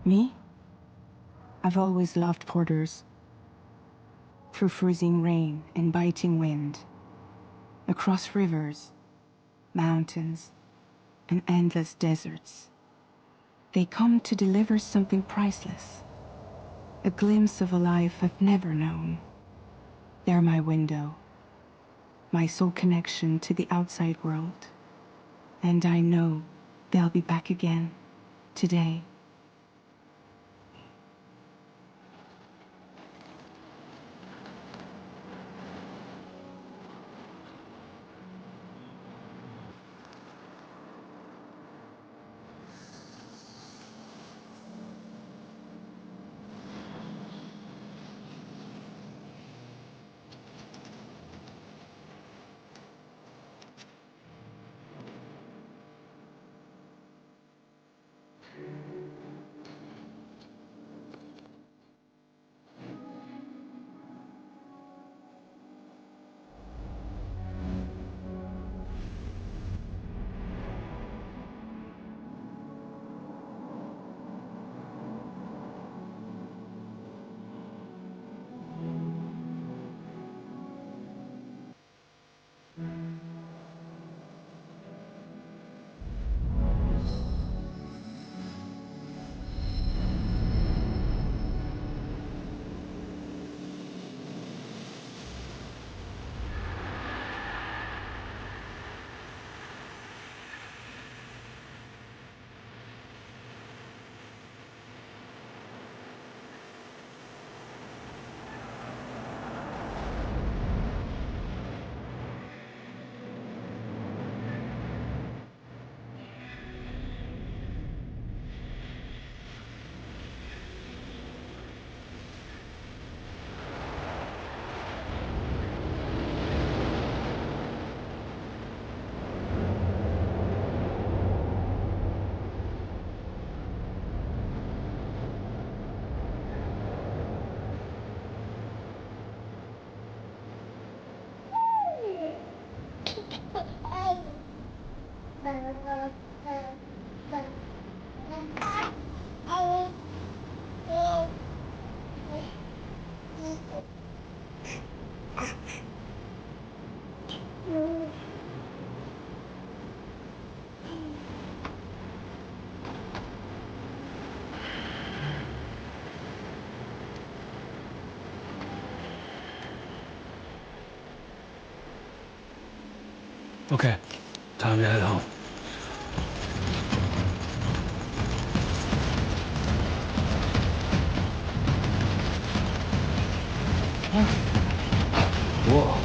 Me? I've always loved porters. Through freezing rain and biting wind, across rivers, mountains, and endless deserts. They come to deliver something priceless, a glimpse of a life I've never known. They're my window, my sole connection to the outside world. And I know they'll be back again today. Okay, time to head home. Whoa.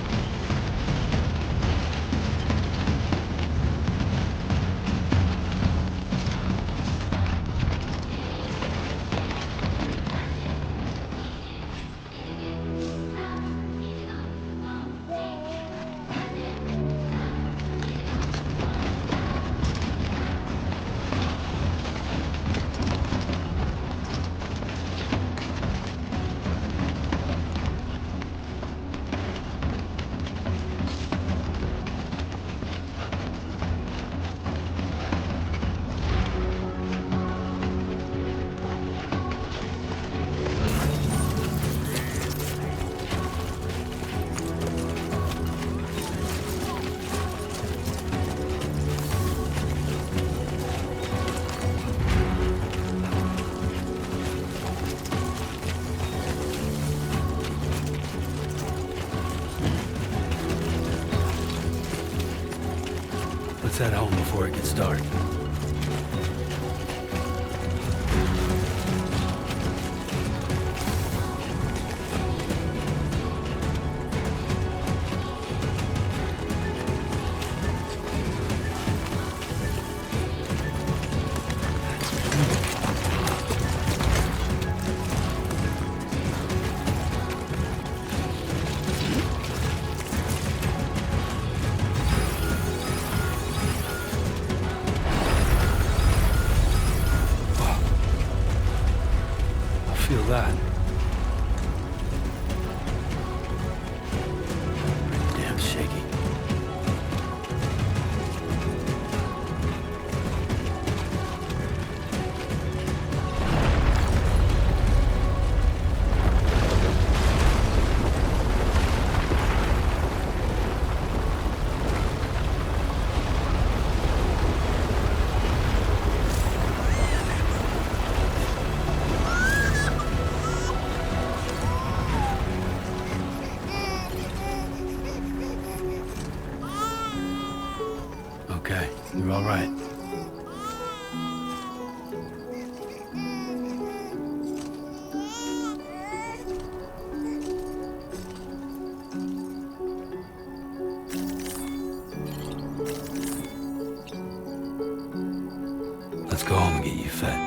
Let's head home before it gets dark. Feel that. Pretty damn shaky. go home and get you fed.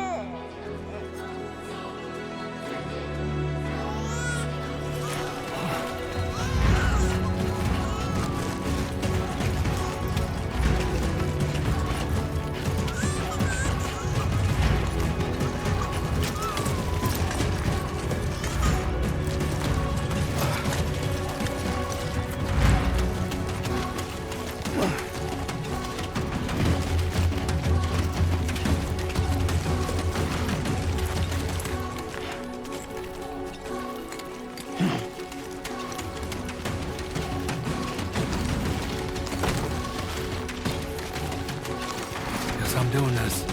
I'm doing this.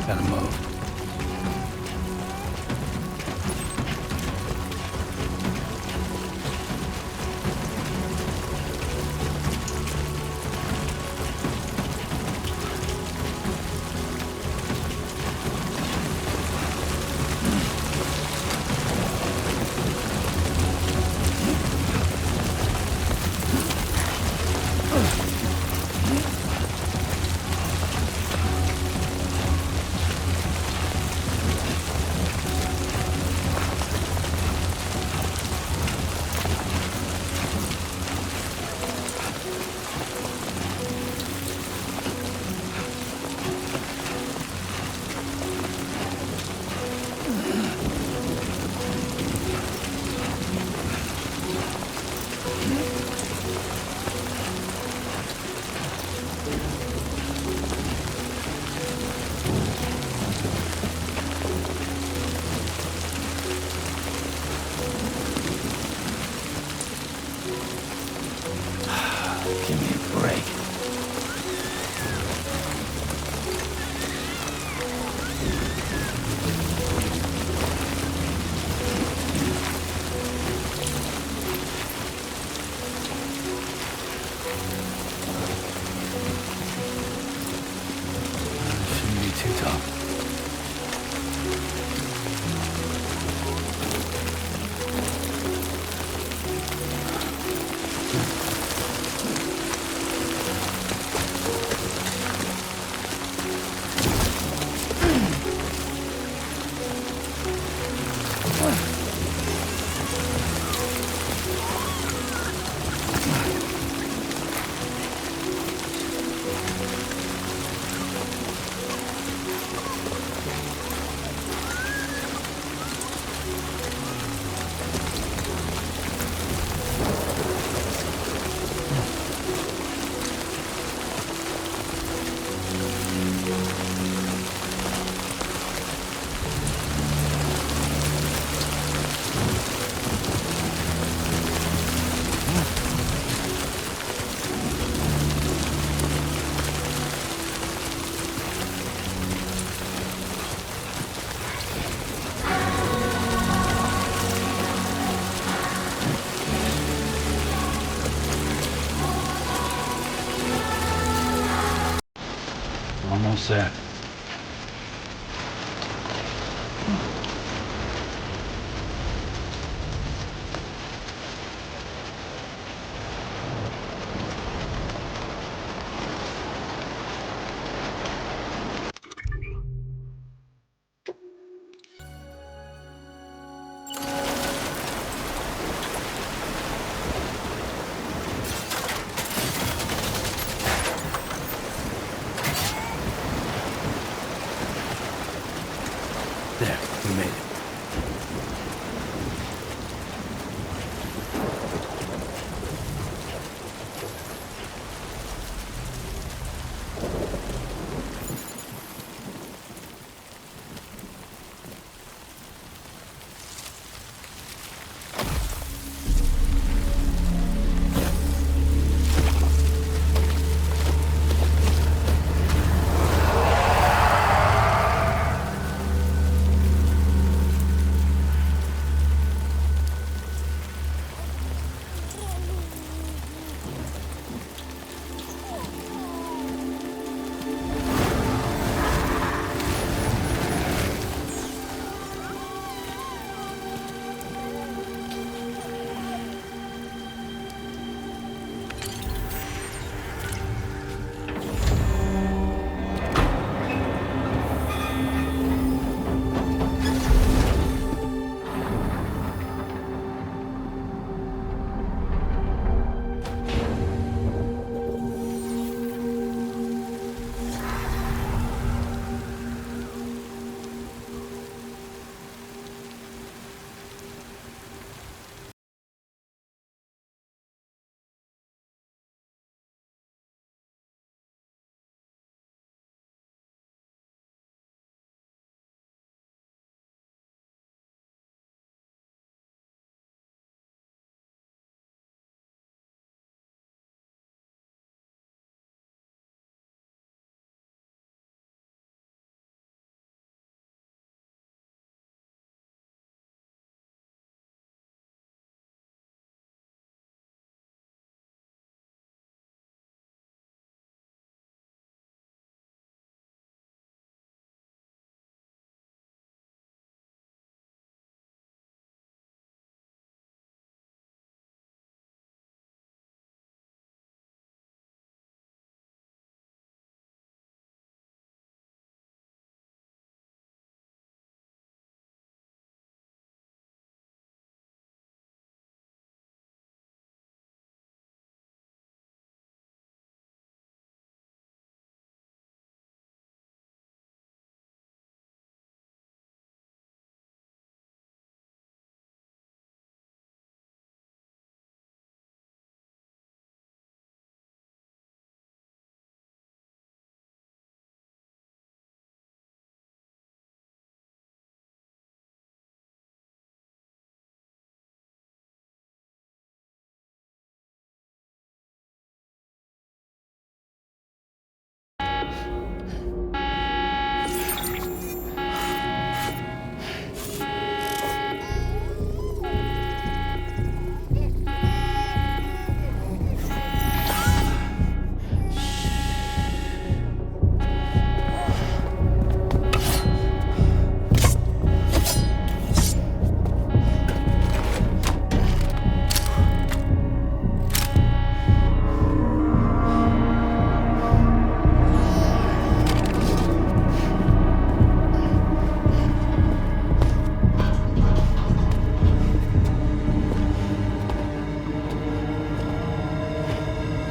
Gotta move. Give me a break. Shouldn't be too tough. Almost there.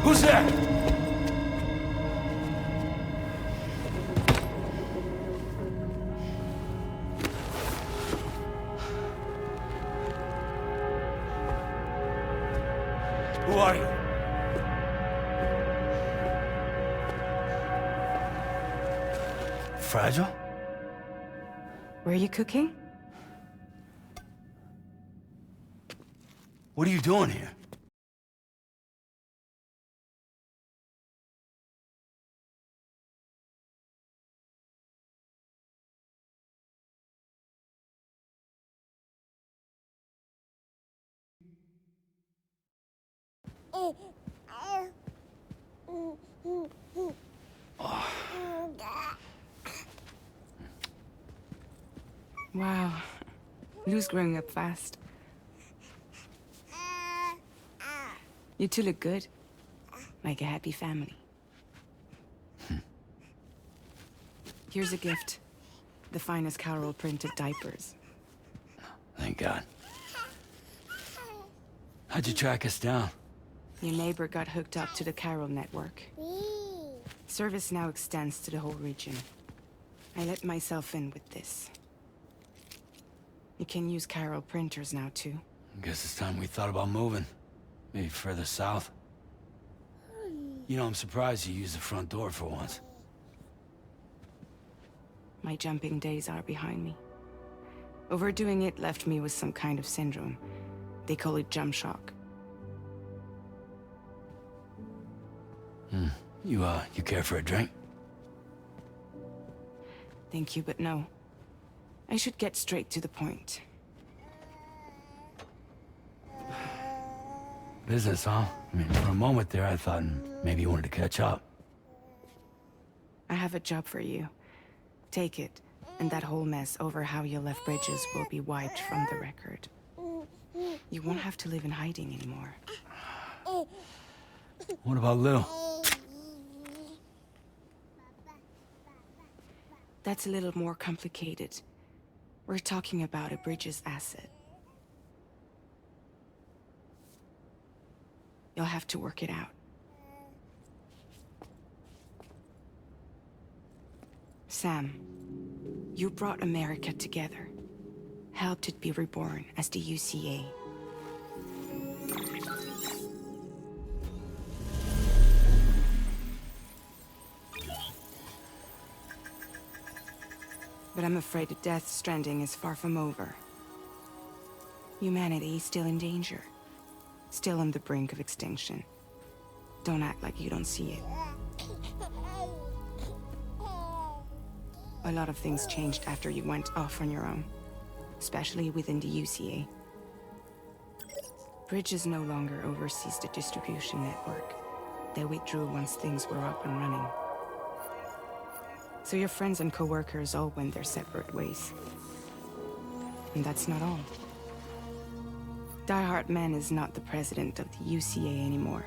Who's there? Who are you? Fragile? Were you cooking? What are you doing here? Wow. Lou's growing up fast. You two look good. Like a happy family. Here's a gift. The finest Carol printed diapers. Thank God. How'd you track us down? Your neighbor got hooked up to the Carol network. Service now extends to the whole region. I let myself in with this. You can use Carol printers now, too. Guess it's time we thought about moving. Maybe further south. You know, I'm surprised you used the front door for once. My jumping days are behind me. Overdoing it left me with some kind of syndrome. They call it jump shock. You care for a drink? Thank you, but no. I should get straight to the point. Business, huh? I mean, for a moment there, I thought maybe you wanted to catch up. I have a job for you. Take it, and that whole mess over how you left bridges will be wiped from the record. You won't have to live in hiding anymore. What about Lou? That's a little more complicated. We're talking about a bridges asset. You'll have to work it out. Sam, you brought America together. Helped it be reborn as the UCA. But I'm afraid the death Stranding is far from over. Humanity is still in danger. Still on the brink of extinction. Don't act like you don't see it. A lot of things changed after you went off on your own. Especially within the UCA. Bridges no longer oversees the distribution network. They withdrew once things were up and running. So your friends and co-workers all went their separate ways. And that's not all. Die Hard Man is not the president of the UCA anymore.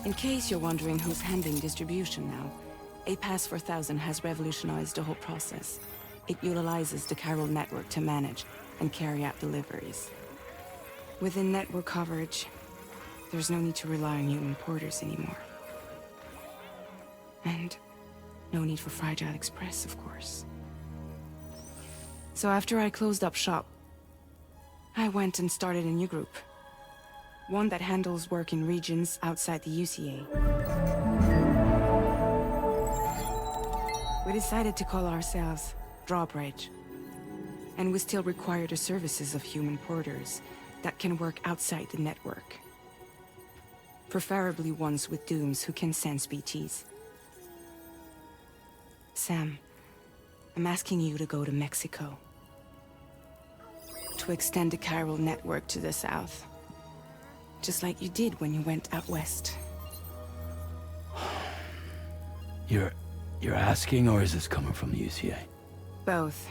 In case you're wondering who's handling distribution now, A Pass 4000 has revolutionized the whole process. It utilizes the Carol network to manage and carry out deliveries. Within network coverage, there's no need to rely on human porters anymore. And no need for Fragile Express, of course. So after I closed up shop, I went and started a new group. One that handles work in regions outside the UCA. We decided to call ourselves Drawbridge. And we still require the services of human porters that can work outside the network. Preferably ones with dooms who can sense BTs. Sam, I'm asking you to go to Mexico. To extend the Carol network to the south. Just like you did when you went out west. You're asking, or is this coming from the UCA? Both.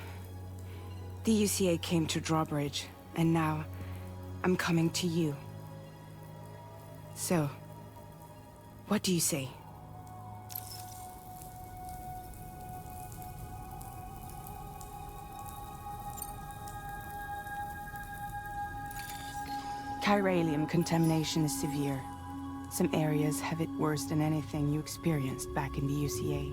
The UCA came to Drawbridge, and now I'm coming to you. So, what do you say? Chiralium contamination is severe. Some areas have it worse than anything you experienced back in the UCA.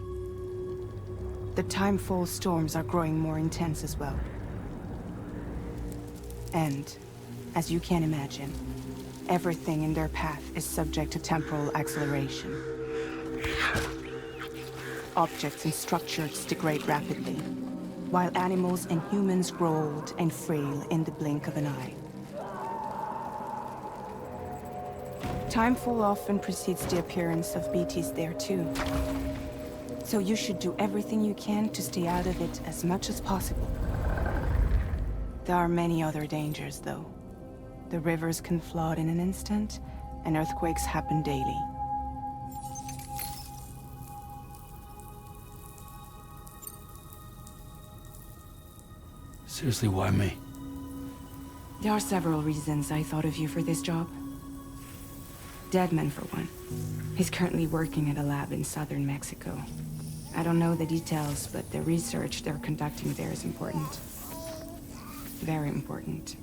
The timefall storms are growing more intense as well. And, as you can imagine, everything in their path is subject to temporal acceleration. Objects and structures degrade rapidly, while animals and humans grow old and frail in the blink of an eye. Timefall often precedes the appearance of BTs there too. So you should do everything you can to stay out of it as much as possible. There are many other dangers, though. The rivers can flood in an instant, and earthquakes happen daily. Seriously, why me? There are several reasons I thought of you for this job. Deadman, for one. He's currently working at a lab in southern Mexico. I don't know the details, but the research they're conducting there is important. Very important.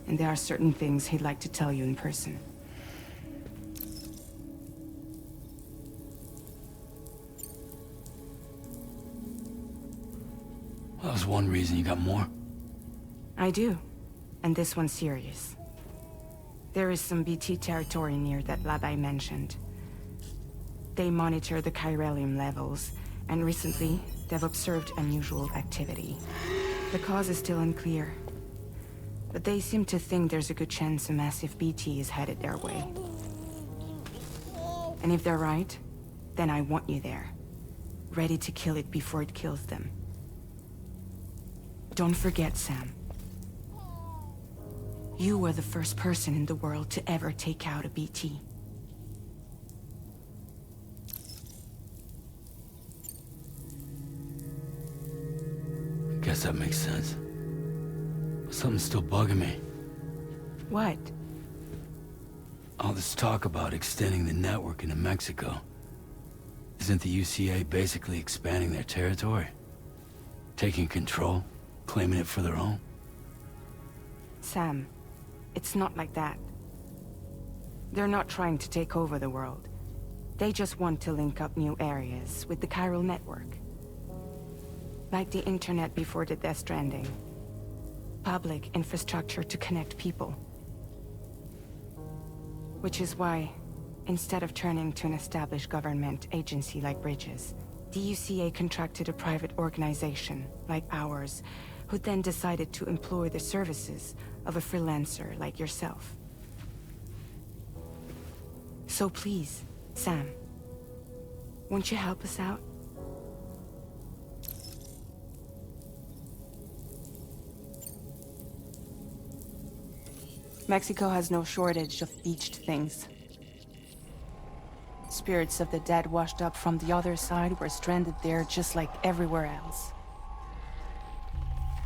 And there are certain things he'd like to tell you in person. Well, that was one reason. You got more? I do. And this one's serious. There is some BT territory near that lab I mentioned. They monitor the chiralium levels, and recently, they've observed unusual activity. The cause is still unclear, but they seem to think there's a good chance a massive BT is headed their way. And if they're right, then I want you there, ready to kill it before it kills them. Don't forget, Sam. You were the first person in the world to ever take out a BT. Guess that makes sense. But something's still bugging me. What? All this talk about extending the network into Mexico. Isn't the UCA basically expanding their territory? Taking control? Claiming it for their own? Sam, it's not like that. They're not trying to take over the world. They just want to link up new areas with the chiral network. Like the internet before the Death Stranding. Public infrastructure to connect people. Which is why, instead of turning to an established government agency like Bridges, the UCA contracted a private organization, like ours, who then decided to employ the services of a freelancer like yourself. So please, Sam, won't you help us out? Mexico has no shortage of beached things. Spirits of the dead washed up from the other side were stranded there just like everywhere else.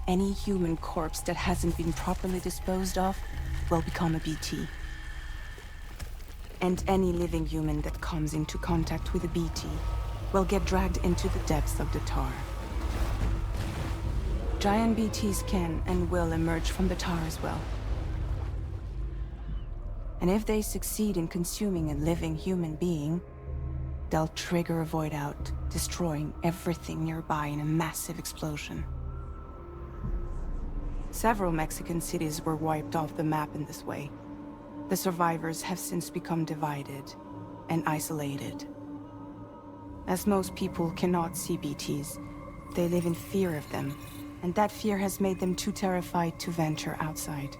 Any human corpse that hasn't been properly disposed of will become a BT. And any living human that comes into contact with a BT will get dragged into the depths of the tar. Giant BTs can and will emerge from the tar as well. And if they succeed in consuming a living human being, they'll trigger a void out, destroying everything nearby in a massive explosion. Several Mexican cities were wiped off the map in this way. The survivors have since become divided and isolated. As most people cannot see BTs, they live in fear of them, and that fear has made them too terrified to venture outside.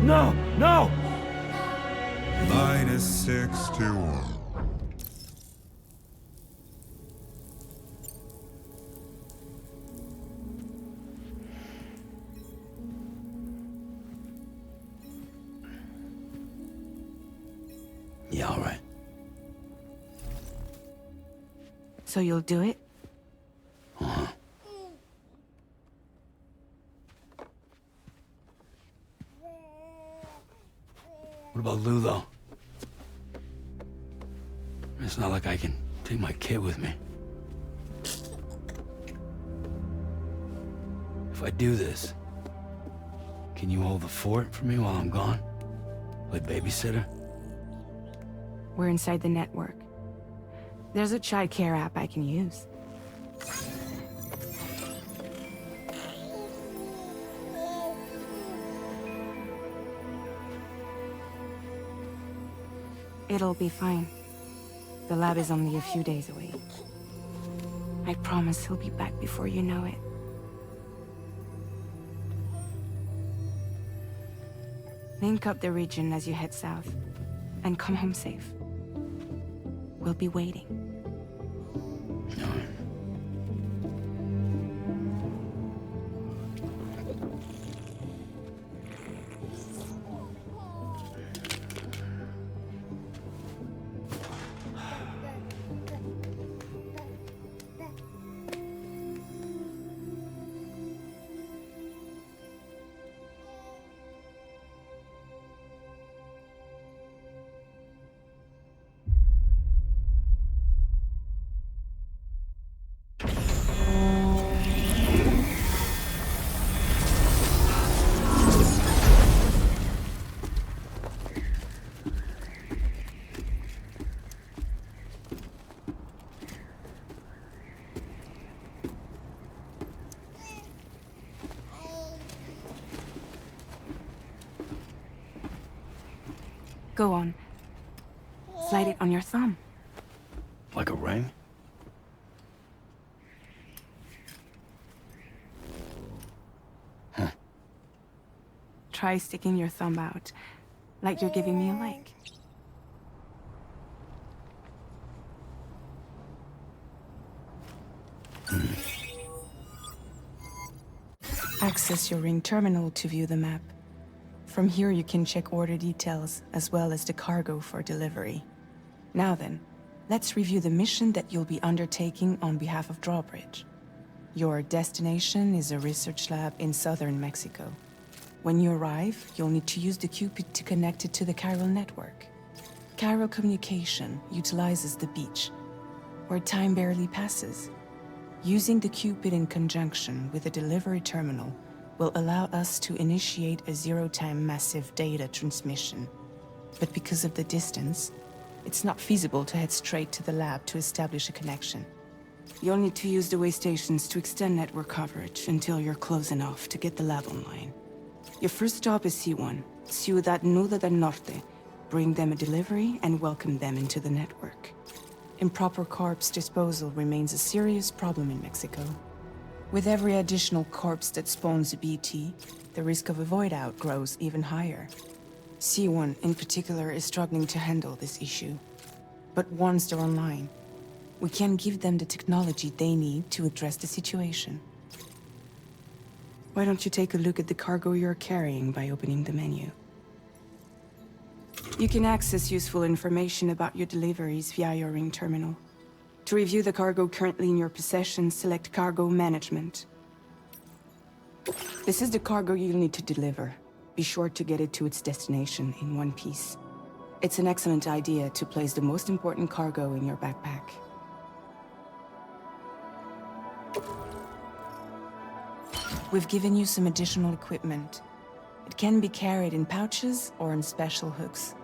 No! No! -61. Yeah, all right. So you'll do it? Uh-huh. What about Lou, though? It's not like I can take my kid with me. If I do this, can you hold the fort for me while I'm gone? Play babysitter? We're inside the network. There's a child care app I can use. It'll be fine. The lab is only a few days away. I promise he'll be back before you know it. Link up the region as you head south, and come home safe. We'll be waiting. All right. Go on. Slide it on your thumb. Like a ring? Huh. Try sticking your thumb out, like you're giving me a like. Access your ring terminal to view the map. From here you can check order details, as well as the cargo for delivery. Now then, let's review the mission that you'll be undertaking on behalf of Drawbridge. Your destination is a research lab in southern Mexico. When you arrive, you'll need to use the Cupid to connect it to the chiral network. Chiral communication utilizes the beach, where time barely passes. Using the Cupid in conjunction with a delivery terminal will allow us to initiate a zero-time massive data transmission. But because of the distance, it's not feasible to head straight to the lab to establish a connection. You'll need to use the way stations to extend network coverage until you're close enough to get the lab online. Your first stop is C1, Ciudad Nuda del Norte. Bring them a delivery and welcome them into the network. Improper corpse disposal remains a serious problem in Mexico. With every additional corpse that spawns a BT, the risk of a void out grows even higher. C1 in particular is struggling to handle this issue. But once they're online, we can give them the technology they need to address the situation. Why don't you take a look at the cargo you're carrying by opening the menu? You can access useful information about your deliveries via your ring terminal. To review the cargo currently in your possession, select Cargo Management. This is the cargo you'll need to deliver. Be sure to get it to its destination in one piece. It's an excellent idea to place the most important cargo in your backpack. We've given you some additional equipment. It can be carried in pouches or in special hooks,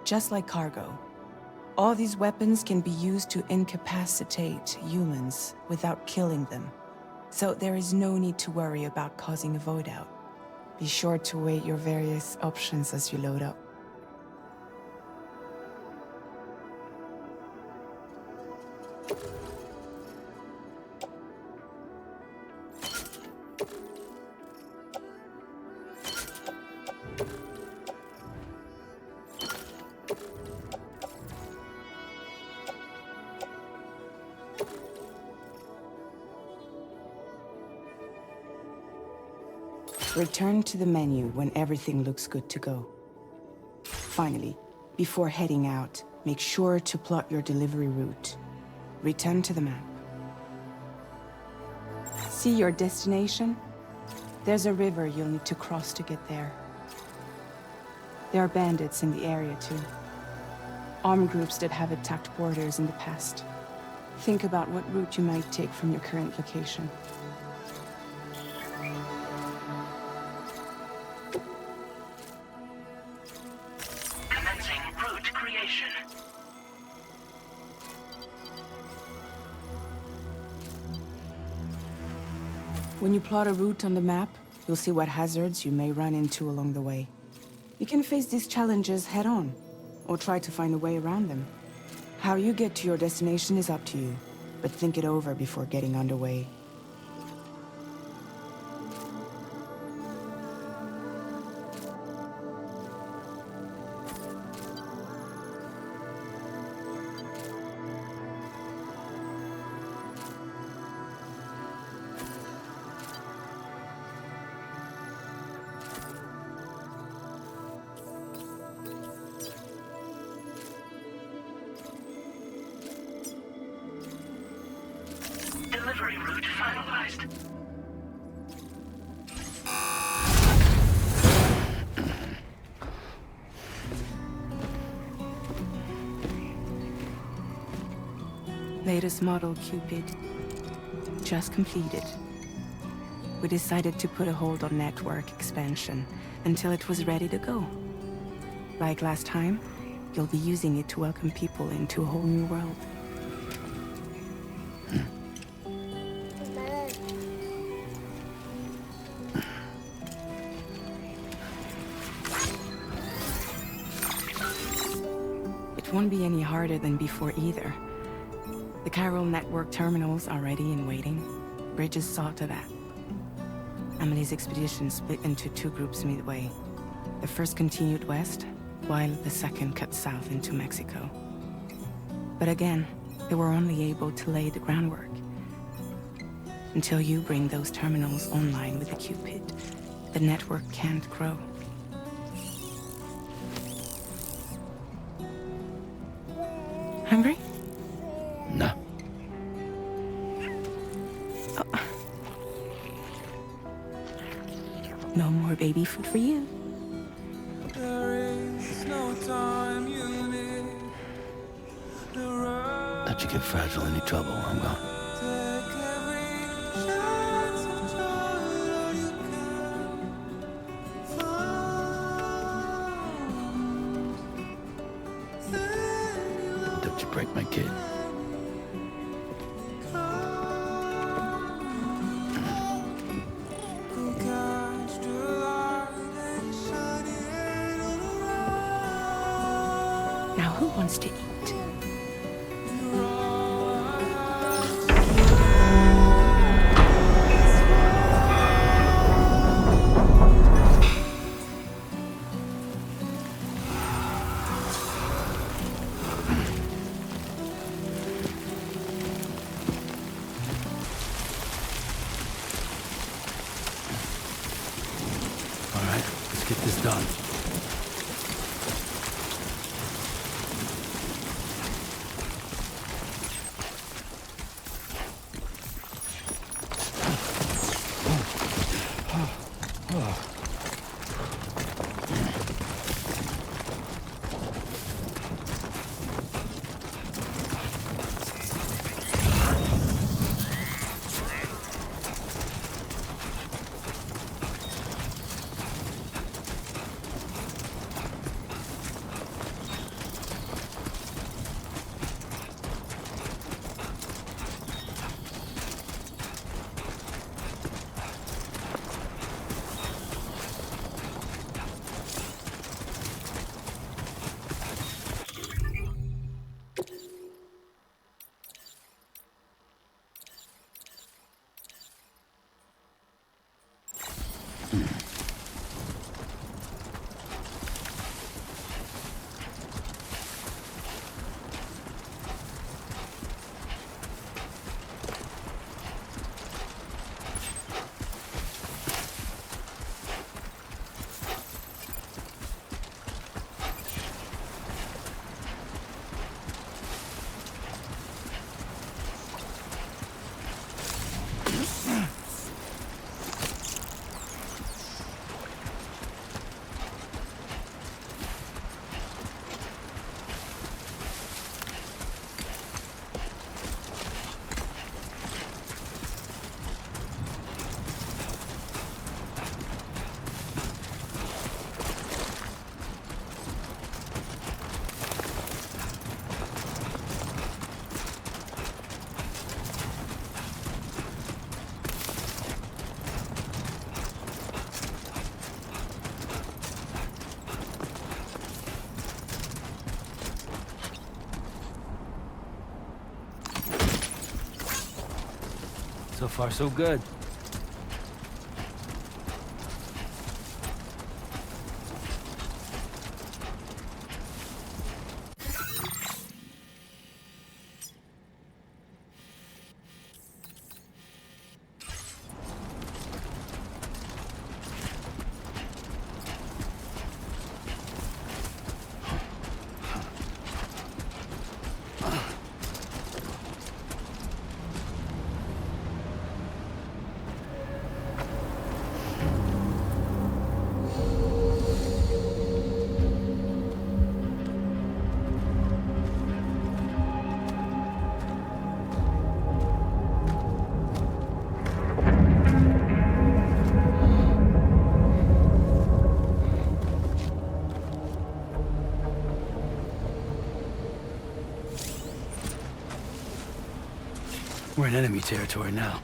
just like cargo. All these weapons can be used to incapacitate humans without killing them. So there is no need to worry about causing a void out. Be sure to weigh your various options as you load up. Return to the menu when everything looks good to go. Finally, before heading out, make sure to plot your delivery route. Return to the map. See your destination? There's a river you'll need to cross to get there. There are bandits in the area too. Armed groups that have attacked borders in the past. Think about what route you might take from your current location. Commencing route creation. When you plot a route on the map, you'll see what hazards you may run into along the way. You can face these challenges head-on, or try to find a way around them. How you get to your destination is up to you, but think it over before getting underway. Delivery route finalized. Latest model Cupid. Just completed. We decided to put a hold on network expansion until it was ready to go. Like last time, you'll be using it to welcome people into a whole new world. It won't be any harder than before either. The Chiral network terminals are ready and waiting. Bridges saw to that. Emily's expedition split into two groups midway. The first continued west, while the second cut south into Mexico. But again, they were only able to lay the groundwork. Until you bring those terminals online with the Cupid, the network can't grow. Hungry? No. Oh. No more baby food for you. Let you get fragile any trouble, I'm gone. Don't you break my kid. Now who wants to eat? All right, let's get this done. So far, so good. We're in enemy territory now.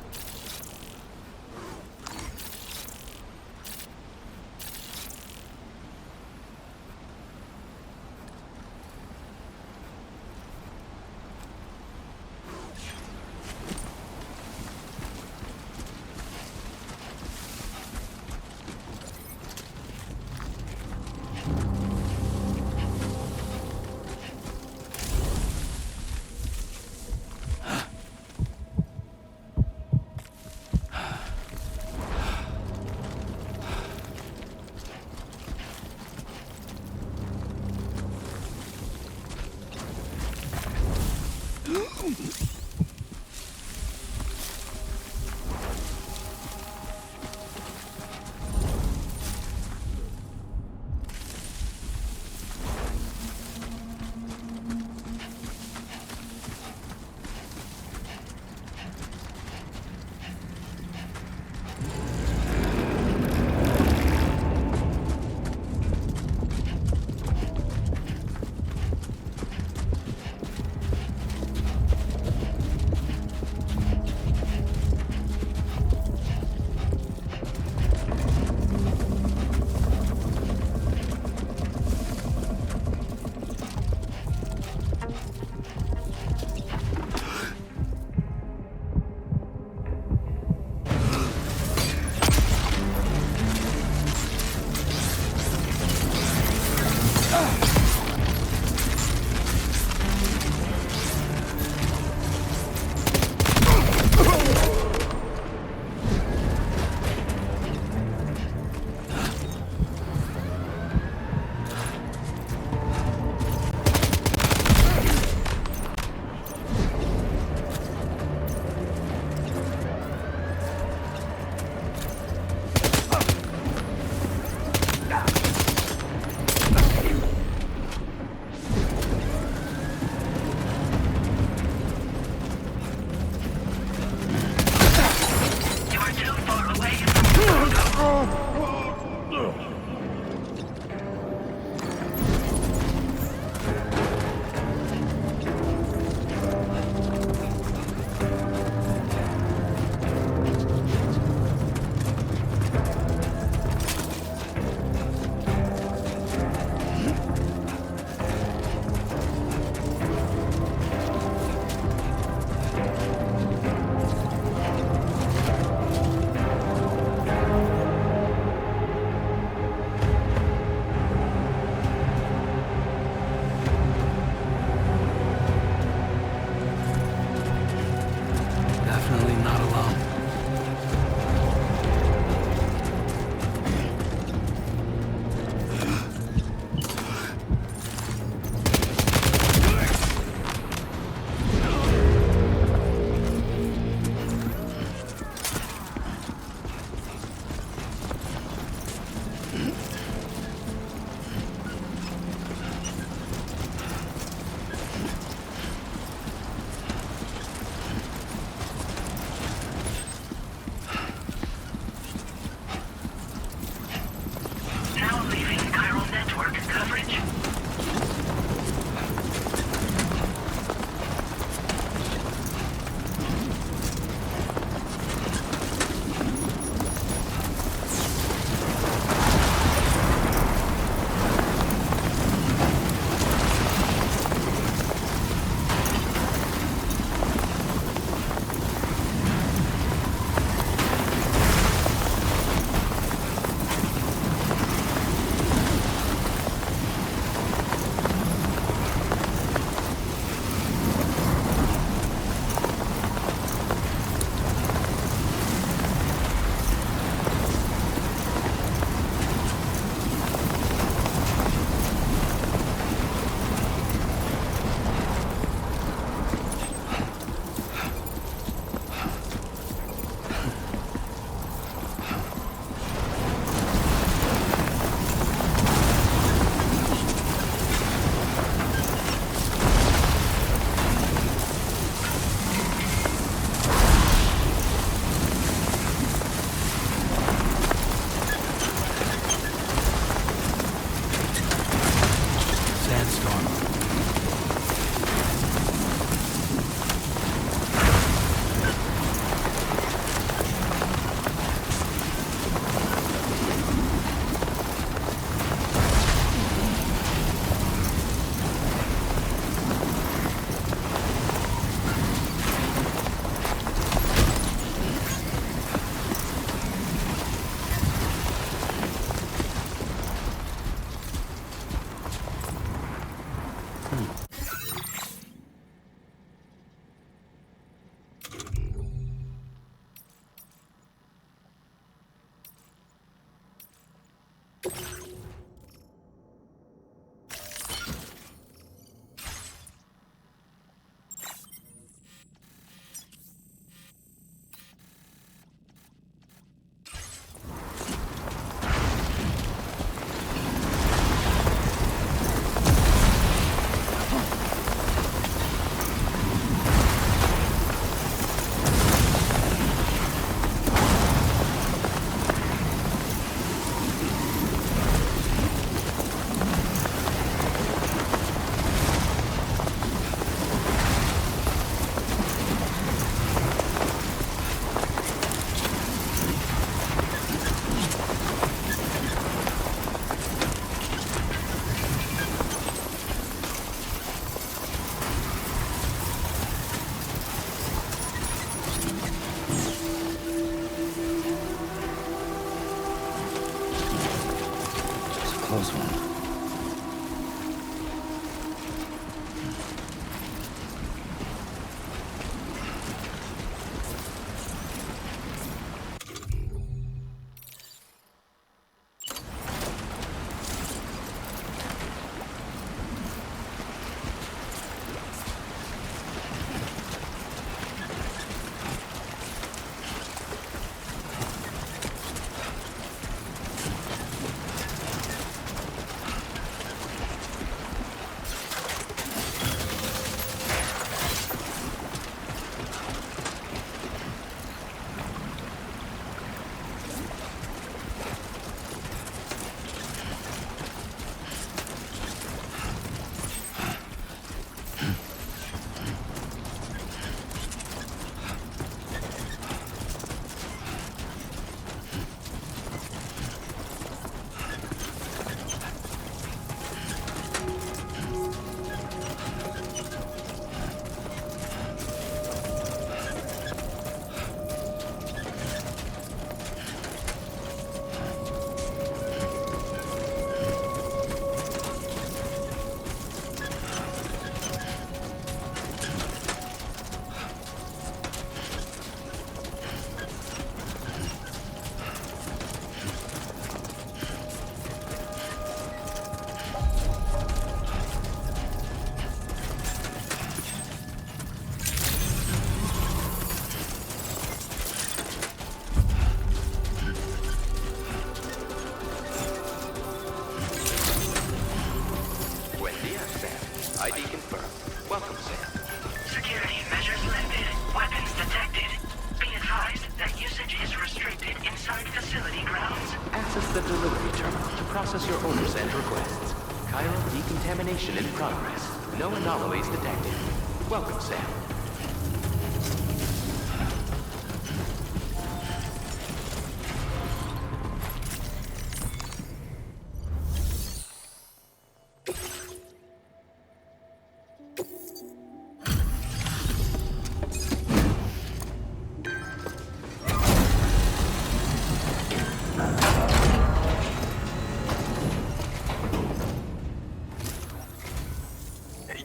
Close one. ID confirmed. Welcome, Sam. Security measures lifted. Weapons detected. Be advised that usage is restricted inside facility grounds. Access the delivery terminal to process your orders and requests. Chiral decontamination in progress. No anomalies detected. Welcome, Sam.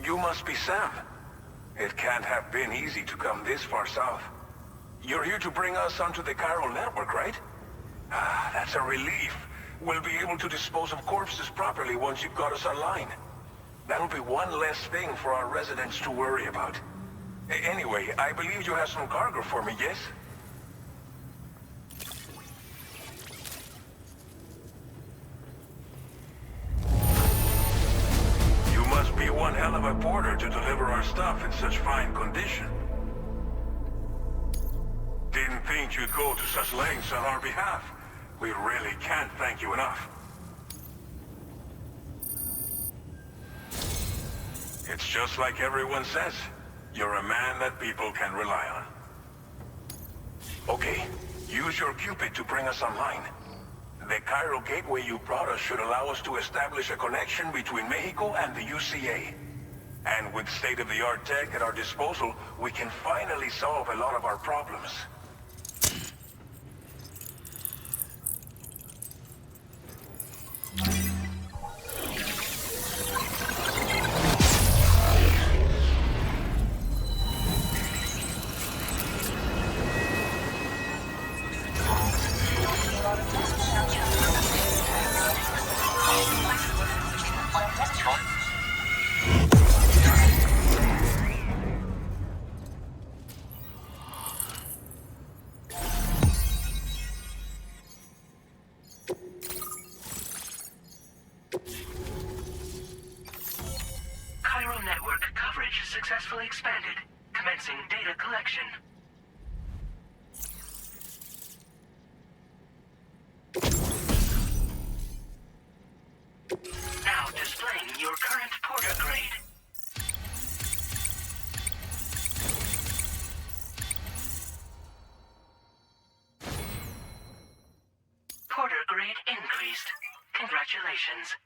You must be Sam. It can't have been easy to come this far south. You're here to bring us onto the chiral network, right? Ah, that's a relief. We'll be able to dispose of corpses properly once you've got us online. That'll be one less thing for our residents to worry about. Anyway, I believe you have some cargo for me, yes? You must be one hell of a porter to deliver our stuff in such fine condition. Didn't think you'd go to such lengths on our behalf. We really can't thank you enough. It's just like everyone says. You're a man that people can rely on. Okay, use your Cupid to bring us online. The chiral gateway you brought us should allow us to establish a connection between Mexico and the UCA. And with state-of-the-art tech at our disposal, we can finally solve a lot of our problems. bridge successfully expanded. Commencing data collection. Now displaying your current porter grade. Porter grade increased. Congratulations.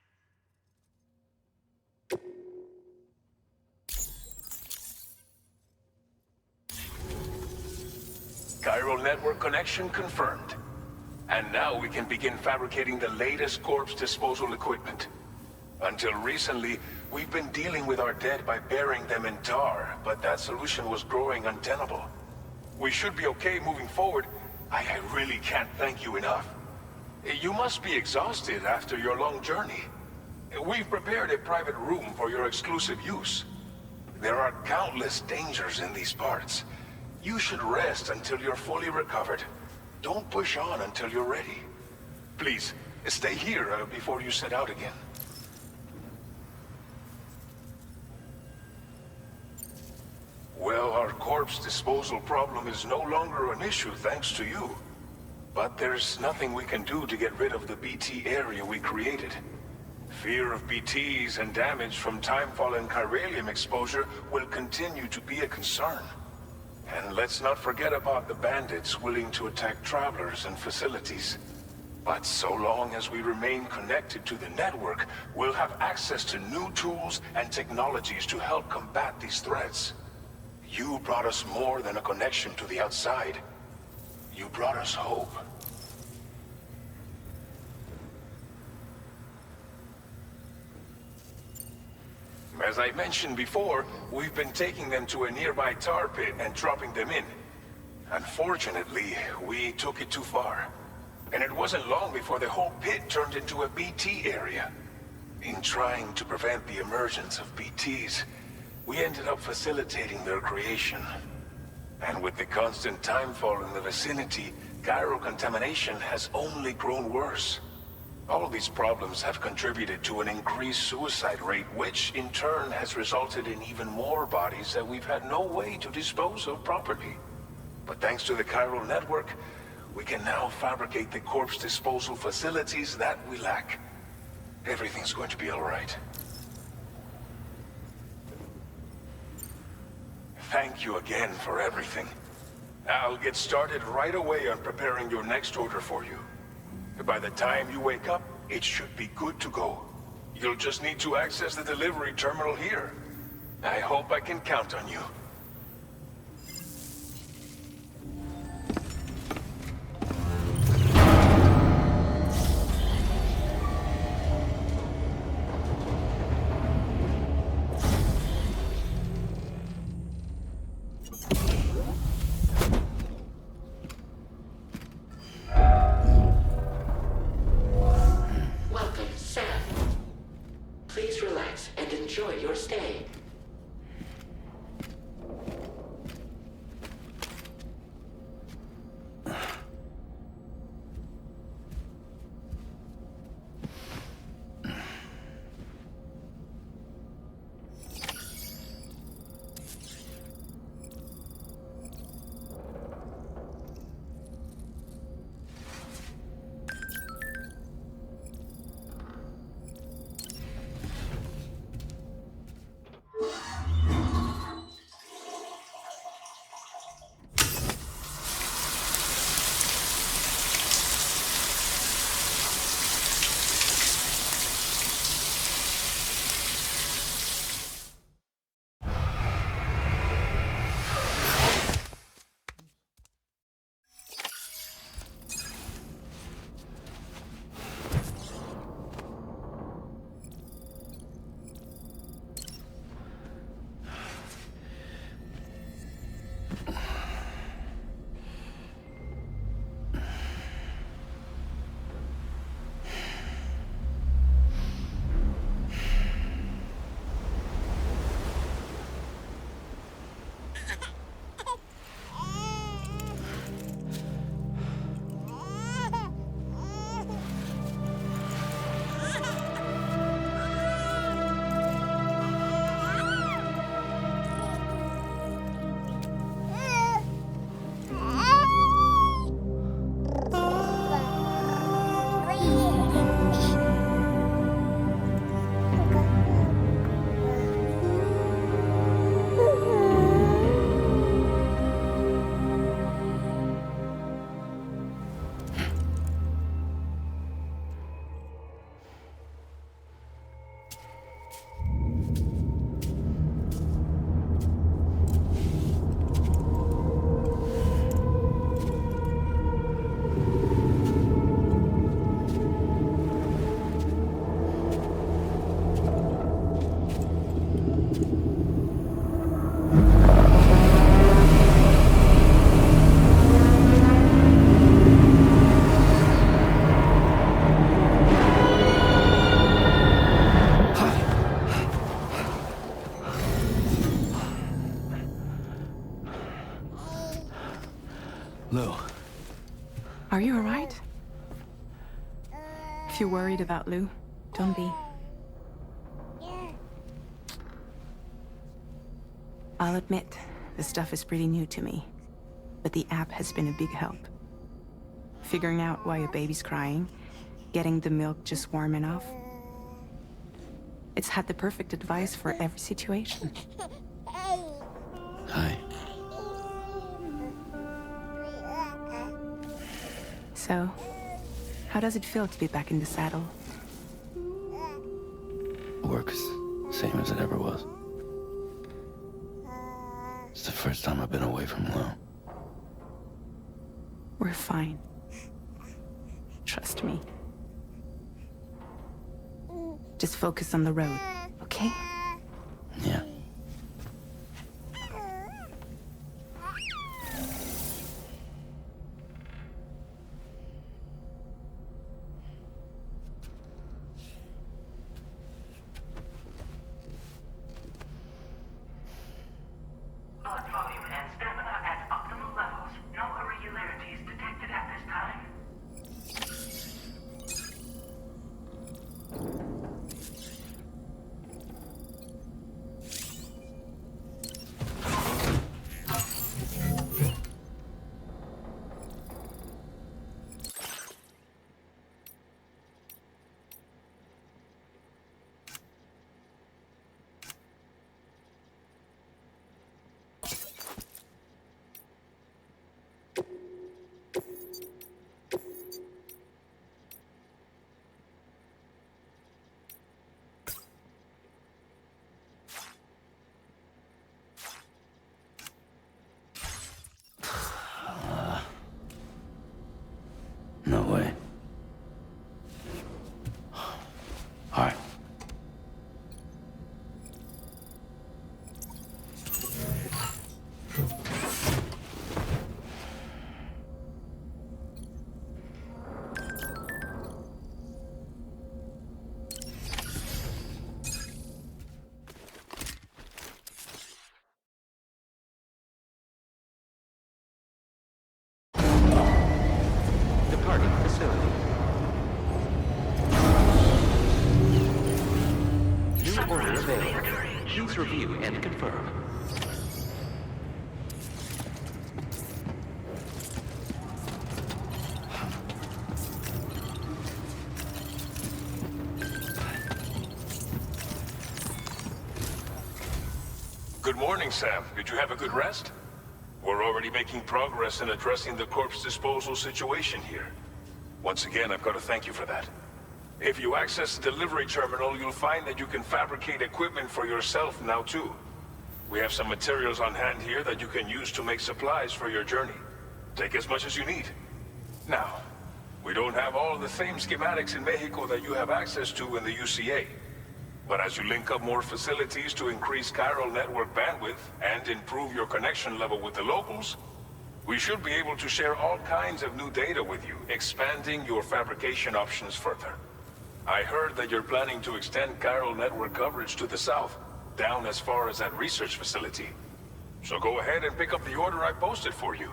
Chiral network connection confirmed. And now we can begin fabricating the latest corpse disposal equipment. Until recently, we've been dealing with our dead by burying them in tar, but that solution was growing untenable. We should be okay moving forward. I really can't thank you enough. You must be exhausted after your long journey. We've prepared a private room for your exclusive use. There are countless dangers in these parts. You should rest until you're fully recovered. Don't push on until you're ready. Please, stay here before you set out again. Well, our corpse disposal problem is no longer an issue thanks to you. But there's nothing we can do to get rid of the BT area we created. Fear of BTs and damage from timefall and chiralium exposure will continue to be a concern. And let's not forget about the bandits willing to attack travelers and facilities. But so long as we remain connected to the network, we'll have access to new tools and technologies to help combat these threats. You brought us more than a connection to the outside. You brought us hope. As I mentioned before, we've been taking them to a nearby tar pit and dropping them in. Unfortunately, we took it too far. And it wasn't long before the whole pit turned into a BT area. In trying to prevent the emergence of BTs, we ended up facilitating their creation. And with the constant timefall in the vicinity, chiral contamination has only grown worse. All of these problems have contributed to an increased suicide rate, which in turn has resulted in even more bodies that we've had no way to dispose of properly. But thanks to the chiral network, we can now fabricate the corpse disposal facilities that we lack. Everything's going to be all right. Thank you again for everything. I'll get started right away on preparing your next order for you. By the time you wake up, it should be good to go. You'll just need to access the delivery terminal here. I hope I can count on you. If you're worried about Lou, don't be. I'll admit, this stuff is pretty new to me, but the app has been a big help. Figuring out why a baby's crying, getting the milk just warm enough. It's had the perfect advice for every situation. Hi. So, how does it feel to be back in the saddle? Works same as it ever was. It's the first time I've been away from Lou. We're fine. Trust me. Just focus on the road, okay? Yeah. Blood volume and stamina at optimal levels. No irregularities detected at this time. No way. All right. Departing facility. New order available. Please review and confirm. Good morning, Sam. Did you have a good rest? We're already making progress in addressing the corpse disposal situation here. Once again, I've got to thank you for that. If you access the delivery terminal, you'll find that you can fabricate equipment for yourself now too. We have some materials on hand here that you can use to make supplies for your journey. Take as much as you need. Now, we don't have all of the same schematics in Mexico that you have access to in the UCA. But as you link up more facilities to increase chiral network bandwidth and improve your connection level with the locals, we should be able to share all kinds of new data with you, expanding your fabrication options further. I heard that you're planning to extend chiral network coverage to the south, down as far as that research facility. So go ahead and pick up the order I posted for you.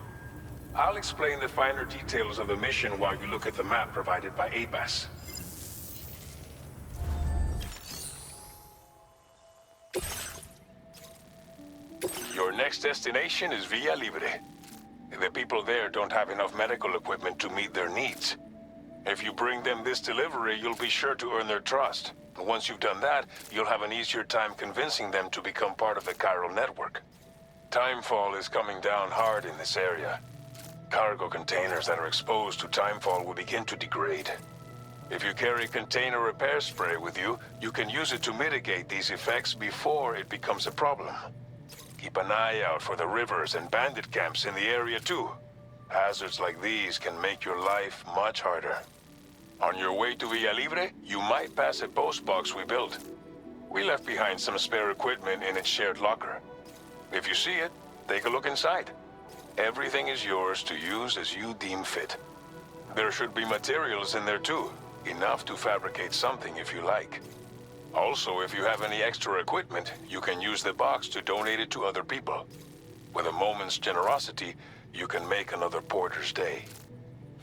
I'll explain the finer details of the mission while you look at the map provided by ABAS. Your next destination is Valibé. The people there don't have enough medical equipment to meet their needs. If you bring them this delivery, you'll be sure to earn their trust. Once you've done that, you'll have an easier time convincing them to become part of the chiral network. Timefall is coming down hard in this area. Cargo containers that are exposed to timefall will begin to degrade. If you carry container repair spray with you, you can use it to mitigate these effects before it becomes a problem. Keep an eye out for the rivers and bandit camps in the area too. Hazards like these can make your life much harder. On your way to Valibé, you might pass a post box we built. We left behind some spare equipment in its shared locker. If you see it, take a look inside. Everything is yours to use as you deem fit. There should be materials in there too, enough to fabricate something if you like. Also, if you have any extra equipment, you can use the box to donate it to other people. With a moment's generosity, you can make another porter's day.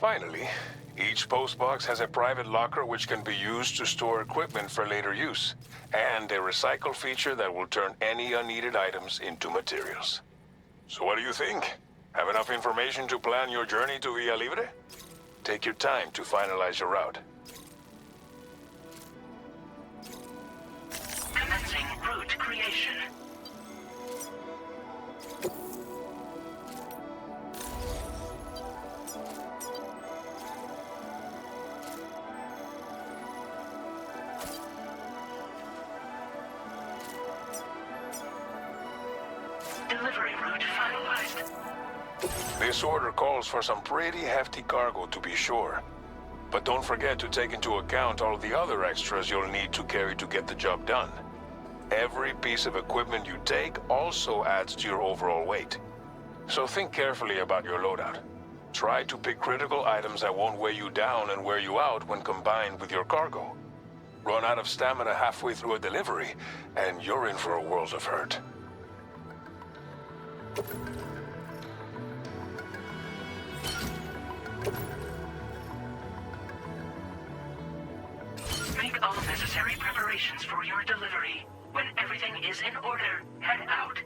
Finally, Each postbox has a private locker which can be used to store equipment for later use, and a recycle feature that will turn any unneeded items into materials. So what do you think? Have enough information to plan your journey to Villa Libre? Take your time to finalize your route. Commencing route creation. Delivery route finalized. This order calls for some pretty hefty cargo, to be sure. But don't forget to take into account all the other extras you'll need to carry to get the job done. Every piece of equipment you take also adds to your overall weight. So think carefully about your loadout. Try to pick critical items that won't weigh you down and wear you out when combined with your cargo. Run out of stamina halfway through a delivery, and you're in for a world of hurt. Make all necessary preparations for your delivery. When everything is in order, head out.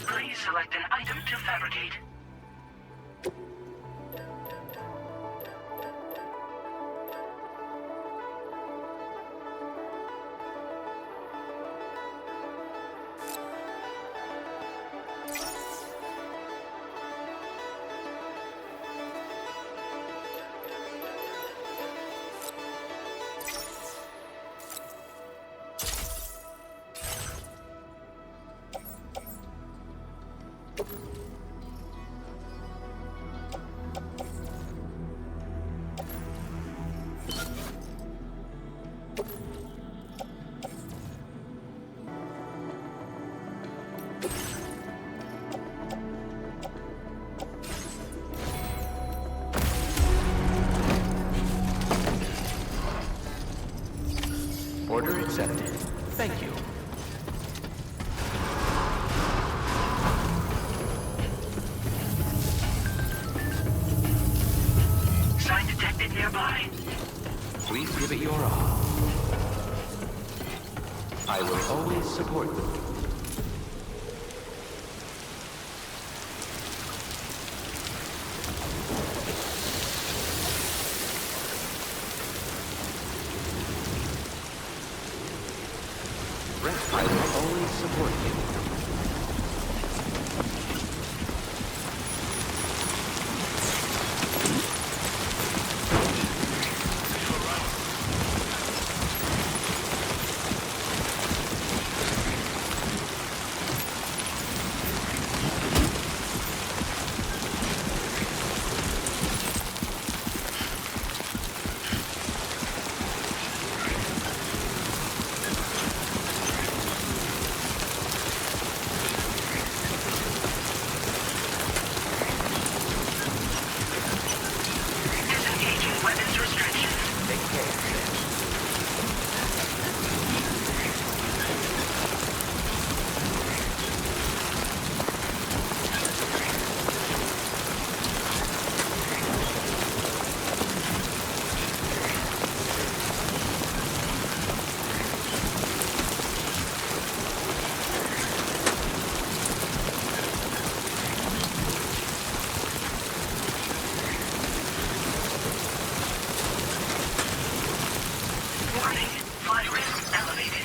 Please select an item to fabricate. Order accepted. Thank you. Sign detected nearby. Please give it your all. I will always support you. I will always support you. Disengaging weapons restrictions. Take care. Warning, fly risk elevated.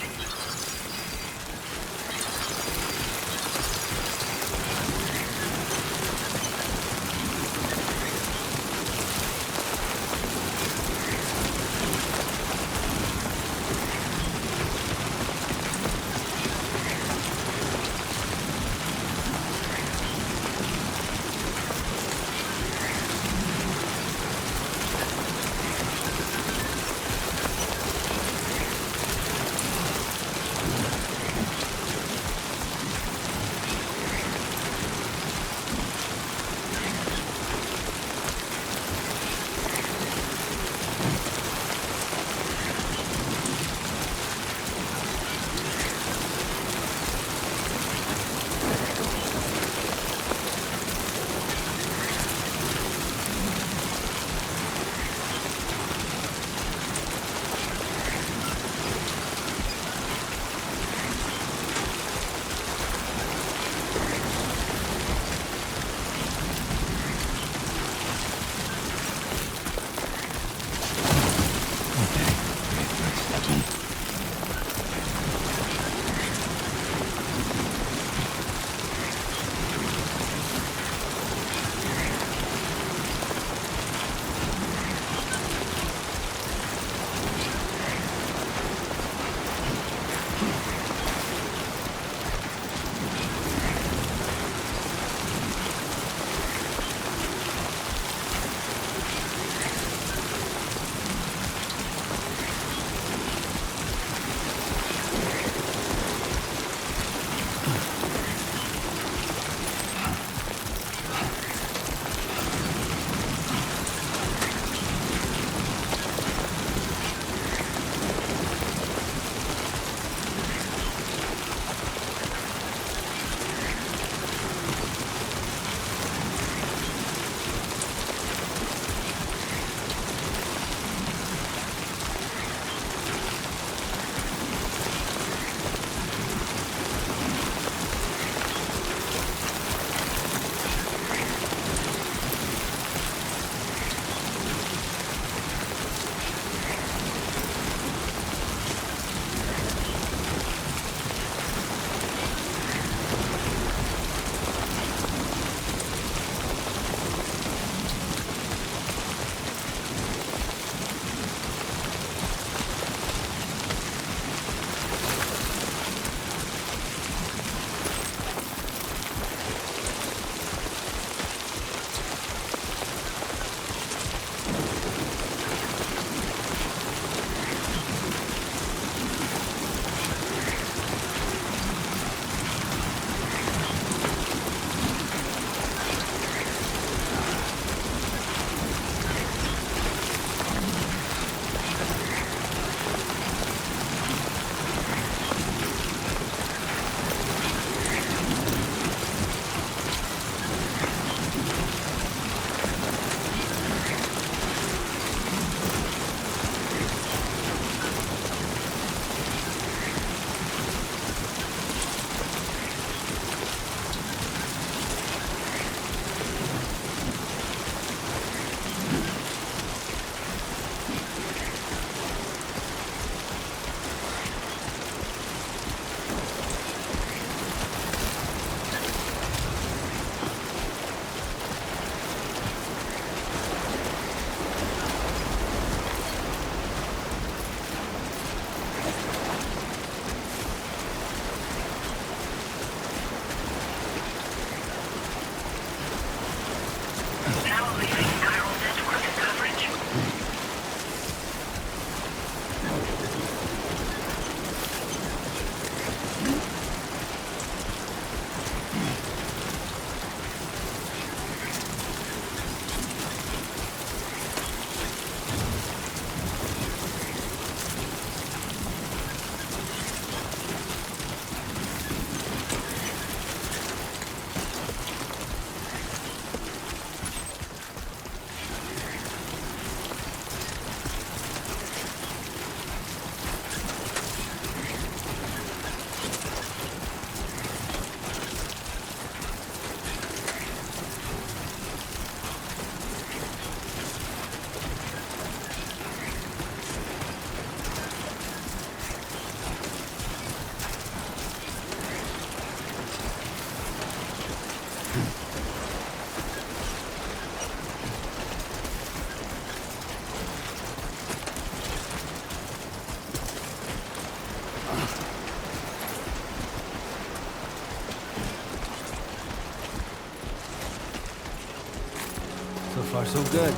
So far, so good.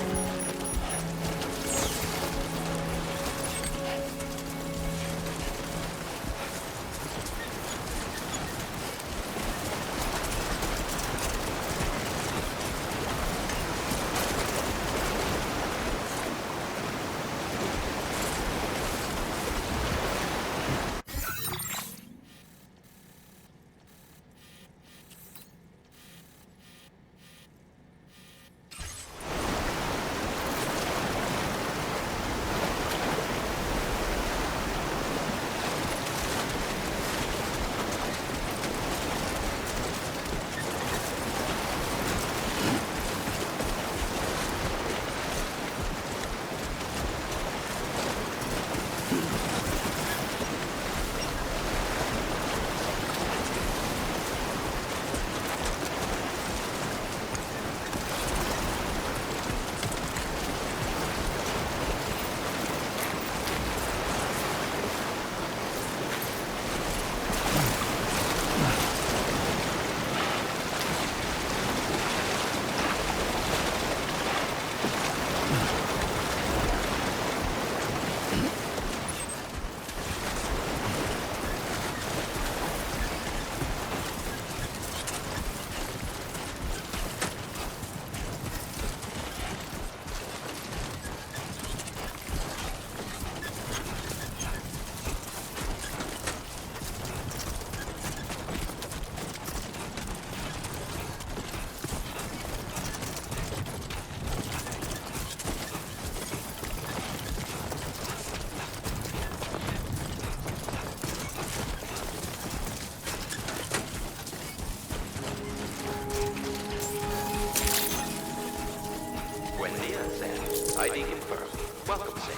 ID confirmed. Welcome, Sam.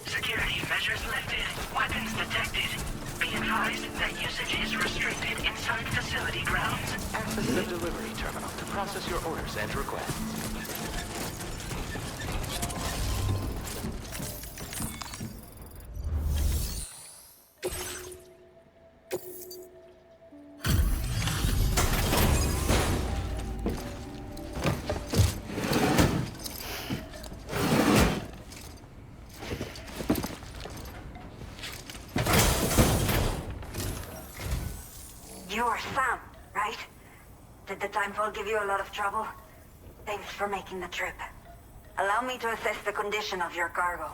Security measures lifted. Weapons detected. Be advised that usage is restricted inside facility grounds. Access the delivery terminal to process your orders and requests. You're Sam, right? Did the timefall give you a lot of trouble? Thanks for making the trip. Allow me to assess the condition of your cargo.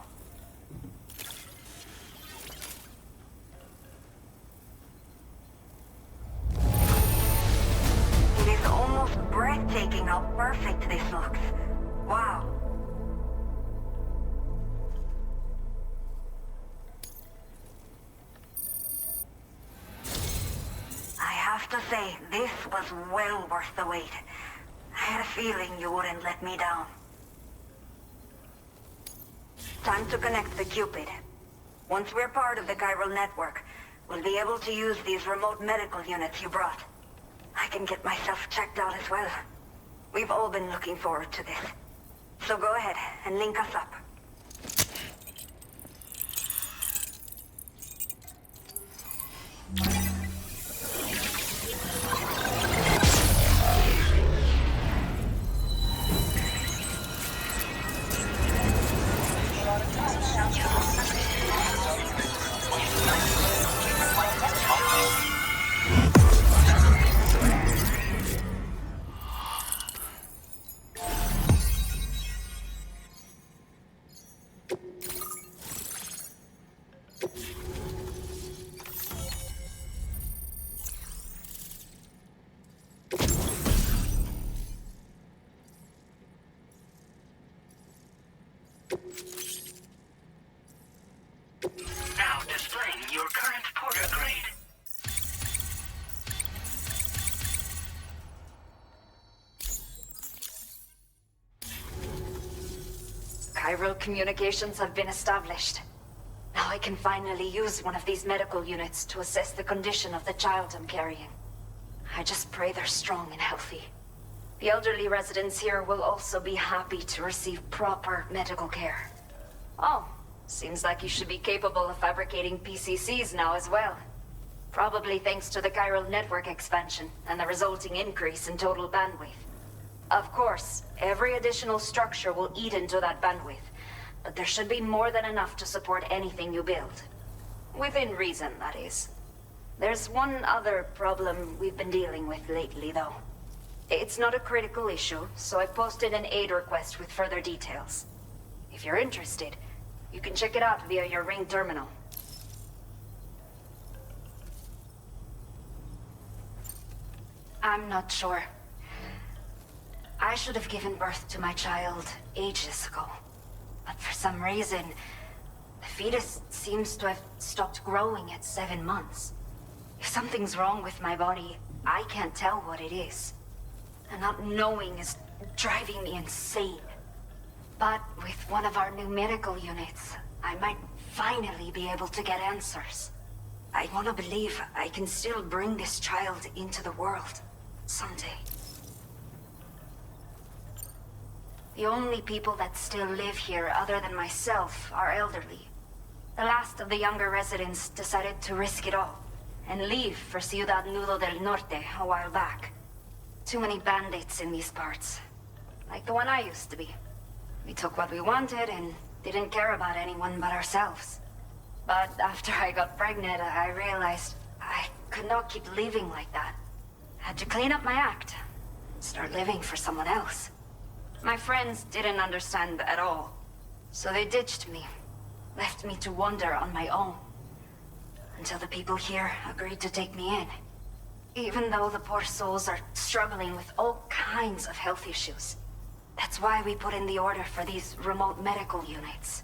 It is almost breathtaking how perfect this looks. Wow. I have to say, this was well worth the wait. I had a feeling you wouldn't let me down. Time to connect the Cupid. Once we're part of the chiral network, we'll be able to use these remote medical units you brought. I can get myself checked out as well. We've all been looking forward to this. So go ahead and link us up. Now displaying your current porter grade. Chiral communications have been established. Now I can finally use one of these medical units to assess the condition of the child I'm carrying. I just pray they're strong and healthy. The elderly residents here will also be happy to receive proper medical care. Oh, Seems like you should be capable of fabricating PCCs now as well. Probably thanks to the chiral network expansion and the resulting increase in total bandwidth. Of course, every additional structure will eat into that bandwidth, but there should be more than enough to support anything you build. Within reason, that is. There's one other problem we've been dealing with lately, though. It's not a critical issue, so I posted an aid request with further details. If you're interested, you can check it out via your ring terminal. I'm not sure. I should have given birth to my child ages ago. But for some reason, the fetus seems to have stopped growing at 7 months. If something's wrong with my body, I can't tell what it is. And not knowing is driving me insane. But with one of our new medical units, I might finally be able to get answers. I want to believe I can still bring this child into the world someday. The only people that still live here other than myself are elderly. The last of the younger residents decided to risk it all and leave for Ciudad Nudo del Norte a while back. Too many bandits in these parts, like the one I used to be. We took what we wanted and didn't care about anyone but ourselves. But after I got pregnant, I realized I could not keep living like that. Had to clean up my act, start living for someone else. My friends didn't understand at all, so they ditched me, left me to wander on my own. Until the people here agreed to take me in. Even though the poor souls are struggling with all kinds of health issues. That's why we put in the order for these remote medical units.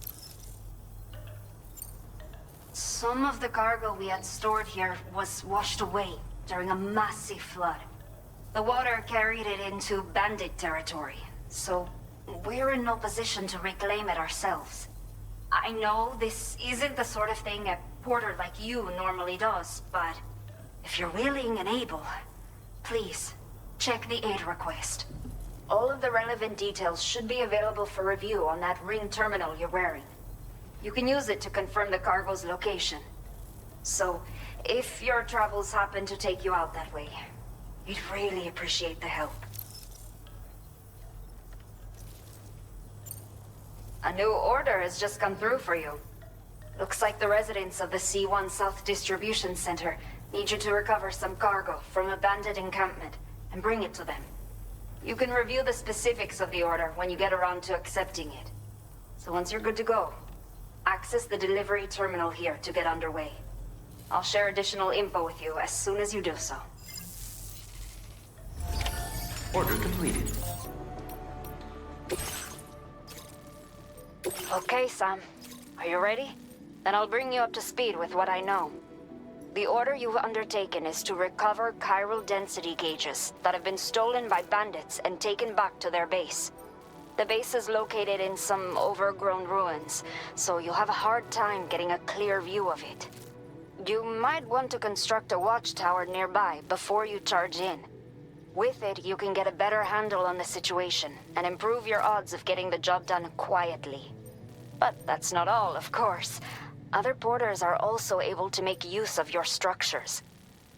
Some of the cargo we had stored here was washed away during a massive flood. The water carried it into bandit territory, so we're in no position to reclaim it ourselves. I know this isn't the sort of thing a porter like you normally does, but if you're willing and able, please, check the aid request. All of the relevant details should be available for review on that ring terminal you're wearing. You can use it to confirm the cargo's location. So, if your travels happen to take you out that way, we'd really appreciate the help. A new order has just come through for you. Looks like the residents of the C1 South Distribution Center need you to recover some cargo from a bandit encampment and bring it to them. You can review the specifics of the order when you get around to accepting it. So once you're good to go, access the delivery terminal here to get underway. I'll share additional info with you as soon as you do so. Order completed. Okay, Sam. Are you ready? Then I'll bring you up to speed with what I know. The order you've undertaken is to recover chiral density gauges that have been stolen by bandits and taken back to their base. The base is located in some overgrown ruins, so you'll have a hard time getting a clear view of it. You might want to construct a watchtower nearby before you charge in. With it, you can get a better handle on the situation and improve your odds of getting the job done quietly. But that's not all, of course. Other porters are also able to make use of your structures.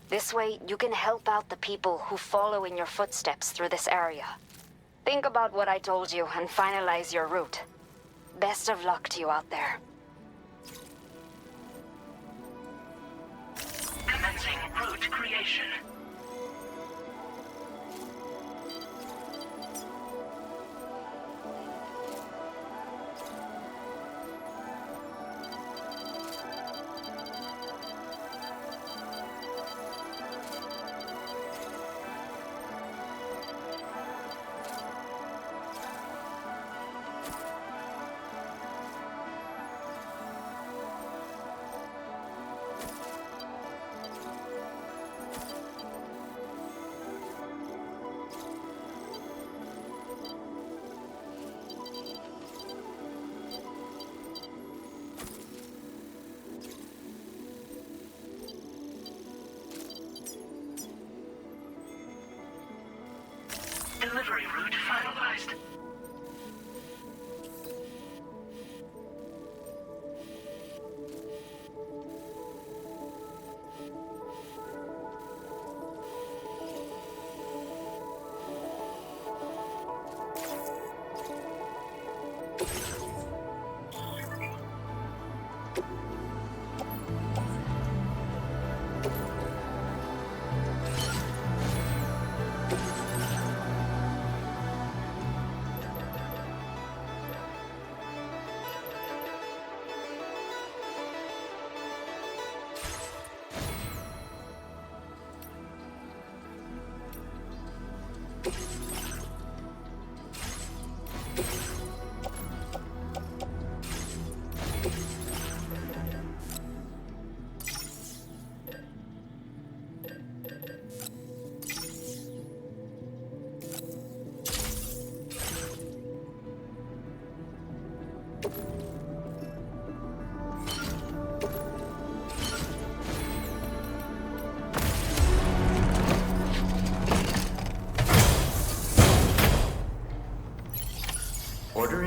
This way, you can help out the people who follow in your footsteps through this area. Think about what I told you and finalize your route. Best of luck to you out there. Commencing route creation. Delivery route finalized.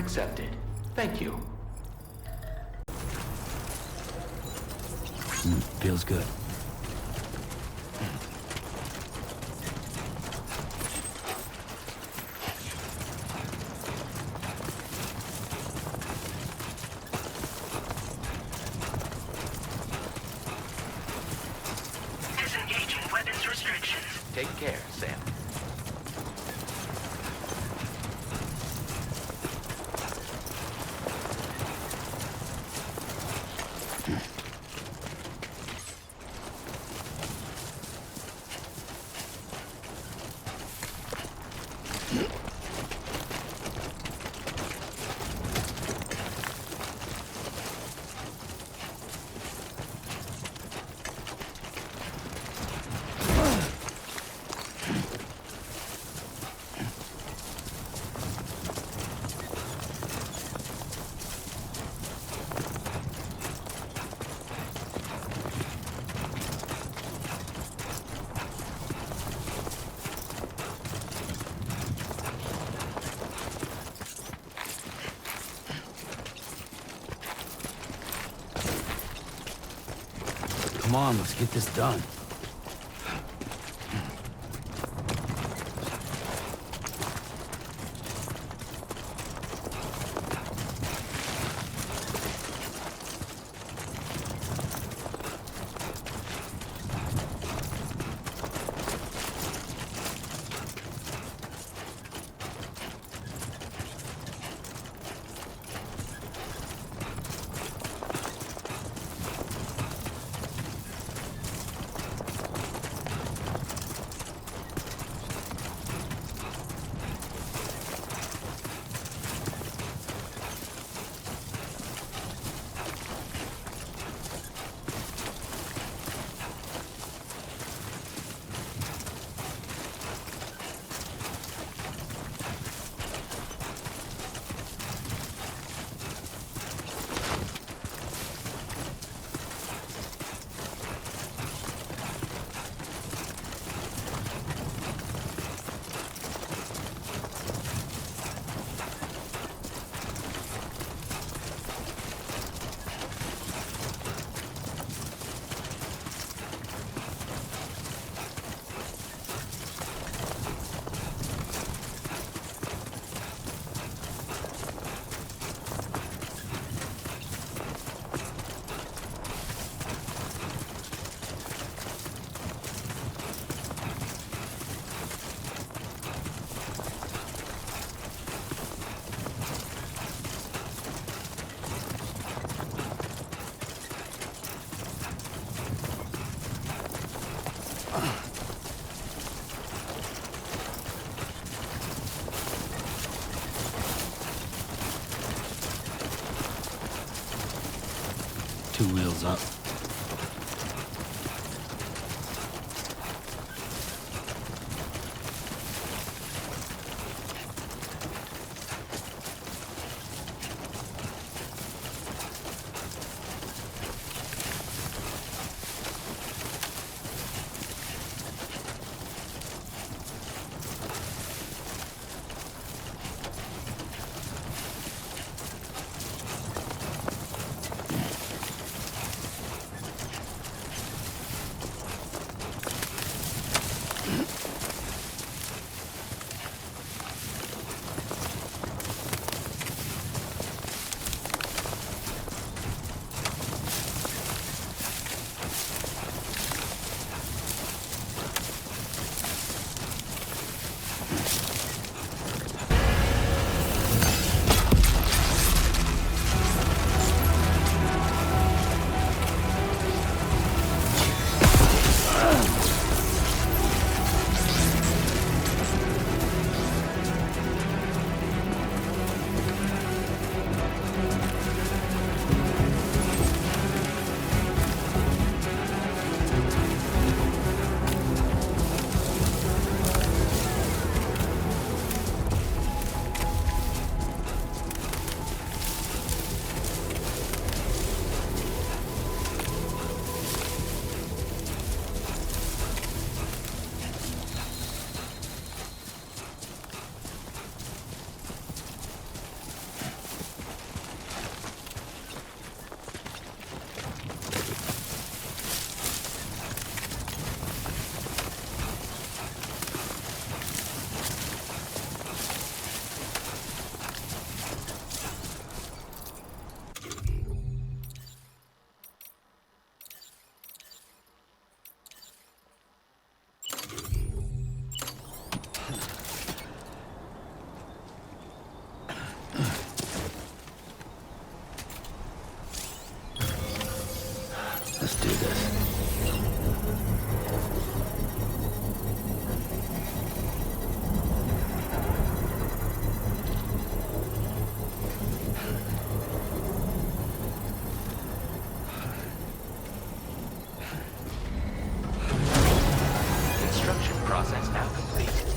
accepted. Thank you. Feels good. Disengaging weapons restrictions. Take care, Sam. Come on, let's get this done. Two wheels up. Let's do this. Construction process now complete.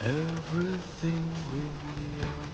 Everything will be alright.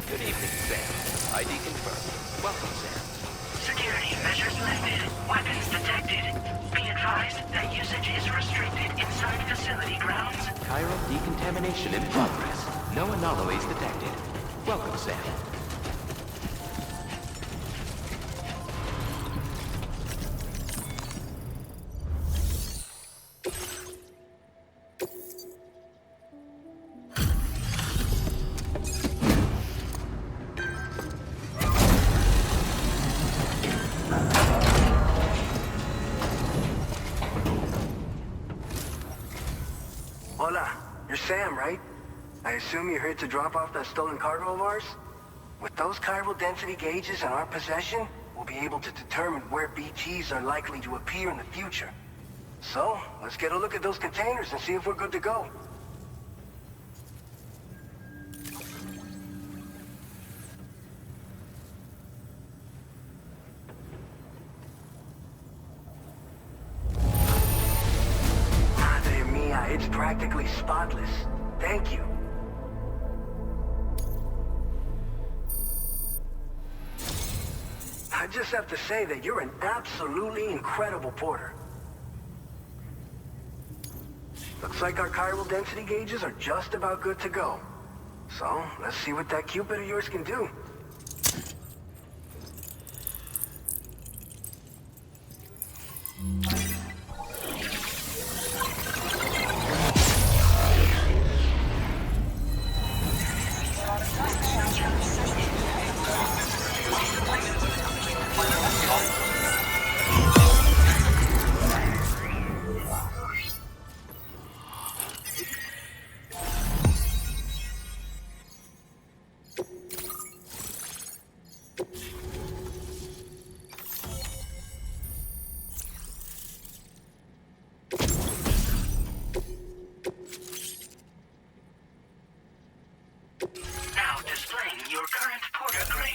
Good evening, Sam. ID confirmed. Welcome, Sam. Security measures lifted. Weapons detected. Be advised that usage is restricted inside facility grounds. Chiral decontamination in progress. No anomalies detected. Welcome, Sam. Hola, you're Sam, right? I assume you're here to drop off that stolen cargo of ours? With those chiral density gauges in our possession, we'll be able to determine where BTs are likely to appear in the future. So, let's get a look at those containers and see if we're good to go. Madre mia, it's practically spotless. Thank you. I just have to say that you're an absolutely incredible porter. Looks like our chiral density gauges are just about good to go. So, let's see what that Cupid of yours can do. Now displaying your current porter grade.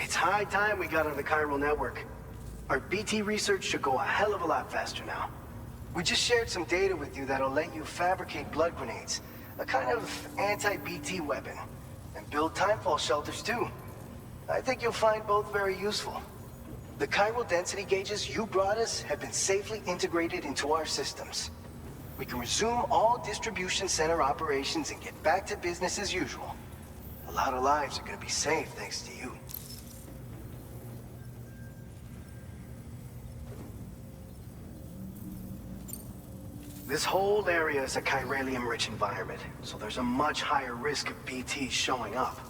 It's high time we got on the chiral network. Our BT research should go a hell of a lot faster now. We just shared some data with you that'll let you fabricate blood grenades, a kind of anti-BT weapon, and build timefall shelters too. I think you'll find both very useful. The chiral density gauges you brought us have been safely integrated into our systems. We can resume all distribution center operations and get back to business as usual. A lot of lives are gonna be saved thanks to you. This whole area is a chiralium-rich environment, so there's a much higher risk of BTs showing up.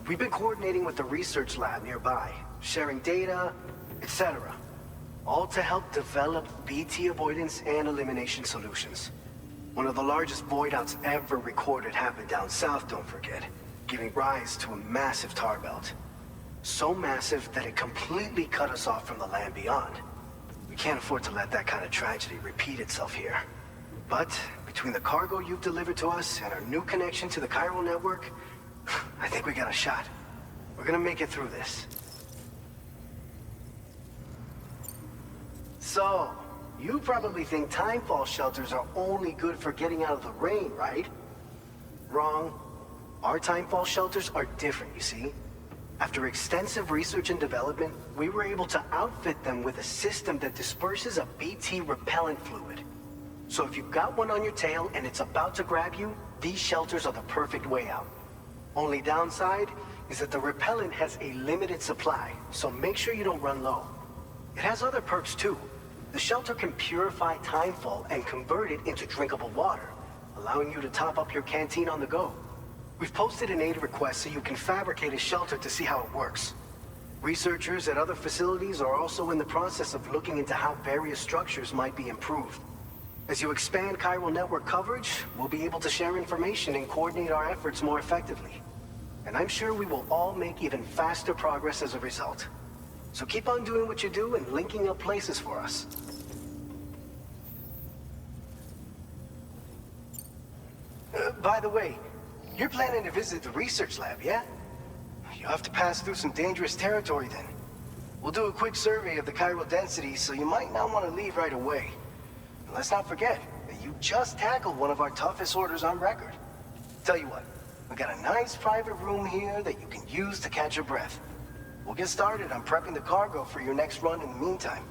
We've been coordinating with the research lab nearby, sharing data, etc. All to help develop BT avoidance and elimination solutions. One of the largest void outs ever recorded happened down south, don't forget, giving rise to a massive tar belt. So massive that it completely cut us off from the land beyond. We can't afford to let that kind of tragedy repeat itself here. But between the cargo you've delivered to us and our new connection to the chiral network, I think we got a shot. We're gonna make it through this. So, you probably think timefall shelters are only good for getting out of the rain, right? Wrong. Our timefall shelters are different, you see? After extensive research and development, we were able to outfit them with a system that disperses a BT repellent fluid. So if you've got one on your tail and it's about to grab you, these shelters are the perfect way out. Only downside is that the repellent has a limited supply, so make sure you don't run low. It has other perks too. The shelter can purify timefall and convert it into drinkable water, allowing you to top up your canteen on the go. We've posted an aid request so you can fabricate a shelter to see how it works. Researchers at other facilities are also in the process of looking into how various structures might be improved. As you expand chiral network coverage, we'll be able to share information and coordinate our efforts more effectively. And I'm sure we will all make even faster progress as a result. So keep on doing what you do and linking up places for us. By the way, you're planning to visit the research lab, yeah? You'll have to pass through some dangerous territory then. We'll do a quick survey of the chiral density, so you might not want to leave right away. And let's not forget that you just tackled one of our toughest orders on record. Tell you what, we got a nice private room here that you can use to catch your breath. We'll get started on prepping the cargo for your next run in the meantime.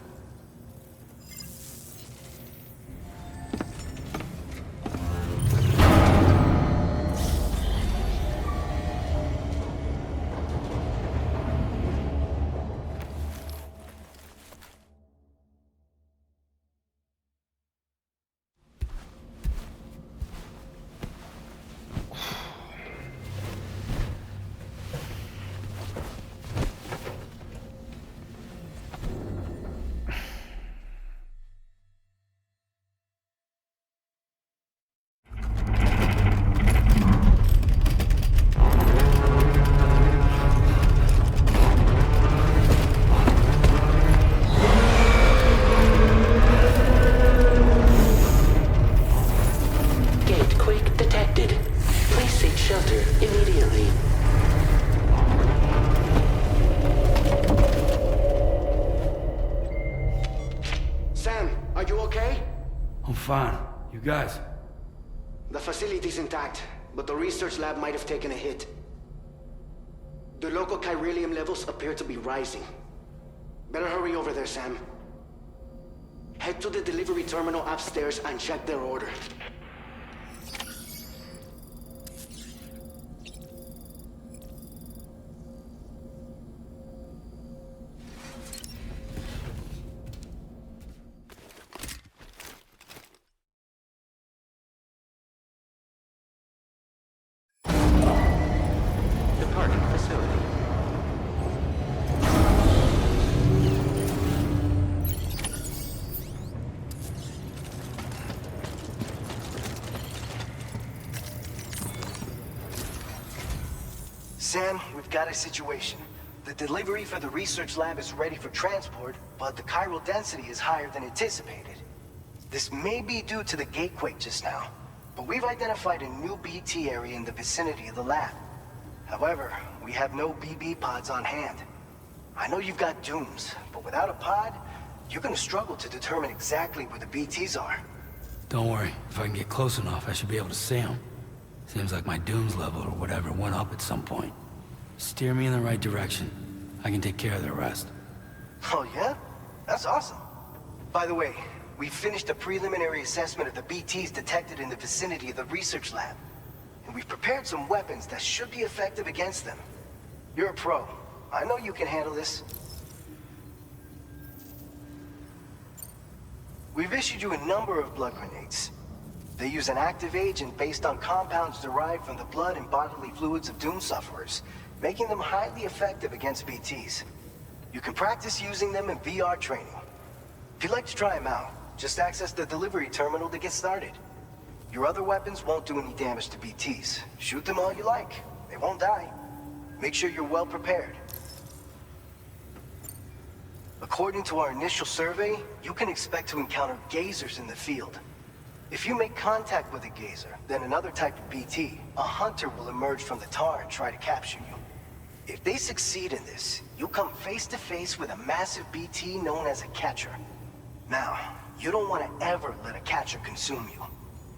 Fine. You guys? The facility's intact, but the research lab might have taken a hit. The local chiralium levels appear to be rising. Better hurry over there, Sam. Head to the delivery terminal upstairs and check their order. Sam, we've got a situation. The delivery for the research lab is ready for transport, but the chiral density is higher than anticipated. This may be due to the gatequake just now, but we've identified a new BT area in the vicinity of the lab. However, we have no BB pods on hand. I know you've got dooms, but without a pod, you're gonna struggle to determine exactly where the BTs are. Don't worry. If I can get close enough, I should be able to see them. Seems like my dooms level or whatever went up at some point. Steer me in the right direction. I can take care of the rest. Oh yeah? That's awesome. By the way, we've finished a preliminary assessment of the BTs detected in the vicinity of the research lab. And we've prepared some weapons that should be effective against them. You're a pro. I know you can handle this. We've issued you a number of blood grenades. They use an active agent based on compounds derived from the blood and bodily fluids of Doom sufferers, making them highly effective against BTs. You can practice using them in VR training. If you'd like to try them out, just access the delivery terminal to get started. Your other weapons won't do any damage to BTs. Shoot them all you like. They won't die. Make sure you're well prepared. According to our initial survey, you can expect to encounter gazers in the field. If you make contact with a gazer, then another type of BT, a hunter will emerge from the tar and try to capture you. If they succeed in this, you'll come face to face with a massive BT known as a catcher. Now, you don't want to ever let a catcher consume you.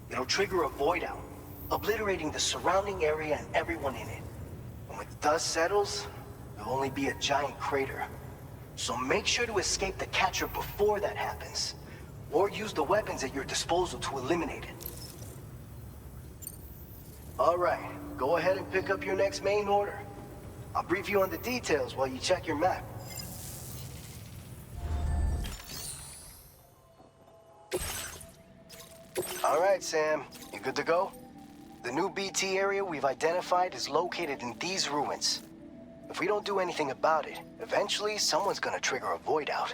It'll trigger a void out, obliterating the surrounding area and everyone in it. And when the dust settles, there'll only be a giant crater. So make sure to escape the catcher before that happens. Or use the weapons at your disposal to eliminate it. Alright, go ahead and pick up your next main order. I'll brief you on the details while you check your map. Alright, Sam. You good to go? The new BT area we've identified is located in these ruins. If we don't do anything about it, eventually someone's gonna trigger a void out.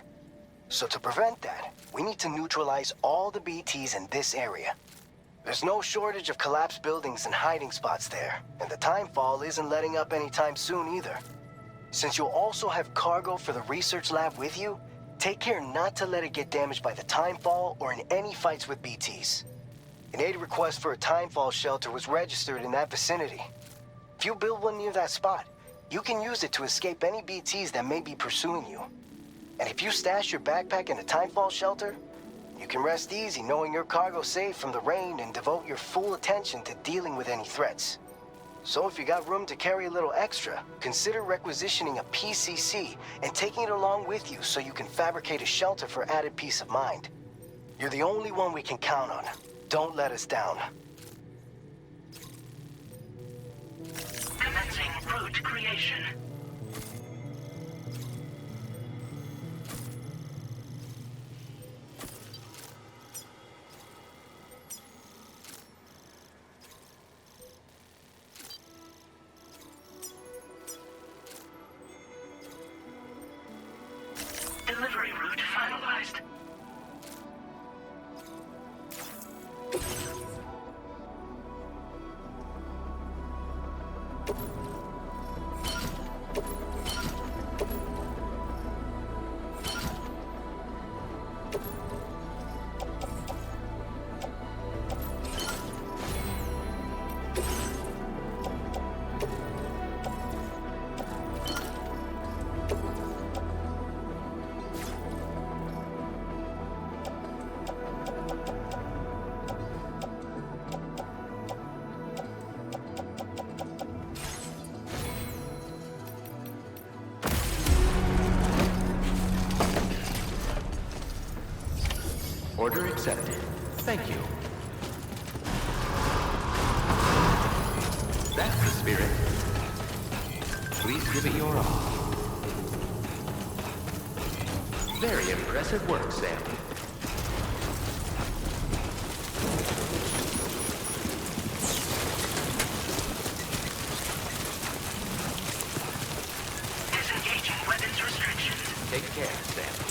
So to prevent that, we need to neutralize all the BTs in this area. There's no shortage of collapsed buildings and hiding spots there, and the timefall isn't letting up anytime soon either. Since you'll also have cargo for the research lab with you, take care not to let it get damaged by the timefall or in any fights with BTs. An aid request for a timefall shelter was registered in that vicinity. If you build one near that spot, you can use it to escape any BTs that may be pursuing you. And if you stash your backpack in a timefall shelter, you can rest easy knowing your cargo's safe from the rain and devote your full attention to dealing with any threats. So if you got room to carry a little extra, consider requisitioning a PCC and taking it along with you so you can fabricate a shelter for added peace of mind. You're the only one we can count on. Don't let us down. Commencing route creation. Delivery route finalized. Order accepted. Thank you. That's the spirit. Please give it your all. Very impressive work, Sam. Disengaging weapons restrictions. Take care, Sam.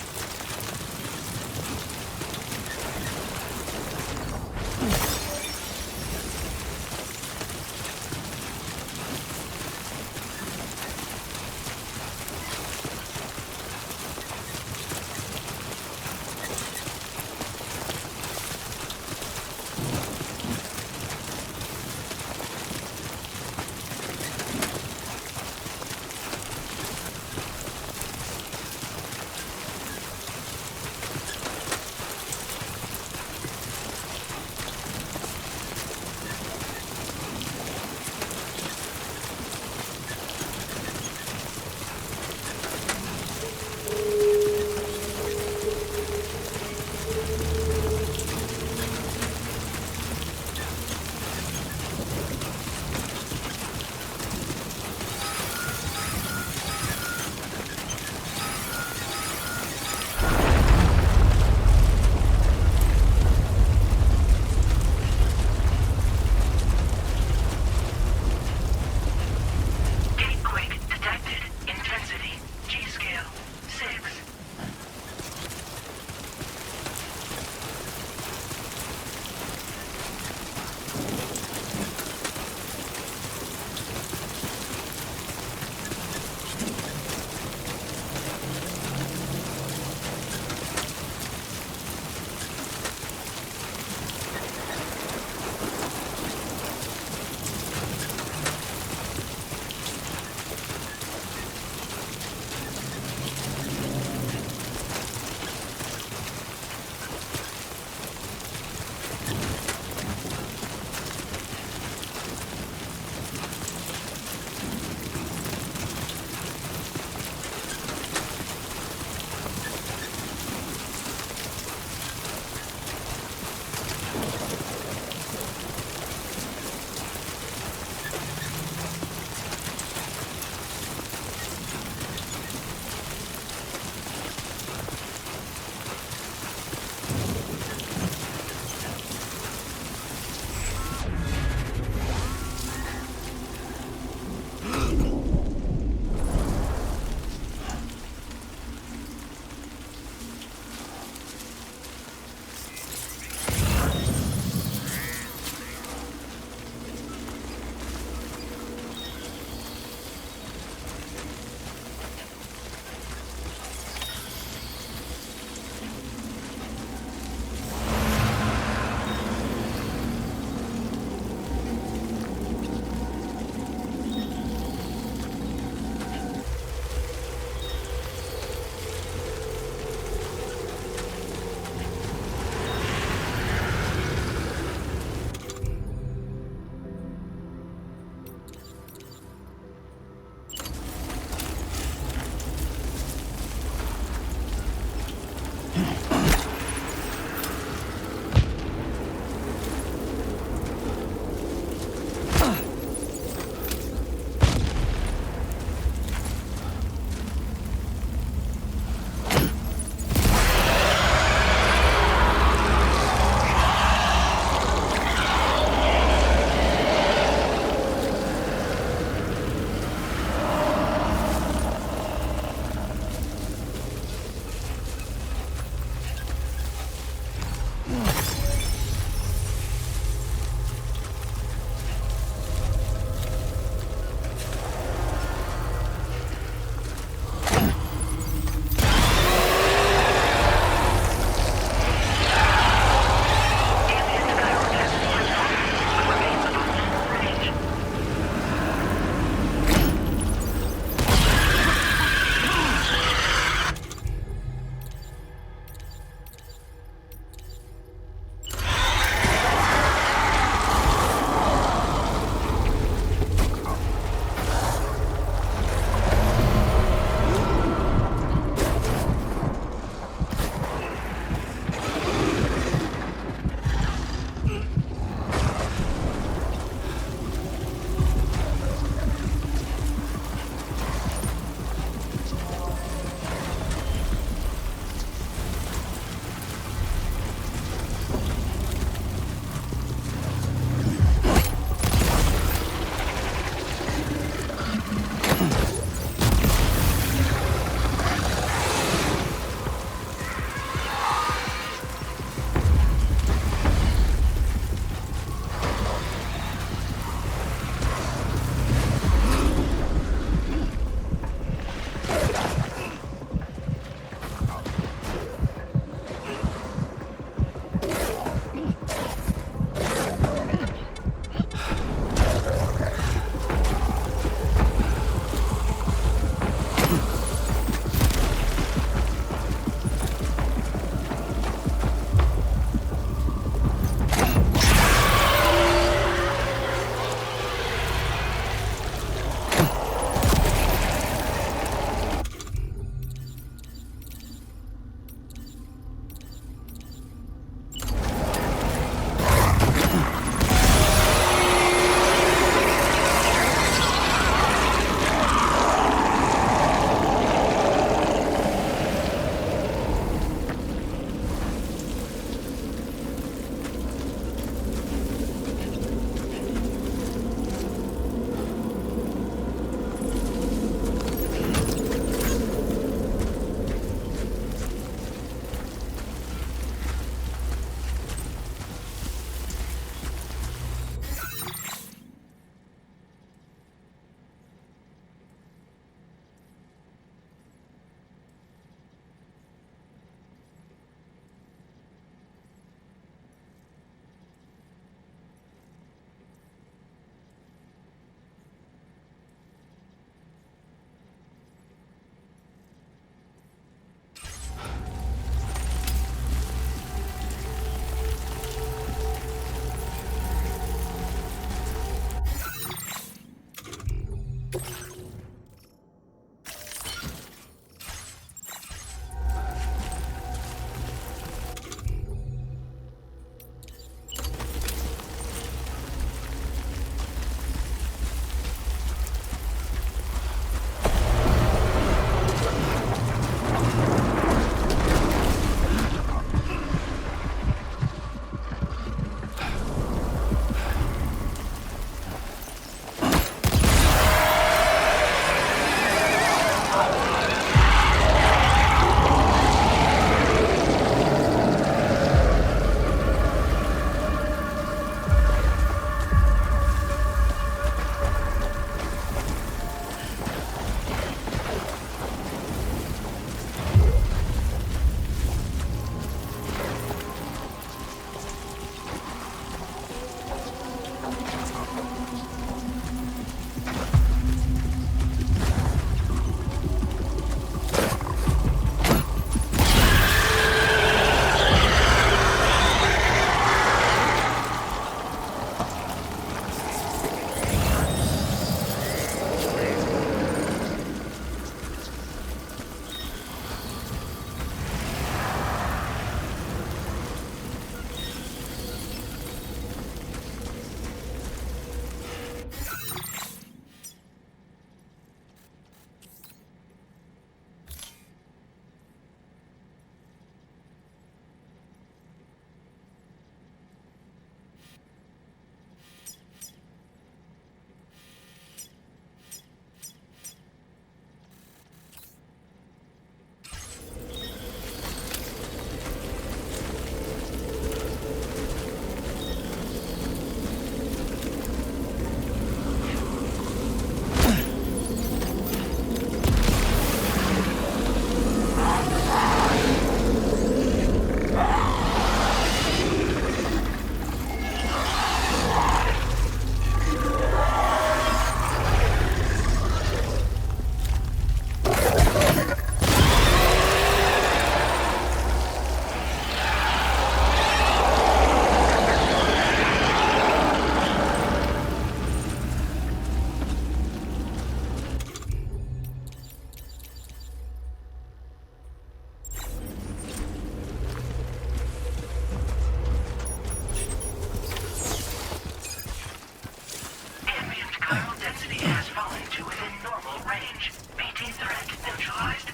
range. BT threat neutralized.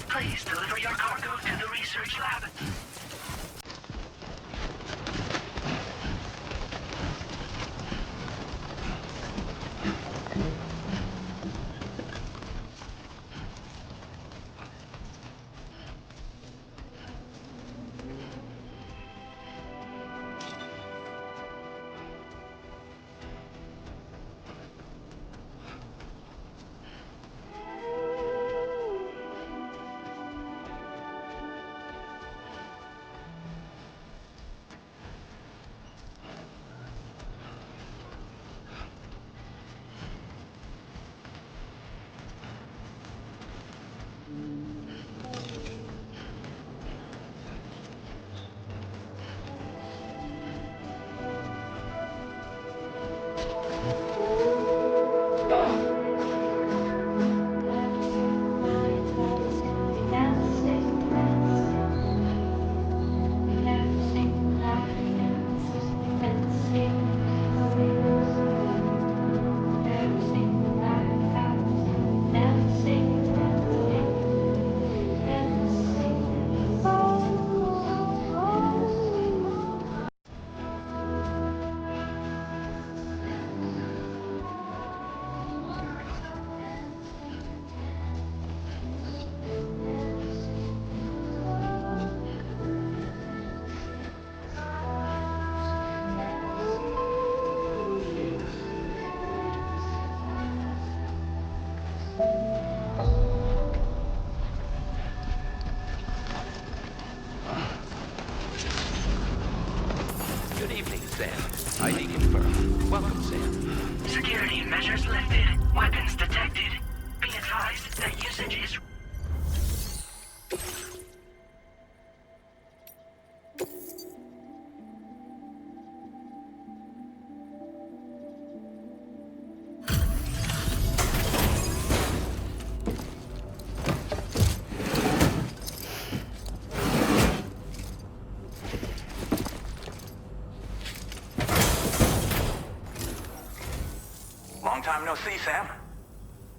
Please deliver your cargo to the research lab. Good evening, Sam. ID confirmed. Welcome, Sam. Security measures lifted. Weapons detected. Be advised that usage is... Long time no see, Sam.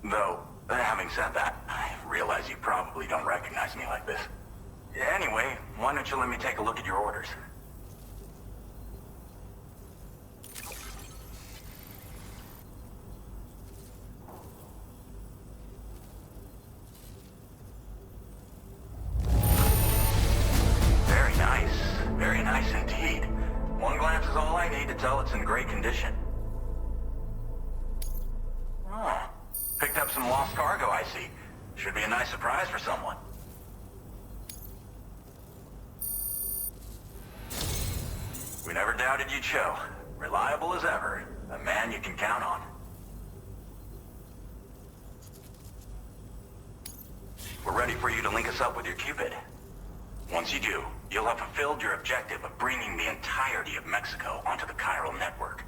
Though, having said that, I realize you probably don't recognize me like this. Anyway, why don't you let me take a look at your orders? Very nice. Very nice indeed. One glance is all I need to tell it's in great condition. Oh, picked up some lost cargo, I see. Should be a nice surprise for someone. We never doubted you'd show. Reliable as ever. A man you can count on. We're ready for you to link us up with your Cupid. Once you do, you'll have fulfilled your objective of bringing the entirety of Mexico onto the chiral network.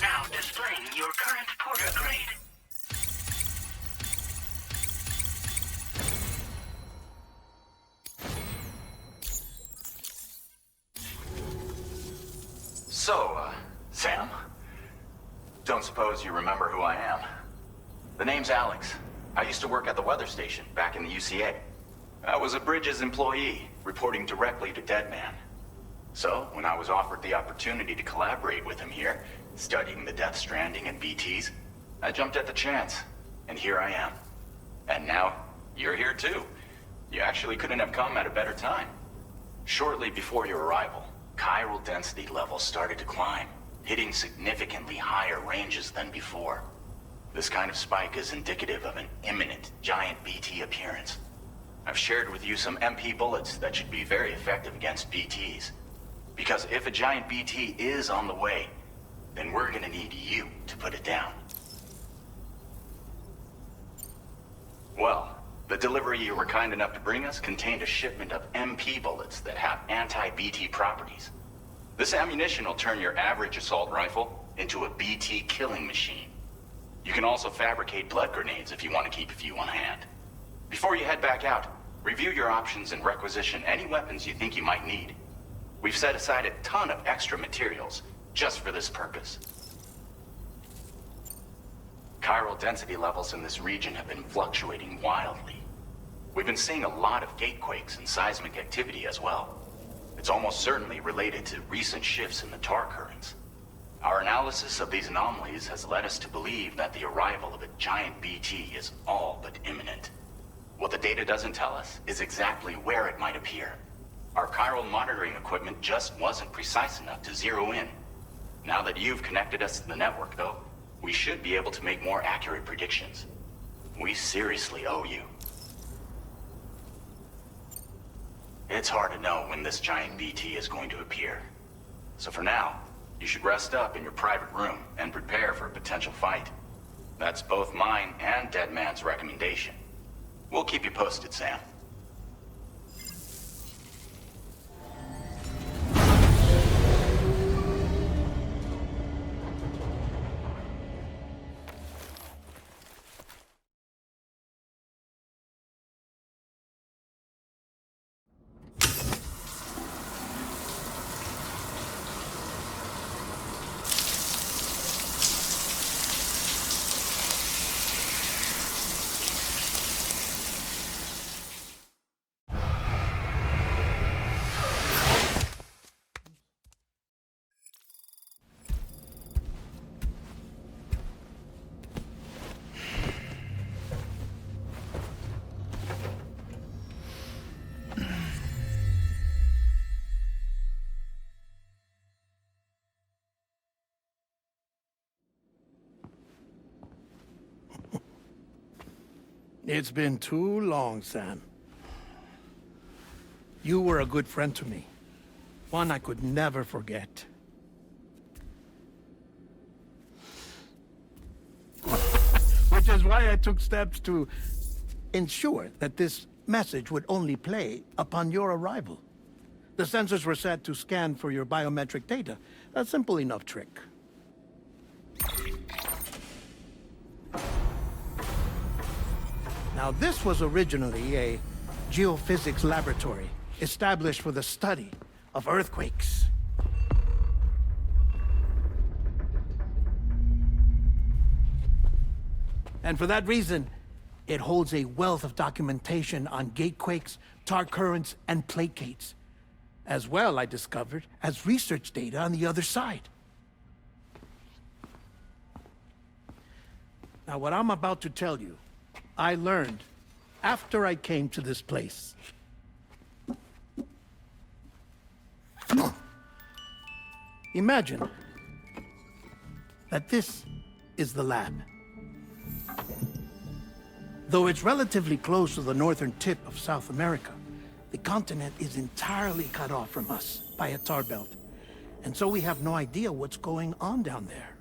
Now displaying your current porter grade. So, Sam? Don't suppose you remember who I am? The name's Alex. I used to work at the weather station back in the UCA. I was a Bridges employee, reporting directly to Deadman. So, when I was offered the opportunity to collaborate with him here, studying the Death Stranding and BTs, I jumped at the chance. And here I am. And now, you're here too. You actually couldn't have come at a better time. Shortly before your arrival, chiral density levels started to climb, hitting significantly higher ranges than before. This kind of spike is indicative of an imminent giant BT appearance. I've shared with you some MP bullets that should be very effective against BTs. Because if a giant BT is on the way, then we're gonna need you to put it down. Well, the delivery you were kind enough to bring us contained a shipment of MP bullets that have anti-BT properties. This ammunition will turn your average assault rifle into a BT killing machine. You can also fabricate blood grenades if you want to keep a few on hand. Before you head back out, review your options and requisition any weapons you think you might need. We've set aside a ton of extra materials just for this purpose. Chiral density levels in this region have been fluctuating wildly. We've been seeing a lot of gatequakes and seismic activity as well. It's almost certainly related to recent shifts in the tar currents. Our analysis of these anomalies has led us to believe that the arrival of a giant BT is all but imminent. What the data doesn't tell us is exactly where it might appear. Our chiral monitoring equipment just wasn't precise enough to zero in. Now that you've connected us to the network, though, we should be able to make more accurate predictions. We seriously owe you. It's hard to know when this giant BT is going to appear. So for now, you should rest up in your private room and prepare for a potential fight. That's both mine and Deadman's recommendation. We'll keep you posted, Sam. It's been too long, Sam. You were a good friend to me. One I could never forget. Which is why I took steps to ensure that this message would only play upon your arrival. The sensors were set to scan for your biometric data. A simple enough trick. Now, this was originally a geophysics laboratory established for the study of earthquakes. And for that reason, it holds a wealth of documentation on gatequakes, tar currents, and placates. As well, I discovered, as research data on the other side. Now, what I'm about to tell you, I learned after I came to this place. Imagine that this is the lab. Though it's relatively close to the northern tip of South America, the continent is entirely cut off from us by a tar belt. And so we have no idea what's going on down there.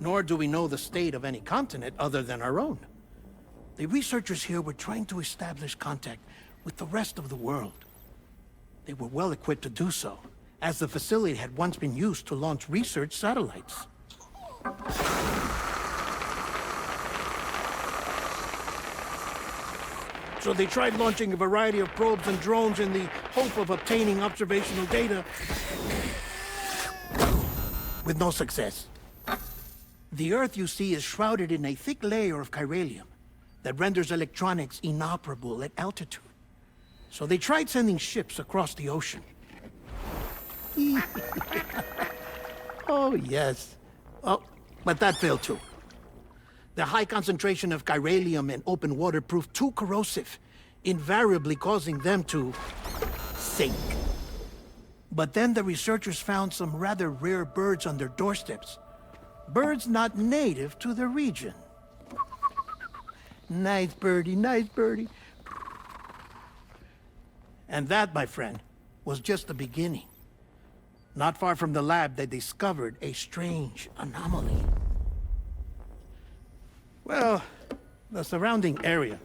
Nor do we know the state of any continent other than our own. The researchers here were trying to establish contact with the rest of the world. They were well equipped to do so, as the facility had once been used to launch research satellites. So they tried launching a variety of probes and drones in the hope of obtaining observational data, with no success. The Earth, you see, is shrouded in a thick layer of chiralium that renders electronics inoperable at altitude. So they tried sending ships across the ocean. Oh, yes. Oh, but that failed too. The high concentration of chiralium in open water proved too corrosive, invariably causing them to sink. But then the researchers found some rather rare birds on their doorsteps. Birds not native to the region. Nice birdie, nice birdie. And that, my friend, was just the beginning. Not far from the lab, they discovered a strange anomaly. Well, the surrounding area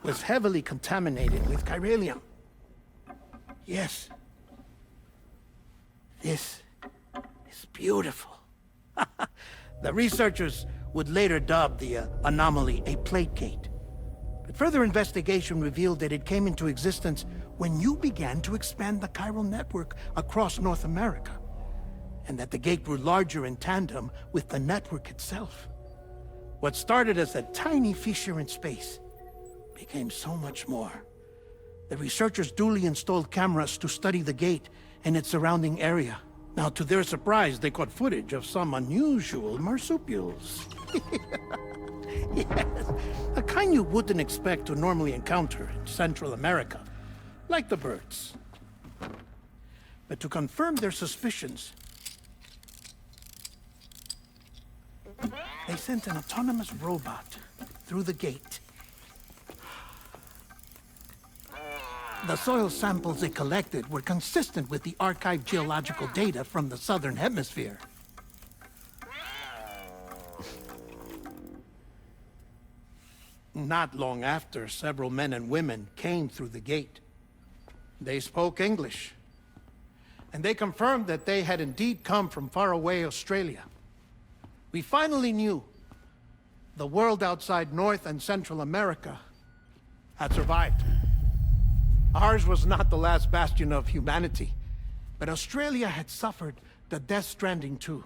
was heavily contaminated with chiralium. Yes. This is beautiful. The researchers would later dub the anomaly a plate gate. But further investigation revealed that it came into existence when you began to expand the chiral network across North America, and that the gate grew larger in tandem with the network itself. What started as a tiny fissure in space became so much more. The researchers duly installed cameras to study the gate and its surrounding area. Now, to their surprise, they caught footage of some unusual marsupials. Yes, a kind you wouldn't expect to normally encounter in Central America, like the birds. But to confirm their suspicions, they sent an autonomous robot through the gate. The soil samples it collected were consistent with the archived geological data from the southern hemisphere. Not long after, several men and women came through the gate. They spoke English, and they confirmed that they had indeed come from faraway Australia. We finally knew the world outside North and Central America had survived. Ours was not the last bastion of humanity, but Australia had suffered the death stranding too.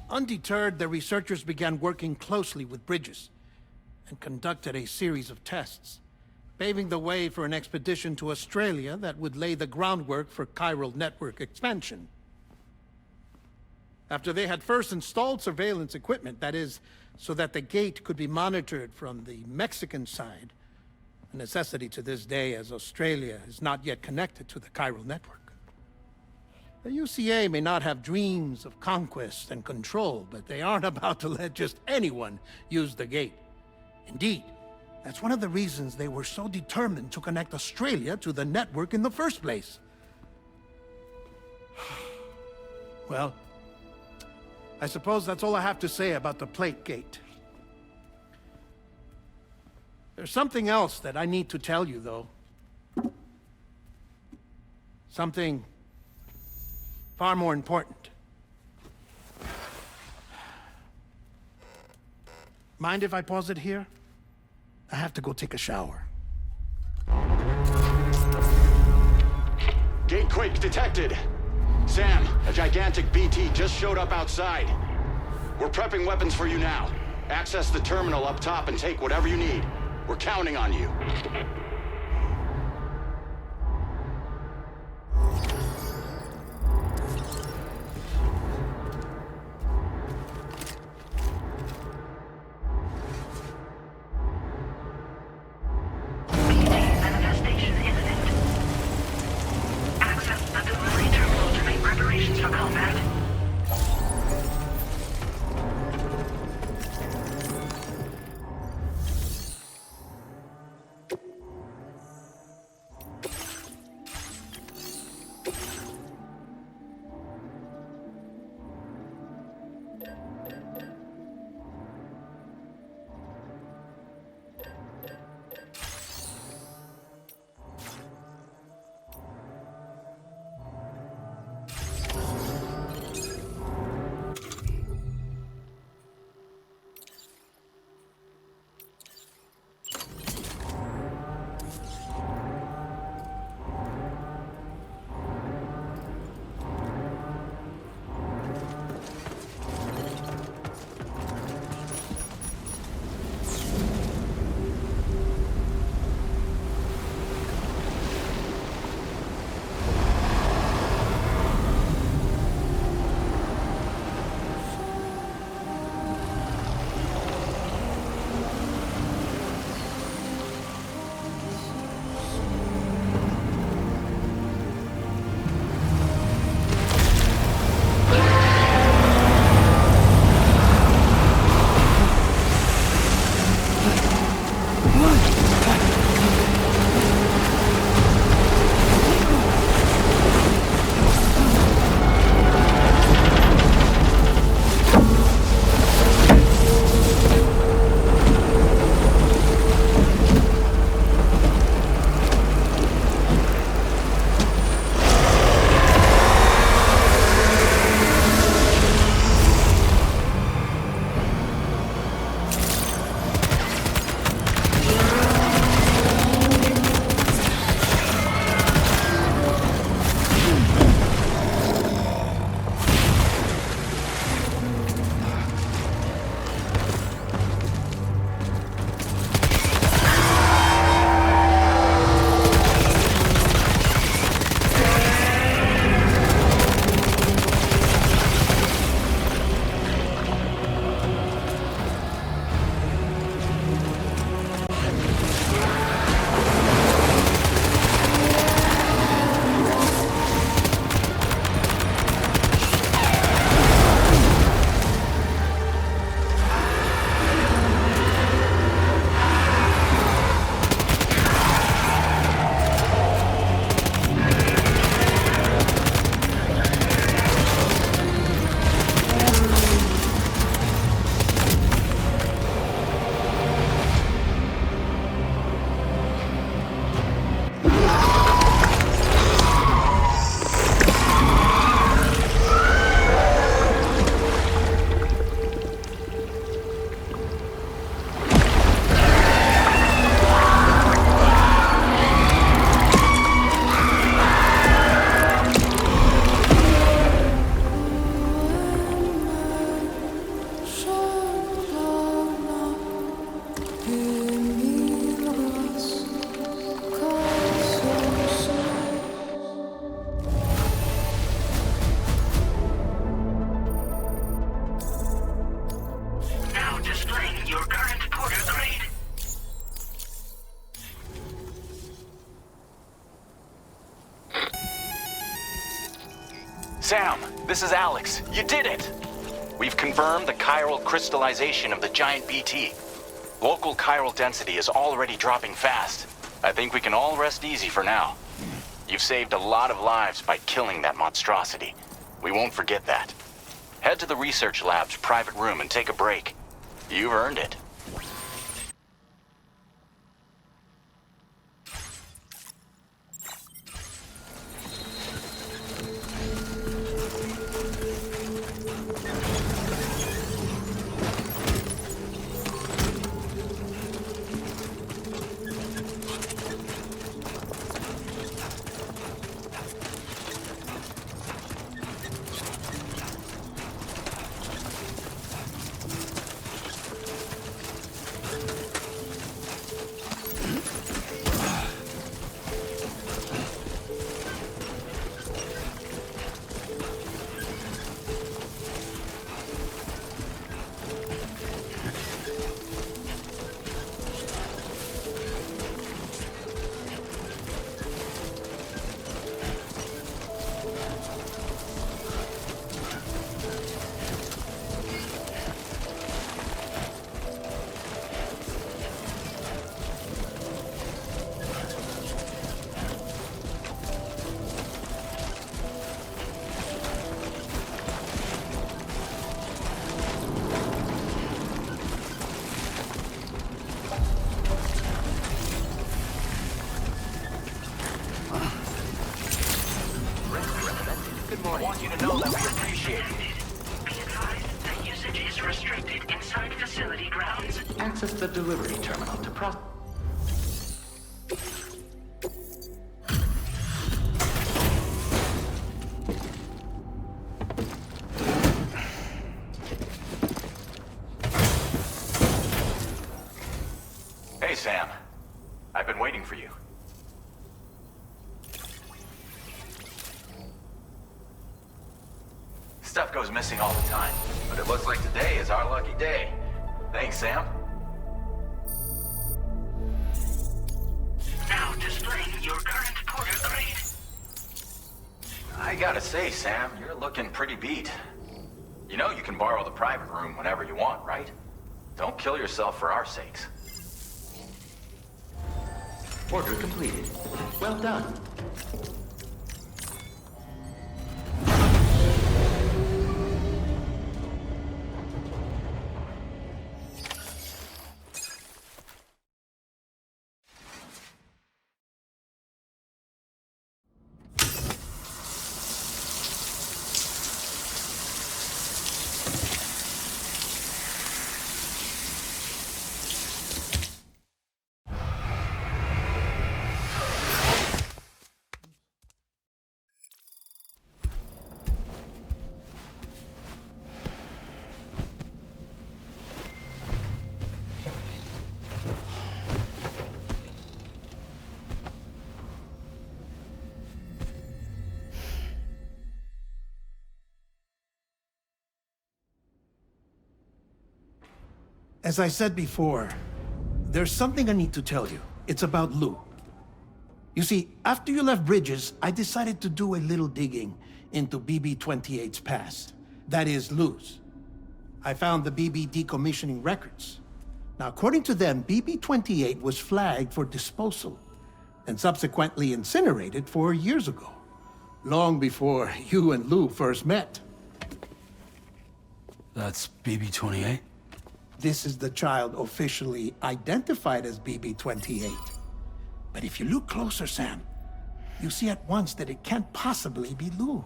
Undeterred, the researchers began working closely with Bridges and conducted a series of tests, paving the way for an expedition to Australia that would lay the groundwork for chiral network expansion. After they had first installed surveillance equipment, that is, so that the gate could be monitored from the Mexican side, a necessity to this day as Australia is not yet connected to the chiral network. The UCA may not have dreams of conquest and control, but they aren't about to let just anyone use the gate. Indeed, that's one of the reasons they were so determined to connect Australia to the network in the first place. Well, I suppose that's all I have to say about the plate gate. There's something else that I need to tell you, though. Something far more important. Mind if I pause it here? I have to go take a shower. Gatequake detected. Sam, a gigantic BT just showed up outside. We're prepping weapons for you now. Access the terminal up top and take whatever you need. We're counting on you. Manifestation imminent. Access the delivery terminal to make preparations for combat. Sam, this is Alex. You did it! We've confirmed the chiral crystallization of the giant BT. Local chiral density is already dropping fast. I think we can all rest easy for now. You've saved a lot of lives by killing that monstrosity. We won't forget that. Head to the research lab's private room and take a break. You've earned it. I want you to know that we appreciate it. Be advised that usage is restricted inside facility grounds. Access the delivery terminal to process. Hey, Sam. I've been waiting for you. Stuff goes missing all the time, but it looks like today is our lucky day. Thanks, Sam. Now displaying your current porter grade. I gotta say, Sam, you're looking pretty beat. You know you can borrow the private room whenever you want, right? Don't kill yourself for our sakes. Order completed. Well done. As I said before, there's something I need to tell you. It's about Lou. You see, after you left Bridges, I decided to do a little digging into BB-28's past. That is, Lou's. I found the BB decommissioning records. Now, according to them, BB-28 was flagged for disposal and subsequently incinerated 4 years ago, long before you and Lou first met. That's BB-28? This is the child officially identified as BB-28. But if you look closer, Sam, you see at once that it can't possibly be Lou.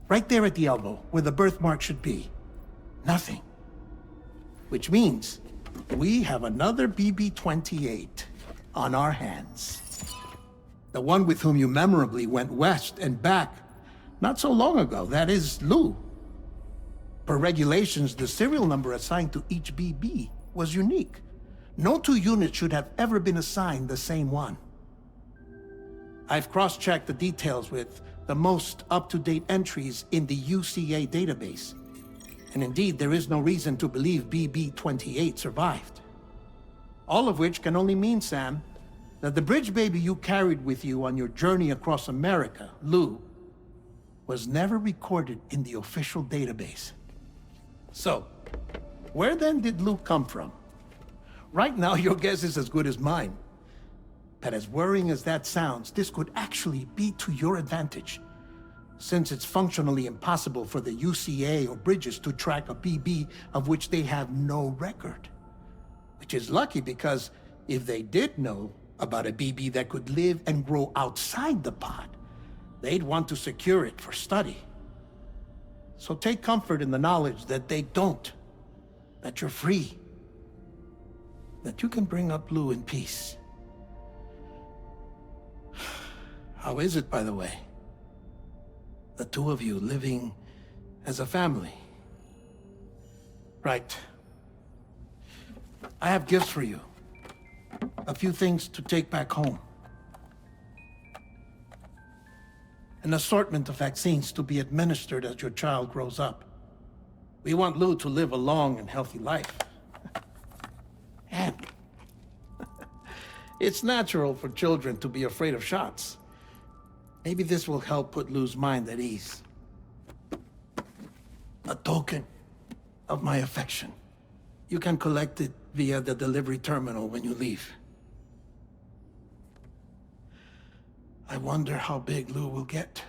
Right there at the elbow, where the birthmark should be. Nothing. Which means we have another BB-28 on our hands. The one with whom you memorably went west and back not so long ago, that is Lou. Per regulations, the serial number assigned to each BB was unique. No two units should have ever been assigned the same one. I've cross-checked the details with the most up-to-date entries in the UCA database. And indeed, there is no reason to believe BB-28 survived. All of which can only mean, Sam, that the bridge baby you carried with you on your journey across America, Lou, was never recorded in the official database. So, where then did Luke come from? Right now, your guess is as good as mine. But as worrying as that sounds, this could actually be to your advantage, since it's functionally impossible for the UCA or Bridges to track a BB of which they have no record. Which is lucky, because if they did know about a BB that could live and grow outside the pod, they'd want to secure it for study. So take comfort in the knowledge that they don't, that you're free, that you can bring up Lou in peace. How is it, by the way? The two of you living as a family? Right. I have gifts for you. A few things to take back home. An assortment of vaccines to be administered as your child grows up. We want Lou to live a long and healthy life. And it's natural for children to be afraid of shots. Maybe this will help put Lou's mind at ease. A token of my affection. You can collect it via the delivery terminal when you leave. I wonder how big Lou will get.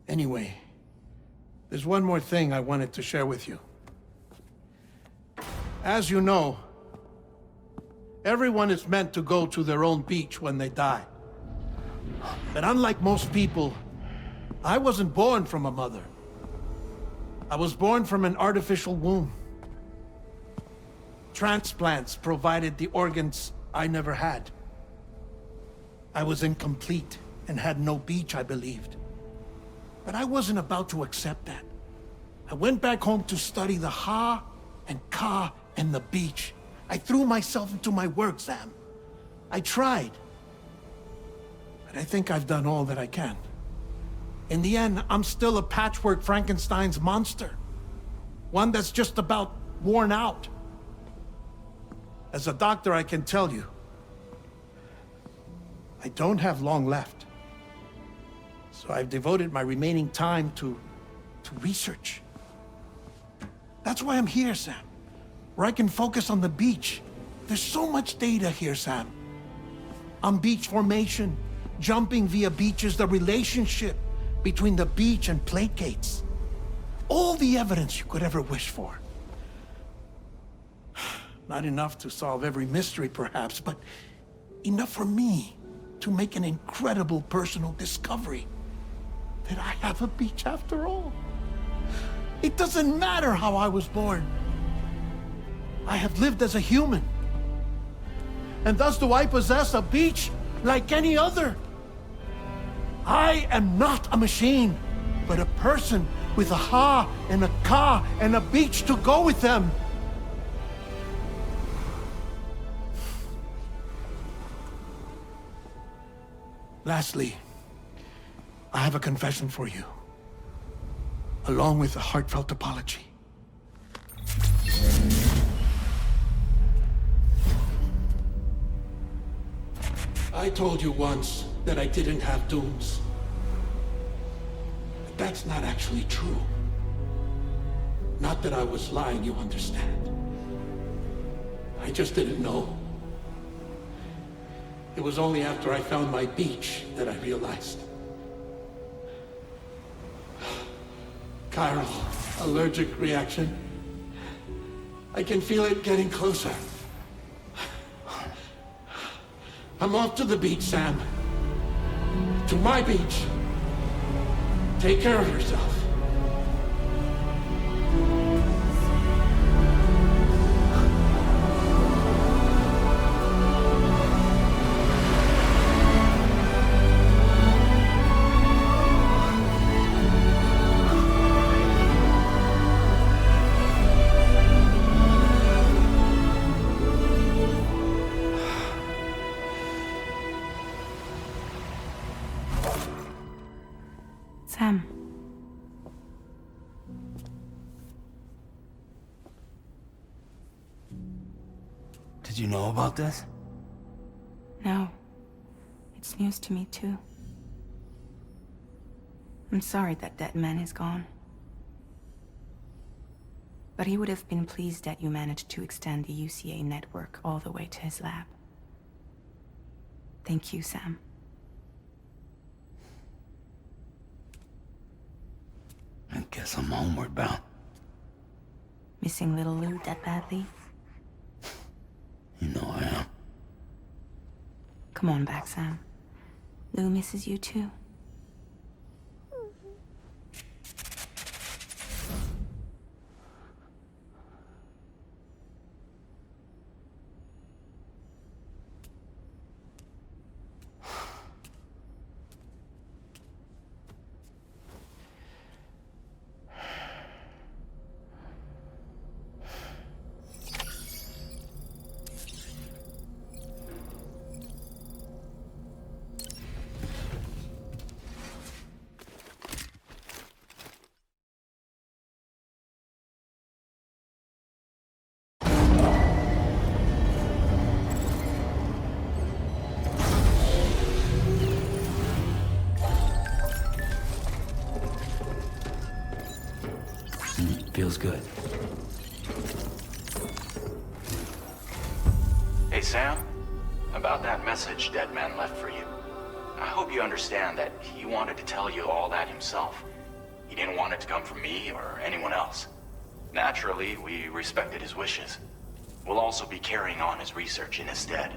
Anyway, there's one more thing I wanted to share with you. As you know, everyone is meant to go to their own beach when they die. But unlike most people, I wasn't born from a mother. I was born from an artificial womb. Transplants provided the organs I never had. I was incomplete and had no beach, I believed. But I wasn't about to accept that. I went back home to study the Ha and Ka and the beach. I threw myself into my work, Sam. I tried. But I think I've done all that I can. In the end, I'm still a patchwork Frankenstein's monster. One that's just about worn out. As a doctor, I can tell you, I don't have long left. So I've devoted my remaining time to research. That's why I'm here, Sam. Where I can focus on the beach. There's so much data here, Sam. On beach formation, jumping via beaches, the relationship between the beach and plate gates. All the evidence you could ever wish for. Not enough to solve every mystery, perhaps, but enough for me to make an incredible personal discovery. That I have a beach after all. It doesn't matter how I was born. I have lived as a human. And thus do I possess a beach like any other. I am not a machine, but a person with a Ha and a Ka and a beach to go with them. Lastly, I have a confession for you, along with a heartfelt apology. I told you once that I didn't have dooms. But that's not actually true. Not that I was lying, you understand. I just didn't know. It was only after I found my beach that I realized. Chiral allergic reaction. I can feel it getting closer. I'm off to the beach, Sam. To my beach. Take care of yourself. Sam. Did you know about this? No. It's news to me, too. I'm sorry that that man is gone. But he would have been pleased that you managed to extend the UCA network all the way to his lab. Thank you, Sam. I guess I'm homeward bound. Missing little Lou that badly? You know I am. Come on back, Sam. Lou misses you too. Feels good. Hey, Sam. About that message Deadman left for you. I hope you understand that he wanted to tell you all that himself. He didn't want it to come from me or anyone else. Naturally, we respected his wishes. We'll also be carrying on his research in his stead.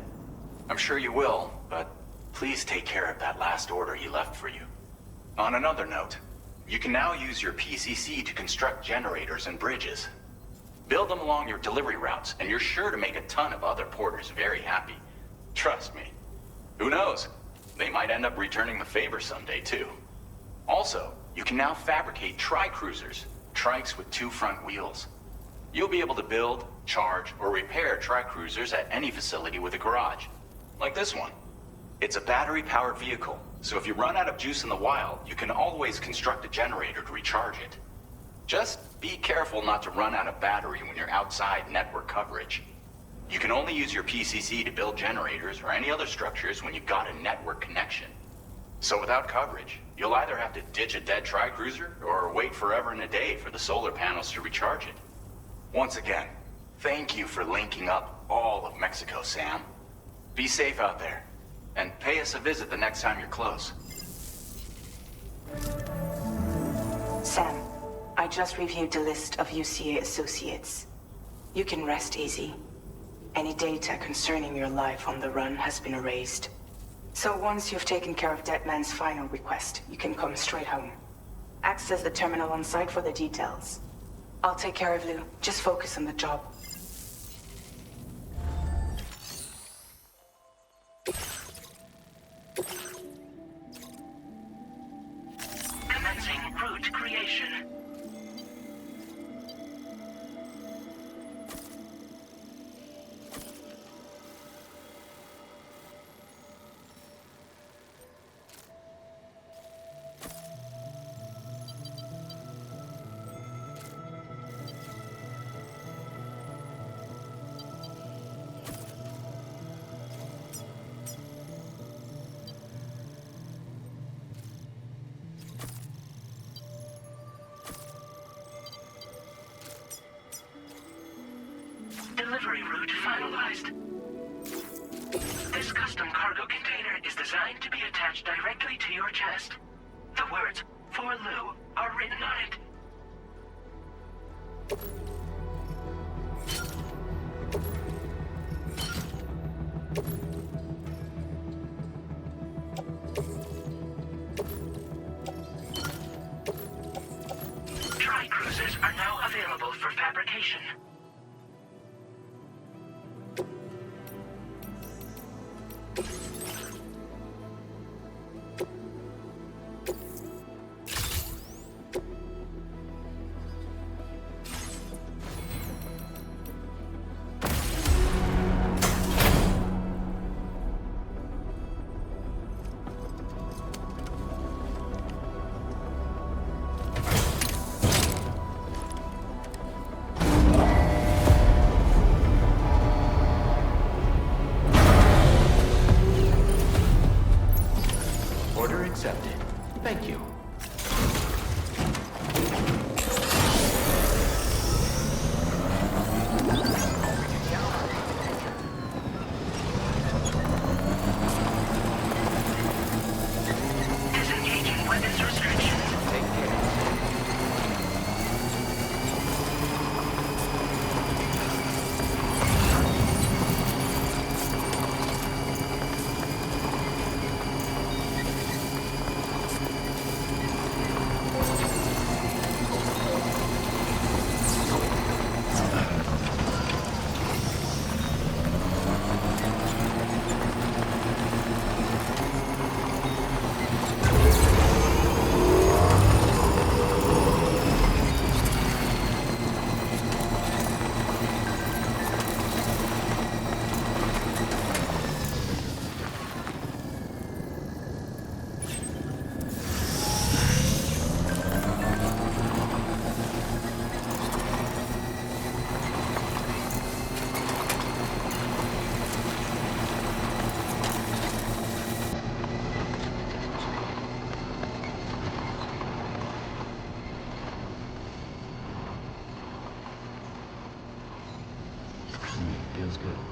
I'm sure you will, but please take care of that last order he left for you. On another note, you can now use your PCC to construct generators and bridges. Build them along your delivery routes, and you're sure to make a ton of other porters very happy. Trust me. Who knows? They might end up returning the favor someday, too. Also, you can now fabricate tri-cruisers, trikes with 2 front wheels. You'll be able to build, charge, or repair tri-cruisers at any facility with a garage. Like this one. It's a battery-powered vehicle, so if you run out of juice in the wild, you can always construct a generator to recharge it. Just be careful not to run out of battery when you're outside network coverage. You can only use your PCC to build generators or any other structures when you've got a network connection. So without coverage, you'll either have to ditch a dead tri-cruiser or wait forever and a day for the solar panels to recharge it. Once again, thank you for linking up all of Mexico, Sam. Be safe out there. And pay us a visit the next time you're close. Sam, I just reviewed the list of UCA associates. You can rest easy. Any data concerning your life on the run has been erased. So once you've taken care of Deadman's final request, you can come straight home. Access the terminal on site for the details. I'll take care of Lou. Just focus on the job. Commencing route creation. Delivery route finalized. This custom cargo container is designed to be attached directly to your chest. The words, "For Lou," are written on it. Tri-cruisers are now available for fabrication. Order accepted. Thank you. is good.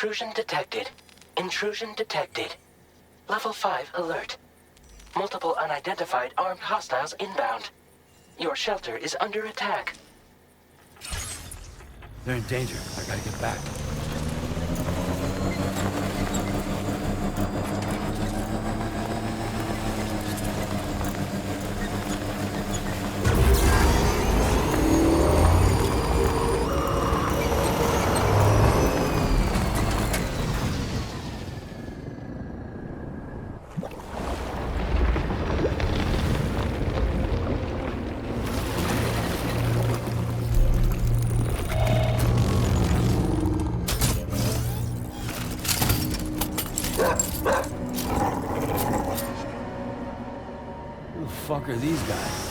Intrusion detected. Intrusion detected. Level 5 alert. Multiple unidentified armed hostiles inbound. Your shelter is under attack. They're in danger. I gotta get back. Who the fuck are these guys?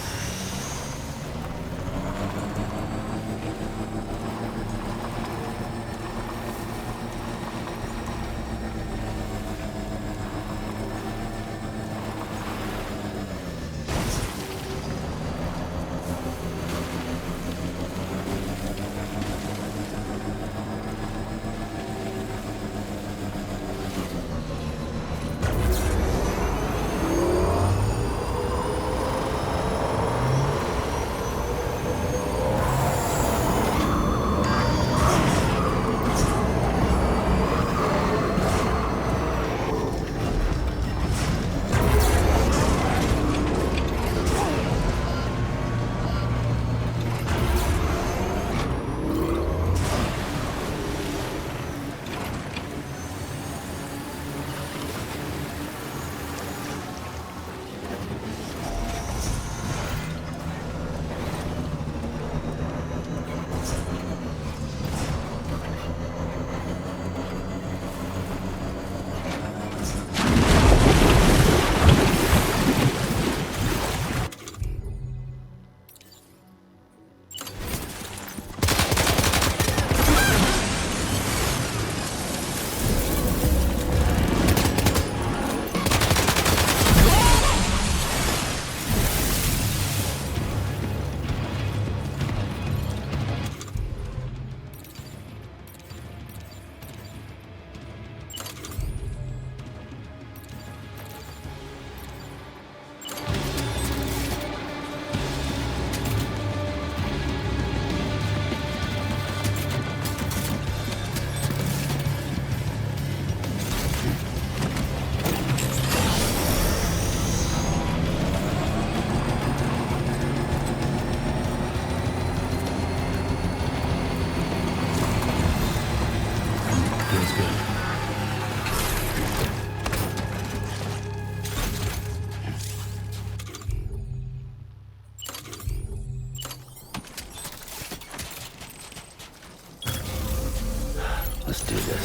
Let's do this.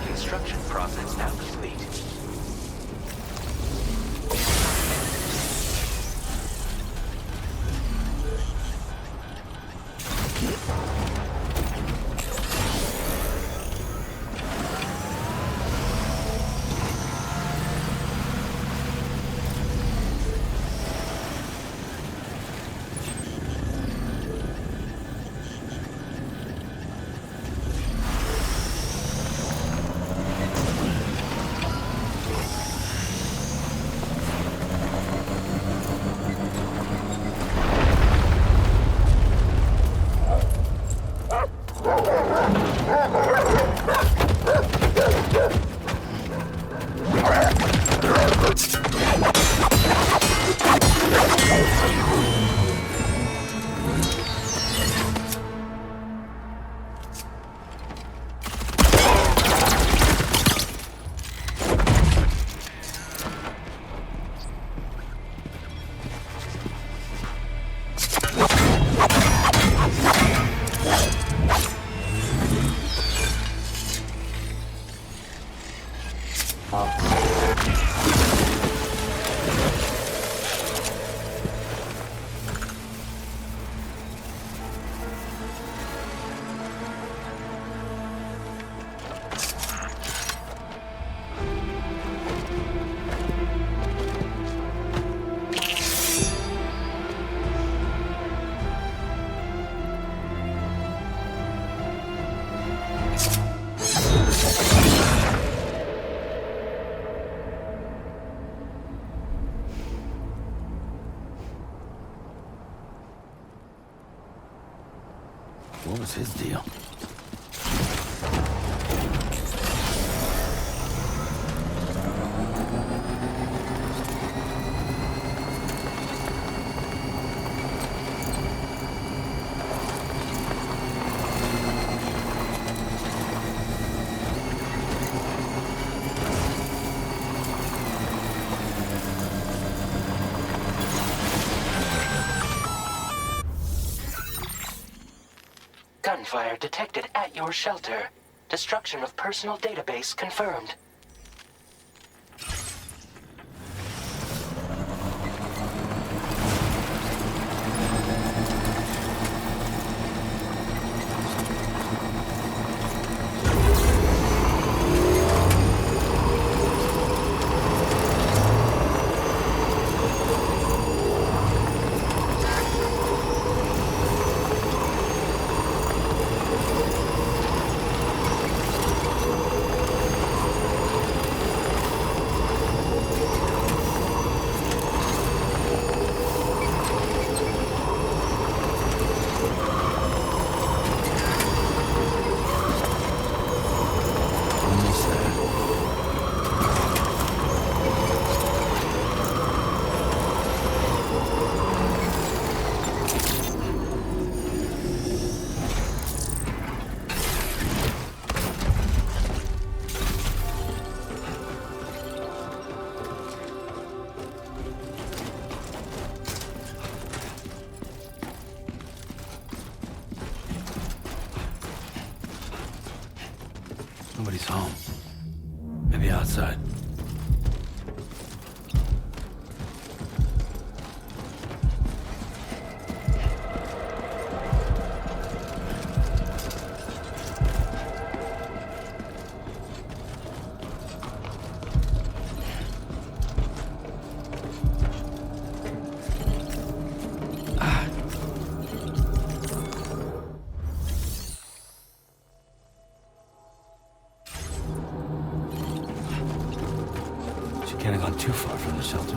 Construction process now complete. What was his deal? gunfire detected at your shelter. Destruction of personal database confirmed. Nobody's home. Maybe outside. Can't have gone too far from the shelter.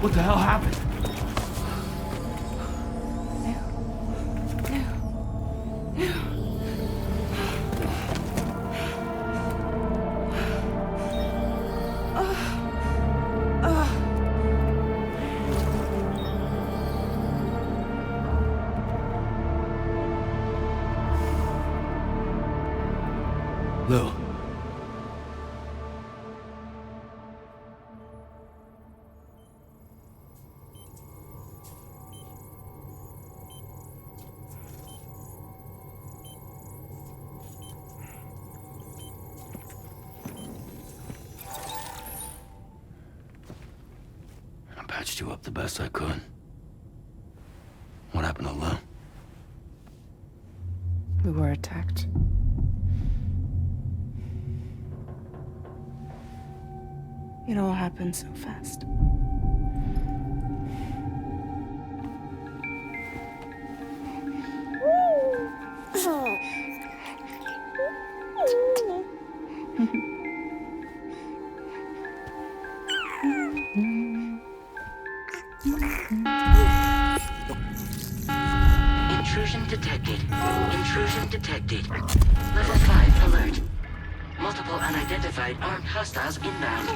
What the hell happened? Lou. I patched you up the best I could. What happened to Lou? We were attacked. It all happened so fast. Intrusion detected. Intrusion detected. Level 5 alert. Multiple unidentified armed hostiles inbound.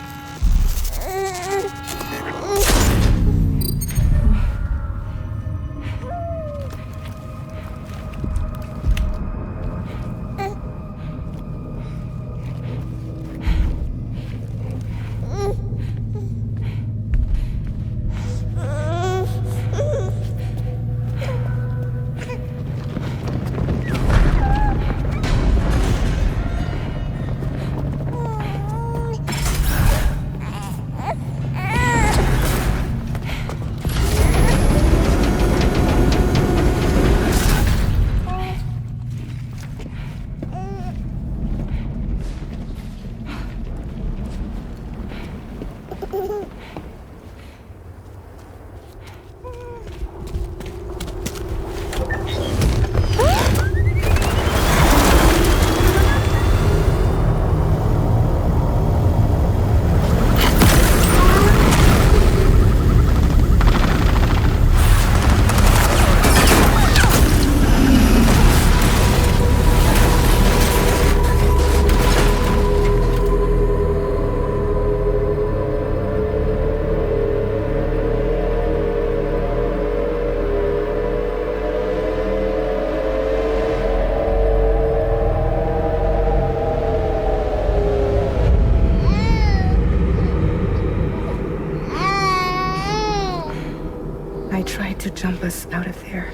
to jump us out of there.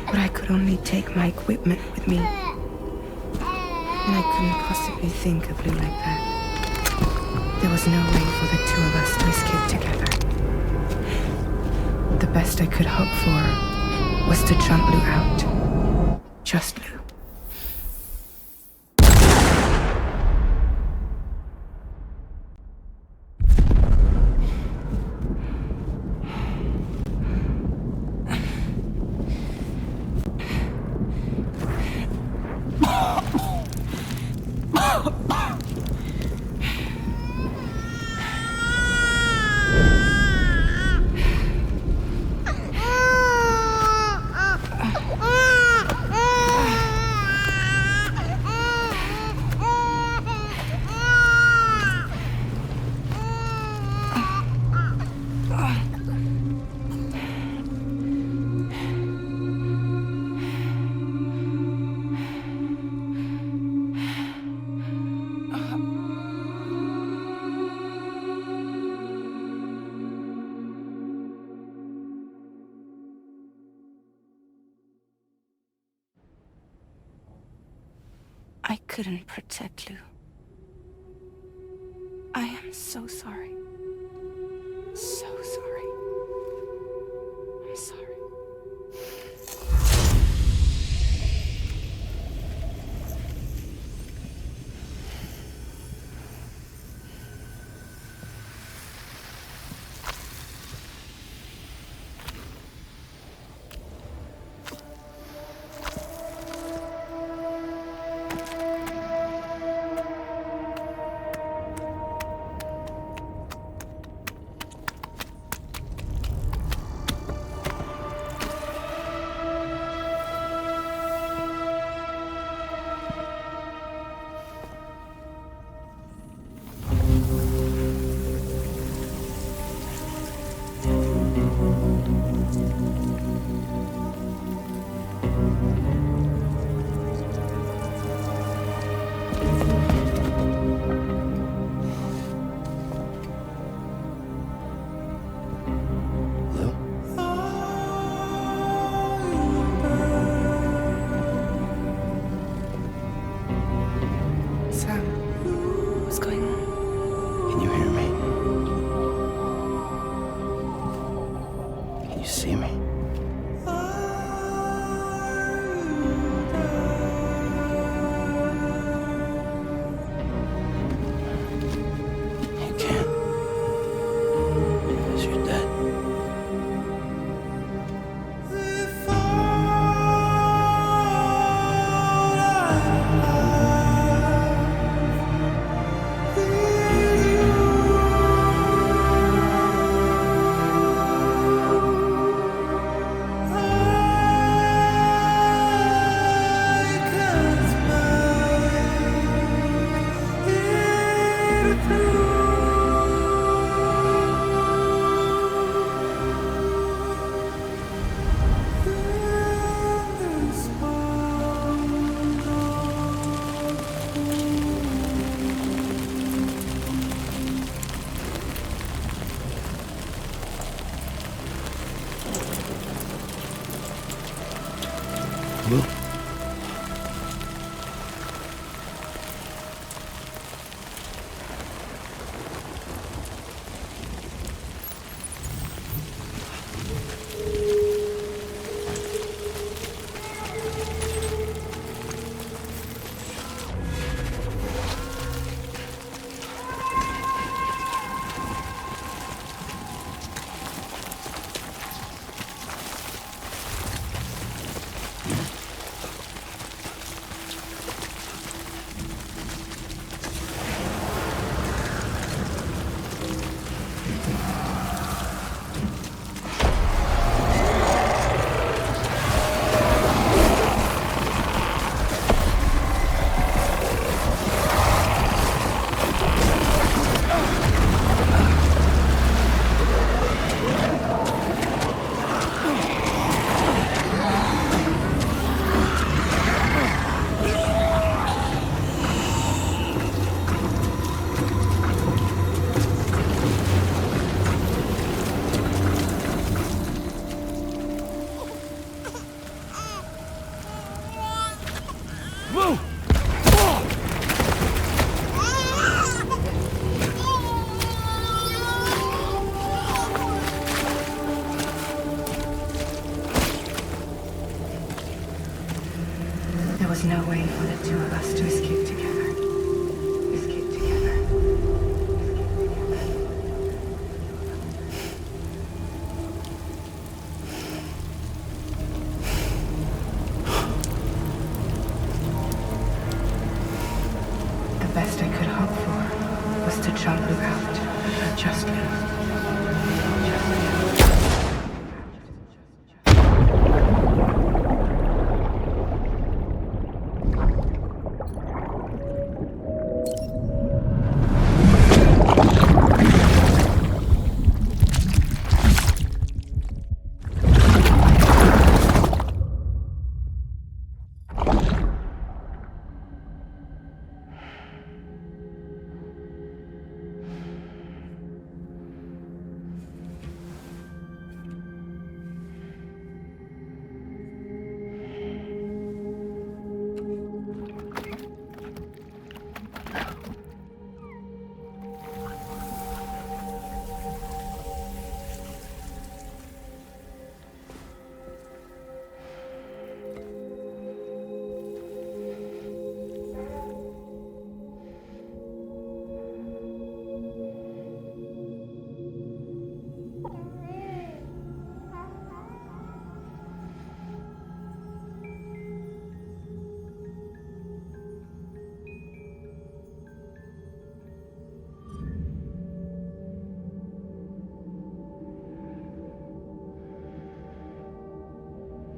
But I could only take my equipment with me. And I couldn't possibly think of Lou like that. There was no way for the two of us to escape together. The best I could hope for was to jump Lou out. Just Lou. I couldn't protect Lou. I am so sorry. So sorry. I'm sorry. was to jump you out. Just now.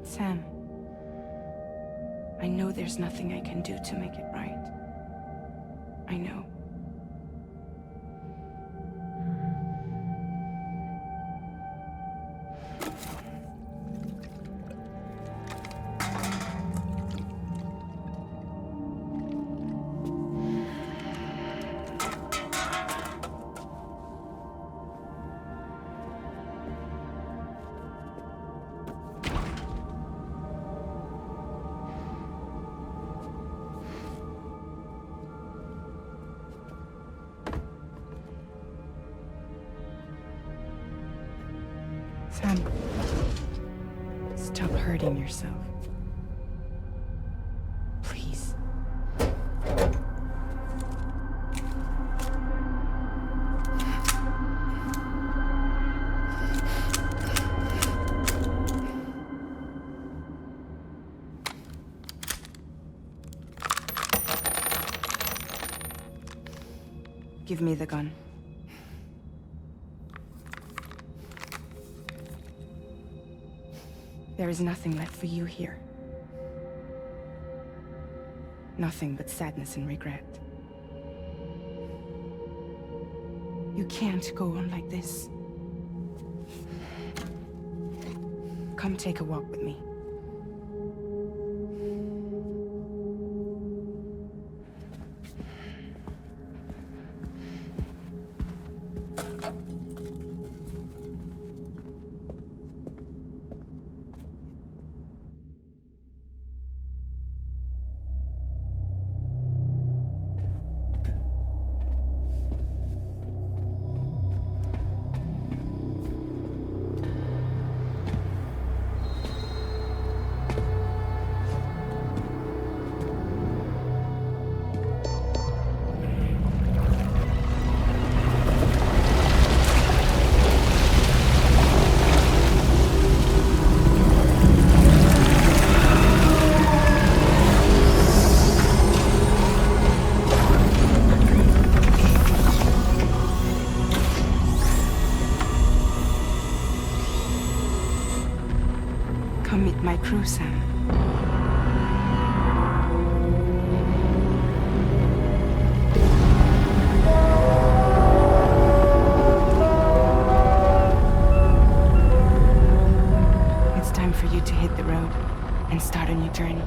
Sam, I know there's nothing I can do to make it right. I know. Sam, stop hurting yourself. Please. Give me the gun. There is nothing left for you here. Nothing but sadness and regret. You can't go on like this. Come take a walk with me. Come meet my crew, Sam. It's time for you to hit the road and start a new journey.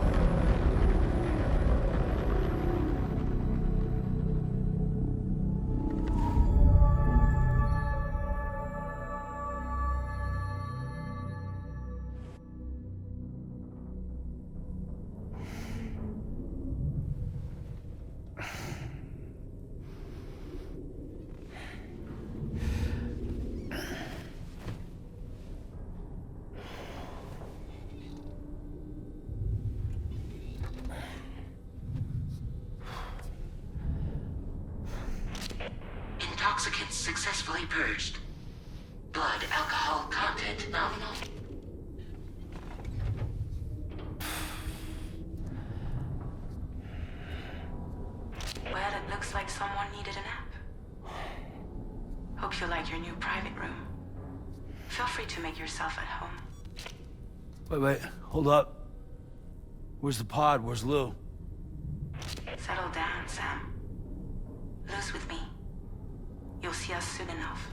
Intoxicants successfully purged. Blood alcohol content nominal. Well, it looks like someone needed a nap. Hope you like your new private room. Feel free to make yourself at home. Wait, hold up. Where's the pod? Where's Lou? Settle down, Sam. Lou's with me. You'll see us soon enough.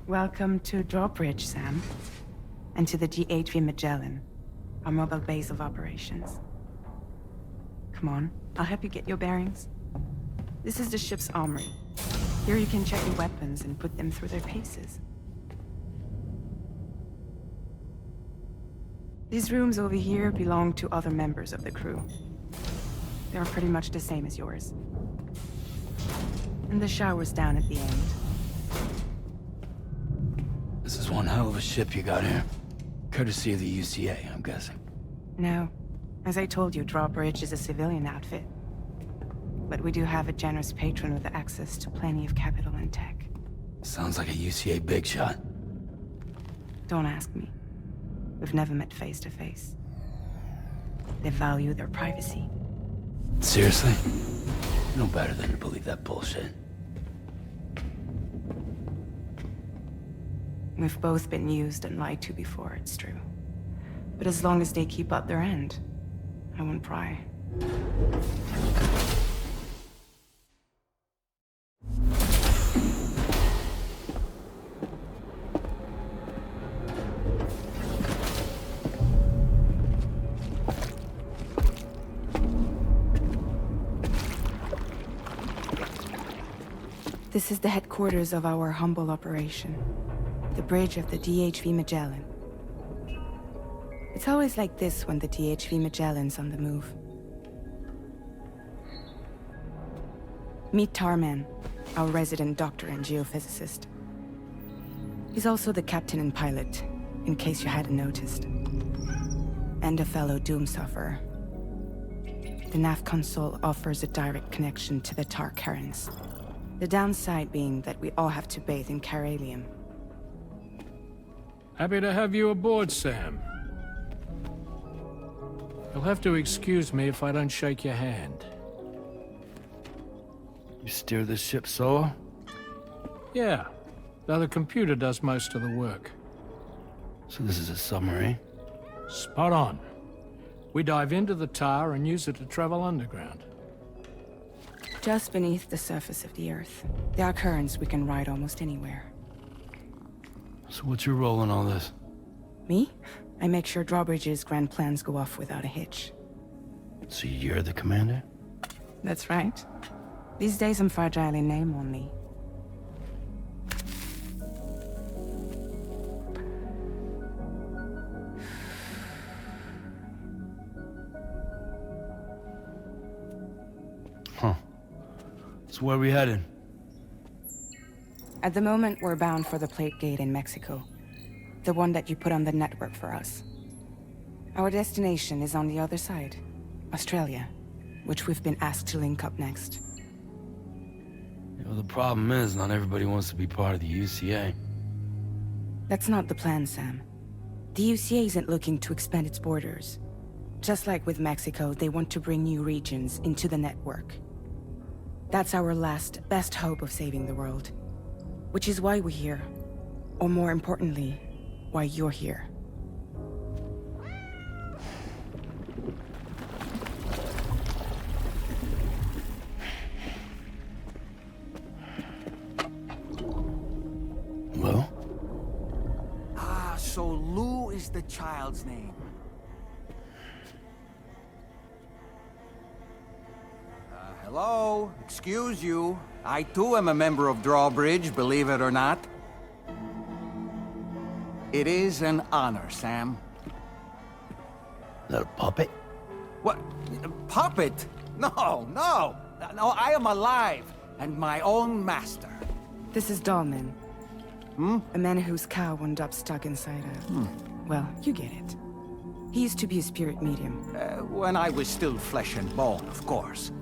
Welcome to Drawbridge, Sam. And to the GHV Magellan, our mobile base of operations. Come on, I'll help you get your bearings. This is the ship's armory. Here you can check your weapons and put them through their paces. These rooms over here belong to other members of the crew. They're pretty much the same as yours. And the shower's down at the end. This is one hell of a ship you got here. Courtesy of the UCA, I'm guessing. No. As I told you, Drawbridge is a civilian outfit. But we do have a generous patron with access to plenty of capital and tech. Sounds like a UCA big shot. Don't ask me. We've never met face to face. They value their privacy. Seriously? No better than to believe that bullshit. We've both been used and lied to before, it's true. But as long as they keep up their end, I won't pry. This is the headquarters of our humble operation. The bridge of the DHV Magellan. It's always like this when the DHV Magellan's on the move. Meet Tarman, our resident doctor and geophysicist. He's also the captain and pilot, in case you hadn't noticed. And a fellow doom sufferer. The nav console offers a direct connection to the tar currents. The downside being that we all have to bathe in chiralium. Happy to have you aboard, Sam. You'll have to excuse me if I don't shake your hand. You steer this ship solo? Yeah, though the computer does most of the work. So this is a submarine? Spot on. We dive into the tar and use it to travel underground. Just beneath the surface of the Earth, there are currents we can ride almost anywhere. So what's your role in all this? Me? I make sure Drawbridge's grand plans go off without a hitch. So you're the commander? That's right. These days I'm fragile in name only. So where are we headed? At the moment, we're bound for the plate gate in Mexico. The one that you put on the network for us. Our destination is on the other side, Australia, which we've been asked to link up next. You know, the problem is, not everybody wants to be part of the UCA. That's not the plan, Sam. The UCA isn't looking to expand its borders. Just like with Mexico, they want to bring new regions into the network. That's our last, best hope of saving the world. Which is why we're here. Or more importantly, why you're here. Lou? Ah, so Lou is the child's name. Hello? Excuse you. I too am a member of Drawbridge, believe it or not. It is an honor, Sam. Is that a puppet? What? A puppet? No, no! No, I am alive, and my own master. This is Dahlman. A man whose cow wound up stuck inside a... Well, you get it. He used to be a spirit medium. When I was still flesh and bone, of course.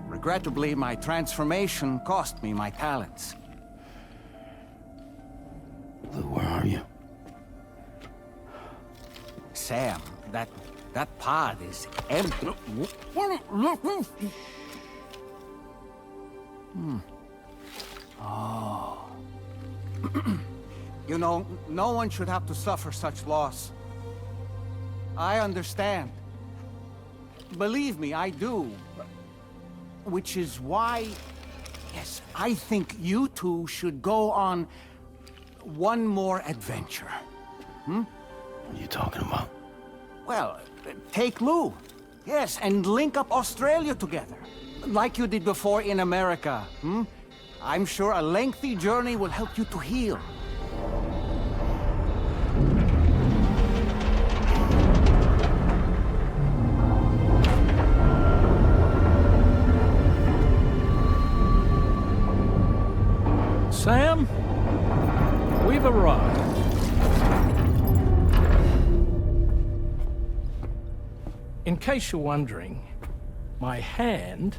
Regrettably, my transformation cost me my talents. Lou, where are you? Sam, that pod is empty. Oh. You know, no one should have to suffer such loss. I understand. Believe me, I do. Which is why, yes, I think you two should go on one more adventure. What are you talking about? Well, take Lou. Yes, and link up Australia together. Like you did before in America. I'm sure a lengthy journey will help you to heal. Sam, we've arrived. In case you're wondering, my hand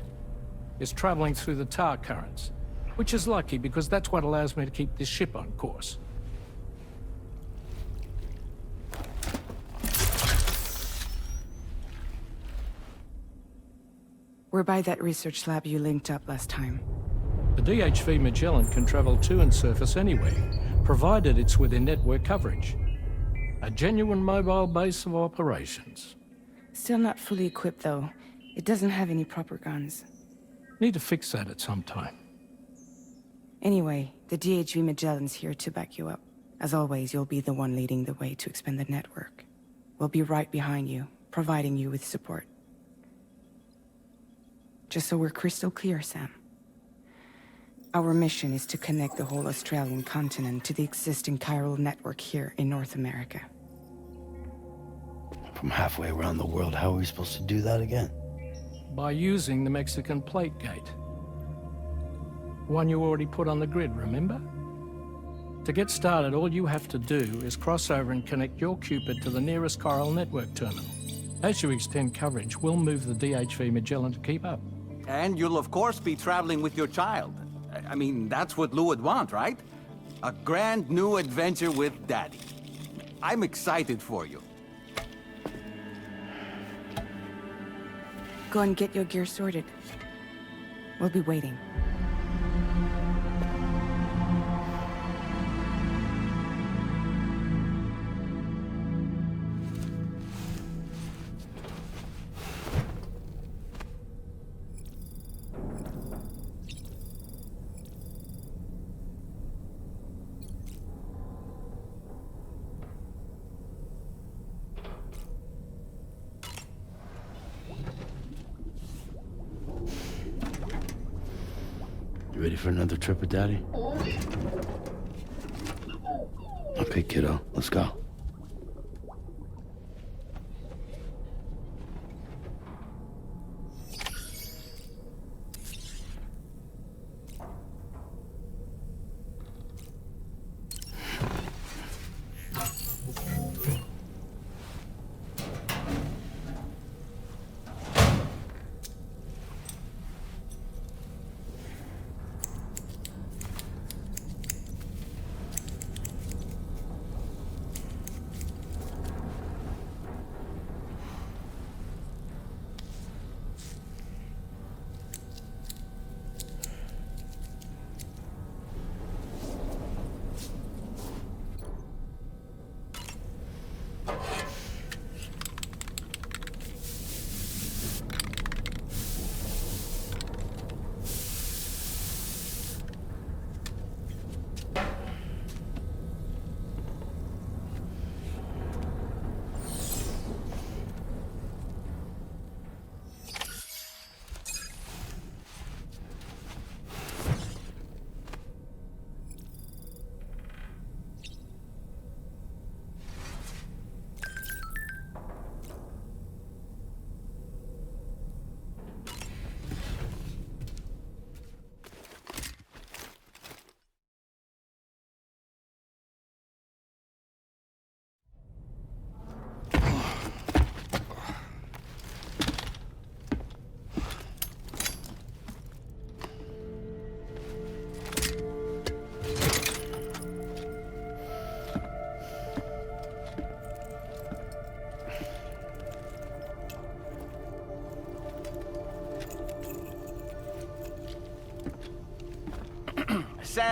is traveling through the tar currents, which is lucky because that's what allows me to keep this ship on course. We're by that research lab you linked up last time. The DHV Magellan can travel to and surface anywhere, provided it's within network coverage. A genuine mobile base of operations. Still not fully equipped, though. It doesn't have any proper guns. Need to fix that at some time. Anyway, the DHV Magellan's here to back you up. As always, you'll be the one leading the way to expand the network. We'll be right behind you, providing you with support. Just so we're crystal clear, Sam. Our mission is to connect the whole Australian continent to the existing chiral network here in North America. From halfway around the world, how are we supposed to do that again? By using the Mexican plate gate. One you already put on the grid, remember? To get started, all you have to do is cross over and connect your Cupid to the nearest chiral network terminal. As you extend coverage, we'll move the DHV Magellan to keep up. And you'll of course be traveling with your child. I mean, that's what Lou would want, right? A grand new adventure with Daddy. I'm excited for you. Go and get your gear sorted. We'll be waiting. You ready for another trip with Daddy? Okay, kiddo, let's go.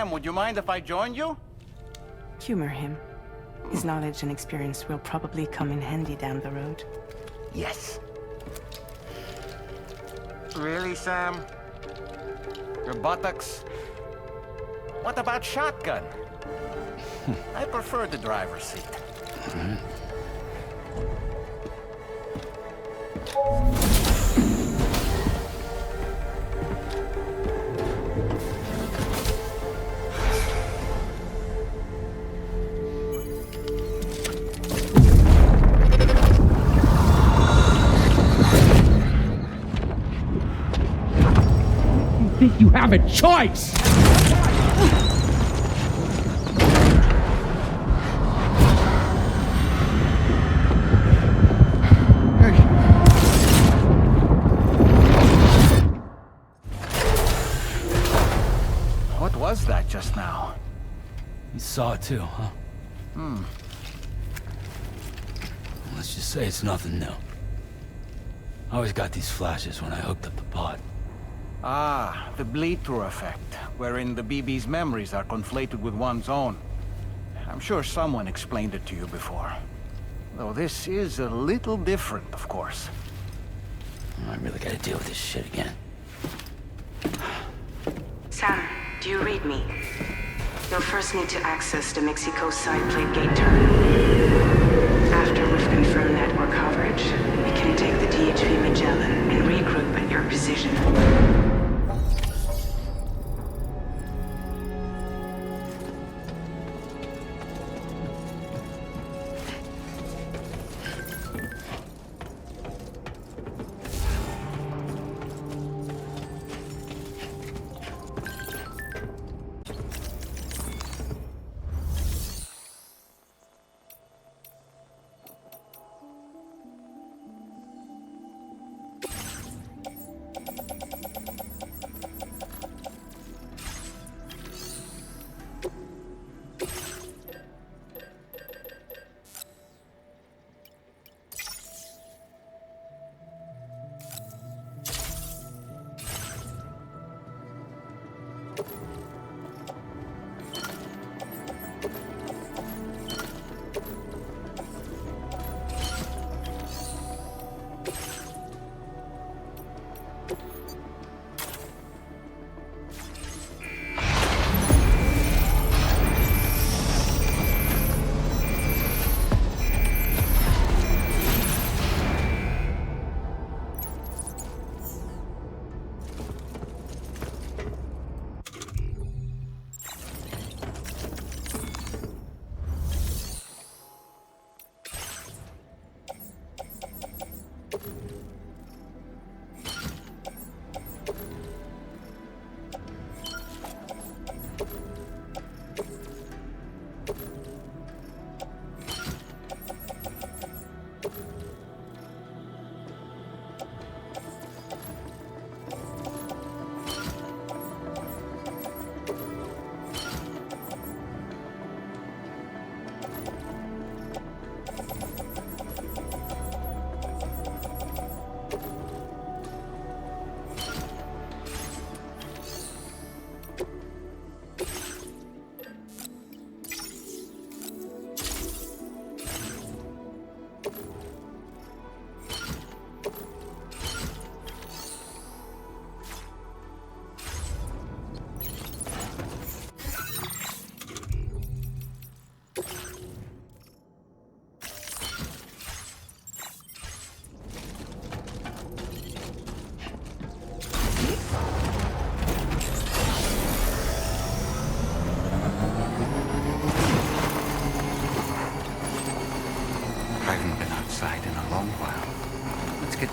Sam, would you mind if I joined you? Humor him. His knowledge and experience will probably come in handy down the road. Yes. Really, Sam? Your buttocks? What about shotgun? I prefer the driver's seat. Think you have a choice! What was that just now? You saw it too, huh? Let's just say it's nothing new. I always got these flashes when I hooked up the pod. Ah, the bleed-through effect, wherein the BB's memories are conflated with one's own. I'm sure someone explained it to you before. Though this is a little different, of course. I really gotta deal with this shit again. Sam, do you read me? You'll first need to access the Mexico side plate gate terminal. After we've confirmed network coverage, we can take the DHV Magellan and regroup at your position.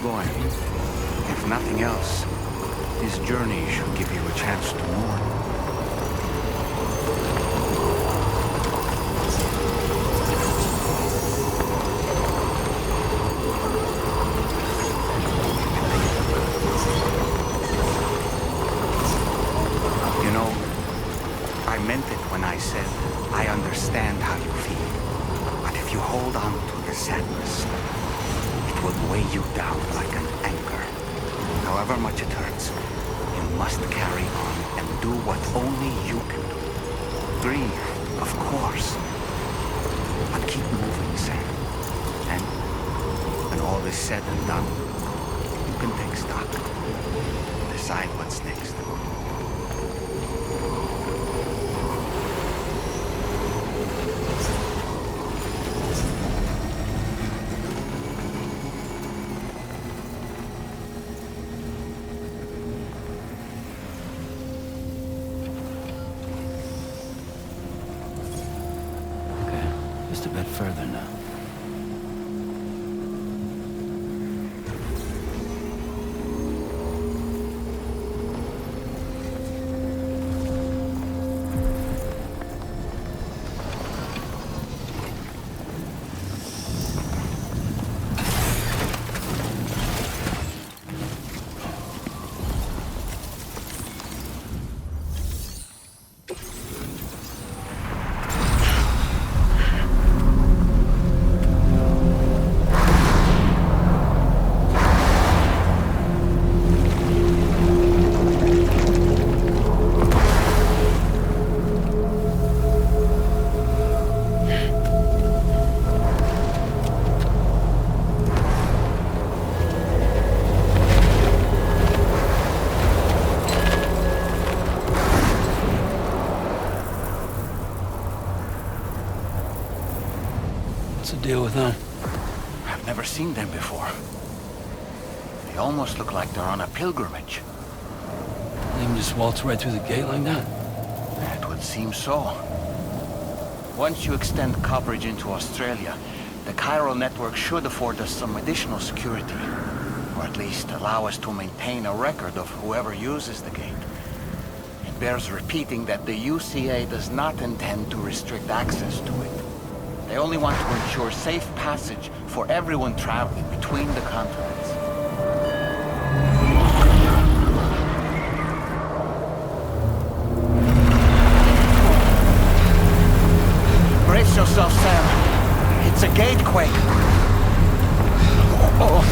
Going. If nothing else, this journey should give you a chance to mourn. You know, I meant it when I said I understand how you feel. But if you hold on to the sadness, it will weigh you down like an anchor. However much it hurts, you must carry on and do what only you can do. Breathe, of course. But keep moving, Sam. And when all is said and done, you can take stock. Decide what's next. Just a bit further now. What's the deal with them? I've never seen them before. They almost look like they're on a pilgrimage. They can just waltz right through the gate like that? It would seem so. Once you extend coverage into Australia, the chiral network should afford us some additional security. Or at least allow us to maintain a record of whoever uses the gate. It bears repeating that the UCA does not intend to restrict access to it. They only want to ensure safe passage for everyone traveling between the continents. Brace yourself, Sam. It's a gatequake. Oh,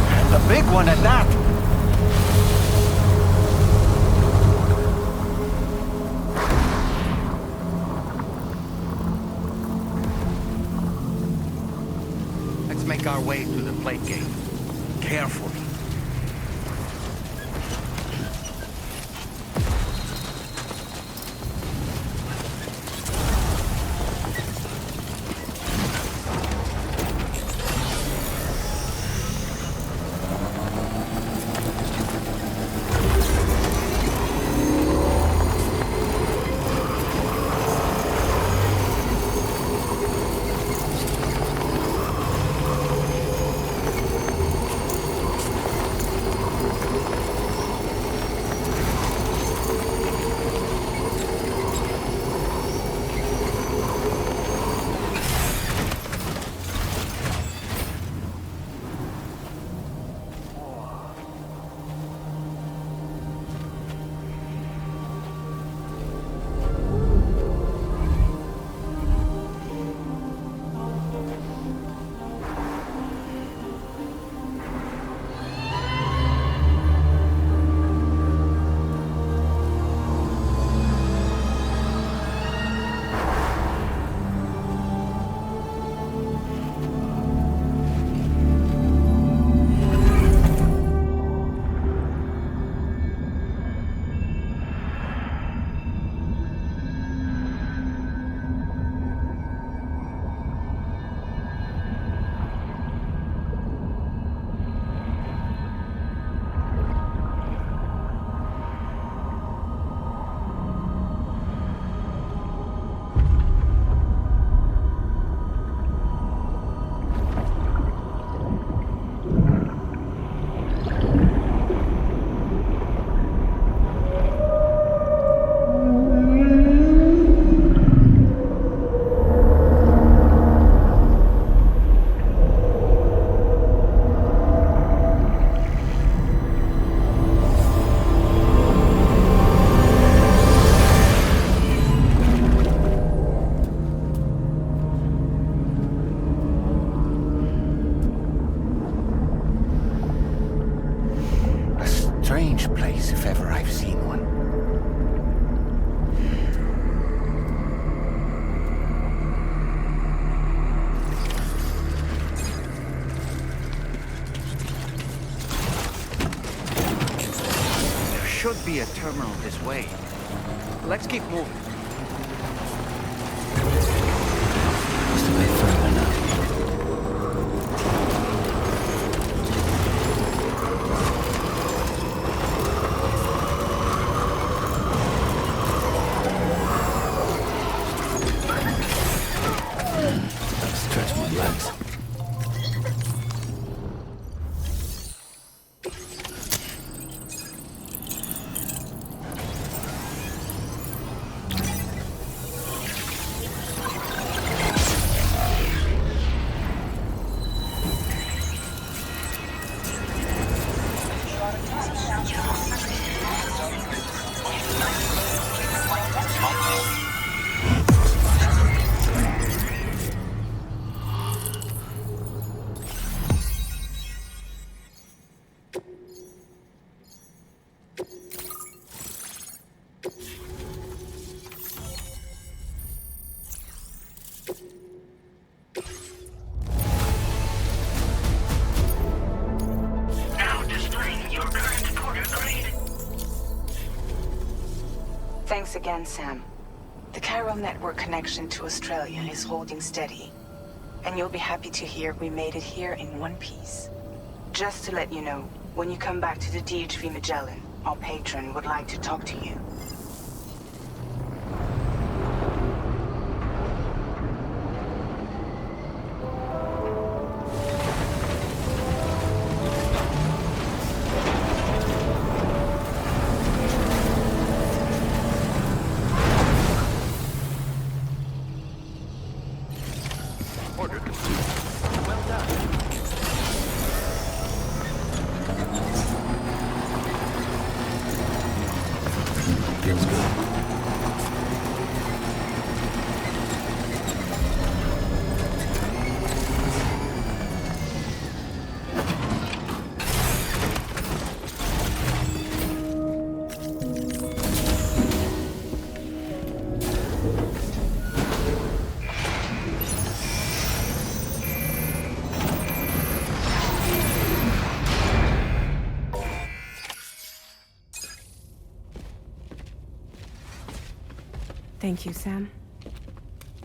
and a big one at that. Let's make our way to the plate gate. Carefully. A strange place, if ever I've seen one. should be a terminal this way. Let's keep moving. Must have made further enough. Stretch my legs. Thanks again, Sam. The chiral network connection to Australia is holding steady. And you'll be happy to hear we made it here in one piece. Just to let you know, when you come back to the DHV Magellan, our patron would like to talk to you. Thank you, Sam.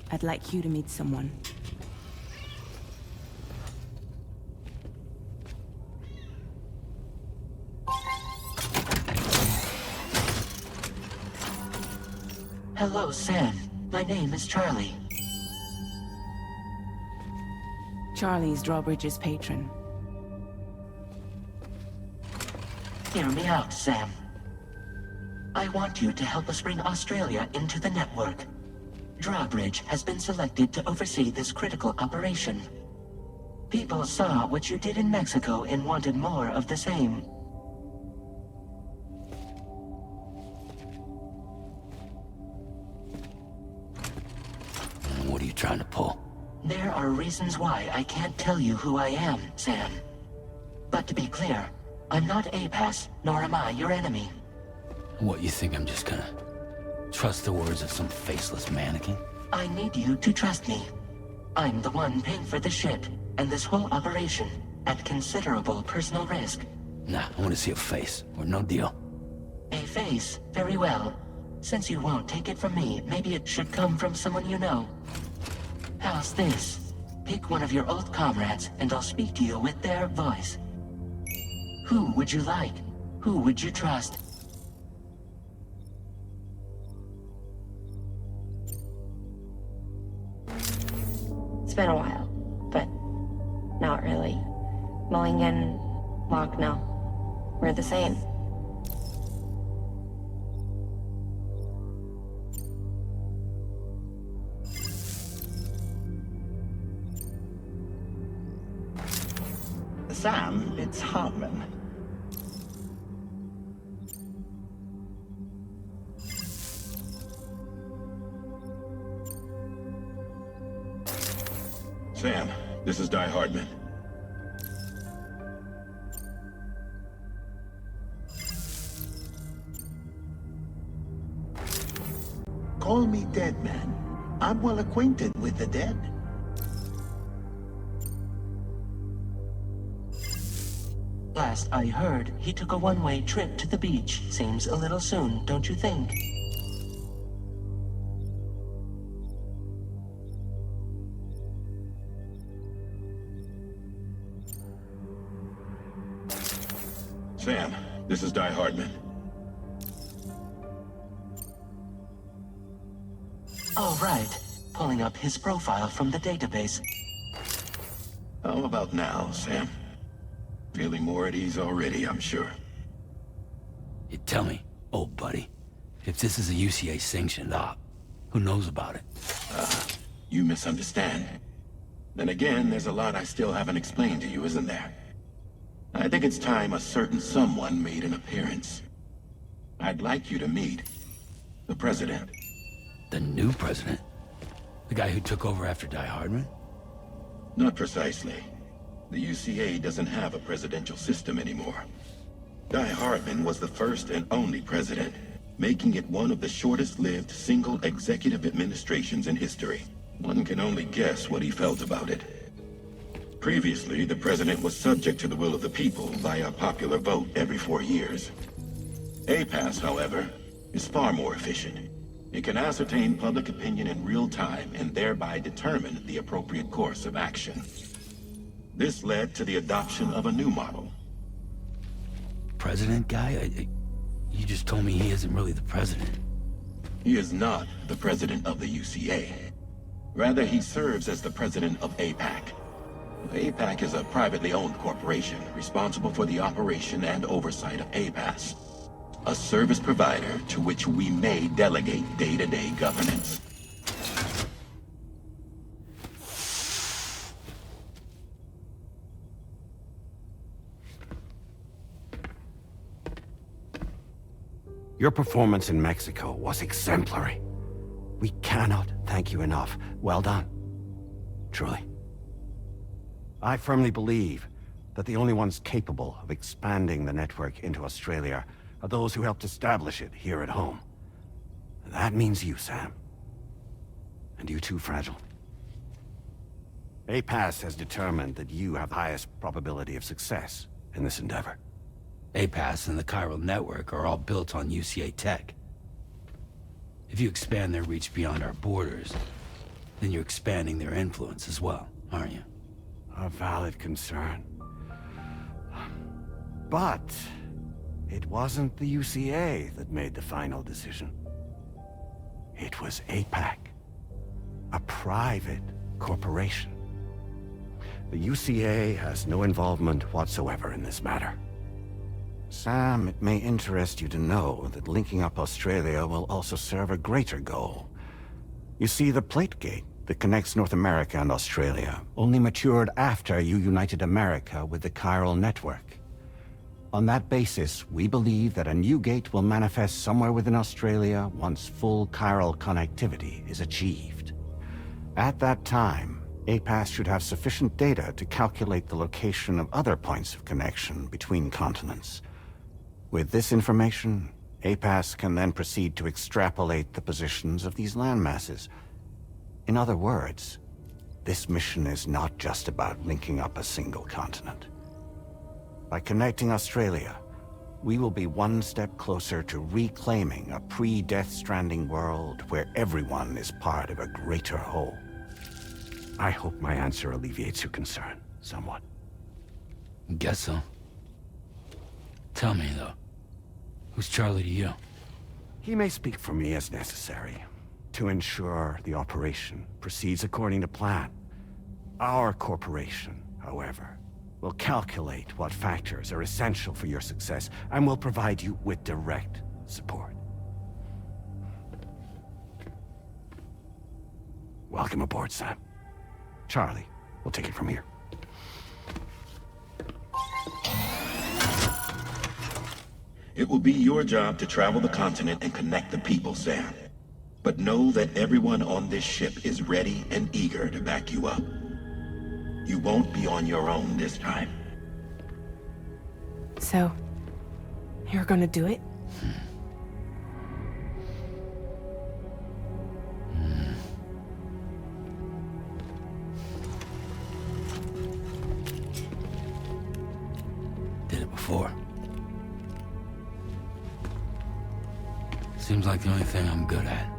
I'd like you to meet someone. Hello, Sam. My name is Charlie. Charlie's Drawbridge's patron. Hear me out, Sam. I want you to help us bring Australia into the network. Drawbridge has been selected to oversee this critical operation. People saw what you did in Mexico and wanted more of the same. What are you trying to pull? There are reasons why I can't tell you who I am, Sam. But to be clear, I'm not APAS, nor am I your enemy. What, you think I'm just gonna trust the words of some faceless mannequin? I need you to trust me. I'm the one paying for the ship, and this whole operation, at considerable personal risk. Nah, I want to see a face, or no deal. A face? Very well. Since you won't take it from me, maybe it should come from someone you know. How's this? Pick one of your old comrades, and I'll speak to you with their voice. Who would you like? Who would you trust? It's been a while, but not really. Mulligan, Locke, no. We're the same. Sam, it's Hartman. Sam, this is Di Hartman. Call me Dead Man. I'm well acquainted with the dead. Last I heard, he took a one-way trip to the beach. Seems a little soon, don't you think? Sam, this is Di Hardman. All right. Pulling up his profile from the database. How about now, Sam? Feeling more at ease already, I'm sure. You tell me, old buddy, if this is a UCA-sanctioned op, who knows about it? You misunderstand. Then again, there's a lot I still haven't explained to you, isn't there? I think it's time a certain someone made an appearance. I'd like you to meet the President. The new president? The guy who took over after Di Hardman? Not precisely. The UCA doesn't have a presidential system anymore. Di Hardman was the first and only president, making it one of the shortest-lived single executive administrations in history. One can only guess what he felt about it. Previously, the president was subject to the will of the people via popular vote every 4 years. APAS, however, is far more efficient. It can ascertain public opinion in real time and thereby determine the appropriate course of action. This led to the adoption of a new model. President guy? You just told me he isn't really the president. He is not the president of the UCA. Rather, he serves as the president of APAC. APAC is a privately owned corporation responsible for the operation and oversight of APAS, a service provider to which we may delegate day-to-day governance. Your performance in Mexico was exemplary. We cannot thank you enough. Well done. Truly. I firmly believe that the only ones capable of expanding the network into Australia are those who helped establish it here at home. That means you, Sam. And you too, Fragile. APAS has determined that you have the highest probability of success in this endeavor. APAS and the chiral network are all built on UCA tech. If you expand their reach beyond our borders, then you're expanding their influence as well, aren't you? A valid concern. But it wasn't the UCA that made the final decision. It was APAC, a private corporation. The UCA has no involvement whatsoever in this matter. Sam, it may interest you to know that linking up Australia will also serve a greater goal. You see, the plate gate that connects North America and Australia only matured after you united America with the chiral network. On that basis, we believe that a new gate will manifest somewhere within Australia once full chiral connectivity is achieved. At that time, APAS should have sufficient data to calculate the location of other points of connection between continents. With this information, APAS can then proceed to extrapolate the positions of these landmasses. In other words, this mission is not just about linking up a single continent. By connecting Australia, we will be one step closer to reclaiming a pre-Death Stranding world where everyone is part of a greater whole. I hope my answer alleviates your concern somewhat. Guess so. Tell me, though, who's Charlie to you? He may speak for me as necessary to ensure the operation proceeds according to plan. Our corporation, however, will calculate what factors are essential for your success and will provide you with direct support. Welcome aboard, Sam. Charlie, we'll take it from here. It will be your job to travel the continent and connect the people, Sam. But know that everyone on this ship is ready and eager to back you up. You won't be on your own this time. So, you're gonna do it? Did it before. Seems like the only thing I'm good at.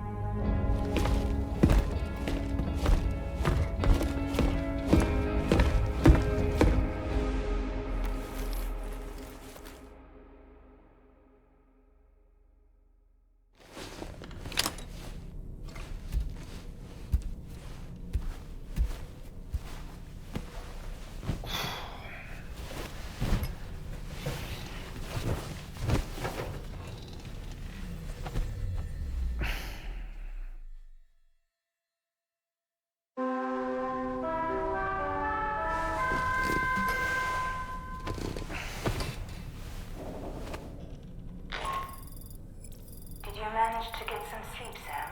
Managed to get some sleep, Sam.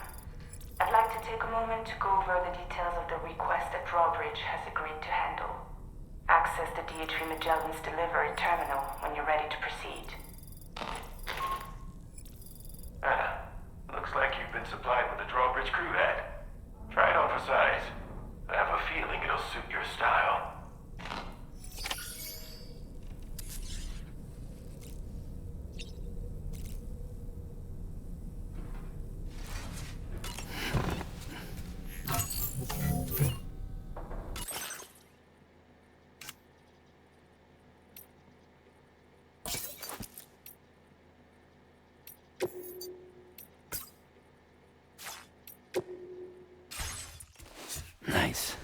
I'd like to take a moment to go over the details of the request that Drawbridge has agreed to handle. Access the D.H.V. Magellan's delivery terminal when you're ready to proceed. Looks like you've been supplied with the Drawbridge crew hat. Try it on for size. I have a feeling it'll suit your style. Nice.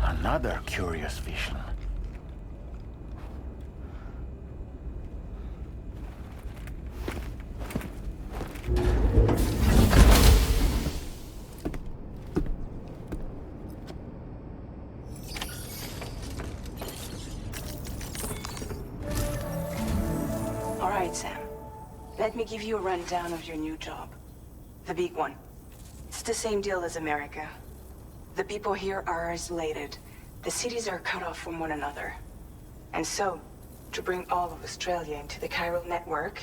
Another curious vision. All right, Sam. Let me give you a rundown of your new job. The big one. It's the same deal as America. The people here are isolated. The cities are cut off from one another. And so, to bring all of Australia into the chiral network,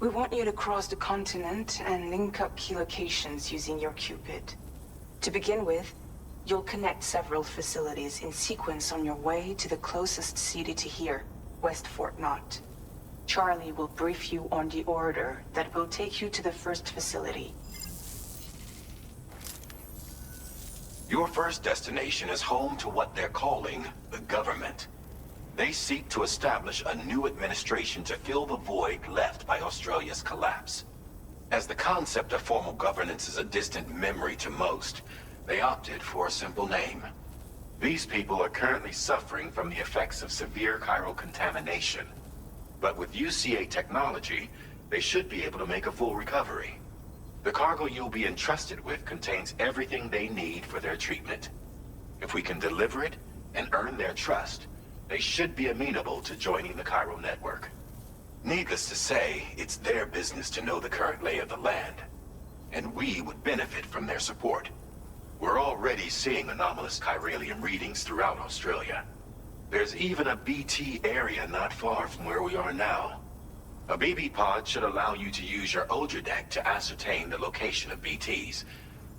we want you to cross the continent and link up key locations using your Cupid. To begin with, you'll connect several facilities in sequence on your way to the closest city to here, West Fort Knott. Charlie will brief you on the order that will take you to the first facility. Your first destination is home to what they're calling the government. They seek to establish a new administration to fill the void left by Australia's collapse. As the concept of formal governance is a distant memory to most, they opted for a simple name. These people are currently suffering from the effects of severe chiral contamination. But with UCA technology, they should be able to make a full recovery. The cargo you'll be entrusted with contains everything they need for their treatment. If we can deliver it and earn their trust, they should be amenable to joining the chiral network. Needless to say, it's their business to know the current lay of the land, and we would benefit from their support. We're already seeing anomalous chiralium readings throughout Australia. There's even a BT area not far from where we are now. A BB pod should allow you to use your Ultra deck to ascertain the location of BTs,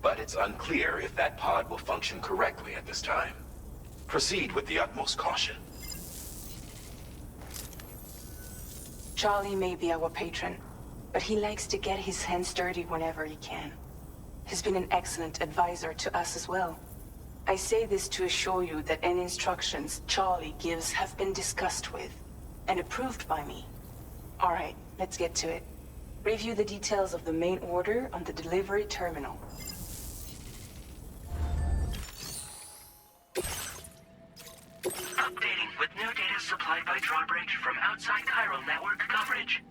but it's unclear if that pod will function correctly at this time. Proceed with the utmost caution. Charlie may be our patron, but he likes to get his hands dirty whenever he can. He's been an excellent advisor to us as well. I say this to assure you that any instructions Charlie gives have been discussed with and approved by me. All right, let's get to it. Review the details of the main order on the delivery terminal. supplied by drawbridge from outside chiral network coverage.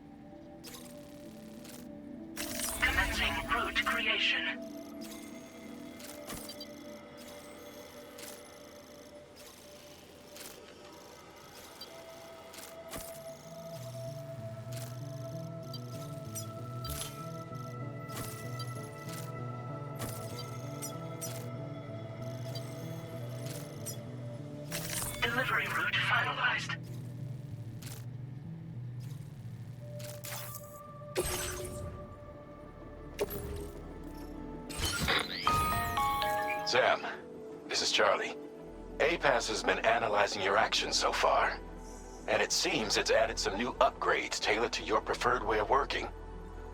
Commencing route creation. Delivery route finalized. Sam, this is Charlie. APAS has been analyzing your actions so far, and it seems it's added some new upgrades tailored to your preferred way of working.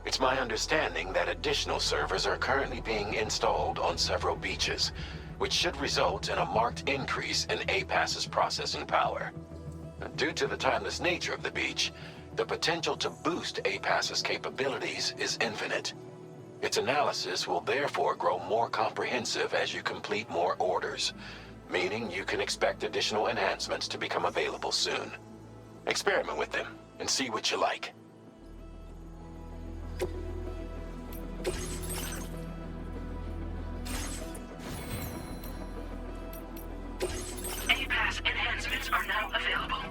It's my understanding that additional servers are currently being installed on several beaches, which should result in a marked increase in APAS's processing power. Due to the timeless nature of the beach, the potential to boost APAS's capabilities is infinite. Its analysis will therefore grow more comprehensive as you complete more orders, meaning you can expect additional enhancements to become available soon. Experiment with them and see what you like. APAS enhancements are now available.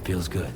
Feels good.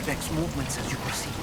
Deck's movements as you proceed.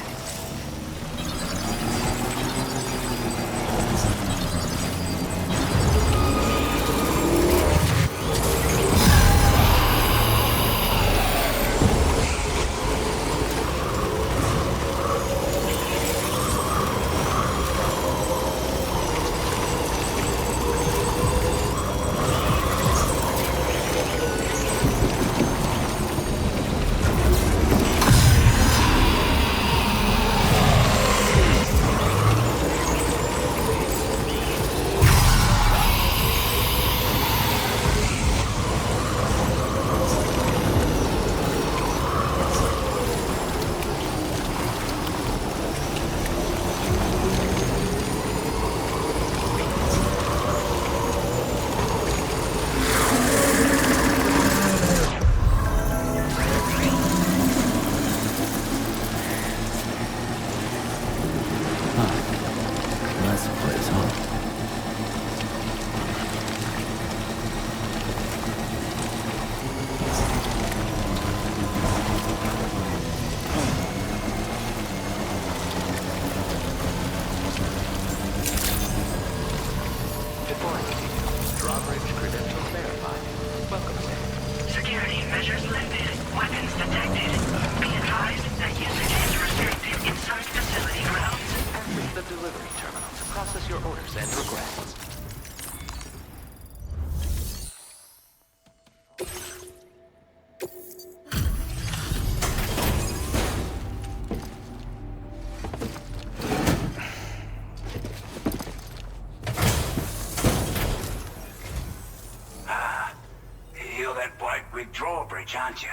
drawbridge, aren't you?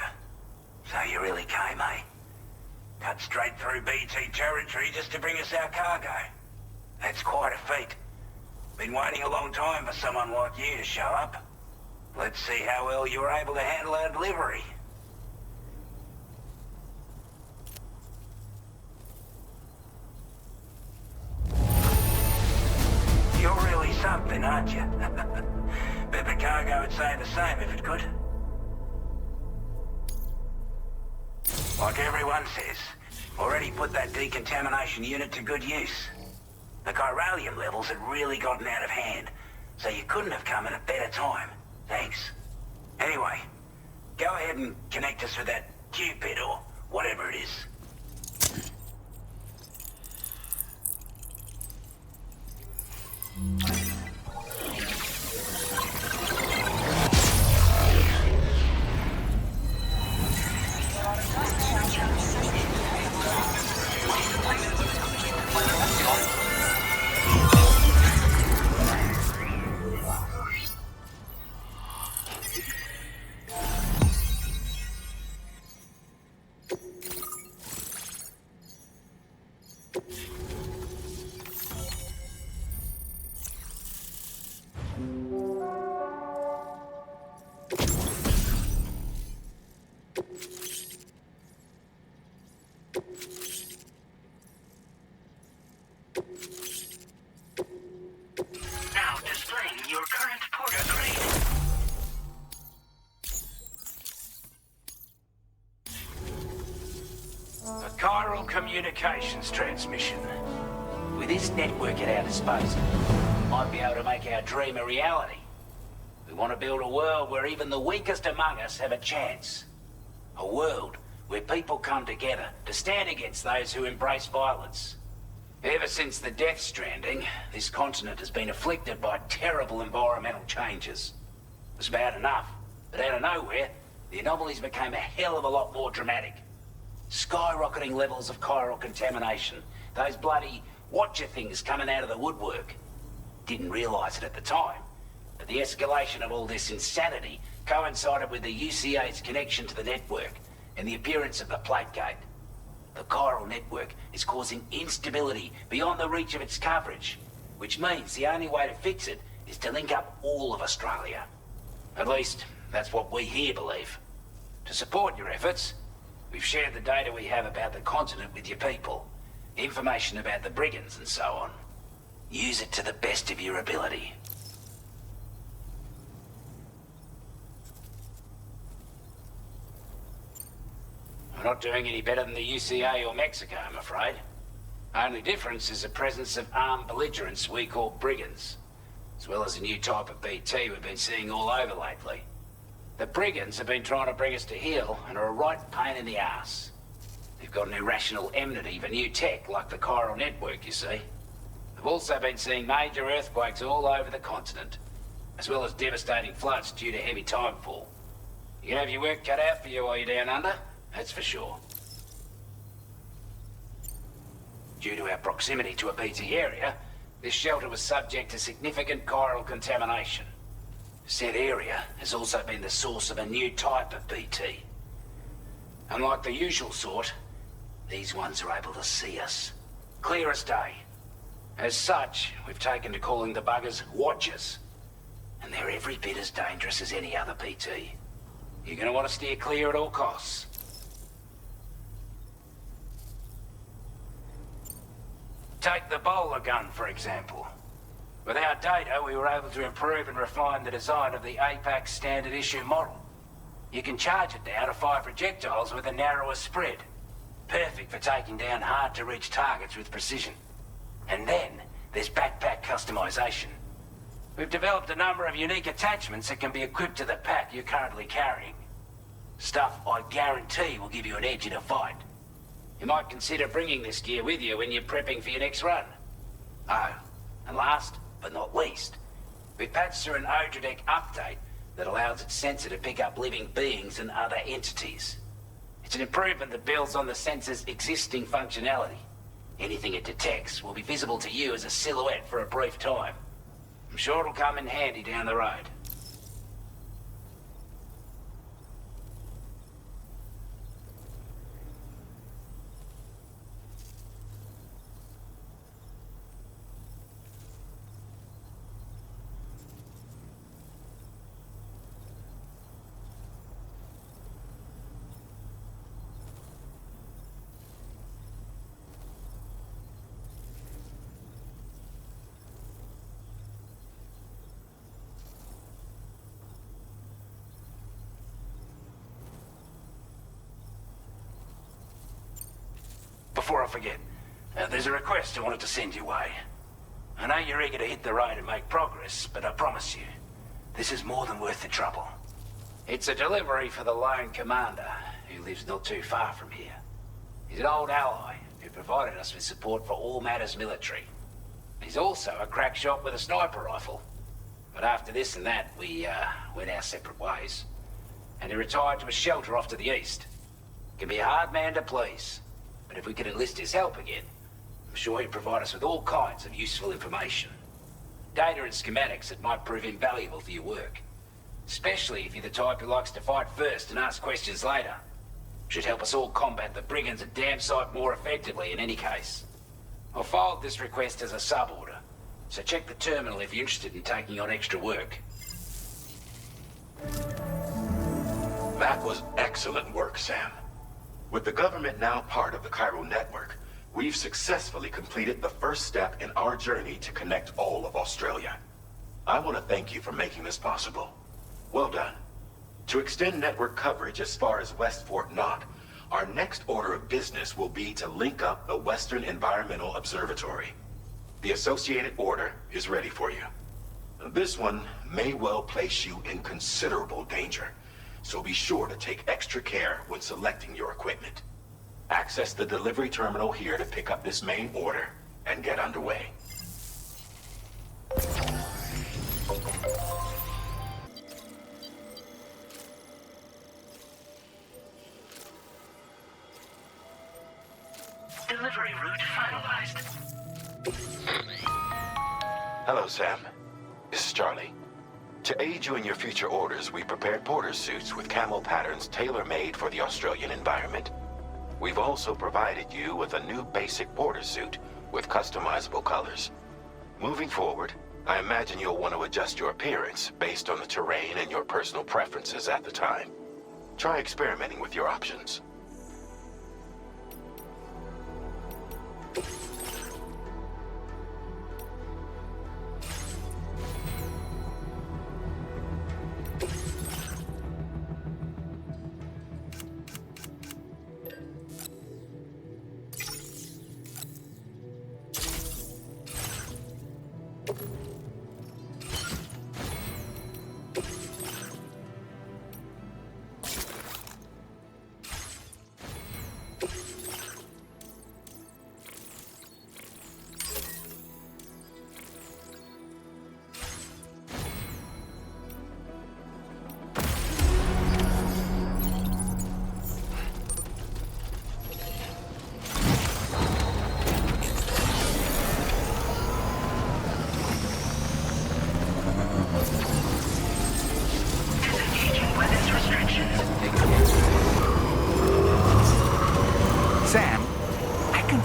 So you really came, eh? Cut straight through BT territory just to bring us our cargo. That's quite a feat. Been waiting a long time for someone like you to show up. Let's see how well you were able to handle our delivery. You're really something, aren't you? Bet the cargo would say the same if it could. Like everyone says, already put that decontamination unit to good use. The chiralium levels had really gotten out of hand, so you couldn't have come at a better time. Thanks. Anyway, go ahead and connect us with that Cupid or whatever it is. Now displaying your current porter grade. A chiral communications transmission. With this network at our disposal, we might be able to make our dream a reality. We want to build a world where even the weakest among us have a chance. A world where people come together to stand against those who embrace violence. Ever since the death stranding, this continent has been afflicted by terrible environmental changes. It was bad enough, but out of nowhere, the anomalies became a hell of a lot more dramatic. Skyrocketing levels of chiral contamination, those bloody watcher things coming out of the woodwork. Didn't realize it at the time, but the escalation of all this insanity coincided with the UCA's connection to the network and the appearance of the plate gate. The chiral network is causing instability beyond the reach of its coverage, which means the only way to fix it is to link up all of Australia. At least, that's what we here believe. To support your efforts, we've shared the data we have about the continent with your people, information about the brigands and so on. Use it to the best of your ability. We're not doing any better than the UCA or Mexico, I'm afraid. Only difference is the presence of armed belligerents we call brigands, as well as a new type of BT we've been seeing all over lately. The brigands have been trying to bring us to heel and are a right pain in the ass. They've got an irrational enmity for new tech like the chiral network, you see. They've also been seeing major earthquakes all over the continent, as well as devastating floods due to heavy timefall. You can have your work cut out for you while you're down under, that's for sure. Due to our proximity to a BT area, this shelter was subject to significant chiral contamination. Said area has also been the source of a new type of BT. Unlike the usual sort, these ones are able to see us. Clear as day. As such, we've taken to calling the buggers Watchers. And they're every bit as dangerous as any other BT. You're gonna want to steer clear at all costs. Take the bowler gun, for example. With our data, we were able to improve and refine the design of the APAC standard issue model. You can charge it now to fire projectiles with a narrower spread. Perfect for taking down hard-to-reach targets with precision. And then, there's backpack customization. We've developed a number of unique attachments that can be equipped to the pack you're currently carrying. Stuff I guarantee will give you an edge in a fight. You might consider bringing this gear with you when you're prepping for your next run. Oh, and last but not least, we've patched through an Odradek update that allows its sensor to pick up living beings and other entities. It's an improvement that builds on the sensor's existing functionality. Anything it detects will be visible to you as a silhouette for a brief time. I'm sure it'll come in handy down the road. before I forget, there's a request I wanted to send your way. I know you're eager to hit the road and make progress, but I promise you, this is more than worth the trouble. It's a delivery for the lone commander, who lives not too far from here. He's an old ally who provided us with support for all matters military. He's also a crack shot with a sniper rifle. But after this and that, we went our separate ways. And he retired to a shelter off to the east. Can be a hard man to please, but if we could enlist his help again, I'm sure he'd provide us with all kinds of useful information. Data and schematics that might prove invaluable for your work. Especially if you're the type who likes to fight first and ask questions later. Should help us all combat the brigands a damn sight more effectively in any case. I filed this request as a sub-order, so check the terminal if you're interested in taking on extra work. That was excellent work, Sam. With the government now part of the Cairo network, we've successfully completed the first step in our journey to connect all of Australia. I want to thank you for making this possible. Well done. To extend network coverage as far as West Fort Knott, our next order of business will be to link up the Western Environmental Observatory. The associated order is ready for you. This one may well place you in considerable danger, so be sure to take extra care when selecting your equipment. Access the delivery terminal here to pick up this main order and get underway. Delivery route finalized. Hello, Sam. This is Charlie. To aid you in your future orders, we prepared porter suits with camo patterns tailor-made for the Australian environment. We've also provided you with a new basic porter suit with customizable colors. Moving forward, I imagine you'll want to adjust your appearance based on the terrain and your personal preferences at the time. Try experimenting with your options.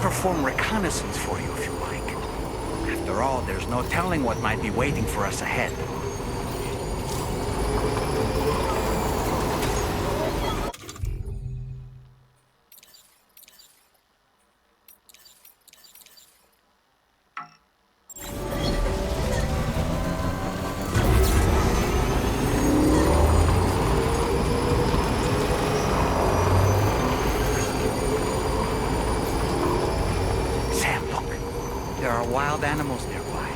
Perform reconnaissance for you if you like. After all, there's no telling what might be waiting for us ahead. Wild animals nearby.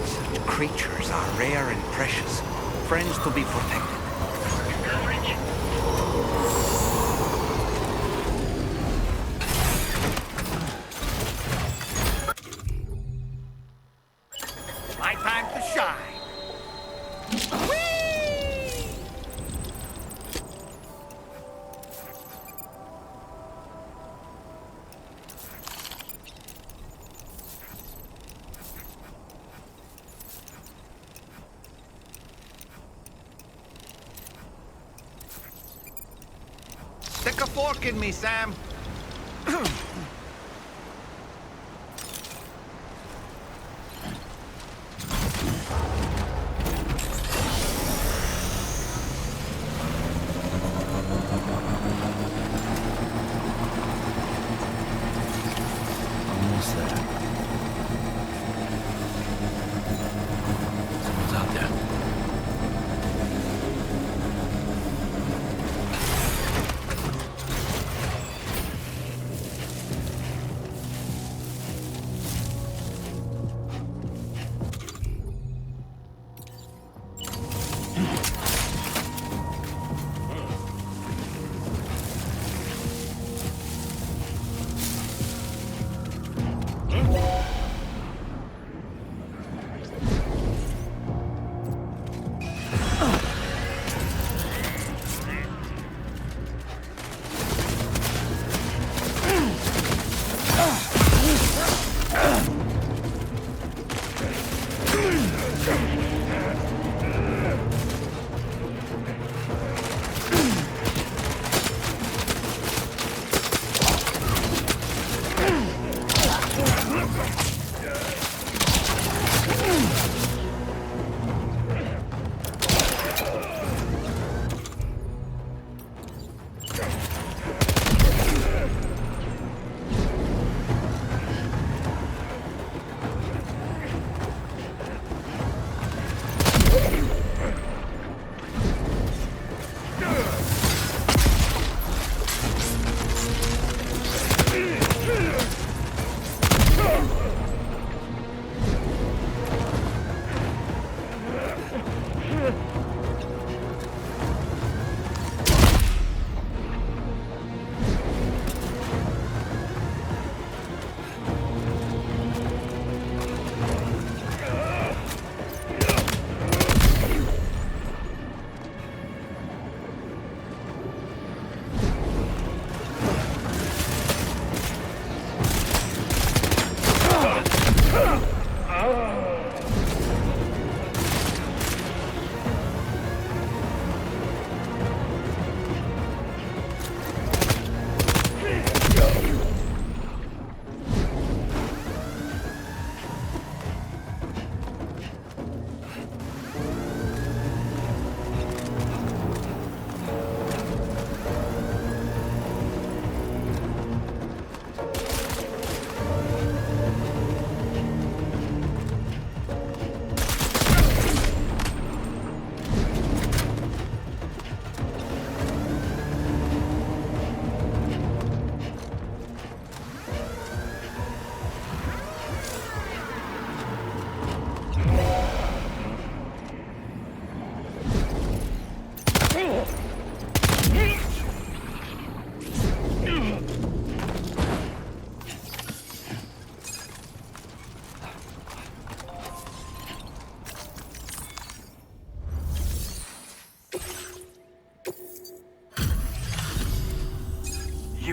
Such creatures are rare and precious, friends to be protected. My time to shine. Whee! Stick a fork in me, Sam. Almost there. Someone's out there.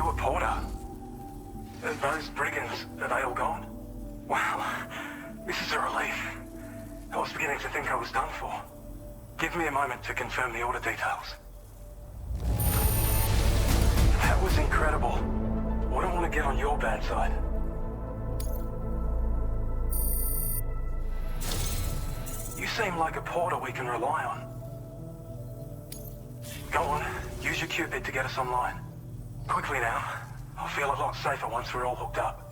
you a porter? Those brigands, are they all gone? Wow, this is a relief. I was beginning to think I was done for. Give me a moment to confirm the order details. That was incredible. Wouldn't want to get on your bad side. You seem like a porter we can rely on. Go on, use your Cupid to get us online. Quickly now. I'll feel a lot safer once we're all hooked up.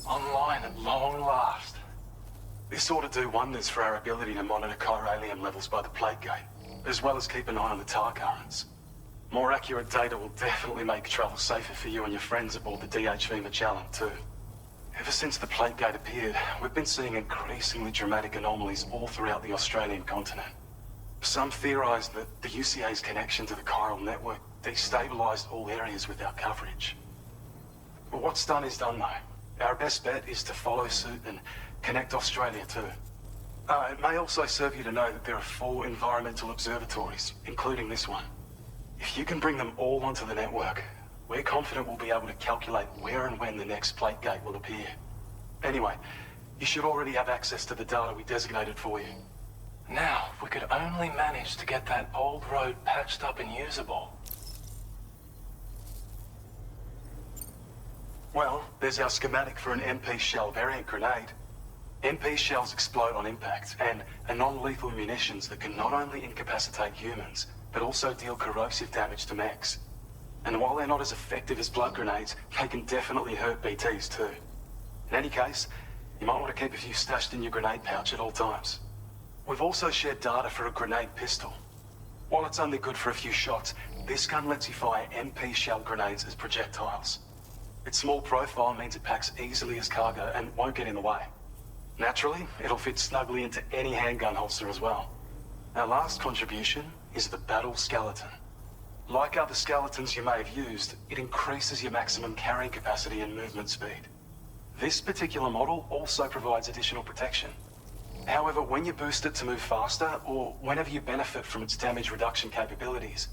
Online at long last. This ought to do wonders for our ability to monitor chiralium levels by the plate gate, as well as keep an eye on the tar currents. More accurate data will definitely make travel safer for you and your friends aboard the DHV Mellan too. Ever since the plate gate appeared, we've been seeing increasingly dramatic anomalies all throughout the Australian continent. Some theorize that the UCA's connection to the chiral network destabilized all areas with our coverage. But what's done is done though. Our best bet is to follow suit and connect Australia too. It may also serve you to know that there are 4 environmental observatories, including this one. If you can bring them all onto the network, we're confident we'll be able to calculate where and when the next plate gate will appear. Anyway, you should already have access to the data we designated for you. Now, if we could only manage to get that old road patched up and usable. Well, there's our schematic for an MP shell variant grenade. MP shells explode on impact and are non-lethal munitions that can not only incapacitate humans, but also deal corrosive damage to mechs. And while they're not as effective as blood grenades, they can definitely hurt BTs too. In any case, you might want to keep a few stashed in your grenade pouch at all times. We've also shared data for a grenade pistol. While it's only good for a few shots, this gun lets you fire MP shell grenades as projectiles. Its small profile means it packs easily as cargo and won't get in the way. Naturally, it'll fit snugly into any handgun holster as well. Our last contribution is the battle skeleton. Like other skeletons you may have used, it increases your maximum carrying capacity and movement speed. This particular model also provides additional protection. However, when you boost it to move faster, or whenever you benefit from its damage reduction capabilities,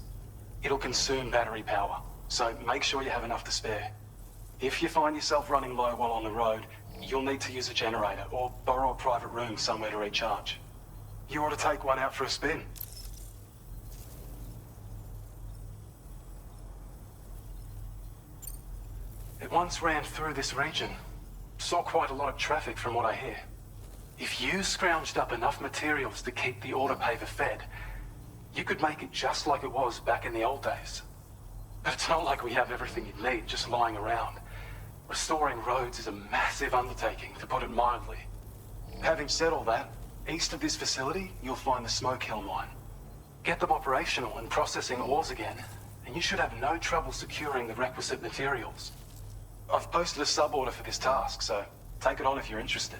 it'll consume battery power, so make sure you have enough to spare. If you find yourself running low while on the road, you'll need to use a generator or borrow a private room somewhere to recharge. You ought to take one out for a spin. It once ran through this region. Saw quite a lot of traffic from what I hear. If you scrounged up enough materials to keep the autopaver fed, you could make it just like it was back in the old days. But it's not like we have everything you need just lying around. Restoring roads is a massive undertaking, to put it mildly. Having said all that, east of this facility, you'll find the Smoke Hill mine. Get them operational and processing ores again, and you should have no trouble securing the requisite materials. I've posted a sub-order for this task, so take it on if you're interested.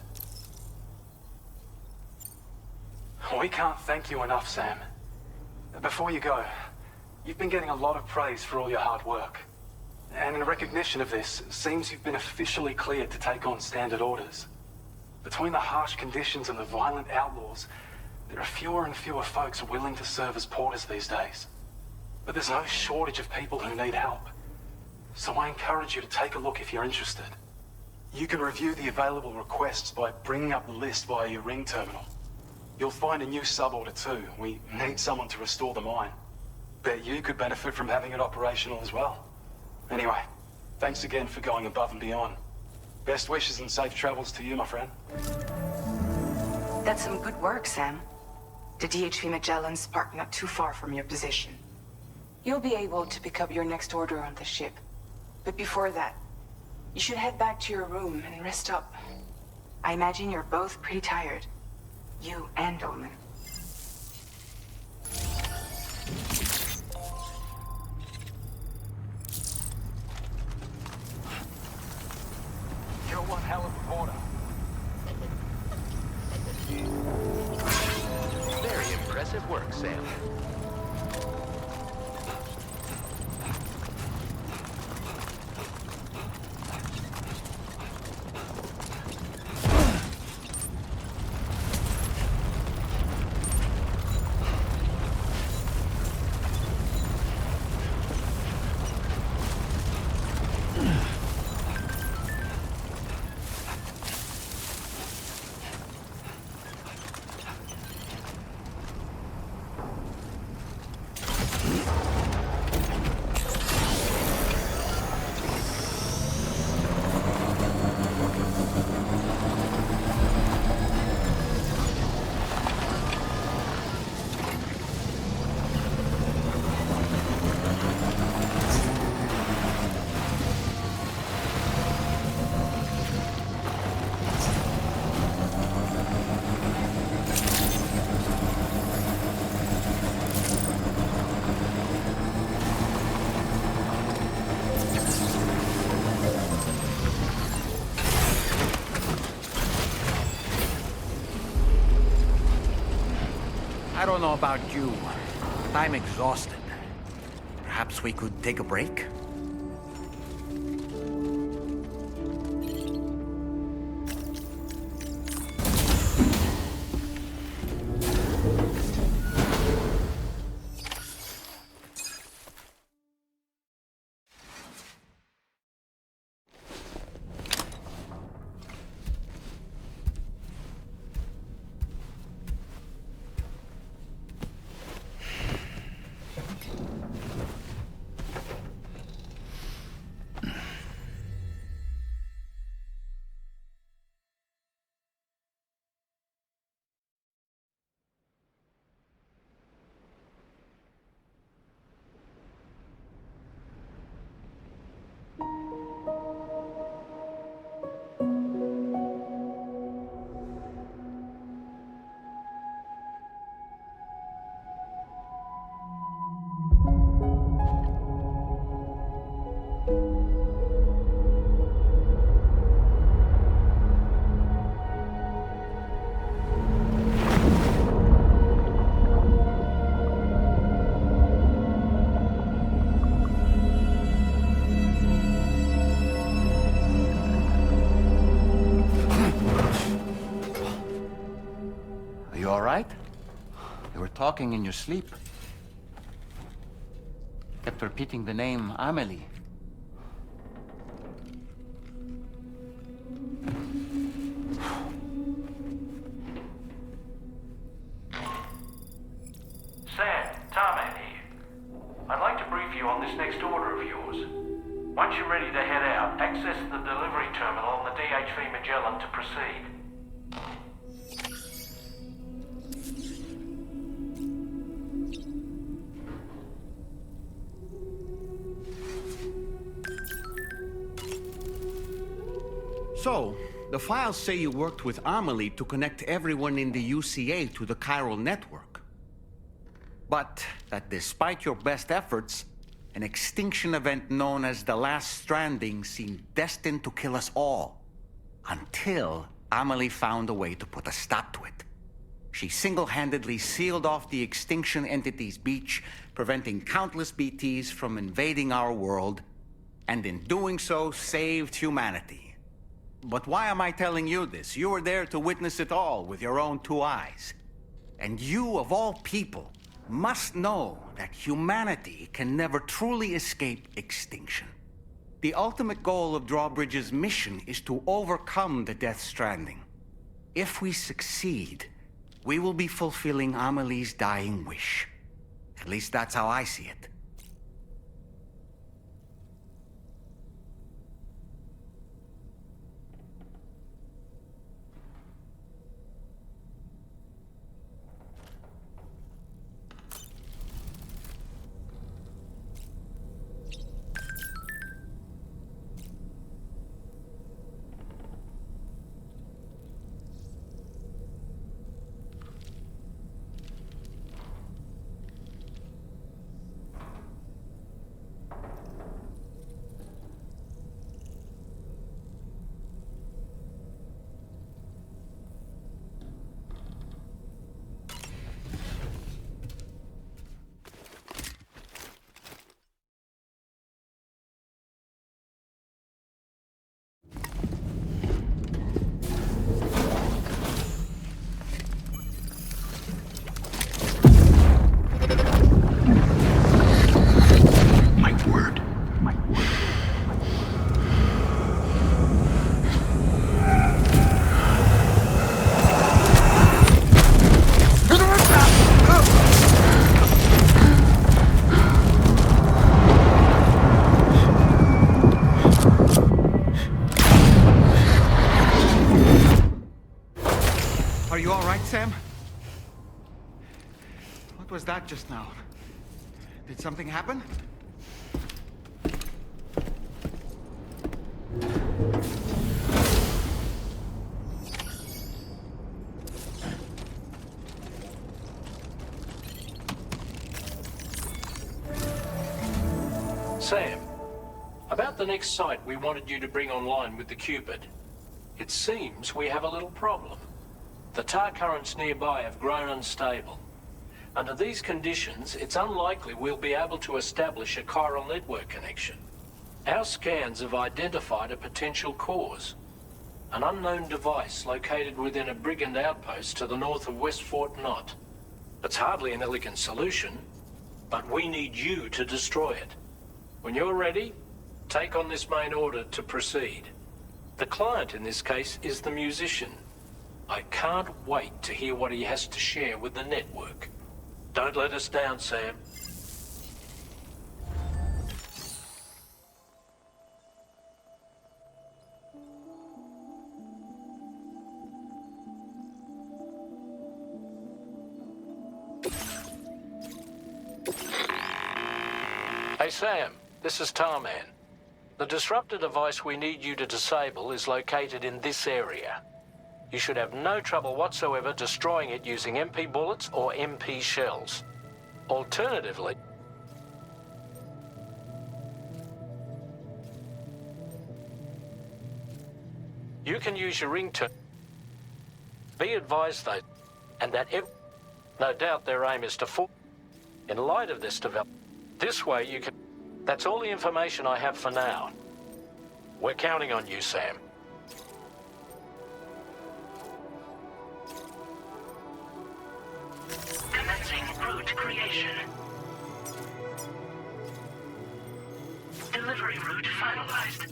We can't thank you enough, Sam. Before you go, you've been getting a lot of praise for all your hard work. And in recognition of this, it seems you've been officially cleared to take on standard orders. Between the harsh conditions and the violent outlaws, there are fewer and fewer folks willing to serve as porters these days. But there's no shortage of people who need help. So I encourage you to take a look if you're interested. You can review the available requests by bringing up the list via your ring terminal. You'll find a new sub-order too. We need someone to restore the mine. Bet you could benefit from having it operational as well. Anyway, thanks again for going above and beyond. Best wishes and safe travels to you, my friend. That's some good work, Sam. The DHV Magellan's parked not too far from your position. You'll be able to pick up your next order on the ship. But before that, you should head back to your room and rest up. I imagine you're both pretty tired. You and Dolman. You're one hell of a porter. Very impressive work, Sam. I don't know about you, but I'm exhausted. Perhaps we could take a break? Talking in your sleep. Kept repeating the name Amelie. Sam, Tarman here. I'd like to brief you on this next order of yours. Once you're ready to head out, access the delivery terminal on the DHV Magellan to proceed. So, the files say you worked with Amelie to connect everyone in the UCA to the chiral network. But that despite your best efforts, an extinction event known as the Last Stranding seemed destined to kill us all. Until Amelie found a way to put a stop to it. She single-handedly sealed off the extinction entity's beach, preventing countless BTs from invading our world, and in doing so, saved humanity. But why am I telling you this? You were there to witness it all with your own two eyes. And you, of all people, must know that humanity can never truly escape extinction. The ultimate goal of Drawbridge's mission is to overcome the Death Stranding. If we succeed, we will be fulfilling Amelie's dying wish. At least that's how I see it. was that just now? Did something happen? Sam, about the next site we wanted you to bring online with the Cupid. It seems we have a little problem. The tar currents nearby have grown unstable. Under these conditions, it's unlikely we'll be able to establish a chiral network connection. Our scans have identified a potential cause. An unknown device located within a brigand outpost to the north of West Fort Knott. It's hardly an elegant solution, but we need you to destroy it. When you're ready, take on this main order to proceed. The client in this case is the musician. I can't wait to hear what he has to share with the network. Don't let us down, Sam. Hey, Sam. This is Tarman. The disruptor device we need you to disable is located in this area. You should have no trouble whatsoever destroying it using MP bullets or MP shells. Alternatively, you can use your ringtone. Be advised, though, and that no doubt their aim is to fall. In light of this development, this way you can... That's all the information I have for now. We're counting on you, Sam. Commencing route creation. Delivery route finalized.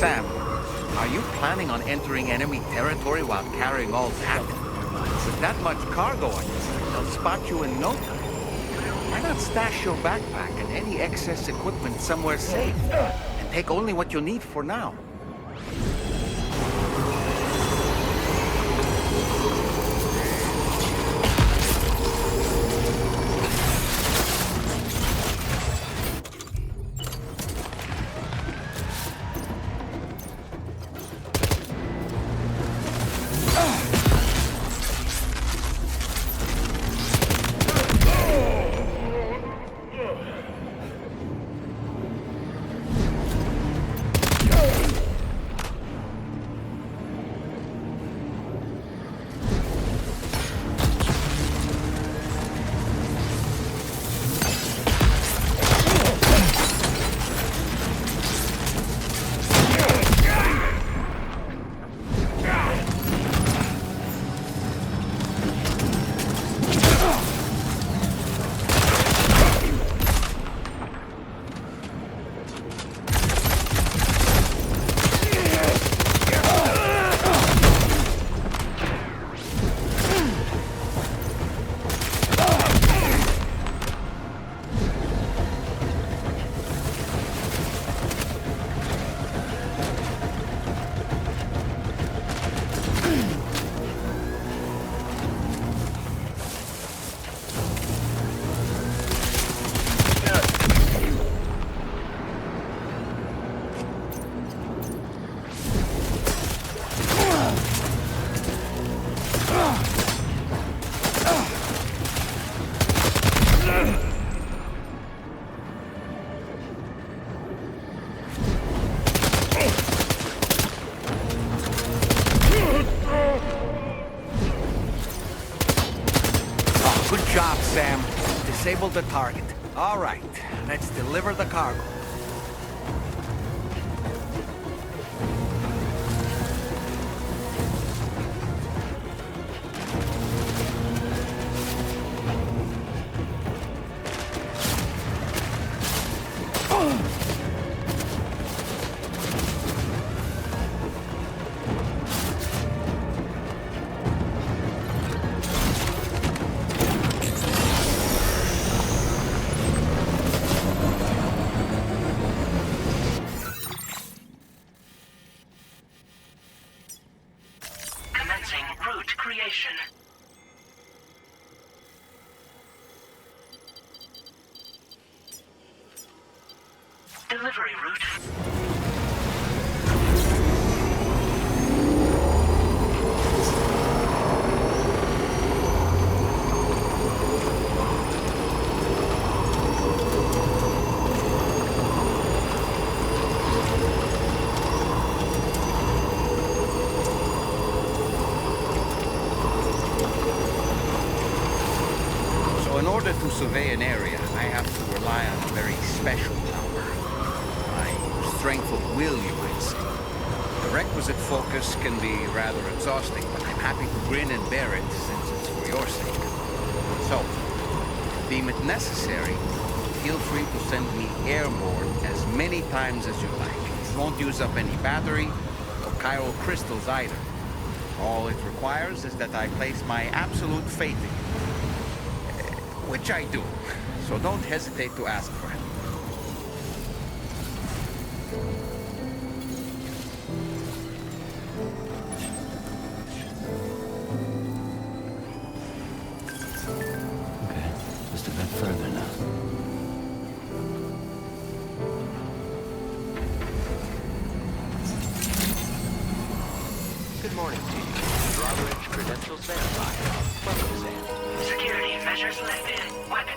Sam, are you planning on entering enemy territory while carrying all that? With that much cargo on you, they'll spot you in no time. Why not stash your backpack and any excess equipment somewhere safe? And take only what you need for now. job, Sam. Disable the target. All right, let's deliver the cargo. Commencing route creation. Delivery route. In order to survey an area, I have to rely on a very special power. My strength of will, you might say. The requisite focus can be rather exhausting, but I'm happy to grin and bear it since it's for your sake. So, deem it necessary, feel free to send me airborne as many times as you like. It won't use up any battery or chiral crystals either. All it requires is that I place my absolute faith in you. Which I do, so don't hesitate to ask for it. Okay, just a bit further now. Good morning to you. Drawbridge credentials verified. Welcome, Sam. Security measures lifted. Weapon.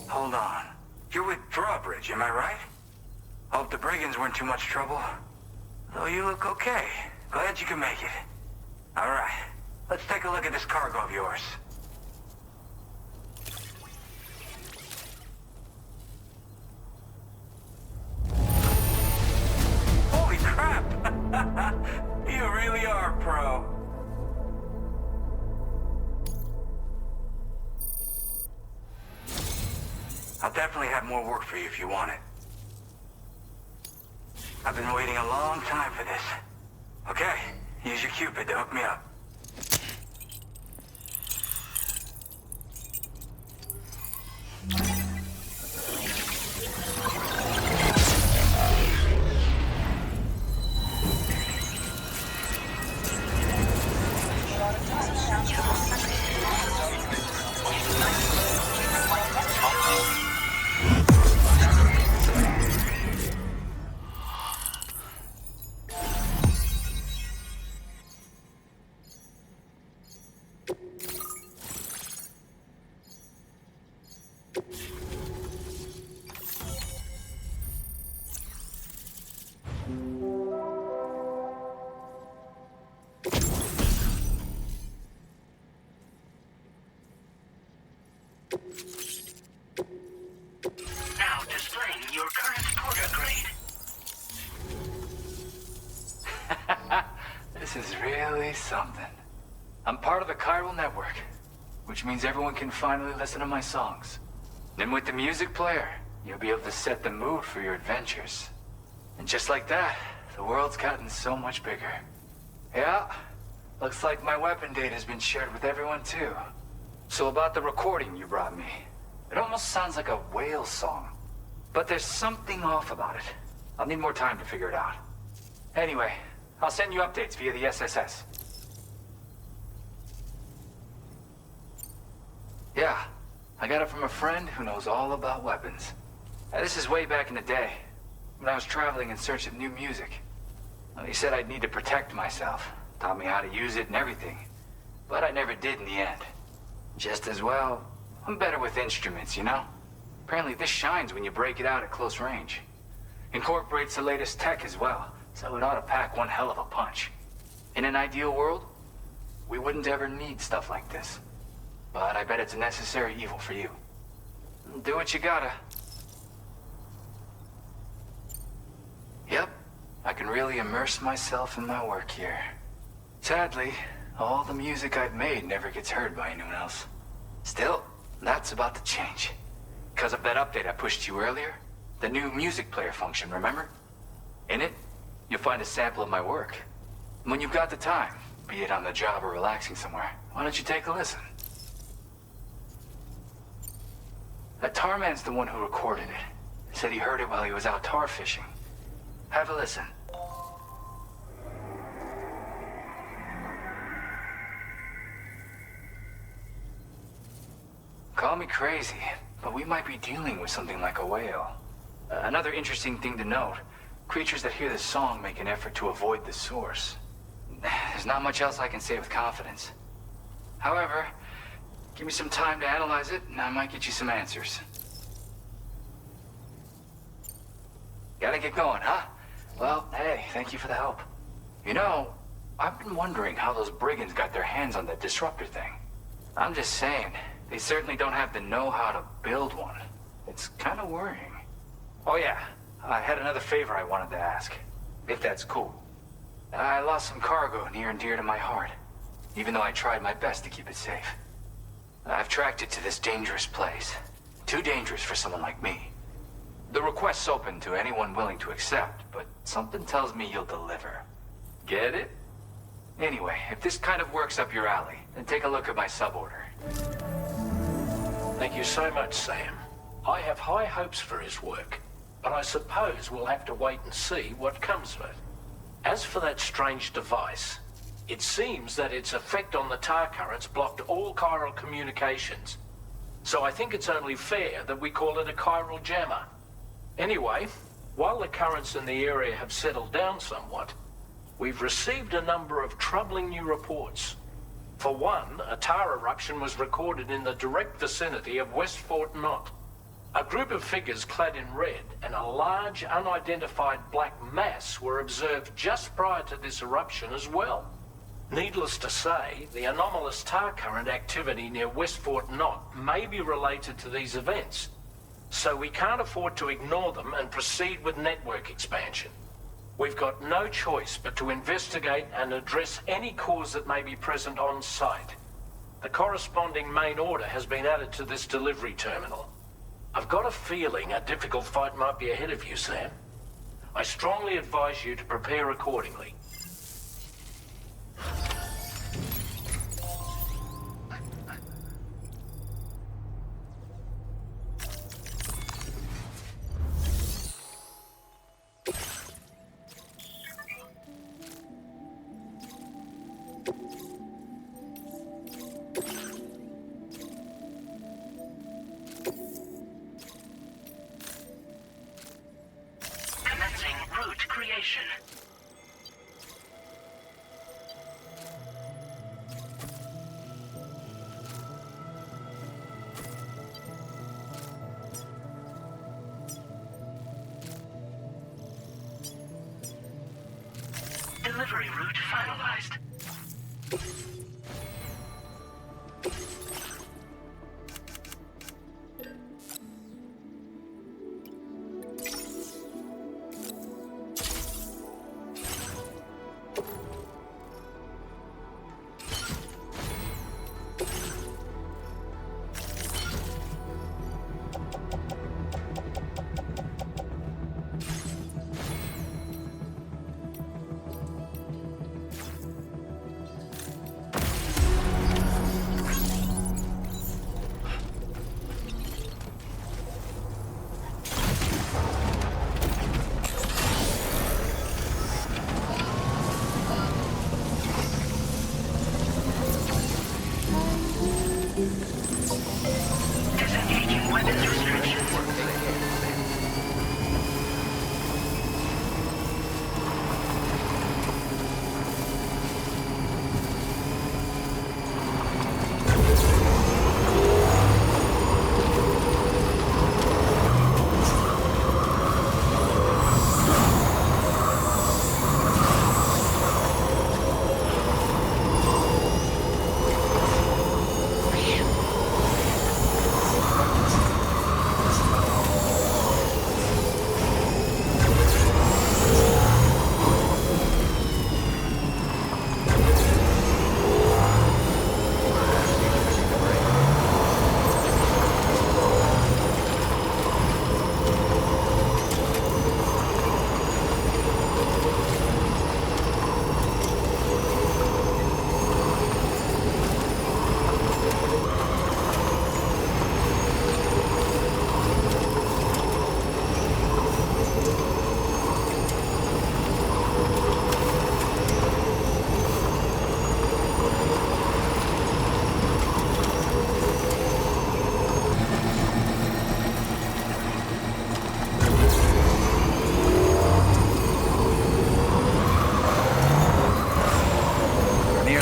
Hold on. You're with Drawbridge, am I right? Hope the brigands weren't too much trouble. Though you look okay. Glad you can make it. All right. Let's take a look at this cargo of yours. Holy crap! You really are a pro. I'll definitely have more work for you if you want it. I've been waiting a long time for this. Okay, use your Cupid to hook me up. Now displaying your current porter grade. This is really something. I'm part of the chiral network, which means everyone can finally listen to my songs. And with the music player, you'll be able to set the mood for your adventures. And just like that, the world's gotten so much bigger. Yeah, looks like my weapon data has been shared with everyone too. So about the recording you brought me, it almost sounds like a whale song. But there's something off about it. I'll need more time to figure it out. Anyway, I'll send you updates via the SSS. Yeah, I got it from a friend who knows all about weapons. This is way back in the day, when I was traveling in search of new music. Well, he said I'd need to protect myself, taught me how to use it and everything. But I never did in the end. Just as well, I'm better with instruments, you know? Apparently this shines when you break it out at close range. Incorporates the latest tech as well, so it ought to pack one hell of a punch. In an ideal world, we wouldn't ever need stuff like this. But I bet it's a necessary evil for you. Do what you gotta. Yep, I can really immerse myself in my work here. Sadly, all the music I've made never gets heard by anyone else. Still, that's about to change. Because of that update I pushed to you earlier, the new music player function, remember? In it, you'll find a sample of my work. And when you've got the time, be it on the job or relaxing somewhere, why don't you take a listen? That tar man's the one who recorded it. Said he heard it while he was out tar fishing. Have a listen. Call me crazy, but we might be dealing with something like a whale. Another interesting thing to note, creatures that hear this song make an effort to avoid the source. There's not much else I can say with confidence. However, give me some time to analyze it, and I might get you some answers. Gotta get going, huh? Well, hey, thank you for the help. You know, I've been wondering how those brigands got their hands on that disruptor thing. I'm just saying, they certainly don't have the know-how to build one. It's kind of worrying. Oh yeah, I had another favor I wanted to ask, if that's cool. I lost some cargo near and dear to my heart, even though I tried my best to keep it safe. I've tracked it to this dangerous place. Too dangerous for someone like me. The request's open to anyone willing to accept, but something tells me you'll deliver. Get it? Anyway, if this kind of works up your alley, then take a look at my suborder. Thank you so much, Sam. I have high hopes for his work, but I suppose we'll have to wait and see what comes of it. As for that strange device, it seems that its effect on the tar currents blocked all chiral communications. So I think it's only fair that we call it a chiral jammer. Anyway, while the currents in the area have settled down somewhat, we've received a number of troubling new reports. For one, a tar eruption was recorded in the direct vicinity of West Fort Knot. A group of figures clad in red and a large unidentified black mass were observed just prior to this eruption as well. Needless to say, the anomalous tar current activity near West Fort Knot may be related to these events, so we can't afford to ignore them and proceed with network expansion. We've got no choice but to investigate and address any cause that may be present on site. The corresponding main order has been added to this delivery terminal. I've got a feeling a difficult fight might be ahead of you, Sam. I strongly advise you to prepare accordingly. Delivery route finalized.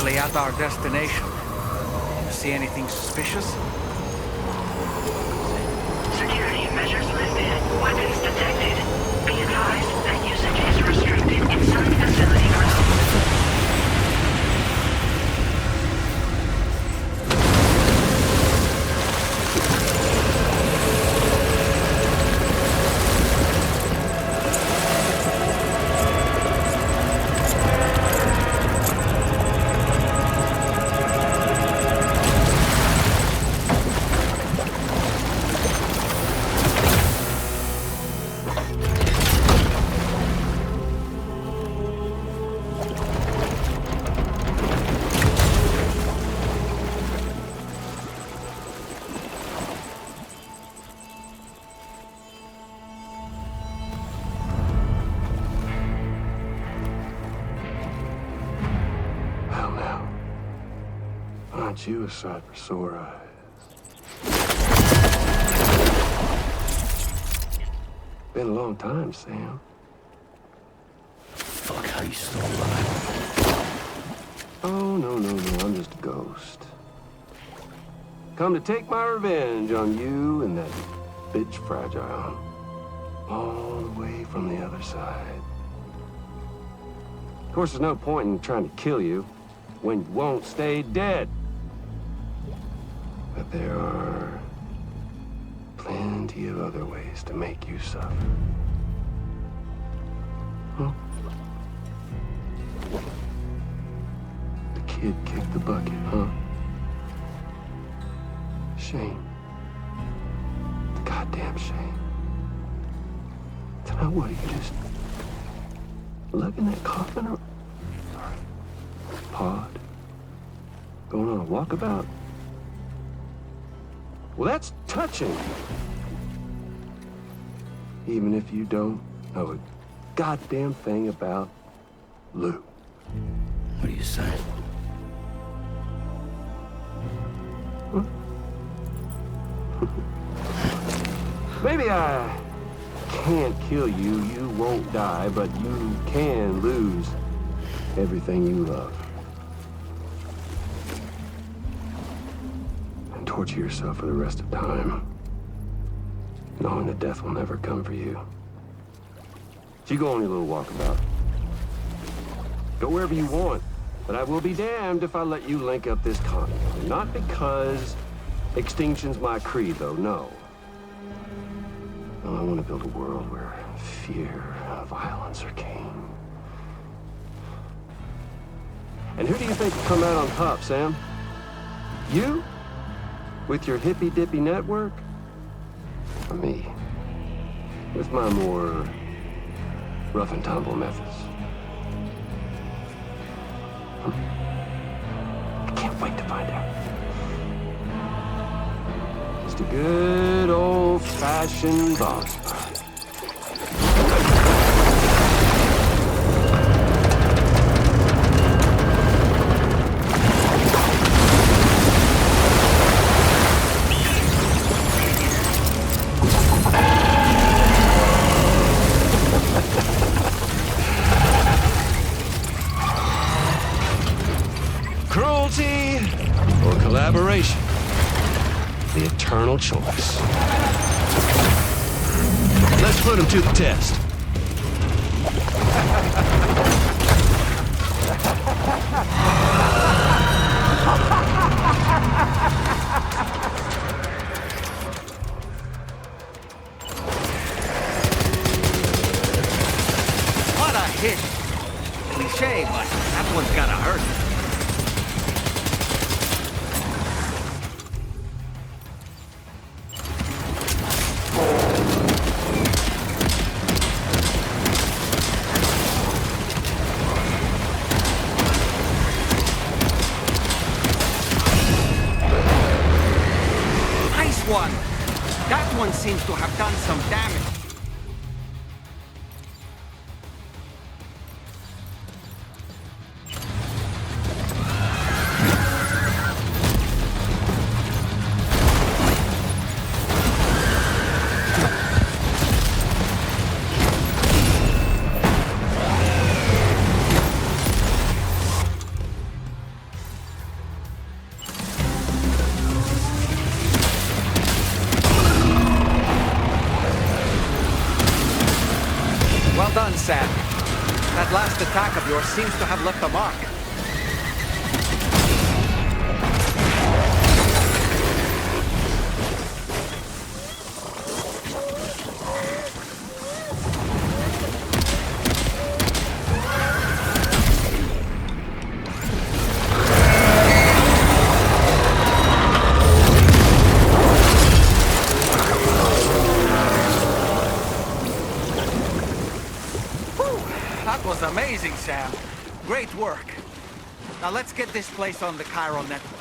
finally at our destination. See anything suspicious? Security measures lifted. Weapons detected. Be advised that usage is restricted inside facility grounds. Aren't you a sight for sore eyes? Been a long time, Sam. Fuck, how you still alive? Oh, no, I'm just a ghost. Come to take my revenge on you and that bitch Fragile. All the way from the other side. Of course, there's no point in trying to kill you when you won't stay dead. But there are plenty of other ways to make you suffer. Huh? The kid kicked the bucket, huh? Shame. The goddamn shame. Now what, are you just lugging that coffin or pod? Going on a walkabout? Well, that's touching. Even if you don't know a goddamn thing about Lou. What are you saying? Huh? Maybe I can't kill you, you won't die, but you can lose everything you love. And torture yourself for the rest of time, knowing that death will never come for you. So you go on your little walkabout. Go wherever you want, but I will be damned if I let you link up this continent. Not because extinction's my creed, though, no. Well, I want to build a world where fear and violence are king. And who do you think will come out on top, Sam? You? With your hippy-dippy network? Or me? With my more rough-and-tumble methods? I can't wait to find out. Just a good old-fashioned boss fight. Cruelty or collaboration? The eternal choice. Let's put him to the test. What a hit! Cliché, but that one's gotta hurt. That one seems to have done some damage. last attack of yours seems to have left a mark. That was amazing, Sam. Great work. Now let's get this place on the chiral network.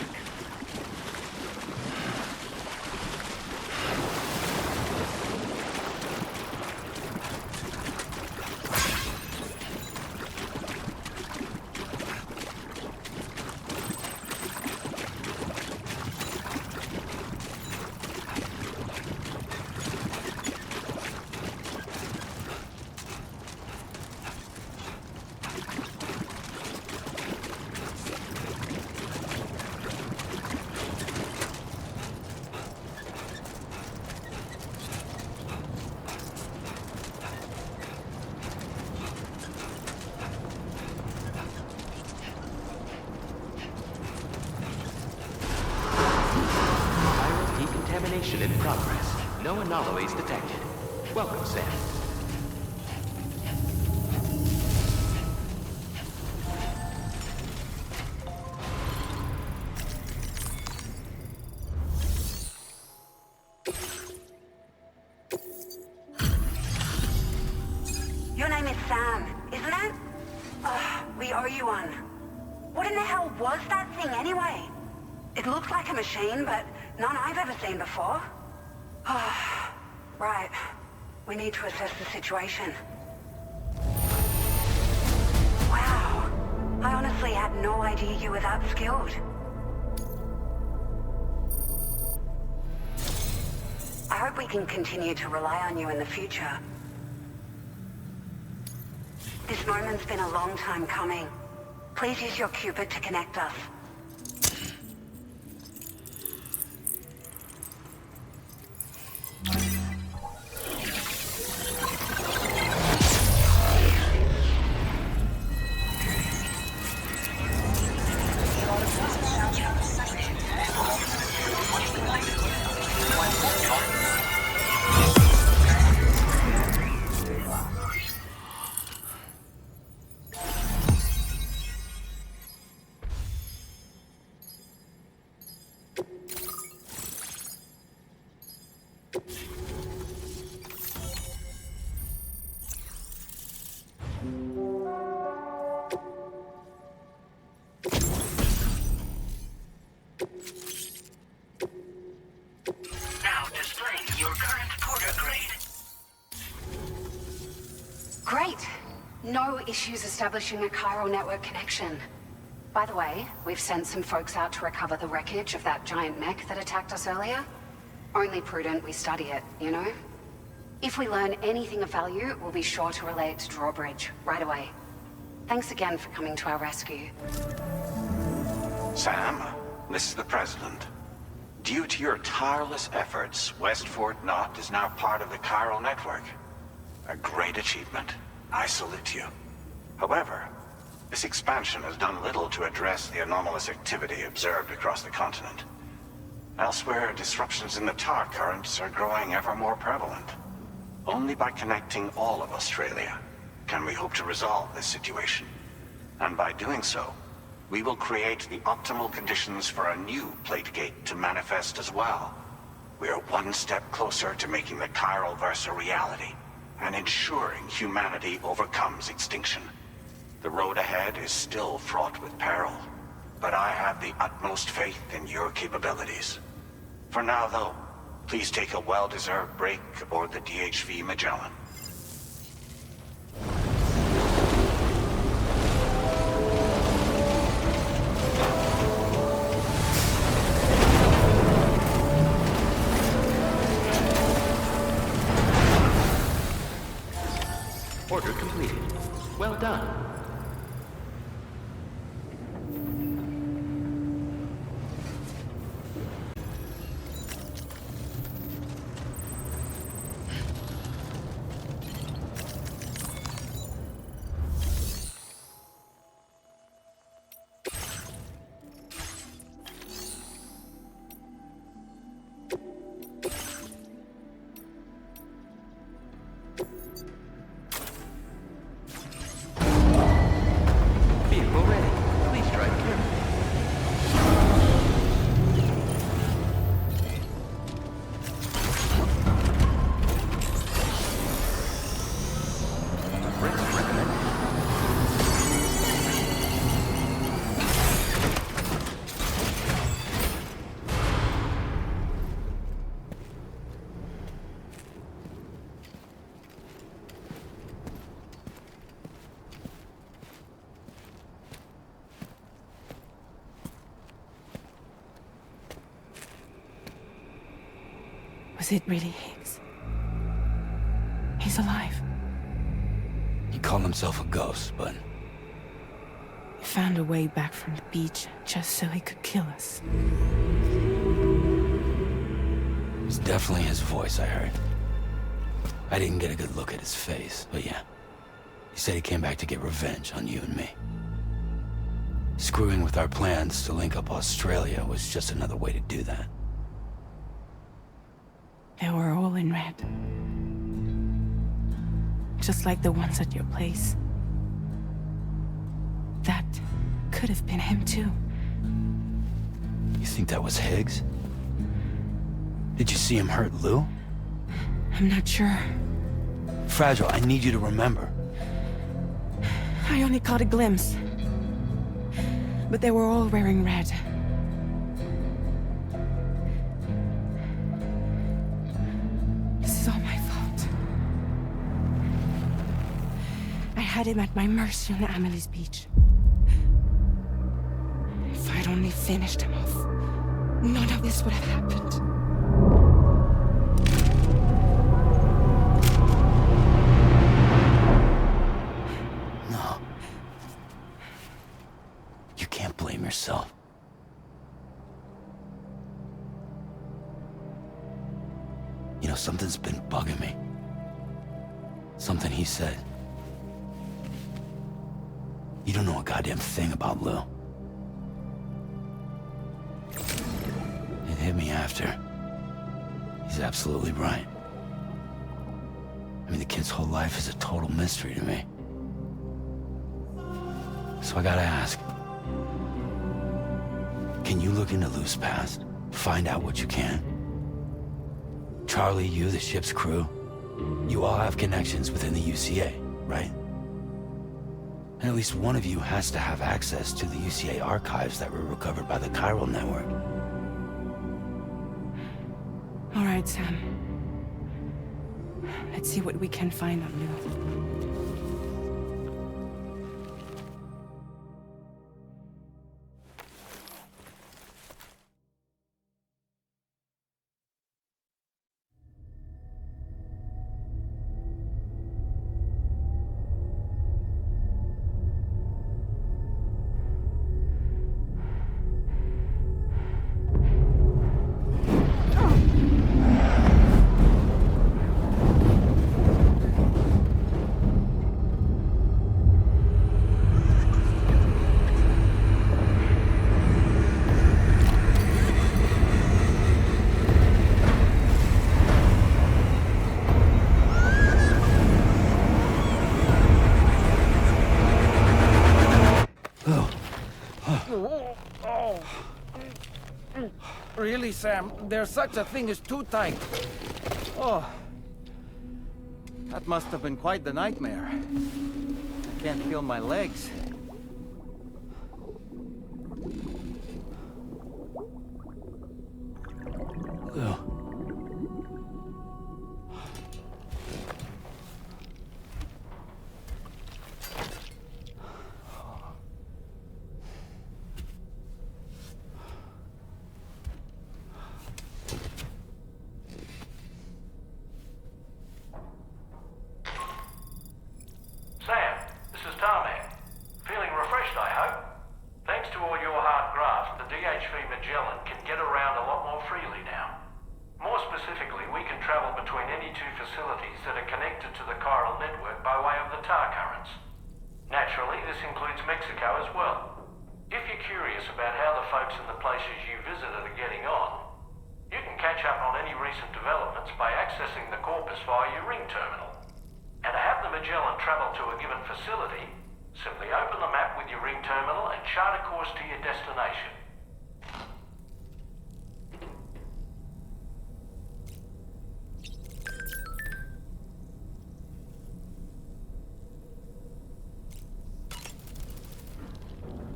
Decontamination in progress. No anomalies detected. Welcome, Sam. Your name is Sam, isn't it? We owe you one. What in the hell was that thing anyway? It looked like a machine, but none I've ever seen before. Right. We need to assess the situation. Wow. I honestly had no idea you were that skilled. I hope we can continue to rely on you in the future. This moment's been a long time coming. Please use your Cupid to connect us. Now displaying your current porter grade. Great. No issues establishing a chiral network connection. By the way, we've sent some folks out to recover the wreckage of that giant mech that attacked us earlier. Only prudent we study it, you know? If we learn anything of value, we'll be sure to relay it to Drawbridge right away. Thanks again for coming to our rescue. Sam, this is the President. Due to your tireless efforts, West Fort Knot is now part of the chiral network. A great achievement. I salute you. However, this expansion has done little to address the anomalous activity observed across the continent. Elsewhere, disruptions in the tar currents are growing ever more prevalent. Only by connecting all of Australia can we hope to resolve this situation. And by doing so, we will create the optimal conditions for a new Plategate to manifest as well. We are one step closer to making the chiral verse a reality, and ensuring humanity overcomes extinction. The road ahead is still fraught with peril, but I have the utmost faith in your capabilities. For now, though, please take a well-deserved break aboard the DHV Magellan. Order completed. Well done. Was it really Higgs? He's alive. He called himself a ghost, but... He found a way back from the beach just so he could kill us. It was definitely his voice I heard. I didn't get a good look at his face, but yeah. He said he came back to get revenge on you and me. Screwing with our plans to link up Australia was just another way to do that. They were all in red. Just like the ones at your place. That could have been him too. You think that was Higgs? Did you see him hurt Lou? I'm not sure. Fragile, I need you to remember. I only caught a glimpse. But they were all wearing red. This is all my fault. I had him at my mercy on Amelie's beach. If I'd only finished him off, none of this would have happened. No. You can't blame yourself. You know, something's been bugging me. Something he said. You don't know a goddamn thing about Lou. It hit me after. He's absolutely right. I mean, the kid's whole life is a total mystery to me. So I gotta ask. Can you look into Lou's past? Find out what you can? Charlie, you, the ship's crew, you all have connections within the UCA, right? And at least one of you has to have access to the UCA archives that were recovered by the Chiral Network. All right, Sam. Let's see what we can find on Lou. Really, Sam? There's such a thing as too tight. Oh. That must have been quite the nightmare. I can't feel my legs. Lou.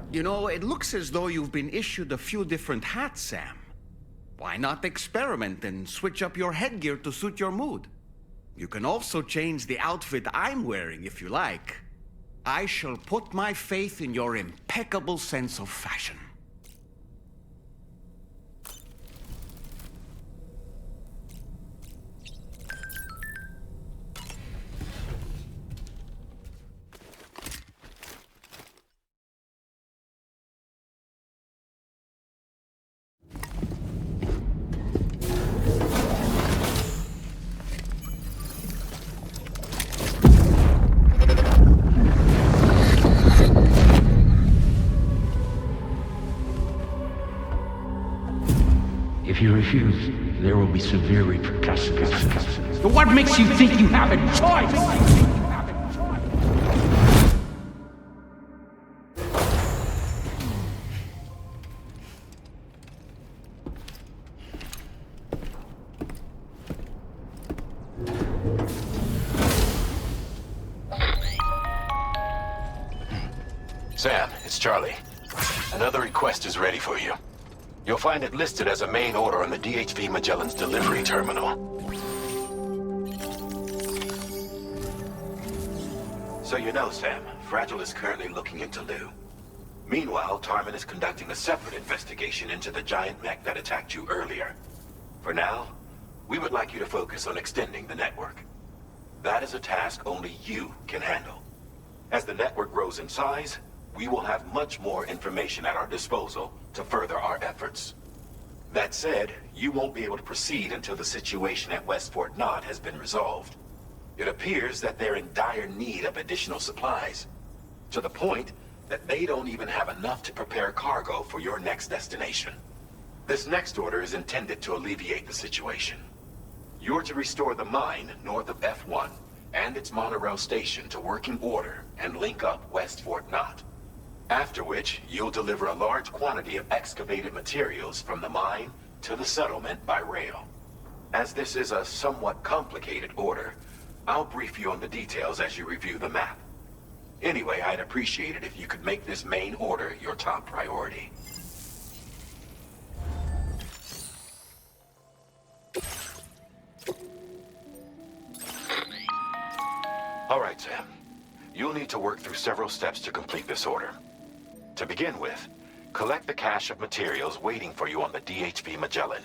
You know, it looks as though you've been issued a few different hats, Sam. Why not experiment and switch up your headgear to suit your mood? You can also change the outfit I'm wearing if you like. I shall put my faith in your impeccable sense of fashion. If you refuse, there will be severe repercussions. So what makes you think you have a choice? Sam, it's Charlie. Another request is ready for you. You'll find it listed as a main order on the DHV Magellan's delivery terminal. So you know, Sam, Fragile is currently looking into Lou. Meanwhile, Tarman is conducting a separate investigation into the giant mech that attacked you earlier. For now, we would like you to focus on extending the network. That is a task only you can handle. As the network grows in size, we will have much more information at our disposal to further our efforts. That said, you won't be able to proceed until the situation at West Fort Knott has been resolved. It appears that they're in dire need of additional supplies, to the point that they don't even have enough to prepare cargo for your next destination. This next order is intended to alleviate the situation. You're to restore the mine north of F1 and its monorail station to working order and link up West Fort Knott. After which, you'll deliver a large quantity of excavated materials from the mine to the settlement by rail. As this is a somewhat complicated order, I'll brief you on the details as you review the map. Anyway, I'd appreciate it if you could make this main order your top priority. All right, Sam. You'll need to work through several steps to complete this order. To begin with, collect the cache of materials waiting for you on the DHV Magellan.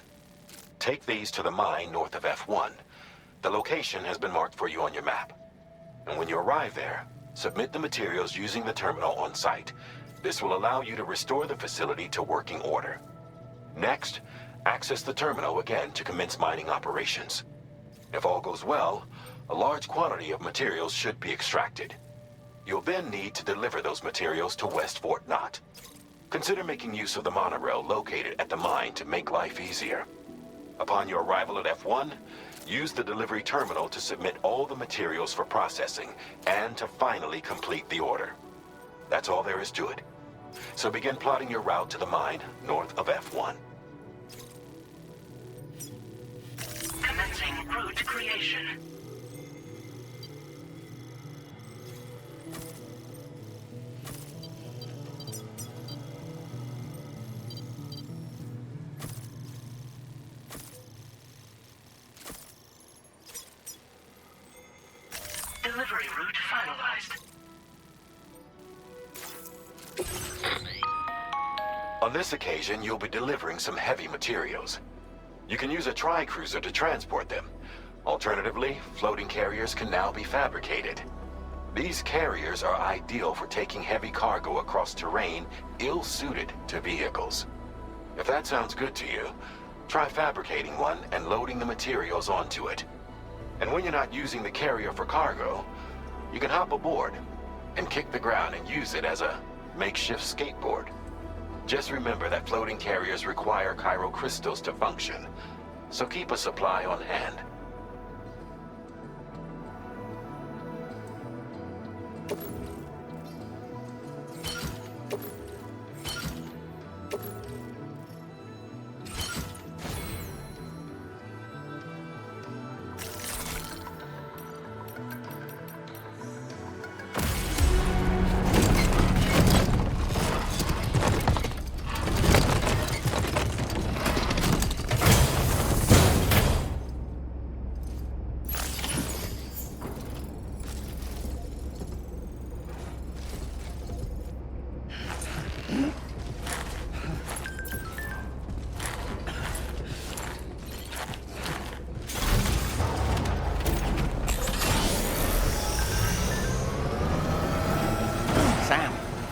Take these to the mine north of F1. The location has been marked for you on your map. And when you arrive there, submit the materials using the terminal on site. This will allow you to restore the facility to working order. Next, access the terminal again to commence mining operations. If all goes well, a large quantity of materials should be extracted. You'll then need to deliver those materials to West Fort Knott. Consider making use of the monorail located at the mine to make life easier. Upon your arrival at F1, use the delivery terminal to submit all the materials for processing and to finally complete the order. That's all there is to it. So begin plotting your route to the mine north of F1. Commencing route creation. Delivery route finalized. On this occasion, you'll be delivering some heavy materials. You can use a tri-cruiser to transport them. Alternatively, floating carriers can now be fabricated. These carriers are ideal for taking heavy cargo across terrain ill-suited to vehicles. If that sounds good to you, try fabricating one and loading the materials onto it. And when you're not using the carrier for cargo, you can hop aboard and kick the ground and use it as a makeshift skateboard. Just remember that floating carriers require chiral crystals to function, so keep a supply on hand.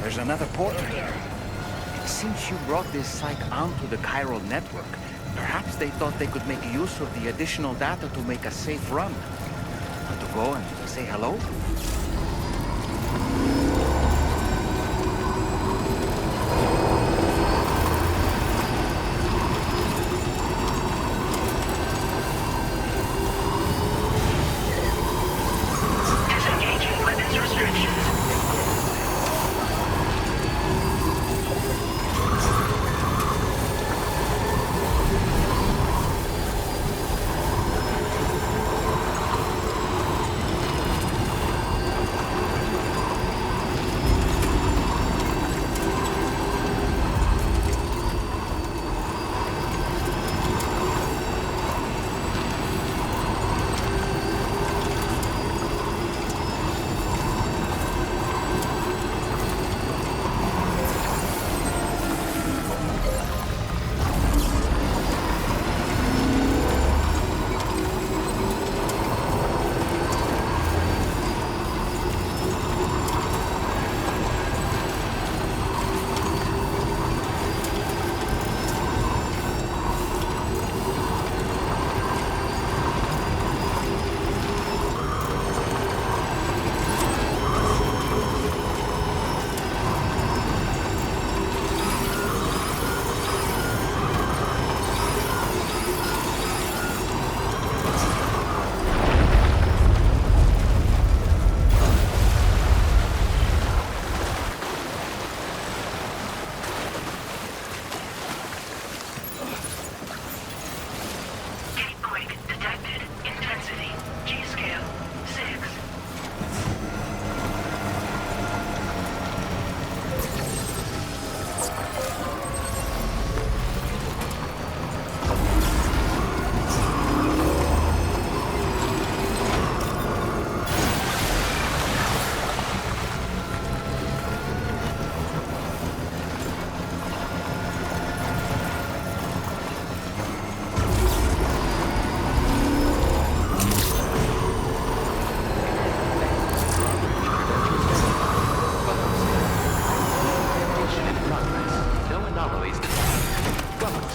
There's another portal here. It seems you brought this psych onto the chiral network. Perhaps they thought they could make use of the additional data to make a safe run. Want to go and say hello?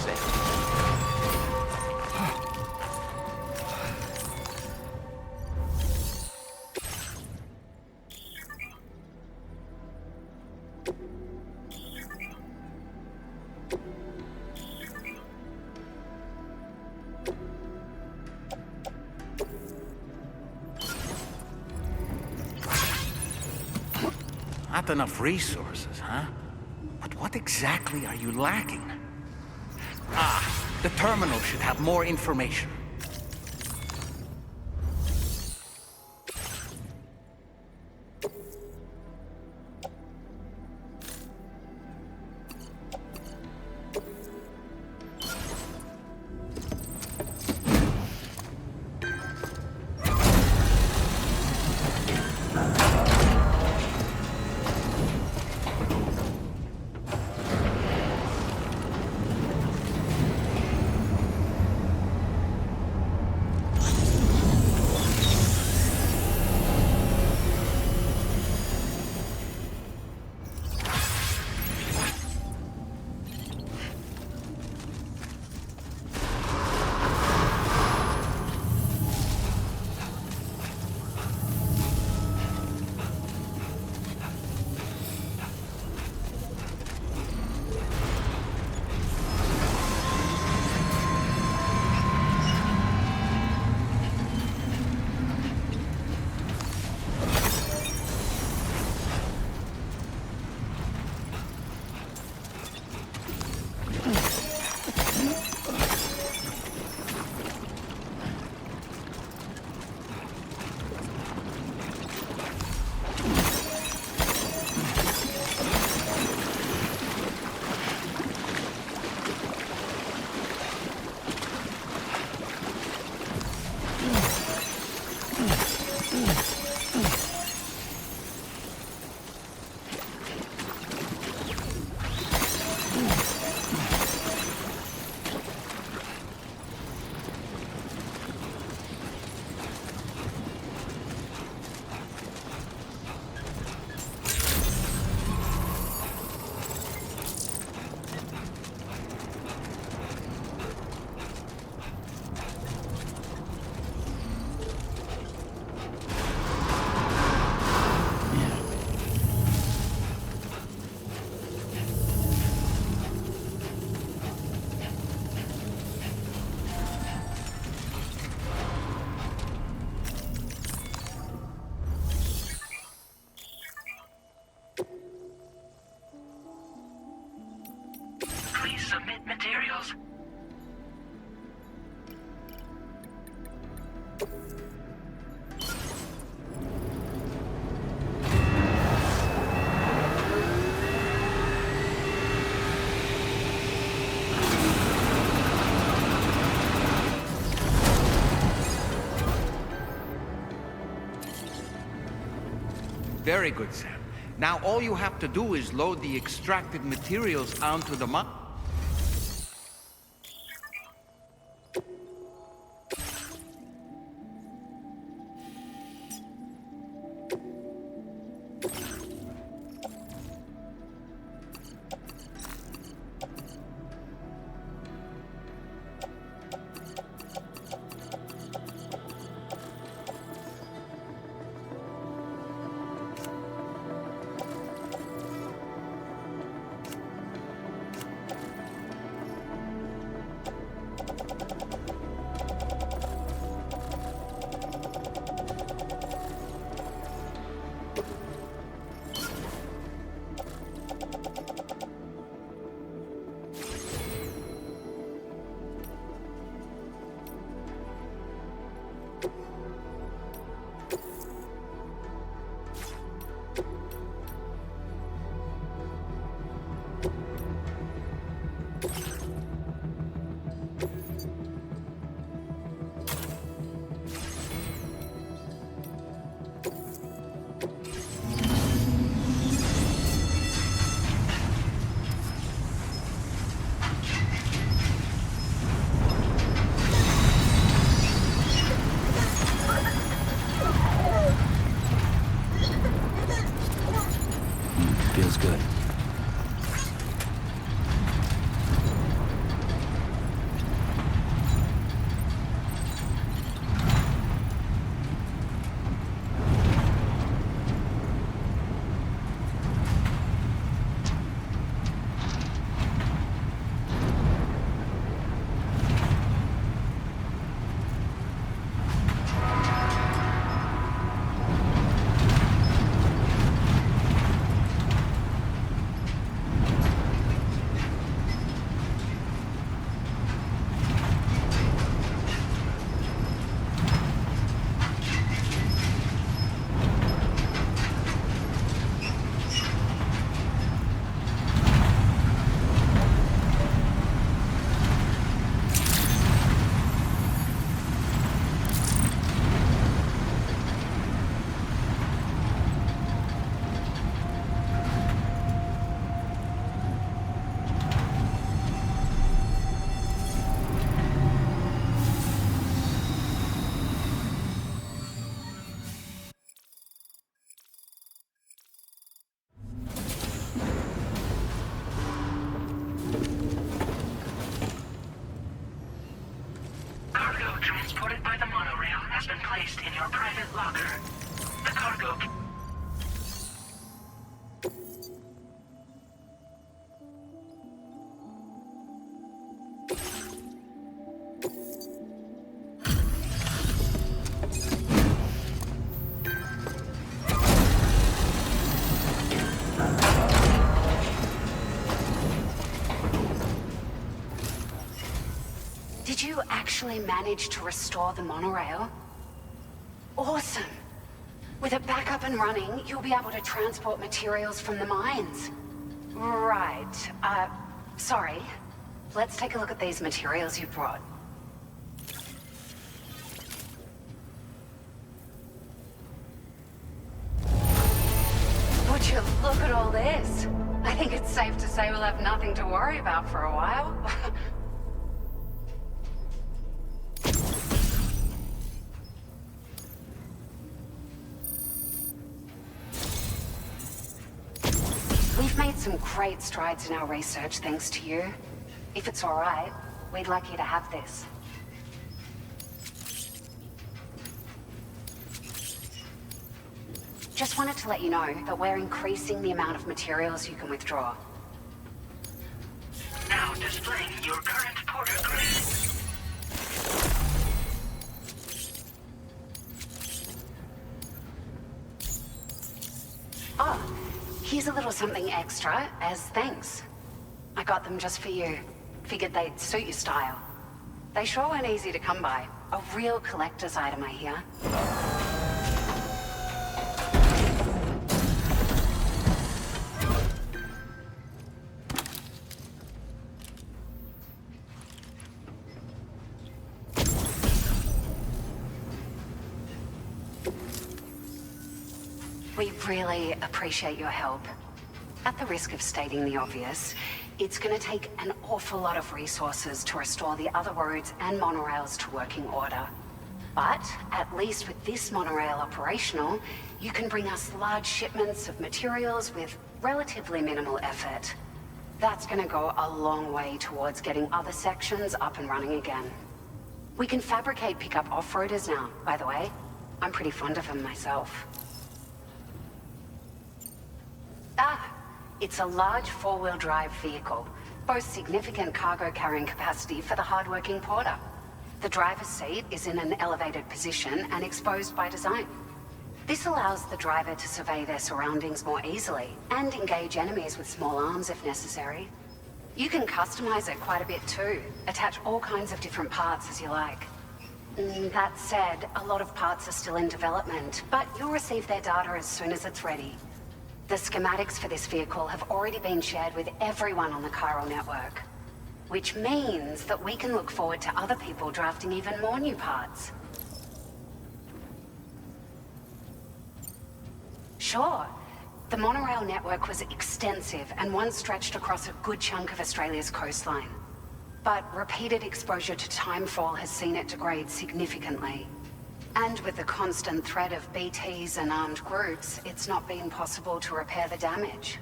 Sam. Not enough resources, huh? But what exactly are you lacking? Ah, the terminal should have more information. Please submit materials. Very good, Sam. Now all you have to do is load the extracted materials onto the mine. your private locker. The cargo... Did you actually manage to restore the monorail? Awesome! With it back up and running, you'll be able to transport materials from the mines. Right. Sorry. Let's take a look at these materials you brought. Would you look at all this? I think it's safe to say we'll have nothing to worry about for a while. We've made some great strides in our research thanks to you. If it's all right, we'd like you to have this. Just wanted to let you know that we're increasing the amount of materials you can withdraw. Now displaying your current porter grade. Oh, here's a little something extra as thanks. I got them just for you. Figured they'd suit your style. They sure weren't easy to come by. A real collector's item, I hear. We really appreciate your help. At the risk of stating the obvious, it's gonna take an awful lot of resources to restore the other roads and monorails to working order. But at least with this monorail operational, you can bring us large shipments of materials with relatively minimal effort. That's gonna go a long way towards getting other sections up and running again. We can fabricate pickup off-roaders now, by the way. I'm pretty fond of them myself. It's a large four-wheel drive vehicle, boasts significant cargo carrying capacity for the hard-working porter. The driver's seat is in an elevated position and exposed by design. This allows the driver to survey their surroundings more easily and engage enemies with small arms if necessary. You can customize it quite a bit too, attach all kinds of different parts as you like. That said, a lot of parts are still in development, but you'll receive their data as soon as it's ready. The schematics for this vehicle have already been shared with everyone on the chiral network, which means that we can look forward to other people drafting even more new parts. Sure. The monorail network was extensive and once stretched across a good chunk of Australia's coastline. But repeated exposure to timefall has seen it degrade significantly. And with the constant threat of BTs and armed groups, it's not been possible to repair the damage.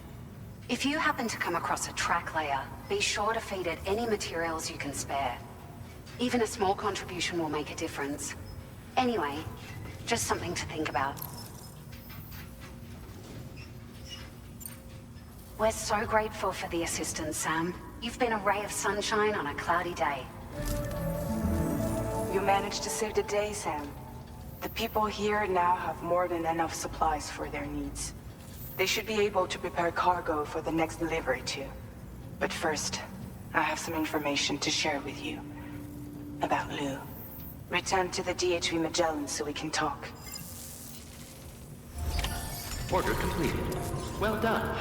If you happen to come across a track layer, be sure to feed it any materials you can spare. Even a small contribution will make a difference. Anyway, just something to think about. We're so grateful for the assistance, Sam. You've been a ray of sunshine on a cloudy day. You managed to save the day, Sam. The people here now have more than enough supplies for their needs. They should be able to prepare cargo for the next delivery too. But first, I have some information to share with you. About Lou. Return to the DHV Magellan so we can talk. Order completed. Well done.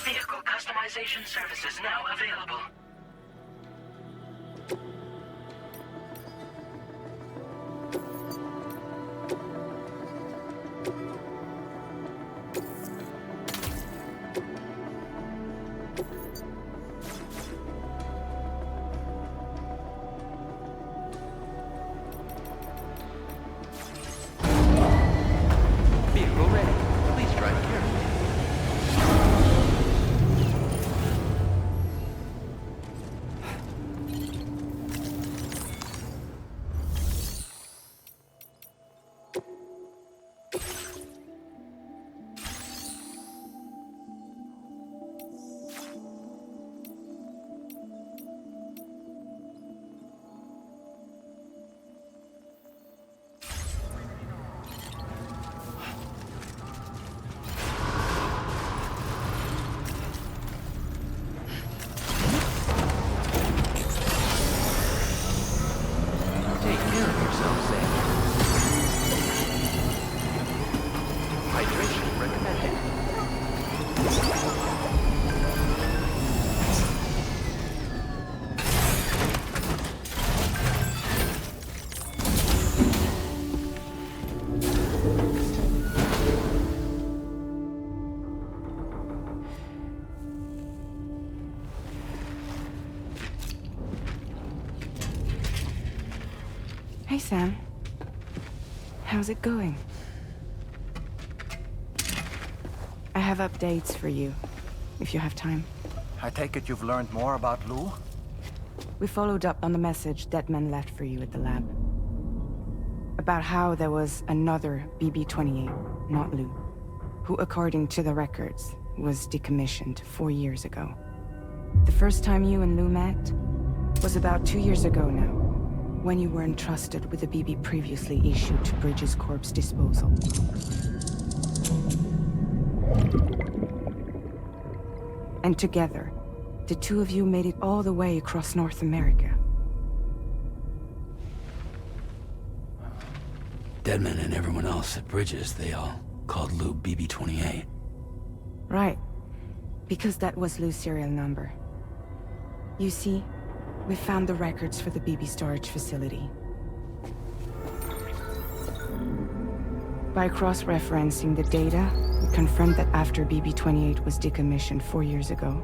Vehicle customization services now available. Hydration recommended. Hey, Sam. How's it going? I have updates for you, if you have time. I take it you've learned more about Lou? We followed up on the message Deadman left for you at the lab. About how there was another BB-28, not Lou, who, according to the records, was decommissioned 4 years ago. The first time you and Lou met was about 2 years ago now, when you were entrusted with the BB previously issued to Bridges Corp's disposal. And together, the two of you made it all the way across North America. Deadman and everyone else at Bridges, they all called Lou BB-28. Right. Because that was Lou's serial number. You see, we found the records for the BB storage facility. By cross-referencing the data, we confirmed that after BB-28 was decommissioned 4 years ago,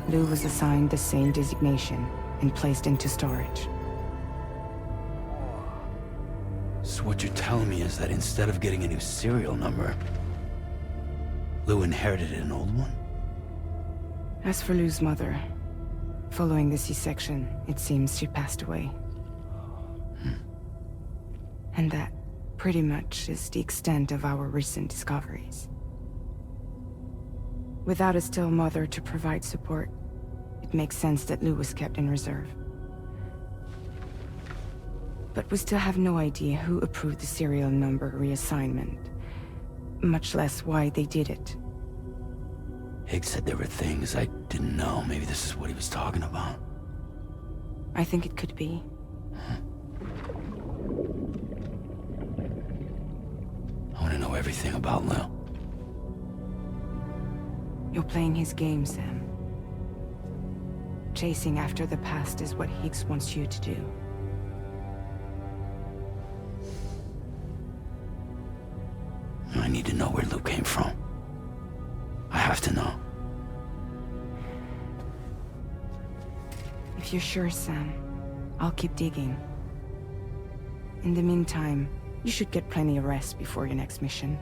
Lou was assigned the same designation and placed into storage. So what you're telling me is that instead of getting a new serial number, Lou inherited an old one? As for Lou's mother, following the C-section, it seems she passed away. And that, pretty much, is the extent of our recent discoveries. Without a still mother to provide support, it makes sense that Lou was kept in reserve. But we still have no idea who approved the serial number reassignment, much less why they did it. Higgs said there were things I didn't know. Maybe this is what he was talking about. I think it could be. I want to know everything about Lou. You're playing his game, Sam. Chasing after the past is what Higgs wants you to do. I need to know where Lou came from. I have to know. If you're sure, Sam, I'll keep digging. In the meantime, you should get plenty of rest before your next mission.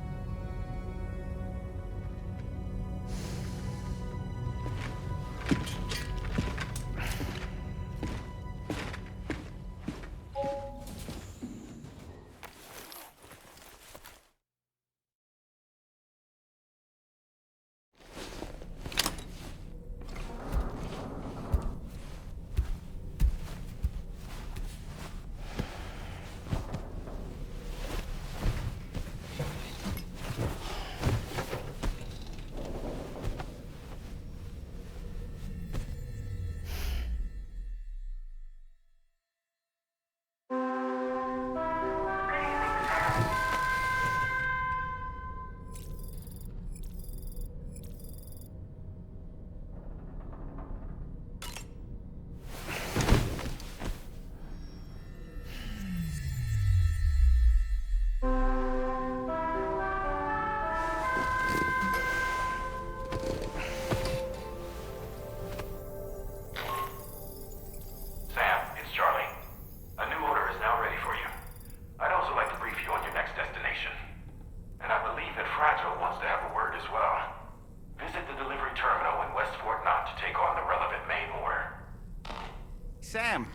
Sam,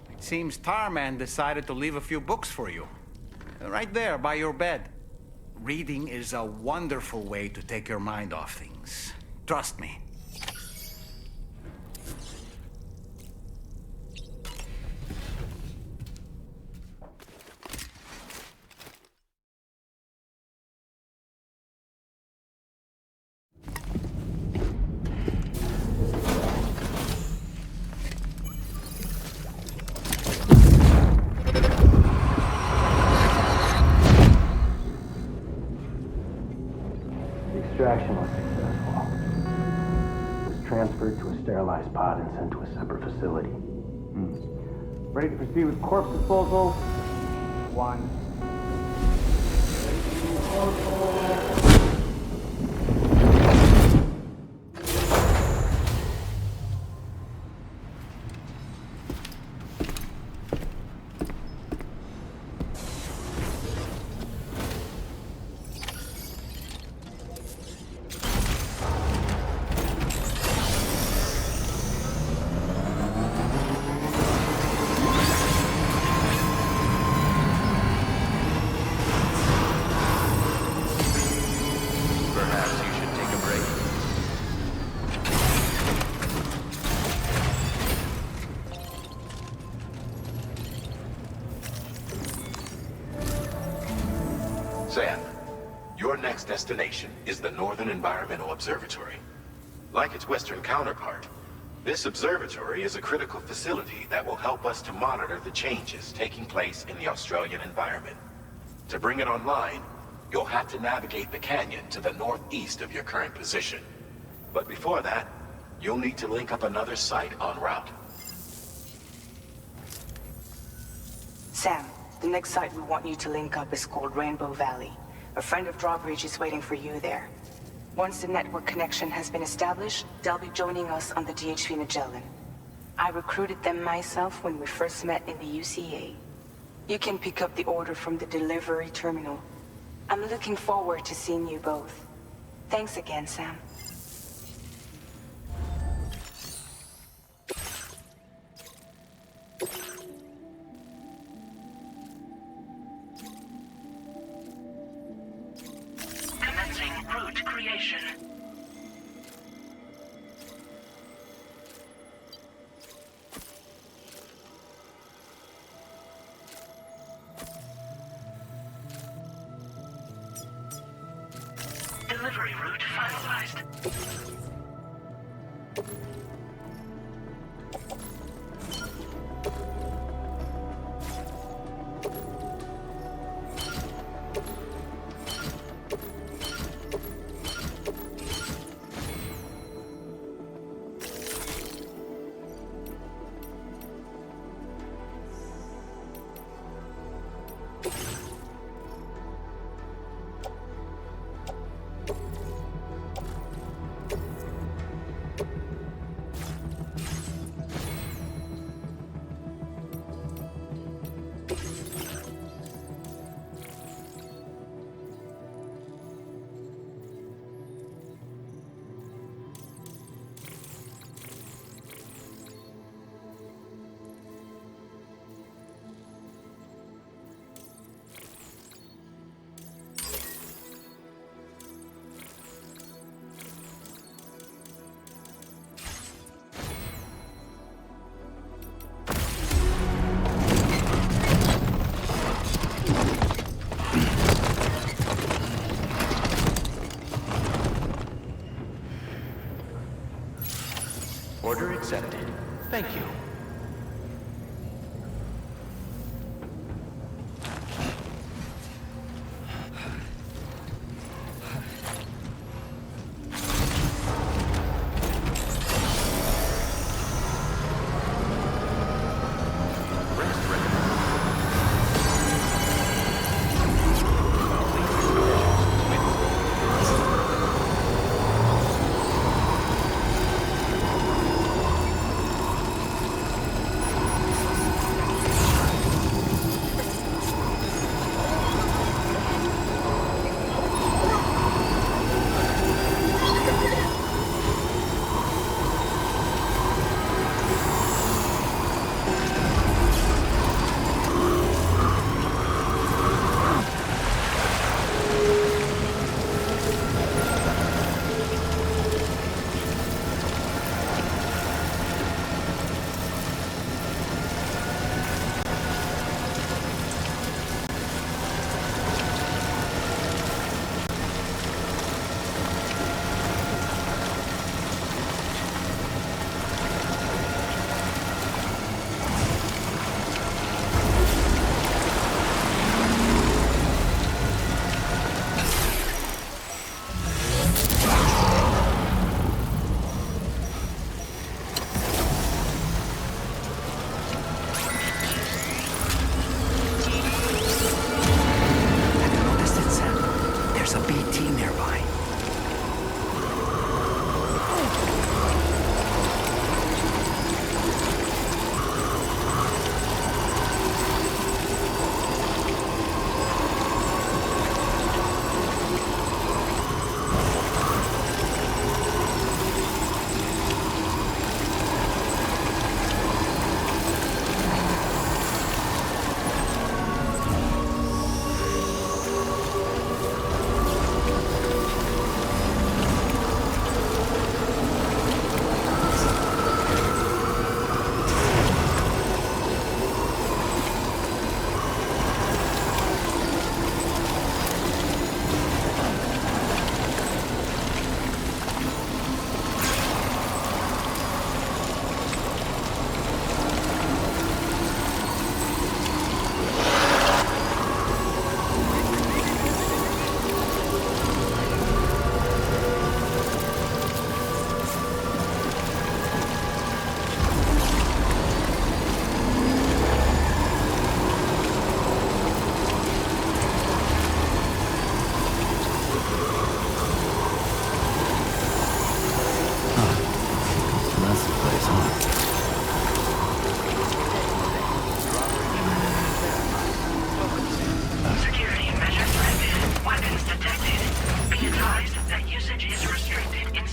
it seems Tarman decided to leave a few books for you. Right there, by your bed. Reading is a wonderful way to take your mind off things. Trust me. Extraction was successful. It was transferred to a sterilized pod and sent to a separate facility. Ready to proceed with corpse disposal? 1. Sam, your next destination is the Northern Environmental Observatory. Like its western counterpart, this observatory is a critical facility that will help us to monitor the changes taking place in the Australian environment. To bring it online, you'll have to navigate the canyon to the northeast of your current position. But before that, you'll need to link up another site en route. Sam, the next site we want you to link up is called Rainbow Valley. A friend of Drawbridge is waiting for you there. Once the network connection has been established, they'll be joining us on the DHV Magellan. I recruited them myself when we first met in the UCA. You can pick up the order from the delivery terminal. I'm looking forward to seeing you both. Thanks again, Sam. Commencing route creation. Delivery route finalized. Order accepted. Thank you.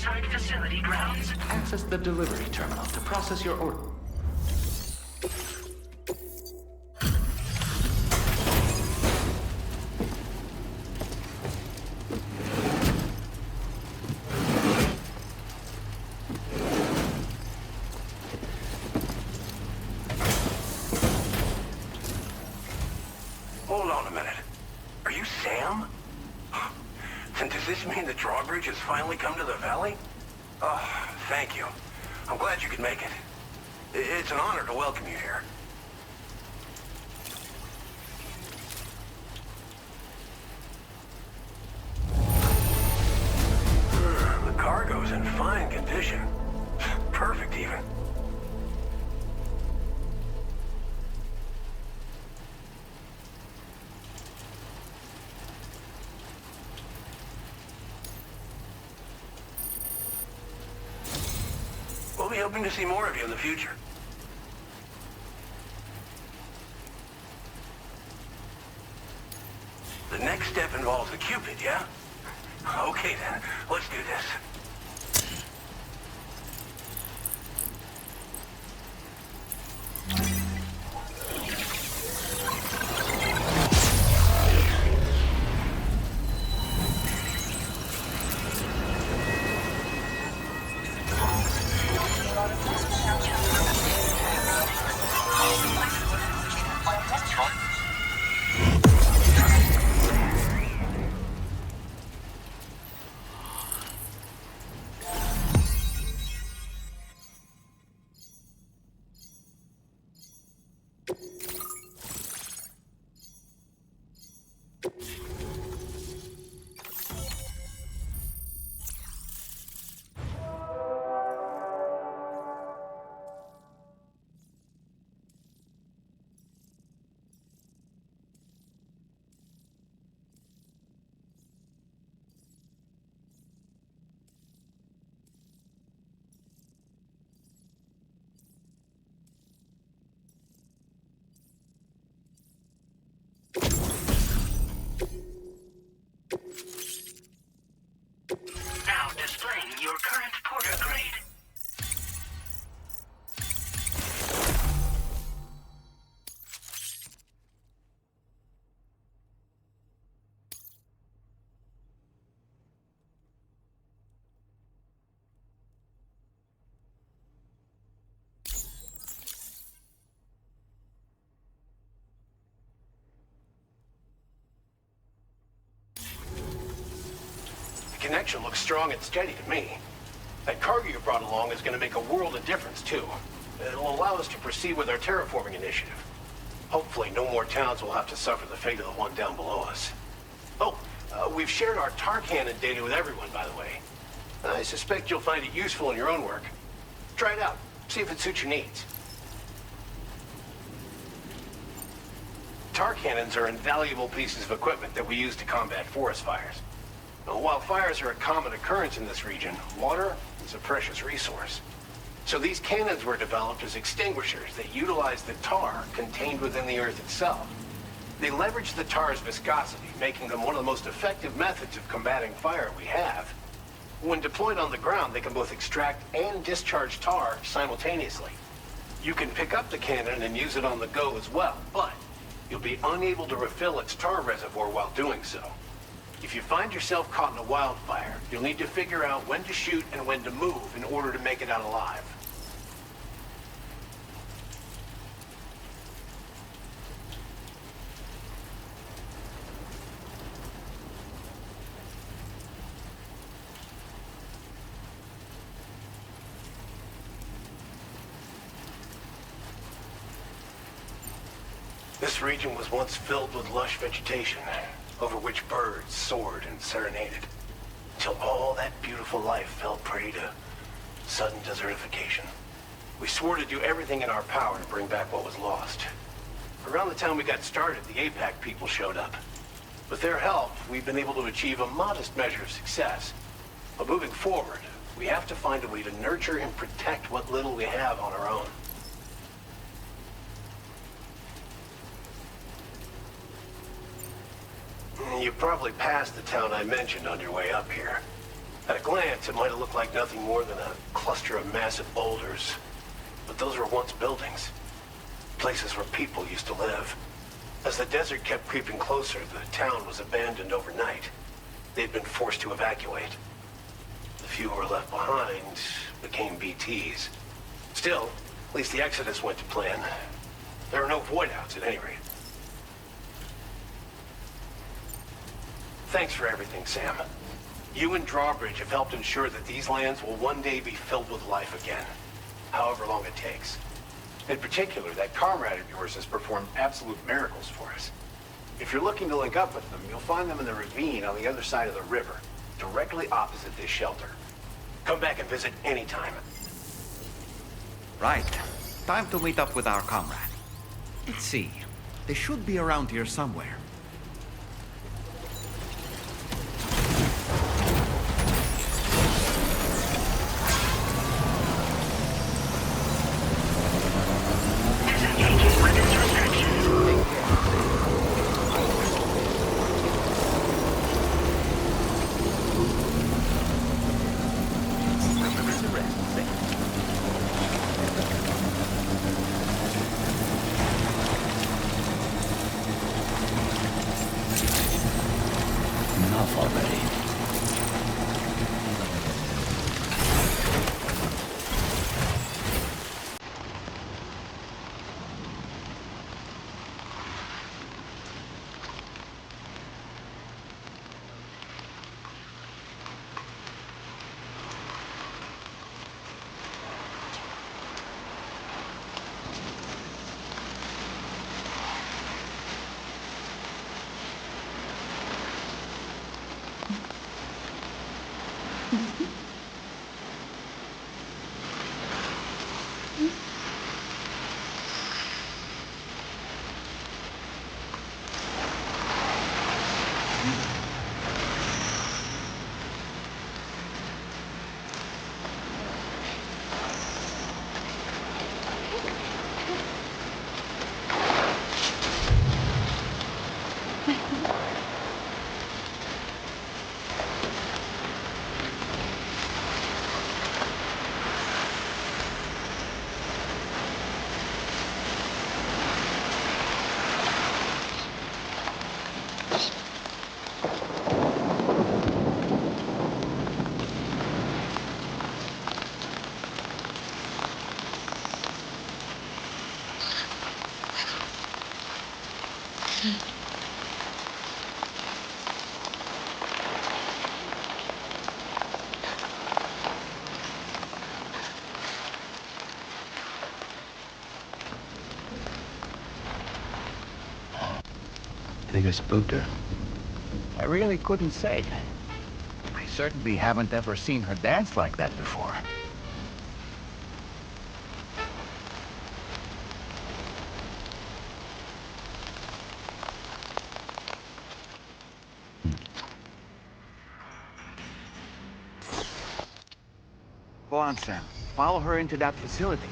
inside facility grounds. Access the delivery terminal to process your order. Hold on a minute. Are you Sam? Then does this mean the drawbridge has finally come to the valley? Oh, thank you. I'm glad you could make it. It's an honor to welcome you here. The cargo's in fine condition. Perfect, even. We'll be hoping to see more of you in the future. The next step involves the Cupid, yeah? Okay then, let's do this. Now displaying your current porter grade. The connection looks strong and steady to me. That cargo you brought along is going to make a world of difference, too. It'll allow us to proceed with our terraforming initiative. Hopefully, no more towns will have to suffer the fate of the one down below us. Oh, we've shared our tar cannon data with everyone, by the way. I suspect you'll find it useful in your own work. Try it out. See if it suits your needs. Tar cannons are invaluable pieces of equipment that we use to combat forest fires. While fires are a common occurrence in this region, water is a precious resource. So these cannons were developed as extinguishers that utilize the tar contained within the earth itself. They leverage the tar's viscosity, making them one of the most effective methods of combating fire we have. When deployed on the ground, they can both extract and discharge tar simultaneously. You can pick up the cannon and use it on the go as well, but you'll be unable to refill its tar reservoir while doing so. If you find yourself caught in a wildfire, you'll need to figure out when to shoot and when to move in order to make it out alive. This region was once filled with lush vegetation, over which birds soared and serenaded, till all that beautiful life fell prey to sudden desertification. We swore to do everything in our power to bring back what was lost. Around the time we got started, the APAC people showed up. With their help, we've been able to achieve a modest measure of success. But moving forward, we have to find a way to nurture and protect what little we have on our own. You probably passed the town I mentioned on your way up here. At a glance, it might have looked like nothing more than a cluster of massive boulders. But those were once buildings. Places where people used to live. As the desert kept creeping closer, the town was abandoned overnight. They'd been forced to evacuate. The few who were left behind became BTs. Still, at least the exodus went to plan. There were no void-outs at any rate. Thanks for everything, Sam. You and Drawbridge have helped ensure that these lands will one day be filled with life again, however long it takes. In particular, that comrade of yours has performed absolute miracles for us. If you're looking to link up with them, you'll find them in the ravine on the other side of the river, directly opposite this shelter. Come back and visit anytime. Right. Time to meet up with our comrade. Let's see. They should be around here somewhere. Enough already. Think I spooked her? I really couldn't say. I certainly haven't ever seen her dance like that before. Go on, Sam. Follow her into that facility.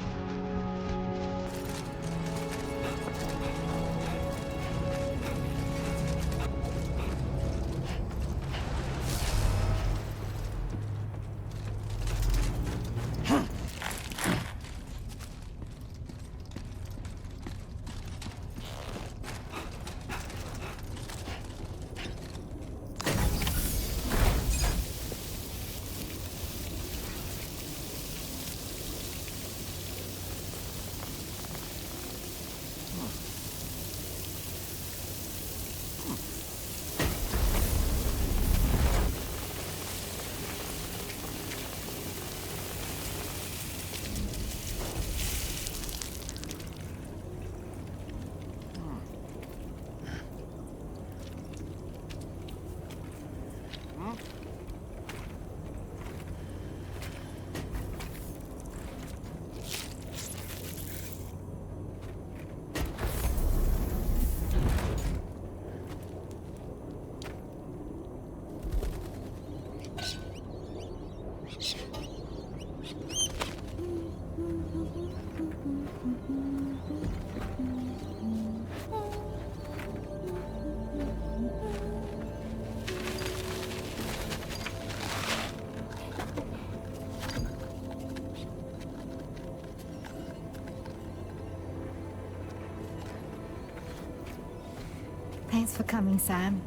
Thanks for coming, Sam.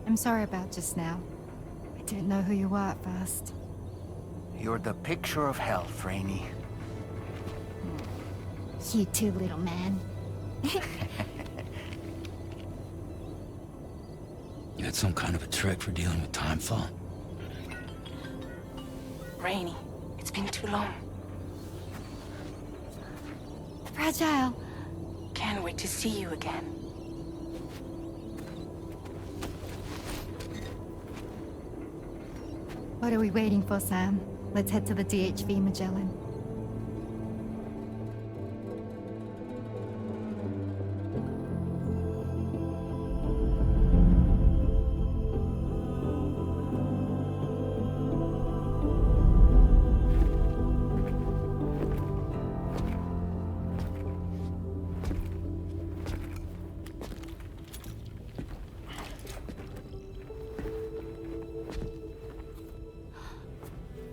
I'm sorry about just now. I didn't know who you were at first. You're the picture of health, Rainey. You too, little man. You had some kind of a trick for dealing with timefall? Rainey, it's been too long. Fragile. Can't wait to see you again. What are we waiting for, Sam? Let's head to the DHV Magellan.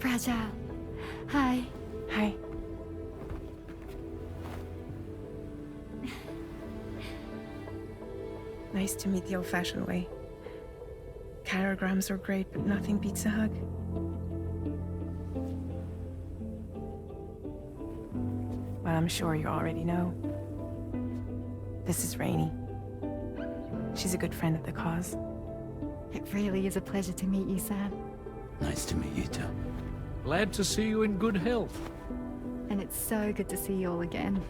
Fragile. Hi. Hi. Nice to meet the old-fashioned way. Carograms are great, but nothing beats a hug. Well, I'm sure you already know. This is Rainey. She's a good friend of the cause. It really is a pleasure to meet you, Sam. Nice to meet you too. Glad to see you in good health. And it's so good to see you all again.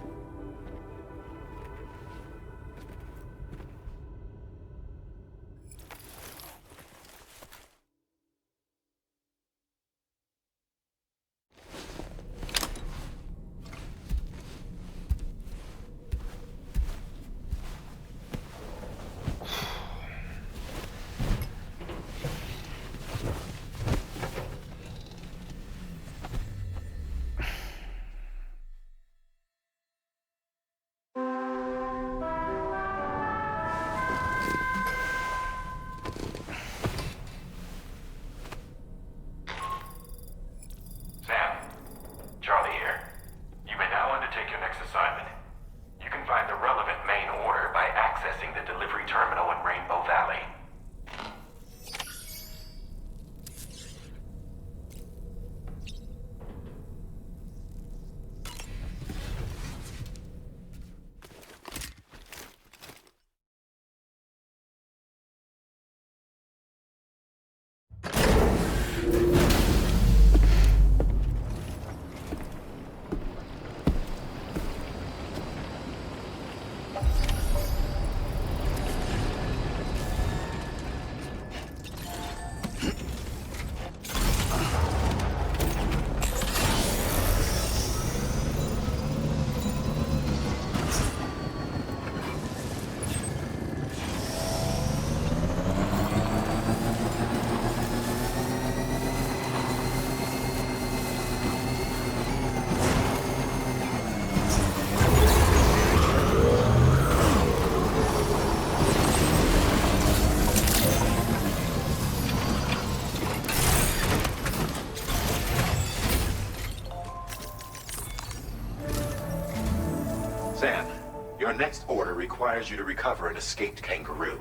Your next order requires you to recover an escaped kangaroo,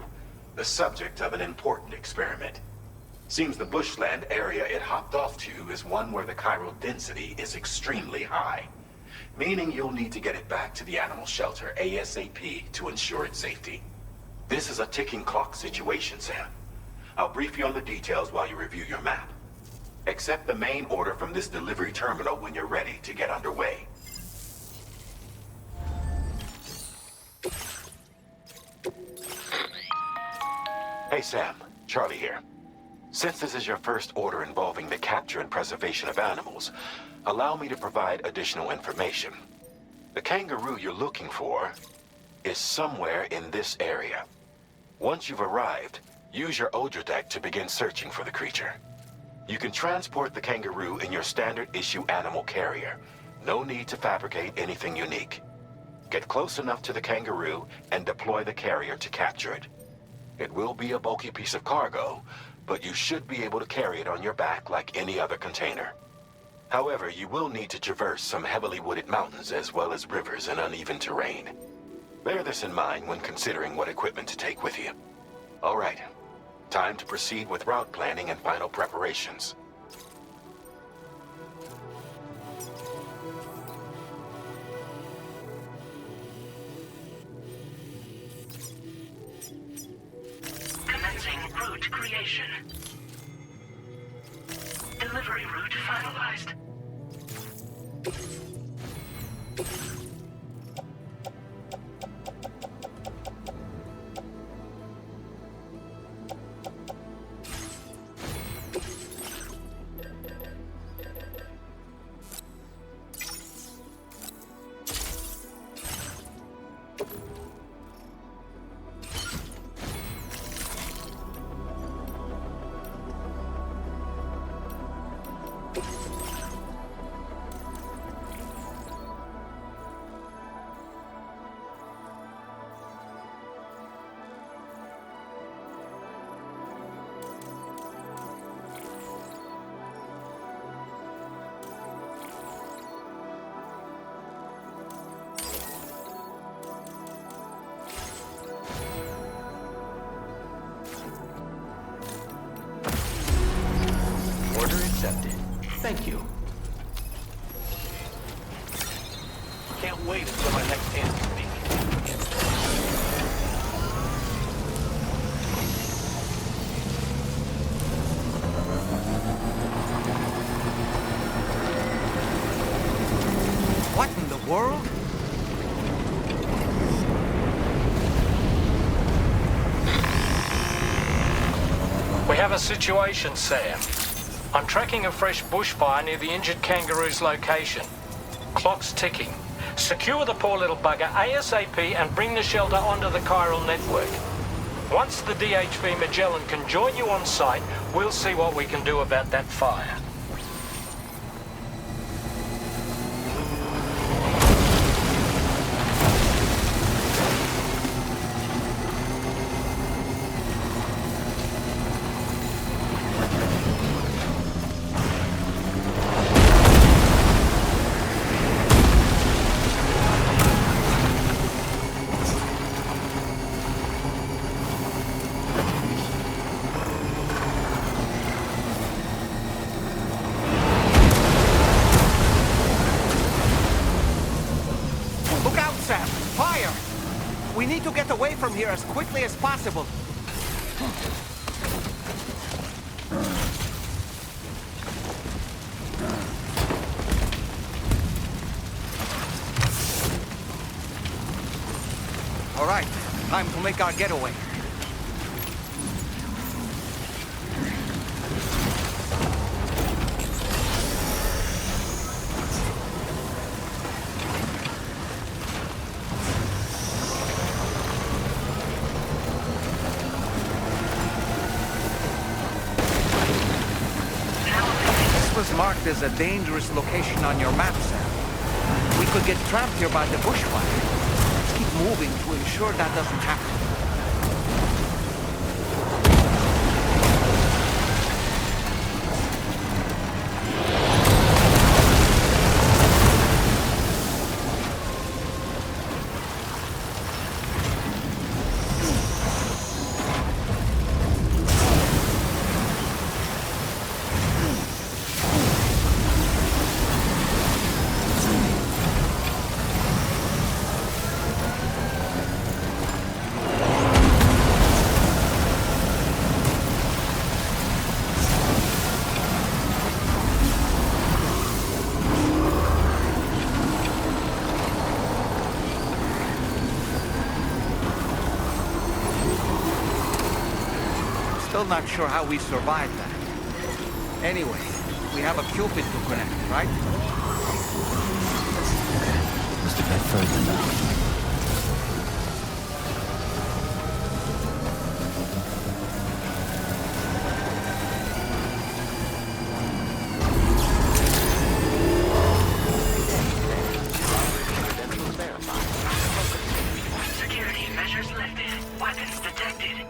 the subject of an important experiment. Seems the bushland area it hopped off to is one where the chiral density is extremely high, meaning you'll need to get it back to the animal shelter ASAP to ensure its safety. This is a ticking clock situation, Sam. I'll brief you on the details while you review your map. Accept the main order from this delivery terminal when you're ready to get underway. Hey Sam, Charlie here. Since this is your first order involving the capture and preservation of animals, allow me to provide additional information. The kangaroo you're looking for is somewhere in this area. Once you've arrived, use your Odradek to begin searching for the creature. You can transport the kangaroo in your standard issue animal carrier. No need to fabricate anything unique. Get close enough to the kangaroo and deploy the carrier to capture it. It will be a bulky piece of cargo, but you should be able to carry it on your back like any other container. However, you will need to traverse some heavily wooded mountains as well as rivers and uneven terrain. Bear this in mind when considering what equipment to take with you. All right. Time to proceed with route planning and final preparations. Commencing route creation. Delivery route finalized. Order accepted. Thank you. Can't wait until my next hand to speak. What in the world? We have a situation, Sam. I'm tracking a fresh bushfire near the injured kangaroo's location. Clock's ticking. Secure the poor little bugger ASAP and bring the shelter onto the chiral network. Once the DHV Magellan can join you on site, we'll see what we can do about that fire. We need to get away from here as quickly as possible. All right, time to make our getaway. Marked as a dangerous location on your map, Sam. We could get trapped here by the bushfire. Let's keep moving to ensure that doesn't happen. Still not sure how we survived that. Anyway, we have a Cupid to connect, right? Must have got further now. Security measures lifted. Weapons detected.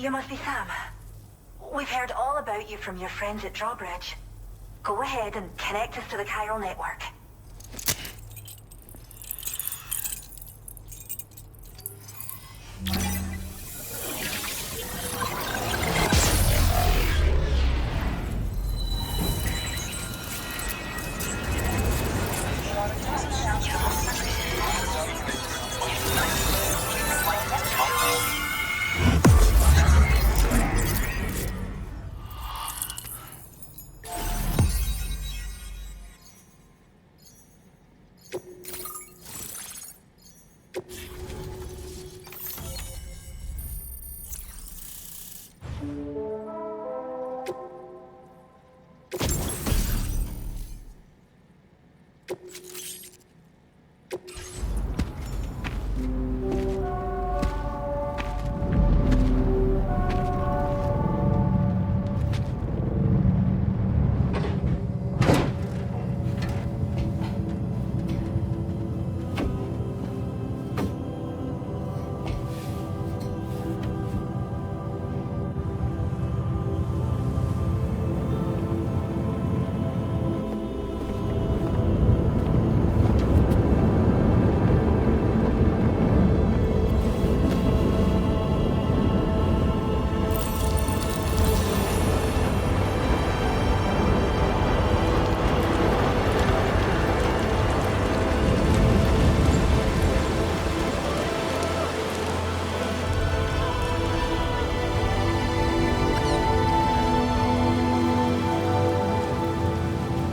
You must be Sam. We've heard all about you from your friends at Drawbridge. Go ahead and connect us to the chiral network.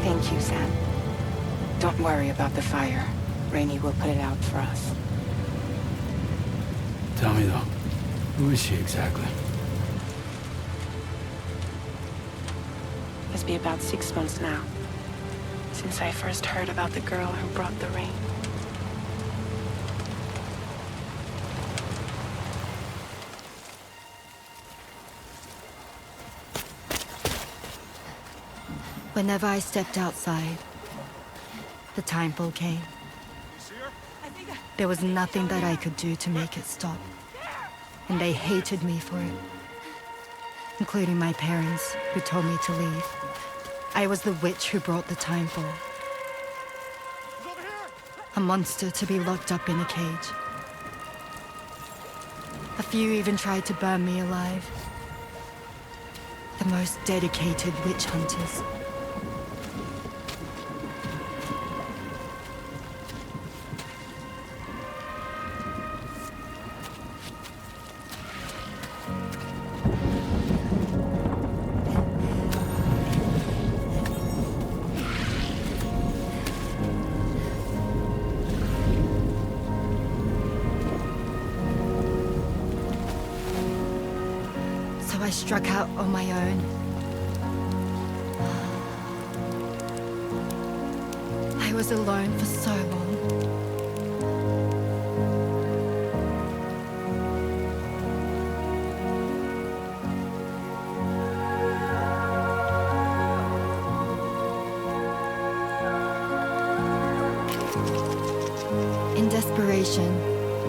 Thank you, Sam. Don't worry about the fire. Rainey will put it out for us. Tell me though, who is she exactly? Must be about 6 months now, since I first heard about the girl who brought the rain. Whenever I stepped outside, the timefall came. There was nothing that I could do to make it stop. And they hated me for it. Including my parents, who told me to leave. I was the witch who brought the timefall. A monster to be locked up in a cage. A few even tried to burn me alive. The most dedicated witch hunters. I struck out on my own. I was alone for so long. In desperation,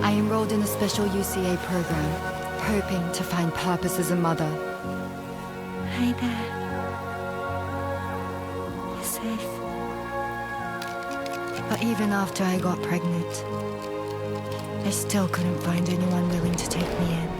I enrolled in a special UCA program. Hoping to find purpose as a mother. Hi there. You're safe. But even after I got pregnant, I still couldn't find anyone willing to take me in.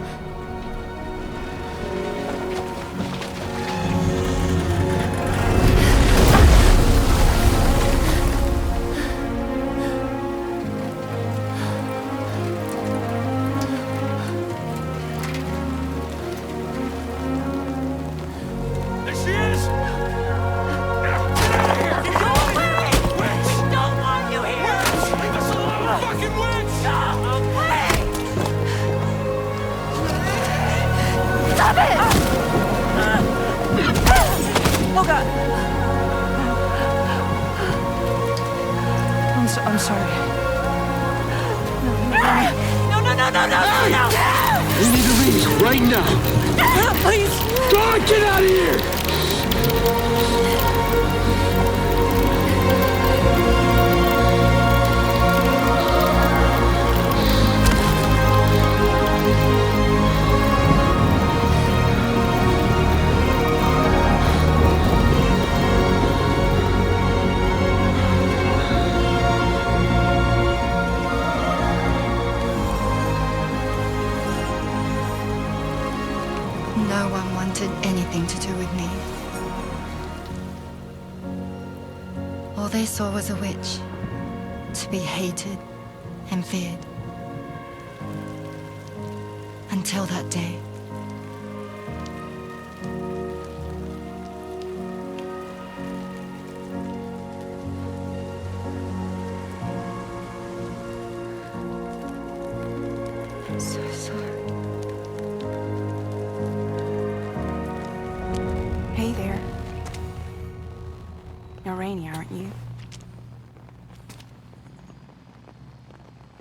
I'm sorry. No! We need to leave right now. Please. God, get out of here! No one wanted anything to do with me. All they saw was a witch, to be hated and feared. Until that day. I'm so sorry. Hey there. You're Rainey, aren't you?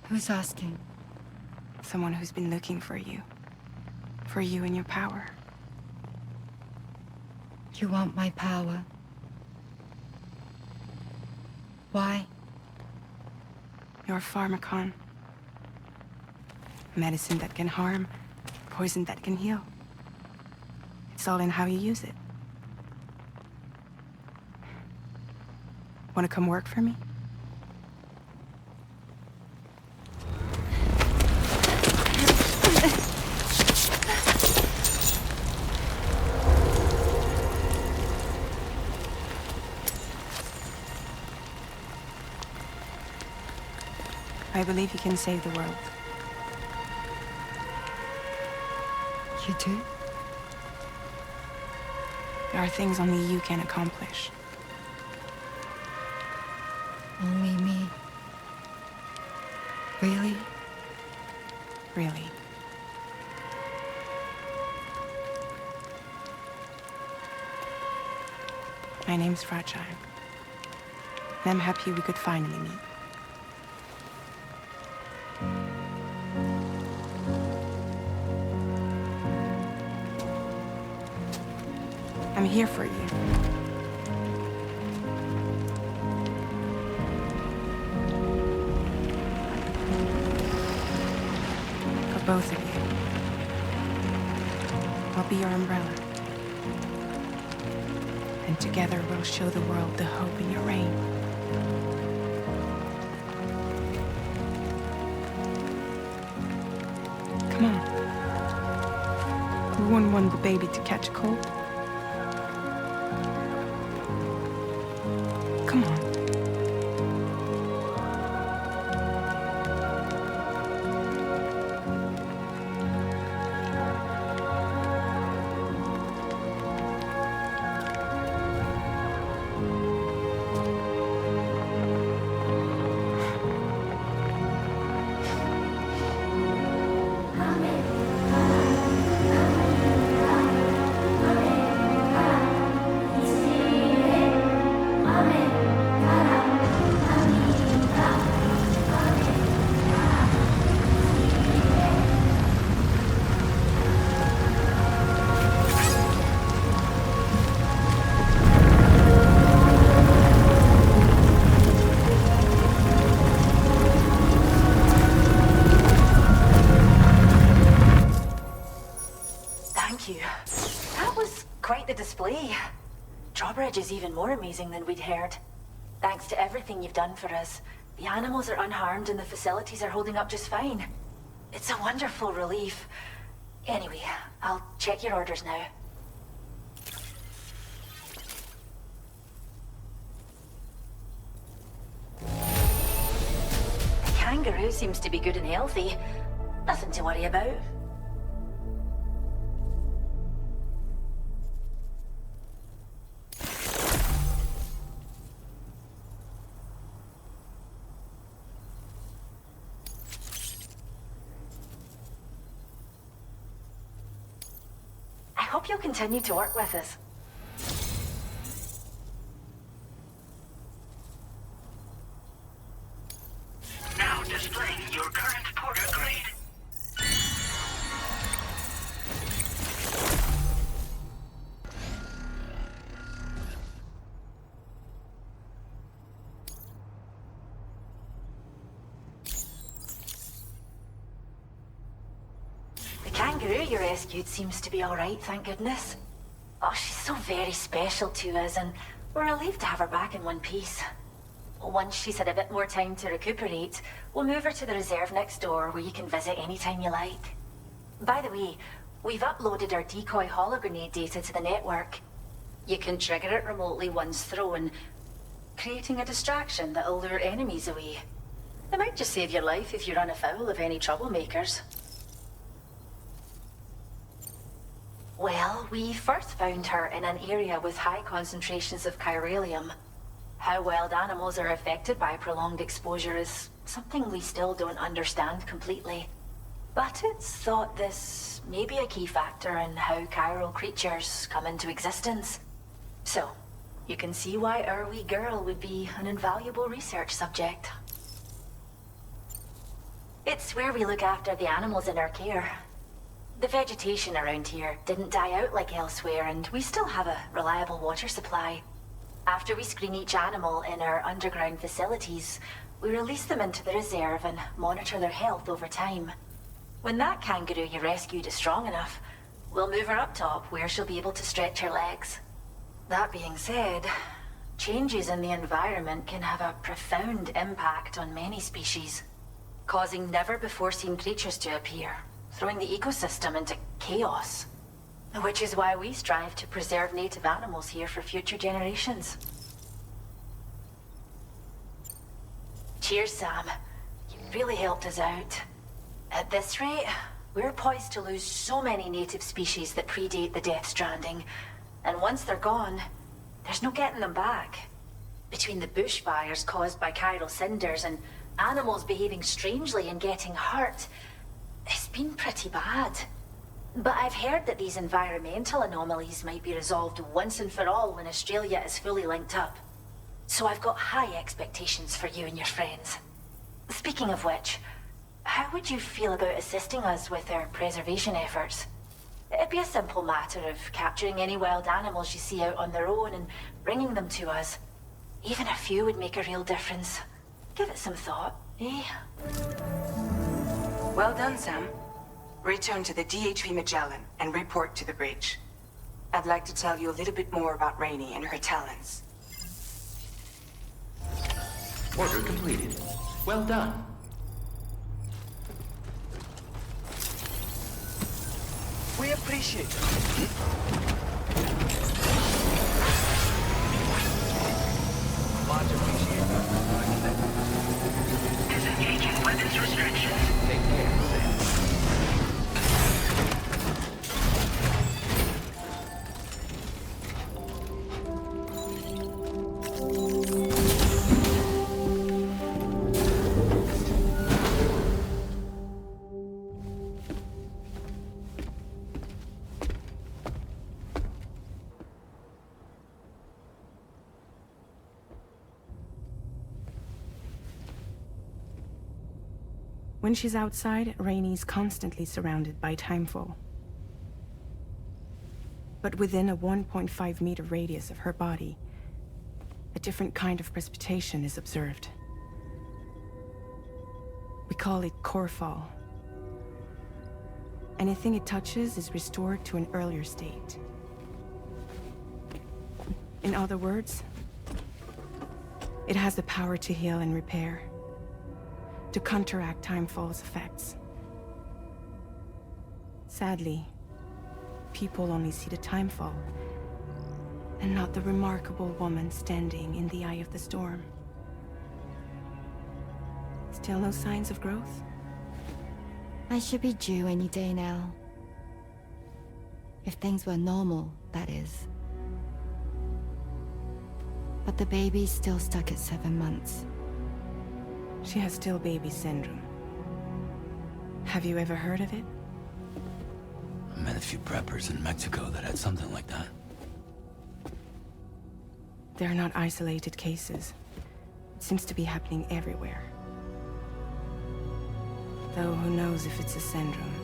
Who's asking? Someone who's been looking for you. For you and your power. You want my power? Why? You're a pharmacon. Medicine that can harm, poison that can heal. It's all in how you use it. Want to come work for me? I believe you can save the world. You do? There are things only you can accomplish. Only me. Really? Really. My name's Fragile. And I'm happy we could finally meet. I'm here for you. For both of you. I'll be your umbrella. And together we'll show the world the hope in your reign. Come on. We wouldn't want the baby to catch a cold. Come on. Drawbridge is even more amazing than we'd heard. Thanks to everything you've done for us, the animals are unharmed and the facilities are holding up just fine. It's a wonderful relief. Anyway, I'll check your orders now. The kangaroo seems to be good and healthy. Nothing to worry about. I hope you'll continue to work with us. Now displaying your current porter grade. The kangaroo you rescued seems to be all right, thank goodness. Oh, she's so very special to us, and we're relieved to have her back in one piece. Once she's had a bit more time to recuperate, we'll move her to the reserve next door where you can visit anytime you like. By the way, We've uploaded our decoy hologrenade data to the network. You can trigger it remotely once thrown, creating a distraction that'll lure enemies away. It might just save your life if you run afoul of any troublemakers. Well, we first found her in an area with high concentrations of chiralium. How wild animals are affected by prolonged exposure is something we still don't understand completely. But it's thought this may be a key factor in how chiral creatures come into existence. So, you can see why our wee girl would be an invaluable research subject. It's where we look after the animals in our care. The vegetation around here didn't die out like elsewhere, and we still have a reliable water supply. After we screen each animal in our underground facilities, we release them into the reserve and monitor their health over time. When that kangaroo you rescued is strong enough, we'll move her up top where she'll be able to stretch her legs. That being said, changes in the environment can have a profound impact on many species, causing never-before-seen creatures to appear, throwing the ecosystem into chaos. Which is why we strive to preserve native animals here for future generations. Cheers, Sam. You really helped us out. At this rate, we're poised to lose so many native species that predate the death stranding. And once they're gone, there's no getting them back. Between the bushfires caused by chiral cinders and animals behaving strangely and getting hurt, it's been pretty bad. But I've heard that these environmental anomalies might be resolved once and for all when Australia is fully linked up. So I've got high expectations for you and your friends. Speaking of which, how would you feel about assisting us with our preservation efforts? It'd be a simple matter of capturing any wild animals you see out on their own and bringing them to us. Even a few would make a real difference. Give it some thought, eh? Well done, Sam. Return to the DHV Magellan and report to the bridge. I'd like to tell you a little bit more about Rainey and her talents. Order completed. Well done. We appreciate it. Much appreciated. Disengaging weapons restrictions. Take care, Sam. When she's outside, Rainey's constantly surrounded by timefall. But within a 1.5-meter radius of her body, a different kind of precipitation is observed. We call it core fall. Anything it touches is restored to an earlier state. In other words, it has the power to heal and repair, to counteract timefall's effects. Sadly, people only see the timefall, and not the remarkable woman standing in the eye of the storm. Still no signs of growth? I should be due any day now. If things were normal, that is. But the baby's still stuck at 7 months. She has still baby syndrome. Have you ever heard of it? I met a few preppers in Mexico that had something like that. They're not isolated cases. It seems to be happening everywhere. Though who knows if it's a syndrome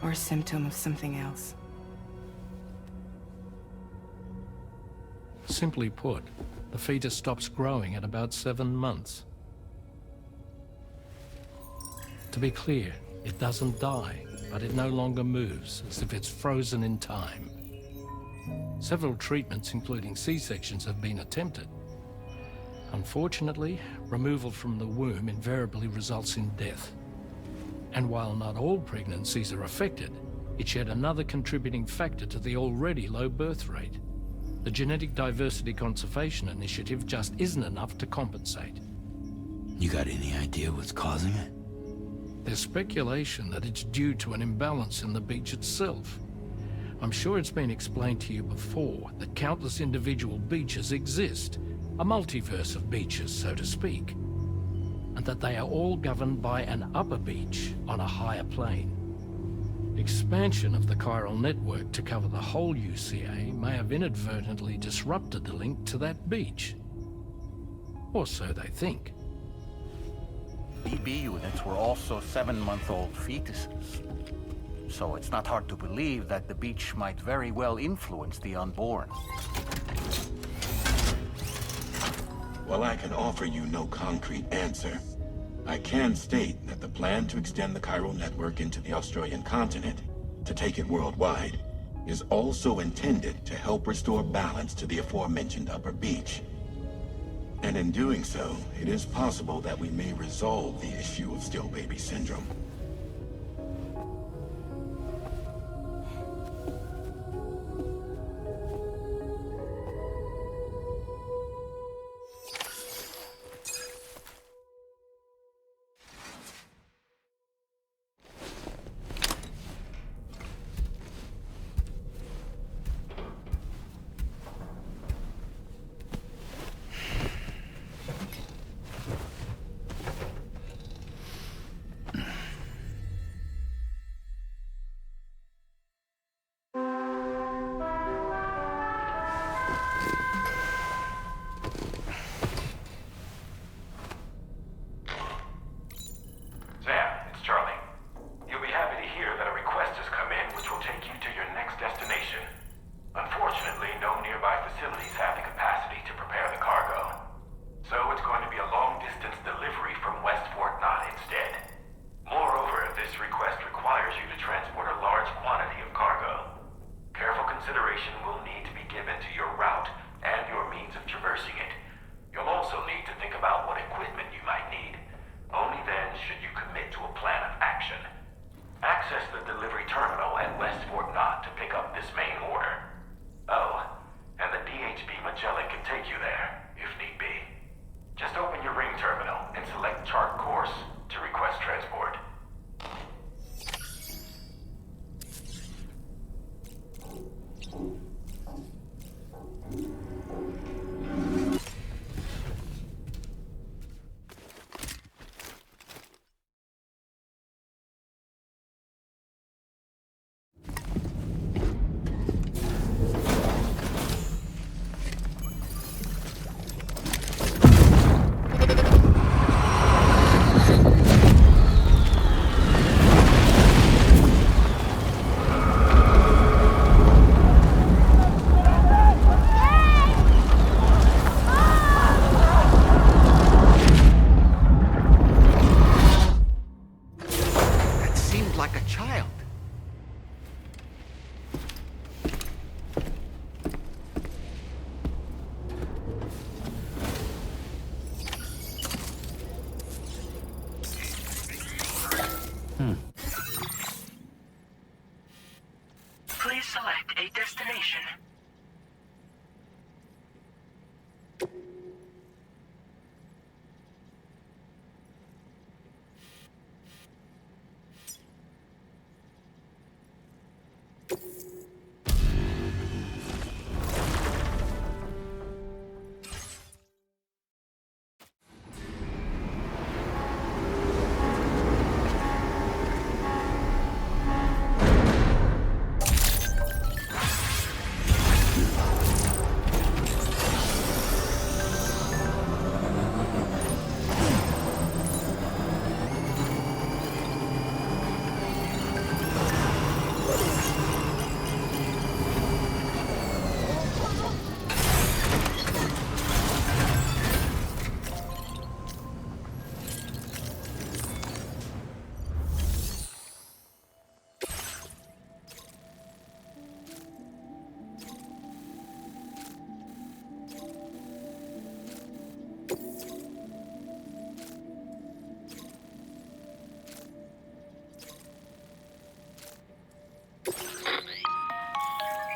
or a symptom of something else. Simply put, the fetus stops growing at about 7 months. To be clear, it doesn't die, but it no longer moves, as if it's frozen in time. Several treatments, including C-sections, have been attempted. Unfortunately, removal from the womb invariably results in death. And while not all pregnancies are affected, It's yet another contributing factor to the already low birth rate. The Genetic Diversity Conservation Initiative just isn't enough to compensate. You got any idea what's causing it? There's speculation that it's due to an imbalance in the beach itself. I'm sure it's been explained to you before that countless individual beaches exist, a multiverse of beaches, so to speak, and that they are all governed by an upper beach on a higher plane. Expansion of the chiral network to cover the whole UCA may have inadvertently disrupted the link to that beach. Or so they think. BB units were also 7-month-old fetuses. So it's not hard to believe that the beach might very well influence the unborn. While I can offer you no concrete answer, I can state that the plan to extend the chiral network into the Australian continent, to take it worldwide, is also intended to help restore balance to the aforementioned upper beach. And in doing so, it is possible that we may resolve the issue of still baby syndrome. Please select a destination.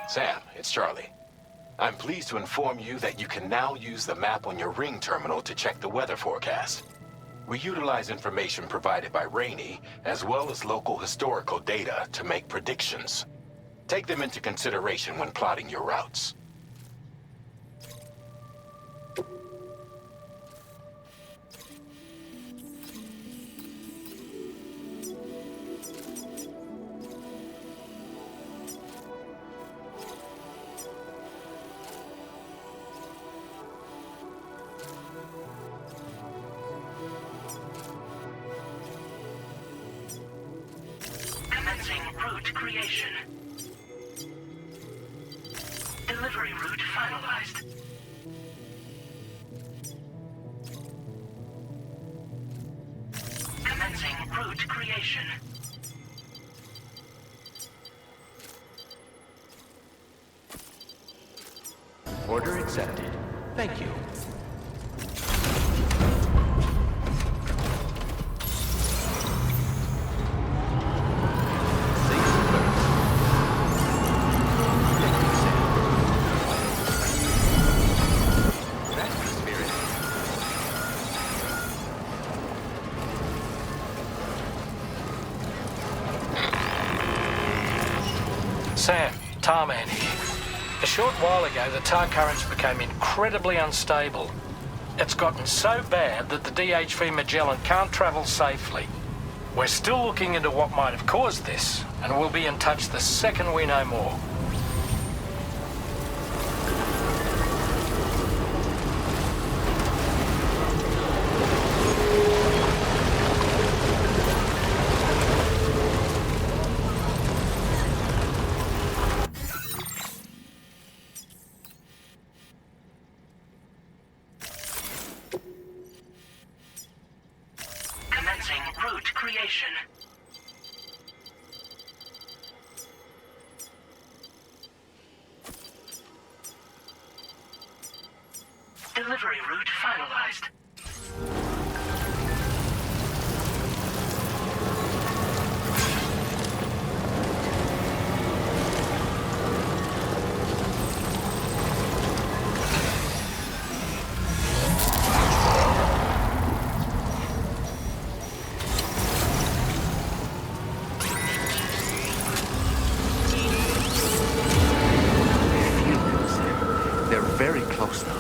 Sam, it's Charlie. I'm pleased to inform you that you can now use the map on your Ring terminal to check the weather forecast. We utilize information provided by Rainey, as well as local historical data to make predictions. Take them into consideration when plotting your routes. Commencing route creation. Delivery route finalized. Commencing route creation. Order accepted. Thank you. Sam, Tarman here. A short while ago, the tar currents became incredibly unstable. It's gotten so bad that the DHV Magellan can't travel safely. We're still looking into what might have caused this, and we'll be in touch the second we know more. Commencing route creation. Delivery route finalized. They're very close now.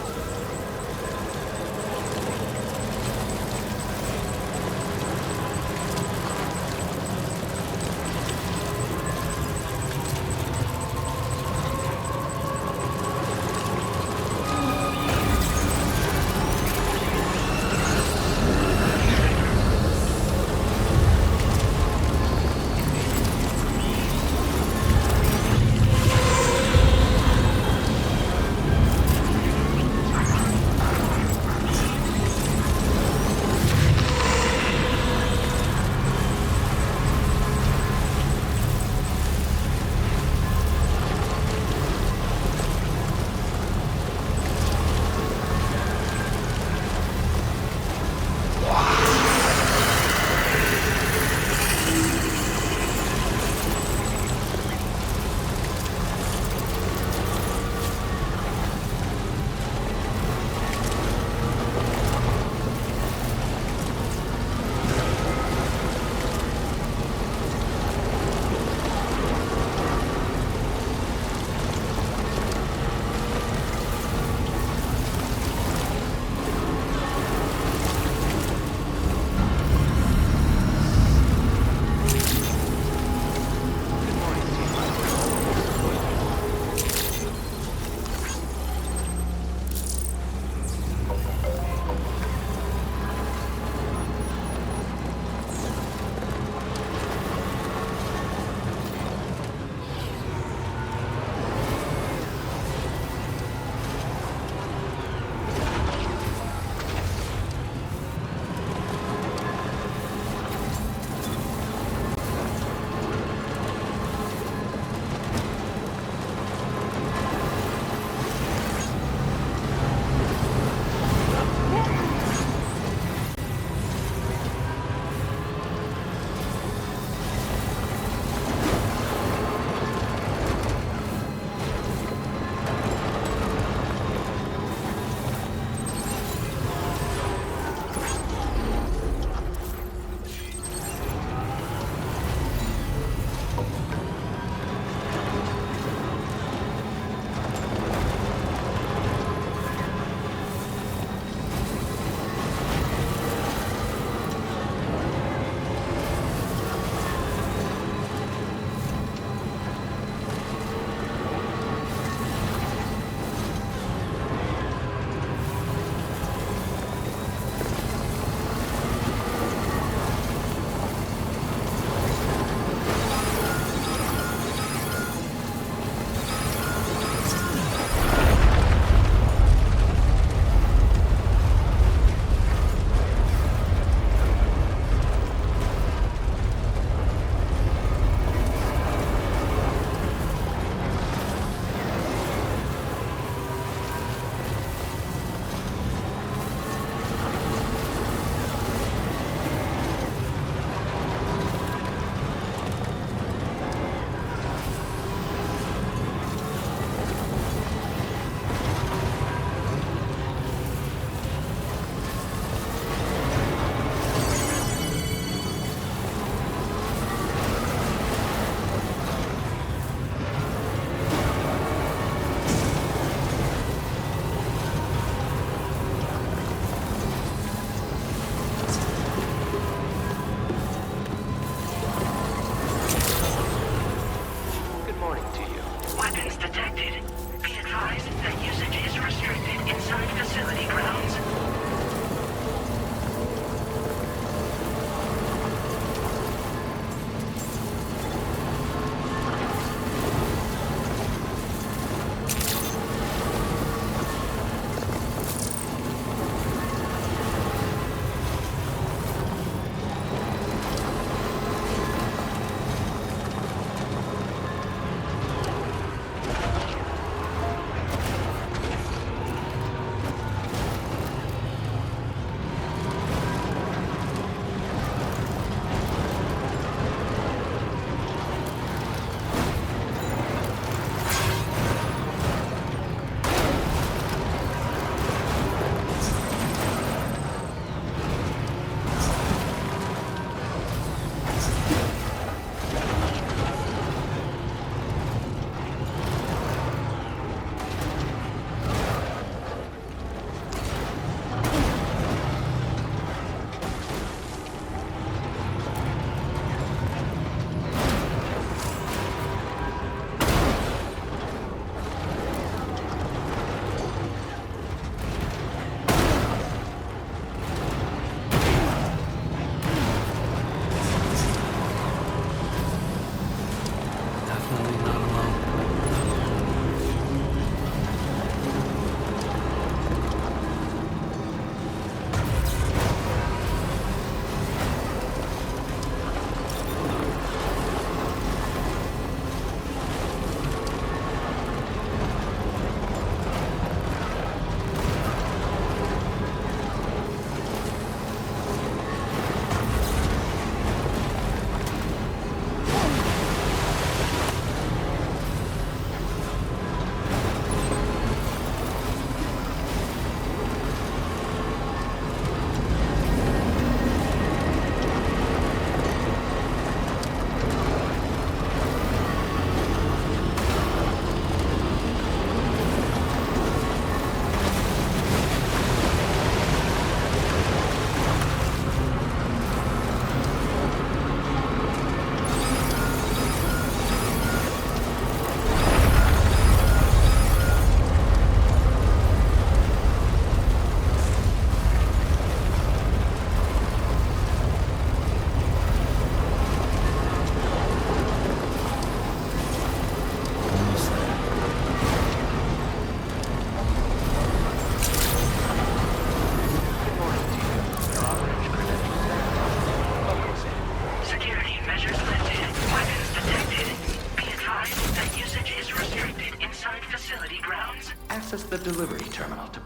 access the delivery terminal to...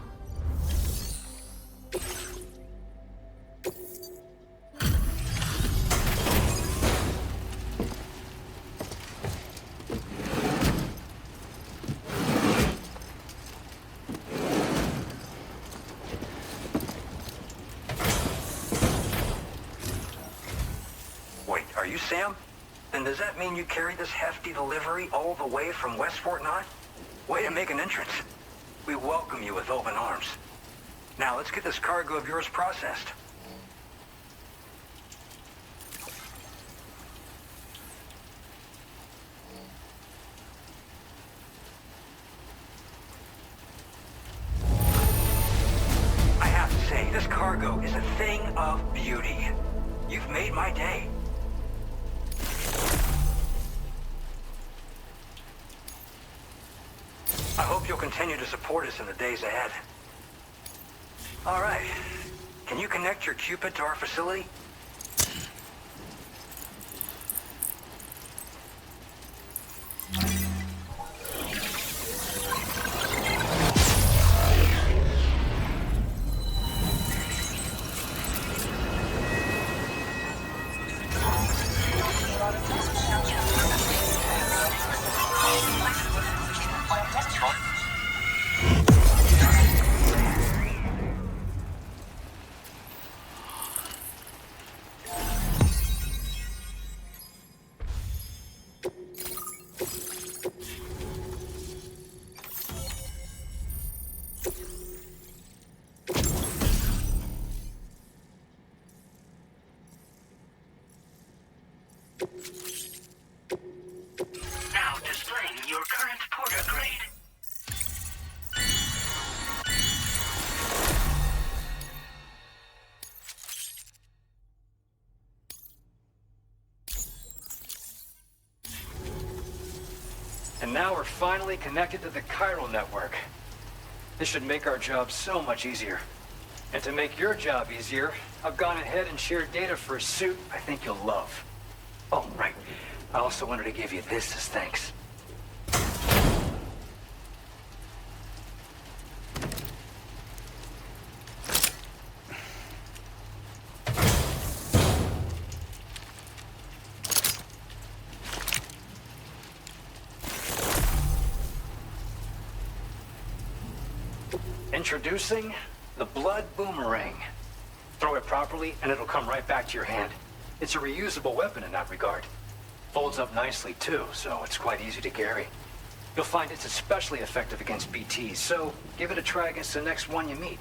Wait, are you Sam? Then does that mean you carried this hefty delivery all the way from Westport 9? Way to make an entrance. We welcome you with open arms. Now let's get this cargo of yours processed. I have to say, this cargo is a thing of beauty. You've made my day. I hope you'll continue to support us in the days ahead. All right. Can you connect your Cupid to our facility? Now displaying your current porter grade. And now we're finally connected to the chiral network. This should make our job so much easier. And to make your job easier, I've gone ahead and shared data for a suit I think you'll love. Oh, right. I also wanted to give you this as thanks. Introducing the Blood Boomerang. Throw it properly and it'll come right back to your hand. It's a reusable weapon in that regard. Folds up nicely too, so it's quite easy to carry. You'll find it's especially effective against BTs, so give it a try against the next one you meet.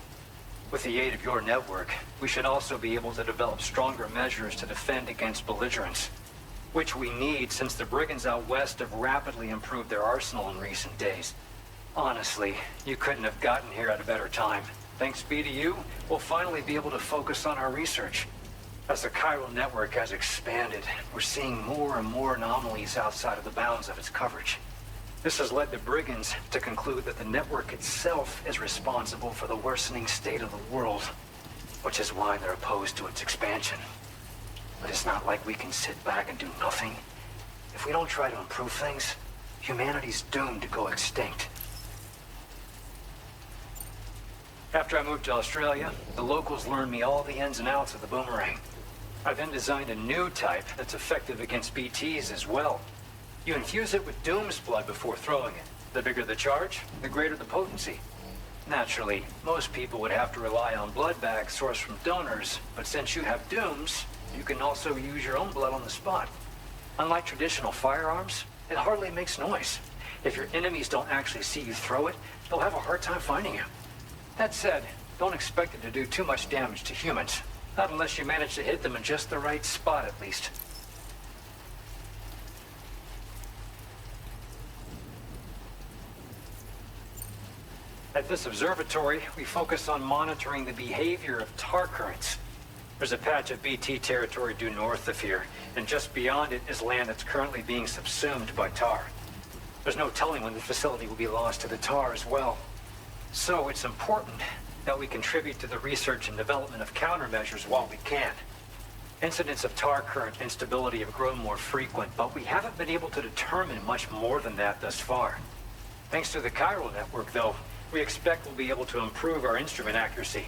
With the aid of your network, we should also be able to develop stronger measures to defend against belligerents, which we need since the brigands out west have rapidly improved their arsenal in recent days. Honestly, you couldn't have gotten here at a better time. Thanks be to you, we'll finally be able to focus on our research. As the chiral network has expanded, we're seeing more and more anomalies outside of the bounds of its coverage. This has led the brigands to conclude that the network itself is responsible for the worsening state of the world, which is why they're opposed to its expansion. But it's not like we can sit back and do nothing. If we don't try to improve things, humanity's doomed to go extinct. After I moved to Australia, the locals learned me all the ins and outs of the boomerang. I then designed a new type that's effective against BTs as well. You infuse it with Doom's blood before throwing it. The bigger the charge, the greater the potency. Naturally, most people would have to rely on blood bags sourced from donors, but since you have Doom's, you can also use your own blood on the spot. Unlike traditional firearms, it hardly makes noise. If your enemies don't actually see you throw it, they'll have a hard time finding you. That said, don't expect it to do too much damage to humans. Not unless you manage to hit them in just the right spot, at least. At this observatory, we focus on monitoring the behavior of tar currents. There's a patch of BT territory due north of here, and just beyond it is land that's currently being subsumed by tar. There's no telling when the facility will be lost to the tar as well. So it's important that we contribute to the research and development of countermeasures while we can. Incidents of tar current instability have grown more frequent, but we haven't been able to determine much more than that thus far. Thanks to the chiral network, though, We expect we'll be able to improve our instrument accuracy.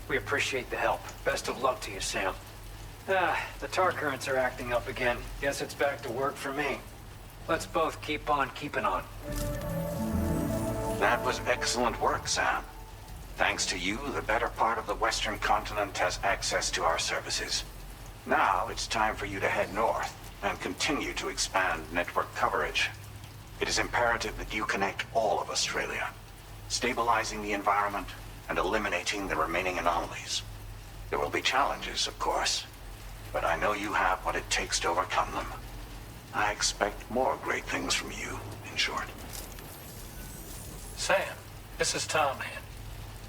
We appreciate the help. Best of luck to you, Sam. The tar currents are acting up again. Guess it's back to work for me. Let's both keep on keeping on. That was excellent work, Sam. Thanks to you, the better part of the Western continent has access to our services. Now it's time for you to head north and continue to expand network coverage. It is imperative that you connect all of Australia, stabilizing the environment and eliminating the remaining anomalies. There will be challenges, of course, but I know you have what it takes to overcome them. I expect more great things from you, in short. Sam, this is Tarman.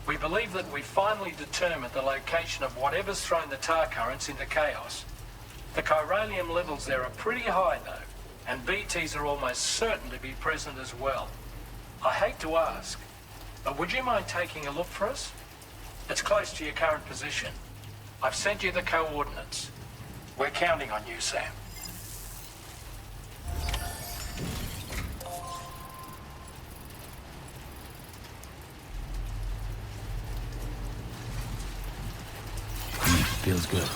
We believe that we finally determined the location of whatever's thrown the tar currents into chaos. The chiralium levels there are pretty high, though, and BTs are almost certain to be present as well. I hate to ask, but would you mind taking a look for us? It's close to your current position. I've sent you the coordinates. We're counting on you, Sam. Feels good.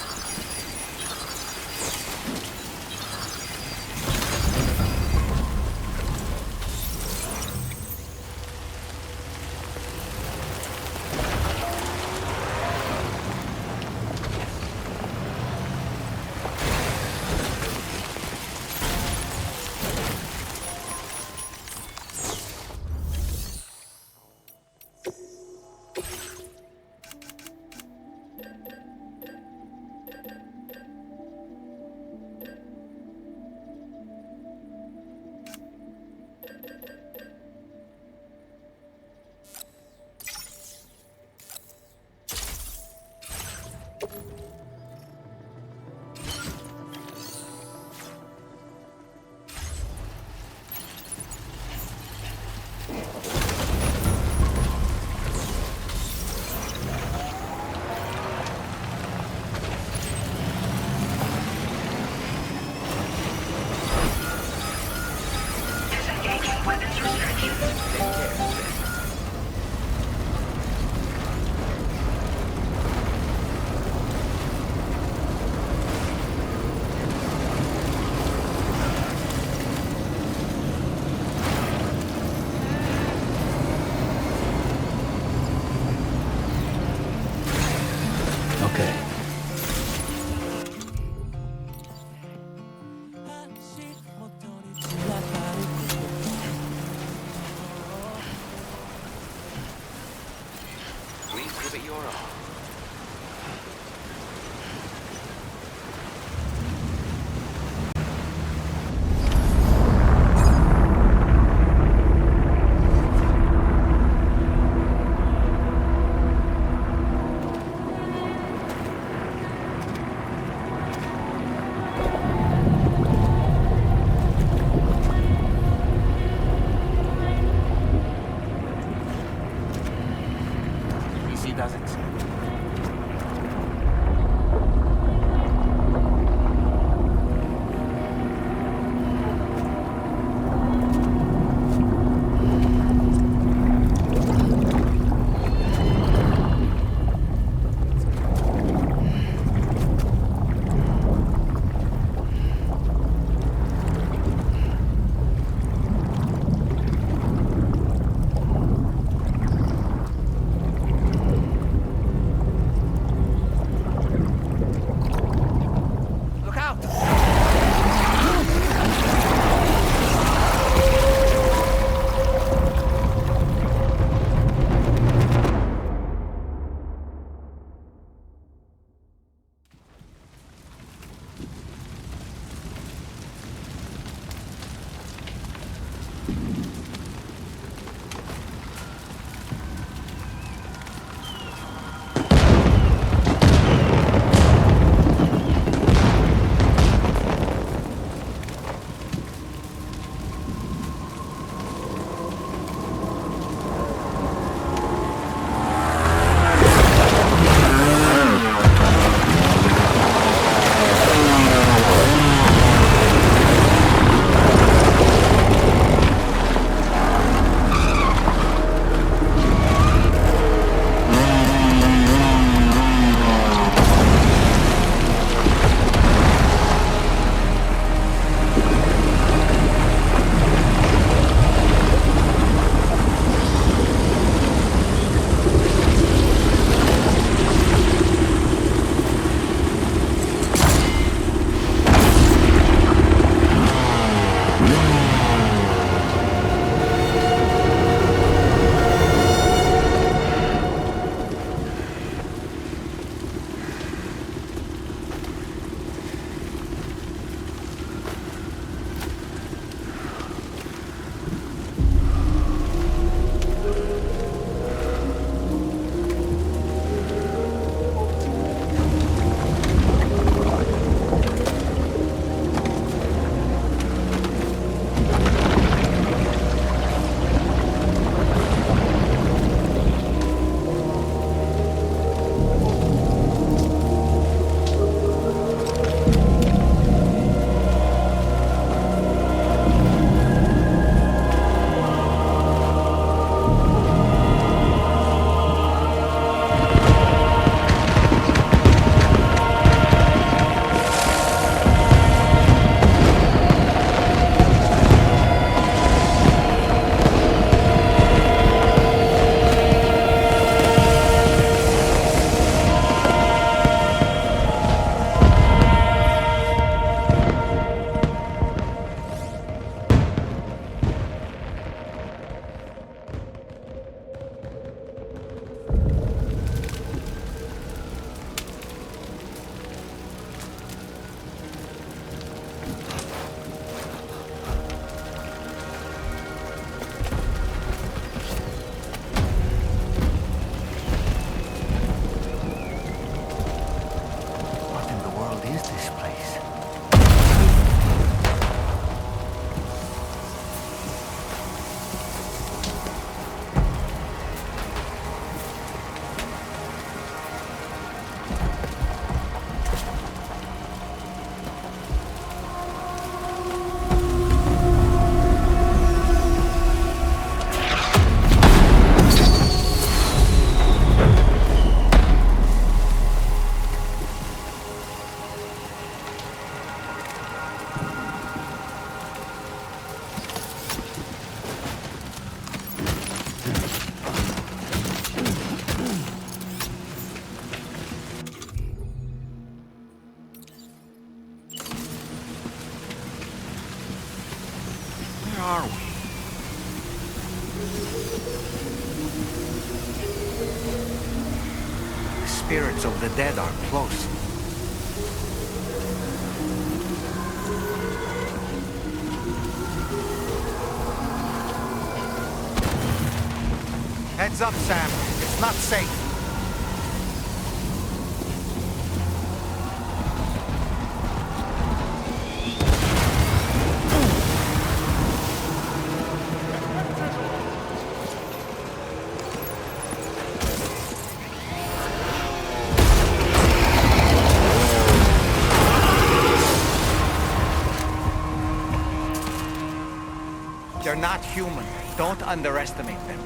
are we? The spirits of the dead are close. Heads up, Sam. It's not safe. They're not human. Don't underestimate them.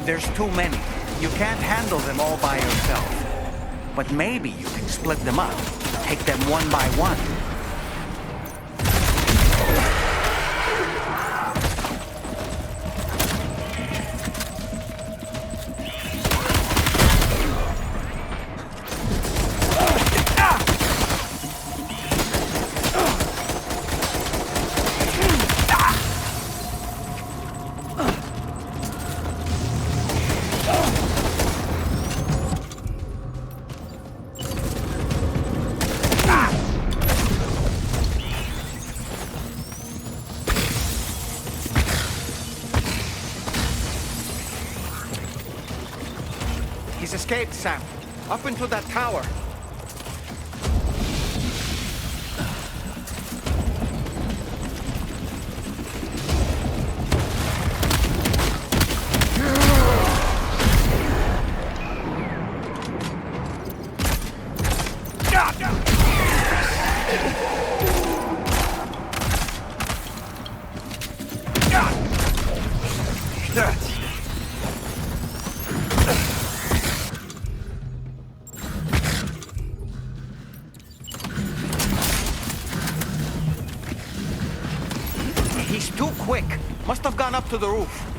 There's too many. You can't handle them all by yourself. But maybe you can split them up. Take them one by one. escaped, Sam. Up into that tower. He's too quick. Must have gone up to the roof.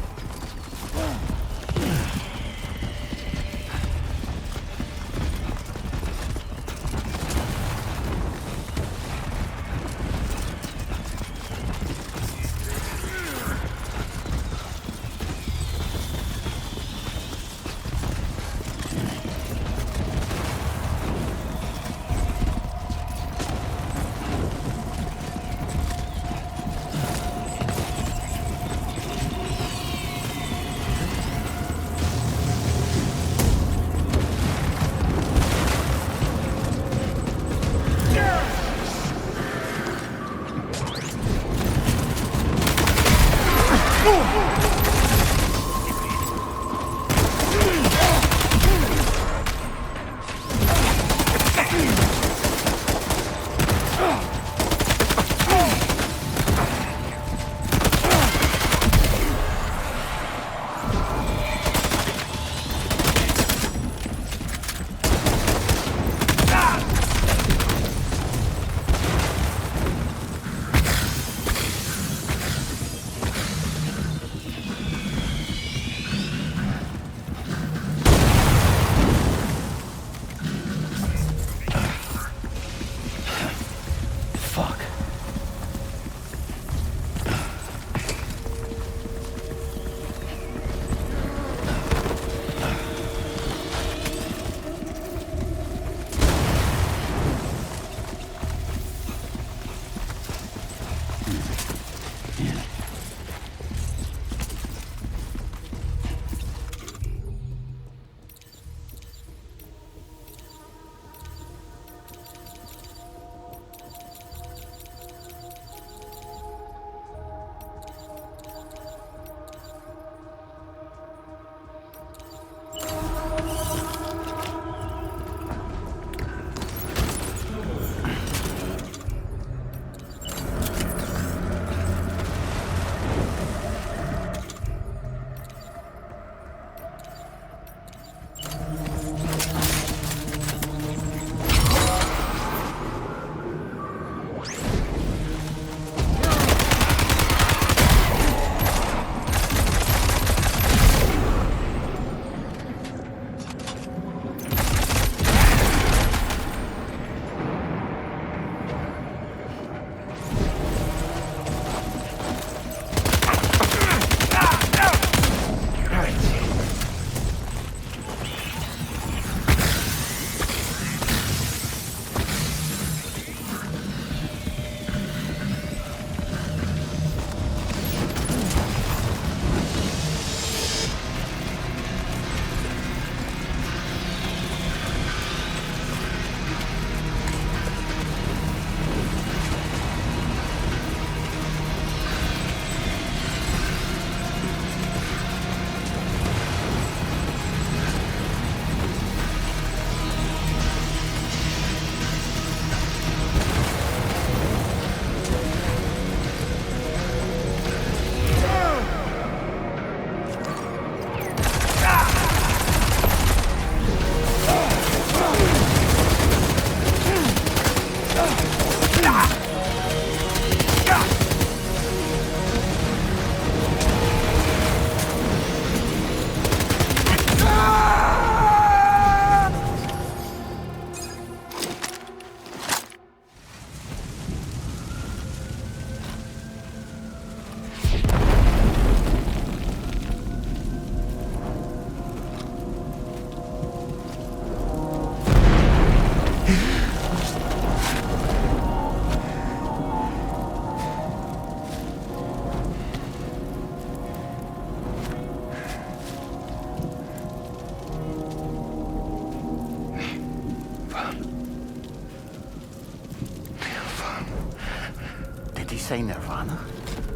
did he say Nirvana?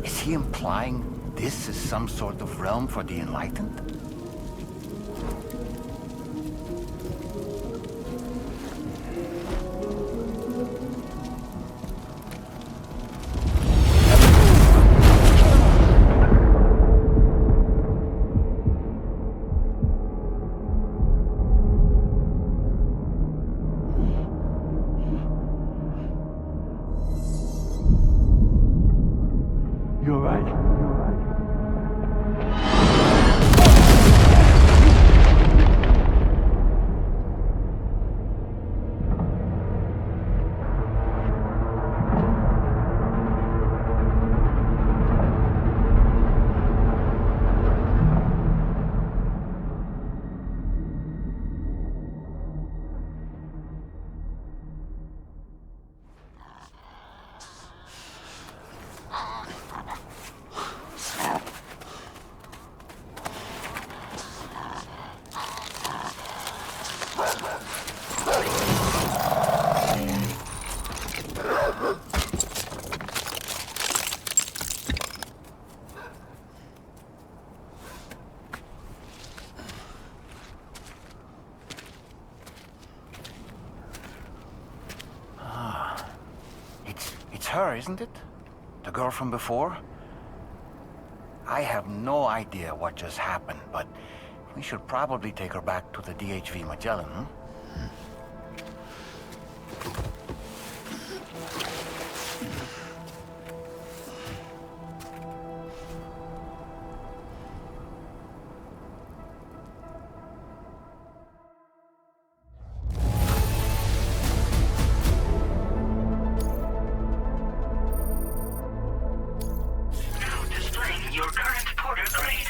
Is he implying this is some sort of realm for the enlightened? You're right. It's her, isn't it? The girl from before? I have no idea what just happened, but we should probably take her back to the DHV Magellan, hmm? Your current porter grade.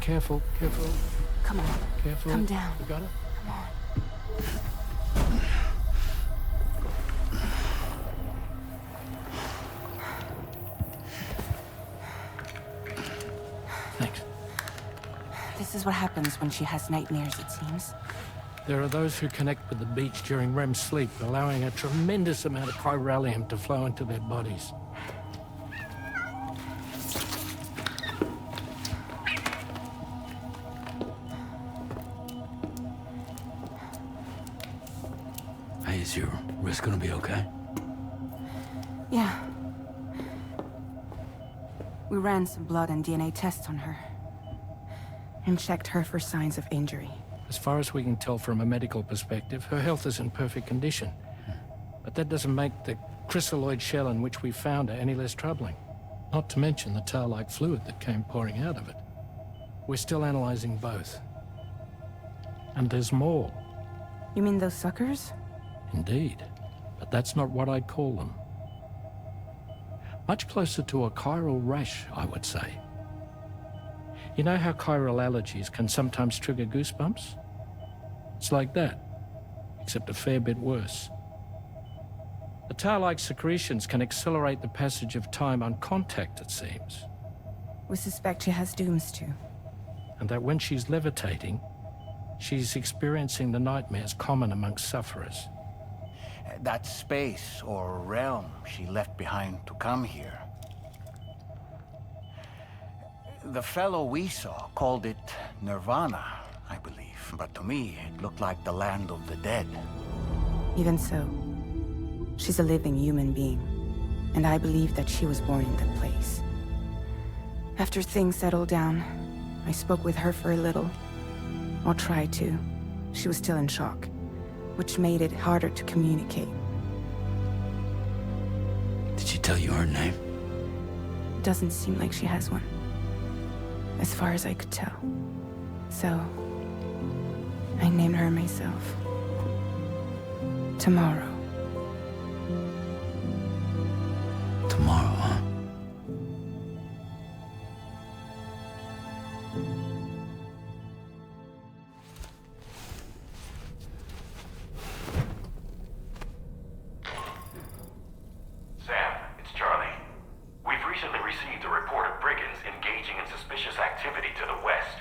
Careful, careful. Come on. Careful. Come down. You got it? Come on. Thanks. This is what happens when she has nightmares, it seems. There are those who connect with the beach during REM sleep, allowing a tremendous amount of chiralium to flow into their bodies. Hey, is your wrist gonna be okay? Yeah. We ran some blood and DNA tests on her. And checked her for signs of injury. As far as we can tell from a medical perspective, her health is in perfect condition. But that doesn't make the crystalloid shell in which we found her any less troubling. Not to mention the tar-like fluid that came pouring out of it. We're still analyzing both. And there's more. You mean those suckers? Indeed. But that's not what I'd call them. Much closer to a chiral rash, I would say. You know how chiral allergies can sometimes trigger goosebumps? It's like that, except a fair bit worse. The tar-like secretions can accelerate the passage of time on contact, it seems. We suspect she has dooms too. And that when she's levitating, she's experiencing the nightmares common amongst sufferers. That space or realm she left behind to come here. The fellow we saw called it Nirvana, I believe. But to me, it looked like the land of the dead. Even so, she's a living human being. And I believe that she was born in that place. After things settled down, I spoke with her for a little. Or tried to. She was still in shock, which made it harder to communicate. Did she tell you her name? It doesn't seem like she has one. As far as I could tell. So, I named her myself. Tomorrow. Tomorrow, huh? Sam, it's Charlie. We've recently received a report of brigands engaging in suspicious activity to the west.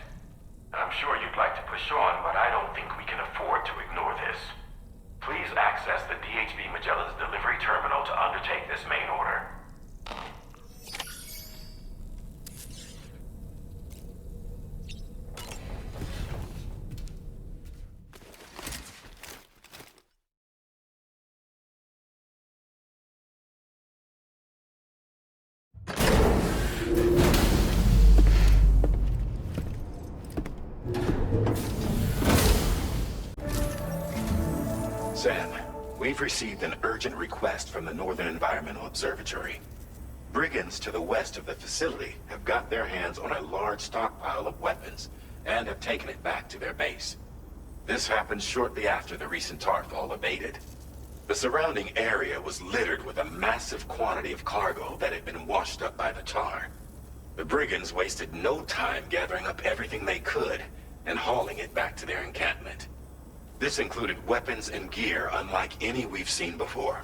I'm sure you'd like to push on, but I don't think we can afford to ignore this. Please access the DHB Magellan's delivery terminal to undertake this main order. Sam, we've received an urgent request from the Northern Environmental Observatory. Brigands to the west of the facility have got their hands on a large stockpile of weapons and have taken it back to their base. This happened shortly after the recent Tarfall abated. The surrounding area was littered with a massive quantity of cargo that had been washed up by the tar. The brigands wasted no time gathering up everything they could and hauling it back to their encampment. This included weapons and gear unlike any we've seen before.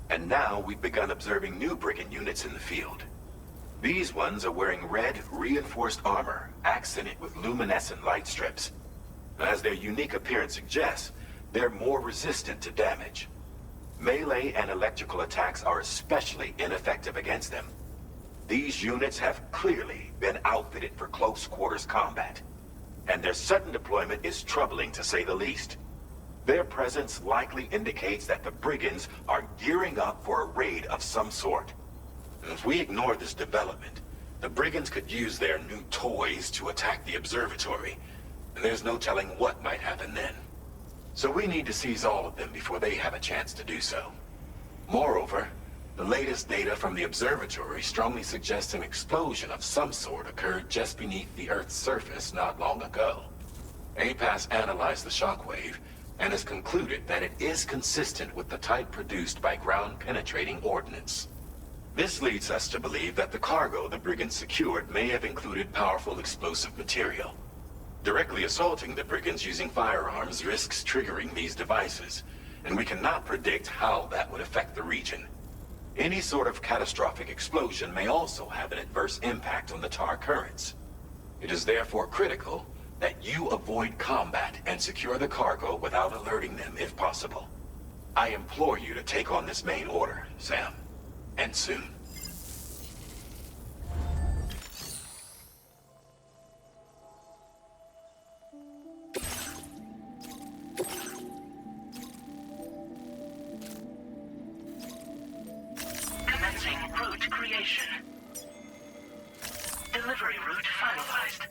And now we've begun observing new brigand units in the field. These ones are wearing red, reinforced armor, accented with luminescent light strips. As their unique appearance suggests, they're more resistant to damage. Melee and electrical attacks are especially ineffective against them. These units have clearly been outfitted for close quarters combat. And their sudden deployment is troubling to say the least. Their presence likely indicates that the brigands are gearing up for a raid of some sort. If we ignore this development, the brigands could use their new toys to attack the observatory, and there's no telling what might happen then. So we need to seize all of them before they have a chance to do so. Moreover, the latest data from the observatory strongly suggests an explosion of some sort occurred just beneath the Earth's surface not long ago. APAS analyzed the shockwave and has concluded that it is consistent with the type produced by ground-penetrating ordnance. This leads us to believe that the cargo the brigands secured may have included powerful explosive material. Directly assaulting the brigands using firearms risks triggering these devices, and we cannot predict how that would affect the region. Any sort of catastrophic explosion may also have an adverse impact on the tar currents. It is therefore critical that you avoid combat and secure the cargo without alerting them if possible. I implore you to take on this main order, Sam. And soon. Commencing route creation. Delivery route finalized.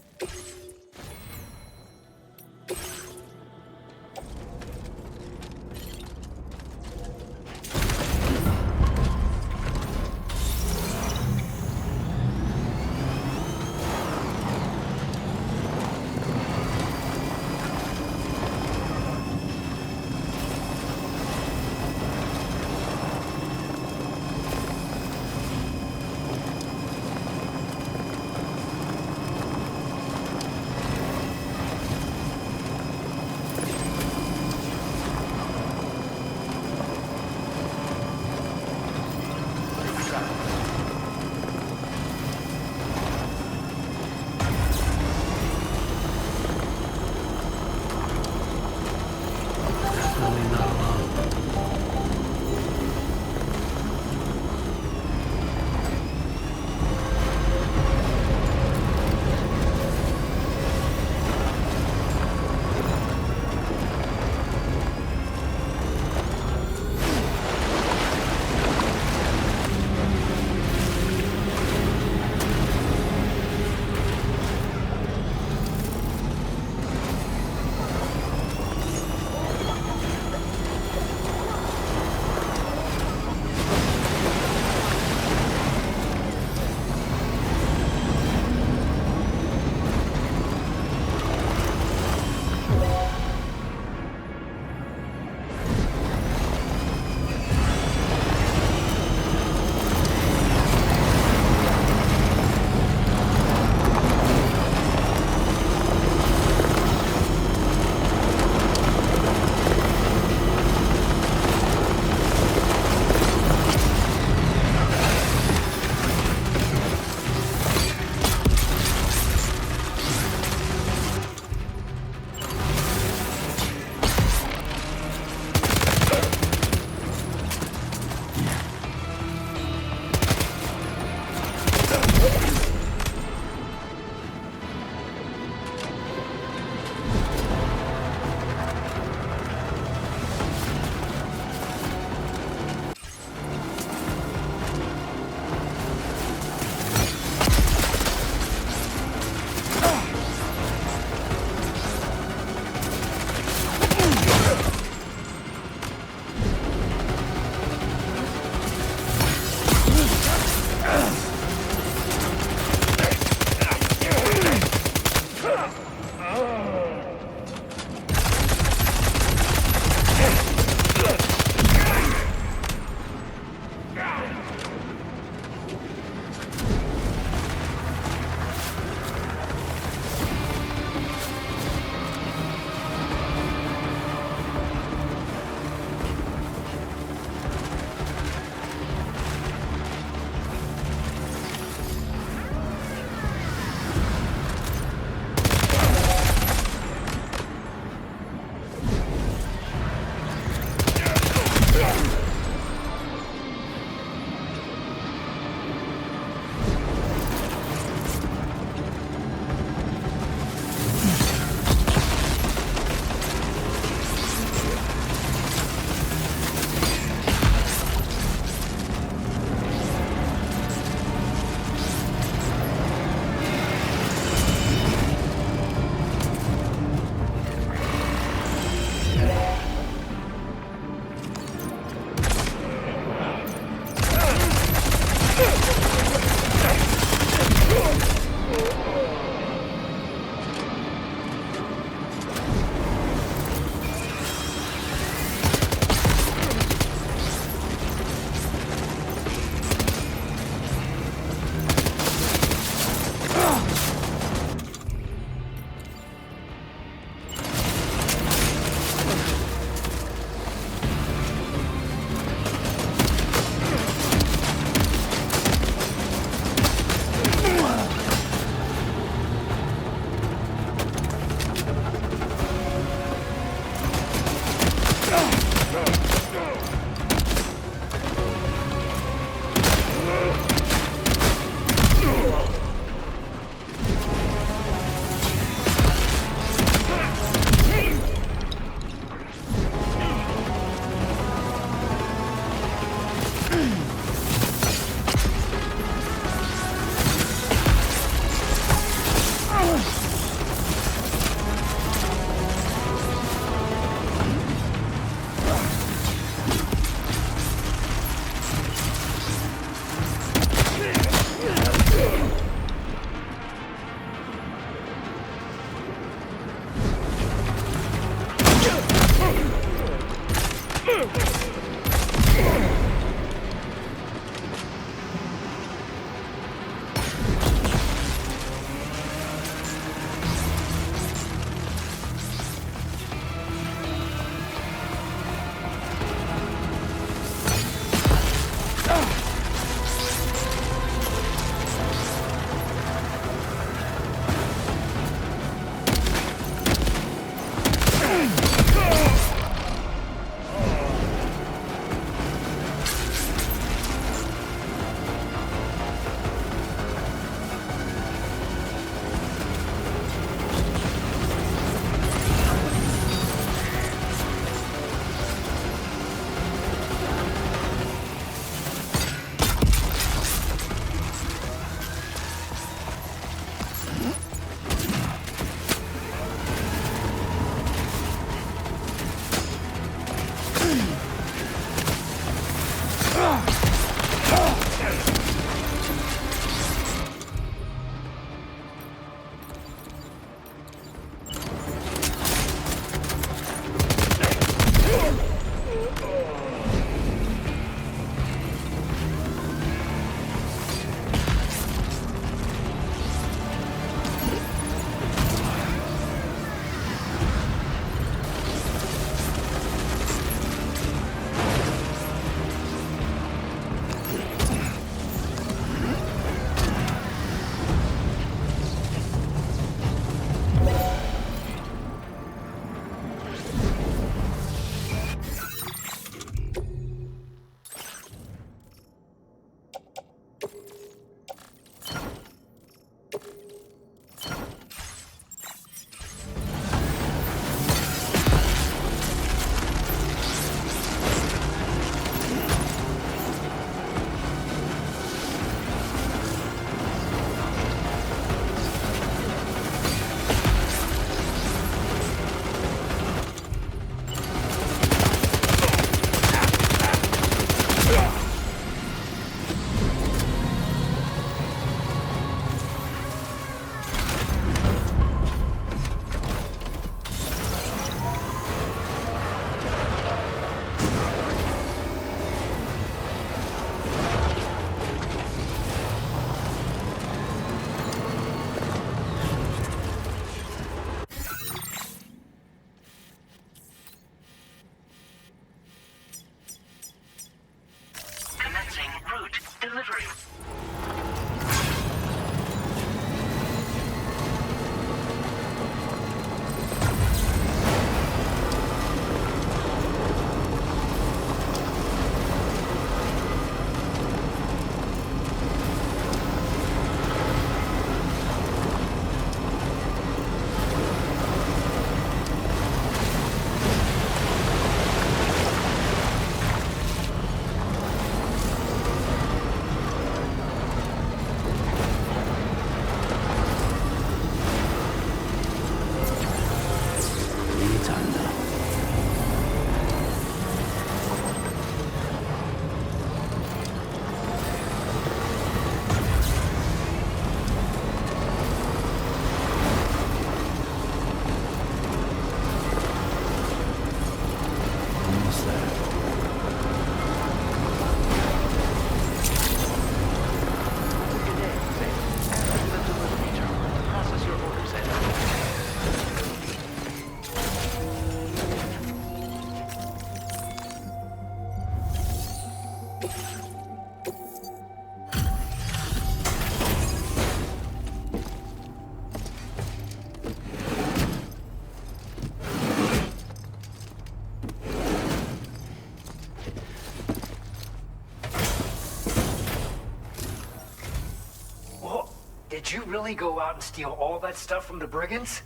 Did you really go out and steal all that stuff from the brigands?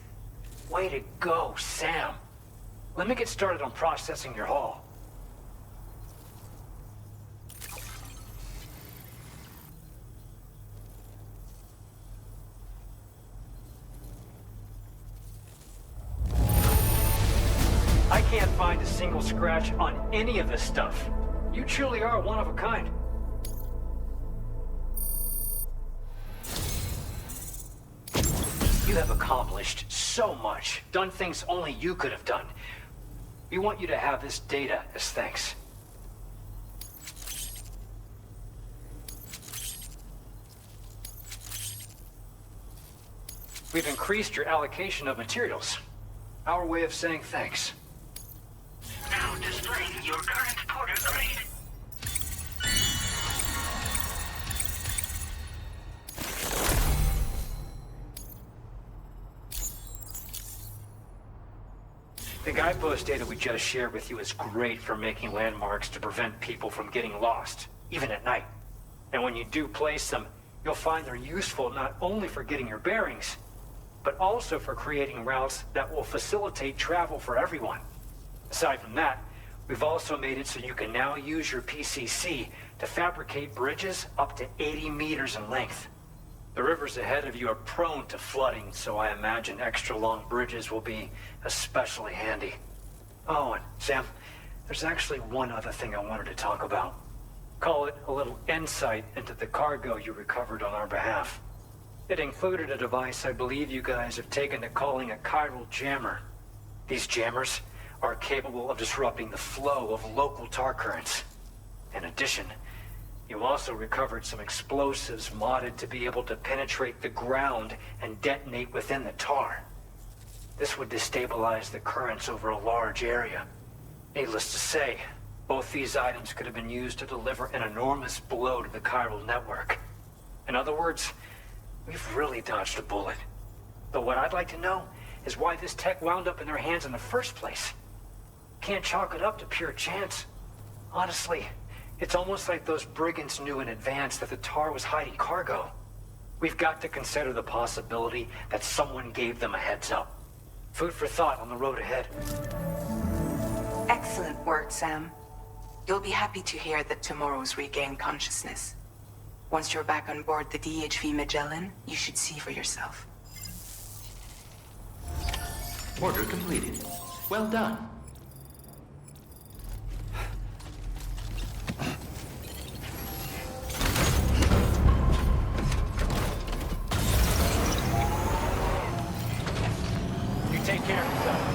Way to go, Sam. Let me get started on processing your haul. I can't find a single scratch on any of this stuff. You truly are one of a kind. You have accomplished so much, done things only you could have done. We want you to have this data as thanks. We've increased your allocation of materials. Our way of saying thanks. Now displaying your current porter grade. The guidepost data we just shared with you is great for making landmarks to prevent people from getting lost, even at night. And when you do place them, you'll find they're useful not only for getting your bearings, but also for creating routes that will facilitate travel for everyone. Aside from that, we've also made it so you can now use your PCC to fabricate bridges up to 80 meters in length. The rivers ahead of you are prone to flooding, so I imagine extra long bridges will be especially handy. Oh, and Sam, there's actually one other thing I wanted to talk about. Call it a little insight into the cargo you recovered on our behalf. It included a device I believe you guys have taken to calling a chiral jammer. These jammers are capable of disrupting the flow of local tar currents. In addition, you also recovered some explosives modded to be able to penetrate the ground and detonate within the tar. This would destabilize the currents over a large area. Needless to say, both these items could have been used to deliver an enormous blow to the chiral network. In other words, we've really dodged a bullet. But what I'd like to know is why this tech wound up in their hands in the first place. Can't chalk it up to pure chance. Honestly, it's almost like those brigands knew in advance that the tar was hiding cargo. We've got to consider the possibility that someone gave them a heads up. Food for thought on the road ahead. Excellent work, Sam. You'll be happy to hear that tomorrow's regained consciousness. Once you're back on board the DHV Magellan, you should see for yourself. Order completed. Well done. You take care of yourself.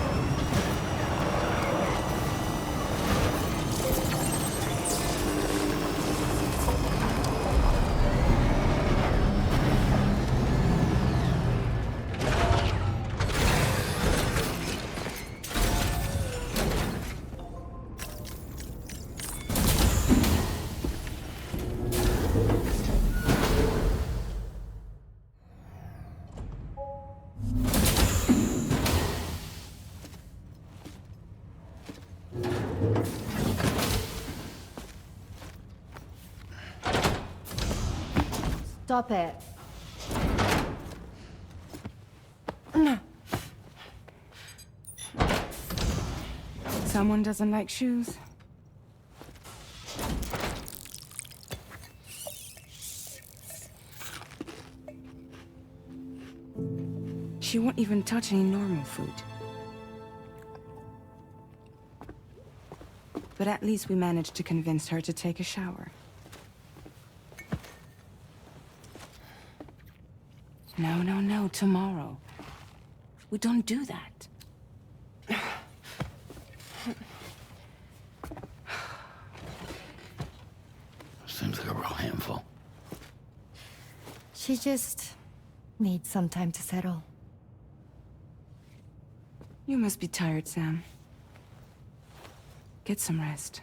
Stop it. Someone doesn't like shoes? She won't even touch any normal food. But at least we managed to convince her to take a shower. No, tomorrow. We don't do that. Seems like a real handful. She just needs some time to settle. You must be tired, Sam. Get some rest.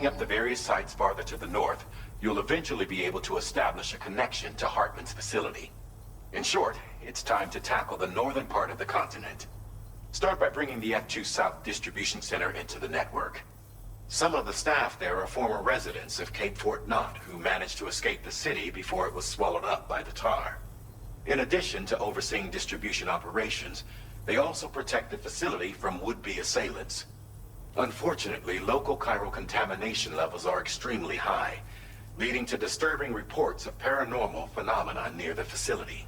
Checking up the various sites farther to the north, you'll eventually be able to establish a connection to Hartman's facility. In short, it's time to tackle the northern part of the continent. Start by bringing the F2 South Distribution Center into the network. Some of the staff there are former residents of Cape Fort Knot who managed to escape the city before it was swallowed up by the tar. In addition to overseeing distribution operations, they also protect the facility from would-be assailants. Unfortunately, local chiral contamination levels are extremely high, leading to disturbing reports of paranormal phenomena near the facility.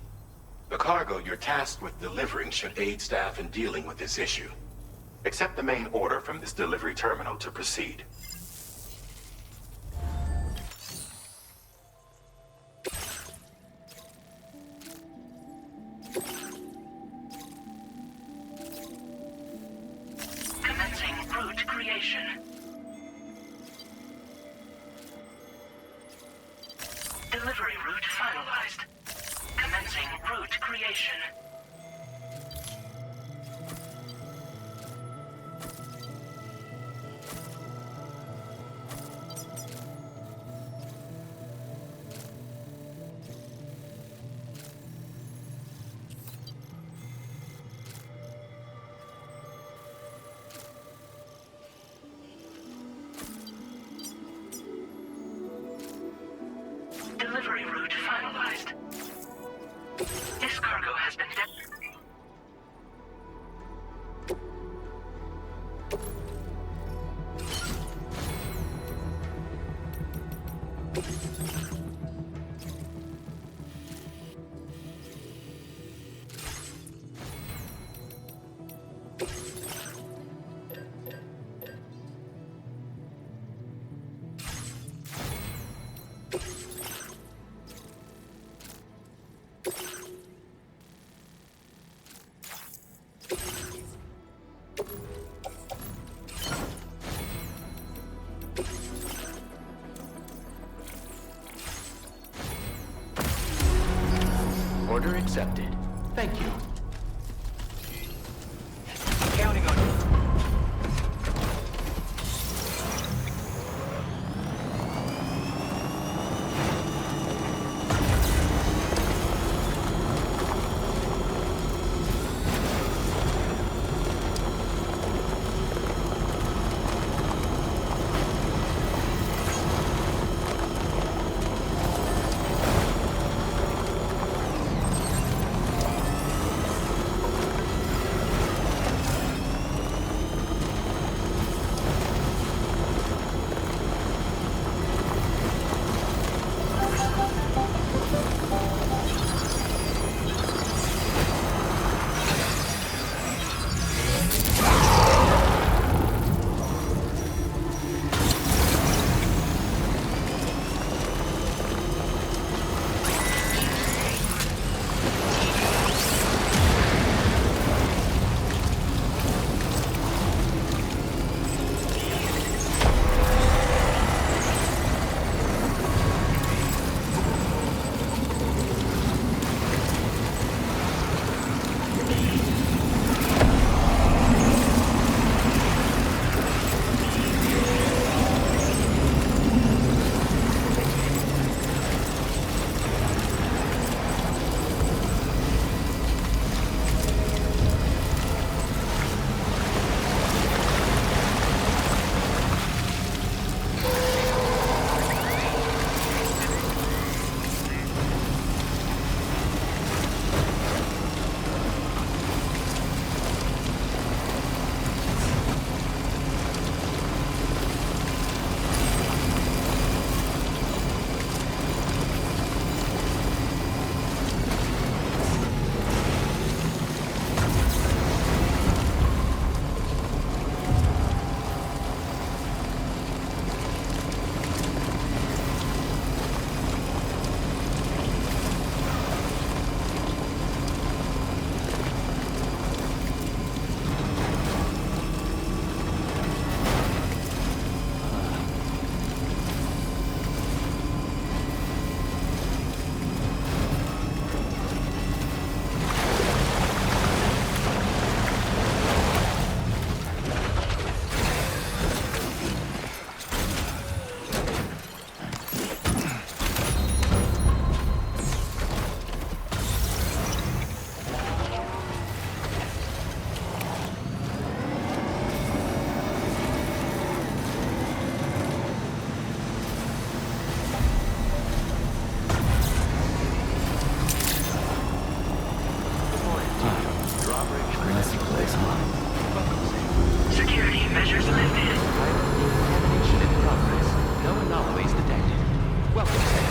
The cargo you're tasked with delivering should aid staff in dealing with this issue. Accept the main order from this delivery terminal to proceed. Commencing route creation. Delivery route finalized. Commencing route creation. Delivery route finalized. This cargo has been Order accepted. Thank you. Counting on you. Welcome, Sam.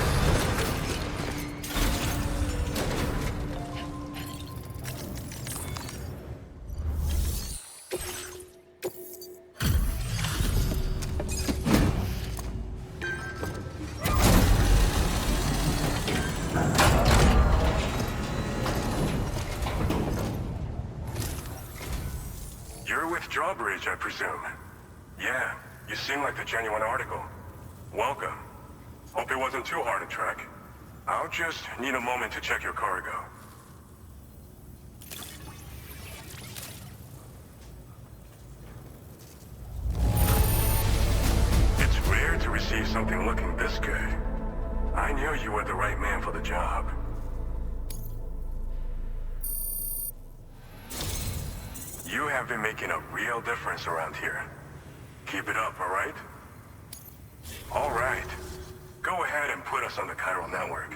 You're with Drawbridge, I presume. Yeah, you seem like the genuine article. Welcome. Hope it wasn't too hard to track. I'll just need a moment to check your cargo. It's rare to receive something looking this good. I knew you were the right man for the job. You have been making a real difference around here. Keep it up, all right? All right. Go ahead and put us on the chiral network.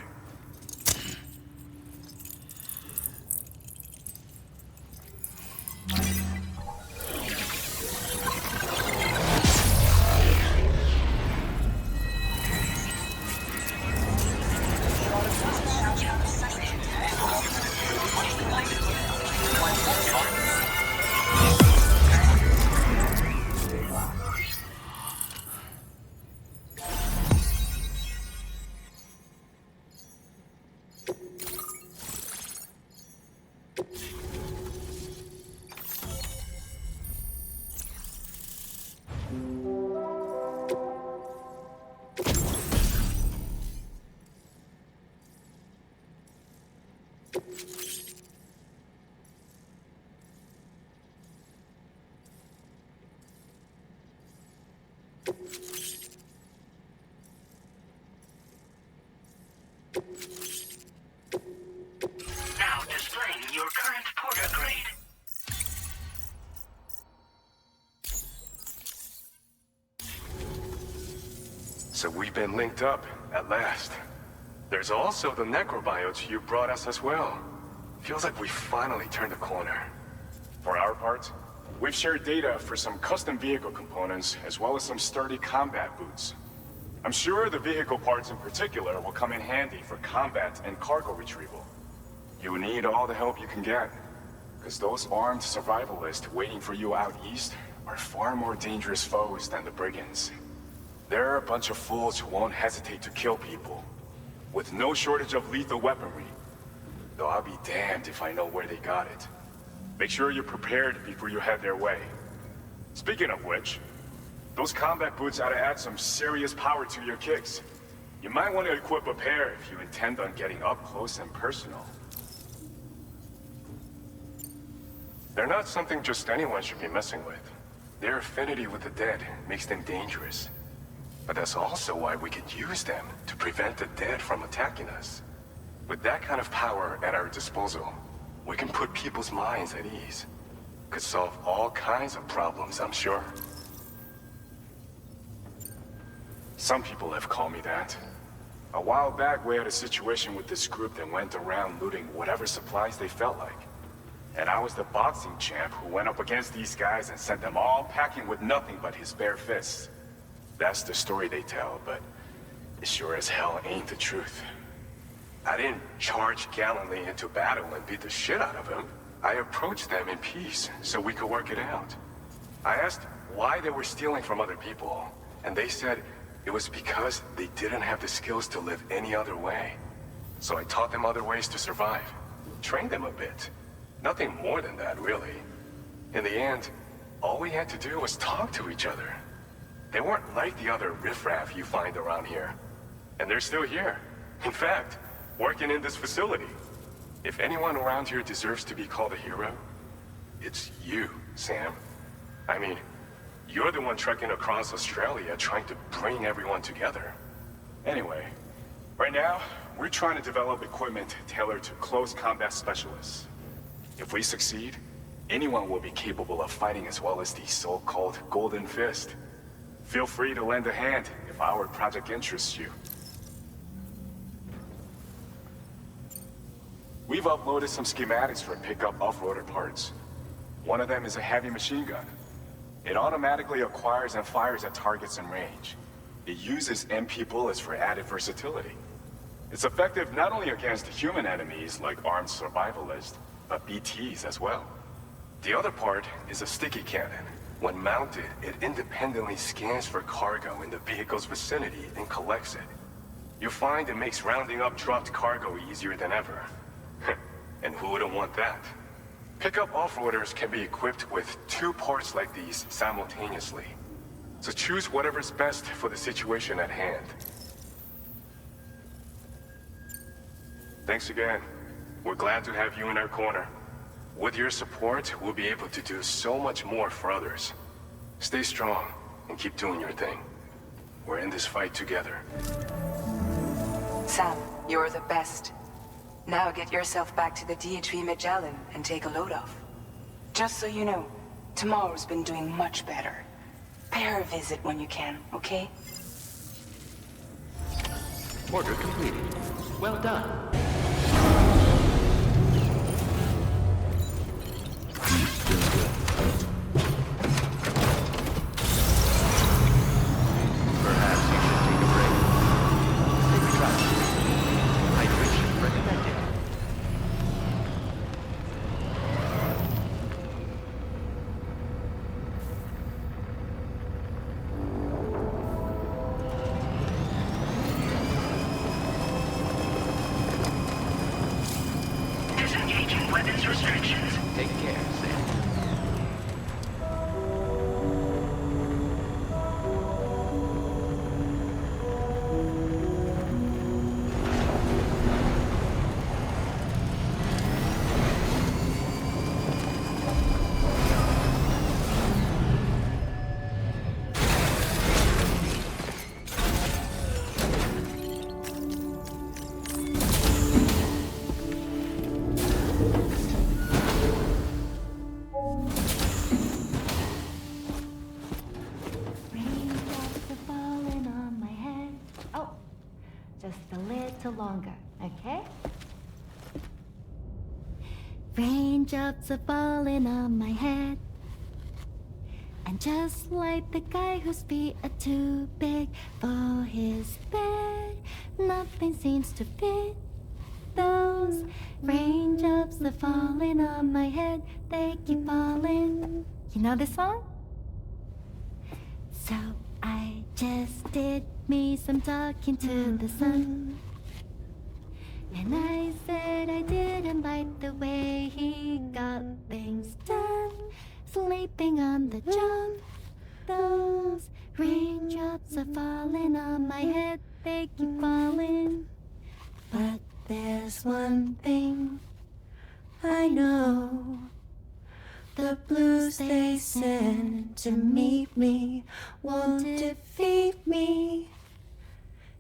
Now displaying your current porter grade. So we've been linked up, at last. There's also the necrobiotes you brought us as well. Feels like we finally turned the corner. For our part, we've shared data for some custom vehicle components, as well as some sturdy combat boots. I'm sure the vehicle parts in particular will come in handy for combat and cargo retrieval. You need all the help you can get, because those armed survivalists waiting for you out east are far more dangerous foes than the brigands. They're a bunch of fools who won't hesitate to kill people, with no shortage of lethal weaponry. Though I'll be damned if I know where they got it. Make sure you're prepared before you head their way. Speaking of which, those combat boots ought to add some serious power to your kicks. You might want to equip a pair if you intend on getting up close and personal. They're not something just anyone should be messing with. Their affinity with the dead makes them dangerous. But that's also why we could use them to prevent the dead from attacking us. With that kind of power at our disposal, we can put people's minds at ease. Could solve all kinds of problems, I'm sure. Some people have called me that. A while back, we had a situation with this group that went around looting whatever supplies they felt like. And I was the boxing champ who went up against these guys and sent them all packing with nothing but his bare fists. That's the story they tell, but it sure as hell ain't the truth. I didn't charge gallantly into battle and beat the shit out of them. I approached them in peace so we could work it out. I asked why they were stealing from other people, and they said it was because they didn't have the skills to live any other way. So I taught them other ways to survive, trained them a bit. Nothing more than that, really. In the end, all we had to do was talk to each other. They weren't like the other riffraff you find around here. And they're still here. In fact, working in this facility. If anyone around here deserves to be called a hero, it's you, Sam. I mean, you're the one trekking across Australia trying to bring everyone together. Anyway, right now, we're trying to develop equipment tailored to close combat specialists. If we succeed, anyone will be capable of fighting as well as the so-called Golden Fist. Feel free to lend a hand if our project interests you. We've uploaded some schematics for pickup off-roader parts. One of them is a heavy machine gun. It automatically acquires and fires at targets in range. It uses MP bullets for added versatility. It's effective not only against human enemies like armed survivalists, but BTs as well. The other part is a sticky cannon. When mounted, it independently scans for cargo in the vehicle's vicinity and collects it. You'll find it makes rounding up dropped cargo easier than ever. And who wouldn't want that? Pickup off-roaders can be equipped with 2 parts like these simultaneously. So choose whatever's best for the situation at hand. Thanks again. We're glad to have you in our corner. With your support, we'll be able to do so much more for others. Stay strong and keep doing your thing. We're in this fight together. Sam, you're the best. Now get yourself back to the DHV Magellan and take a load off. Just so you know, Tomorrow's been doing much better. Pay her a visit when you can, okay? Order completed. Well done. Perhaps you should take a break. Take a shot. Hydration recommended. Disengaging weapons restrictions. Take care, Sam. Raindrops are falling on my head. Oh, just a little longer, okay? Raindrops are falling on my head. And just like the guy whose feet are too big for his bed, nothing seems to fit. Those raindrops are falling on my head, they keep falling. You know this song? So I just did me some talking to the sun. And I said I didn't like the way he got things done. Sleeping on the job. Those raindrops are falling on my head, they keep falling. But there's one thing I know. The blues they send to meet me won't defeat me.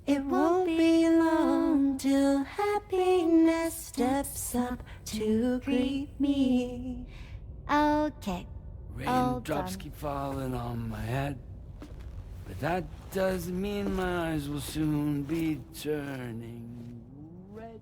It won't be long till happiness steps up to greet me. Okay, all Raindrops done. keep falling on my head, but that doesn't mean my eyes will soon be turning red.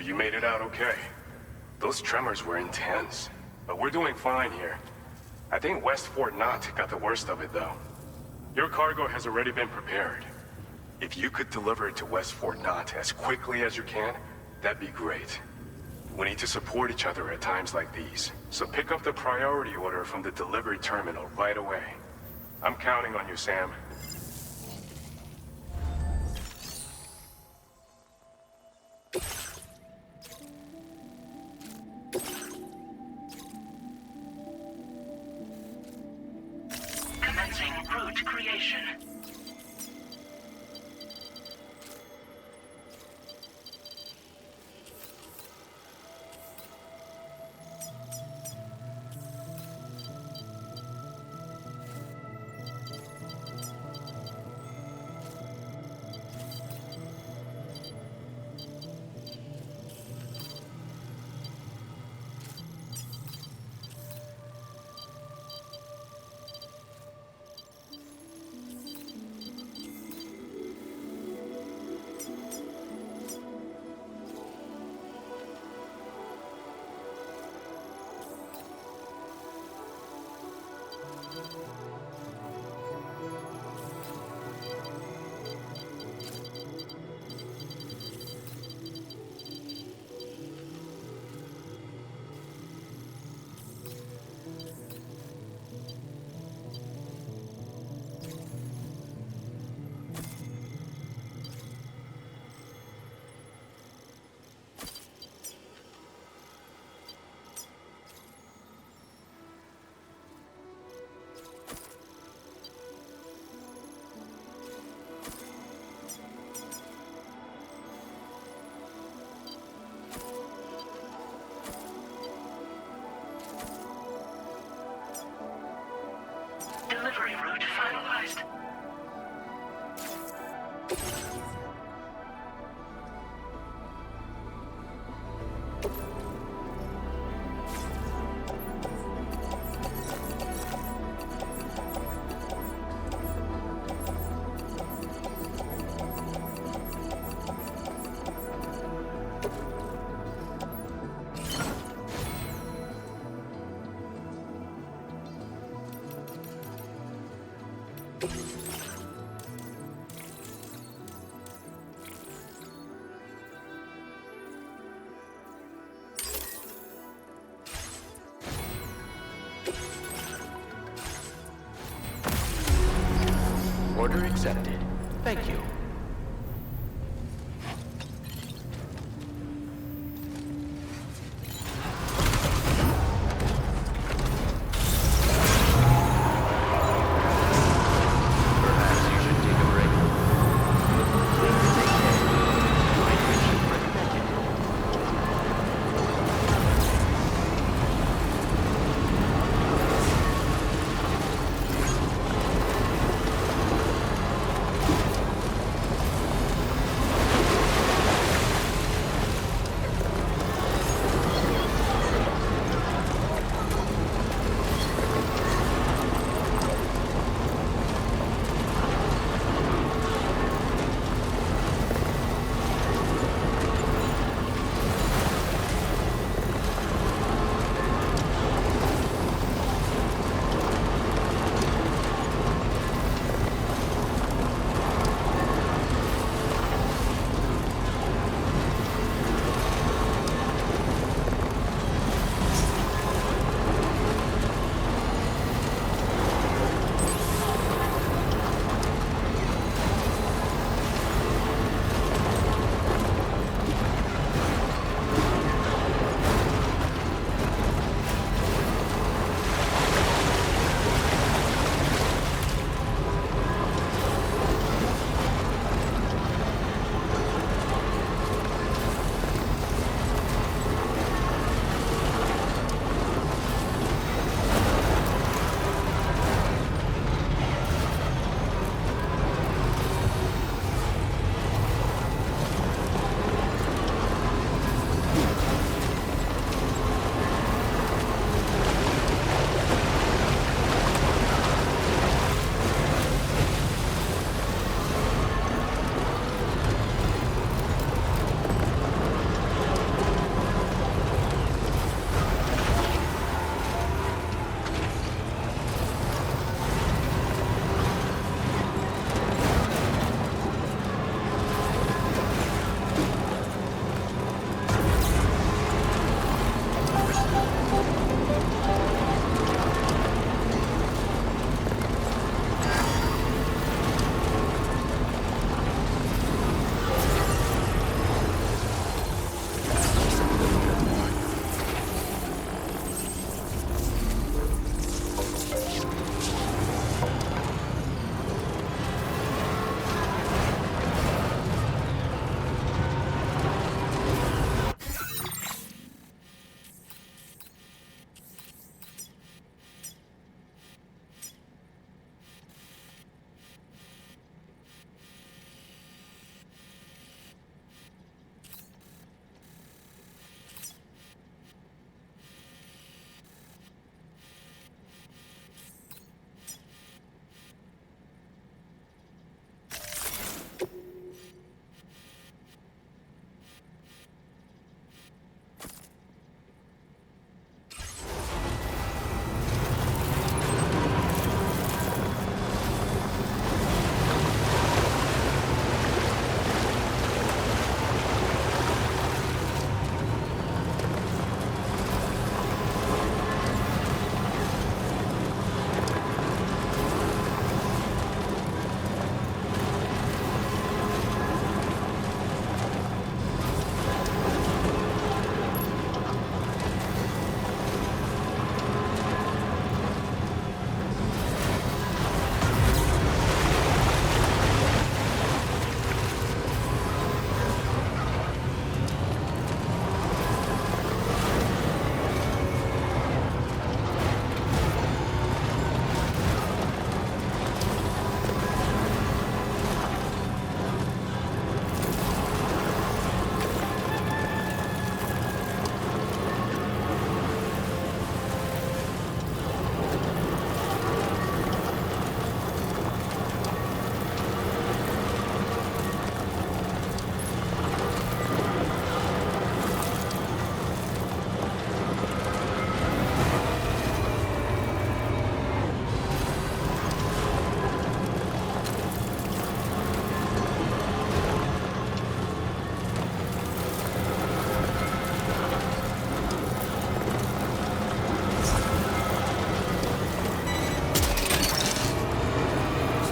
you made it out okay. Those tremors were intense, but we're doing fine here. I think West Fort Knott got the worst of it, though. Your cargo has already been prepared. If you could deliver it to West Fort Knott as quickly as you can, that'd be great. We need to support each other at times like these, so pick up the priority order from the delivery terminal right away. I'm counting on you, Sam. Commencing route creation. Delivery route finalized. Order accepted. Thank you.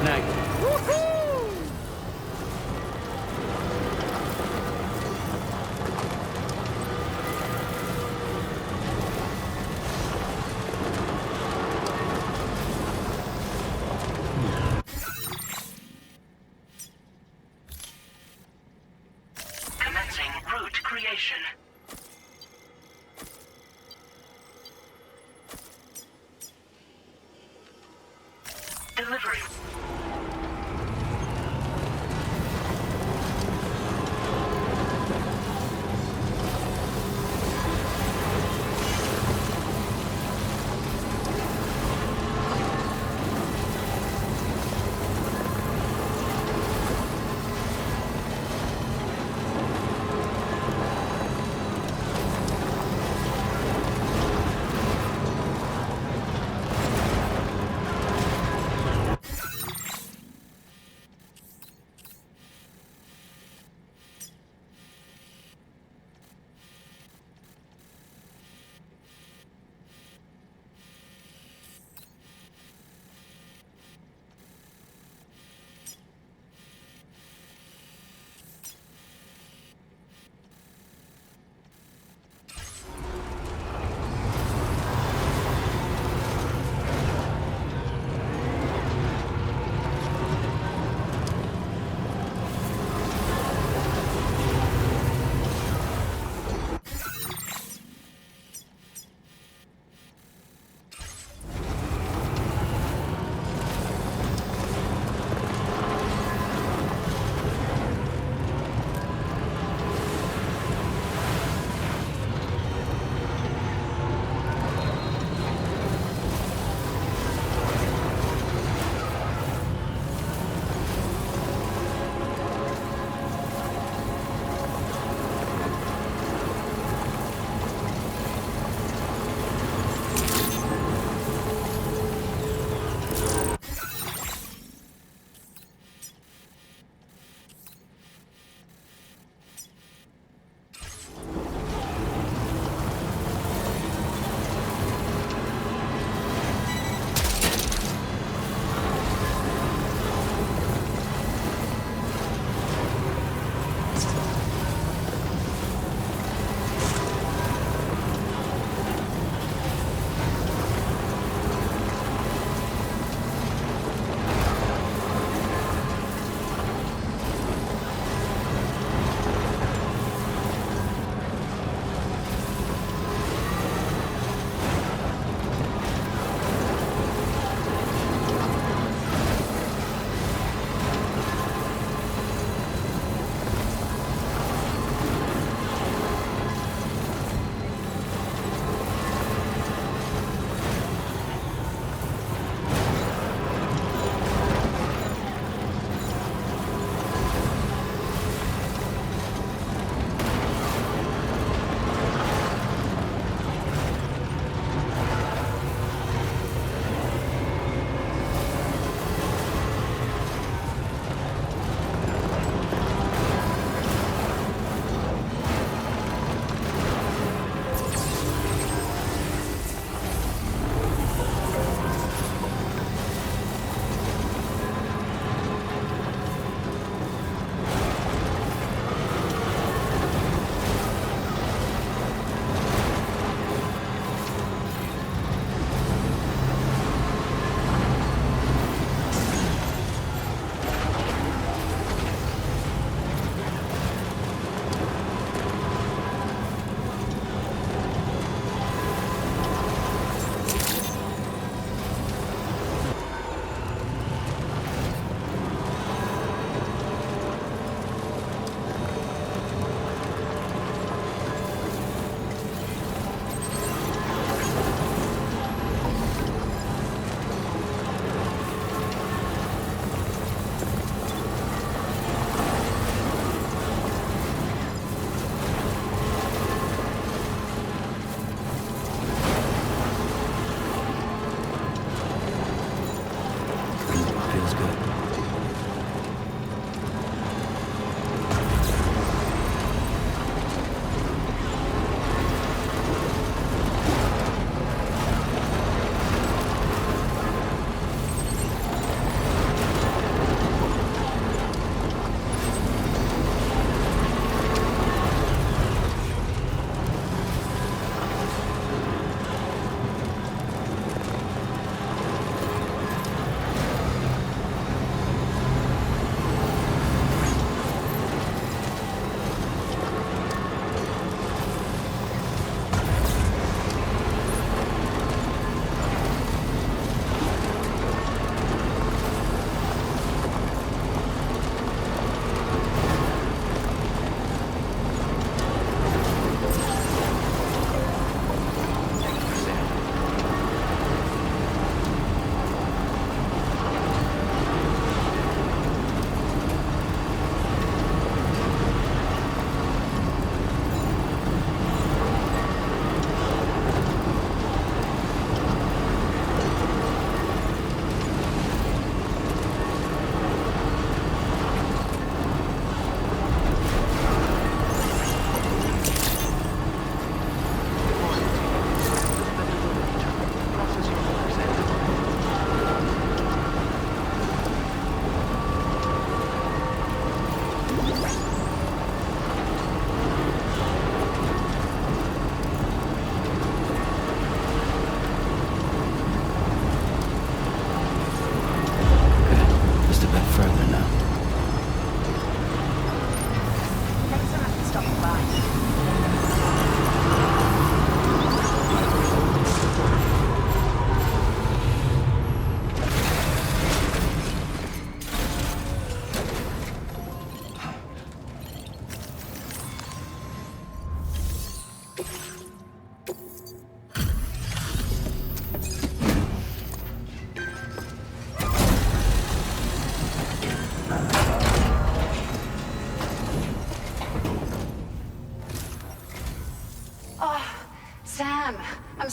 Snag. Commencing route creation. Delivery.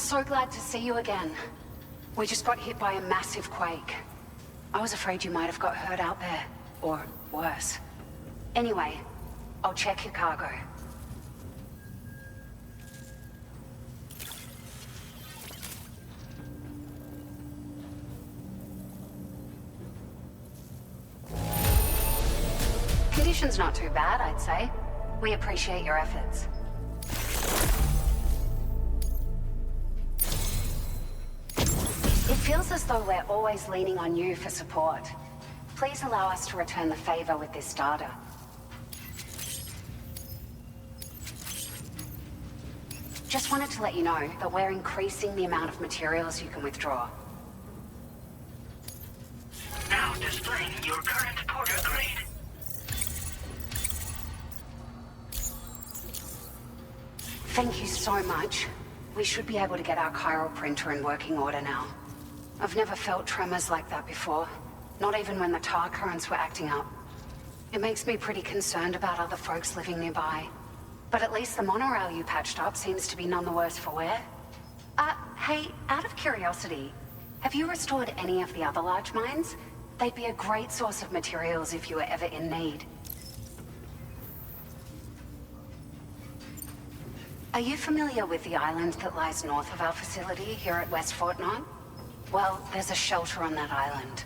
so glad to see you again. We just got hit by a massive quake. I was afraid you might have got hurt out there, or worse. Anyway, I'll check your cargo. Conditions not too bad, I'd say. We appreciate your efforts. It feels as though we're always leaning on you for support. Please allow us to return the favor with this data. Just wanted to let you know that we're increasing the amount of materials you can withdraw. Now displaying your current porter grade. Thank you so much. We should be able to get our chiral printer in working order now. I've never felt tremors like that before, not even when the tar currents were acting up. It makes me pretty concerned about other folks living nearby. But at least the monorail you patched up seems to be none the worse for wear. Hey, out of curiosity, have you restored any of the other large mines? They'd be a great source of materials if you were ever in need. Are you familiar with the island that lies north of our facility here at West Fort Knot? Well, there's a shelter on that island.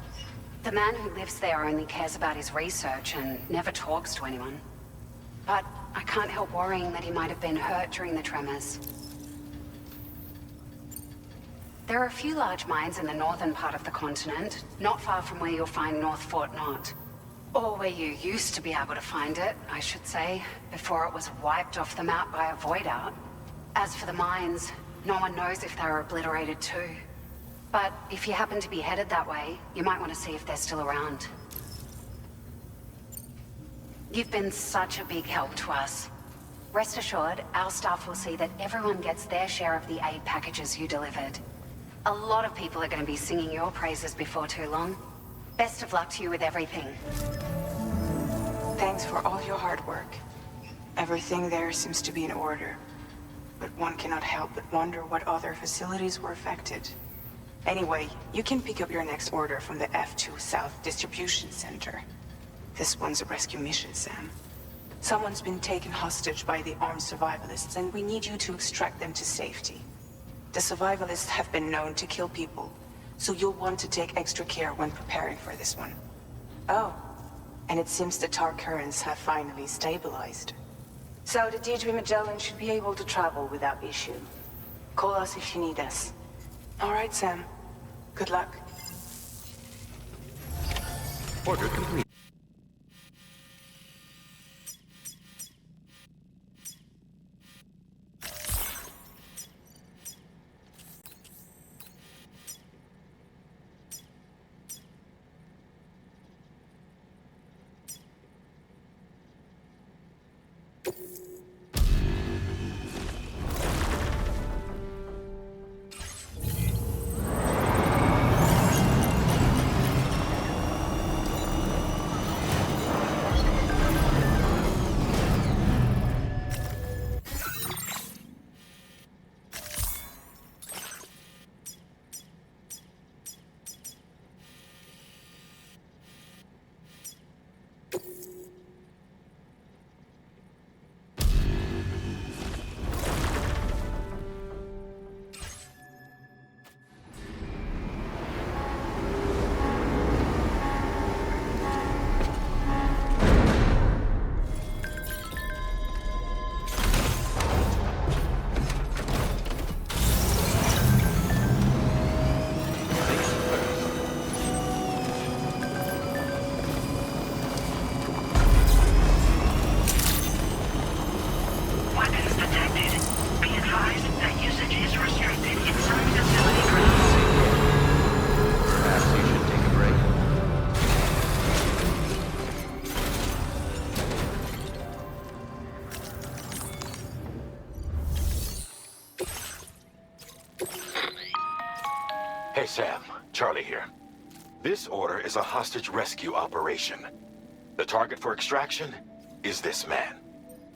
The man who lives there only cares about his research and never talks to anyone. But I can't help worrying that he might have been hurt during the tremors. There are a few large mines in the northern part of the continent, not far from where you'll find North Fort Knot. Or where you used to be able to find it, I should say, before it was wiped off the map by a void out. As for the mines, no one knows if they were obliterated too. But if you happen to be headed that way, you might want to see if they're still around. You've been such a big help to us. Rest assured, our staff will see that everyone gets their share of the aid packages you delivered. A lot of people are going to be singing your praises before too long. Best of luck to you with everything. Thanks for all your hard work. Everything there seems to be in order. But one cannot help but wonder what other facilities were affected. Anyway, you can pick up your next order from the F2 South Distribution Center. This one's a rescue mission, Sam. Someone's been taken hostage by the armed survivalists, and we need you to extract them to safety. The survivalists have been known to kill people, so you'll want to take extra care when preparing for this one. Oh, and it seems the tar currents have finally stabilized. So the Deirdre Magellan should be able to travel without issue. Call us if you need us. All right, Sam. Good luck. Order complete. Hey, Sam. Charlie here. This order is a hostage rescue operation. The target for extraction is this man.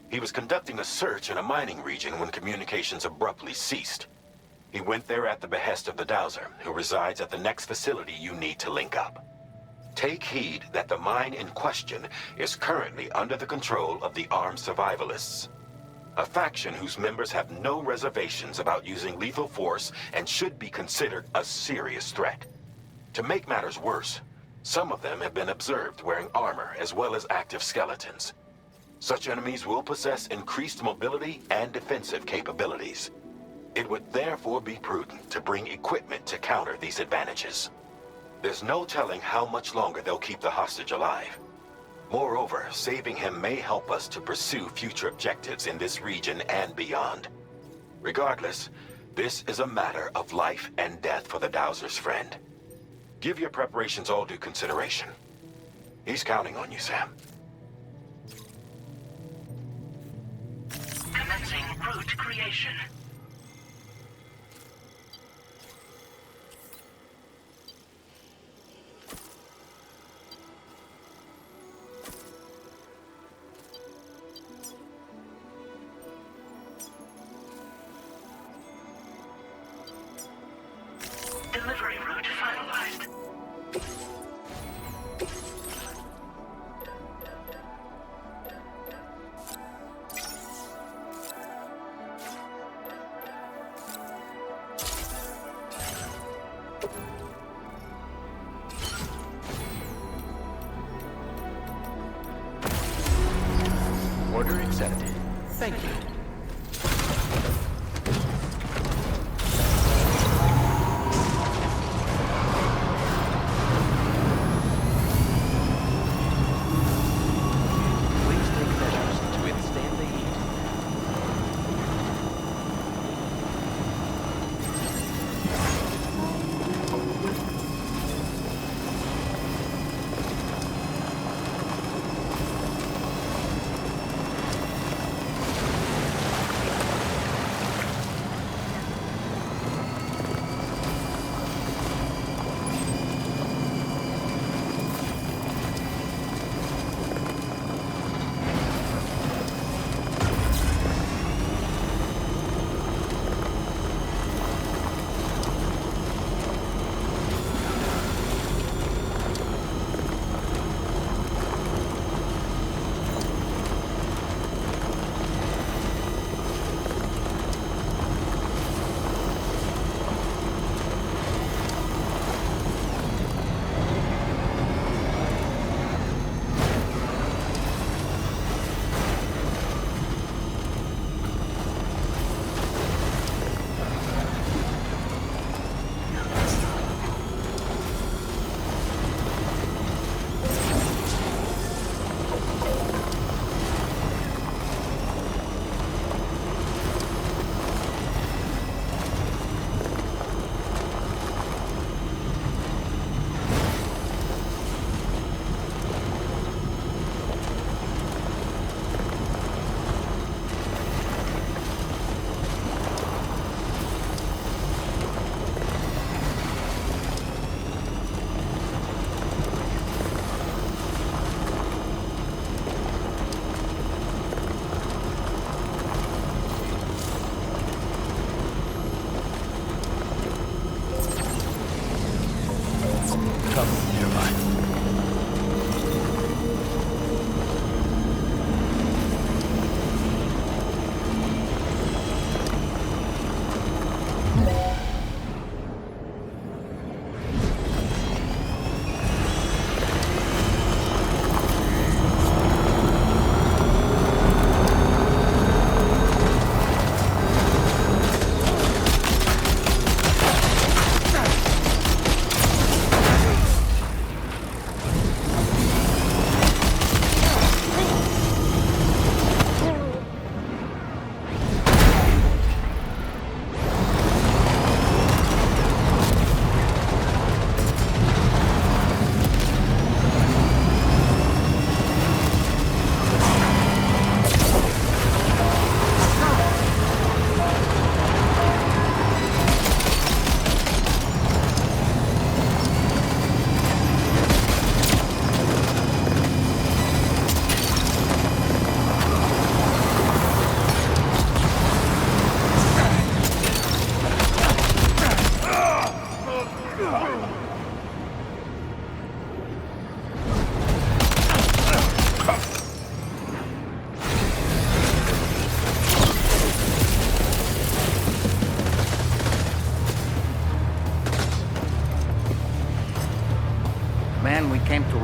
He was conducting a search in a mining region when communications abruptly ceased. He went there at the behest of the Dowser, who resides at the next facility you need to link up. Take heed that the mine in question is currently under the control of the armed survivalists, a faction whose members have no reservations about using lethal force and should be considered a serious threat. To make matters worse, some of them have been observed wearing armor as well as active skeletons. Such enemies will possess increased mobility and defensive capabilities. It would therefore be prudent to bring equipment to counter these advantages. There's no telling how much longer they'll keep the hostage alive. Moreover, saving him may help us to pursue future objectives in this region and beyond. Regardless, this is a matter of life and death for the Dowser's friend. Give your preparations all due consideration. He's counting on you, Sam. Commencing route creation. Delivery route finalized. Order accepted. Thank you.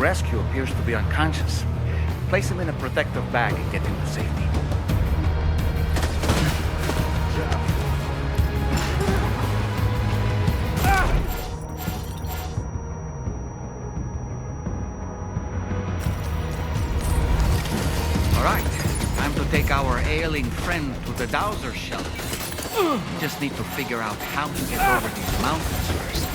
rescue appears to be unconscious. Place him in a protective bag and get him to safety. All right, time to take our ailing friend to the Dowser shelter. Just need to figure out how to get over these mountains first.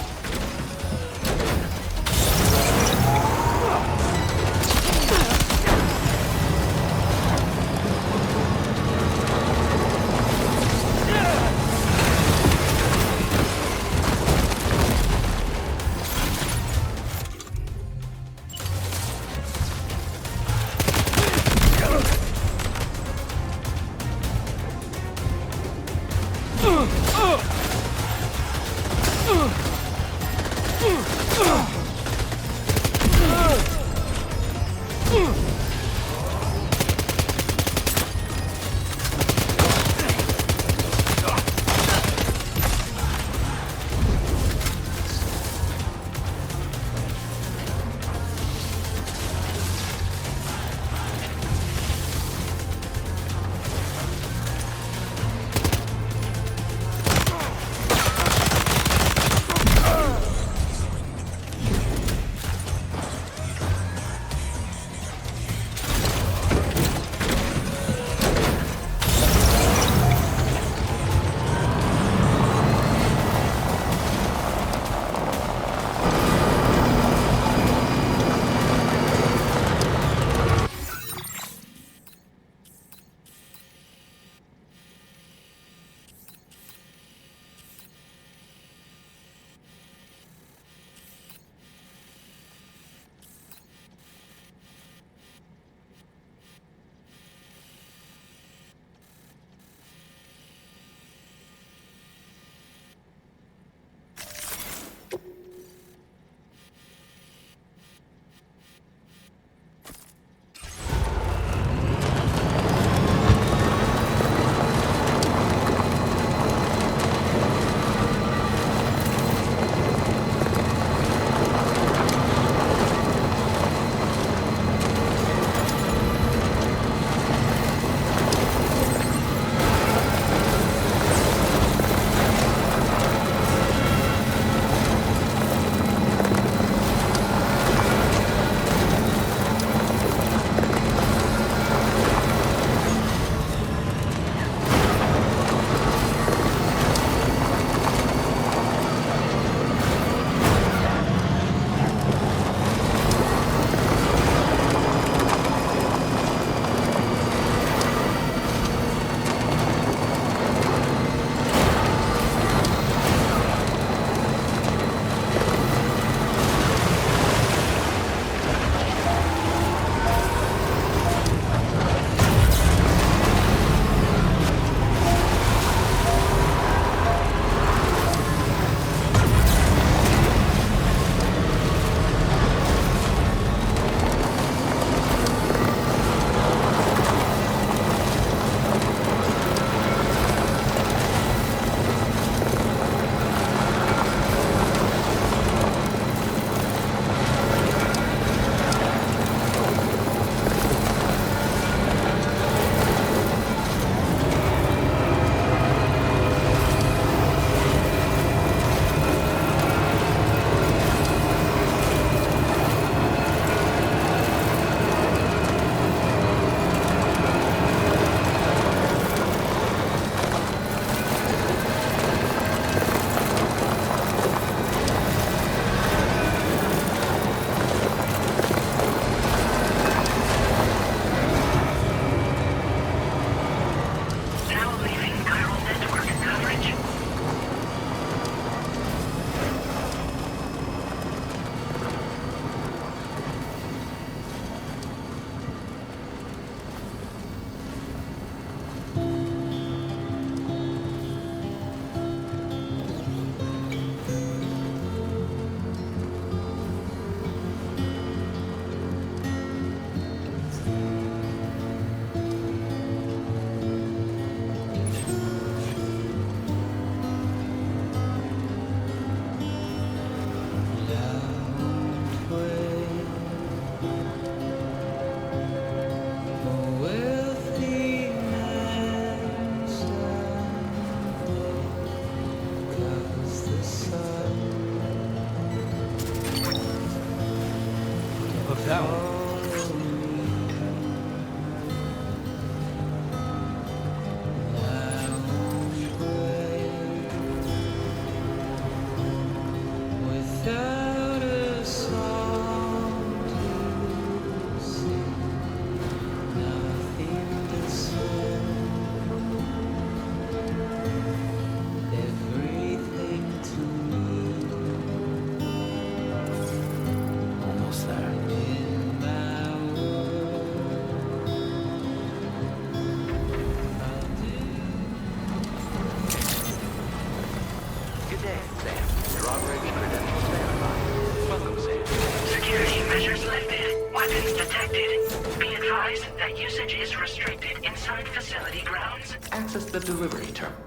Substance detected. Be advised that usage is restricted inside facility grounds. Access the delivery terminal.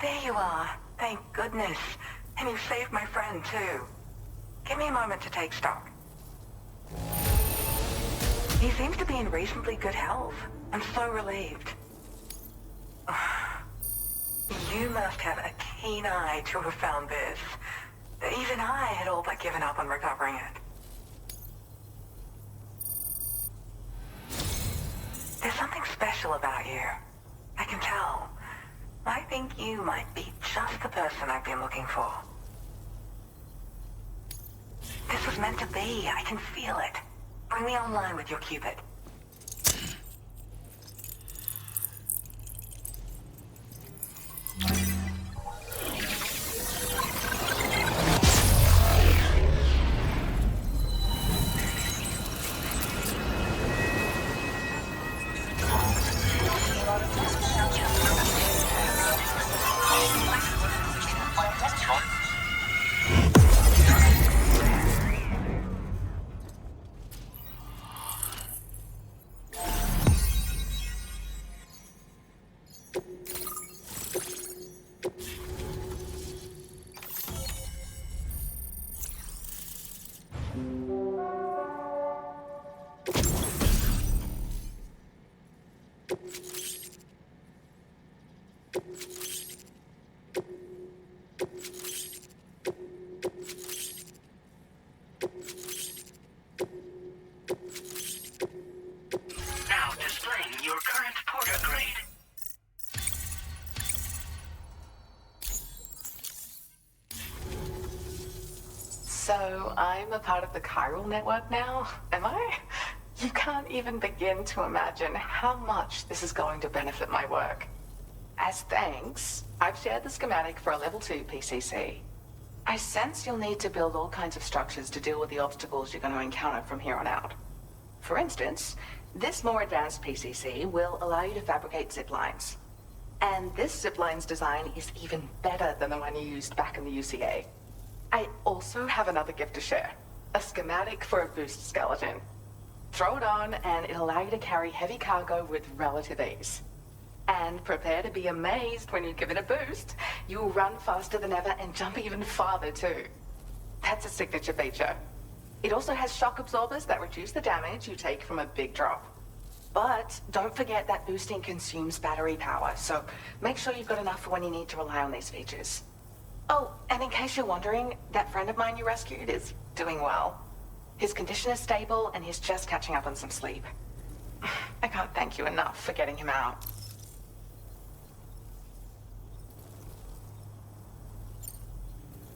There you are. Thank goodness. And you saved my friend, too. Give me a moment to take stock. He seems to be in reasonably good health. I'm so relieved. You must have a keen eye to have found this. Even I had all but given up on recovering it. There's something special about you. I can tell. I think you might be just the person I've been looking for. This was meant to be. I can feel it. Bring me online with your Cupid. So I'm a part of the chiral network now, am I? You can't even begin to imagine how much this is going to benefit my work. As thanks, I've shared the schematic for a level 2 PCC. I sense you'll need to build all kinds of structures to deal with the obstacles you're going to encounter from here on out. For instance, this more advanced PCC will allow you to fabricate zip lines. And this zip line's design is even better than the one you used back in the UCA. I also have another gift to share. A schematic for a boost skeleton. Throw it on and it'll allow you to carry heavy cargo with relative ease. And prepare to be amazed when you give it a boost. You'll run faster than ever and jump even farther too. That's a signature feature. It also has shock absorbers that reduce the damage you take from a big drop. But don't forget that boosting consumes battery power, so make sure you've got enough for when you need to rely on these features. Oh, and in case you're wondering, that friend of mine you rescued is doing well. His condition is stable and he's just catching up on some sleep. I can't thank you enough for getting him out.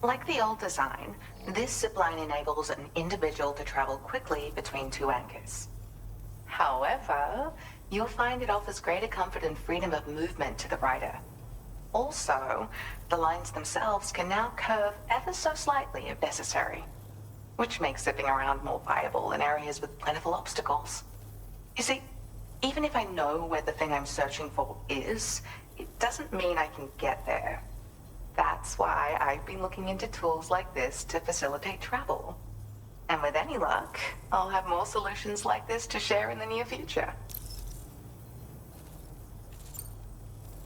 Like the old design, this zipline enables an individual to travel quickly between two anchors. However, you'll find it offers greater comfort and freedom of movement to the rider. Also, the lines themselves can now curve ever so slightly if necessary, which makes zipping around more viable in areas with plentiful obstacles. You see, even if I know where the thing I'm searching for is, it doesn't mean I can get there. That's why I've been looking into tools like this to facilitate travel. And with any luck, I'll have more solutions like this to share in the near future.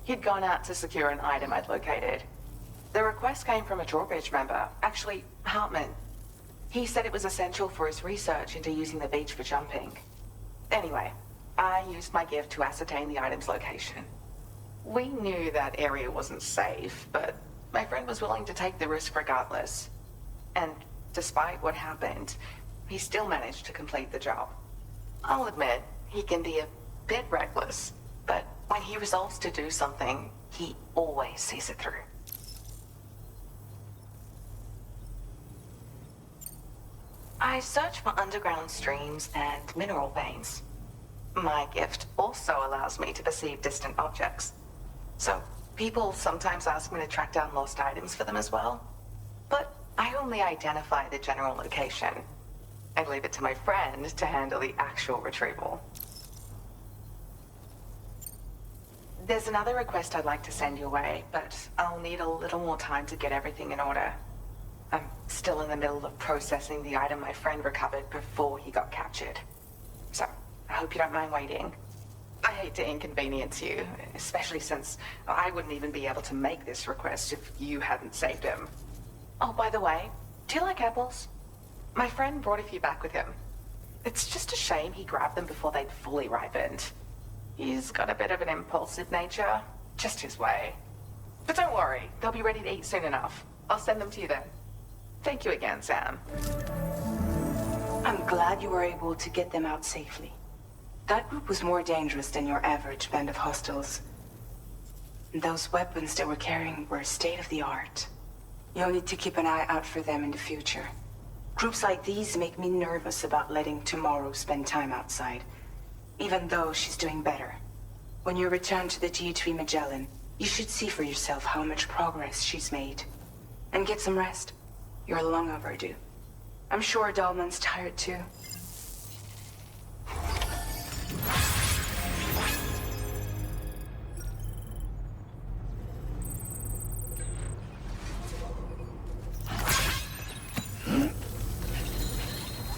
He'd gone out to secure an item I'd located. The request came from a drawbridge member, actually, Hartman. He said it was essential for his research into using the beach for jumping. Anyway, I used my gift to ascertain the item's location. We knew that area wasn't safe, but my friend was willing to take the risk regardless. And despite what happened, he still managed to complete the job. I'll admit, he can be a bit reckless. ruthless, but when he resolves to do something, he always sees it through. I search for underground streams and mineral veins. My gift also allows me to perceive distant objects. So, people sometimes ask me to track down lost items for them as well. But I only identify the general location. I leave it to my friend to handle the actual retrieval. There's another request I'd like to send your way, but I'll need a little more time to get everything in order. I'm still in the middle of processing the item my friend recovered before he got captured. So, I hope you don't mind waiting. I hate to inconvenience you, especially since I wouldn't even be able to make this request if you hadn't saved him. Oh, by the way, do you like apples? My friend brought a few back with him. It's just a shame he grabbed them before they'd fully ripened. He's got a bit of an impulsive nature, just his way. But don't worry, they'll be ready to eat soon enough. I'll send them to you then. Thank you again, Sam. I'm glad you were able to get them out safely. That group was more dangerous than your average band of hostiles. Those weapons they were carrying were state-of-the-art. You'll need to keep an eye out for them in the future. Groups like these make me nervous about letting Tomorrow spend time outside, even though she's doing better. When you return to the G3 Magellan, you should see for yourself how much progress she's made. And get some rest. You're long overdue. I'm sure Dahlman's tired too.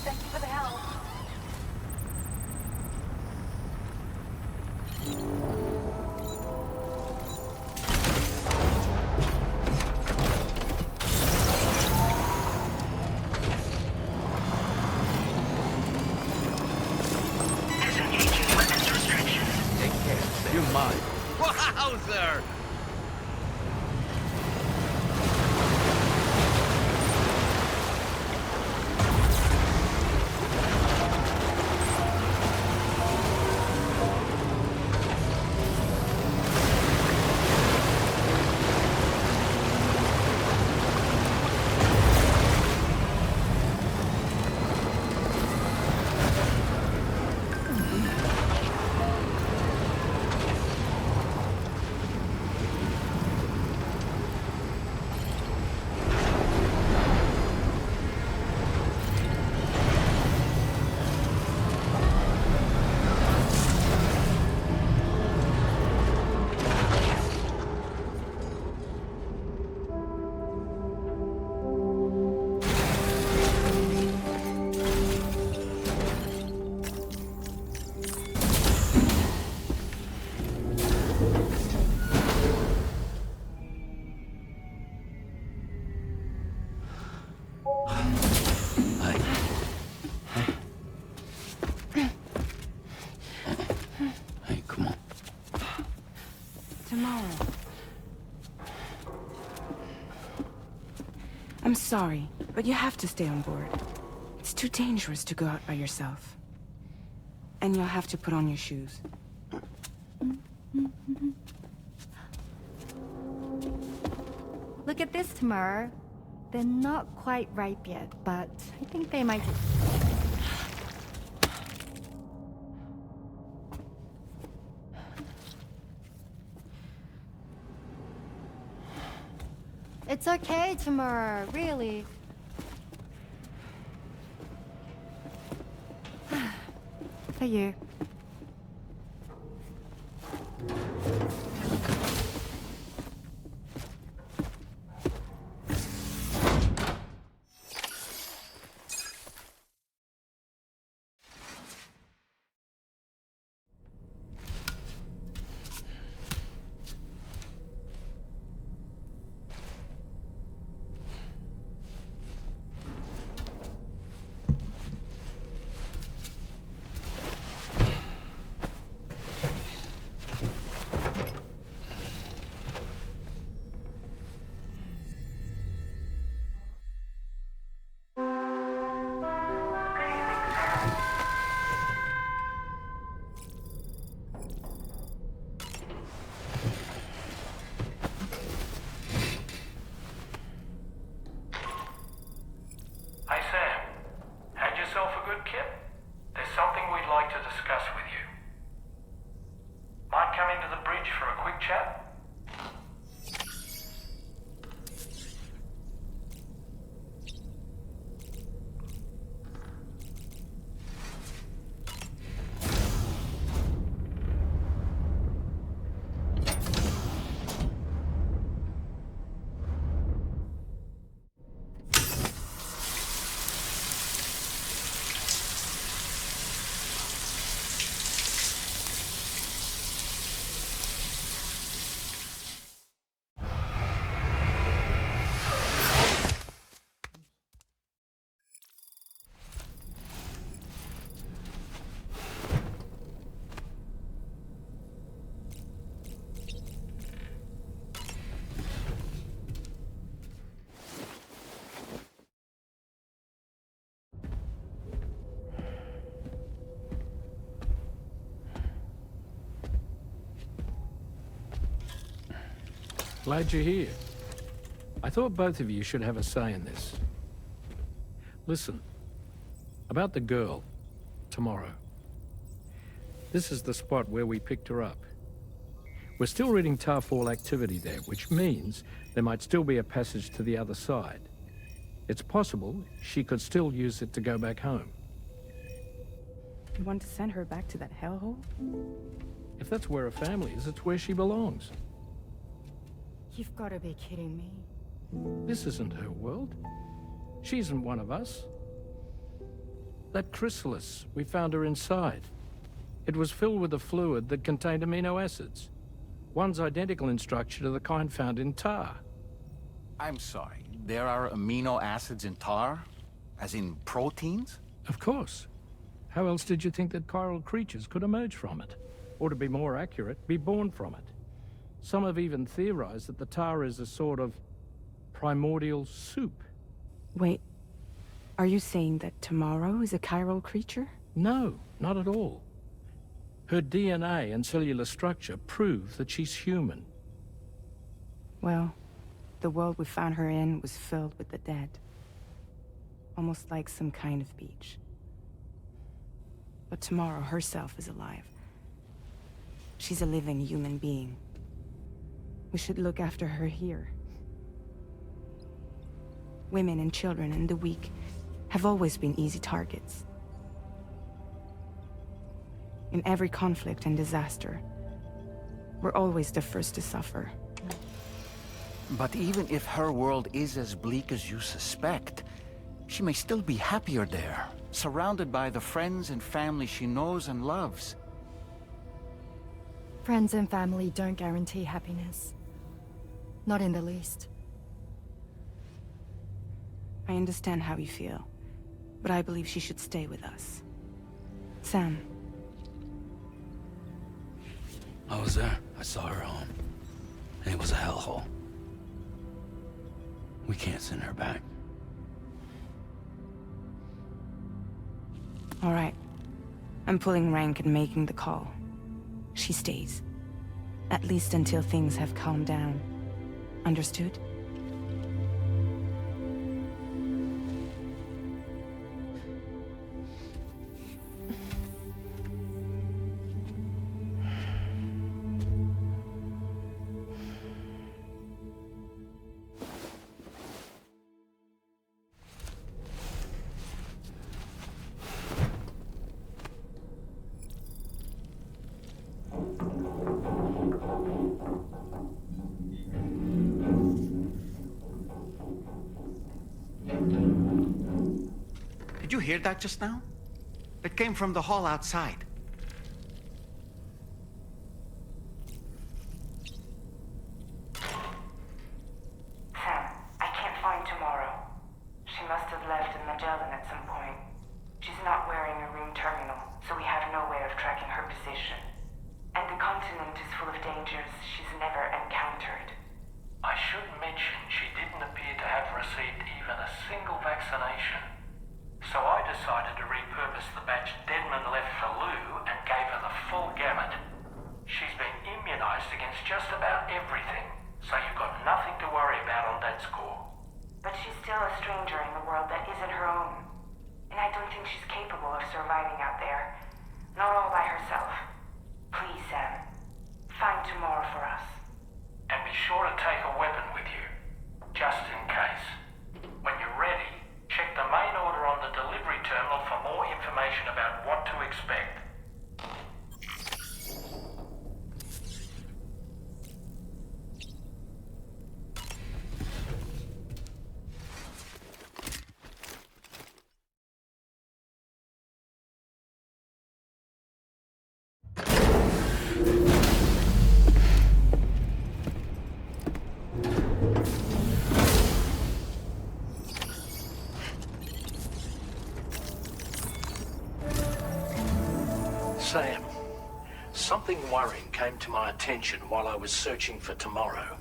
Thank you for the help. You're mine. Wowzer! I'm sorry, but you have to stay on board. It's too dangerous to go out by yourself. And you'll have to put on your shoes. Look at this, Tamara. They're not quite ripe yet, but I think they might... It's okay, Tamara, really. For you. train to the bridge for a quick chat? Glad you're here. I thought both of you should have a say in this. Listen, about the girl, tomorrow. This is the spot where we picked her up. We're still reading Tarfall activity there, which means there might still be a passage to the other side. It's possible she could still use it to go back home. You want to send her back to that hellhole? If that's where her family is, it's where she belongs. You've got to be kidding me. This isn't her world. She isn't one of us. That chrysalis, we found her inside. It was filled with a fluid that contained amino acids. One's identical in structure to the kind found in tar. I'm sorry, there are amino acids in tar? As in proteins? Of course. How else did you think that chiral creatures could emerge from it? Or to be more accurate, be born from it? Some have even theorized that the tar is a sort of primordial soup. Wait, are you saying that tomorrow is a chiral creature? No, not at all. Her DNA and cellular structure prove that she's human. Well, the world we found her in was filled with the dead. Almost like some kind of beach. But tomorrow herself is alive. She's a living human being. We should look after her here. Women and children and the weak have always been easy targets. In every conflict and disaster, we're always the first to suffer. But even if her world is as bleak as you suspect, she may still be happier there, surrounded by the friends and family she knows and loves. Friends and family don't guarantee happiness. Not in the least. I understand how you feel, but I believe she should stay with us. Sam. I was there. I saw her home. And it was a hellhole. We can't send her back. All right. I'm pulling rank and making the call. She stays. At least until things have calmed down. Understood? Did you hear that just now? It came from the hall outside. Sam, I can't find tomorrow. She must have left in Magellan at some point. She's not wearing a room terminal, so we have no way of tracking her position. And the continent is full of dangers she's never encountered. I should mention she didn't appear to have received even a single vaccination. So I decided to repurpose the batch Deadman left for Lou and gave her the full gamut. She's been immunized against just about everything, so you've got nothing to worry about on that score. But she's still a stranger in the world that isn't her own. And I don't think she's capable of surviving out there. Not all by herself. Please, Sam. Find worrying came to my attention while I was searching for Tomorrow.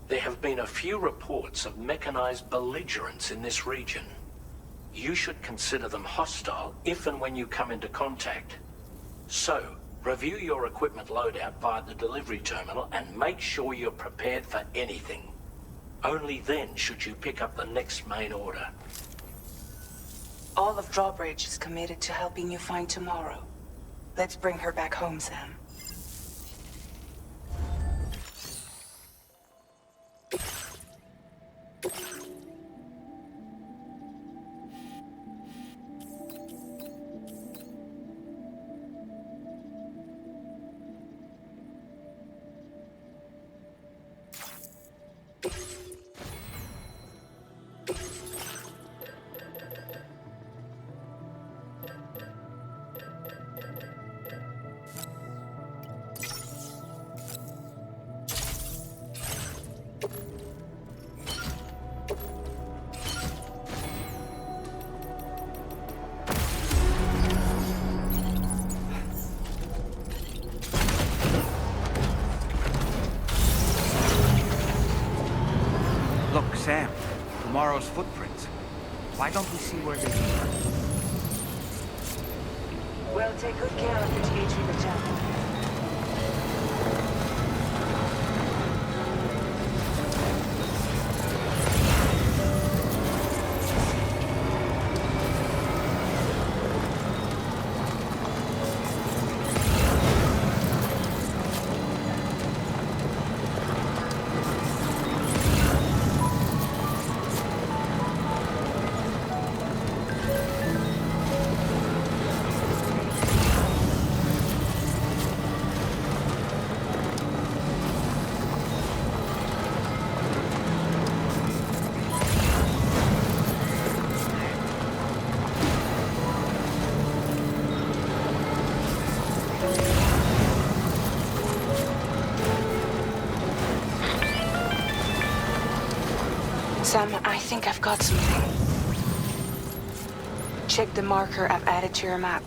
There have been a few reports of mechanized belligerents in this region. You should consider them hostile if and when you come into contact. So, review your equipment loadout via the delivery terminal and make sure you're prepared for anything. Only then should you pick up the next main order. All of Drawbridge is committed to helping you find Tomorrow. Let's bring her back home, Sam. Look, Sam. Tomorrow's footprints. Why don't we see where they lead? We'll take good care of the THV battalion. Sam, I think I've got something. Check the marker I've added to your map.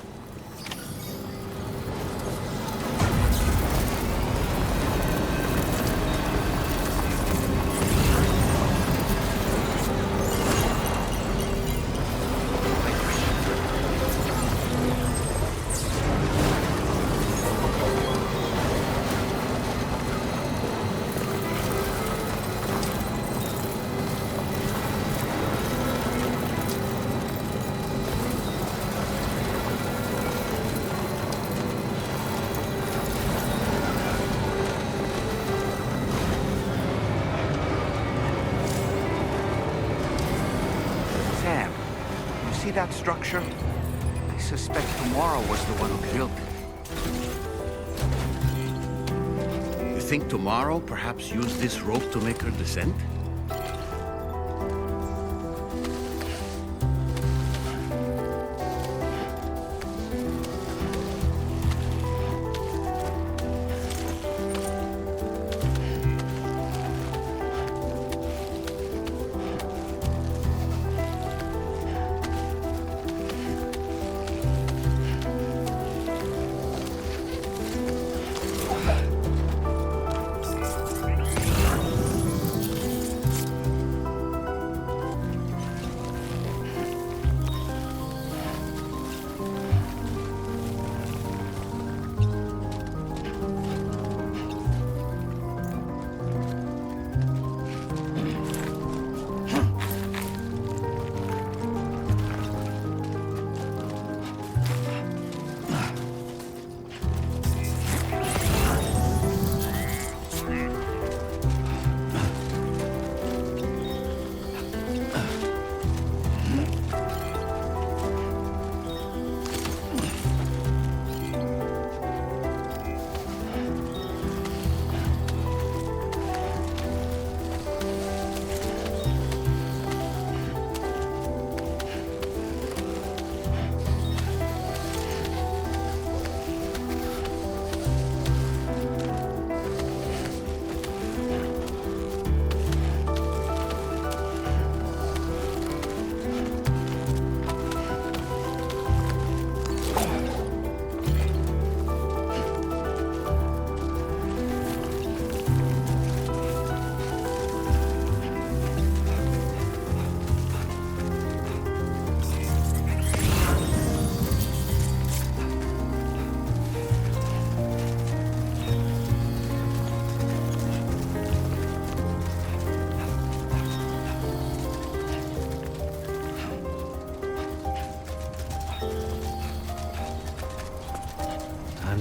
See that structure? I suspect Tomorrow was the one who built it. You think Tomorrow perhaps used this rope to make her descent?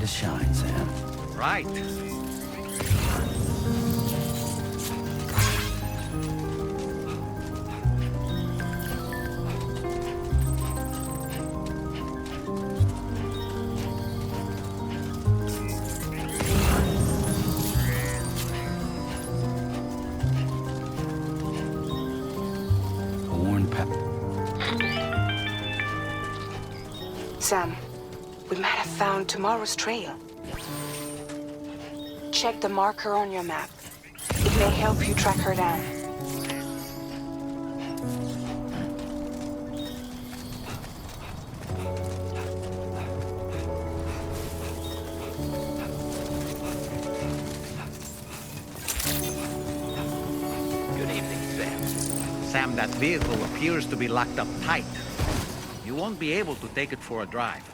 shine, Sam. Right. Sam, we might have found tomorrow's trail. Check the marker on your map. It may help you track her down. Good evening, Sam. Sam, that vehicle appears to be locked up tight. You won't be able to take it for a drive.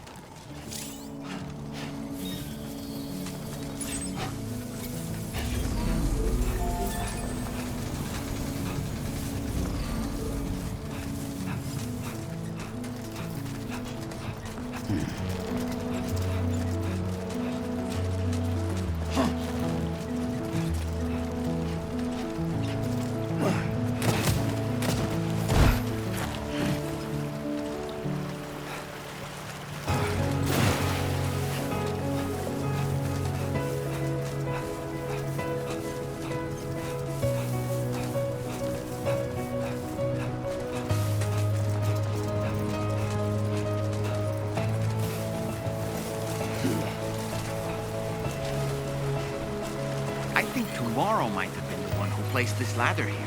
Tomorrow might have been the one who placed this ladder here.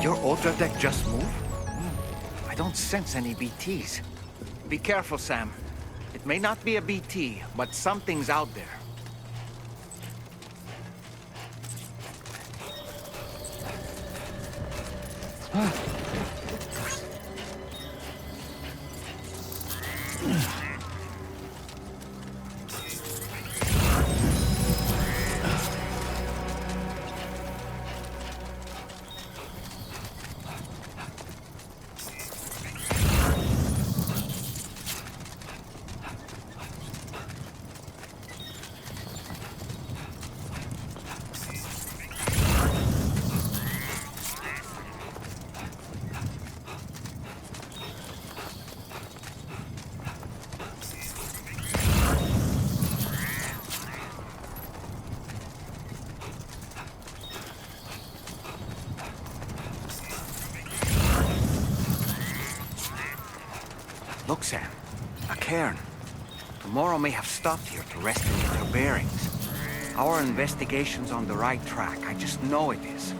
Your Ultra deck just moved? I don't sense any BTs. Be careful, Sam. It may not be a BT, but something's out there. Look, Sam. A cairn. Tomorrow may have stopped here to rest and get her bearings. Our investigation's on the right track. I just know it is.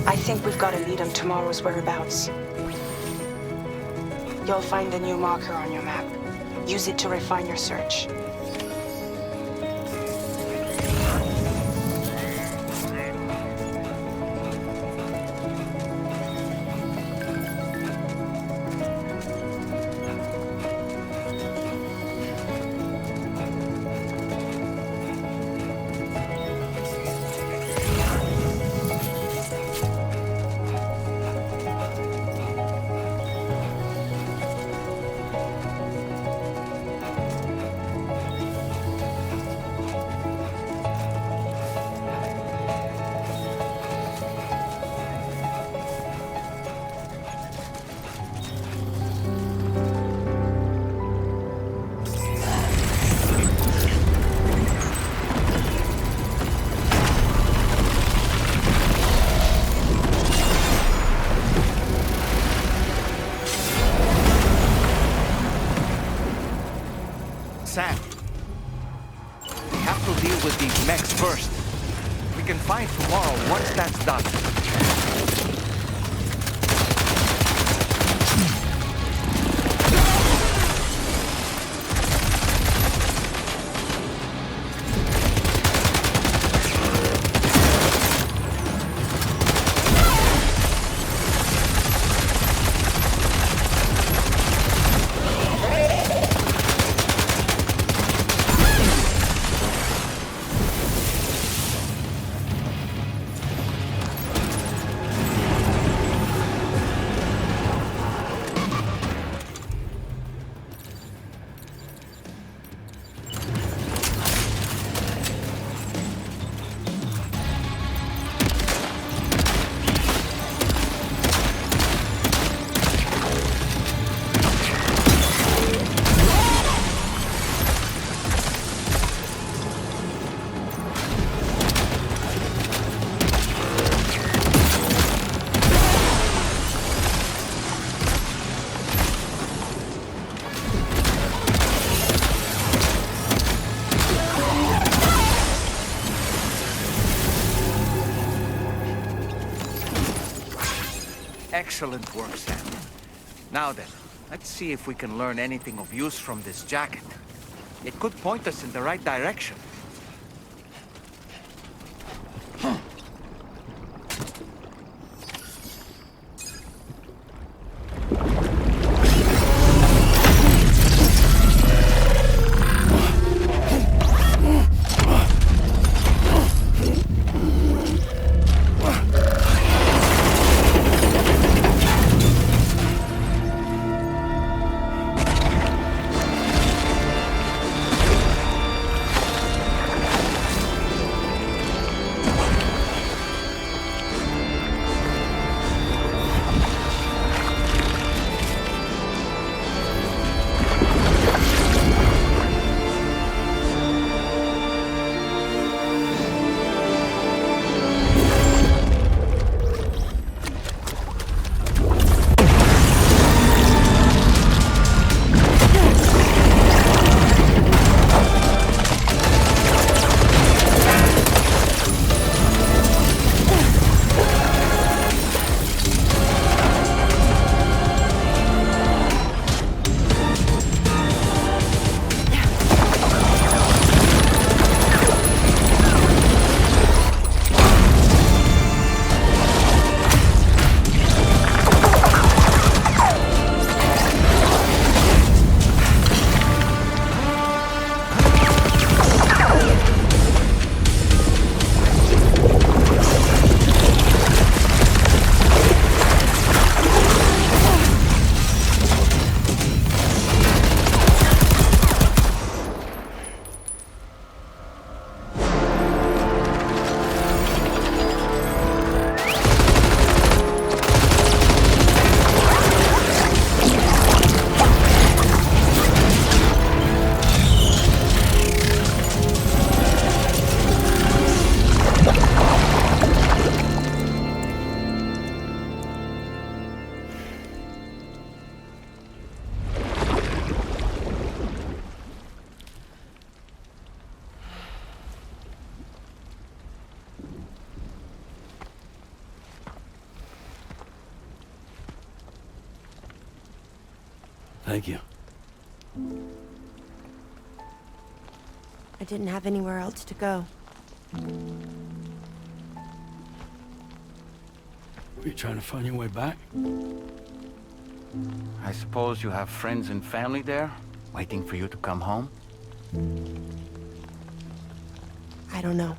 I think we've got a lead on tomorrow's whereabouts. You'll find the new marker on your map. Use it to refine your search. have to deal with these mechs first. We can find tomorrow once that's done. Excellent work, Sam. Now then, let's see if we can learn anything of use from this jacket. It could point us in the right direction. Thank you. I didn't have anywhere else to go. Were you trying to find your way back? I suppose you have friends and family there, waiting for you to come home? I don't know.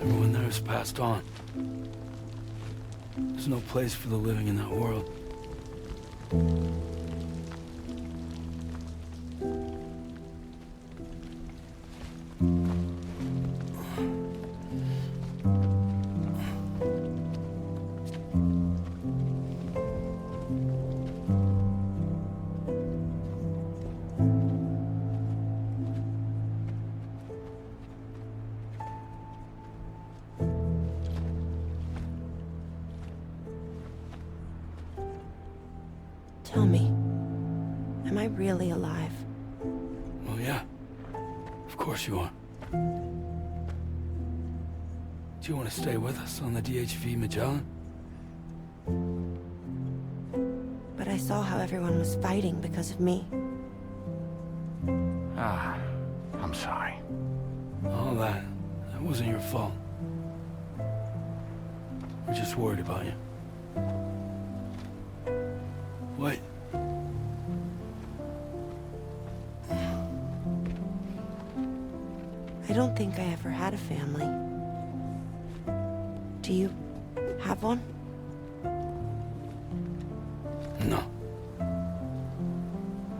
Everyone there has passed on. There's no place for the living in that world. Tell me, am I really alive? Well, yeah. course you are. Do you want to stay with us on the DHV Magellan? But I saw how everyone was fighting because of me. I'm sorry. All that wasn't your fault. We're just worried about you. Wait. I don't think I ever had a family. Do you have one? No.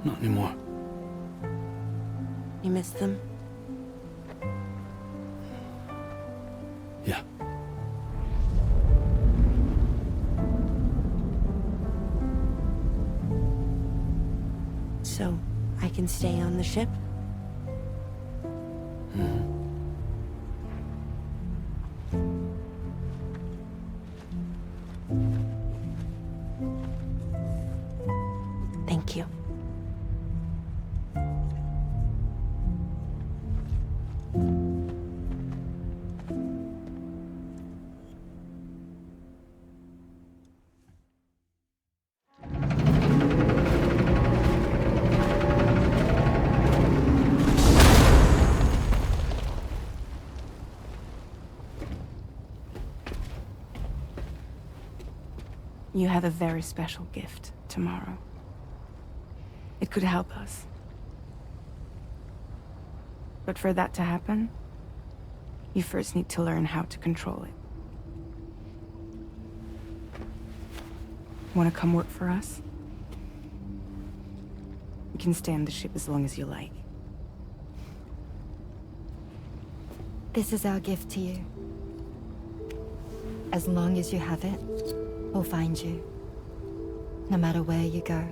Not anymore. You miss them? Yeah. So, I can stay on the ship? Thank you. You have a very special gift tomorrow. It could help us. But for that to happen, you first need to learn how to control it. Want to come work for us? You can stay on the ship as long as you like. This is our gift to you. As long as you have it, we'll find you. No matter where you go.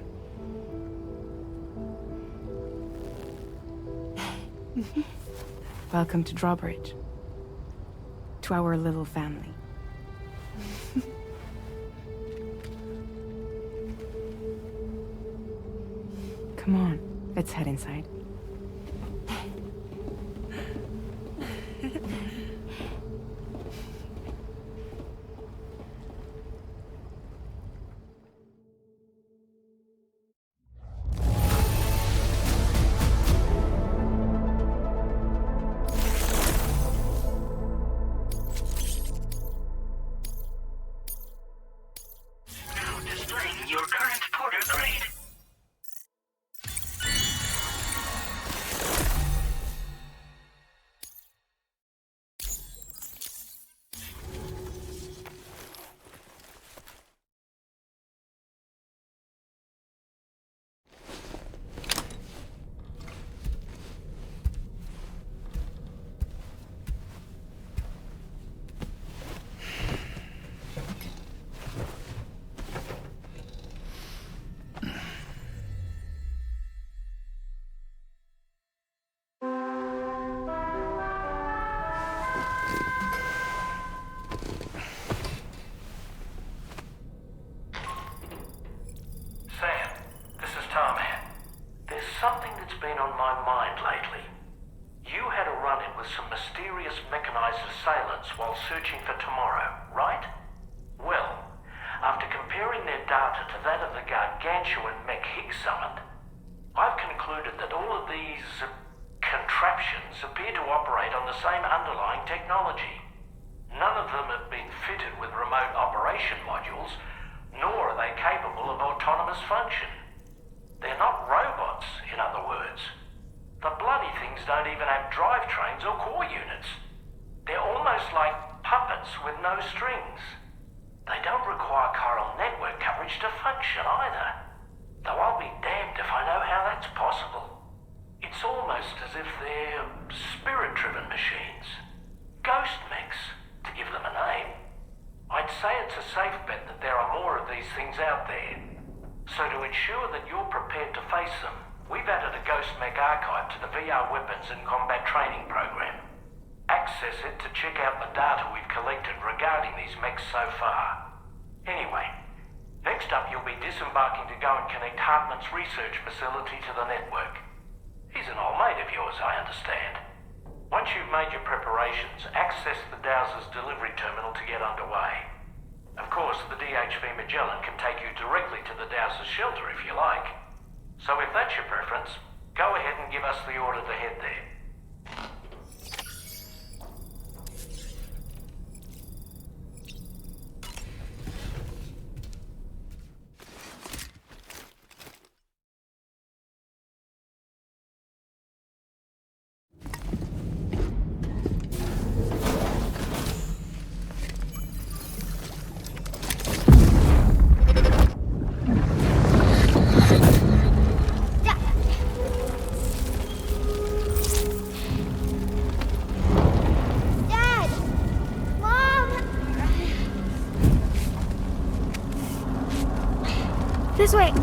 Welcome to Drawbridge. To our little family. Come on, let's head inside. Something that's been on my mind lately. You had a run-in with some mysterious mechanized assailants while searching for tomorrow, right? Well, after comparing their data to that of the gargantuan mech Higgs summoned, I've concluded that all of these contraptions appear to operate on the same underlying technology. None of them have been fitted with remote operation modules, nor are they capable of autonomous function. They're not robots, in other words. The bloody things don't even have drivetrains or core units. They're almost like puppets with no strings. They don't require chiral network coverage to function either. Though I'll be damned if I know how that's possible. It's almost as if they're spirit-driven machines. Ghost mechs, to give them a name. I'd say it's a safe bet that there are more of these things out there. So to ensure that you're prepared to face them, we've added a Ghost Mech archive to the VR weapons and combat training program. Access it to check out the data we've collected regarding these mechs so far. Anyway, next up you'll be disembarking to go and connect Hartman's research facility to the network. He's an old mate of yours, I understand. operations, access the Dowser's delivery terminal to get underway. Of course, the DHV Magellan can take you directly to the Dowser's shelter if you like. So if that's your preference, go ahead and give us the order to head there. This way.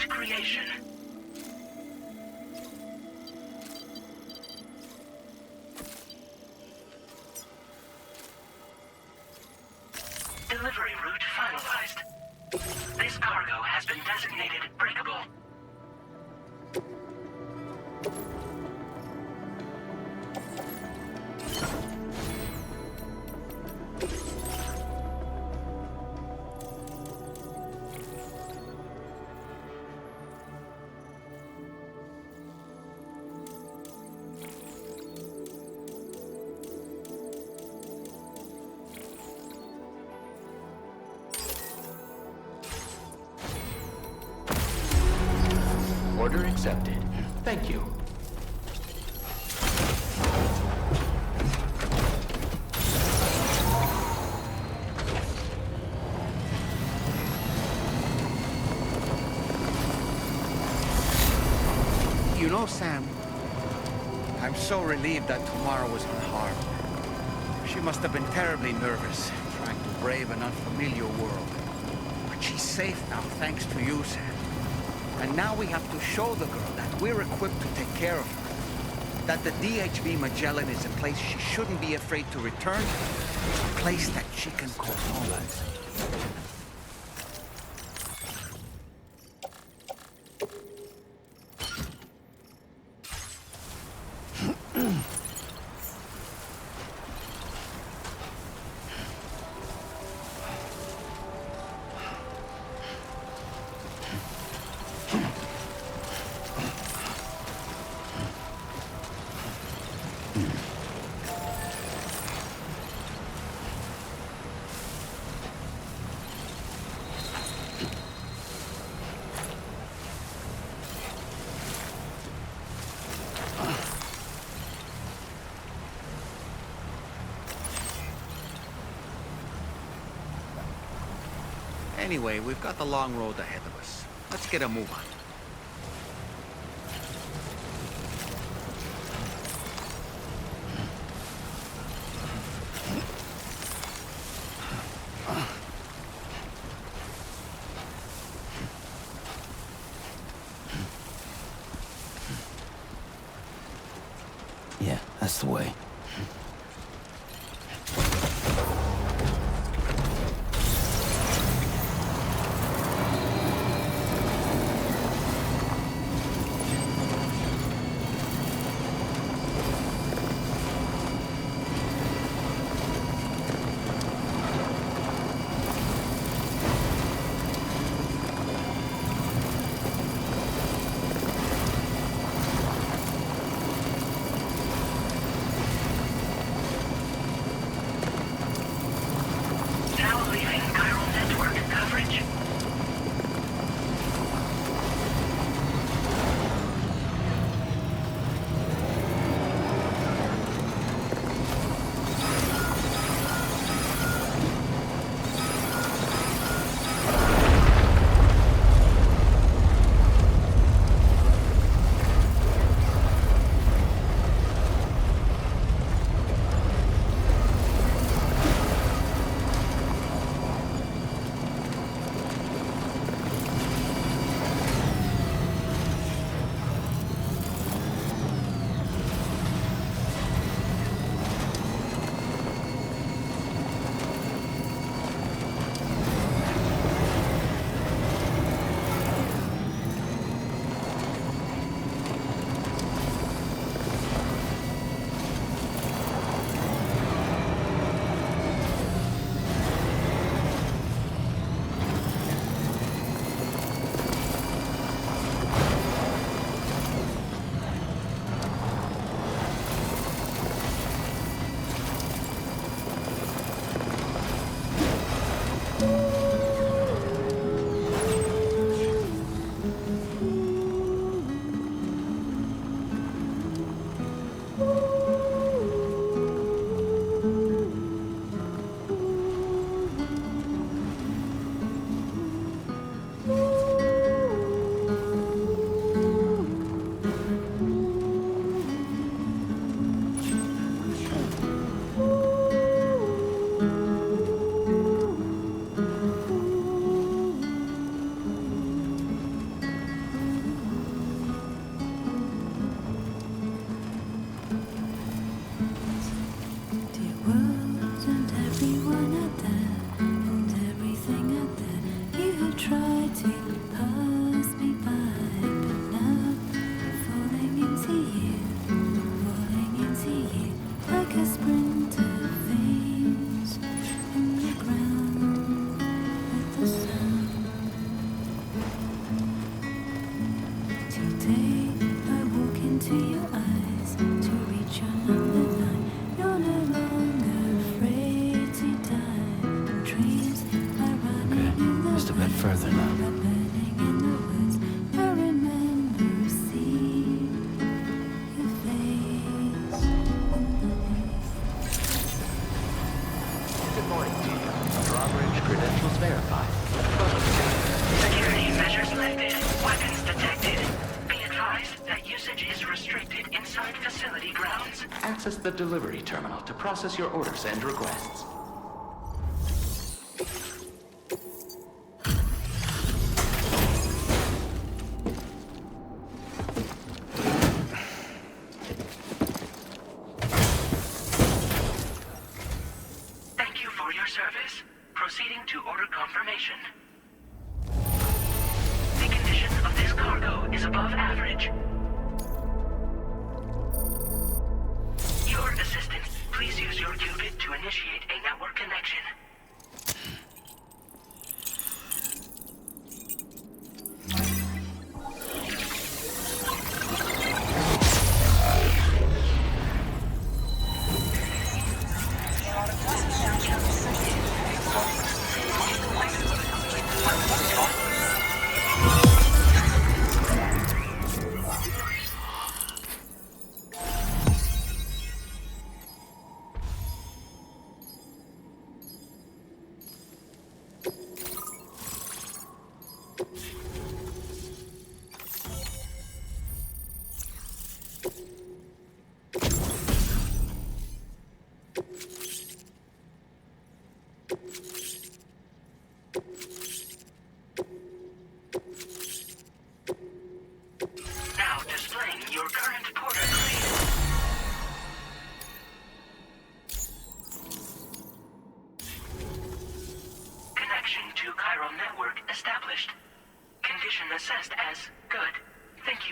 Creation. Delivery route finalized. This cargo has been designated breakable. Order accepted. Thank you. You know, Sam, I'm so relieved that Tamara was unharmed. She must have been terribly nervous, trying to brave an unfamiliar world. But she's safe now, thanks to you, Sam. And now we have to show the girl that we're equipped to take care of her. That the DHV Magellan is a place she shouldn't be afraid to return to. A place that she can call home. Anyway, we've got the long road ahead of us. Let's get a move on. That's the way. Further now. Good morning to you. Drawbridge credentials verified. Security measures lifted. Weapons detected. Be advised that usage is restricted inside facility grounds. Access the delivery terminal to process your orders and requests. Proceeding to order confirmation. The condition of this cargo is above average. Your assistant, please use your qubit to initiate a network connection.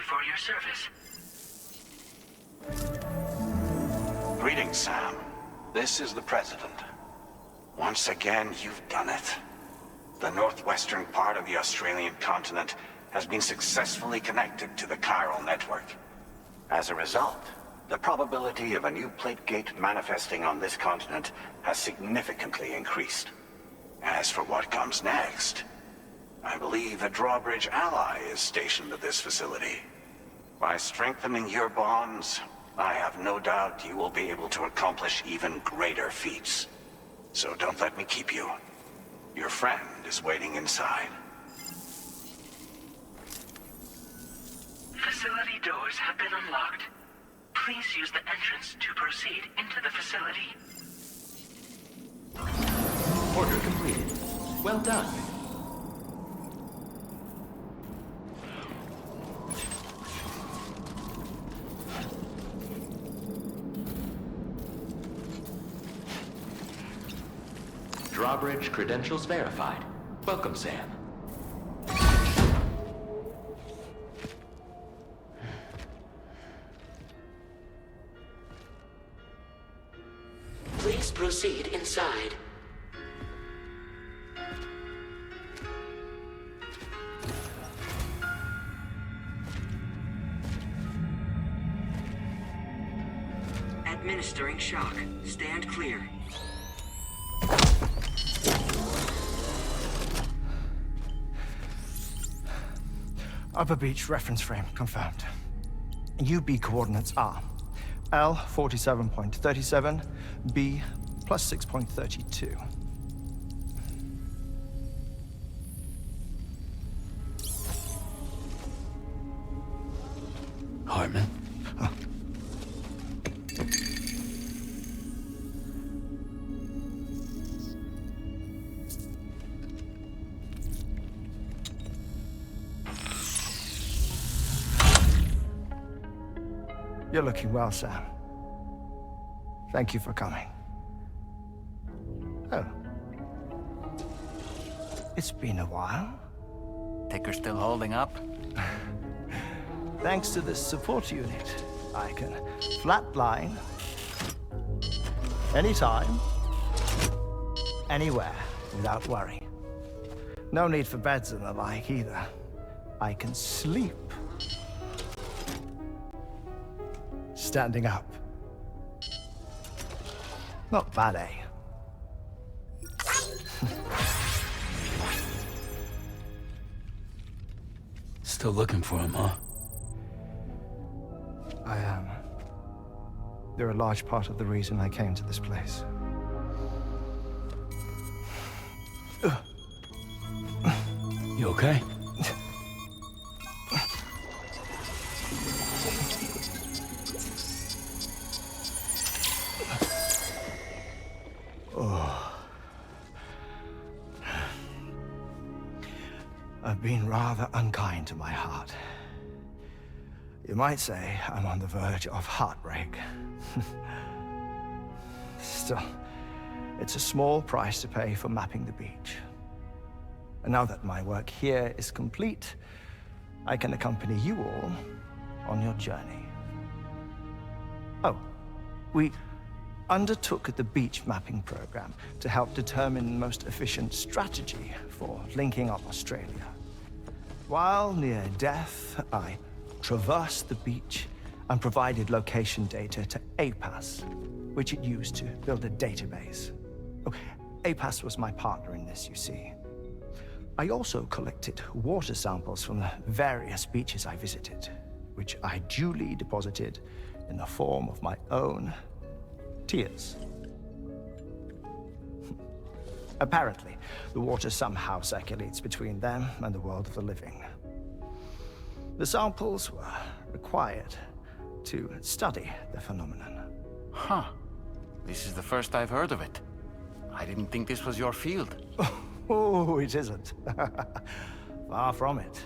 for your service. Greetings, Sam. This is the President. Once again, you've done it. The northwestern part of the Australian continent has been successfully connected to the chiral network. As a result, the probability of a new plate gate manifesting on this continent has significantly increased. As for what comes next, I believe a drawbridge ally is stationed at this facility. By strengthening your bonds, I have no doubt you will be able to accomplish even greater feats. So don't let me keep you. Your friend is waiting inside. Facility doors have been unlocked. Please use the entrance to proceed into the facility. Order completed. Well done. Drawbridge credentials verified. Welcome, Sam. Please proceed inside. Administering shock. Stand clear. Upper Beach reference frame confirmed. UB coordinates are L 47.37, B plus 6.32. Hartman? You're looking well, Sam. Thank you for coming. Oh. It's been a while. Ticker still holding up? Thanks to this support unit, I can flatline anytime, anywhere, without worry. No need for beds and the like either. I can sleep standing up. Not bad, eh? Still looking for him, huh? I am. They're a large part of the reason I came to this place. You okay? I've been rather unkind to my heart. You might say I'm on the verge of heartbreak. Still, it's a small price to pay for mapping the beach. And now that my work here is complete, I can accompany you all on your journey. Oh, we undertook the beach mapping program to help determine the most efficient strategy for linking up Australia. While near death, I traversed the beach and provided location data to APAS, which it used to build a database. Oh, APAS was my partner in this, you see. I also collected water samples from the various beaches I visited, which I duly deposited in the form of my own tears. Apparently, the water somehow circulates between them and the world of the living. The samples were required to study the phenomenon. Huh. This is the first I've heard of it. I didn't think this was your field. Oh, it isn't. Far from it.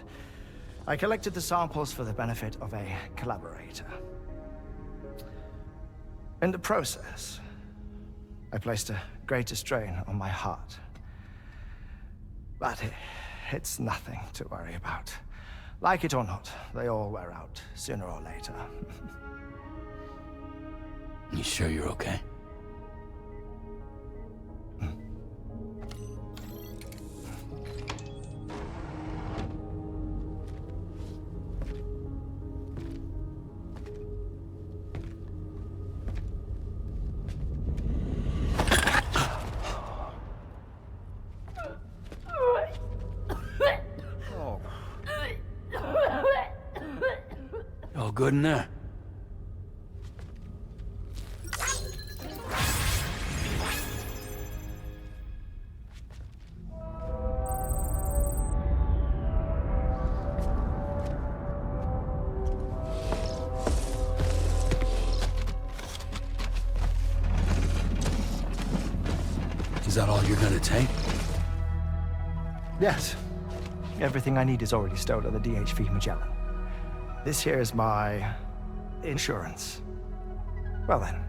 I collected the samples for the benefit of a collaborator. In the process, I placed a greater strain on my heart. But it's nothing to worry about. Like it or not, they all wear out, sooner or later. You sure you're okay? All good in there? Is that all you're gonna take? Yes. Everything I need is already stowed at the DHV Magellan. This here is my insurance. Well then,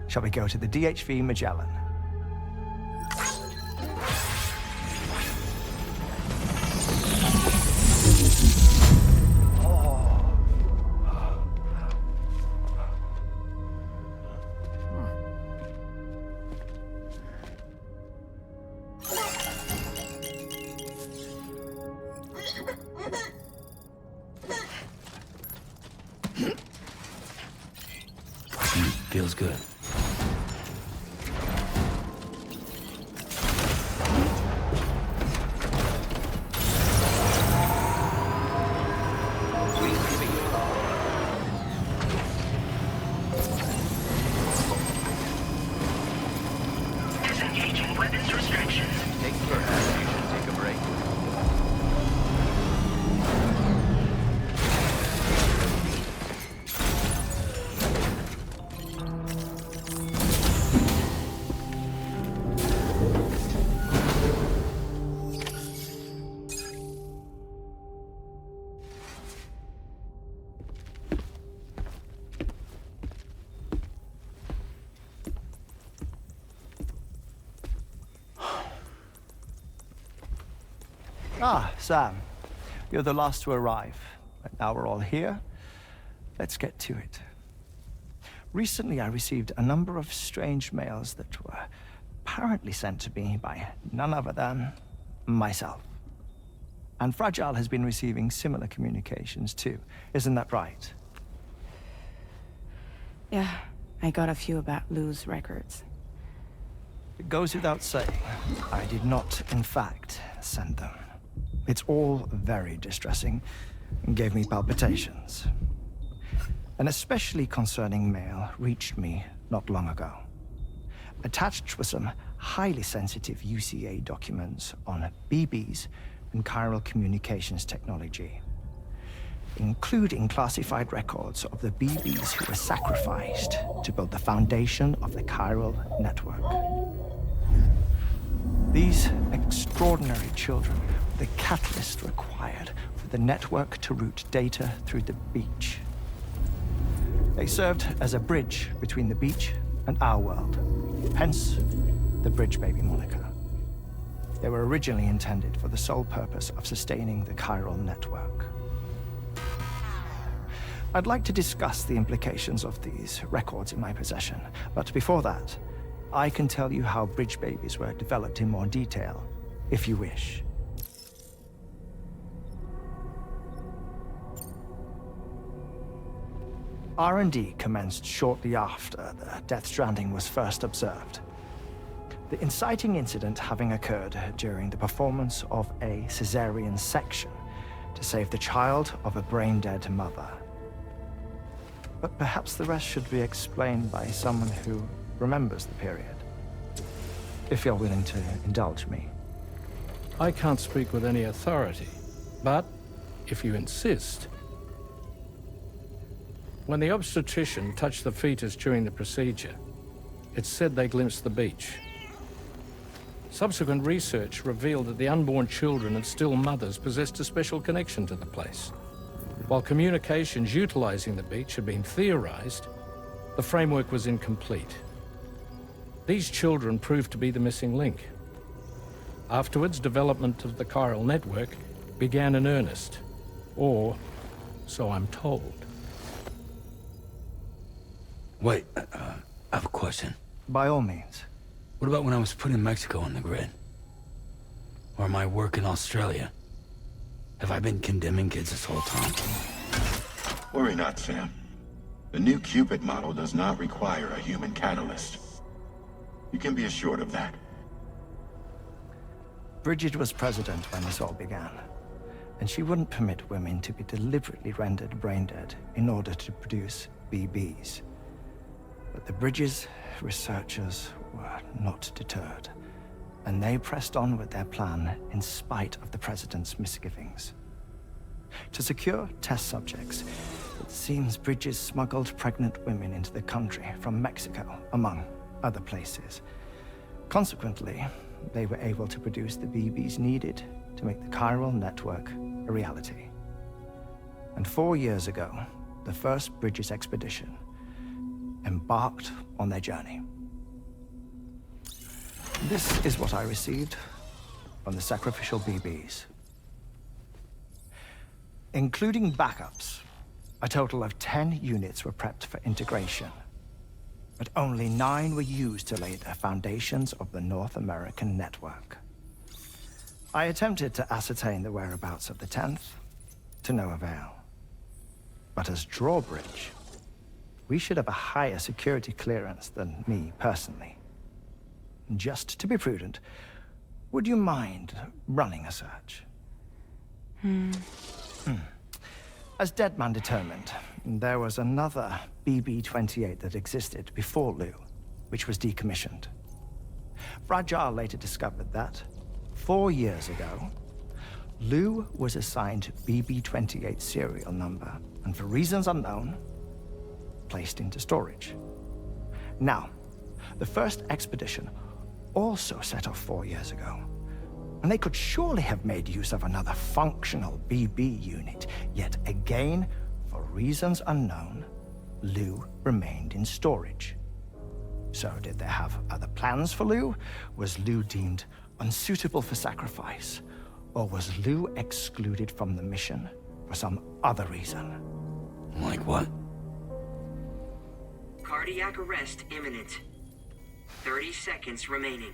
shall we go to the DHV Magellan? Feels good. Disengaging weapons restrictions. Take care, you should take a break. Ah, Sam. You're the last to arrive. But now we're all here. Let's get to it. Recently, I received a number of strange mails that were apparently sent to me by none other than myself. And Fragile has been receiving similar communications too. Isn't that right? Yeah, I got a few about Lou's records. It goes without saying, I did not, in fact, send them. It's all very distressing and gave me palpitations. An especially concerning mail reached me not long ago. Attached were some highly sensitive UCA documents on BBs and chiral communications technology, including classified records of the BBs who were sacrificed to build the foundation of the chiral network. These extraordinary children were the catalyst required for the network to route data through the beach. They served as a bridge between the beach and our world, hence the Bridge Baby moniker. They were originally intended for the sole purpose of sustaining the chiral network. I'd like to discuss the implications of these records in my possession, but before that, I can tell you how Bridge Babies were developed in more detail, if you wish. R&D commenced shortly after the Death Stranding was first observed. The inciting incident having occurred during the performance of a cesarean section to save the child of a brain-dead mother. But perhaps the rest should be explained by someone who remembers the period. If you're willing to indulge me. I can't speak with any authority, but if you insist. When the obstetrician touched the fetus during the procedure, it's said they glimpsed the beach. Subsequent research revealed that the unborn children and still mothers possessed a special connection to the place. While communications utilizing the beach had been theorized, the framework was incomplete. These children proved to be the missing link. Afterwards, development of the chiral network began in earnest, Or so I'm told. Wait, I have a question. By all means. What about when I was putting Mexico on the grid? Or my work in Australia? Have I been condemning kids this whole time? Worry not, Sam. The new Cupid model does not require a human catalyst. You can be assured of that. Bridget was president when this all began, and she wouldn't permit women to be deliberately rendered brain-dead in order to produce BBs. But the Bridges researchers were not deterred, and they pressed on with their plan in spite of the president's misgivings. To secure test subjects, it seems Bridges smuggled pregnant women into the country from Mexico, among other places. Consequently, they were able to produce the BBs needed to make the chiral network a reality. And 4 years ago, the first Bridges expedition embarked on their journey. This is what I received from the sacrificial BBs. Including backups, a total of 10 units were prepped for integration, but only 9 were used to lay the foundations of the North American network. I attempted to ascertain the whereabouts of the 10th, to no avail. But as drawbridge, we should have a higher security clearance than me personally. Just to be prudent, would you mind running a search? As Deadman determined, there was another BB-28 that existed before Lou, which was decommissioned. Fragile later discovered that, 4 years ago, Lou was assigned BB-28 serial number, and for reasons unknown, placed into storage. Now, the first expedition also set off 4 years ago, and they could surely have made use of another functional BB unit, yet again, for reasons unknown, Lou remained in storage. So did they have other plans for Lou? Was Lou deemed unsuitable for sacrifice? Or was Lou excluded from the mission for some other reason? Like what? Cardiac arrest imminent. 30 seconds remaining.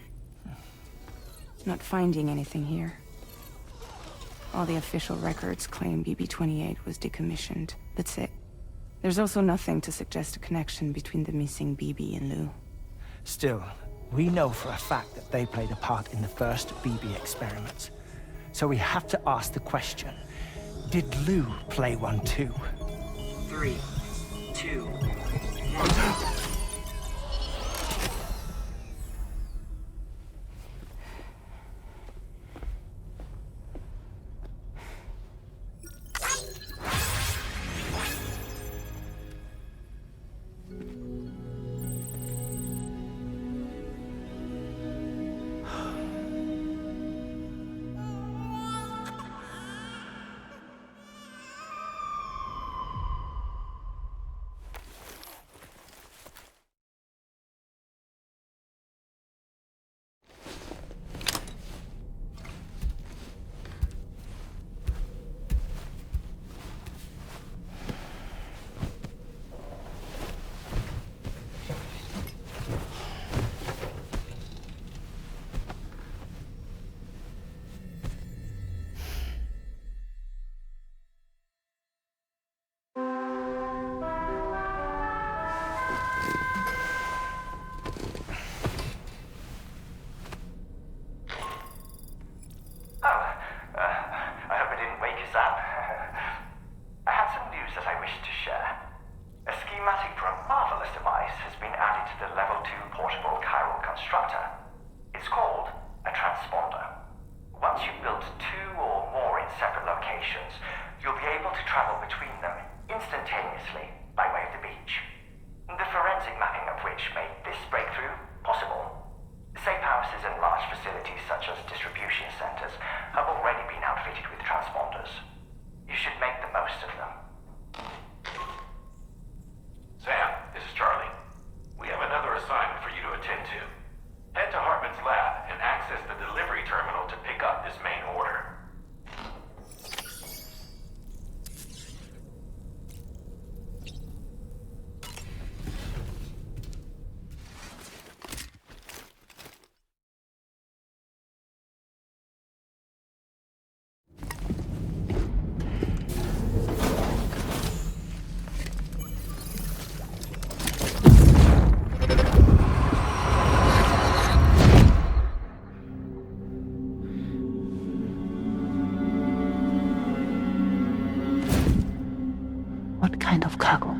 Not finding anything here. All the official records claim BB-28 was decommissioned. That's it. There's also nothing to suggest a connection between the missing BB and Lou. Still, we know for a fact that they played a part in the first BB experiments. So we have to ask the question, did Lou play one too? 3, 2, 1. Head to What kind of cargo?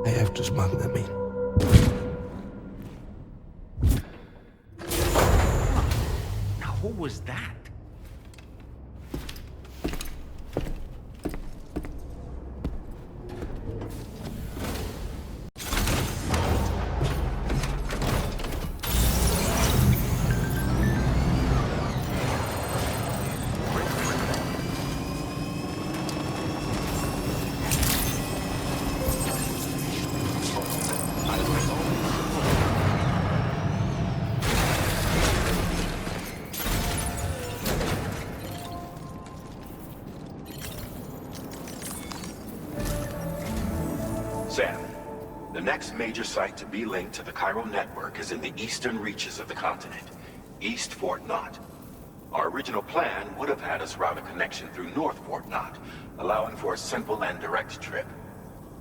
I have to smuggle them in. Now, who was that? Sam, the next major site to be linked to the chiral network is in the eastern reaches of the continent, East Fort Knot. Our original plan would have had us route a connection through North Fort Knot, allowing for a simple and direct trip.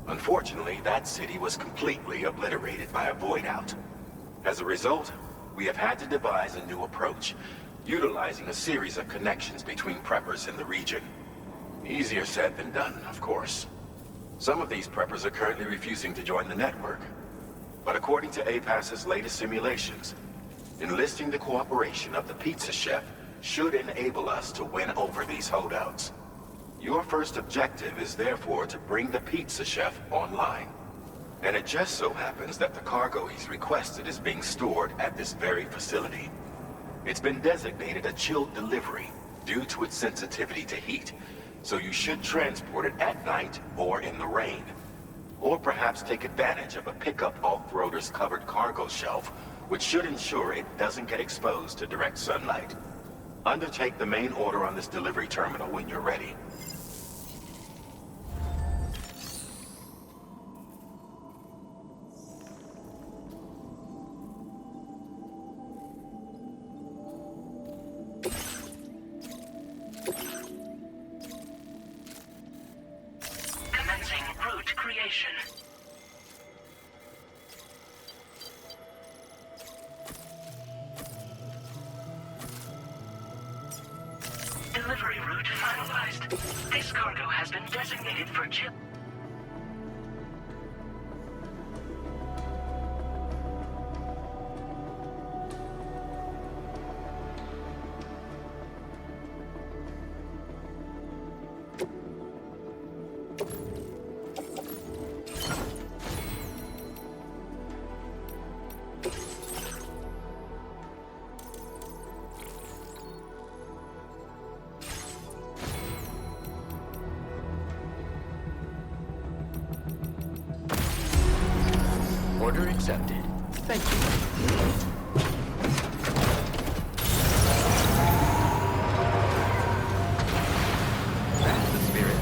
Unfortunately, that city was completely obliterated by a void-out. As a result, we have had to devise a new approach, utilizing a series of connections between preppers in the region. Easier said than done, of course. Some of these preppers are currently refusing to join the network. But according to APAS's latest simulations, enlisting the cooperation of the pizza chef should enable us to win over these holdouts. Your first objective is therefore to bring the pizza chef online. And it just so happens that the cargo he's requested is being stored at this very facility. It's been designated a chilled delivery due to its sensitivity to heat, so you should transport it at night or in the rain. Or perhaps take advantage of a pickup off-roader's covered cargo shelf, which should ensure it doesn't get exposed to direct sunlight. Undertake the main order on this delivery terminal when you're ready. Commencing route creation. Delivery route finalized. This cargo has been designated for chip. Order accepted. Thank you. That's the spirit.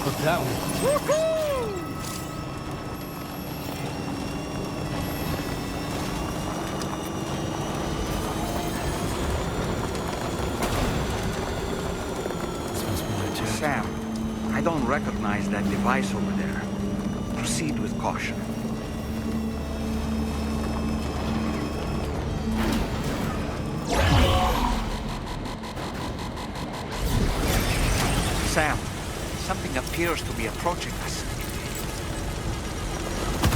Look that one. Sam, I don't recognize that device over there. Proceed with caution. Sam, something appears to be approaching us.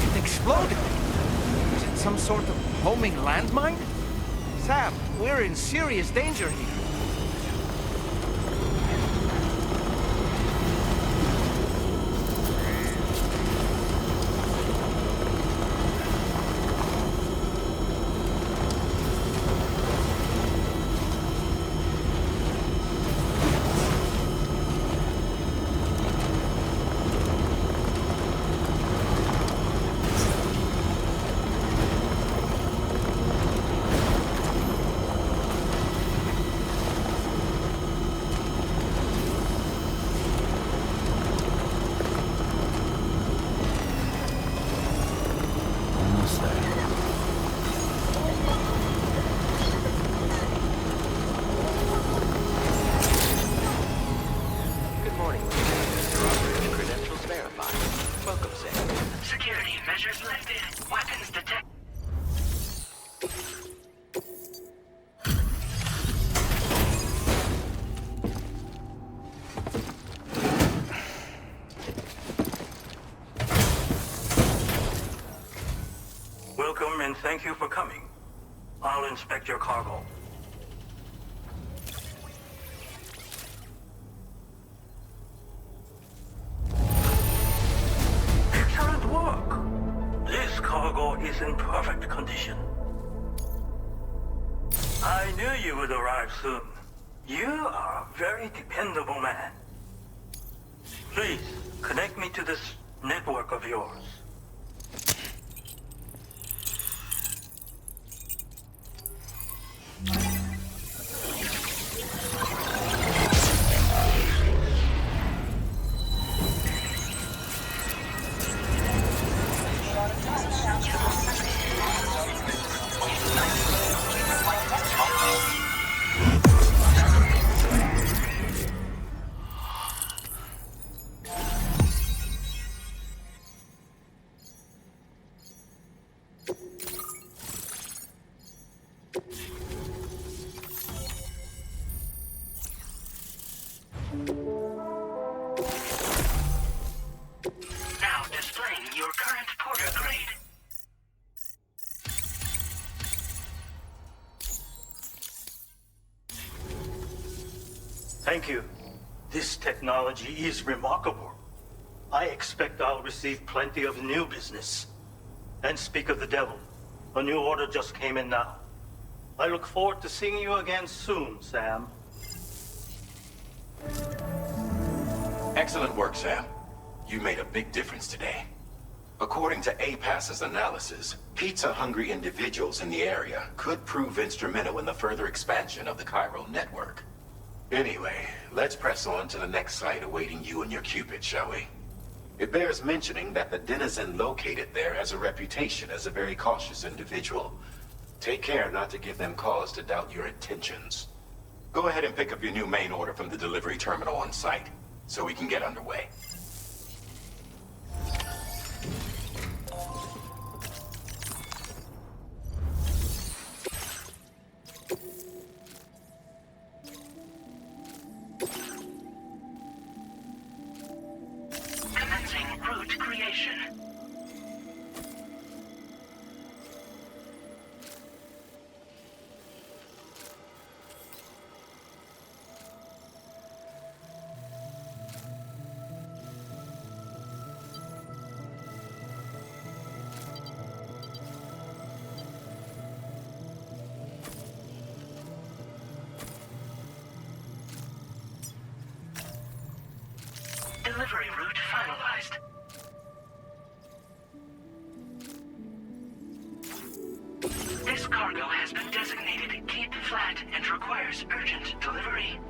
It exploded! Is it some sort of homing landmine? Sam, we're in serious danger here. Thank you for coming. I'll inspect your cargo. Excellent work. This cargo is in perfect condition. I knew you would arrive soon. You are a very dependable man. Please, connect me to this network of yours. Now displaying your current porter grade. Thank you. This technology is remarkable. I expect I'll receive plenty of new business. And speak of the devil, a new order just came in now. I look forward to seeing you again soon, Sam. Excellent work, Sam. You made a big difference today. According to APAS's analysis, pizza-hungry individuals in the area could prove instrumental in the further expansion of the chiral network. Anyway, let's press on to the next site awaiting you and your Cupid, shall we? It bears mentioning that the denizen located there has a reputation as a very cautious individual. Take care not to give them cause to doubt your intentions. Go ahead and pick up your new main order from the delivery terminal on site, so we can get underway. Commencing route creation. Delivery route finalized. This cargo has been designated Cape Flat and requires urgent delivery.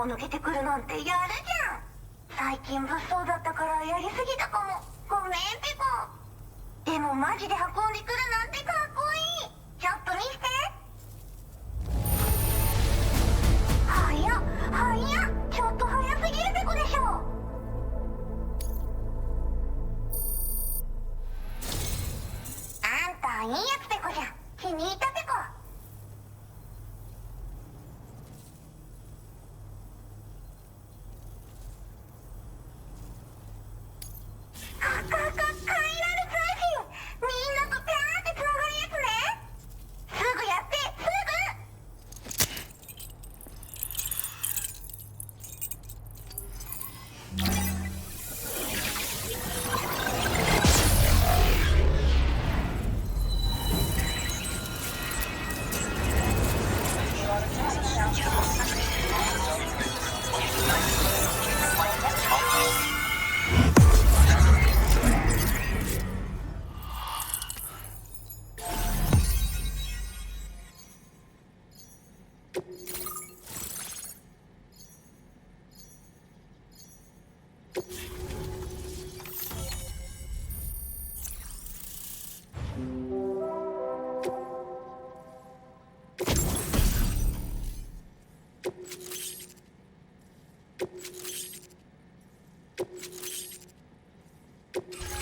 抜けてくるなんてやるじゃん。最近物騒だったからやりすぎたかも。ごめんペコ。でもマジで運んでくるなんてかっこいい。ちょっと見せて。早っちょっと早すぎるペコでしょ。あんたいいやつペコじゃん。気に入ったペコ。カイラル通信。みんなとピャーってつながるやつね。すぐやってすぐ。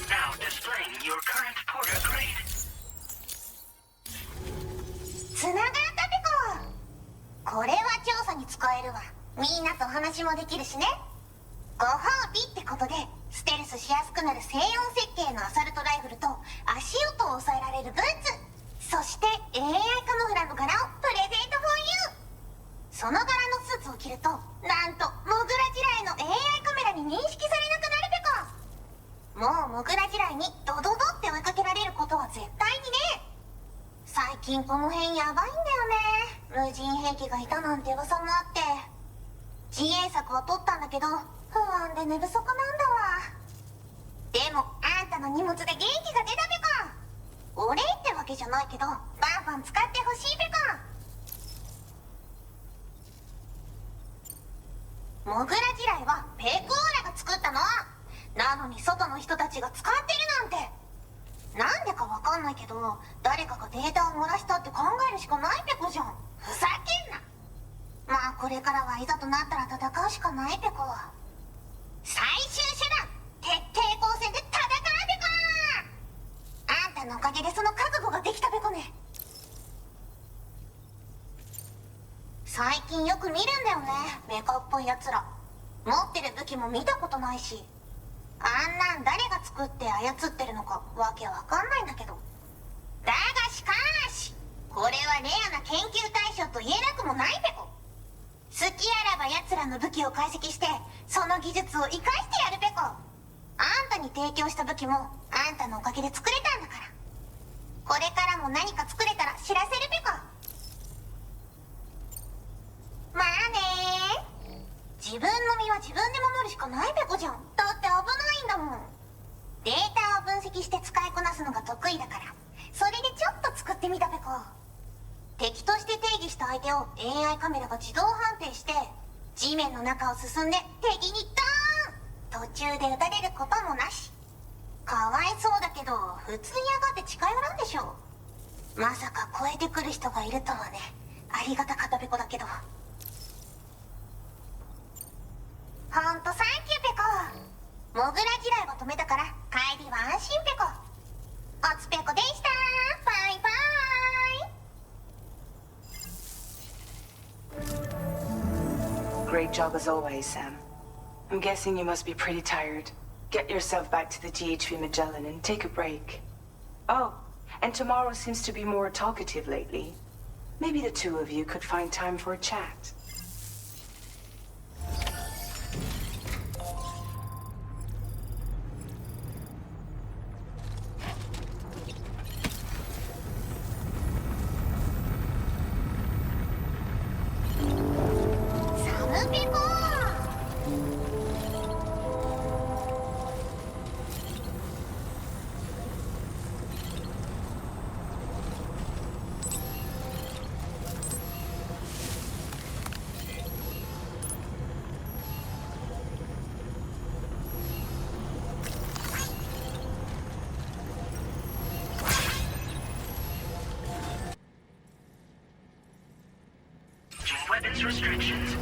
Now displaying your current porter grade. つながったペコ。これは調査に使えるわ。みんなと話もできるしね。ご褒美ってことでステルスしやすくなる静音設計のアサルトライフルと足音を抑えられるブーツ、そして AI カモフラの柄をプレゼント for you。 その柄のスーツを着るとなんとモグラ地雷の AI カメラに認識されなくなるペコ。もうモグラ地雷にドドドって追いかけられることは絶対にね。最近この辺やばいんだよね。無人兵器がいたなんて噂もあって自衛策は取ったんだけど不安で寝不足なんだわ。でもあんたの荷物で元気が出たペコ。お礼ってわけじゃないけどバンバン使ってほしいペコ。モグラ地雷はペコーラが作ったの。なのに外の人たちが使ってるなんて。なんでかわかんないけど誰かがデータを漏らしたって考えるしかないペコじゃん。ふざけんな。まあこれからはいざとなったら戦うしかないペコ。最終手段徹底抗戦で戦うペコ。あんたのおかげでその覚悟ができたペコね。最近よく見るんだよね、メカっぽいやつら。持ってる武器も見たことないし、あんなん誰が作って操ってるのかわけわかんないんだけど。だがしかしこれはレアな研究対象と言えなくもないペコ。好きあらば奴らの武器を解析してその技術を生かしてやるペコ。あんたに提供した武器もあんたのおかげで作れたんだから。これからも何か作れたら知らせるペコ。まあね。自分の身は自分で守るしかないペコじゃん。だって危ないんだもん。データを分析して使いこなすのが得意だからそれでちょっと作ってみたペコ。敵として定義した相手を AI カメラが自動判定して地面の中を進んで敵にドーン。途中で撃たれることもなし。かわいそうだけど普通に上がって近寄らんでしょ。まさか超えてくる人がいるとはね。ありがたかったペコだけど。ほんとサンキューペコ。モグラ地雷を止めたから帰りは安心ペコ。おつペコでした。バイバイ。Great job as always, Sam. I'm guessing you must be pretty tired. Get yourself back to the GHV Magellan and take a break. Oh, and tomorrow seems to be more talkative lately. Maybe the two of you could find time for a chat. these restrictions.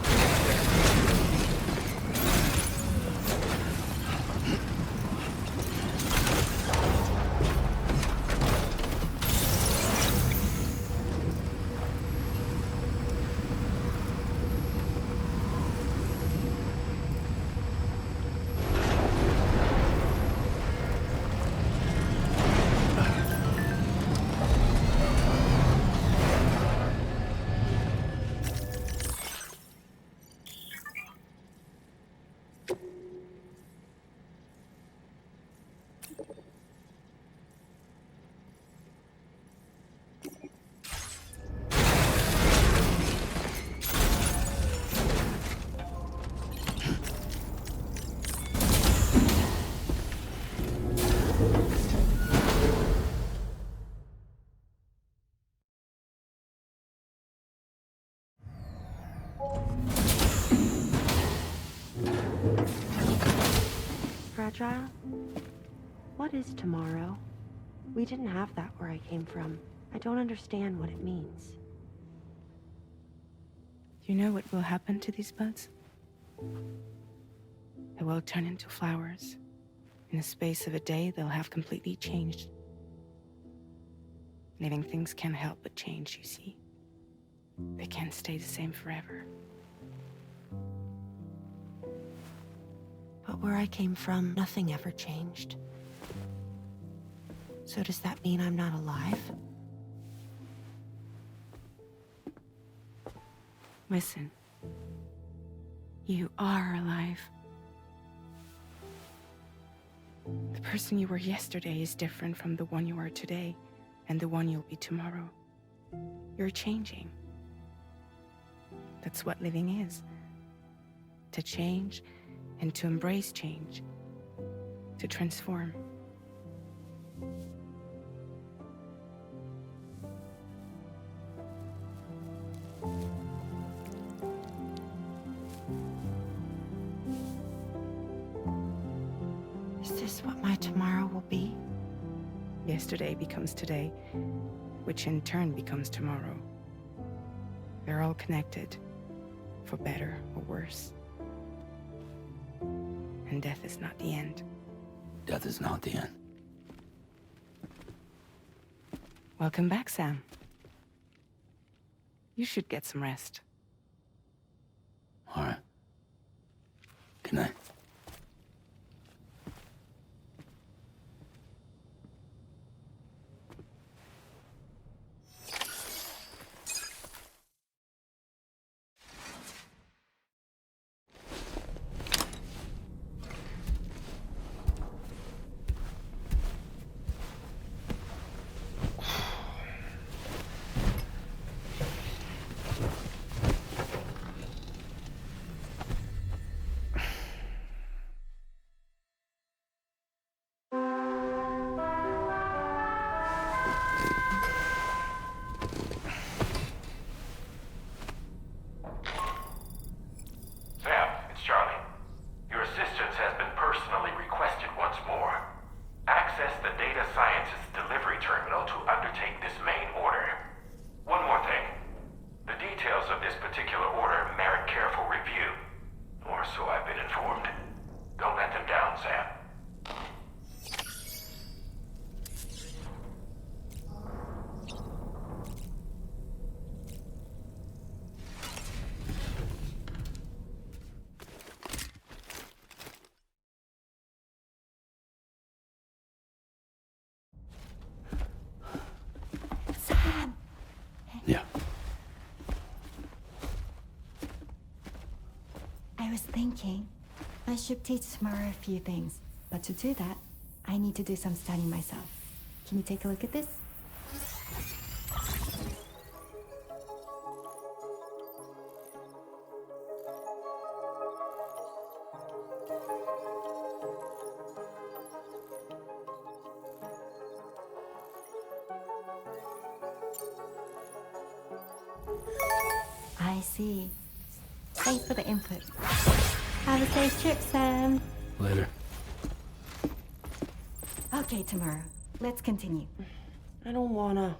Fragile? What is tomorrow? We didn't have that where I came from. I don't understand what it means. You know what will happen to these buds? They will turn into flowers. In the space of a day, they'll have completely changed. Living things can't help but change, you see. They can't stay the same forever. But where I came from, nothing ever changed. So does that mean I'm not alive? Listen. You are alive. The person you were yesterday is different from the one you are today, and the one you'll be tomorrow. You're changing. That's what living is. To change, and to embrace change. To transform. Is this what my tomorrow will be? Yesterday becomes today, which in turn becomes tomorrow. They're all connected, for better or worse. And death is not the end. Death is not the end. Welcome back, Sam. You should get some rest. All right. Good night. Yeah. I was thinking, I should teach Samara a few things, but to do that, I need to do some studying myself. Can you take a look at this? I see. Thanks for the input. Have a safe trip, Sam. Later. Okay, tomorrow. Let's continue. I don't wanna.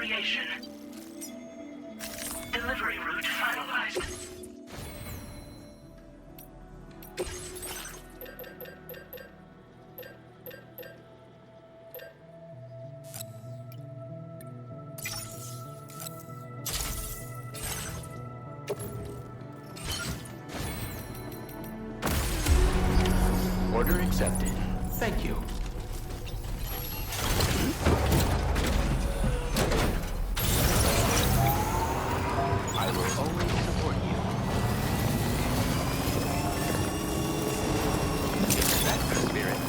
creation. Delivery route finalized. Order accepted. Thank you. I will always support you. That's the spirit.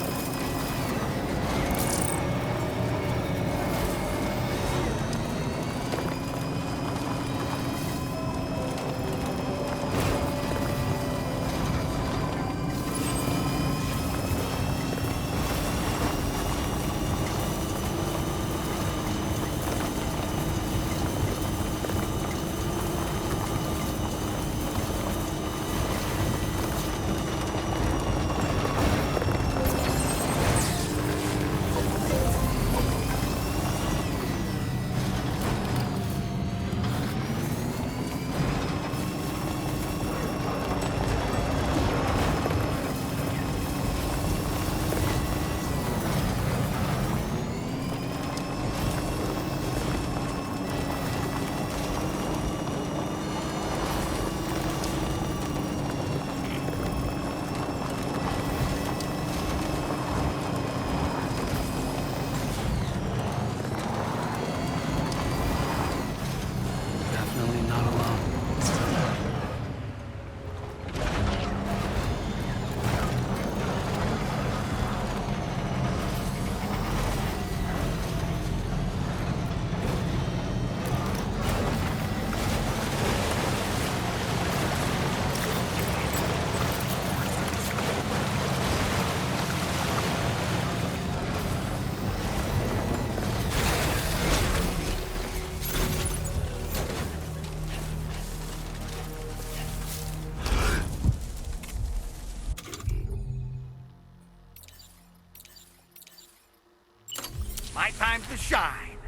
My time to shine.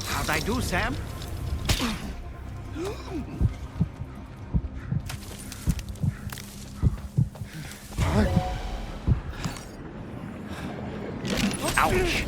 How'd I do, Sam? Ouch!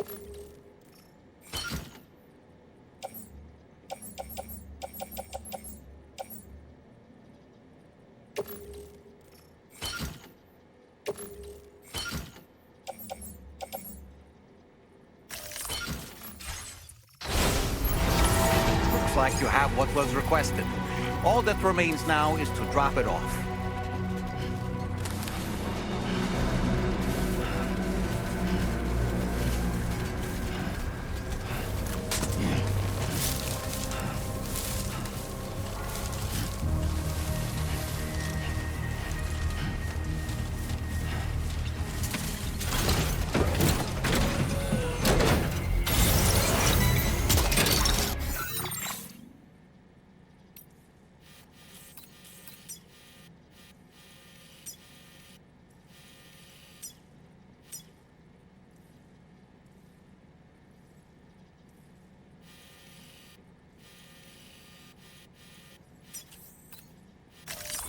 Looks like you have what was requested. All that remains now is to drop it off.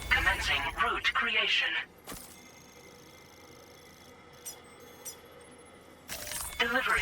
Commencing route creation. Delivery.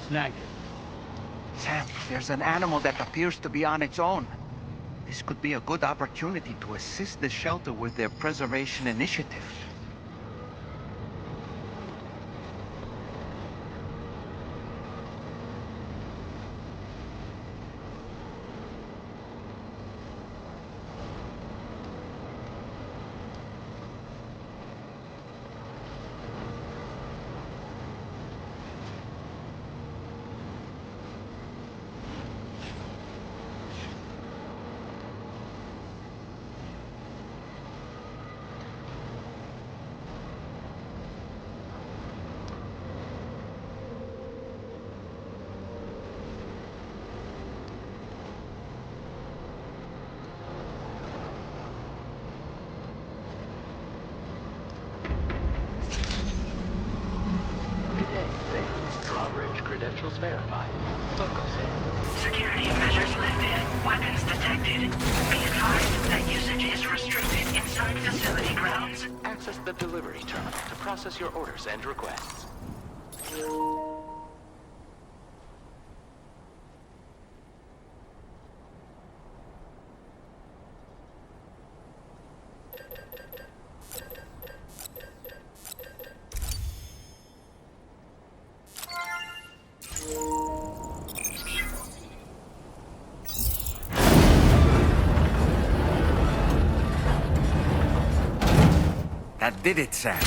Snagged. Sam, there's an animal that appears to be on its own. This could be a good opportunity to assist the shelter with their preservation initiative. Drawbridge credentials verified. Local Sam. Security measures lifted. Weapons detected. Be advised that usage is restricted inside facility grounds. Access the delivery terminal to process your orders and requests. That did it, Sam.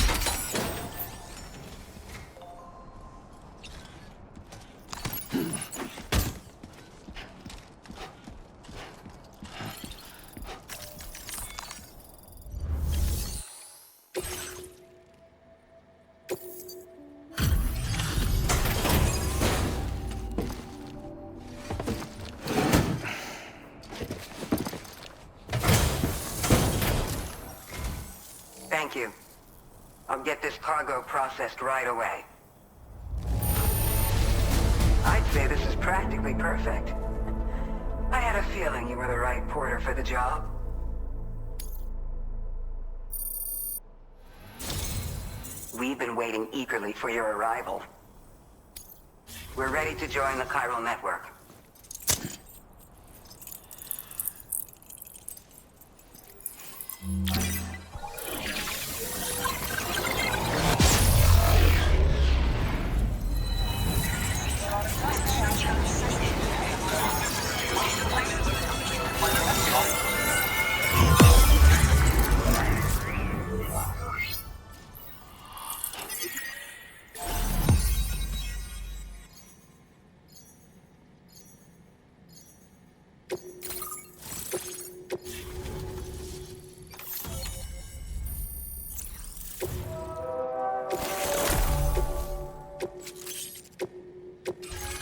Thank you. I'll get this cargo processed right away. I'd say this is practically perfect. I had a feeling you were the right porter for the job. We've been waiting eagerly for your arrival. We're ready to join the chiral network.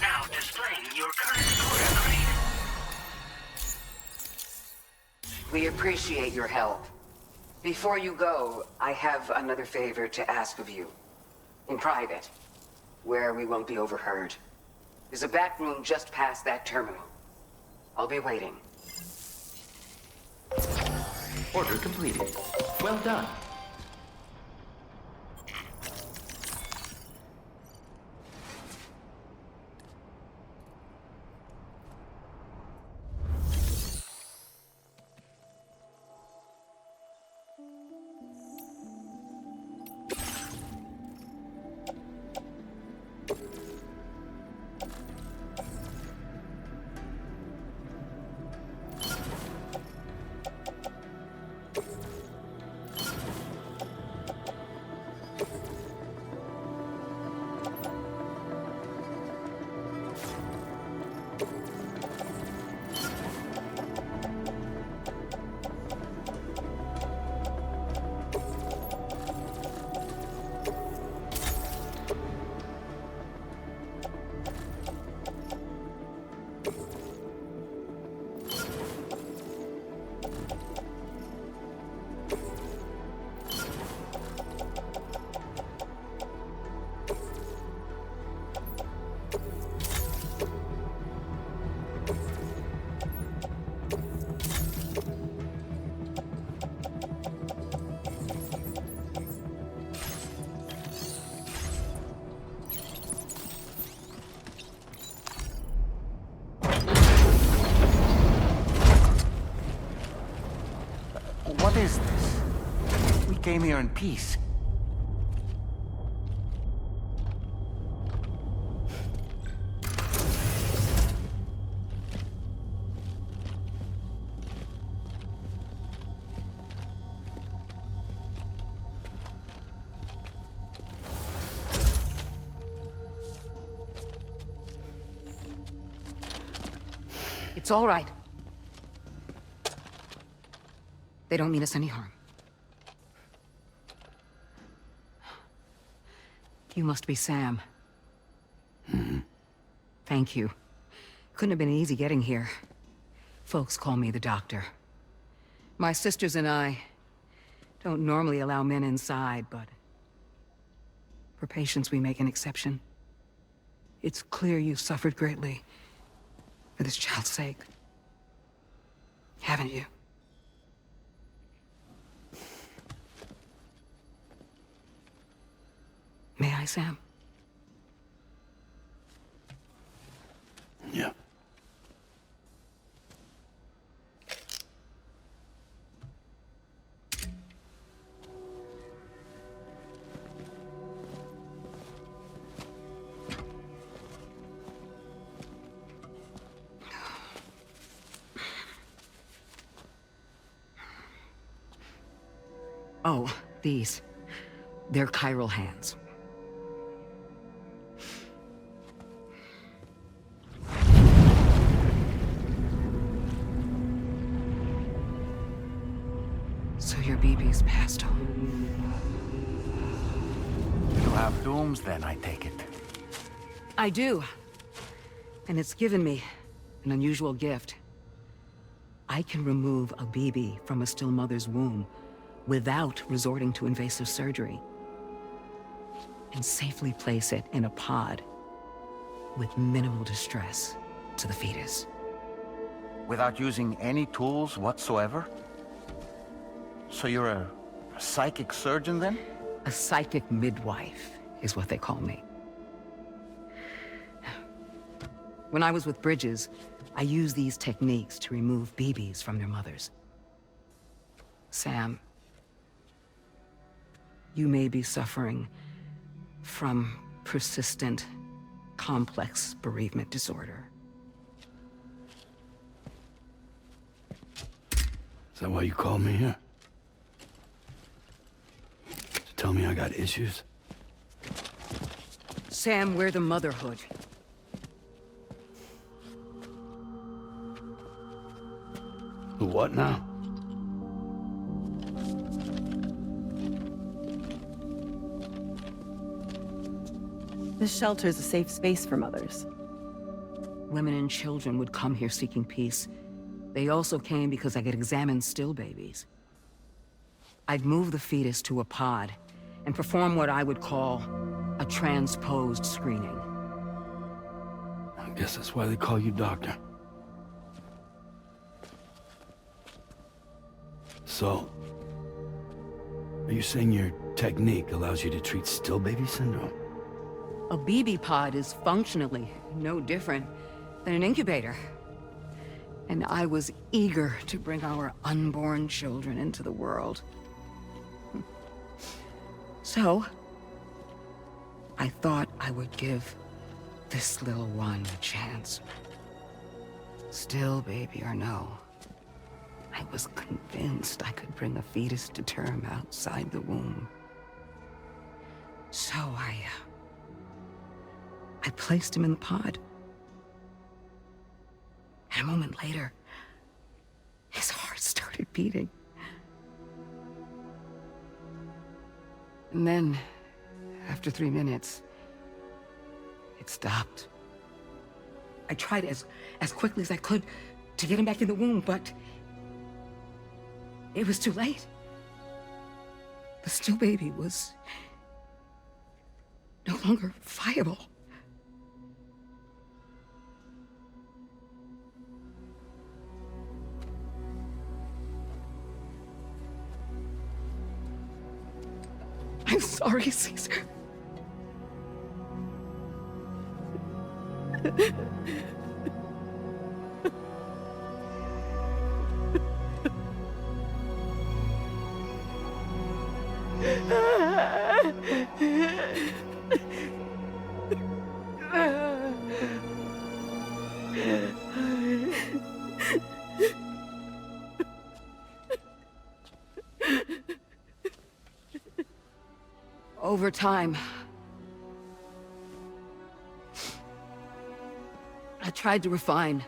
Now displaying your current order grade. We appreciate your help. Before you go, I have another favor to ask of you. In private, where we won't be overheard. There's a back room just past that terminal. I'll be waiting. Order completed. Well done. What is this? We came here in peace. It's all right. They don't mean us any harm. You must be Sam. Thank you. Couldn't have been easy getting here. Folks call me the doctor. My sisters and I don't normally allow men inside, but for patients we make an exception. It's clear you've suffered greatly for this child's sake. Haven't you? May I, Sam? Yeah. Oh, these. They're chiral hands. So your BB's passed on. You have dooms then, I take it. I do. And it's given me an unusual gift. I can remove a BB from a still mother's womb without resorting to invasive surgery, and safely place it in a pod with minimal distress to the fetus. Without using any tools whatsoever? So you're a psychic surgeon then? A psychic midwife is what they call me. When I was with Bridges, I used these techniques to remove BBs from their mothers. Sam, you may be suffering from persistent, complex bereavement disorder. Is that why you called me here? To tell me I got issues? Sam, we're the motherhood. The what now? This shelter is a safe space for mothers. Women and children would come here seeking peace. They also came because I could examine still babies. I'd move the fetus to a pod and perform what I would call a transposed screening. I guess that's why they call you doctor. So, are you saying your technique allows you to treat still baby syndrome? A BB pod is functionally no different than an incubator. And I was eager to bring our unborn children into the world. So, I thought I would give this little one a chance. Still baby or no, I was convinced I could bring a fetus to term outside the womb. So I placed him in the pod. And a moment later, his heart started beating. And then, after 3 minutes, it stopped. I tried as quickly as I could to get him back in the womb, but it was too late. The still baby was no longer viable. I'm sorry, Caesar. Over time, I tried to refine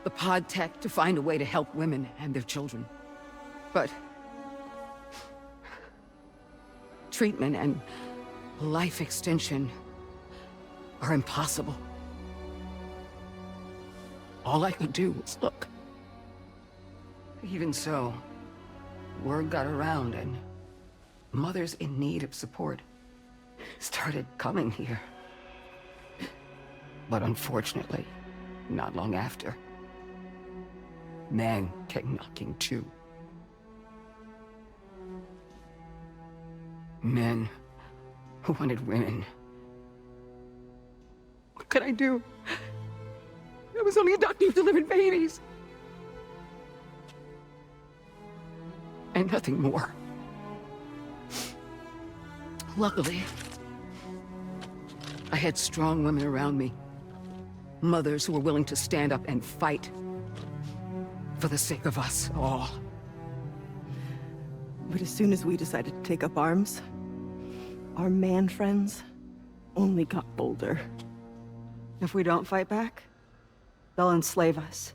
the pod tech to find a way to help women and their children. But treatment and life extension are impossible. All I could do was look. Even so, word got around and mothers in need of support started coming here. But unfortunately, not long after, men came knocking too. Men who wanted women. What could I do? I was only a doctor who delivered babies. And nothing more. Luckily, I had strong women around me. Mothers who were willing to stand up and fight for the sake of us all. But as soon as we decided to take up arms, our man friends only got bolder. If we don't fight back, they'll enslave us.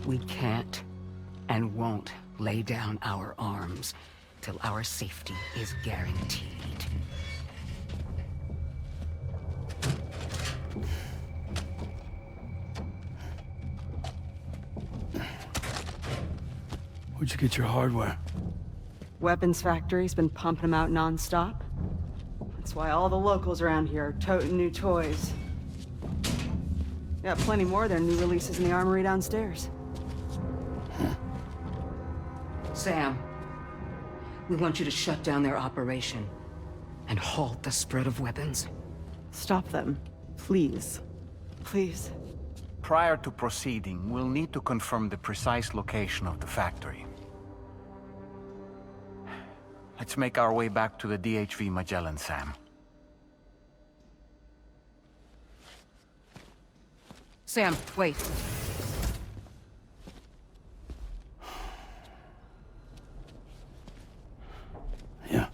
We can't and won't lay down our arms till our safety is guaranteed. Where'd you get your hardware? Weapons factory's been pumping them out non-stop. That's why all the locals around here are toting new toys. Got plenty more of their new releases in the armory downstairs. Sam, We want you to shut down their operation and halt the spread of weapons. Stop them. Please. Please. Prior to proceeding, we'll need to confirm the precise location of the factory. Let's make our way back to the DHV Magellan, Sam. Sam, wait. Yeah.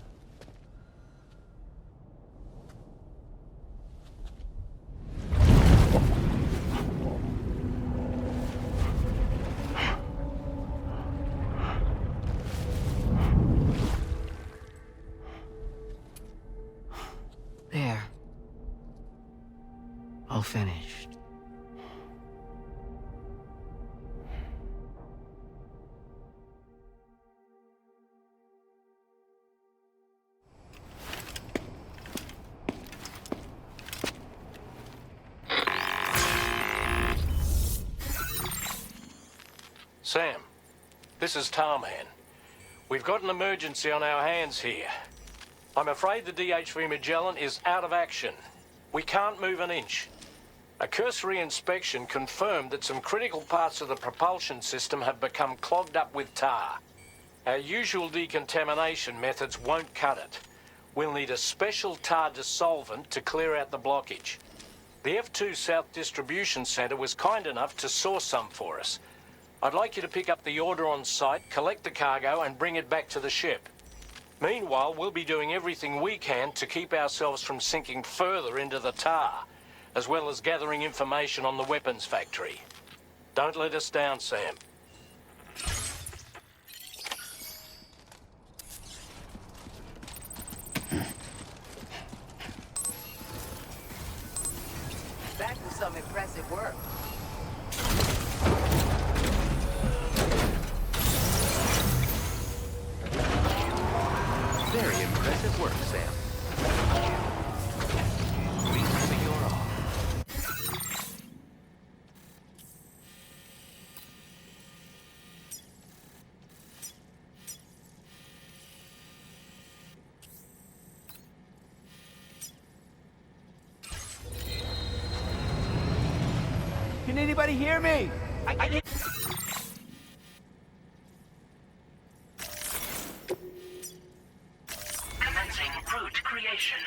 There. All finished. Sam, this is Tarman. We've got an emergency on our hands here. I'm afraid the DHV Magellan is out of action. We can't move an inch. A cursory inspection confirmed that some critical parts of the propulsion system have become clogged up with tar. Our usual decontamination methods won't cut it. We'll need a special tar dissolvent to clear out the blockage. The F2 South Distribution Center was kind enough to source some for us. I'd like you to pick up the order on site, collect the cargo, and bring it back to the ship. Meanwhile, we'll be doing everything we can to keep ourselves from sinking further into the tar, as well as gathering information on the weapons factory. Don't let us down, Sam. That was some impressive work. Very impressive work, Sam. Wings to your arm. Can anybody hear me? I did. Commencing route creation.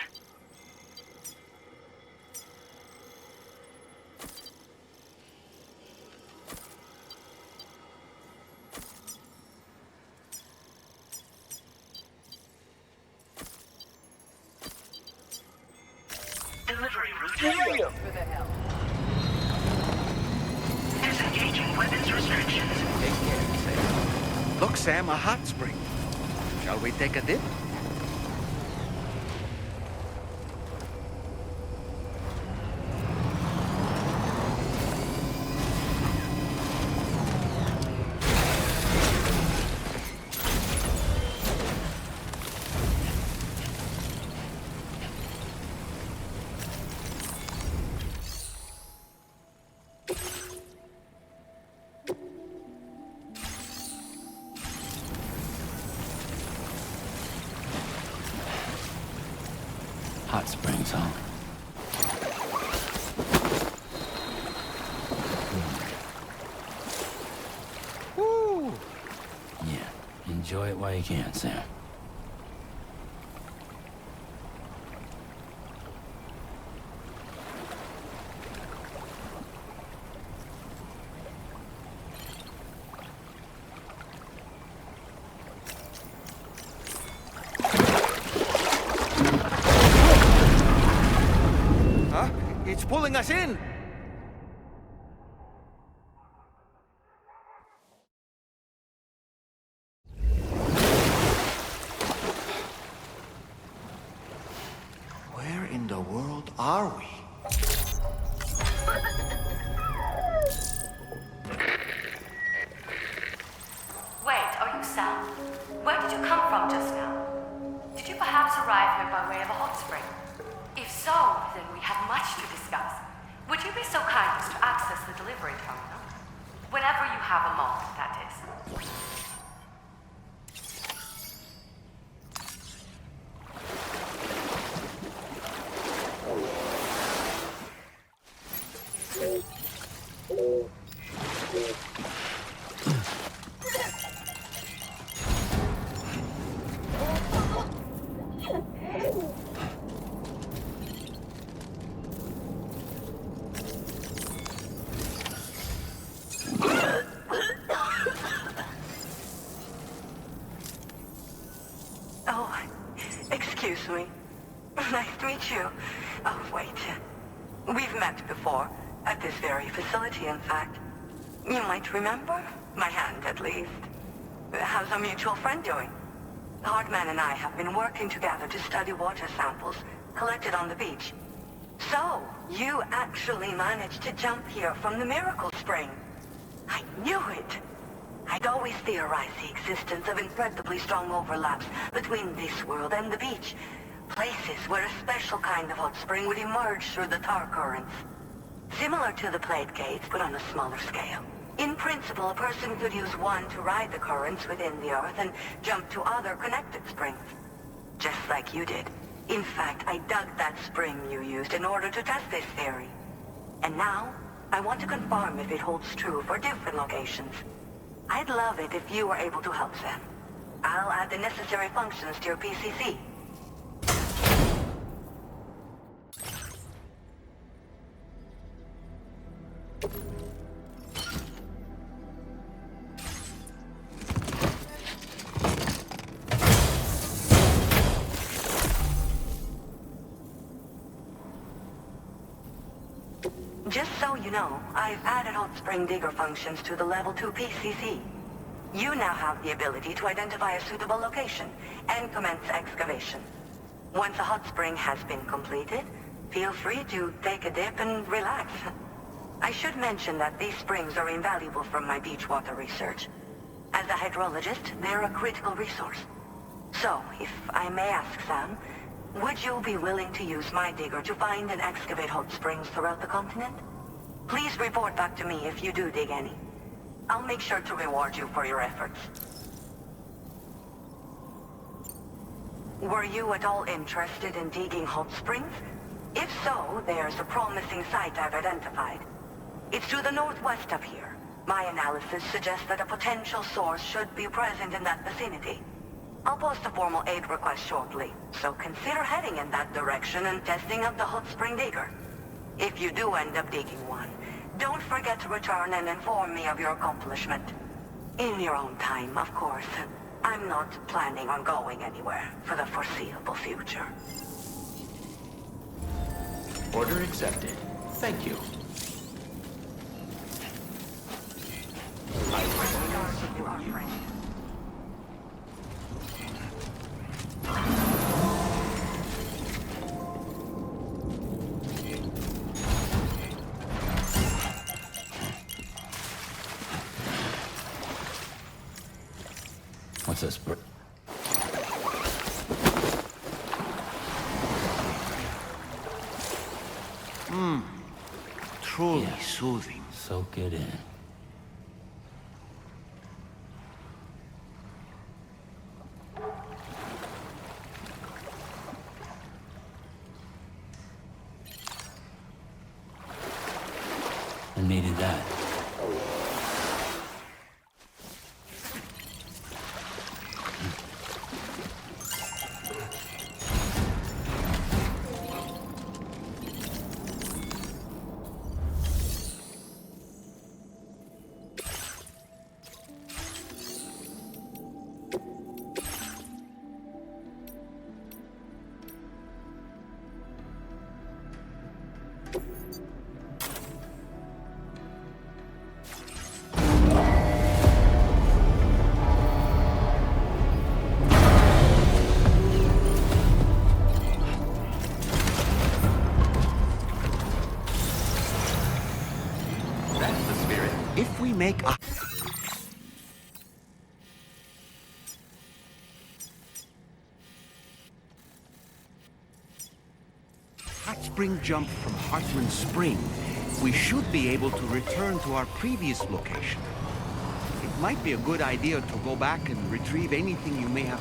Delivery route. For the hell. Disengaging weapons restrictions. Take care, Sam. Look, Sam, a hot spring. Shall we take a dip? Hot springs, huh? Woo! Yeah, enjoy it while you can, Sam. Huh? It's pulling us in! Where in the world are we? Wait, are you Sam? Where did you come from just now? Did you perhaps arrive here by way of a hot spring? If so, then we have much to discuss. Would you be so kind as to access the delivery terminal? Whenever you have a moment, that is. We've met before, at this very facility, in fact. You might remember? My hand, at least. How's our mutual friend doing? Hartman and I have been working together to study water samples collected on the beach. So, you actually managed to jump here from the Miracle Spring. I knew it! I'd always theorized the existence of incredibly strong overlaps between this world and the beach. Places where a special kind of hot spring would emerge through the tar currents. Similar to the plate gates, but on a smaller scale. In principle, a person could use one to ride the currents within the Earth and jump to other connected springs. Just like you did. In fact, I dug that spring you used in order to test this theory. And now, I want to confirm if it holds true for different locations. I'd love it if you were able to help Sam. I'll add the necessary functions to your PCC. Just so you know, I've added hot spring digger functions to the level 2 PCC. You now have the ability to identify a suitable location and commence excavation. Once a hot spring has been completed, feel free to take a dip and relax. I should mention that these springs are invaluable for my beach water research. As a hydrologist, they're a critical resource. So, if I may ask, Sam, would you be willing to use my digger to find and excavate hot springs throughout the continent? Please report back to me if you do dig any. I'll make sure to reward you for your efforts. Were you at all interested in digging hot springs? If so, there's a promising site I've identified. It's to the northwest of here. My analysis suggests that a potential source should be present in that vicinity. I'll post a formal aid request shortly, so consider heading in that direction and testing out the hot spring digger. If you do end up digging one, don't forget to return and inform me of your accomplishment. In your own time, of course. I'm not planning on going anywhere for the foreseeable future. Order accepted. Thank you. What's this? Truly soothing. Soak it in. I needed that. If we make a... hot spring jump from Hartman Spring, we should be able to return to our previous location. It might be a good idea to go back and retrieve anything you may have...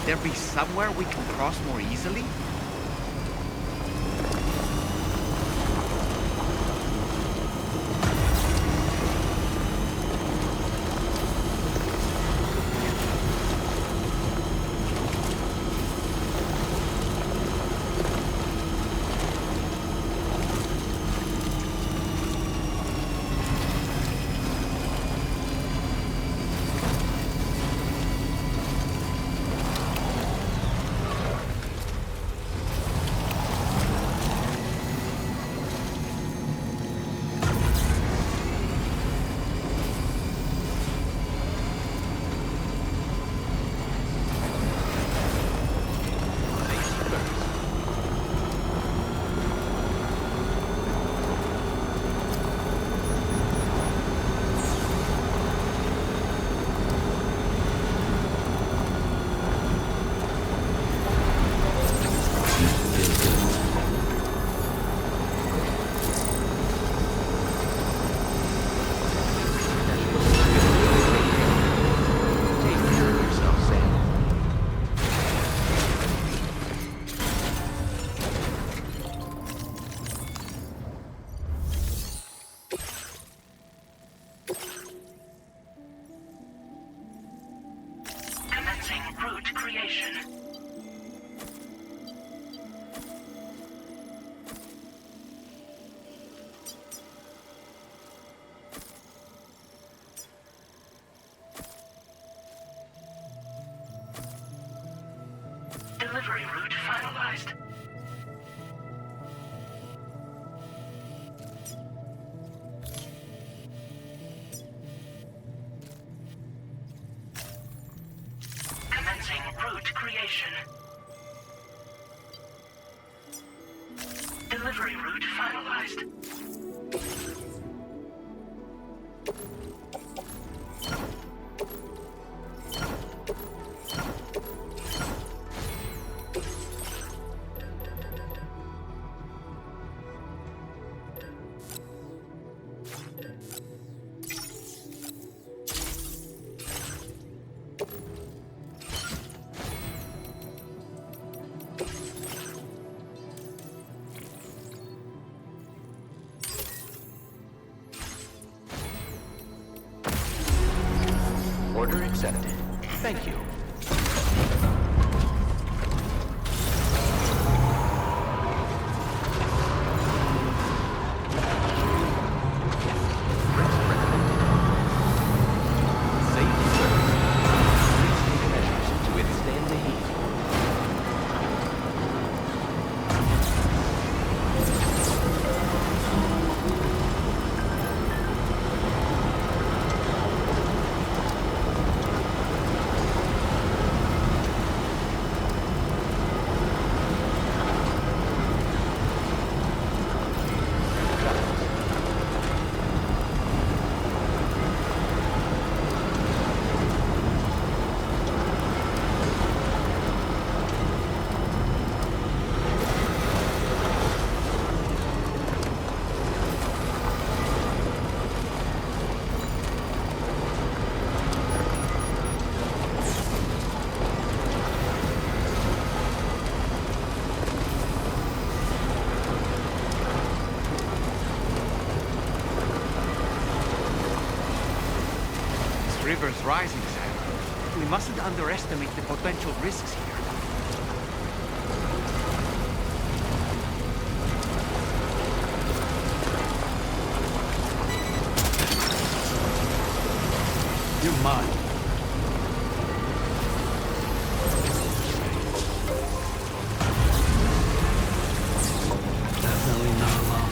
Might there be somewhere we can cross more easily? Delivery route finalized. Commencing route creation. Delivery route finalized. Order accepted. Thank you. River's rising, Sam. We mustn't underestimate the potential risks here. You're mine. Definitely not alone.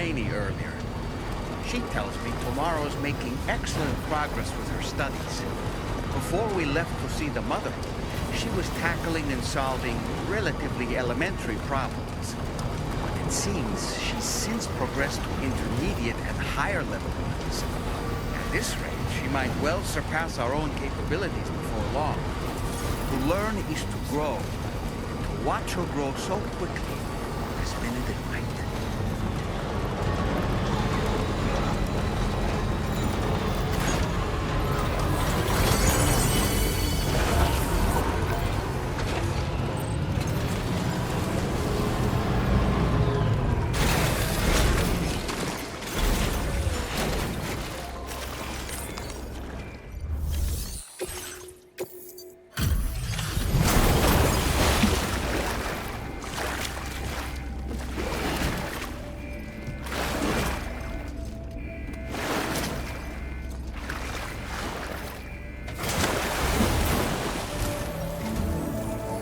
Rainey earlier. She tells me Tomorrow's making excellent progress with her studies. Before we left to see the mother, she was tackling and solving relatively elementary problems. But it seems she's since progressed to intermediate and higher level ones. At this rate, she might well surpass our own capabilities before long. To learn is to grow. And to watch her grow so quickly has been a delight.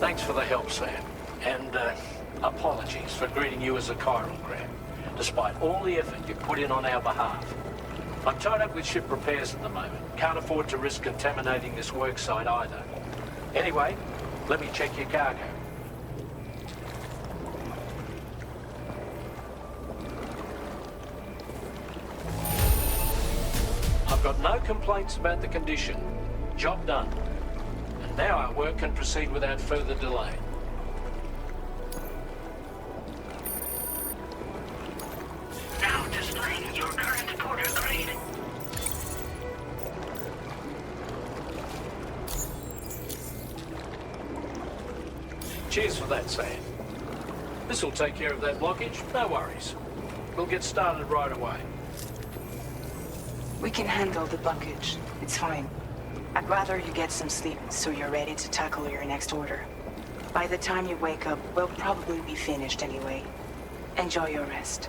Thanks for the help, Sam. And, apologies for greeting you as a chiral grab, despite all the effort you put in on our behalf. I'm tied up with ship repairs at the moment. Can't afford to risk contaminating this work site either. Anyway, let me check your cargo. I've got no complaints about the condition. Job done. And now our work can proceed without further delay. Now displaying your current border grade. Cheers for that, Sam. This'll take care of that blockage, no worries. We'll get started right away. We can handle the blockage. It's fine. I'd rather you get some sleep so you're ready to tackle your next order. By the time you wake up, we'll probably be finished anyway. Enjoy your rest.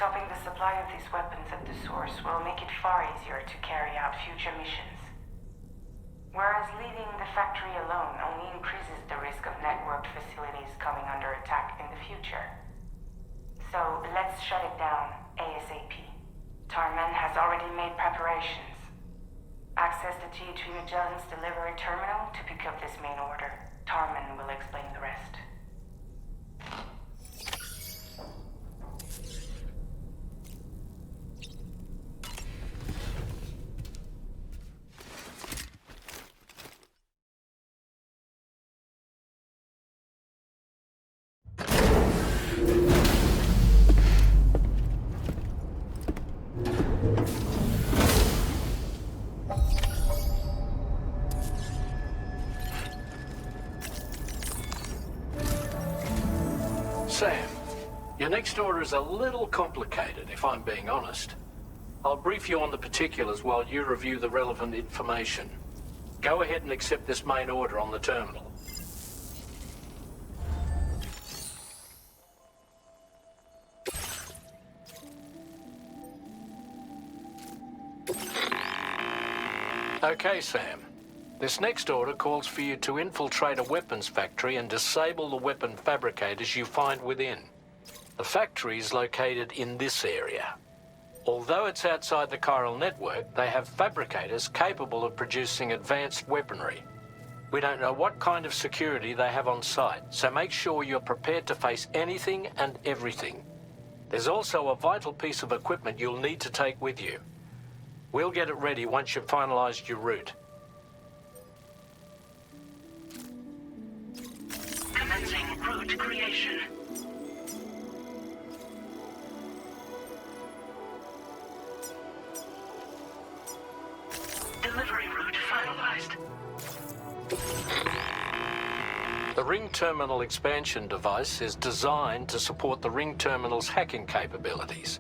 Stopping the supply of these weapons at the source will make it far easier to carry out future missions. Whereas leaving the factory alone only increases the risk of networked facilities coming under attack in the future. So let's shut it down ASAP. Tarman has already made preparations. Access the T3 Magellan's delivery terminal to pick up this main order. Tarman will explain the rest. Sam, your next order is a little complicated, if I'm being honest. I'll brief you on the particulars while you review the relevant information. Go ahead and accept this main order on the terminal. Okay, Sam. This next order calls for you to infiltrate a weapons factory and disable the weapon fabricators you find within. The factory is located in this area. Although it's outside the chiral network, they have fabricators capable of producing advanced weaponry. We don't know what kind of security they have on site, so make sure you're prepared to face anything and everything. There's also a vital piece of equipment you'll need to take with you. We'll get it ready once you've finalized your route. Commencing route creation. Delivery route finalized. The ring terminal expansion device is designed to support the ring terminal's hacking capabilities.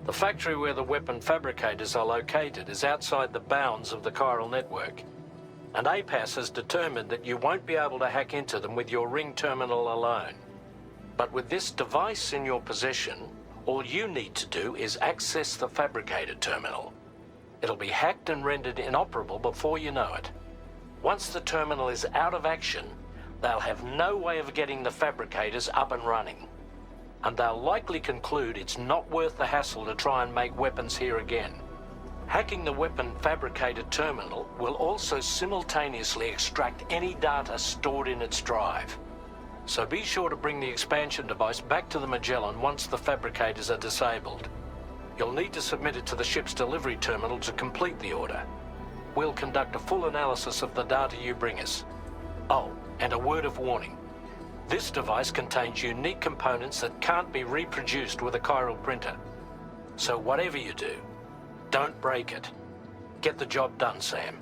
The factory where the weapon fabricators are located is outside the bounds of the chiral network, and APAS has determined that you won't be able to hack into them with your ring terminal alone. But with this device in your possession, all you need to do is access the fabricator terminal. It'll be hacked and rendered inoperable before you know it. Once the terminal is out of action, they'll have no way of getting the fabricators up and running. And they'll likely conclude it's not worth the hassle to try and make weapons here again. Hacking the weapon fabricator terminal will also simultaneously extract any data stored in its drive. So be sure to bring the expansion device back to the Magellan once the fabricators are disabled. You'll need to submit it to the ship's delivery terminal to complete the order. We'll conduct a full analysis of the data you bring us. Oh, and a word of warning. This device contains unique components that can't be reproduced with a chiral printer. So whatever you do, don't break it. Get the job done, Sam.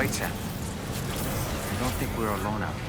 Wait, Sam. I don't think we're alone out here.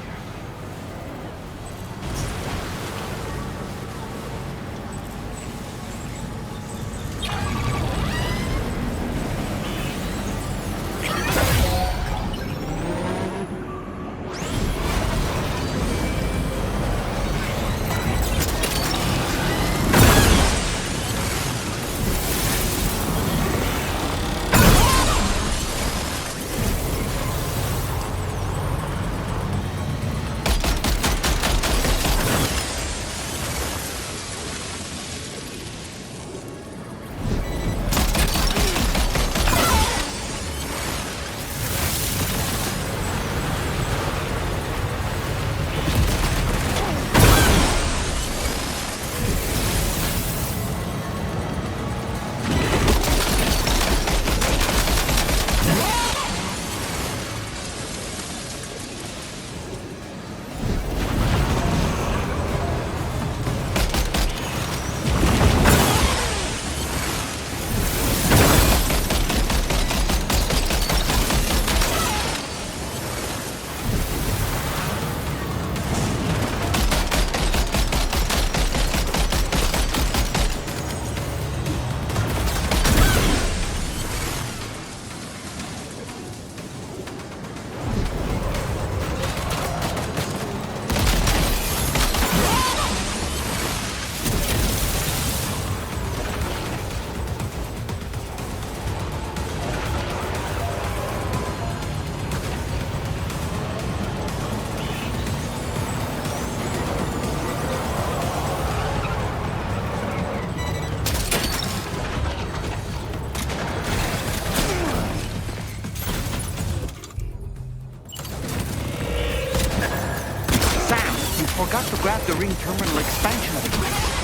Forgot to grab the ring terminal expansion device.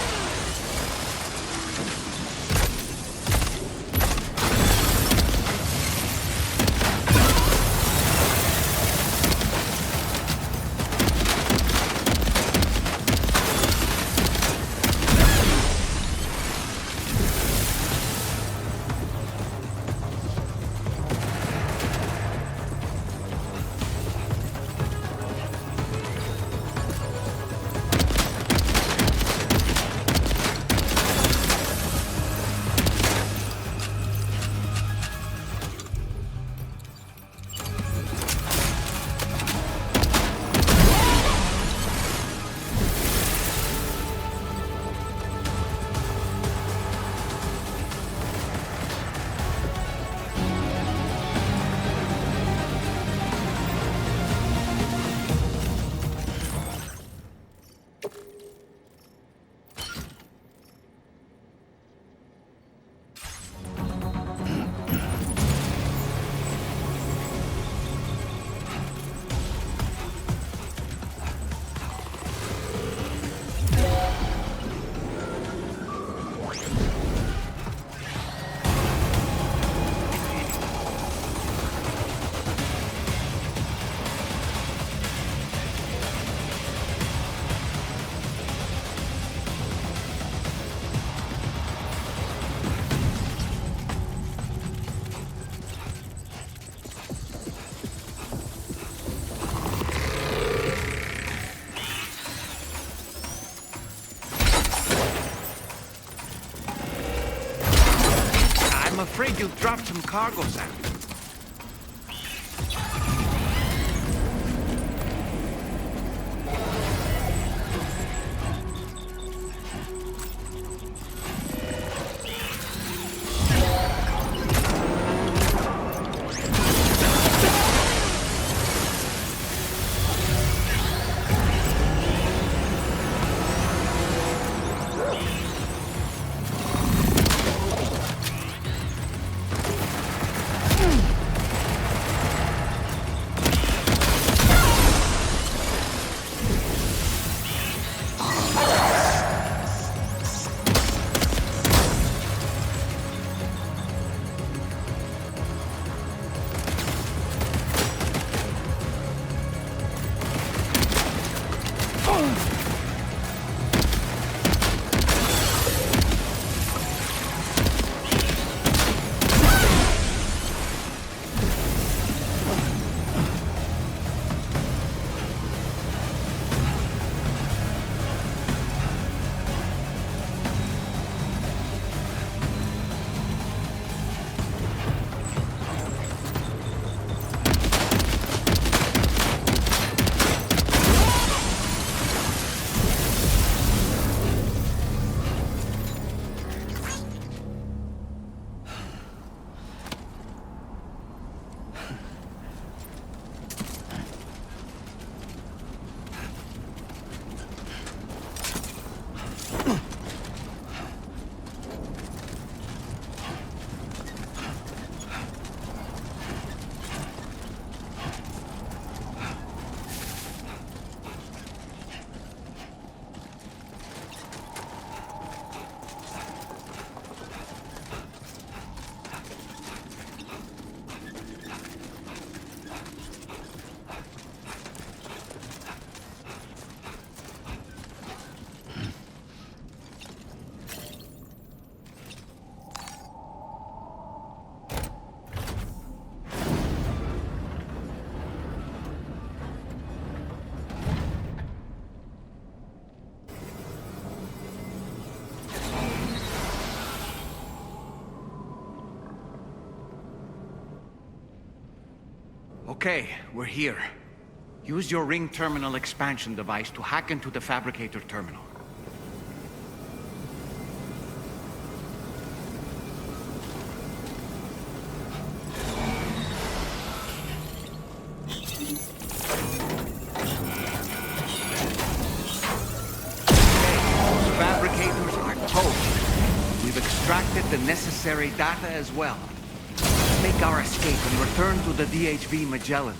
I'm afraid you've dropped some cargo, Sam. Okay, we're here. Use your ring terminal expansion device to hack into the fabricator terminal. Fabricators are toast. We've extracted the necessary data as well. Let's make our escape and return to the DHV Magellan.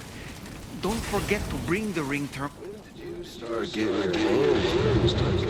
Don't forget to bring the ring term. When did you start getting your hands dirty?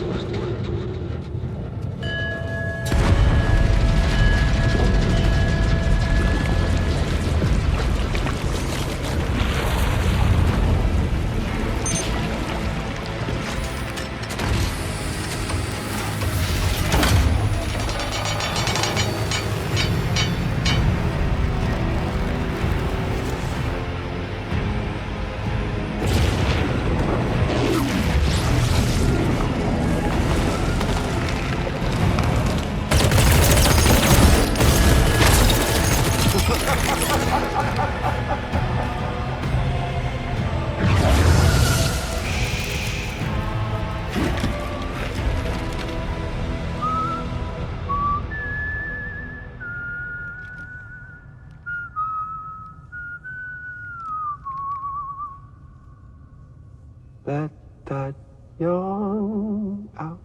Let that yawn out.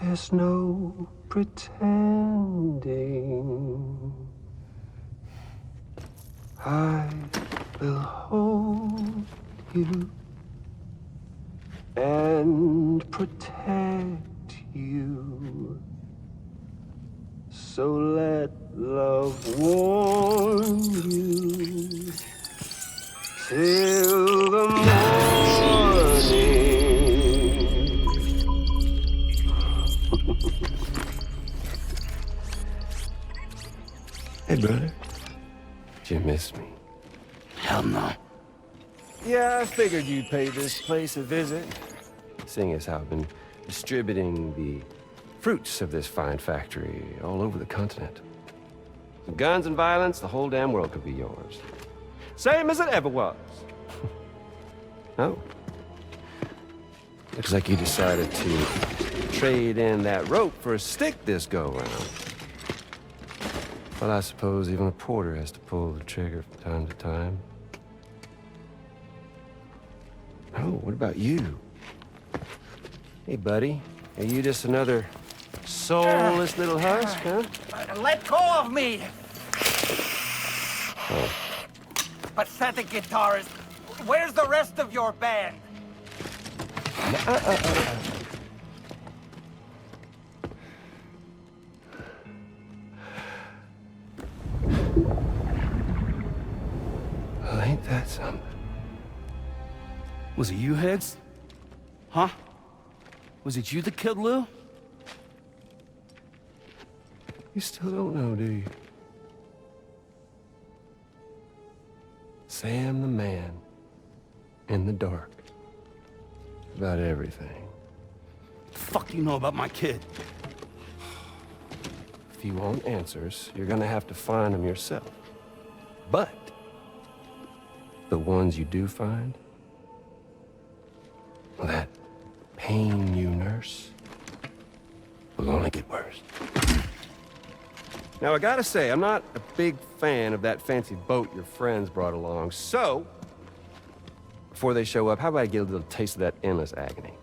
There's no pretending. I will hold you and protect you. So let love warm you till the morning. Hey, brother. Did you miss me? Hell no. Yeah, I figured you'd pay this place a visit, seeing as how I've been distributing the fruits of this fine factory all over the continent. With guns and violence, the whole damn world could be yours. Same as it ever was. Oh. Looks like you decided to trade in that rope for a stick this go-round. Well, I suppose even a porter has to pull the trigger from time to time. Oh, what about you? Hey, buddy. Are you just another soulless little husk, huh? Let go of me! Oh. Pathetic guitarist. Where's the rest of your band? Well, ain't that something? Was it you, Higgs? Huh? Was it you that killed Lou? You still don't know, do you? Sam the man. In the dark. About everything. The fuck do you know about my kid? If you want answers, you're gonna have to find them yourself. But the ones you do find, well, that pain you nurse will only get worse. Now, I gotta say, I'm not a big fan of that fancy boat your friends brought along, so before they show up, how about I get a little taste of that endless agony?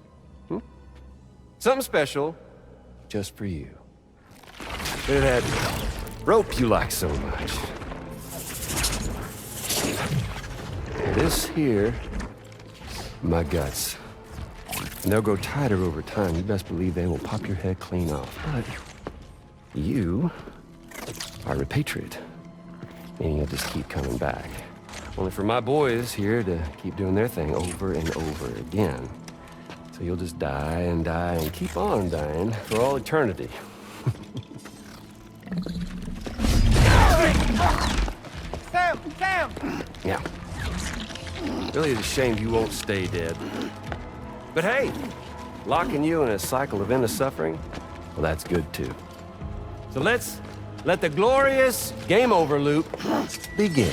Something special, just for you. Bit of that rope you like so much. This here, my guts. And they'll grow tighter over time. You best believe they will pop your head clean off. But you are repatriate, meaning you'll just keep coming back. Only for my boys here to keep doing their thing over and over again. So you'll just die and die and keep on dying for all eternity. Sam! Sam! Yeah. Really, it's a shame you won't stay dead. But hey, locking you in a cycle of endless suffering, well, that's good too. So let's let the glorious game over loop begin.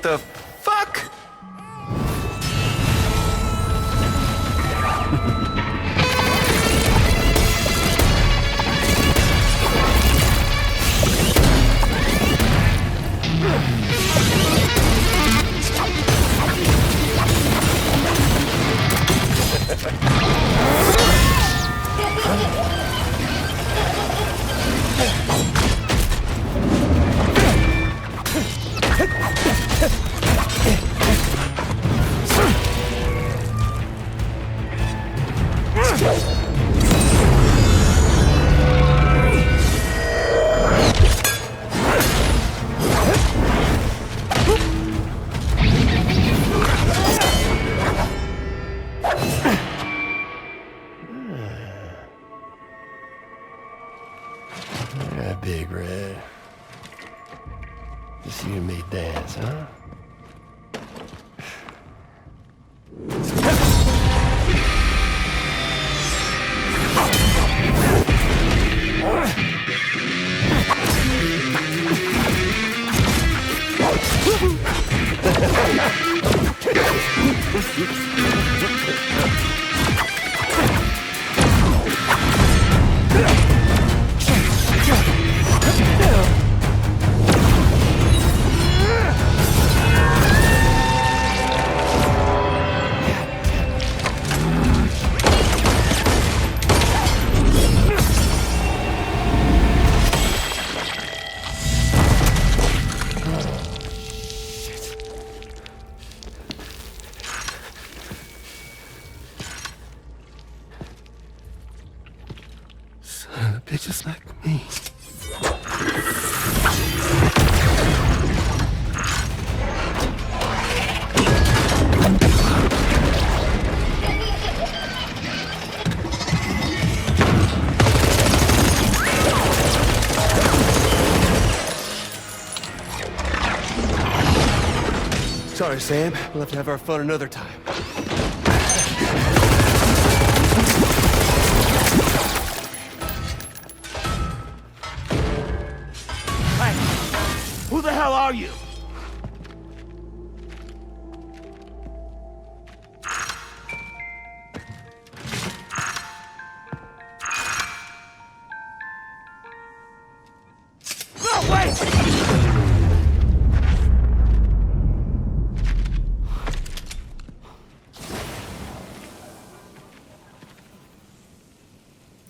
The fuck? Yeah, Big Red. Just you and me dance, huh? Son of bitches like me. Sorry, Sam. We'll have to have our fun another time. Who the hell are you? No, wait!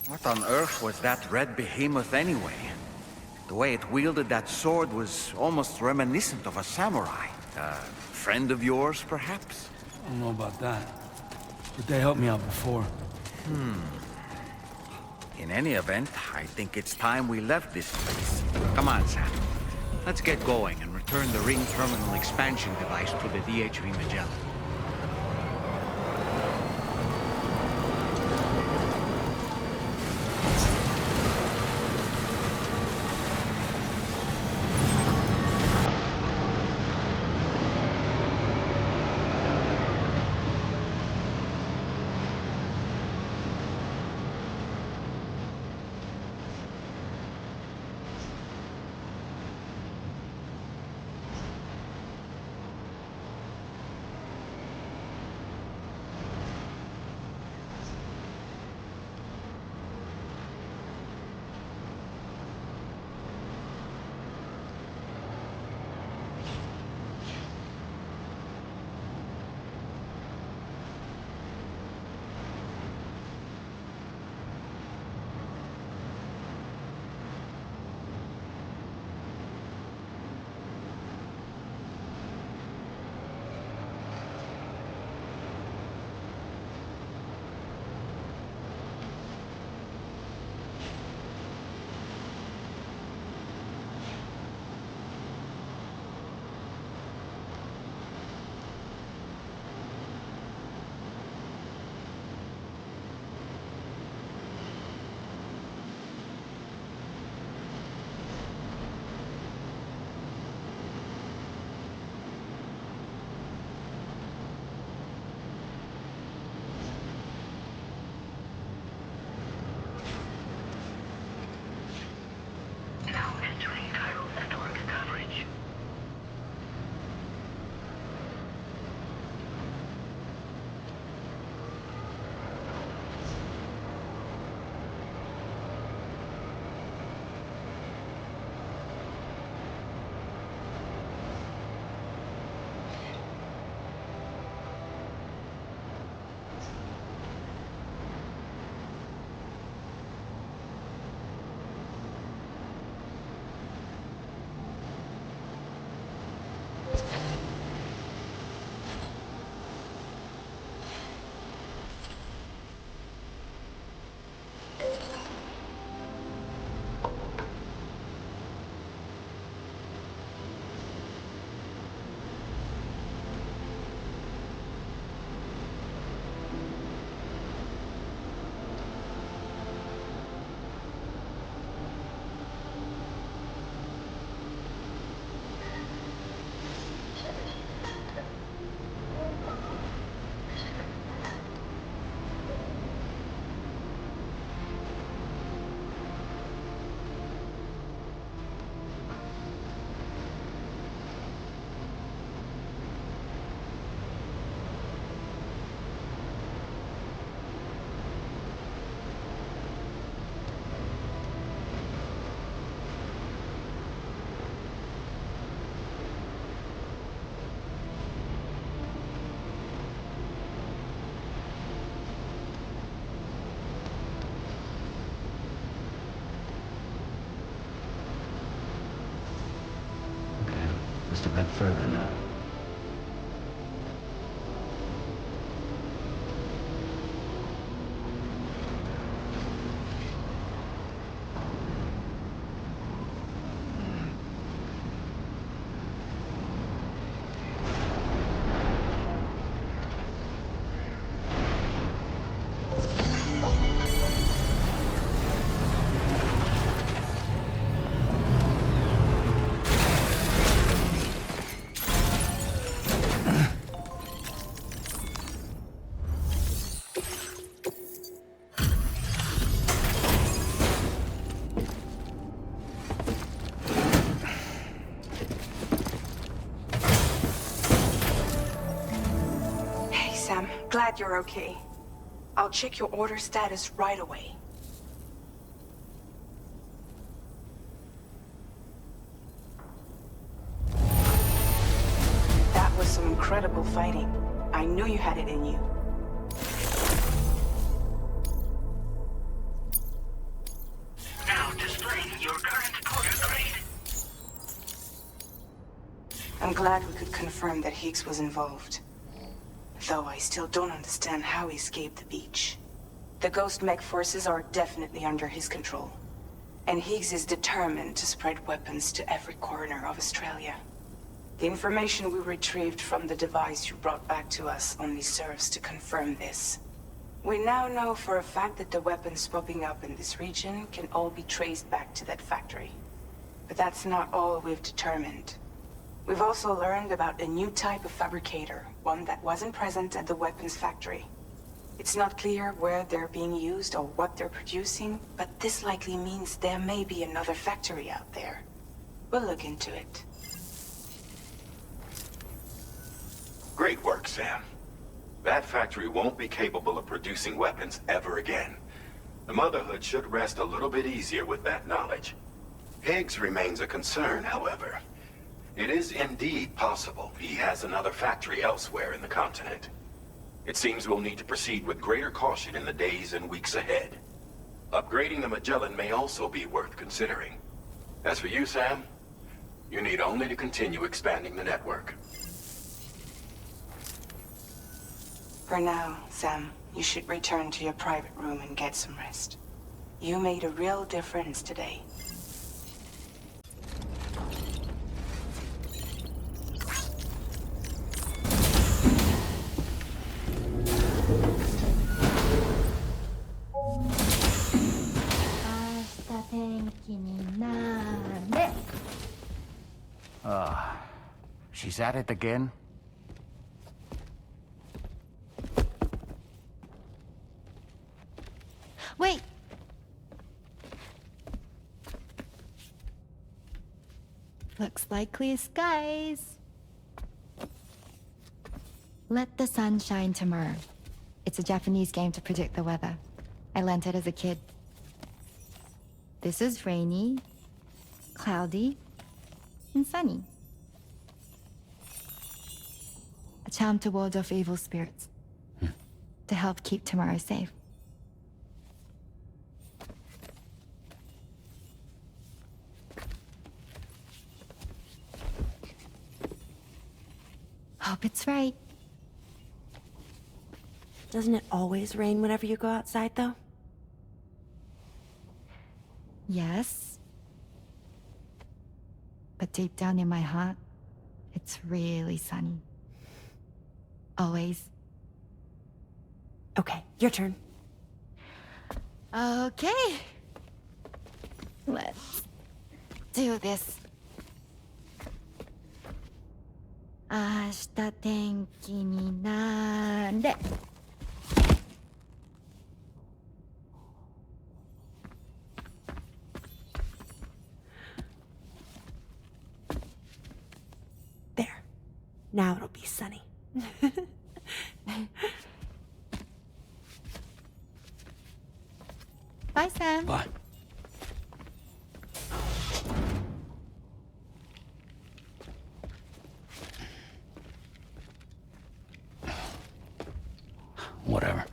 What on earth was that red behemoth anyway? The way it wielded that sword was almost reminiscent of a samurai. A friend of yours, perhaps? I don't know about that, but they helped me out before. In any event, I think it's time we left this place. Come on, Sam. Let's get going and return the ring terminal expansion device to the DHV Magellan. Just a bit further now. Glad you're okay. I'll check your order status right away. That was some incredible fighting. I knew you had it in you. Now displaying your current order grade. I'm glad we could confirm that Higgs was involved. Though I still don't understand how he escaped the beach. The Ghost mech forces are definitely under his control. And Higgs is determined to spread weapons to every corner of Australia. The information we retrieved from the device you brought back to us only serves to confirm this. We now know for a fact that the weapons popping up in this region can all be traced back to that factory. But that's not all we've determined. We've also learned about a new type of fabricator, one that wasn't present at the weapons factory. It's not clear where they're being used or what they're producing, but this likely means there may be another factory out there. We'll look into it. Great work, Sam. That factory won't be capable of producing weapons ever again. The Motherhood should rest a little bit easier with that knowledge. Higgs remains a concern, however. It is indeed possible he has another factory elsewhere in the continent. It seems we'll need to proceed with greater caution in the days and weeks ahead. Upgrading the Magellan may also be worth considering. As for you, Sam, you need only to continue expanding the network. For now, Sam, you should return to your private room and get some rest. You made a real difference today. She's at it again? Wait! Looks like clear skies. Let the sun shine tomorrow. It's a Japanese game to predict the weather. I learned it as a kid. This is rainy, cloudy, and sunny. A charm to ward off evil spirits. To help keep tomorrow safe. Hope it's right. Doesn't it always rain whenever you go outside, though? Yes. But deep down in my heart, it's really sunny. Always. Okay, your turn. Okay. Let's do this. 明日天気になれ。There. Now it'll be sunny. Bye, Sam. Bye. Whatever.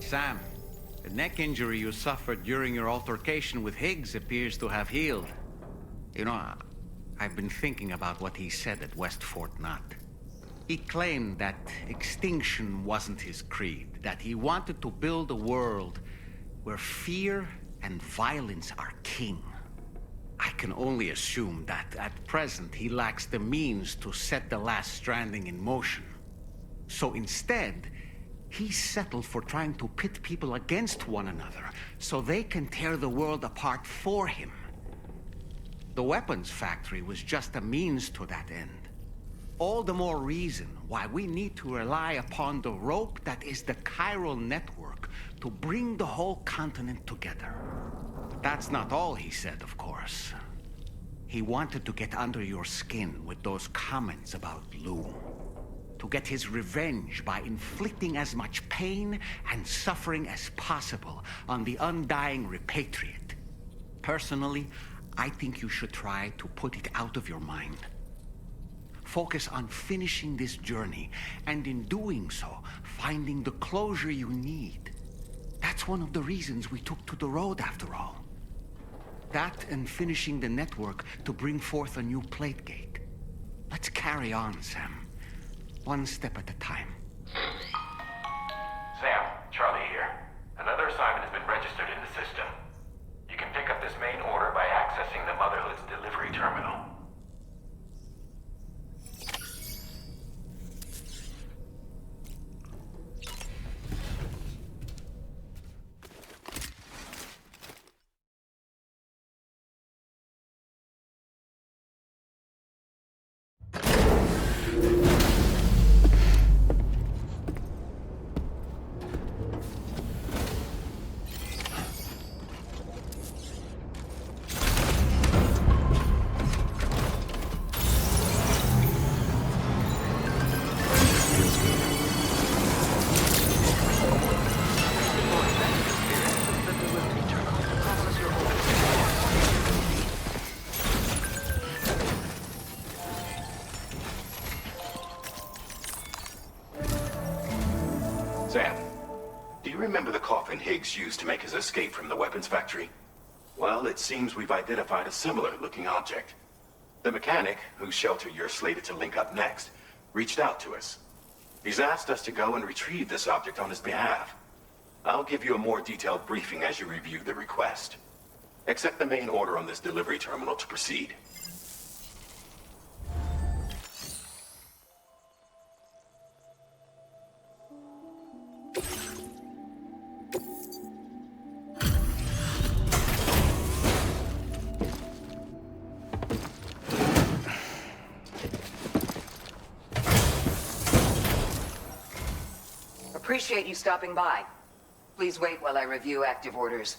Sam, the neck injury you suffered during your altercation with Higgs appears to have healed. You know, I've been thinking about what he said at West Fort Knot. He claimed that extinction wasn't his creed, that he wanted to build a world where fear and violence are king. I can only assume that at present he lacks the means to set the last Stranding in motion. So instead, he settled for trying to pit people against one another so they can tear the world apart for him. The weapons factory was just a means to that end. All the more reason why we need to rely upon the rope that is the chiral network to bring the whole continent together. That's not all he said, of course. He wanted to get under your skin with those comments about Lou. To get his revenge by inflicting as much pain and suffering as possible on the undying repatriate. Personally, I think you should try to put it out of your mind. Focus on finishing this journey, and in doing so, finding the closure you need. That's one of the reasons we took to the road, after all. That and finishing the network to bring forth a new plate gate. Let's carry on, Sam. One step at a time. Sam, Charlie here. Another assignment has been registered in the system. You can pick up this main order by accessing the Motherhood's delivery terminal. Sam, do you remember the coffin Higgs used to make his escape from the weapons factory? Well, it seems we've identified a similar-looking object. The mechanic, whose shelter you're slated to link up next, reached out to us. He's asked us to go and retrieve this object on his behalf. I'll give you a more detailed briefing as you review the request. Accept the main order on this delivery terminal to proceed. Appreciate you stopping by. Please wait while I review active orders.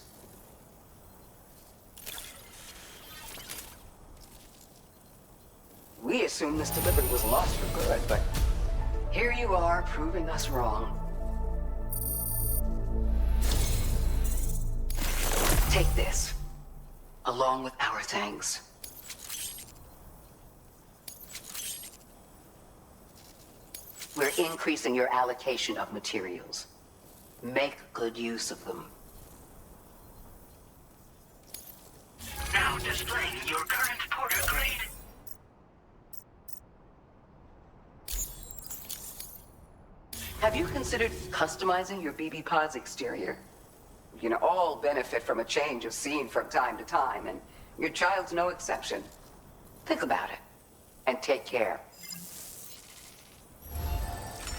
We assumed this delivery was lost for good, but here you are proving us wrong. Take this, along with our thanks. We're increasing your allocation of materials. Make good use of them. Now displaying your current porter grade. Have you considered customizing your BB pod's exterior? You can all benefit from a change of scene from time to time, and your child's no exception. Think about it, and take care.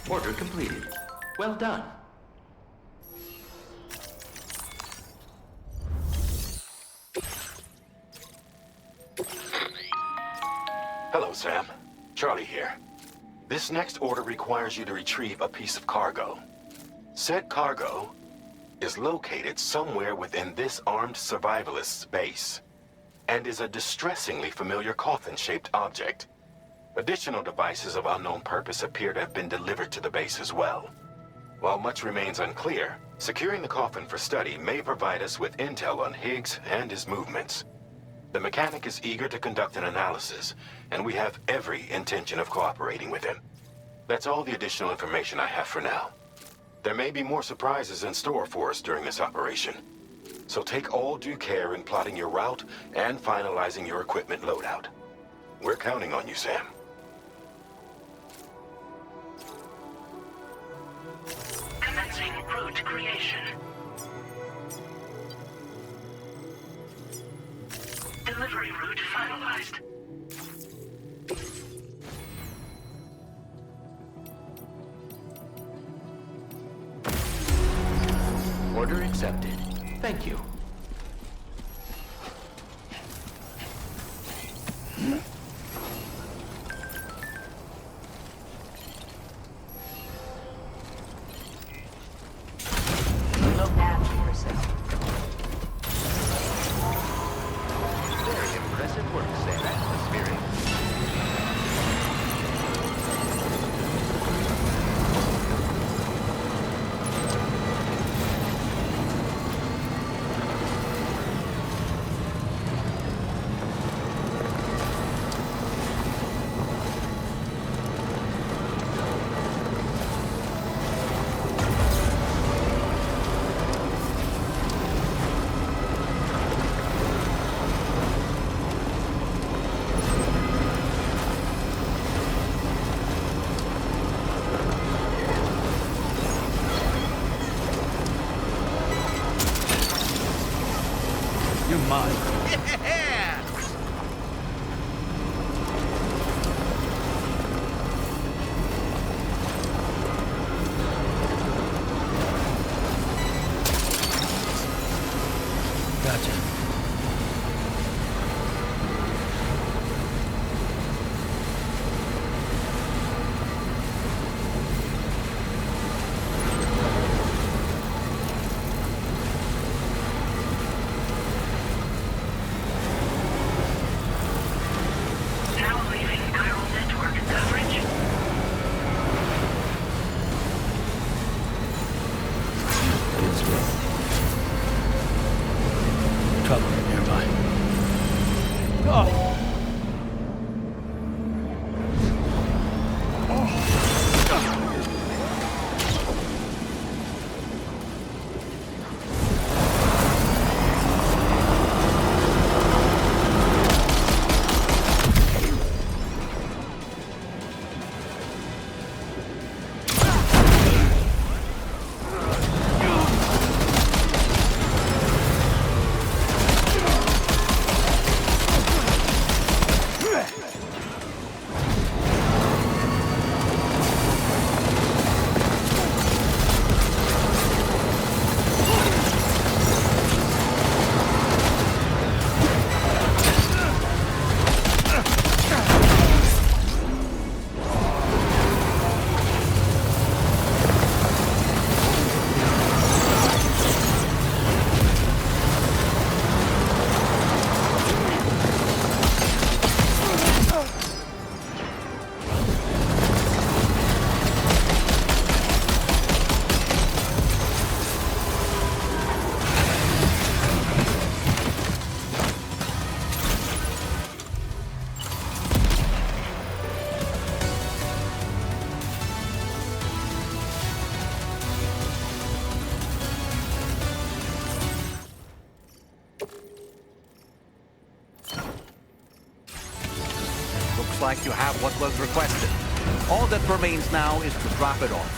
Order completed. Well done. Hello, Sam. Charlie here. This next order requires you to retrieve a piece of cargo. Said cargo is located somewhere within this armed survivalist's base, and is a distressingly familiar coffin-shaped object. Additional devices of unknown purpose appear to have been delivered to the base as well. While much remains unclear, securing the coffin for study may provide us with intel on Higgs and his movements. The mechanic is eager to conduct an analysis, and we have every intention of cooperating with him. That's all the additional information I have for now. There may be more surprises in store for us during this operation. So take all due care in plotting your route and finalizing your equipment loadout. We're counting on you, Sam. Commencing route creation. Delivery route finalized. Order accepted. Thank you. Look after yourself. Very impressive work, Sam. That's the spirit. You're mine. Yeah! Gotcha. Now leaving chiral network coverage. It's rough. Trouble nearby. Oh! Looks like you have what was requested. All that remains now is to drop it off.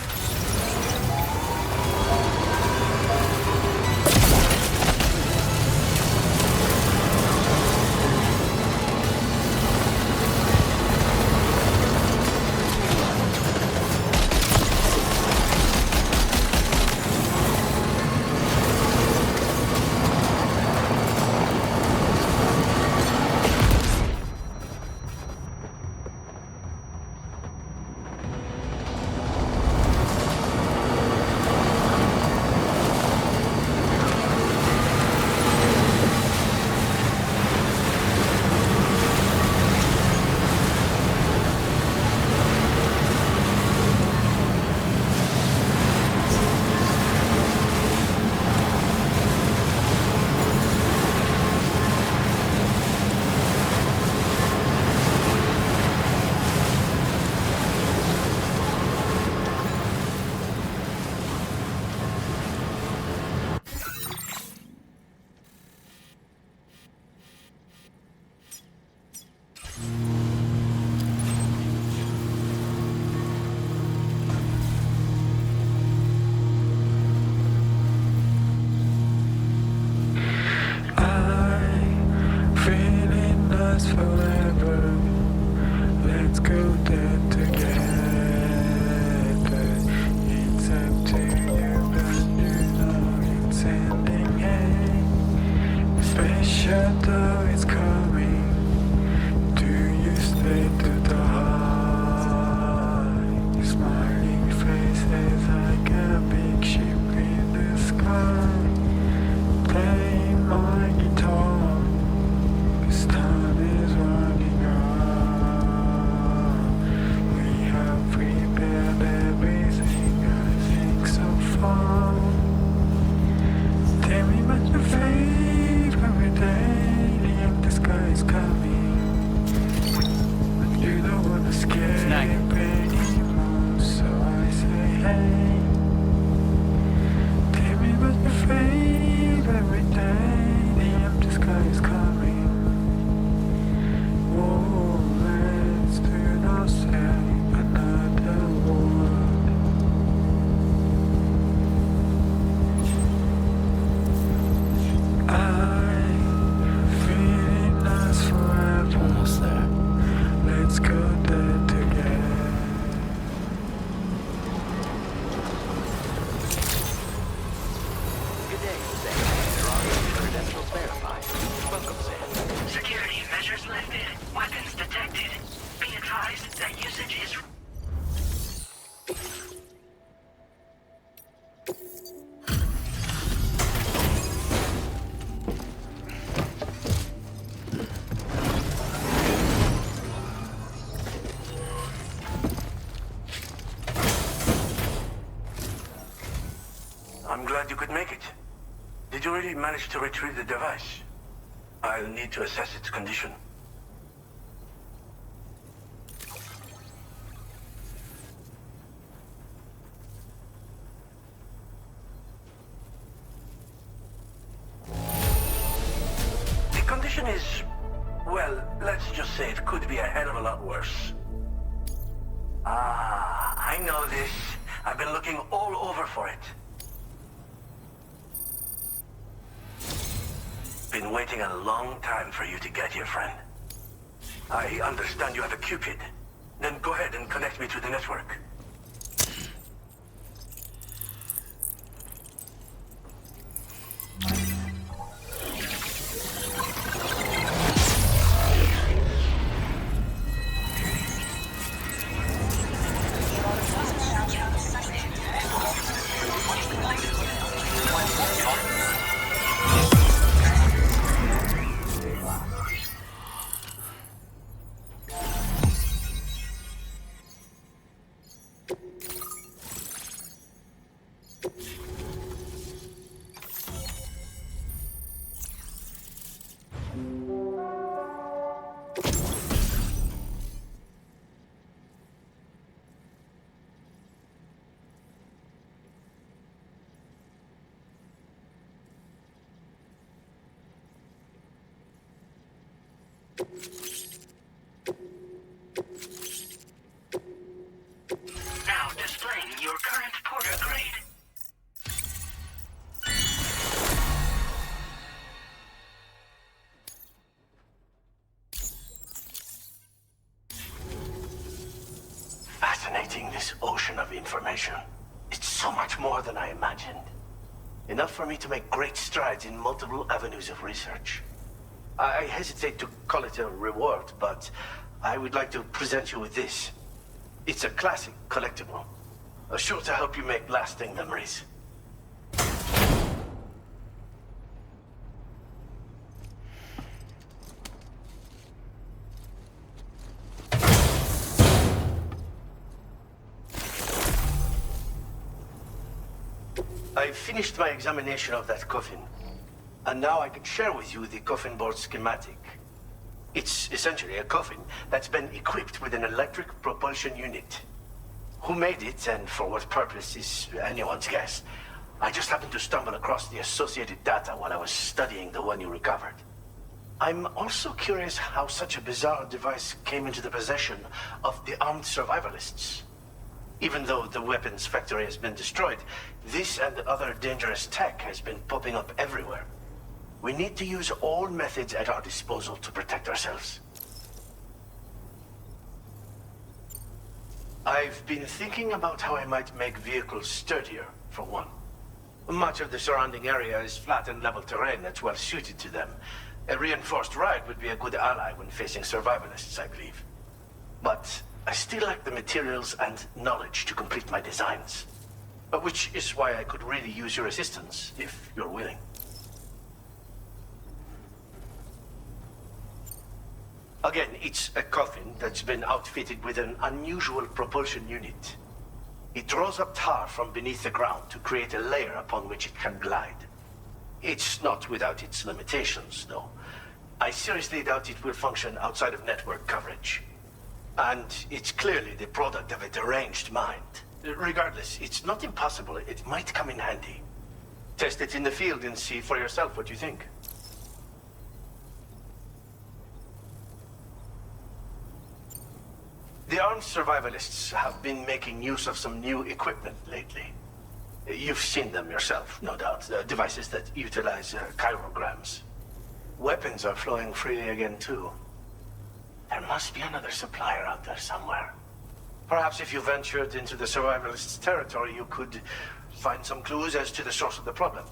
glad you could make it. Did you really manage to retrieve the device? I'll need to assess its condition. The condition is, well, let's just say it could be a hell of a lot worse. Ah, I know this. I've been looking all over for it. Been waiting a long time for you to get here, friend. I understand you have a Cupid. Then go ahead and connect me to the network. Now displaying your current porter grade. Fascinating, this ocean of information. It's so much more than I imagined. Enough for me to make great strides in multiple avenues of research. I hesitate to call it a reward, but I would like to present you with this. It's a classic collectible, sure to help you make lasting memories. I finished my examination of that coffin, and now I can share with you the coffin board schematic. It's essentially a coffin that's been equipped with an electric propulsion unit. Who made it and for what purpose is anyone's guess. I just happened to stumble across the associated data while I was studying the one you recovered. I'm also curious how such a bizarre device came into the possession of the armed survivalists. Even though the weapons factory has been destroyed, this and other dangerous tech has been popping up everywhere. We need to use all methods at our disposal to protect ourselves. I've been thinking about how I might make vehicles sturdier, for one. Much of the surrounding area is flat and level terrain that's well suited to them. A reinforced ride would be a good ally when facing survivalists, I believe. But I still lack the materials and knowledge to complete my designs. Which is why I could really use your assistance, if you're willing. Again, it's a coffin that's been outfitted with an unusual propulsion unit. It draws up tar from beneath the ground to create a layer upon which it can glide. It's not without its limitations, though. I seriously doubt it will function outside of network coverage. And it's clearly the product of a deranged mind. Regardless, it's not impossible. It might come in handy. Test it in the field and see for yourself what you think. The armed survivalists have been making use of some new equipment lately. You've seen them yourself, no doubt. Devices that utilize chirograms. Weapons are flowing freely again, too. There must be another supplier out there somewhere. Perhaps if you ventured into the survivalists' territory, you could find some clues as to the source of the problem.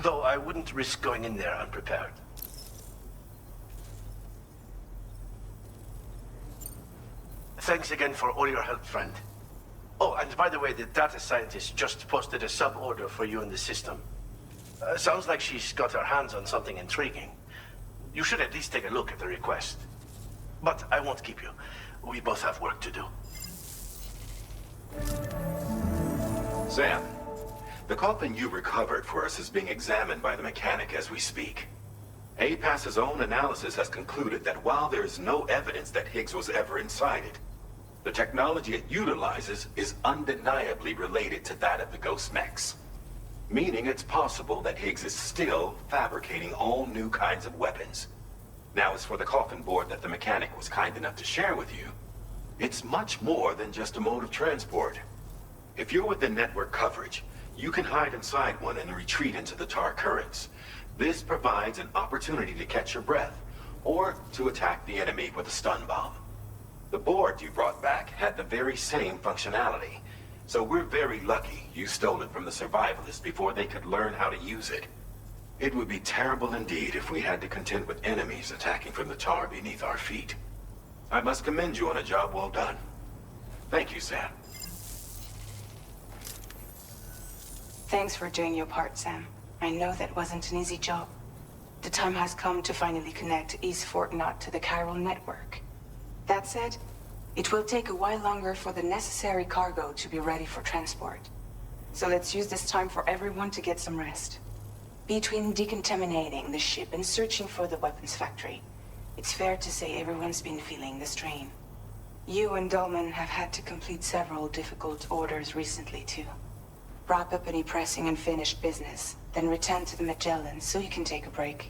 Though I wouldn't risk going in there unprepared. Thanks again for all your help, friend. Oh, and by the way, the data scientist just posted a sub-order for you in the system. Sounds like she's got her hands on something intriguing. You should at least take a look at the request. But I won't keep you. We both have work to do. Sam, The coffin you recovered for us is being examined by the mechanic as we speak. APAS's own analysis has concluded that while there is no evidence that Higgs was ever inside it, the technology it utilizes is undeniably related to that of the Ghost mechs. Meaning it's possible that Higgs is still fabricating all new kinds of weapons. Now, as for the coffin board that the mechanic was kind enough to share with you, it's much more than just a mode of transport. If you're within network coverage, you can hide inside one and retreat into the tar currents. This provides an opportunity to catch your breath, or to attack the enemy with a stun bomb. The board you brought back had the very same functionality, so we're very lucky you stole it from the survivalists before they could learn how to use it. It would be terrible indeed if we had to contend with enemies attacking from the tar beneath our feet. I must commend you on a job well done. Thank you, Sam. Thanks for doing your part, Sam. I know that wasn't an easy job. The time has come to finally connect East Fort Knot to the chiral network. That said, it will take a while longer for the necessary cargo to be ready for transport. So let's use this time for everyone to get some rest. Between decontaminating the ship and searching for the weapons factory, it's fair to say everyone's been feeling the strain. You and Dolman have had to complete several difficult orders recently, too. Wrap up any pressing and finished business, then return to the Magellan so you can take a break.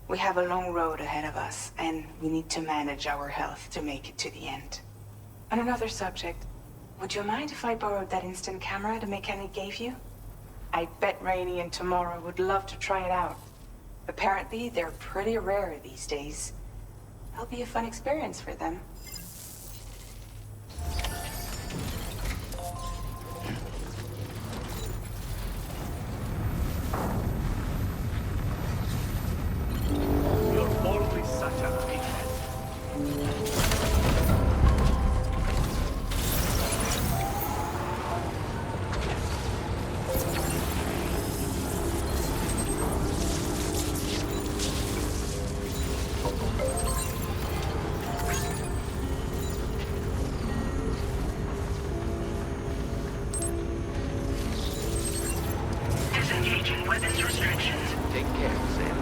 We have a long road ahead of us, and we need to manage our health to make it to the end. On another subject, would you mind if I borrowed that instant camera the mechanic gave you? I bet Rainey and Tomorrow would love to try it out. Apparently, they're pretty rare these days. It'll be a fun experience for them. You're always such a big Disengaging weapons restrictions. Take care, Sam.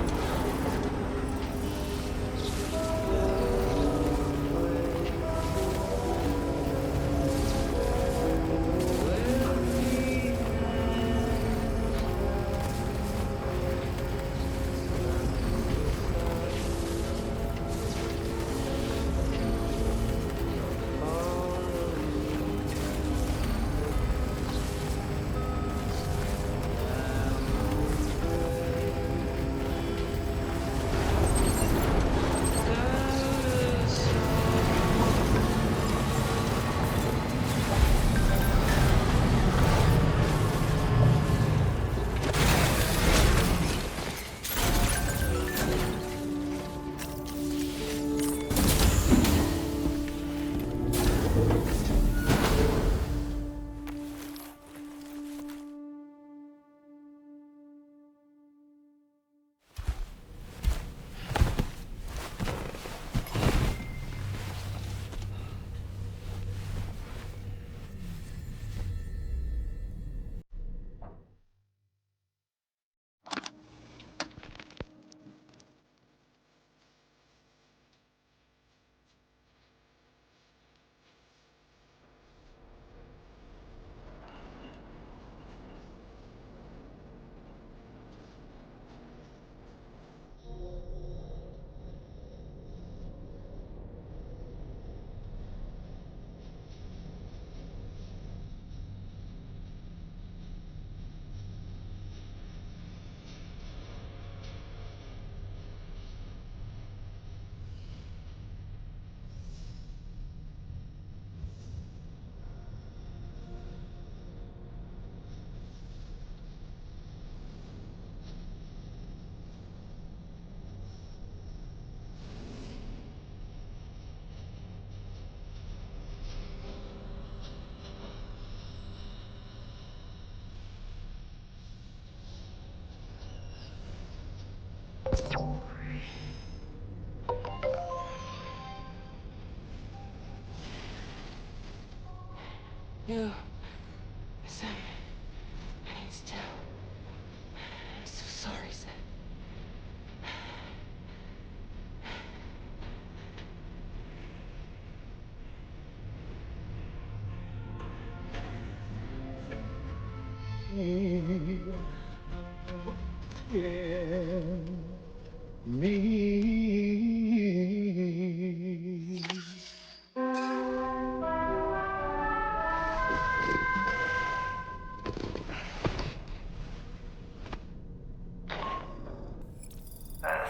You, Sam, still. I'm so sorry, Sam.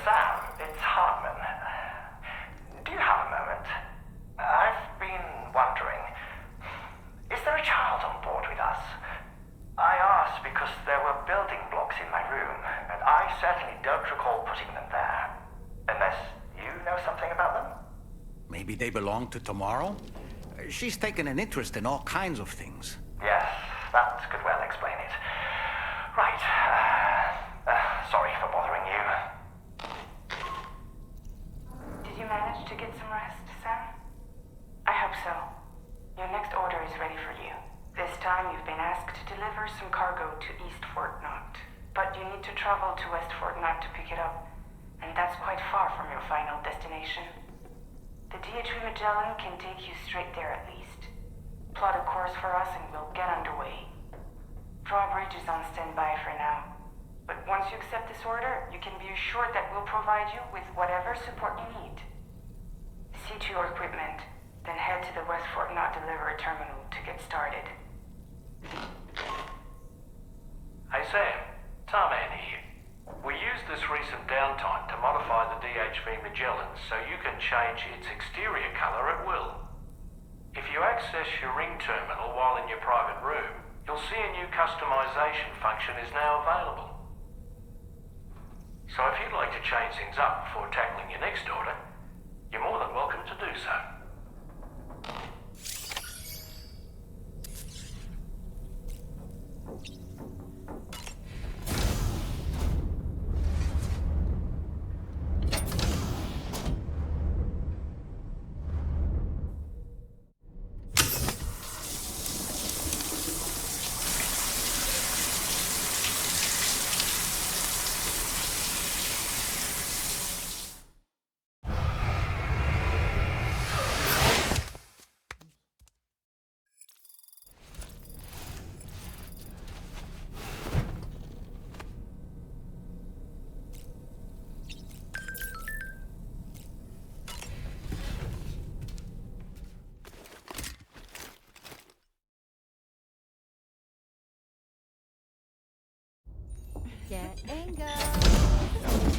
Sam, it's Hartman. Do you have a moment? I've been wondering, is there a child on board with us? I asked because there were building blocks in my room, and I certainly don't recall putting them there. Unless you know something about them? Maybe they belong to Tomorrow? She's taken an interest in all kinds of things. Yes, that could well explain it. Right. Sorry for bothering you. Did you manage to get some rest, Sam? I hope so. Your next order is ready for you. This time you've been asked to deliver some cargo to East Fort Knot. But you need to travel to West Fort Knot to pick it up, and that's quite far from your final destination. The DHV Magellan can take you straight there at least. Plot a course for us and we'll get underway. Drawbridge is on standby for now. But once you accept this order, you can be assured that we'll provide you with whatever support you need. See to your equipment, then head to the West Fort Knot delivery terminal to get started. Hey Sam, Tarman here. We used this recent downtime to modify the DHV Magellan so you can change its exterior color at will. If you access your ring terminal while in your private room, you'll see a new customization function is now available. So if you'd like to change things up before tackling your next order, you're more than welcome to do so. Get angle.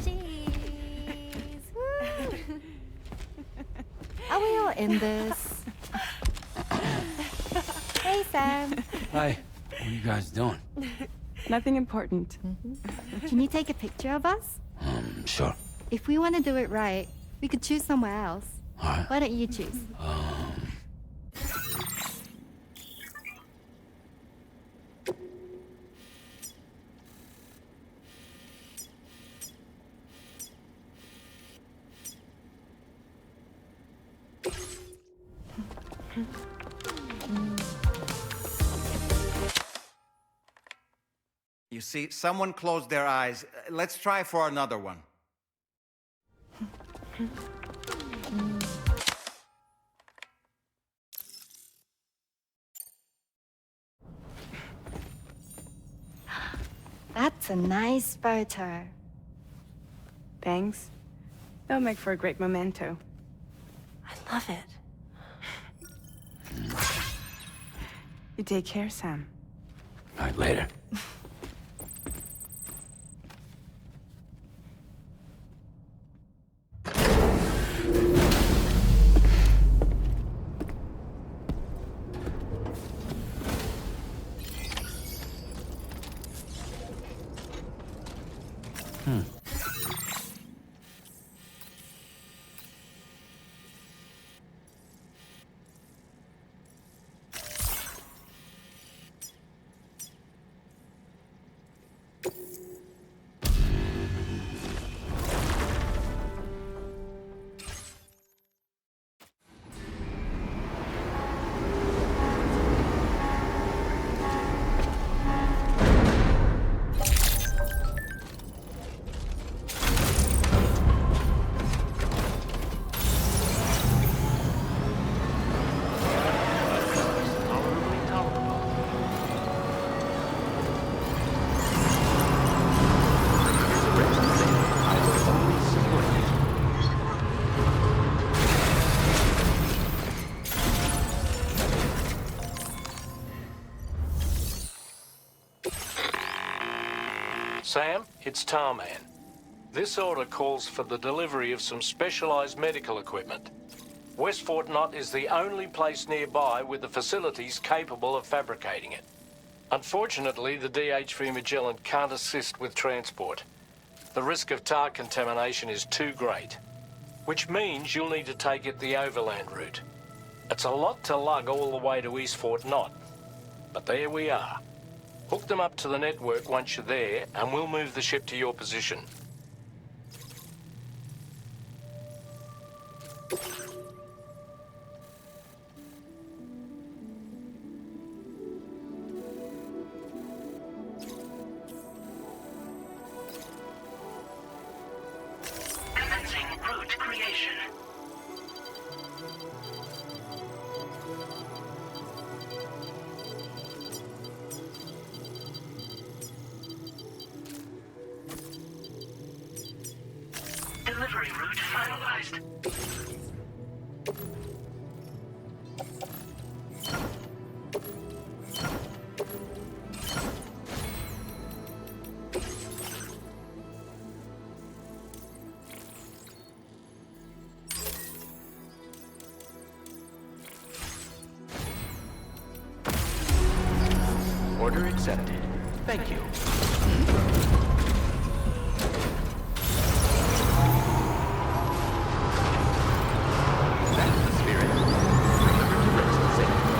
Cheese. Woo. Are we all in this? Hey, Sam. Hi. What are you guys doing? Nothing important. Can you take a picture of us? Sure. If we want to do it right, we could choose somewhere else. All right. Why don't you choose? You see, someone closed their eyes. Let's try for another one. That's a nice photo. Thanks. They'll make for a great memento. I love it. You take care, Sam. All right, later. Sam, it's Tarman. This order calls for the delivery of some specialized medical equipment. West Fort Knott is the only place nearby with the facilities capable of fabricating it. Unfortunately, the DHV Magellan can't assist with transport. The risk of tar contamination is too great, which means you'll need to take it the overland route. It's a lot to lug all the way to East Fort Knott, but there we are. Hook them up to the network once you're there, and we'll move the ship to your position. Commencing route creation. Delivery route finalized. Order accepted. Thank you. That's the spirit. Delivered to rest safely.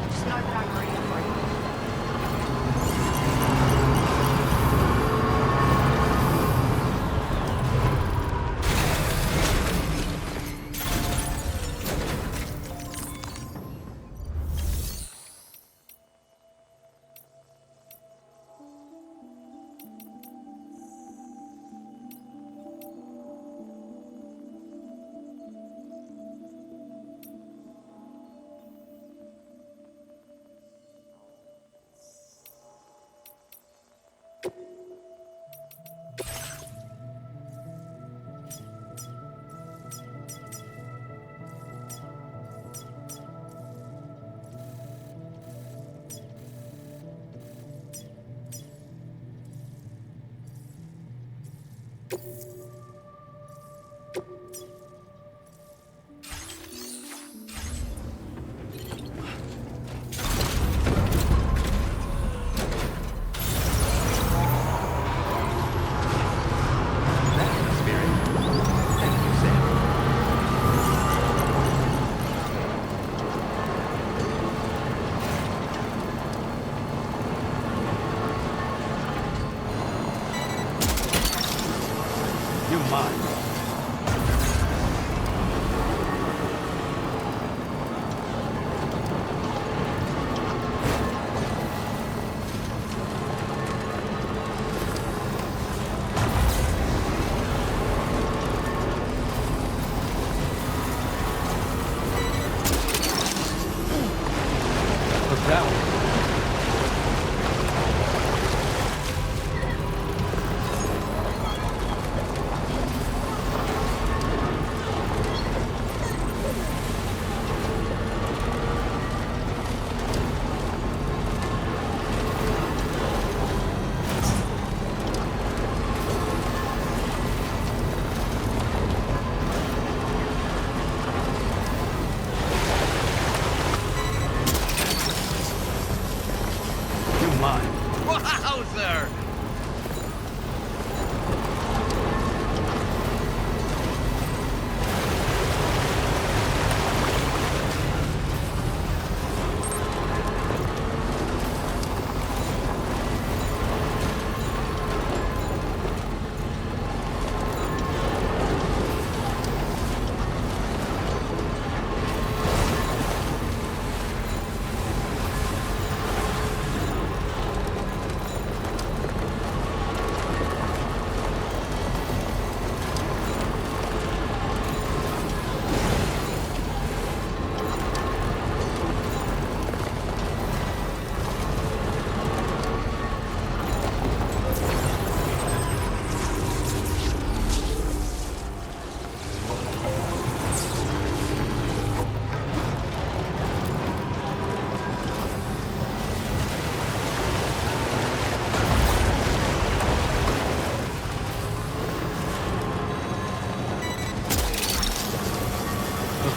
Just know that I'm ready for you.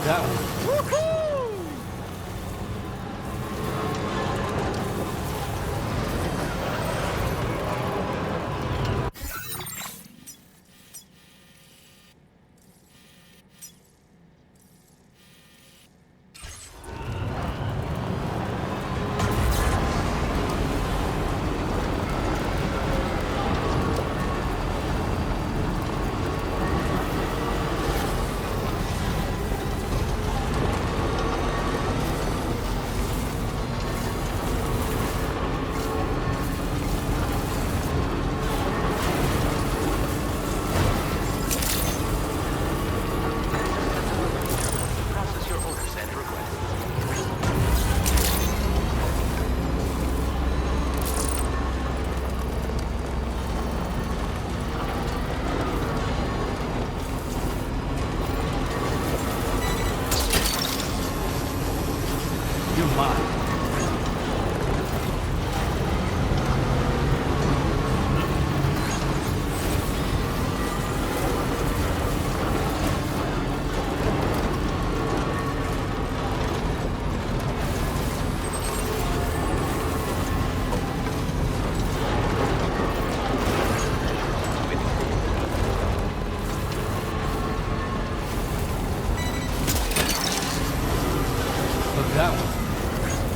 that one. Process your orders and requests. You're mine. Look, that one.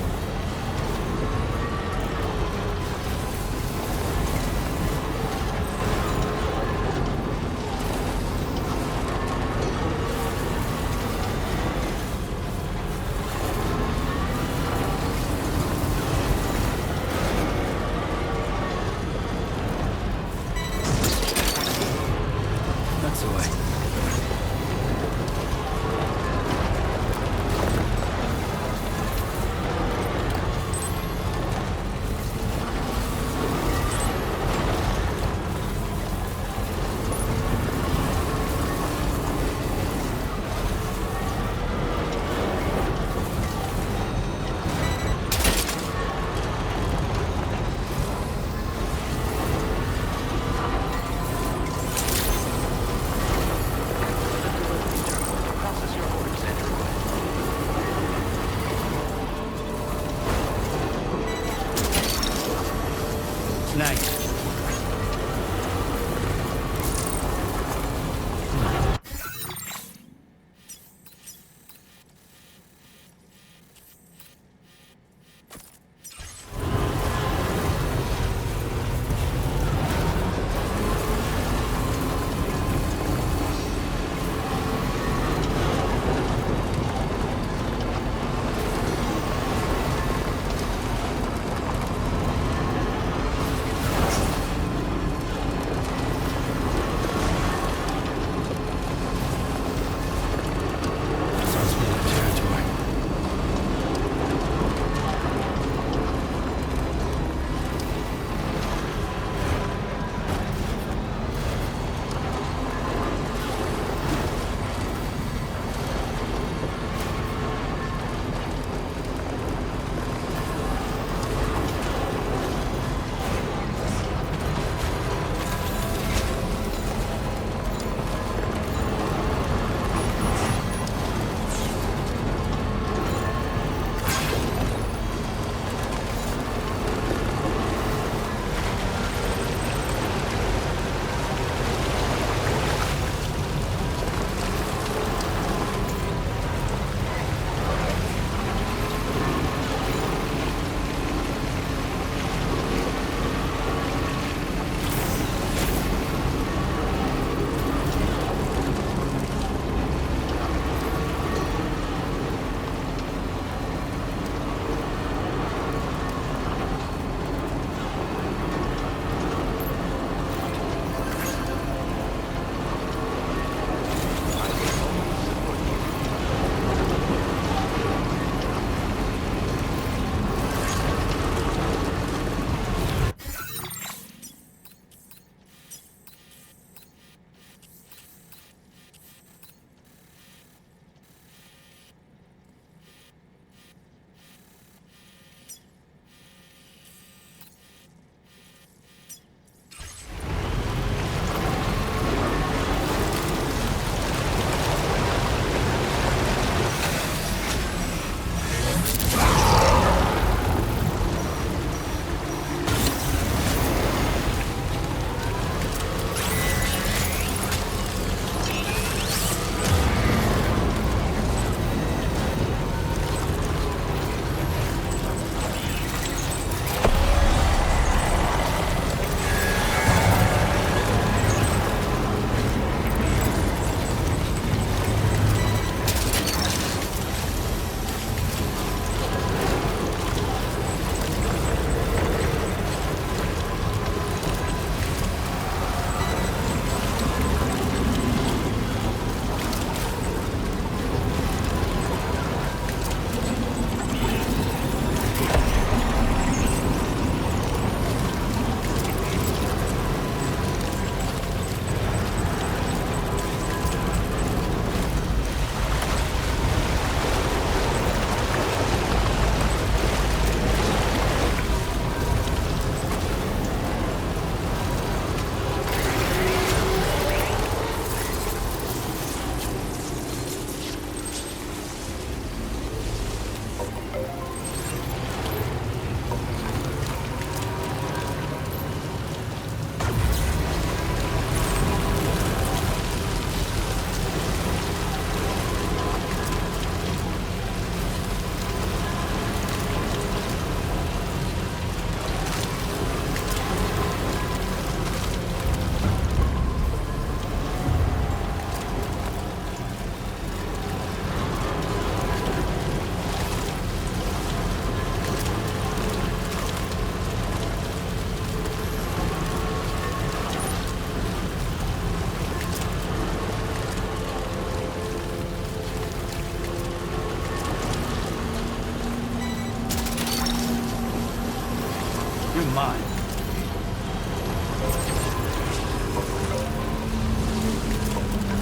mine.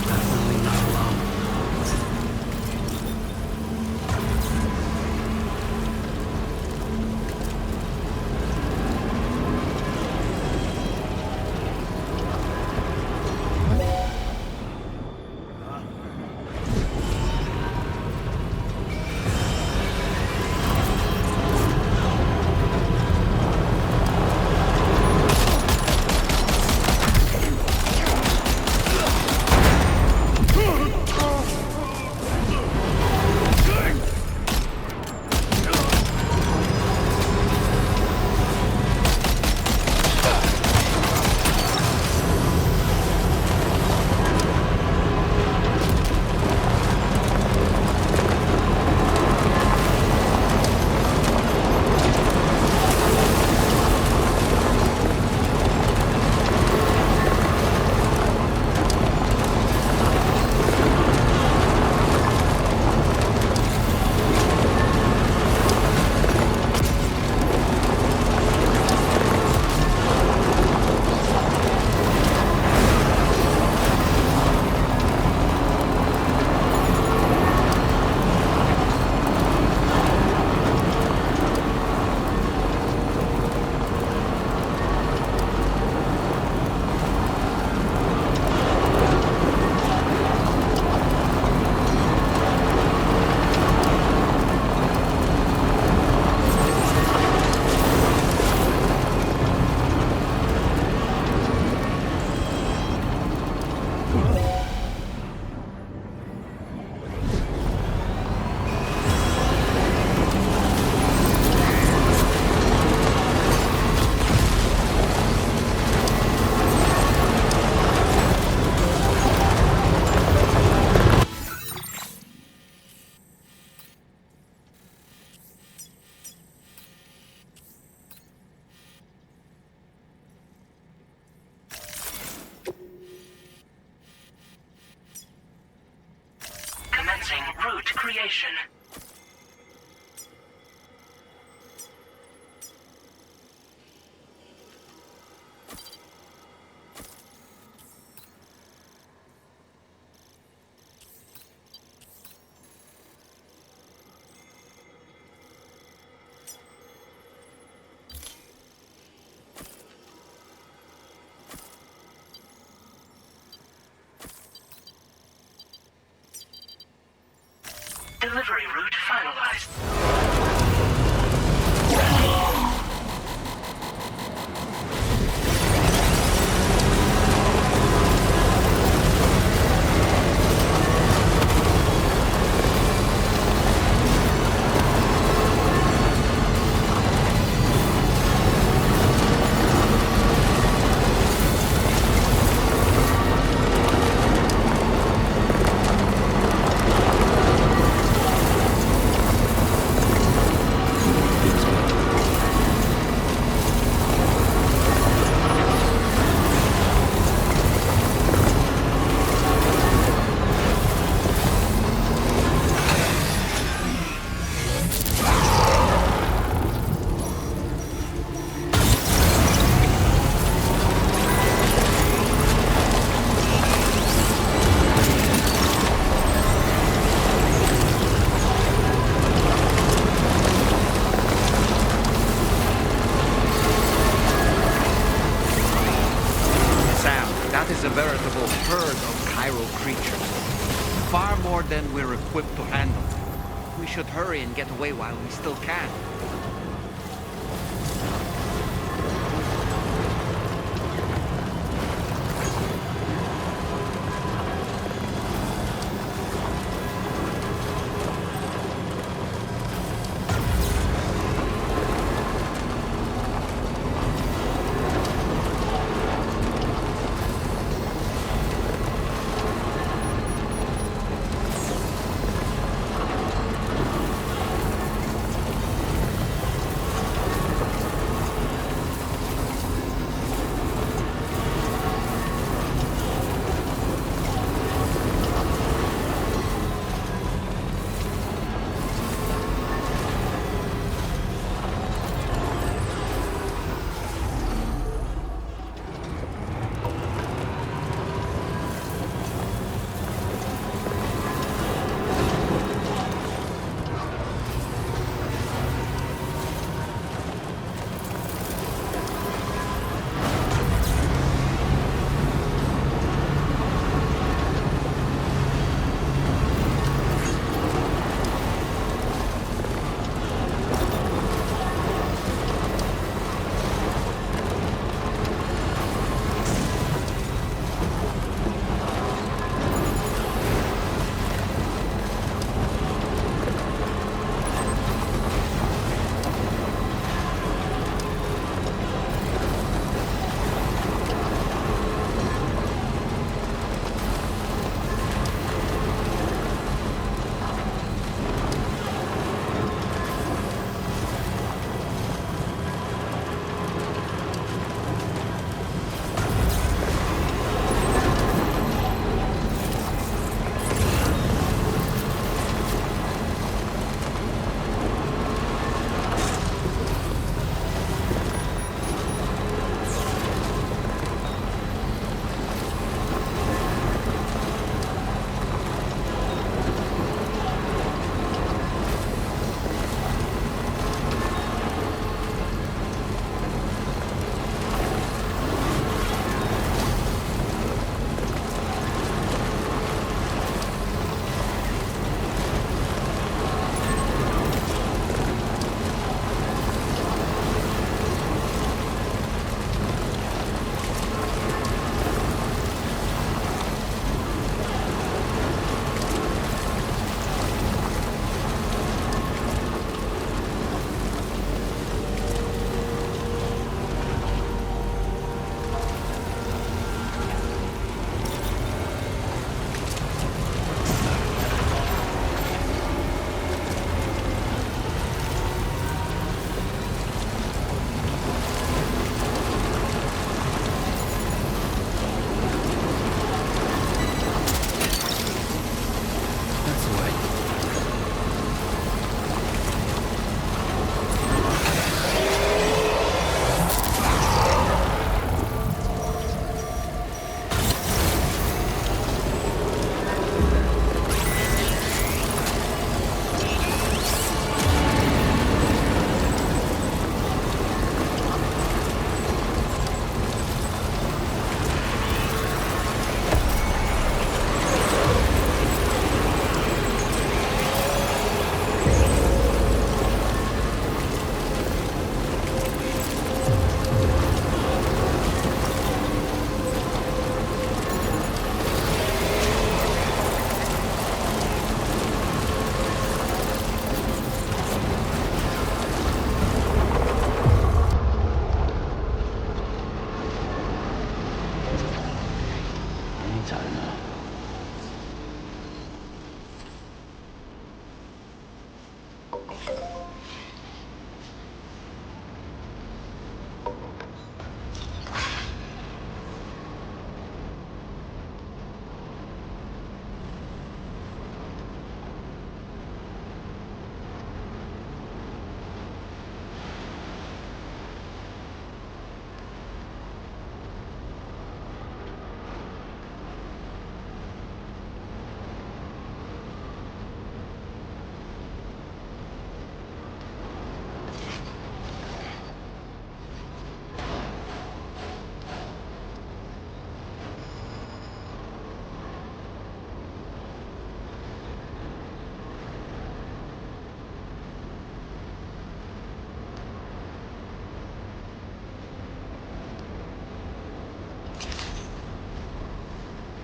Definitely not alone. Commencing route creation. Delivery route finalized. A veritable herd of chiral creatures. Far more than we're equipped to handle. We should hurry and get away while we still can.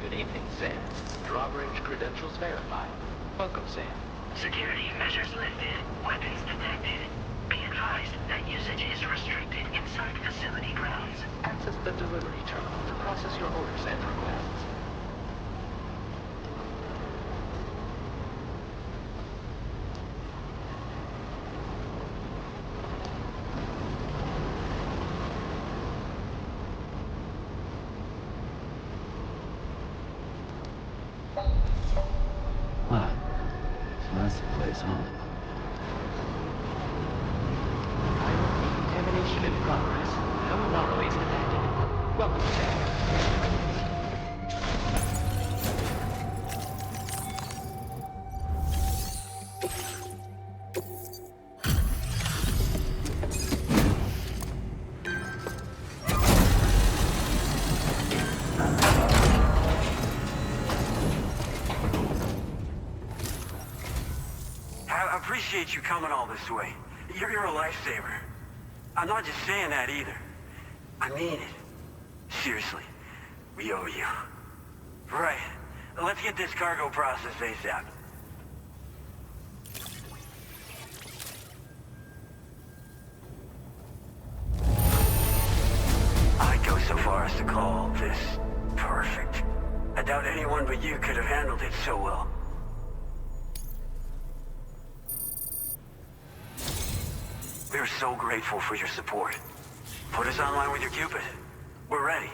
Good evening, Sam. Drawbridge credentials verified. Welcome, Sam. Security measures lifted. Weapons detected. Be advised that usage is restricted inside facility grounds. Access the delivery terminal to process your orders and requests. Wow. So that's the place, huh? Contamination in progress. No anomalies detected. Welcome, Sam. I appreciate you coming all this way. You're a lifesaver. I'm not just saying that either. I mean it. Seriously, we owe you. Right. Let's get this cargo processed ASAP. I'd go so far as to call this perfect. I doubt anyone but you could have handled it so well. We're so grateful for your support. Put us online with your Cupid. We're ready.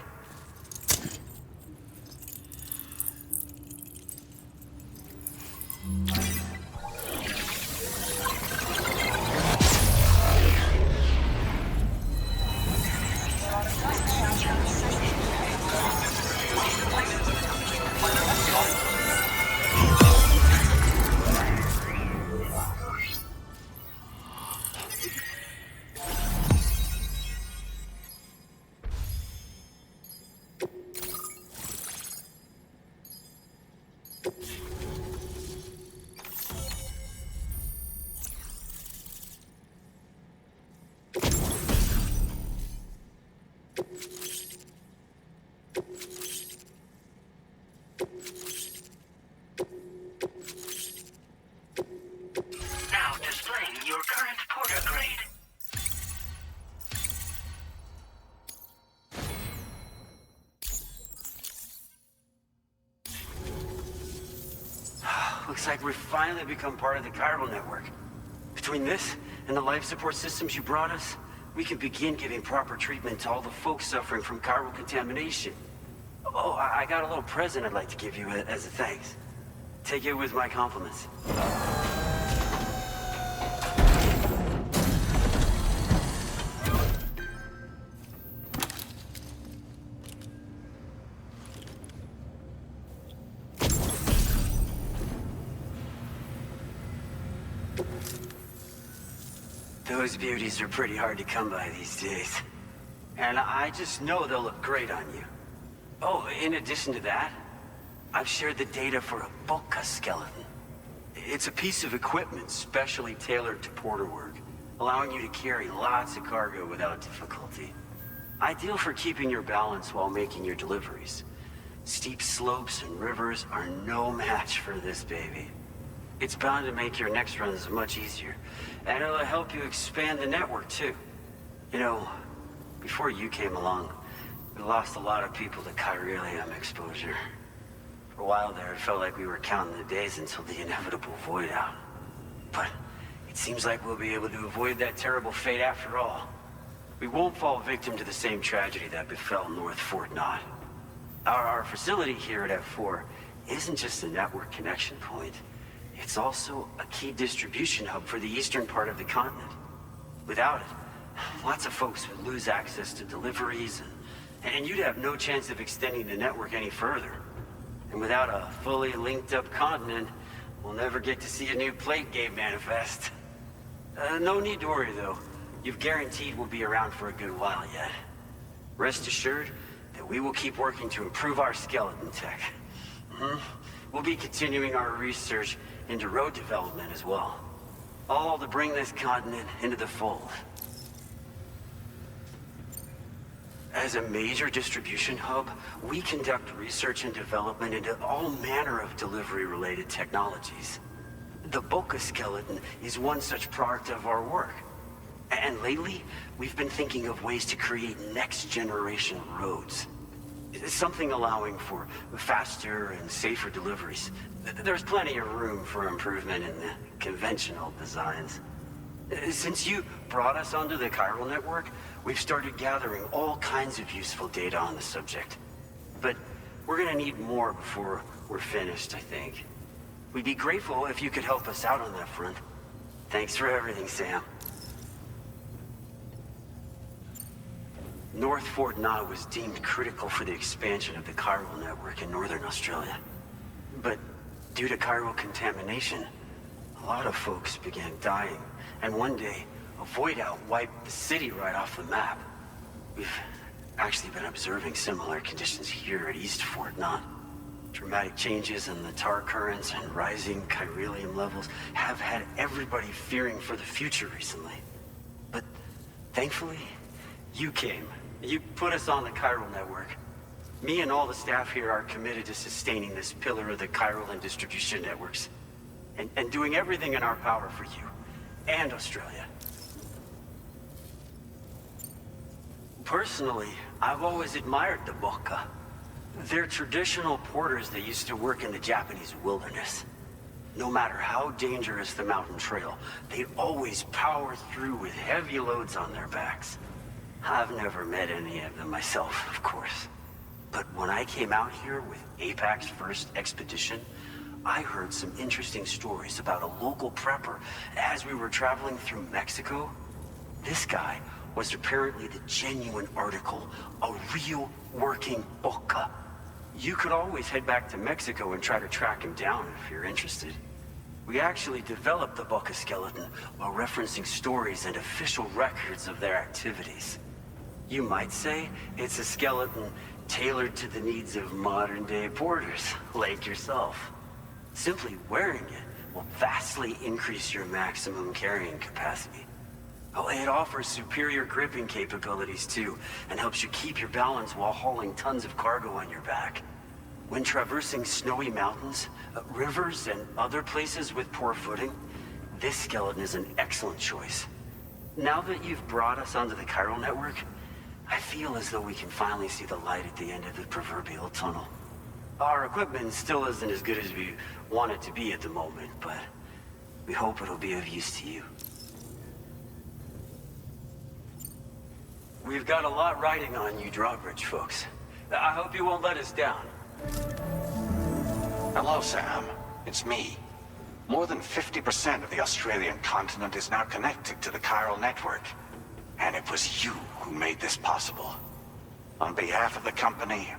Now displaying your current porter grade. Looks like we've finally become part of the chiral network. Between this and the life support systems you brought us, we can begin giving proper treatment to all the folks suffering from chiral contamination. Oh, I got a little present I'd like to give you as a thanks. Take it with my compliments. Those beauties are pretty hard to come by these days. And I just know they'll look great on you. Oh, in addition to that, I've shared the data for a Bulka skeleton. It's a piece of equipment specially tailored to porter work, allowing you to carry lots of cargo without difficulty. Ideal for keeping your balance while making your deliveries. Steep slopes and rivers are no match for this baby. It's bound to make your next runs much easier, and it'll help you expand the network too. You know, before you came along, we lost a lot of people to chiralium exposure. For a while there, it felt like we were counting the days until the inevitable void out. But It seems like we'll be able to avoid that terrible fate after all. We won't fall victim to the same tragedy that befell North Fort Knott. Our facility here at F4 isn't just a network connection point. It's also a key distribution hub for the eastern part of the continent. Without it, lots of folks would lose access to deliveries, and you'd have no chance of extending the network any further. And without a fully linked up continent, we'll never get to see a new plate game manifest. No need to worry though. You've guaranteed we'll be around for a good while yet. Rest assured that we will keep working to improve our skeleton tech. We'll be continuing our research into road development as well. All to bring this continent into the fold. As a major distribution hub, we conduct research and development into all manner of delivery-related technologies. The Boca skeleton is one such product of our work. And lately, we've been thinking of ways to create next-generation roads. Something allowing for faster and safer deliveries. There's plenty of room for improvement in the conventional designs. Since you brought us onto the chiral network, we've started gathering all kinds of useful data on the subject. But we're gonna need more before we're finished, I think. We'd be grateful if you could help us out on that front. Thanks for everything, Sam. North Fort Knott was deemed critical for the expansion of the chiral network in northern Australia. But due to chiral contamination, a lot of folks began dying, and one day, a void out wiped the city right off the map. We've actually been observing similar conditions here at East Fort Knott. Dramatic changes in the tar currents and rising chiralium levels have had everybody fearing for the future recently. But thankfully, you came. You put us on the chiral network. Me and all the staff here are committed to sustaining this pillar of the chiral and distribution networks. And doing everything in our power for you and Australia. Personally, I've always admired the Boca. They're traditional porters that used to work in the Japanese wilderness. No matter how dangerous the mountain trail, they'd always power through with heavy loads on their backs. I've never met any of them myself, of course. But when I came out here with APAC's first expedition, I heard some interesting stories about a local prepper as we were traveling through Mexico. This guy was apparently the genuine article, a real working Boca. You could always head back to Mexico and try to track him down if you're interested. We actually developed the Boca skeleton while referencing stories and official records of their activities. You might say it's a skeleton tailored to the needs of modern-day porters, like yourself. Simply wearing it will vastly increase your maximum carrying capacity. Oh, it offers superior gripping capabilities too, and helps you keep your balance while hauling tons of cargo on your back. When traversing snowy mountains, rivers, and other places with poor footing, this skeleton is an excellent choice. Now that you've brought us onto the chiral network, I feel as though we can finally see the light at the end of the proverbial tunnel. Our equipment still isn't as good as we want it to be at the moment, but we hope it'll be of use to you. We've got a lot riding on you drawbridge folks. I hope you won't let us down. Hello, Sam. It's me. More than 50% of the Australian continent is now connected to the chiral network. And it was you who made this possible. On behalf of the company,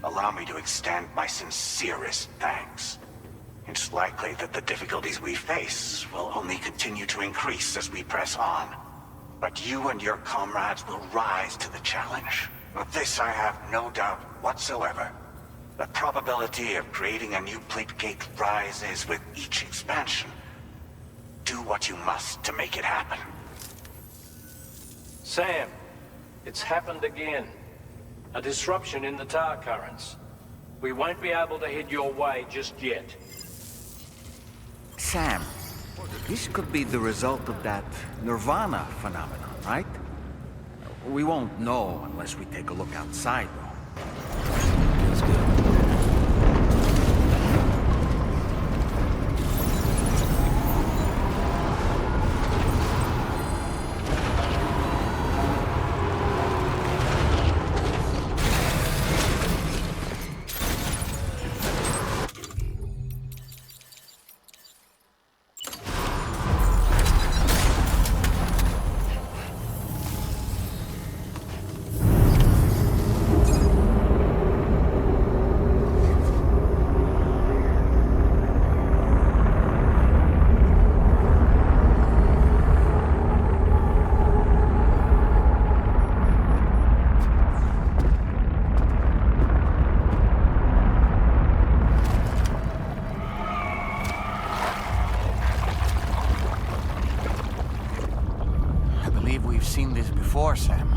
allow me to extend my sincerest thanks. It's likely that the difficulties we face will only continue to increase as we press on. But you and your comrades will rise to the challenge. Of this I have no doubt whatsoever. The probability of creating a new plate gate rises with each expansion. Do what you must to make it happen. Sam, it's happened again. A disruption in the tar currents. We won't be able to head your way just yet. Sam, this could be the result of that Nirvana phenomenon, right? We won't know unless we take a look outside, though. Feels good. we've seen this before, Sam.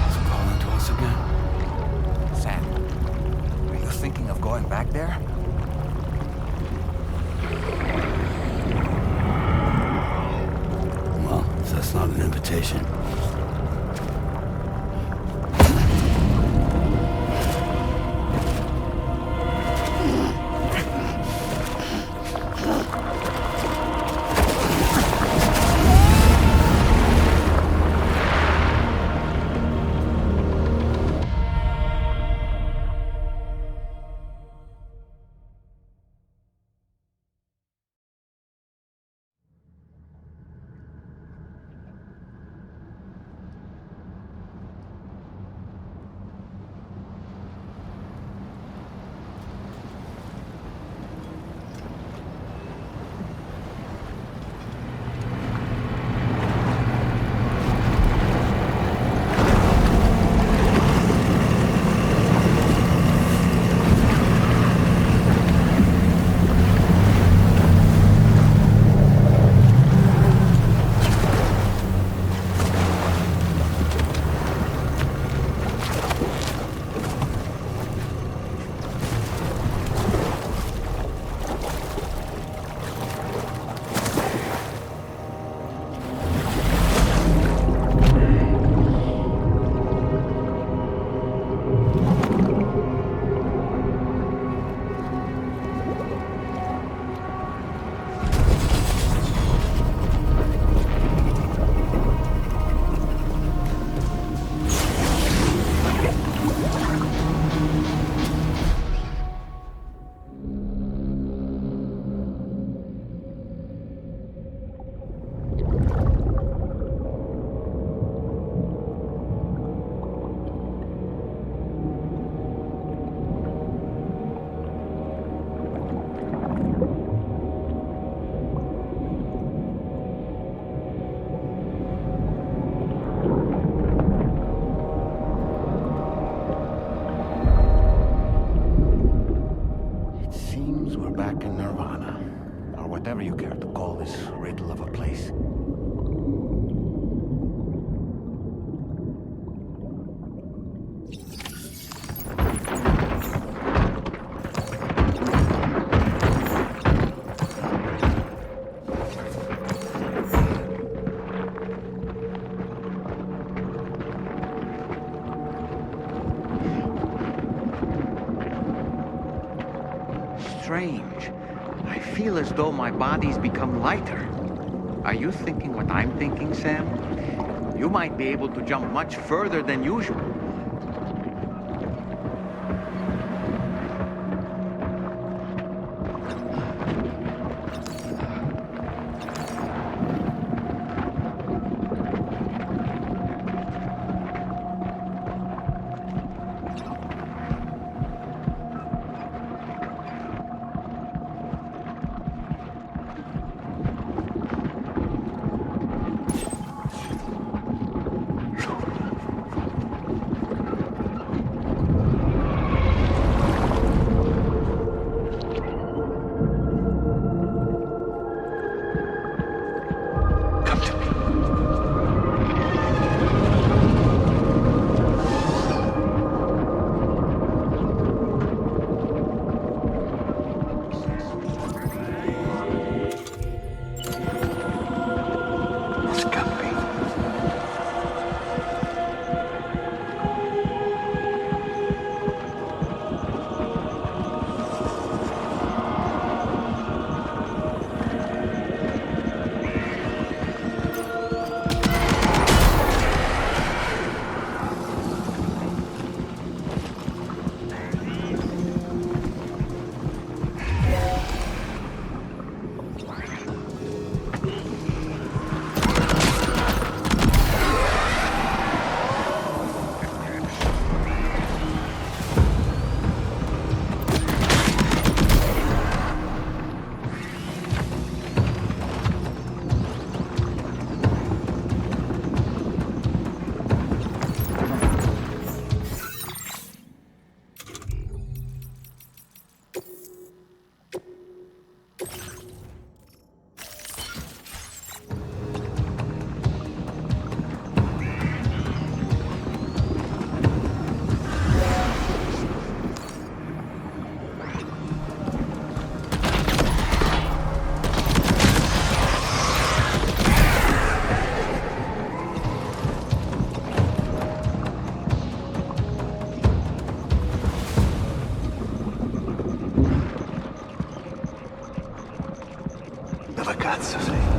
It's calling to us again. Sam, are you thinking of going back there? Well, if that's not an invitation. Whatever you care to call this riddle of a place. Strange. I feel as though my body's become lighter. Are you thinking what I'm thinking, Sam? You might be able to jump much further than usual. Cazzo sei?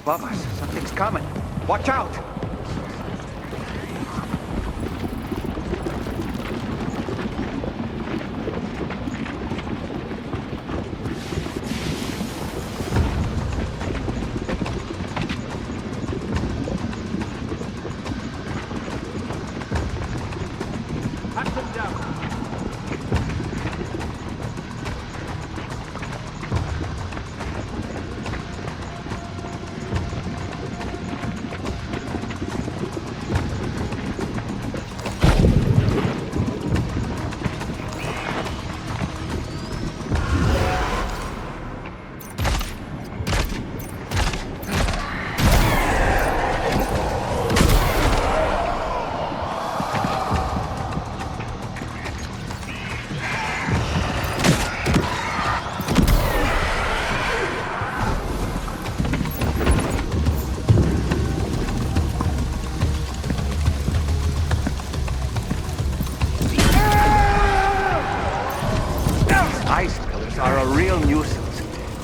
Above us. Something's coming. Watch out!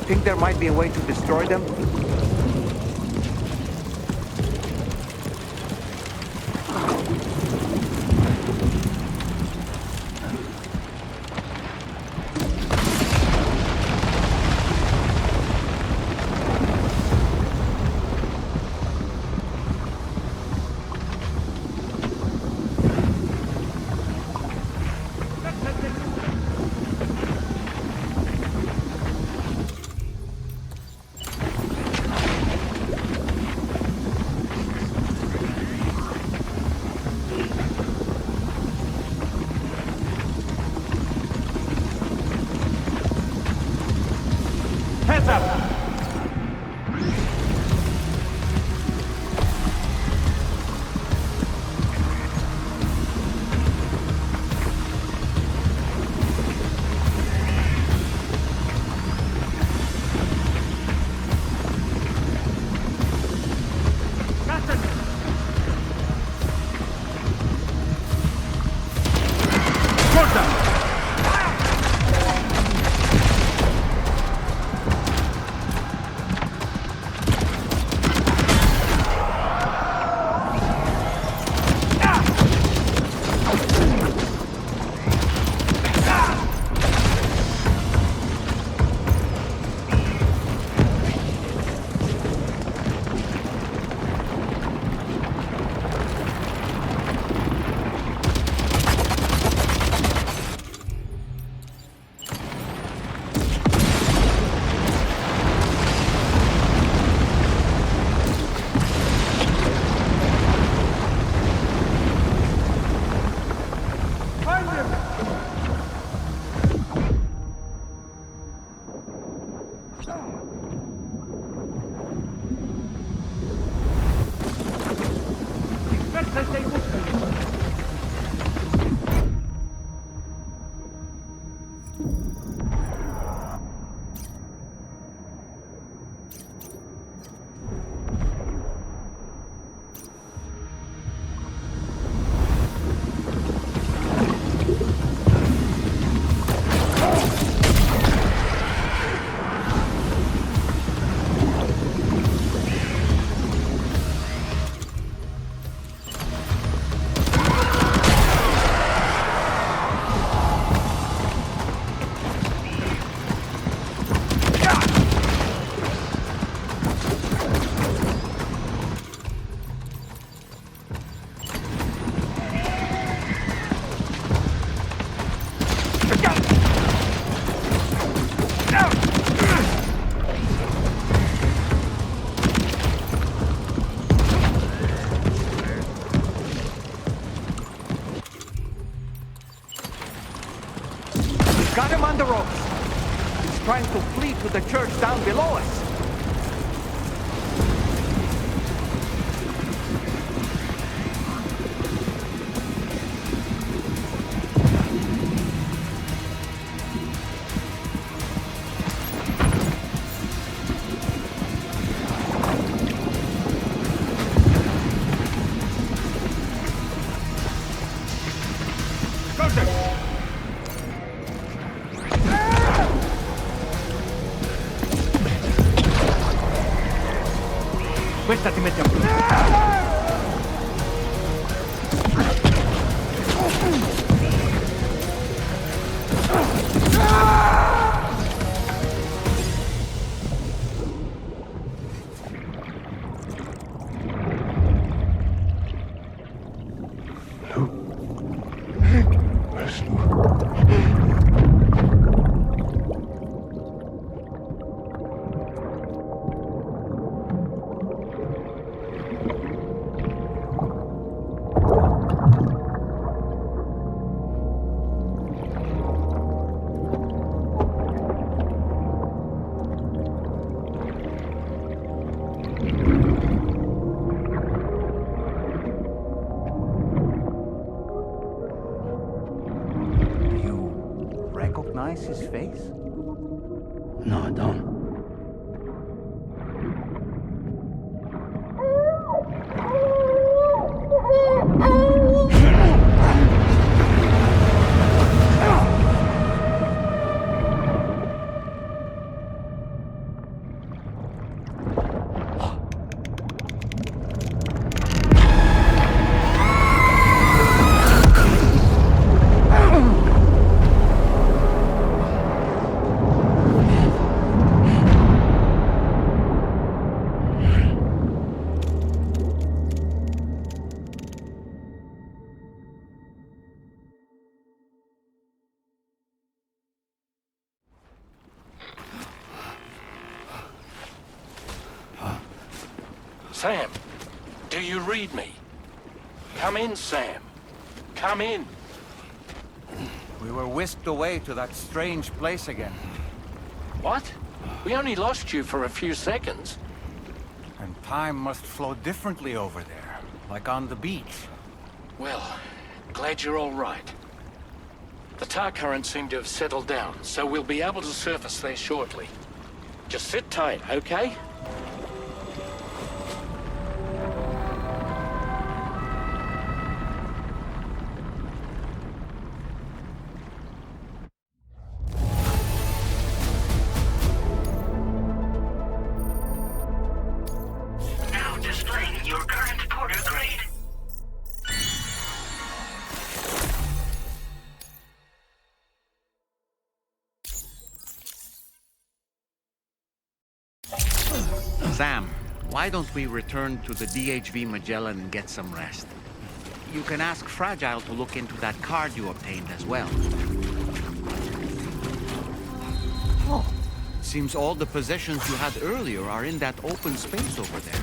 Think there might be a way to destroy them? Got him on the ropes. He's trying to flee to the church down below us. Questa ti mette a posto. Recognize his face? No, I don't. Sam, do you read me? Come in, Sam. Come in. We were whisked away to that strange place again. What? We only lost you for a few seconds. And time must flow differently over there, like on the beach. Well, glad you're all right. The tar currents seem to have settled down, so we'll be able to surface there shortly. Just sit tight, okay? Sam, why don't we return to the DHV Magellan and get some rest? You can ask Fragile to look into that card you obtained as well. Oh, seems all the possessions you had earlier are in that open space over there.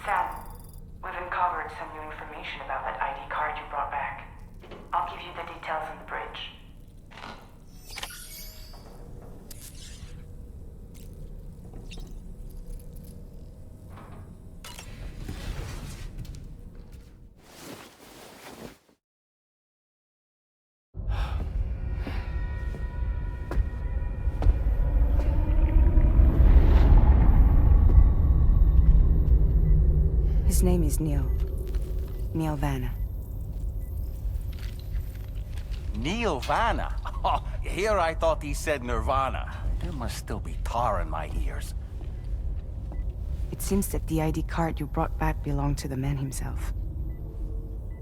Sam, we've uncovered some new information about that ID card you brought back. I'll give you the details on the bridge. His name is Neil. Neil Vanna. Neil Vanna? Oh, here I thought he said Nirvana. There must still be tar in my ears. It seems that the ID card you brought back belonged to the man himself.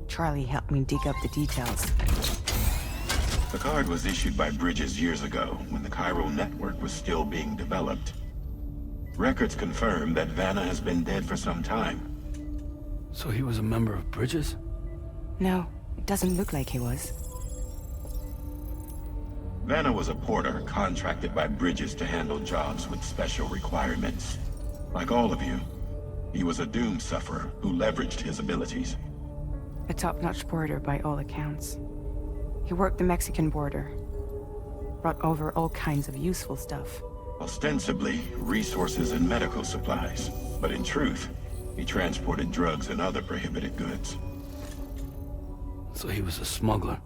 Charlie helped me dig up the details. The card was issued by Bridges years ago, when the chiral network was still being developed. Records confirm that Vanna has been dead for some time. So he was a member of Bridges? No, it doesn't look like he was. Vanna was a porter contracted by Bridges to handle jobs with special requirements. Like all of you, he was a doom sufferer who leveraged his abilities. A top-notch porter by all accounts. He worked the Mexican border. Brought over all kinds of useful stuff. Ostensibly, resources and medical supplies. But in truth, he transported drugs and other prohibited goods. So he was a smuggler.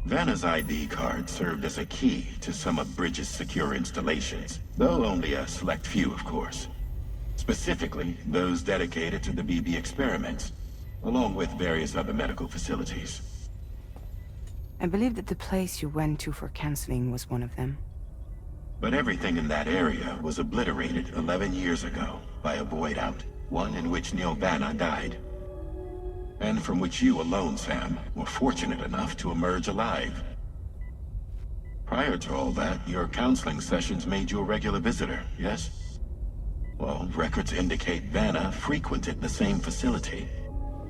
Vanna's ID card served as a key to some of Bridges' secure installations, though only a select few, of course. Specifically, those dedicated to the BB experiments, along with various other medical facilities. I believe that the place you went to for counseling was one of them. But everything in that area was obliterated 11 years ago by a void out, one in which Neil Vanna died. And from which you alone, Sam, were fortunate enough to emerge alive. Prior to all that, your counseling sessions made you a regular visitor, yes? Well, records indicate Vanna frequented the same facility.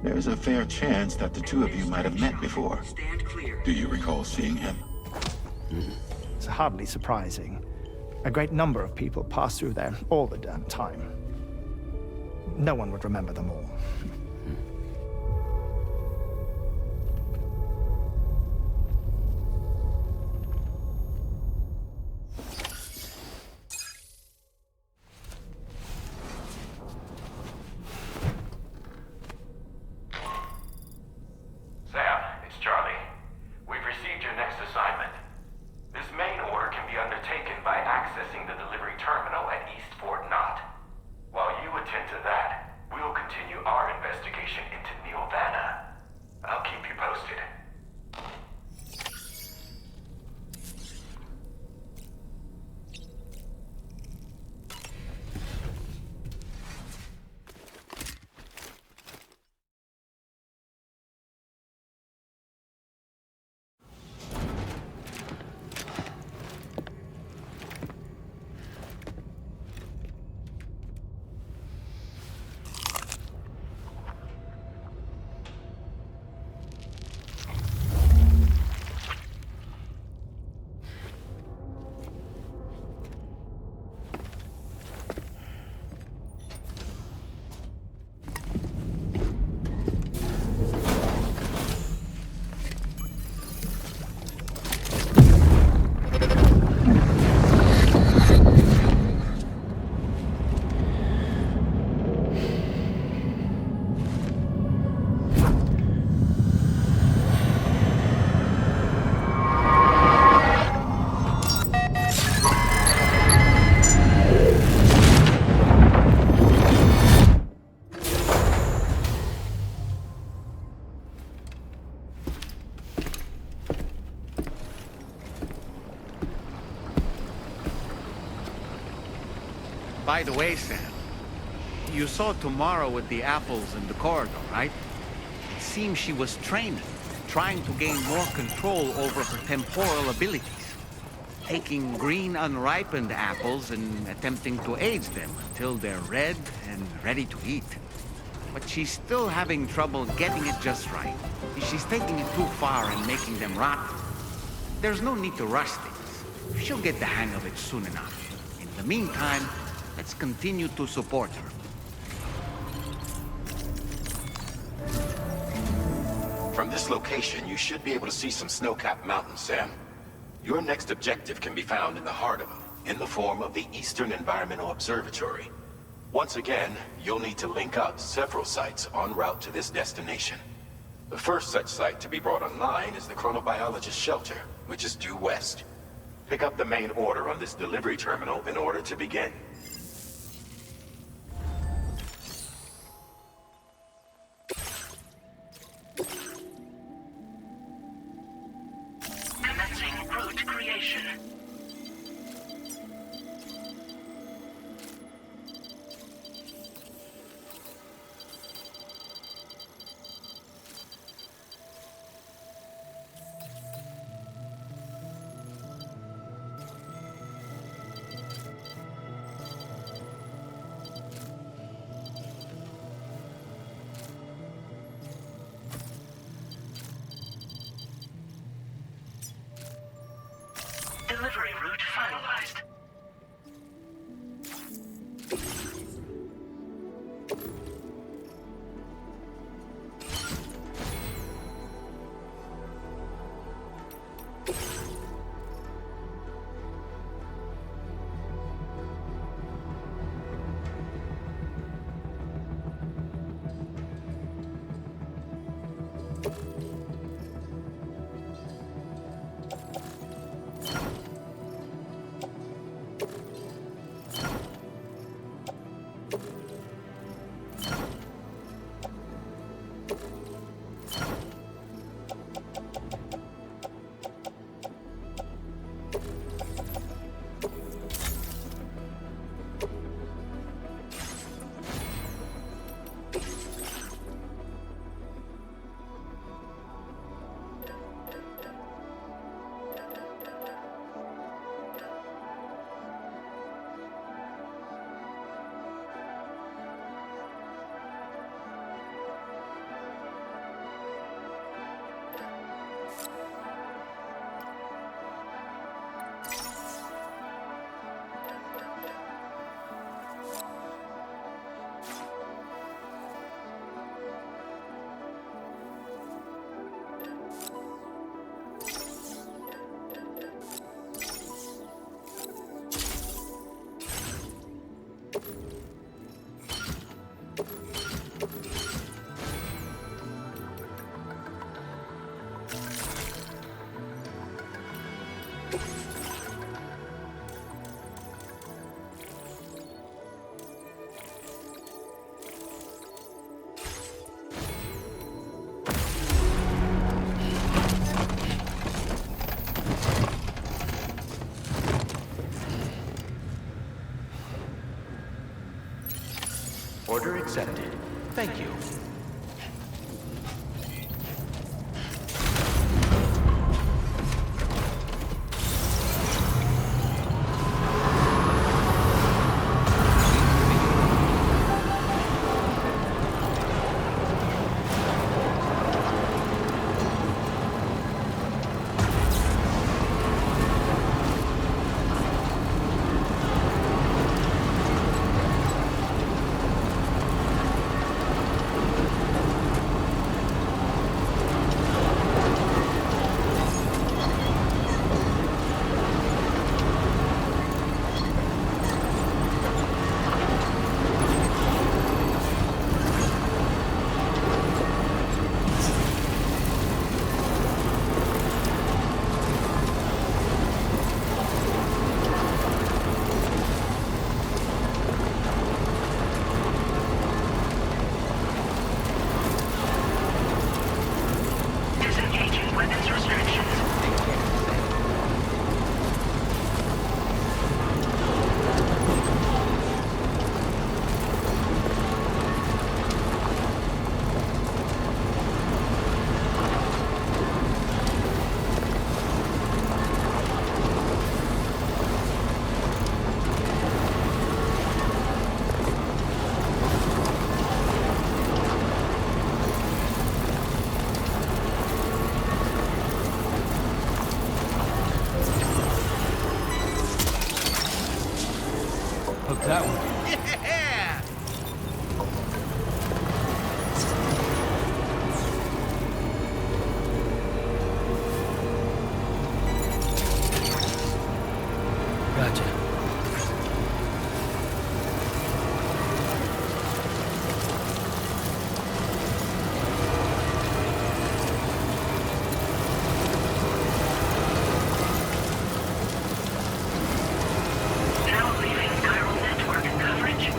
There's a fair chance that the two of you might have met before. Do you recall seeing him? It's hardly surprising. A great number of people pass through there all the damn time. No one would remember them all. Sam, it's Charlie. We've received your next assignment. This main order can be undertaken by accessing the delivery terminal at East Fort Knott. While you attend to that, we'll continue our investigation. By the way, Sam, you saw Tomorrow with the apples in the corridor, right? It seems she was training, trying to gain more control over her temporal abilities. Taking green unripened apples and attempting to age them until they're red and ready to eat. But she's still having trouble getting it just right. She's taking it too far and making them rotten. There's no need to rush things. She'll get the hang of it soon enough. In the meantime, let's continue to support her. From this location, you should be able to see some snow-capped mountains, Sam. Your next objective can be found in the heart of them, in the form of the Eastern Environmental Observatory. Once again, you'll need to link up several sites en route to this destination. The first such site to be brought online is the Chronobiologist Shelter, which is due west. Pick up the main order on this delivery terminal in order to begin. Commencing route creation. Delivery route finalized. Order accepted. Thank you. That one. Yeah! Gotcha. Now leaving chiral network coverage.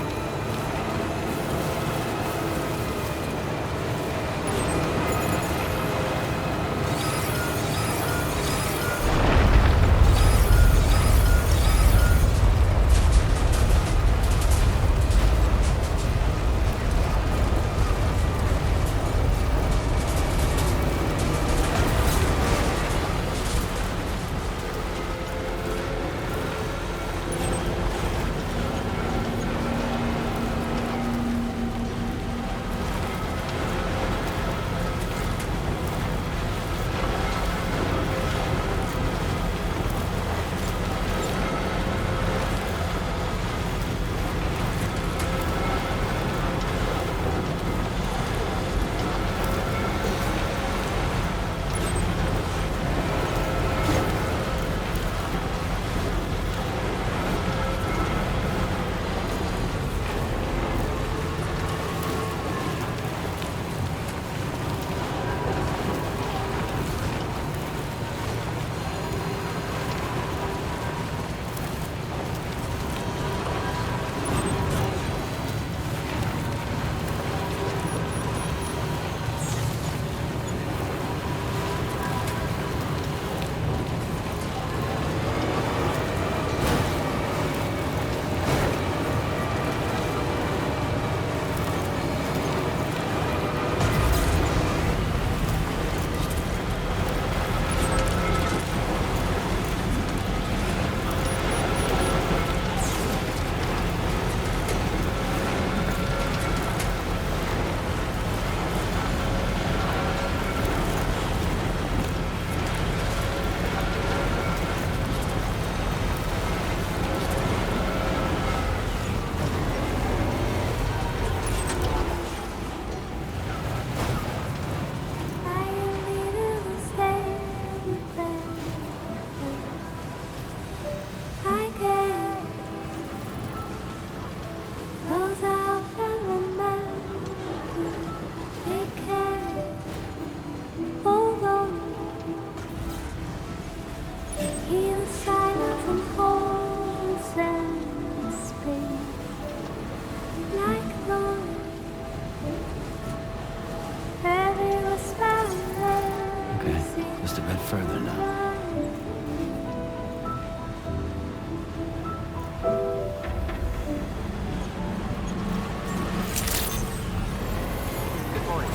Just a bit further now. Good morning.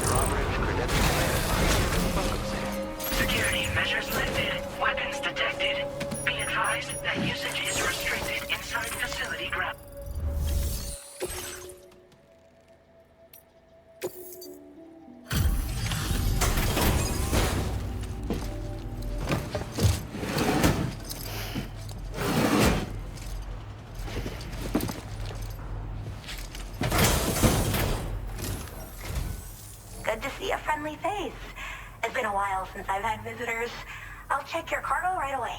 Drawbridge credentials verified. Welcome, Sam. Security measures lifted. Weapons detected. Be advised that usage is restricted inside facility ground. Good to see a friendly face. It's been a while since I've had visitors. I'll check your cargo right away.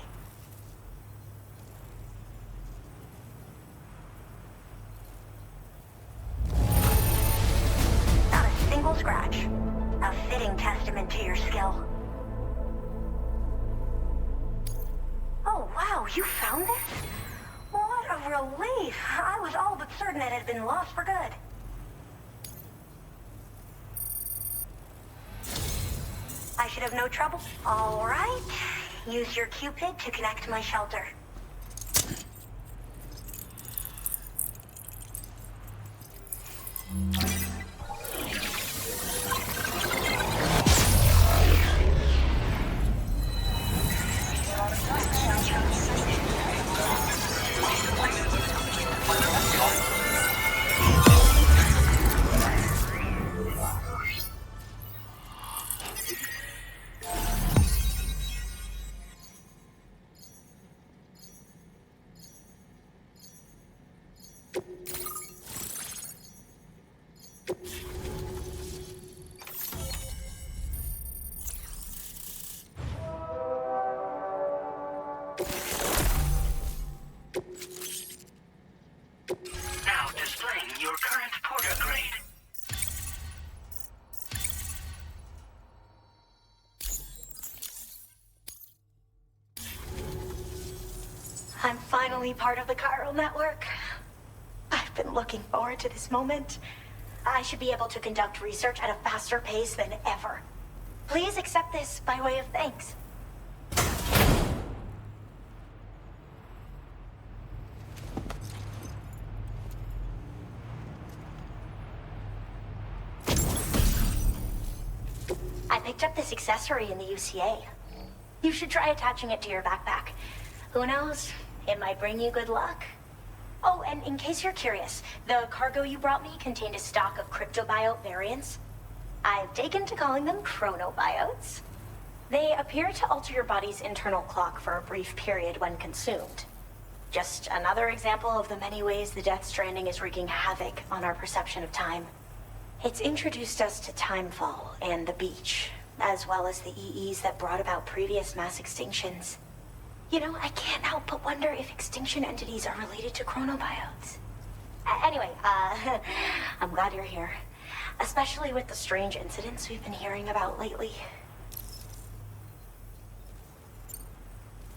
Not a single scratch. A fitting testament to your skill. Oh, wow, you found this? What a relief. I was all but certain it had been lost for good. I should have no trouble. All right. Use your Cupid to connect to my shelter. I'm finally part of the chiral network. I've been looking forward to this moment. I should be able to conduct research at a faster pace than ever. Please accept this by way of thanks. I picked up this accessory in the UCA. You should try attaching it to your backpack. Who knows? It might bring you good luck. Oh, and in case you're curious, the cargo you brought me contained a stock of cryptobiote variants. I've taken to calling them chronobiotes. They appear to alter your body's internal clock for a brief period when consumed. Just another example of the many ways the Death Stranding is wreaking havoc on our perception of time. It's introduced us to Timefall and the beach, as well as the EEs that brought about previous mass extinctions. You know, I can't help but wonder if extinction entities are related to chronobiotes. Anyway, I'm glad you're here. Especially with the strange incidents we've been hearing about lately.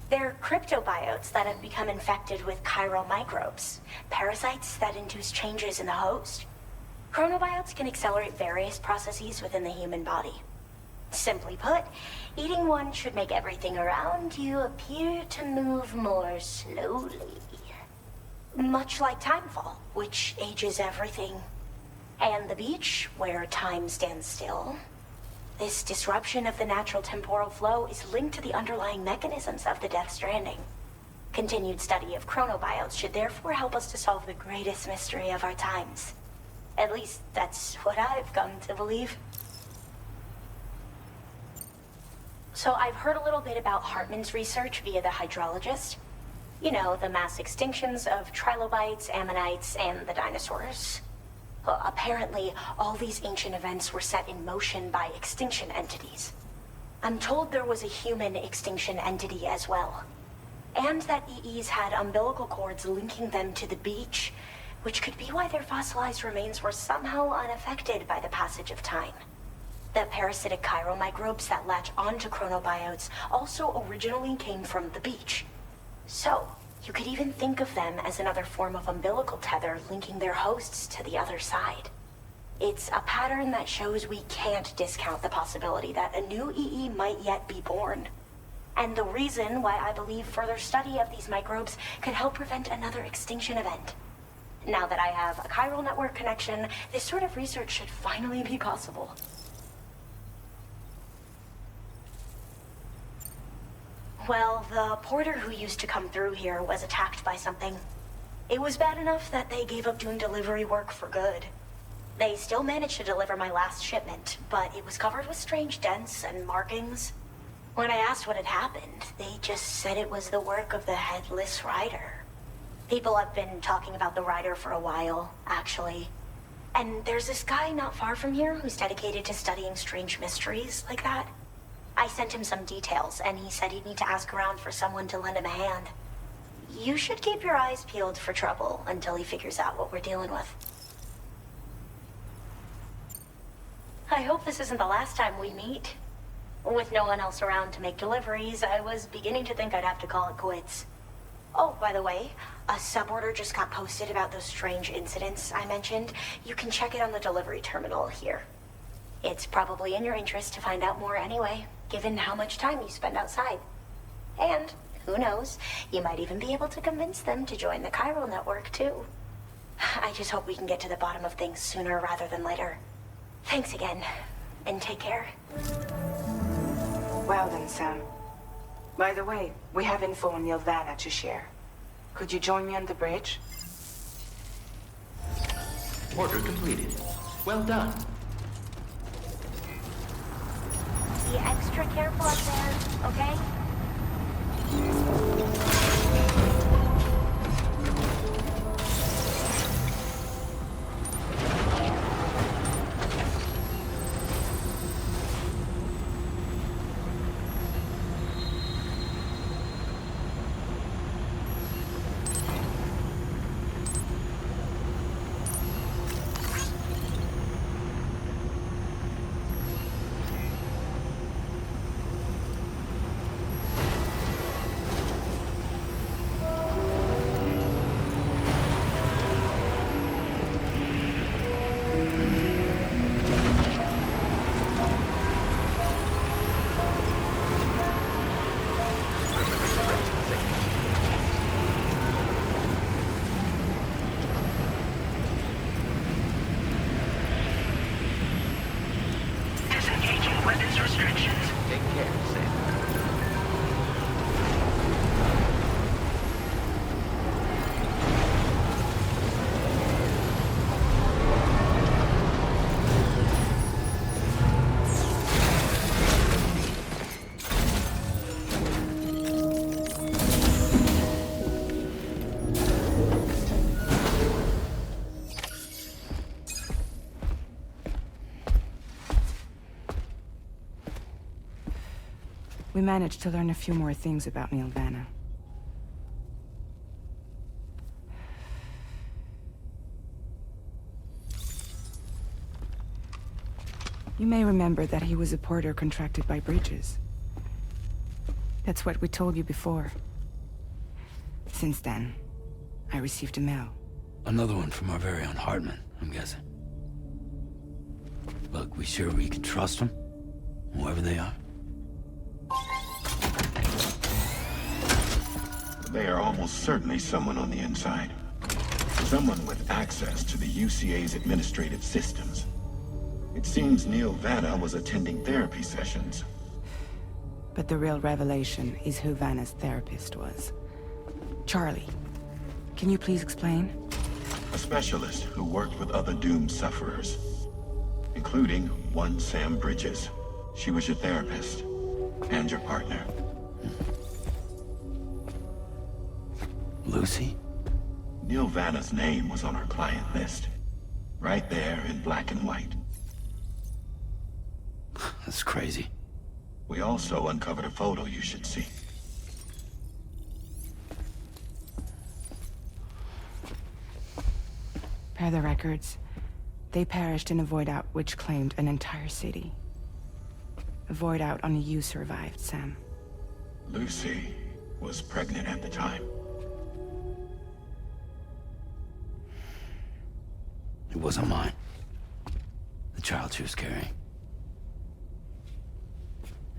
They're cryptobiotes that have become infected with chiral microbes, parasites that induce changes in the host. Chronobiotes can accelerate various processes within the human body. Simply put, eating one should make everything around you appear to move more slowly. Much like Timefall, which ages everything. And the beach, where time stands still. This disruption of the natural temporal flow is linked to the underlying mechanisms of the Death Stranding. Continued study of chronobiotes should therefore help us to solve the greatest mystery of our times. At least, that's what I've come to believe. So I've heard a little bit about Hartman's research via the hydrologist. You know, the mass extinctions of trilobites, ammonites, and the dinosaurs. Well, apparently, all these ancient events were set in motion by extinction entities. I'm told there was a human extinction entity as well. And that EEs had umbilical cords linking them to the beach, which could be why their fossilized remains were somehow unaffected by the passage of time. The parasitic chiral microbes that latch onto chronobiotes also originally came from the beach. So, you could even think of them as another form of umbilical tether linking their hosts to the other side. It's a pattern that shows we can't discount the possibility that a new EE might yet be born. And the reason why I believe further study of these microbes could help prevent another extinction event. Now that I have a chiral network connection, this sort of research should finally be possible. Well, the porter who used to come through here was attacked by something. It was bad enough that they gave up doing delivery work for good. They still managed to deliver my last shipment, but it was covered with strange dents and markings. When I asked what had happened, they just said it was the work of the Headless Rider. People have been talking about the Rider for a while, actually. And there's this guy not far from here who's dedicated to studying strange mysteries like that. I sent him some details, and he said he'd need to ask around for someone to lend him a hand. You should keep your eyes peeled for trouble until he figures out what we're dealing with. I hope this isn't the last time we meet. With no one else around to make deliveries, I was beginning to think I'd have to call it quits. Oh, by the way, a suborder just got posted about those strange incidents I mentioned. You can check it on the delivery terminal here. It's probably in your interest to find out more anyway, given how much time you spend outside. And, who knows, you might even be able to convince them to join the chiral network, too. I just hope we can get to the bottom of things sooner rather than later. Thanks again, and take care. Well then, Sam. By the way, we have info on Nelvana to share. Could you join me on the bridge? Order completed. Well done. Be extra careful up there, okay? We managed to learn a few more things about Neil Vanna. You may remember that he was a porter contracted by Bridges. That's what we told you before. Since then, I received a mail. Another one from our very own Hartman, I'm guessing. Look, we sure we can trust them? Whoever they are? They are almost certainly someone on the inside. Someone with access to the UCA's administrative systems. It seems Neil Vanna was attending therapy sessions. But the real revelation is who Vanna's therapist was. Charlie, can you please explain? A specialist who worked with other doomed sufferers, including one Sam Bridges. She was your therapist and your partner. Lucy? Neil Vanna's name was on our client list. Right there in black and white. That's crazy. We also uncovered a photo you should see. Per the records, they perished in a void out which claimed an entire city. A void out only you survived, Sam. Lucy was pregnant at the time. It wasn't mine. The child she was carrying.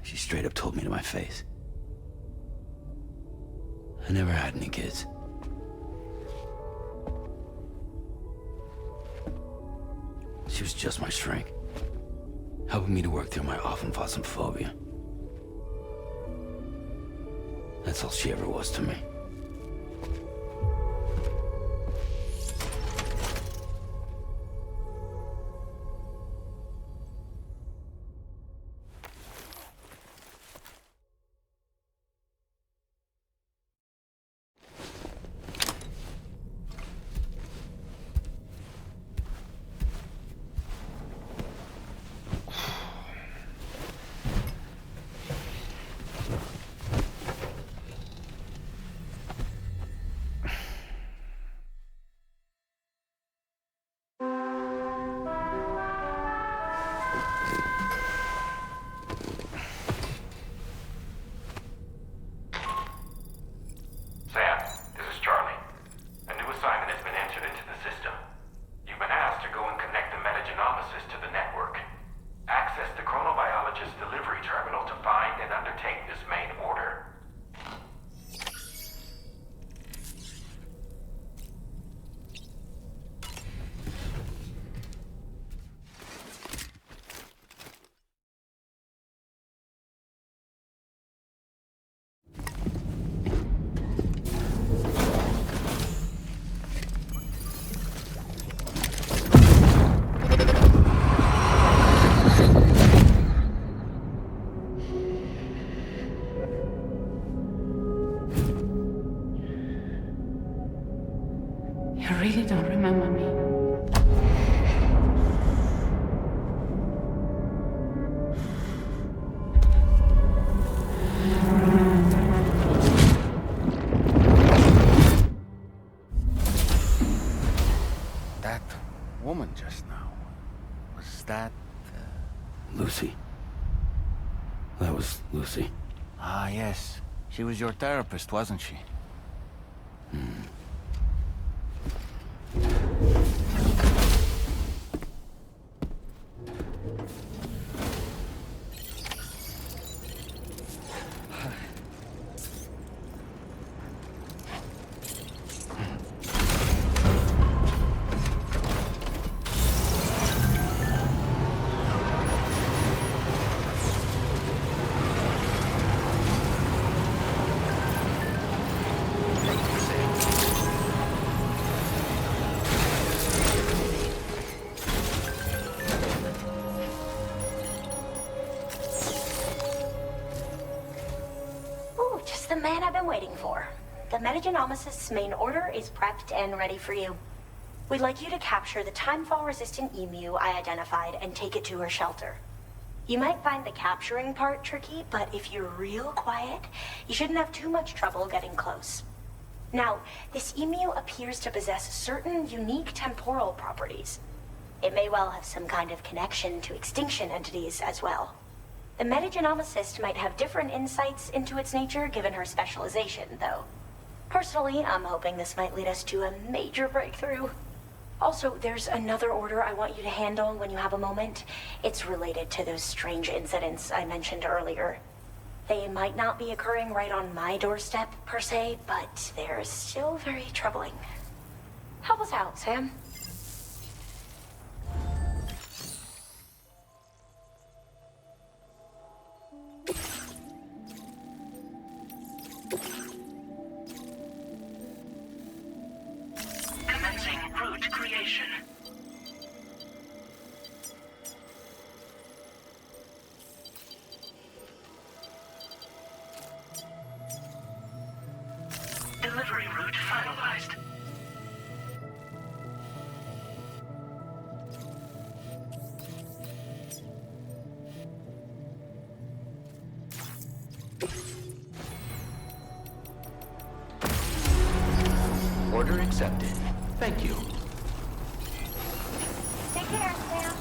She straight up told me to my face. I never had any kids. She was just my shrink, helping me to work through my often phobia. That's all she ever was to me. You really don't remember me. That woman just now, was that... Lucy. That was Lucy. Ah, yes. She was your therapist, wasn't she? The man I've been waiting for. The Metagenomicist's main order is prepped and ready for you. We'd like you to capture the timefall-resistant emu I identified and take it to her shelter. You might find the capturing part tricky, but if you're real quiet, you shouldn't have too much trouble getting close. Now, this emu appears to possess certain unique temporal properties. It may well have some kind of connection to extinction entities as well. The metagenomicist might have different insights into its nature given her specialization, though. Personally, I'm hoping this might lead us to a major breakthrough. Also, there's another order I want you to handle when you have a moment. It's related to those strange incidents I mentioned earlier. They might not be occurring right on my doorstep, per se, but they're still very troubling. Help us out, Sam. Commencing route creation. Delivery route finalized. Order accepted. Thank you. Take care, Sam.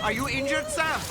Are you injured, Sam?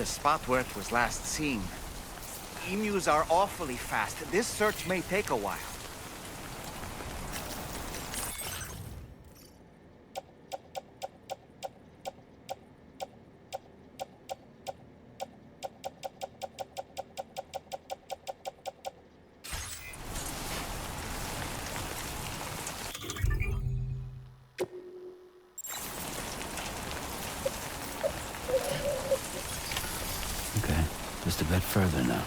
the spot where it was last seen. Emus are awfully fast. This search may take a while. Okay, just a bit further now.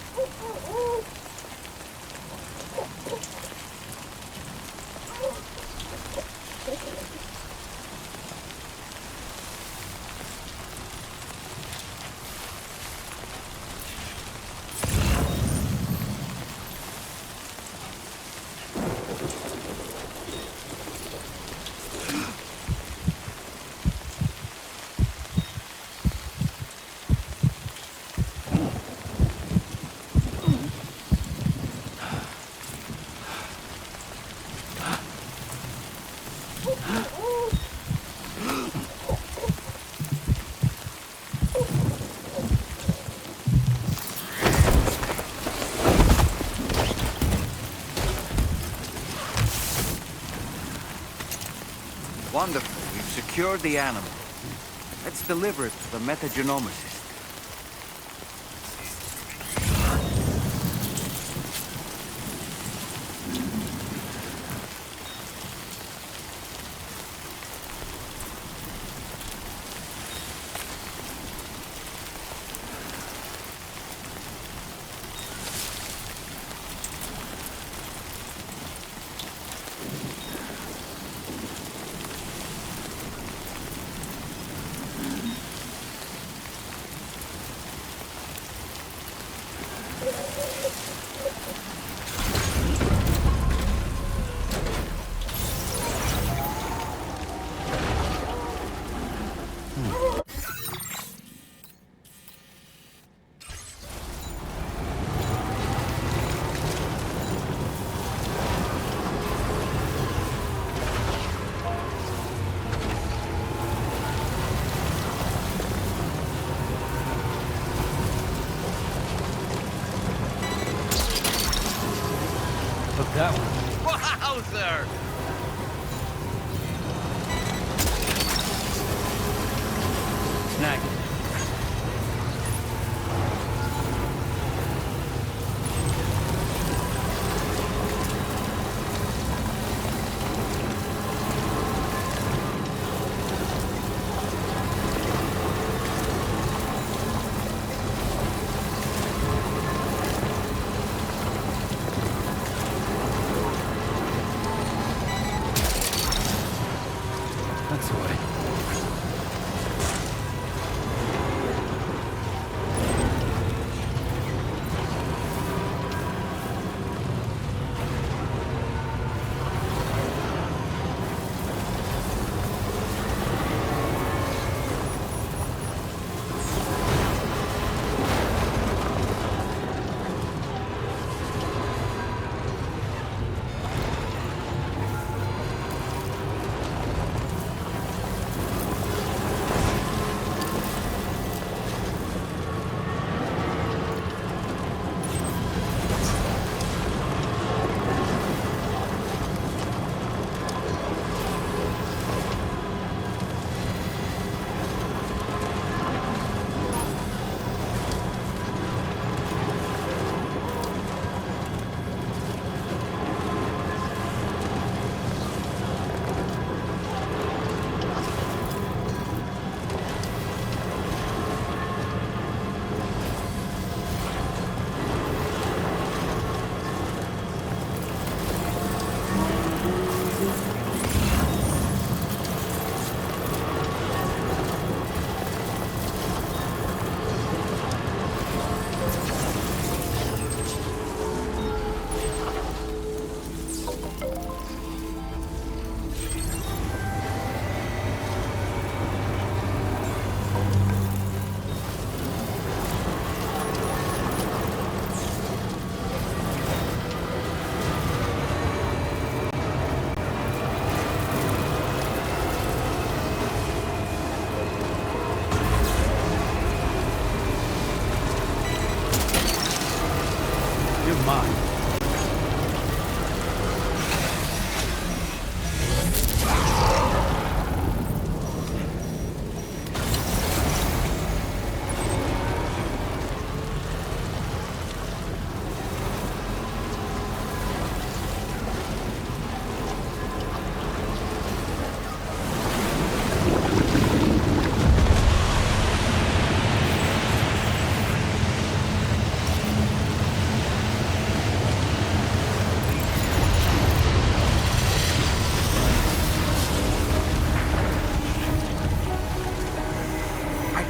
Wonderful. We've secured the animal. Let's deliver it to the metagenomicist. That one. Wowzer! Snag it. That's the way.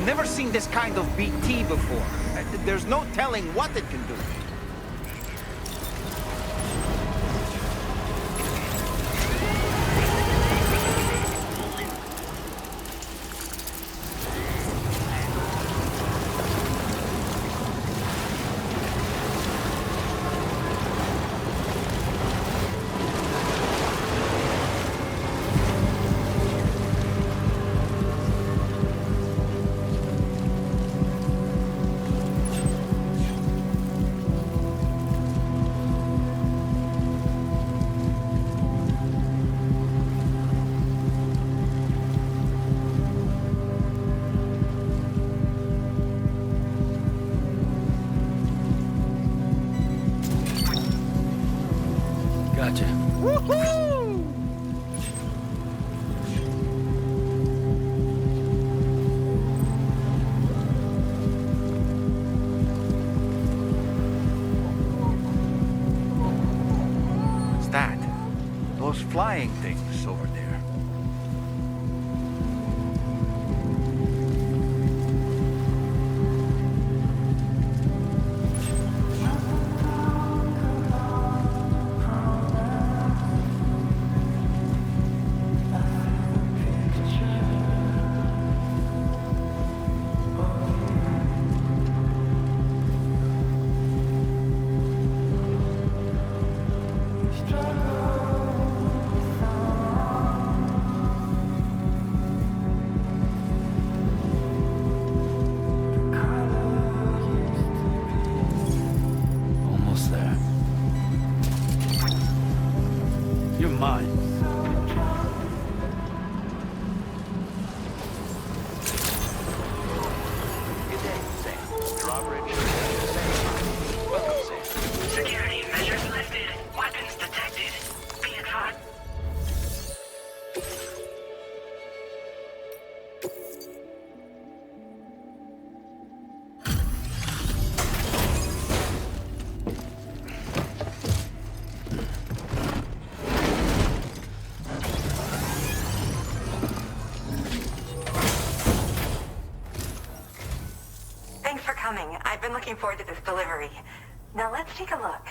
I've never seen this kind of BT before. There's no telling what it can do. Gotcha. Woohoo! What's that? Those flying things over there. Almost there. You're mine. Good day, Sam. Drawbridge. Welcome, Sam. Security measures lifted. Weapons detected. Be advised. Thanks for coming. I've been looking forward to this delivery. Now let's take a look.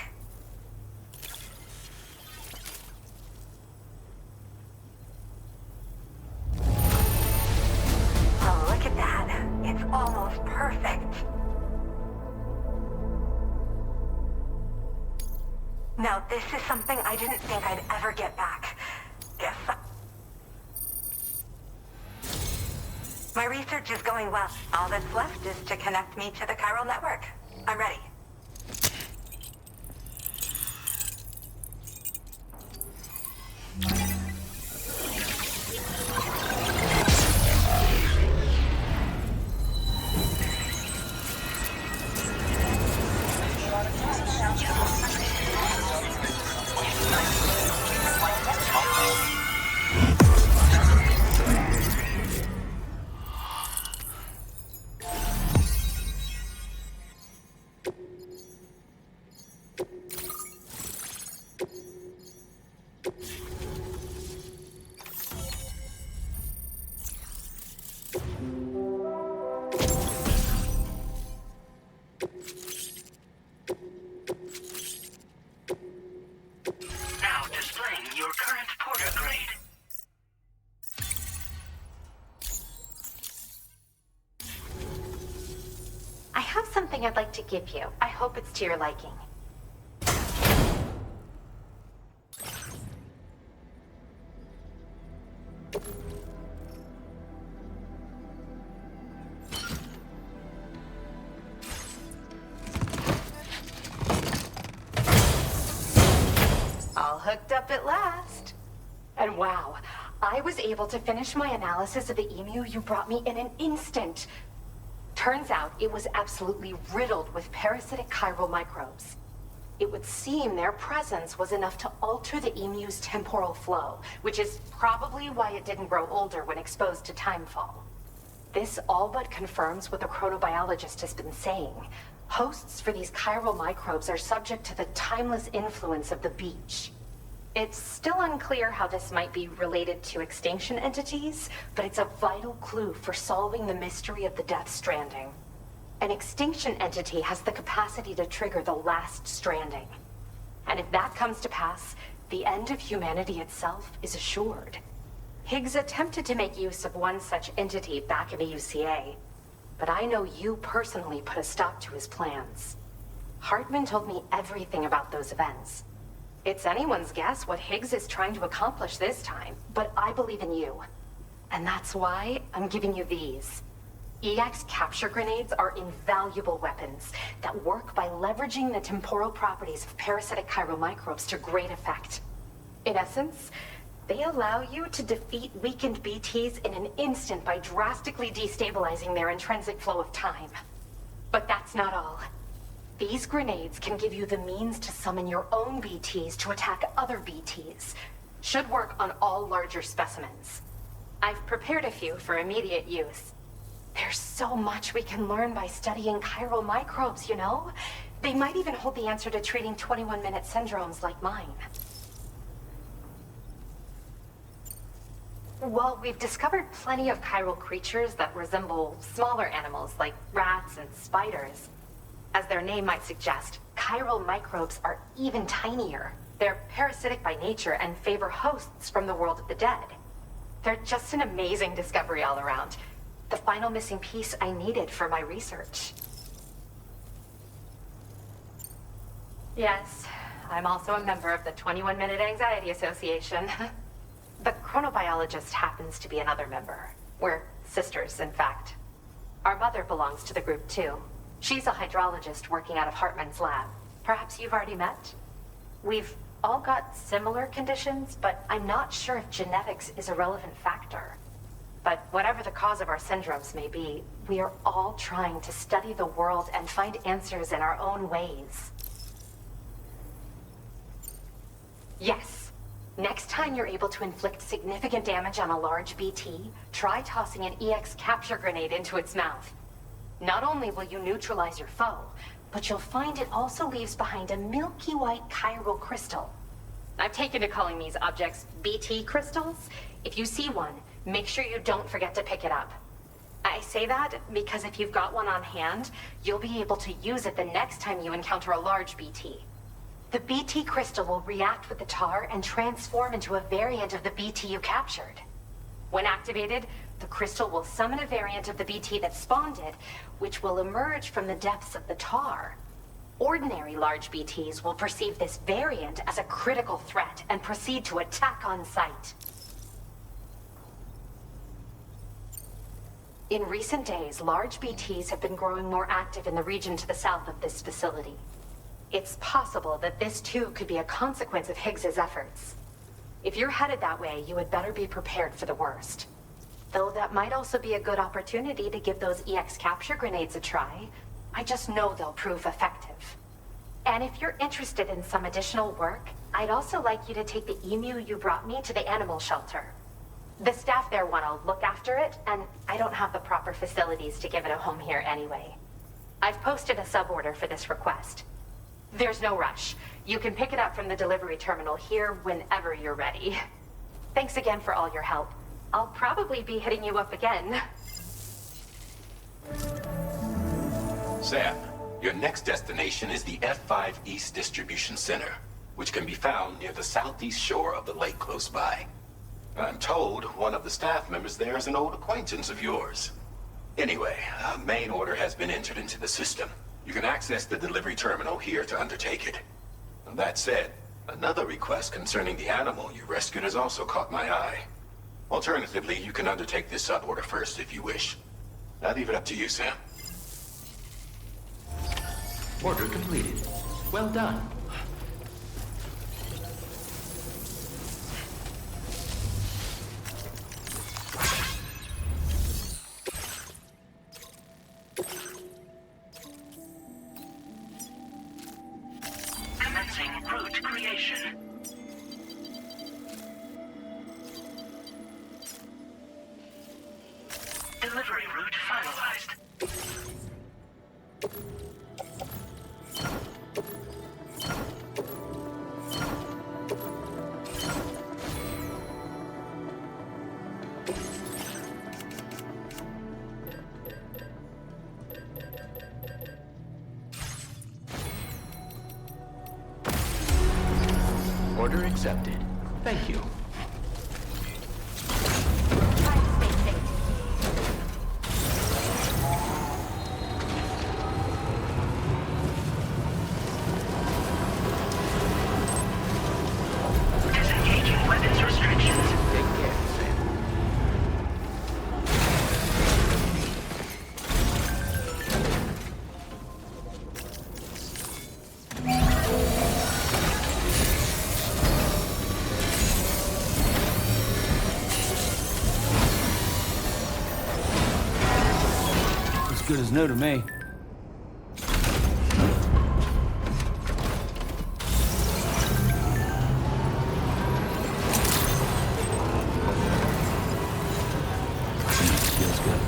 Oh, look at that. It's almost perfect. Now, this is something I didn't think I'd ever get back. Guess my research is going well. All that's left is to connect me to the chiral network. I'm ready. Now displaying your current porter grade. I have something I'd like to give you. I hope it's to your liking. All hooked up at last. And wow, I was able to finish my analysis of the emu you brought me in an instant. Turns out it was absolutely riddled with parasitic chiral microbes. It would seem their presence was enough to alter the emu's temporal flow, which is probably why it didn't grow older when exposed to timefall. This all but confirms what the chronobiologist has been saying. Hosts for these chiral microbes are subject to the timeless influence of the beach. It's still unclear how this might be related to extinction entities, but it's a vital clue for solving the mystery of the Death Stranding. An extinction entity has the capacity to trigger the last stranding. And if that comes to pass, the end of humanity itself is assured. Higgs attempted to make use of one such entity back in the UCA, but I know you personally put a stop to his plans. Hartman told me everything about those events. It's anyone's guess what Higgs is trying to accomplish this time, but I believe in you. And that's why I'm giving you these. EX capture grenades are invaluable weapons that work by leveraging the temporal properties of parasitic chiromicrobes to great effect. In essence, they allow you to defeat weakened BTs in an instant by drastically destabilizing their intrinsic flow of time. But that's not all. These grenades can give you the means to summon your own BTs to attack other BTs. Should work on all larger specimens. I've prepared a few for immediate use. There's so much we can learn by studying chiral microbes, you know? They might even hold the answer to treating 21-minute syndromes like mine. Well, we've discovered plenty of chiral creatures that resemble smaller animals like rats and spiders. As their name might suggest, chiral microbes are even tinier. They're parasitic by nature and favor hosts from the world of the dead. They're just an amazing discovery all around. The final missing piece I needed for my research. Yes, I'm also a member of the 21-Minute Anxiety Association. The chronobiologist happens to be another member. We're sisters, in fact. Our mother belongs to the group, too. She's a hydrologist working out of Hartman's lab. Perhaps you've already met? We've all got similar conditions, but I'm not sure if genetics is a relevant factor. But whatever the cause of our syndromes may be, we are all trying to study the world and find answers in our own ways. Yes. Next time you're able to inflict significant damage on a large BT, try tossing an EX capture grenade into its mouth. Not only will you neutralize your foe, but you'll find it also leaves behind a milky white chiral crystal. I've taken to calling these objects BT crystals. If you see one, make sure you don't forget to pick it up. I say that because if you've got one on hand, you'll be able to use it the next time you encounter a large BT. The BT crystal will react with the tar and transform into a variant of the BT you captured. When activated, the crystal will summon a variant of the BT that spawned it, which will emerge from the depths of the tar. Ordinary large BTs will perceive this variant as a critical threat and proceed to attack on sight. In recent days, large BTs have been growing more active in the region to the south of this facility. It's possible that this too could be a consequence of Higgs's efforts. If you're headed that way, you had better be prepared for the worst. Though that might also be a good opportunity to give those EX capture grenades a try. I just know they'll prove effective. And if you're interested in some additional work, I'd also like you to take the emu you brought me to the animal shelter. The staff there want to look after it, and I don't have the proper facilities to give it a home here anyway. I've posted a sub-order for this request. There's no rush. You can pick it up from the delivery terminal here whenever you're ready. Thanks again for all your help. I'll probably be hitting you up again. Sam, your next destination is the F5 East Distribution Center, which can be found near the southeast shore of the lake close by. I'm told one of the staff members there is an old acquaintance of yours. Anyway, a main order has been entered into the system. You can access the delivery terminal here to undertake it. That said, another request concerning the animal you rescued has also caught my eye. Alternatively, you can undertake this sub-order first if you wish. I'll leave it up to you, Sam. Order completed. Well done. Commencing route creation. Delivery route finalized. Order accepted. Thank you. Disengaging weapons restrictions. Take care, Sam. As good as new to me. Feels good.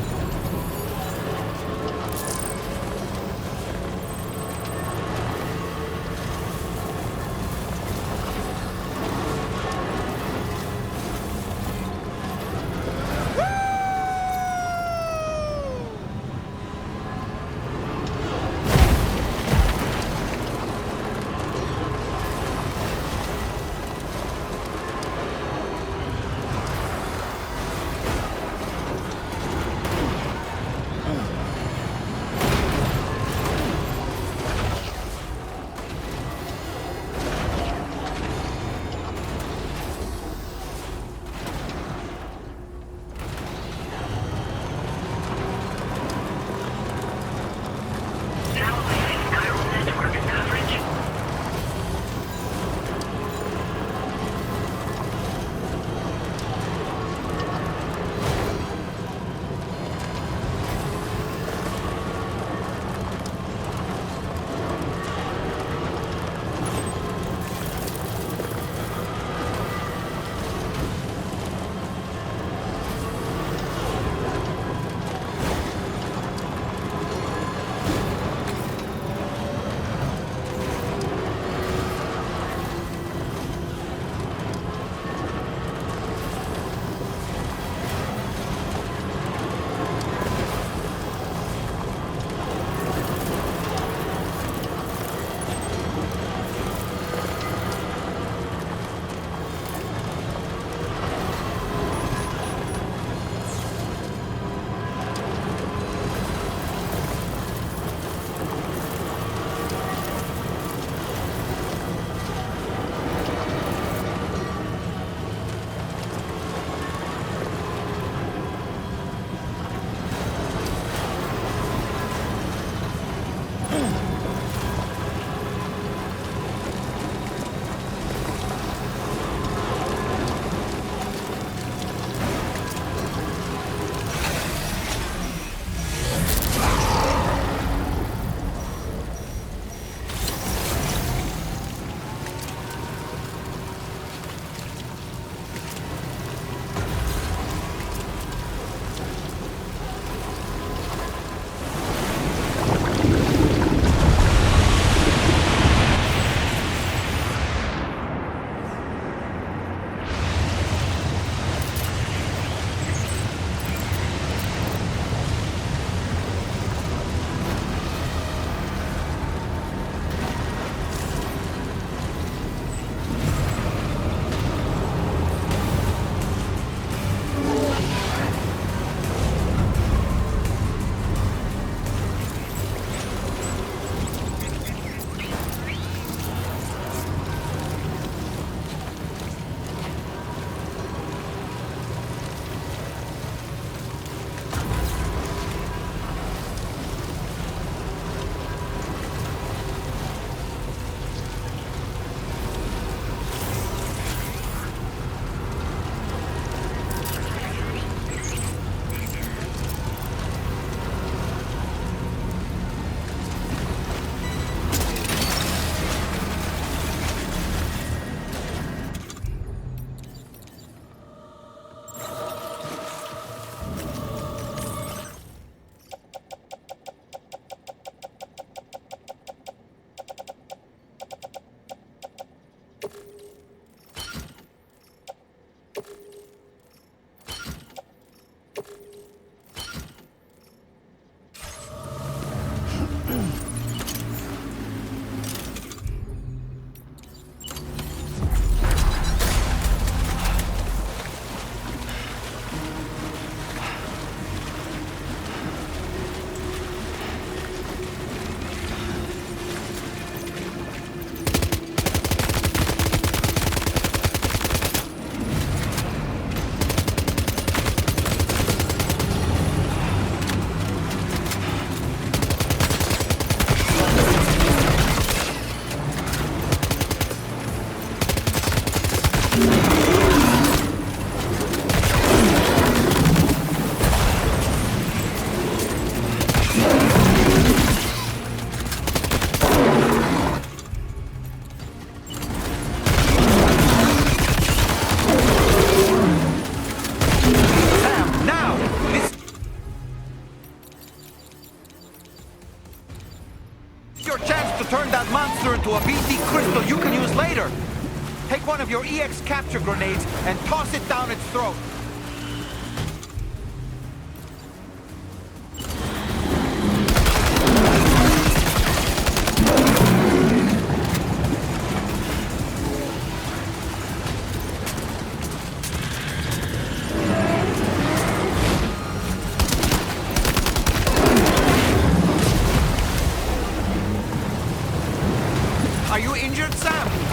Your EX capture grenades and toss it down its throat. Are you injured, Sam?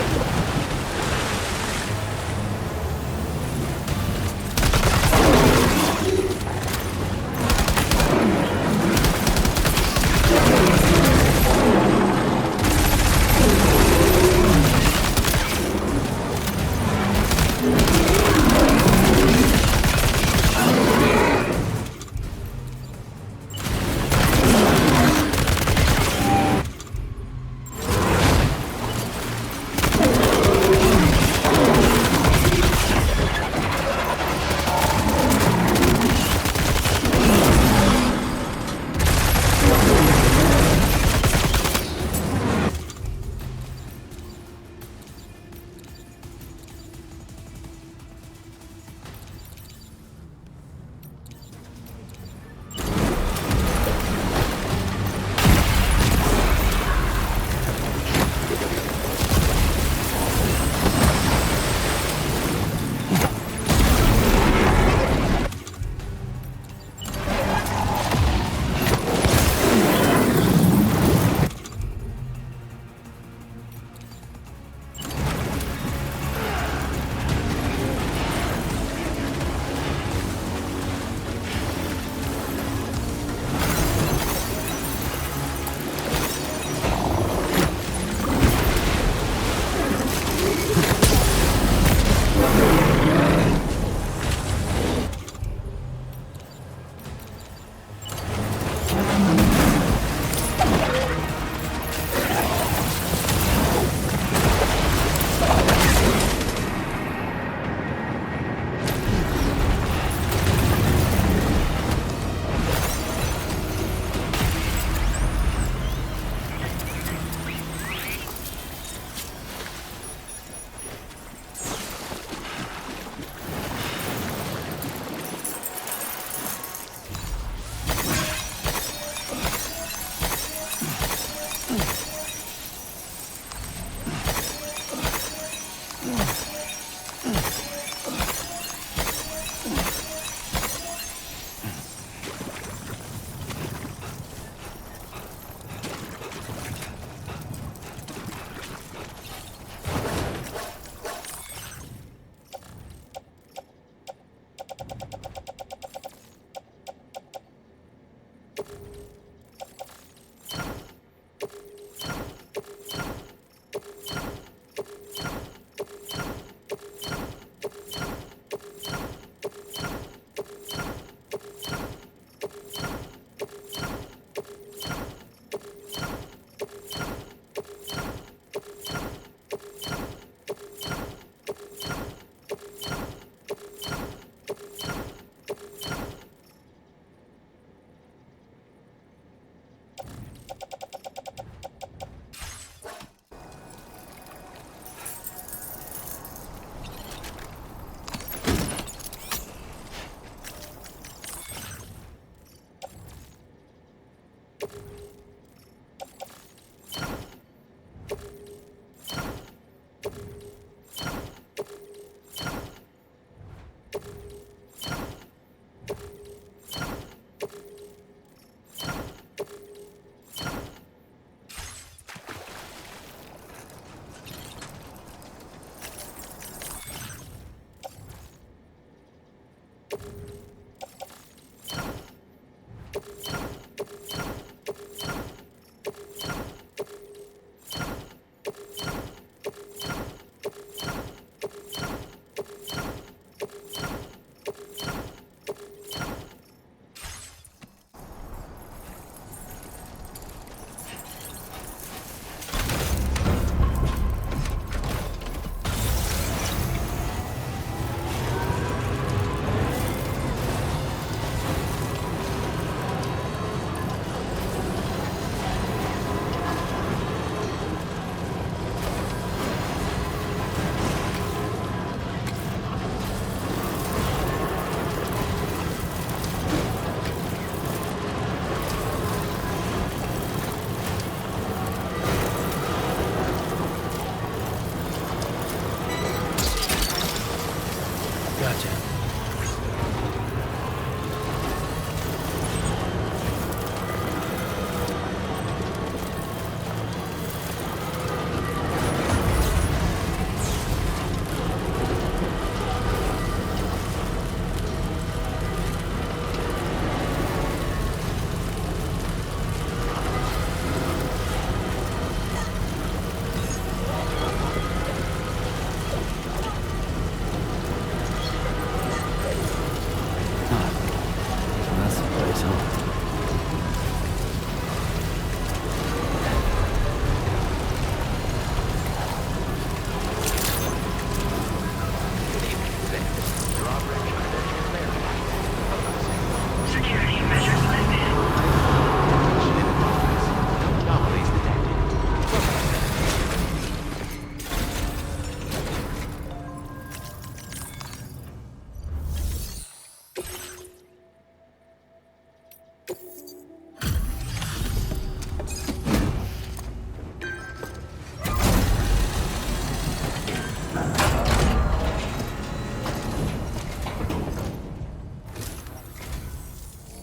Gotcha.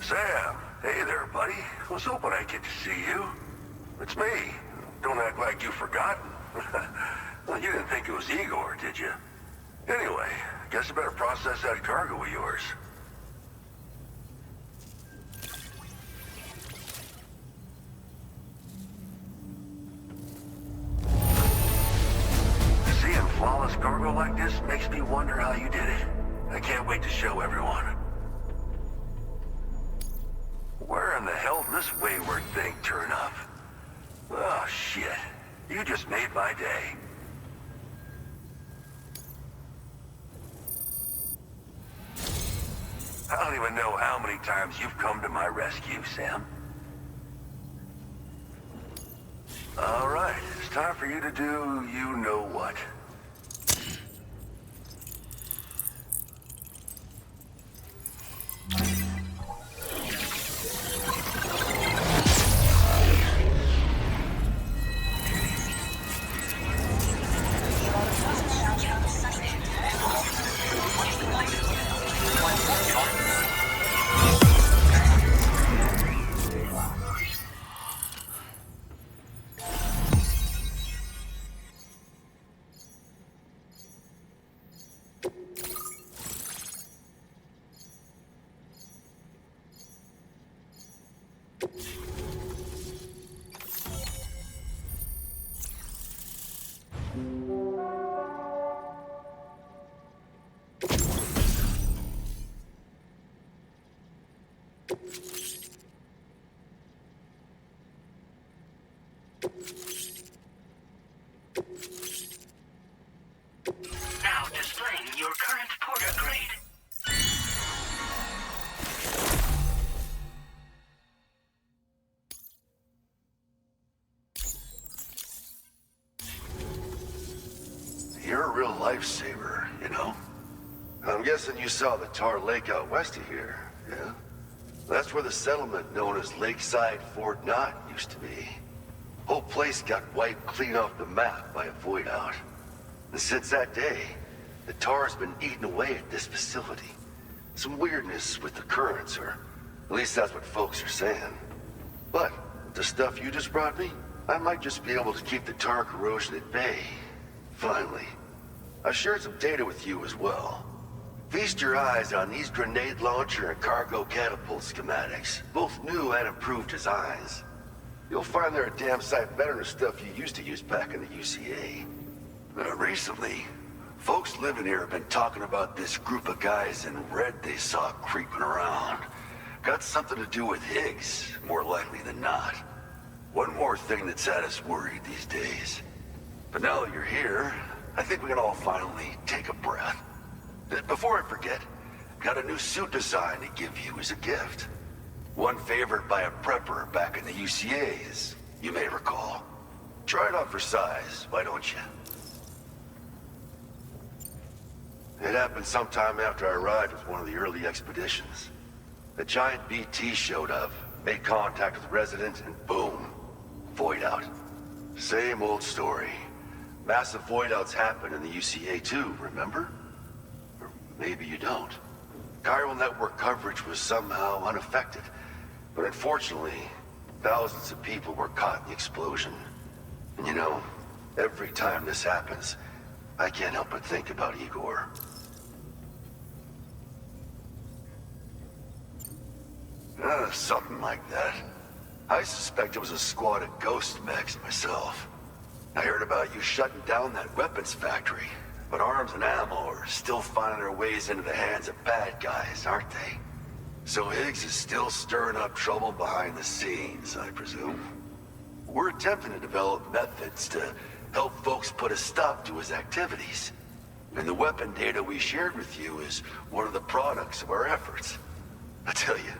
Sam, hey there, buddy. I was hoping I'd get to see you. It's me. Don't act like you've forgotten. Well, you didn't think it was Igor, did you? Anyway, guess I better process that cargo of yours. Seeing flawless cargo like this makes me wonder how you did it. I can't wait to show everyone. Where in the hell did this wayward thing turn up? Oh, shit. You just made my day. I don't even know how many times you've come to my rescue, Sam. All right, it's time for you to do you-know-what. Now displaying your current porter grade. You're a real lifesaver, you know? I'm guessing you saw the Tar Lake out west of here, yeah? That's where the settlement known as Lakeside Fort Knott used to be. Whole place got wiped clean off the map by a void out. And since that day, the tar's been eating away at this facility. Some weirdness with the currents, or at least that's what folks are saying. But the stuff you just brought me, I might just be able to keep the tar corrosion at bay. Finally. I've shared some data with you as well. Feast your eyes on these grenade launcher and cargo catapult schematics, both new and improved designs. You'll find they're a damn sight better than stuff you used to use back in the UCA. Recently, folks living here have been talking about this group of guys in red they saw creeping around. Got something to do with Higgs, more likely than not. One more thing that's had us worried these days. But now that you're here, I think we can all finally take a breath. Before I forget, got a new suit design to give you as a gift. One favored by a prepper back in the UCAs, you may recall. Try it on for size, why don't you? It happened sometime after I arrived with one of the early expeditions. A giant BT showed up, made contact with residents, and boom, void out. Same old story. Massive void outs happen in the UCA too, remember? maybe you don't. Chiral network coverage was somehow unaffected, but unfortunately, thousands of people were caught in the explosion. And you know, every time this happens, I can't help but think about Igor. Something like that. I suspect it was a squad of ghost mechs myself. I heard about you shutting down that weapons factory, but arms and ammo are still finding their ways into the hands of bad guys, aren't they? So Higgs is still stirring up trouble behind the scenes, I presume. We're attempting to develop methods to help folks put a stop to his activities. And the weapon data we shared with you is one of the products of our efforts. I tell you,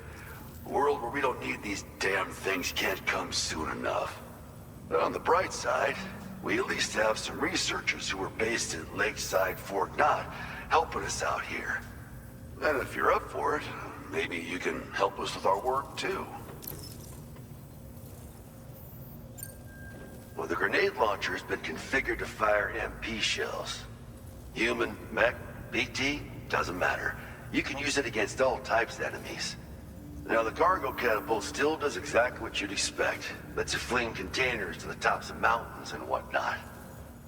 a world where we don't need these damn things can't come soon enough. But on the bright side, we at least have some researchers who are based at Lakeside Fort Knott helping us out here. And if you're up for it, maybe you can help us with our work too. Well, the grenade launcher has been configured to fire MP shells. Human, mech, BT, doesn't matter. You can use it against all types of enemies. Now, the cargo catapult still does exactly what you'd expect. Lets you fling containers to the tops of mountains and whatnot.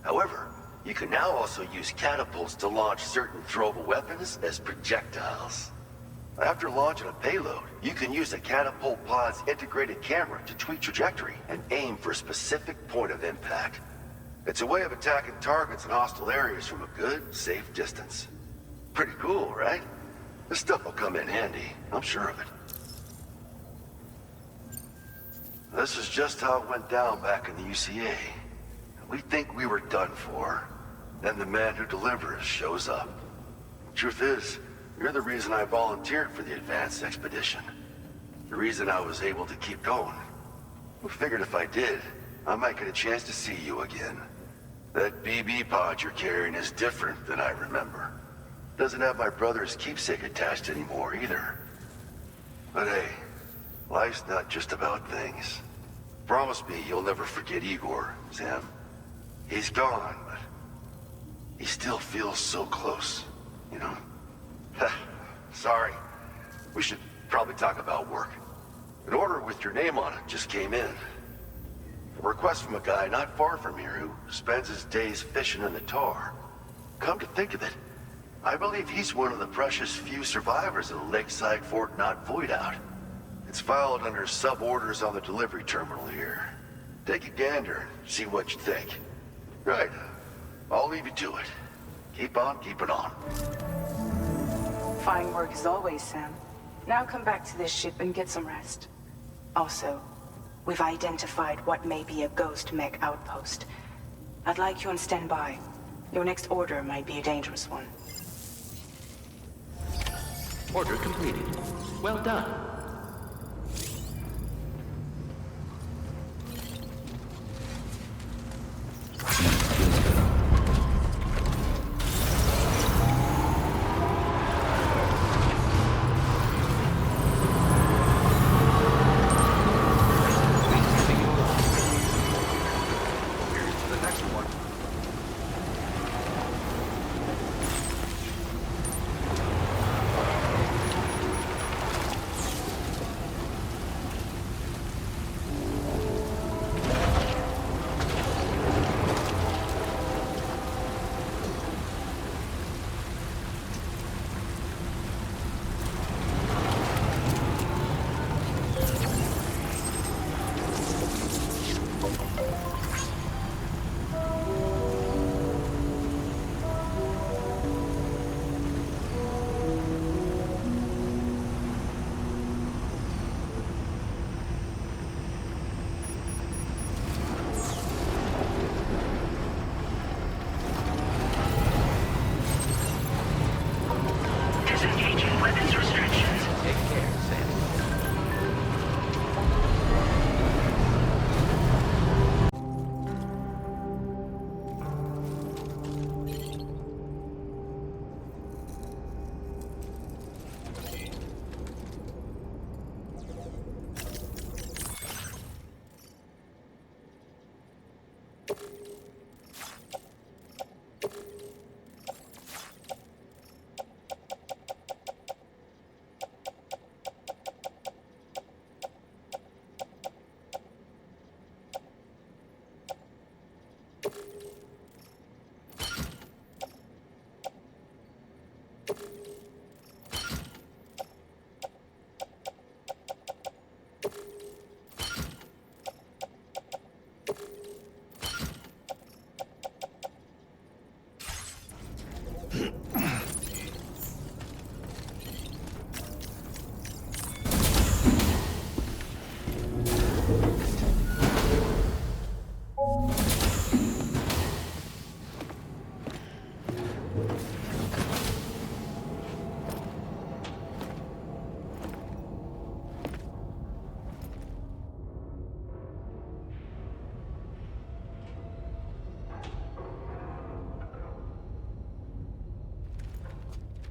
However, you can now also use catapults to launch certain throwable weapons as projectiles. After launching a payload, you can use a catapult pod's integrated camera to tweak trajectory and aim for a specific point of impact. It's a way of attacking targets in hostile areas from a good, safe distance. Pretty cool, right? This stuff will come in handy, I'm sure of it. This is just how it went down back in the UCA. We think we were done for. Then the man who delivers shows up. Truth is, you're the reason I volunteered for the advanced expedition. The reason I was able to keep going. I figured if I did, I might get a chance to see you again. That BB pod you're carrying is different than I remember. Doesn't have my brother's keepsake attached anymore either. But hey, life's not just about things. Promise me you'll never forget Igor, Sam. He's gone, but he still feels so close, you know? Sorry. We should probably talk about work. An order with your name on it just came in. A request from a guy not far from here who spends his days fishing in the tar. Come to think of it, I believe he's one of the precious few survivors of the Lakeside Fort Knott Voidout. It's filed under sub-orders on the delivery terminal here. Take a gander, see what you think. Right, I'll leave you to it. Keep on keeping on. Fine work as always, Sam. Now come back to this ship and get some rest. Also, we've identified what may be a ghost mech outpost. I'd like you on standby. Your next order might be a dangerous one. Order completed. Well done.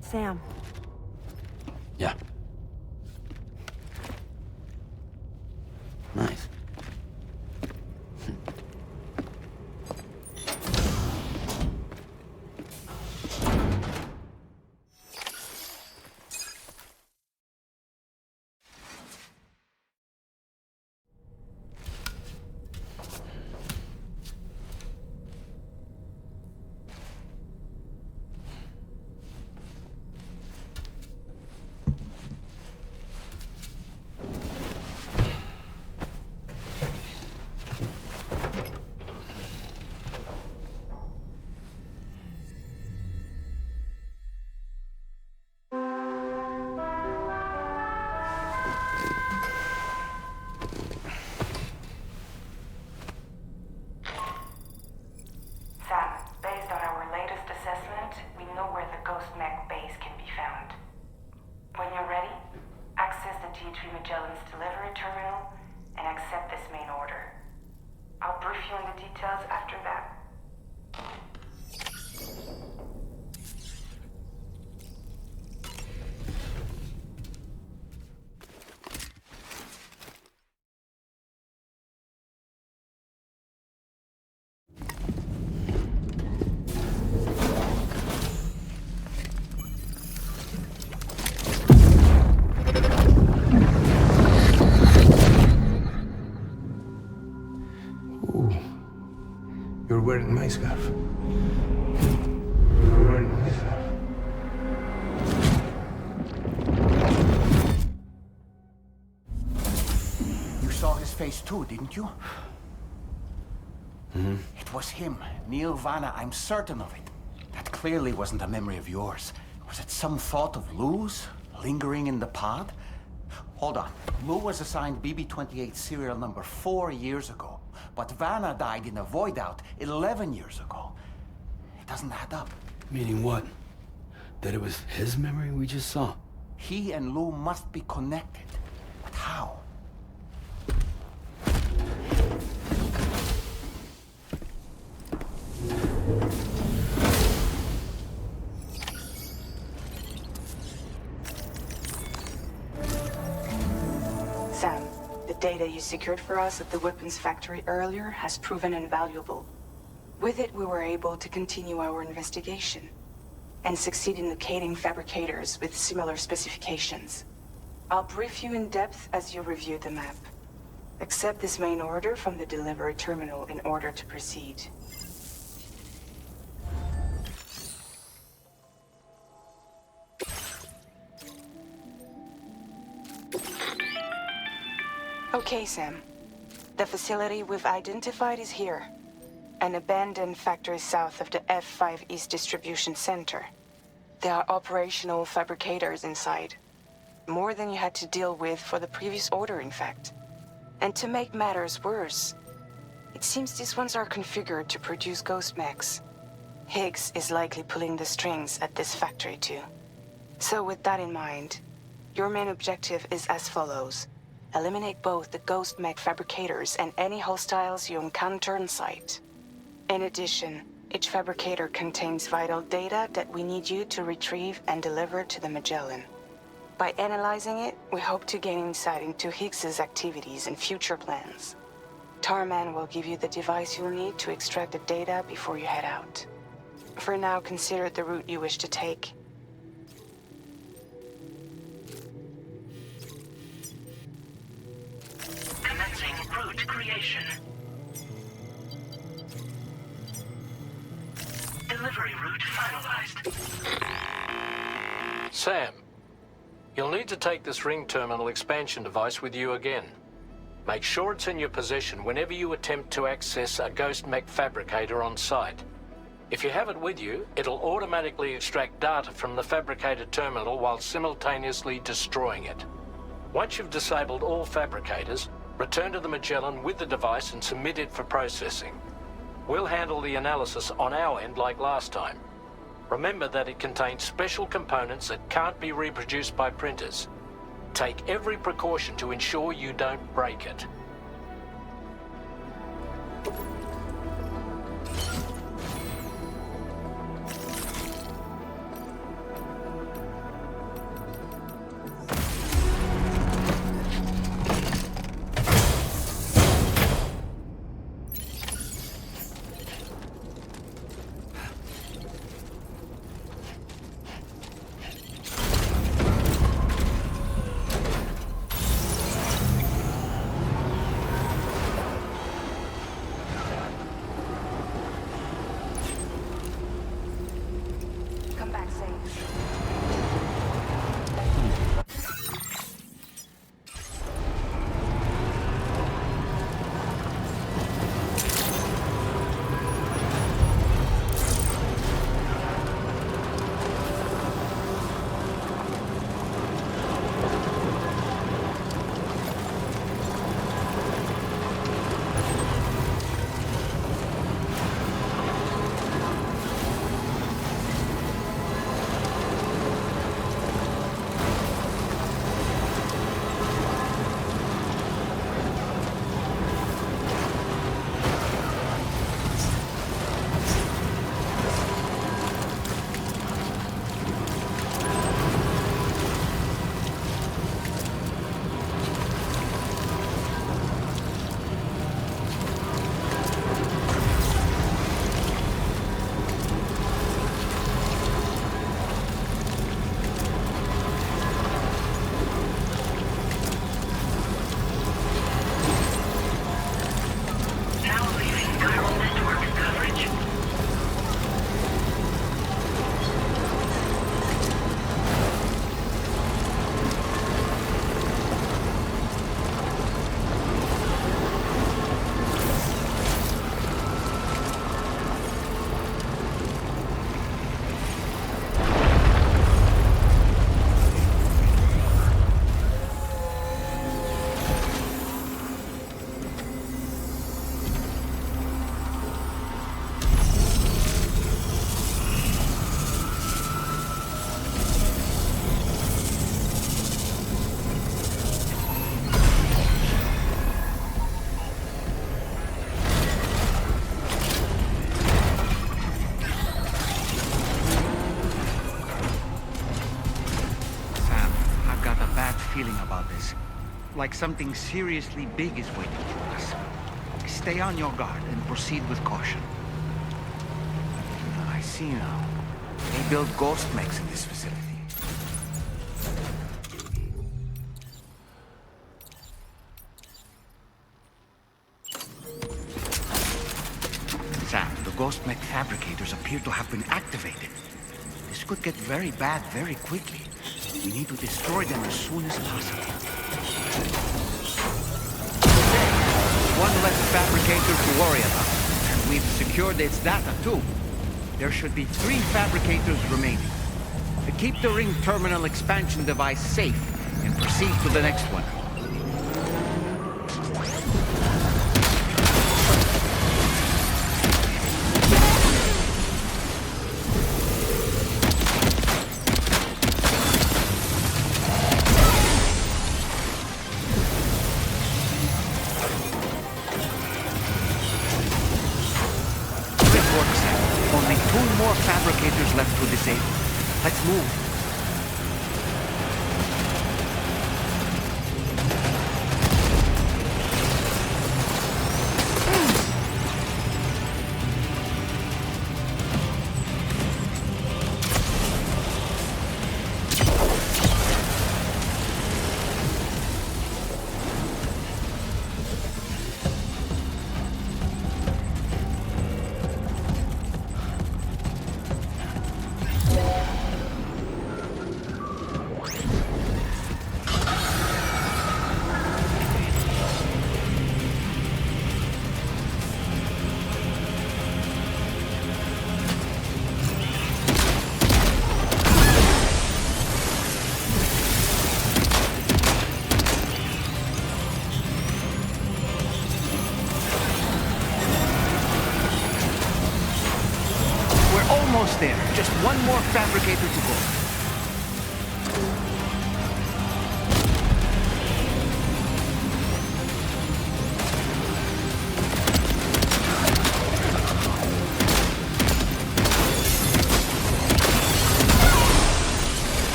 Sam. Yeah. Nice. Sam, based on our latest assessment, we know where the Ghost Mech base can be found. When you're ready, access the D3 Magellan's delivery terminal and accept this main order. I'll brief you on the details after that. You're wearing my scarf. You're wearing my scarf. You saw his face too, didn't you? Mm-hmm. It was him, Neil Vanna, I'm certain of it. That clearly wasn't a memory of yours. Was it some thought of Lou's, lingering in the pod? Hold on. Lou was assigned BB-28 serial number 4 years ago. But Vanna died in a void out 11 years ago. It doesn't add up. Meaning what? That it was his memory we just saw? He and Lou must be connected. But how? Sam, the data you secured for us at the weapons factory earlier has proven invaluable. With it, we were able to continue our investigation and succeed in locating fabricators with similar specifications. I'll brief you in depth as you review the map. Accept this main order from the delivery terminal in order to proceed. Okay, Sam. The facility we've identified is here. An abandoned factory south of the F5 East Distribution Center. There are operational fabricators inside. More than you had to deal with for the previous order, in fact. And to make matters worse, it seems these ones are configured to produce ghost mechs. Higgs is likely pulling the strings at this factory too. So with that in mind, your main objective is as follows. Eliminate both the ghost mech fabricators and any hostiles you encounter on site. In addition, each fabricator contains vital data that we need you to retrieve and deliver to the Magellan. By analyzing it, we hope to gain insight into Higgs's activities and future plans. Tarman will give you the device you'll need to extract the data before you head out. For now, consider the route you wish to take. Commencing route creation. Delivery route finalized. Sam, you'll need to take this ring terminal expansion device with you again. Make sure it's in your possession whenever you attempt to access a ghost mech fabricator on site. If you have it with you, it'll automatically extract data from the fabricator terminal while simultaneously destroying it. Once you've disabled all fabricators, return to the Magellan with the device and submit it for processing. We'll handle the analysis on our end like last time. Remember that it contains special components that can't be reproduced by printers. Take every precaution to ensure you don't break it. Like something seriously big is waiting for us. Stay on your guard and proceed with caution. I see now. They build ghost mechs in this facility. Sam, the ghost mech fabricators appear to have been activated. This could get very bad very quickly. We need to destroy them as soon as possible. One less fabricator to worry about. And we've secured its data, too. There should be 3 fabricators remaining. To keep the ring terminal expansion device safe and proceed to the next one. Left to disable. Let's move. fabricator to go.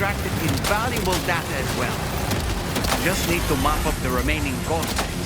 Extracted invaluable data as well. Just need to mop up the remaining ghost heads.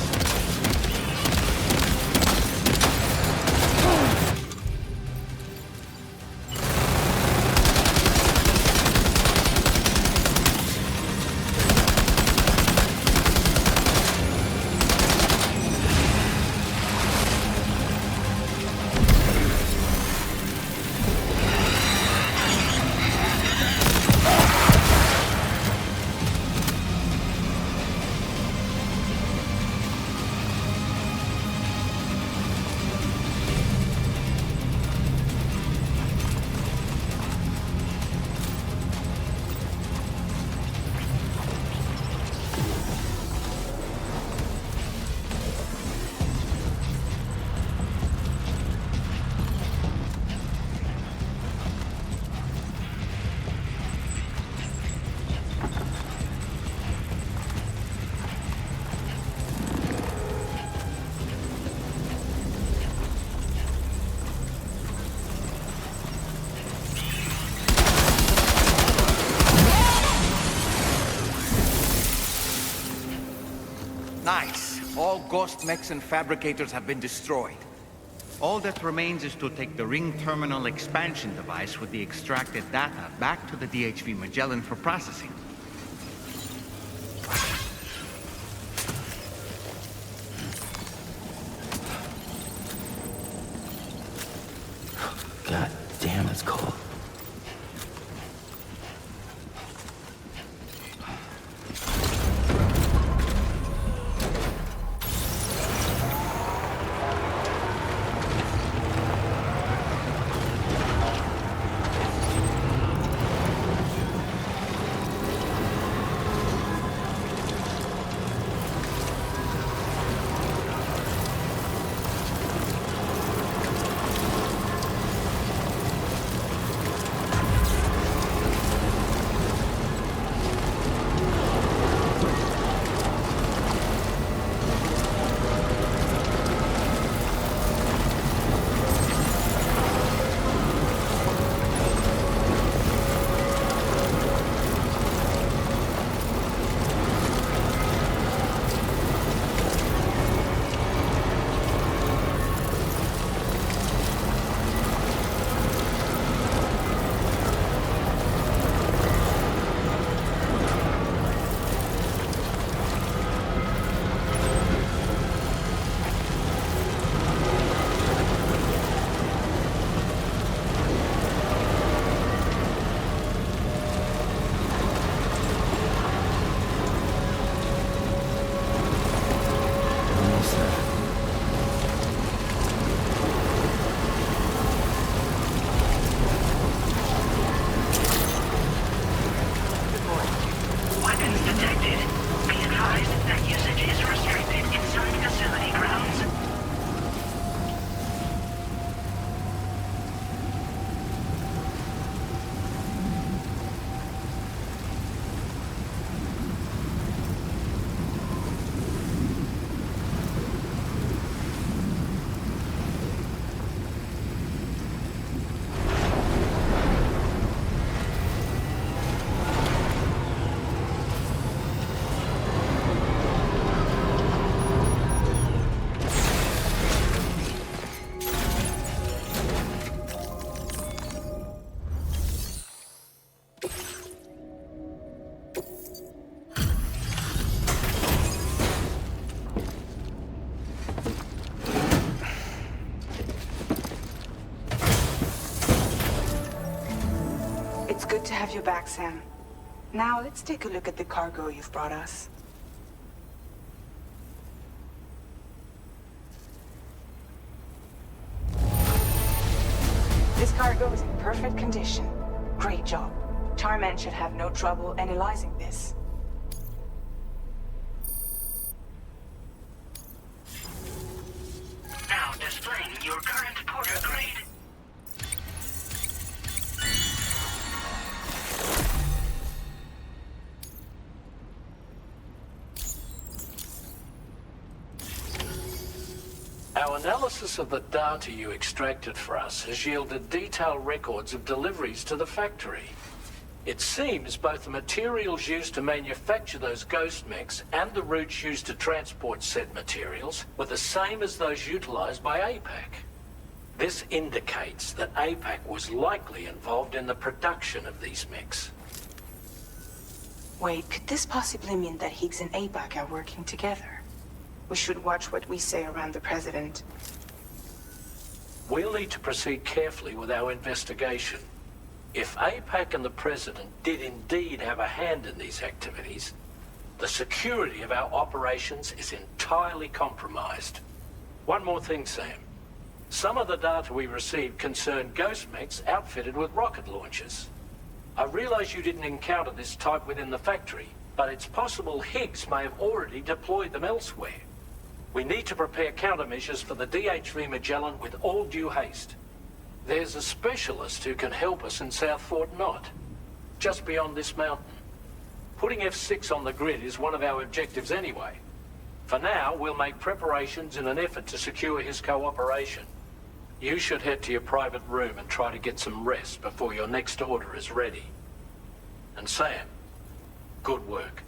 Nice. All ghost mechs and fabricators have been destroyed. All that remains is to take the ring terminal expansion device with the extracted data back to the DHV Magellan for processing. God damn, it's cold. It's good to have you back, Sam. Now, let's take a look at the cargo you've brought us. This cargo is in perfect condition. Great job. Tarman should have no trouble analyzing this. Now displaying your current Porter grade. Our analysis of the data you extracted for us has yielded detailed records of deliveries to the factory. It seems both the materials used to manufacture those ghost mechs and the routes used to transport said materials were the same as those utilized by APAC. This indicates that APAC was likely involved in the production of these mechs. Wait, could this possibly mean that Higgs and APAC are working together? We should watch what we say around the President. We'll need to proceed carefully with our investigation. If APAC and the President did indeed have a hand in these activities, the security of our operations is entirely compromised. One more thing, Sam. Some of the data we received concerned ghost mechs outfitted with rocket launchers. I realize you didn't encounter this type within the factory, but it's possible Higgs may have already deployed them elsewhere. We need to prepare countermeasures for the DHV Magellan with all due haste. There's a specialist who can help us in South Fort Knott, just beyond this mountain. Putting F6 on the grid is one of our objectives anyway. For now, we'll make preparations in an effort to secure his cooperation. You should head to your private room and try to get some rest before your next order is ready. And Sam, good work.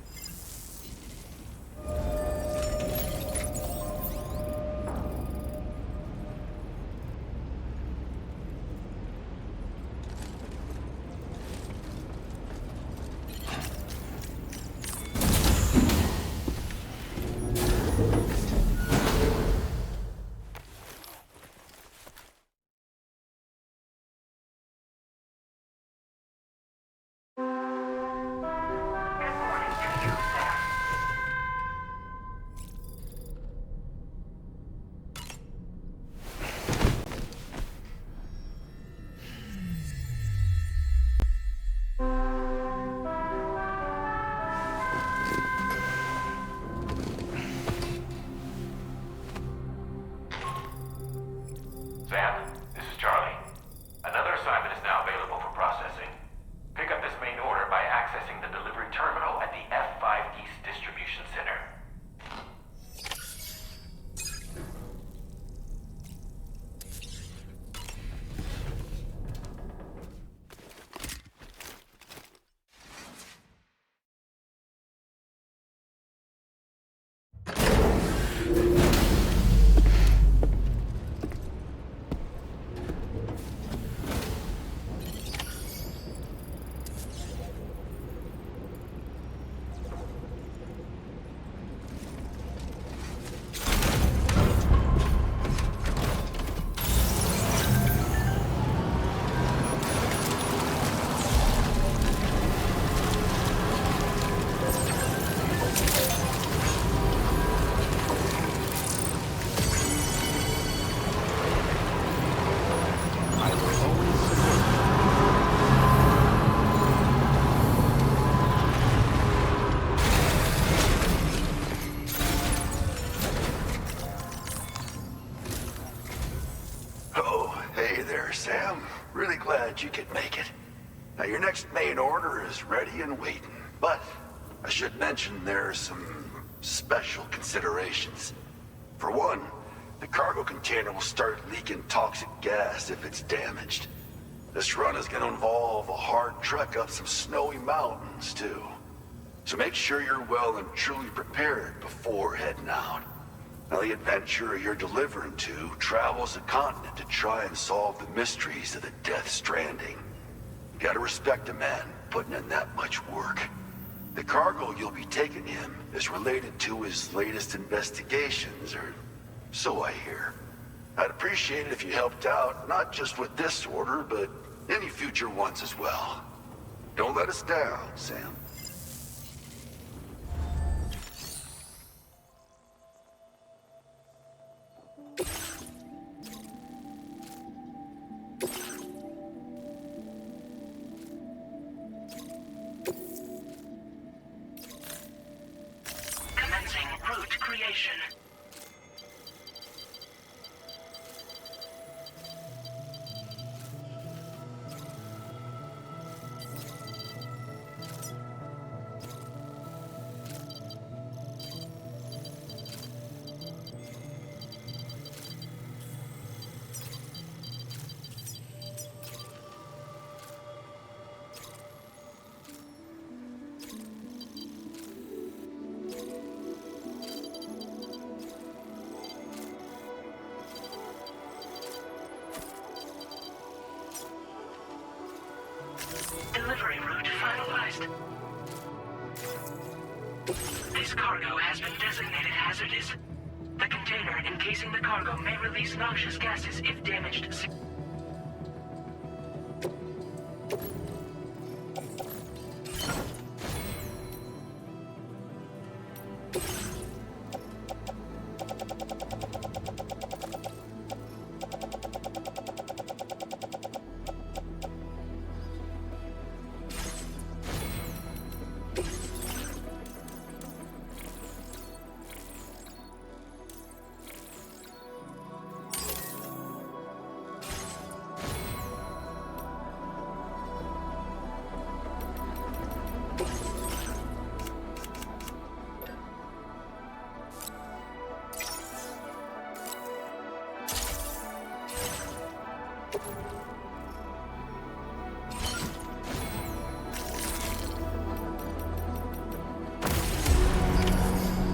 Sam, this is Charlie. Another assignment is now available for processing. Pick up this main order by accessing the delivery terminal at the F5 East Distribution Center. Sam. Really glad you could make it. Now, your next main order is ready and waiting. But I should mention there are some special considerations. For one, the cargo container will start leaking toxic gas if it's damaged. This run is going to involve a hard trek up some snowy mountains, too. So make sure you're well and truly prepared before heading out. Now, the adventurer you're delivering to travels the continent to try and solve the mysteries of the Death Stranding. You gotta respect a man putting in that much work. The cargo you'll be taking him is related to his latest investigations, or so I hear. I'd appreciate it if you helped out, not just with this order, but any future ones as well. Don't let us down, Sam. Commencing route creation. Delivery route finalized. This cargo has been designated hazardous. The container encasing the cargo may release noxious gases if damaged.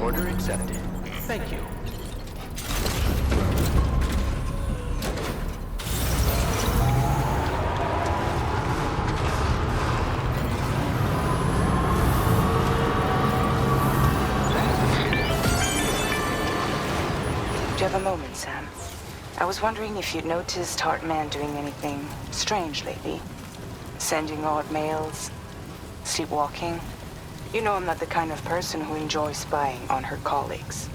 Order accepted. Thank you. Do you have a moment, Sam? I was wondering if you'd noticed Hartman doing anything strange lately. Sending odd mails, sleepwalking. You know I'm not the kind of person who enjoys spying on her colleagues.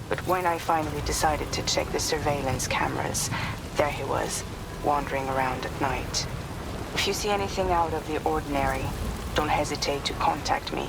But when I finally decided to check the surveillance cameras, there he was, wandering around at night. If you see anything out of the ordinary, don't hesitate to contact me.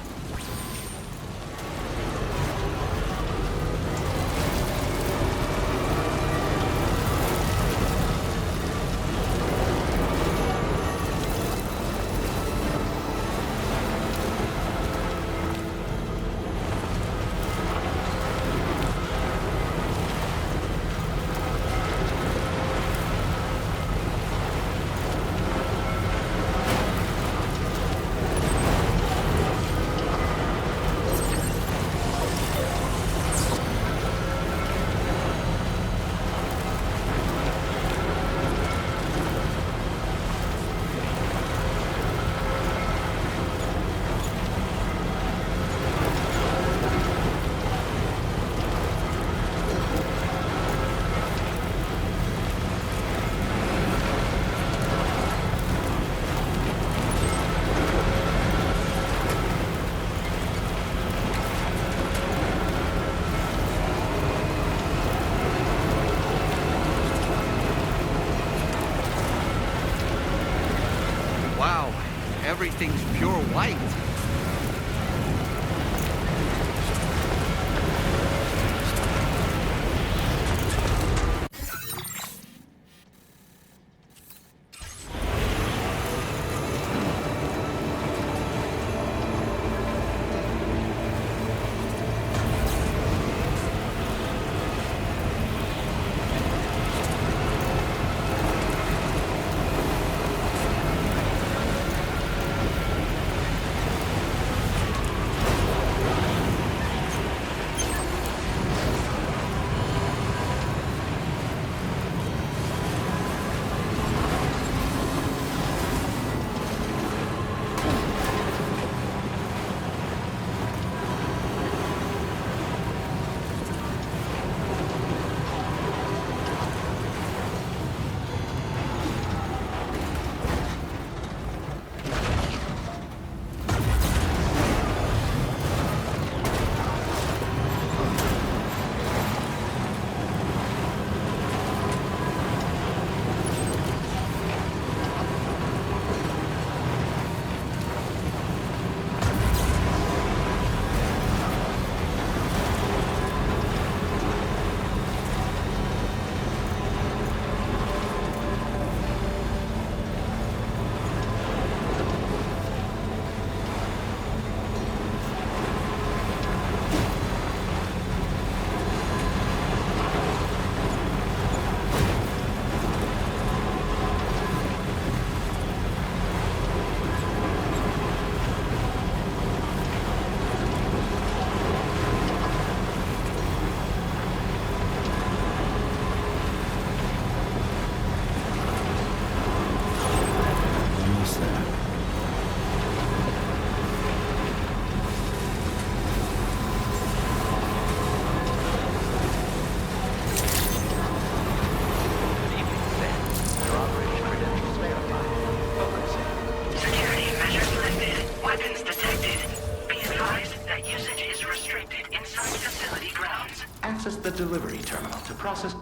restricted inside facility grounds. Access the delivery terminal to process...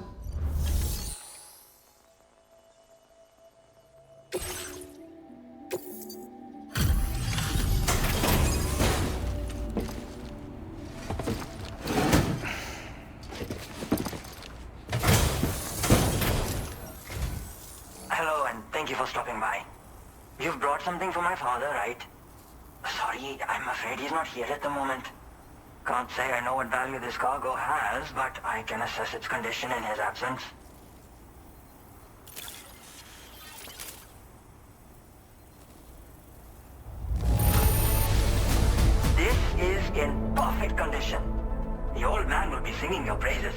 Hello, and thank you for stopping by. You've brought something for my father, right? Sorry, I'm afraid he's not here at the moment. Can't say I know what value this cargo has, but I can assess its condition in his absence. This is in perfect condition. The old man will be singing your praises.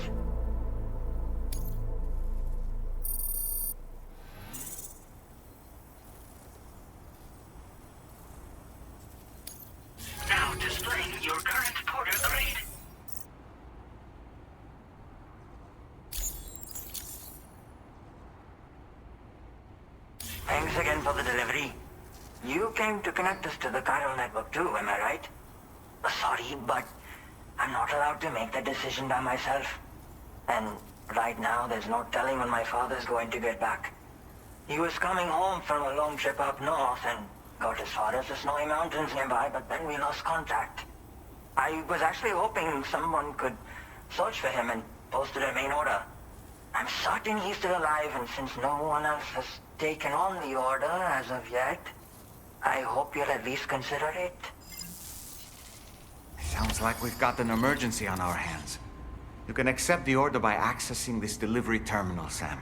Now displaying your current porter grade. Thanks again for the delivery. You came to connect us to the chiral network too, am I right? Sorry, but I'm not allowed to make that decision by myself. And right now, there's no telling when my father's going to get back. He was coming home from a long trip up north and got as far as the snowy mountains nearby, but then we lost contact. I was actually hoping someone could search for him and posted a main order. I'm certain he's still alive, and since no one else has taken on the order as of yet, I hope you'll at least consider it. Sounds like we've got an emergency on our hands. You can accept the order by accessing this delivery terminal, Sam.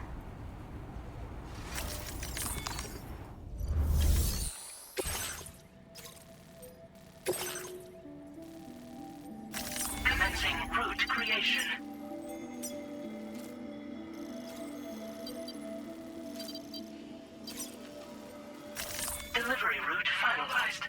Commencing route creation. Delivery route finalized.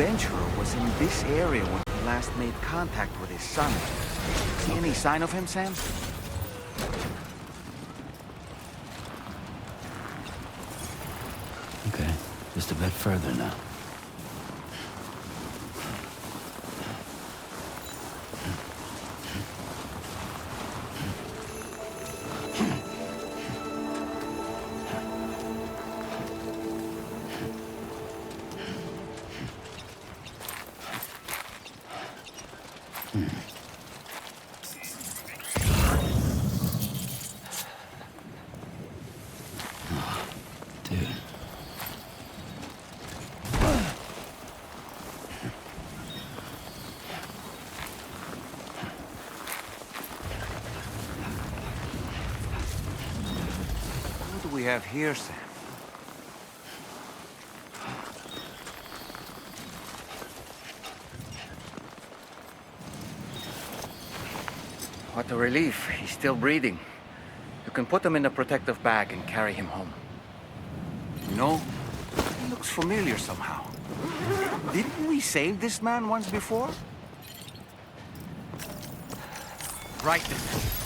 Adventurer was in this area when he last made contact with his son. See any sign of him, Sam? Just a bit further now. What do we have here, Sam? What a relief. He's still breathing. You can put him in a protective bag and carry him home. You know, he looks familiar somehow. Didn't we save this man once before? Right then.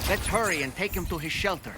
Let's hurry and take him to his shelter.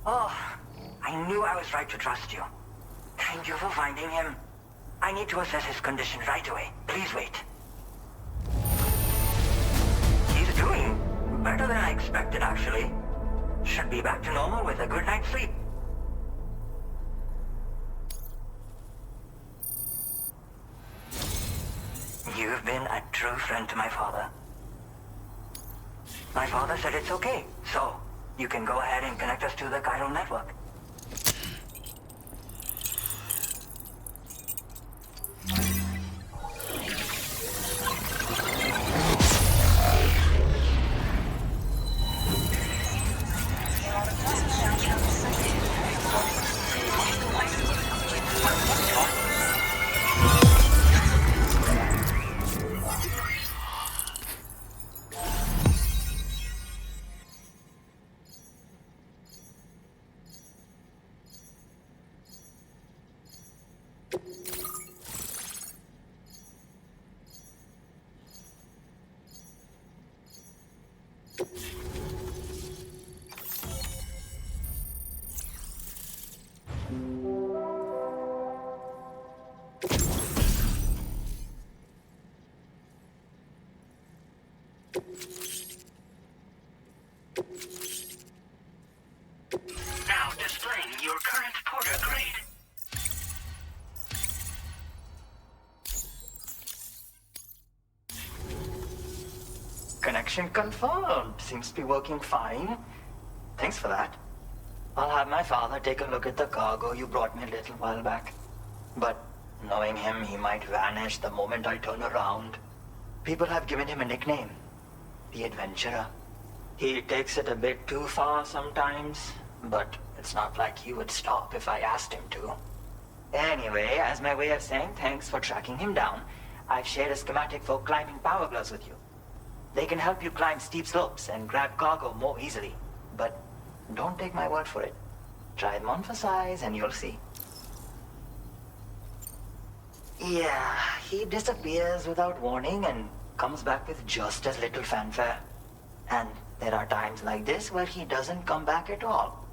Oh, I knew I was right to trust you. Thank you for finding him. I need to assess his condition right away. Please wait. He's doing better than I expected, actually. Should be back to normal with a good night's sleep. You've been a true friend to my father. My father said it's okay, so you can go ahead and connect us to the chiral network. Now displaying your current porter grade. Connection confirmed. Seems to be working fine. Thanks for that. I'll have my father take a look at the cargo you brought me a little while back. But knowing him, he might vanish the moment I turn around. People have given him a nickname. The Adventurer. He takes it a bit too far sometimes, but it's not like he would stop if I asked him to. Anyway, as my way of saying thanks for tracking him down, I've shared a schematic for climbing power gloves with you. They can help you climb steep slopes and grab cargo more easily. But don't take my word for it. Try them on for size and you'll see. Yeah, he disappears without warning and comes back with just as little fanfare. And there are times like this where he doesn't come back at all.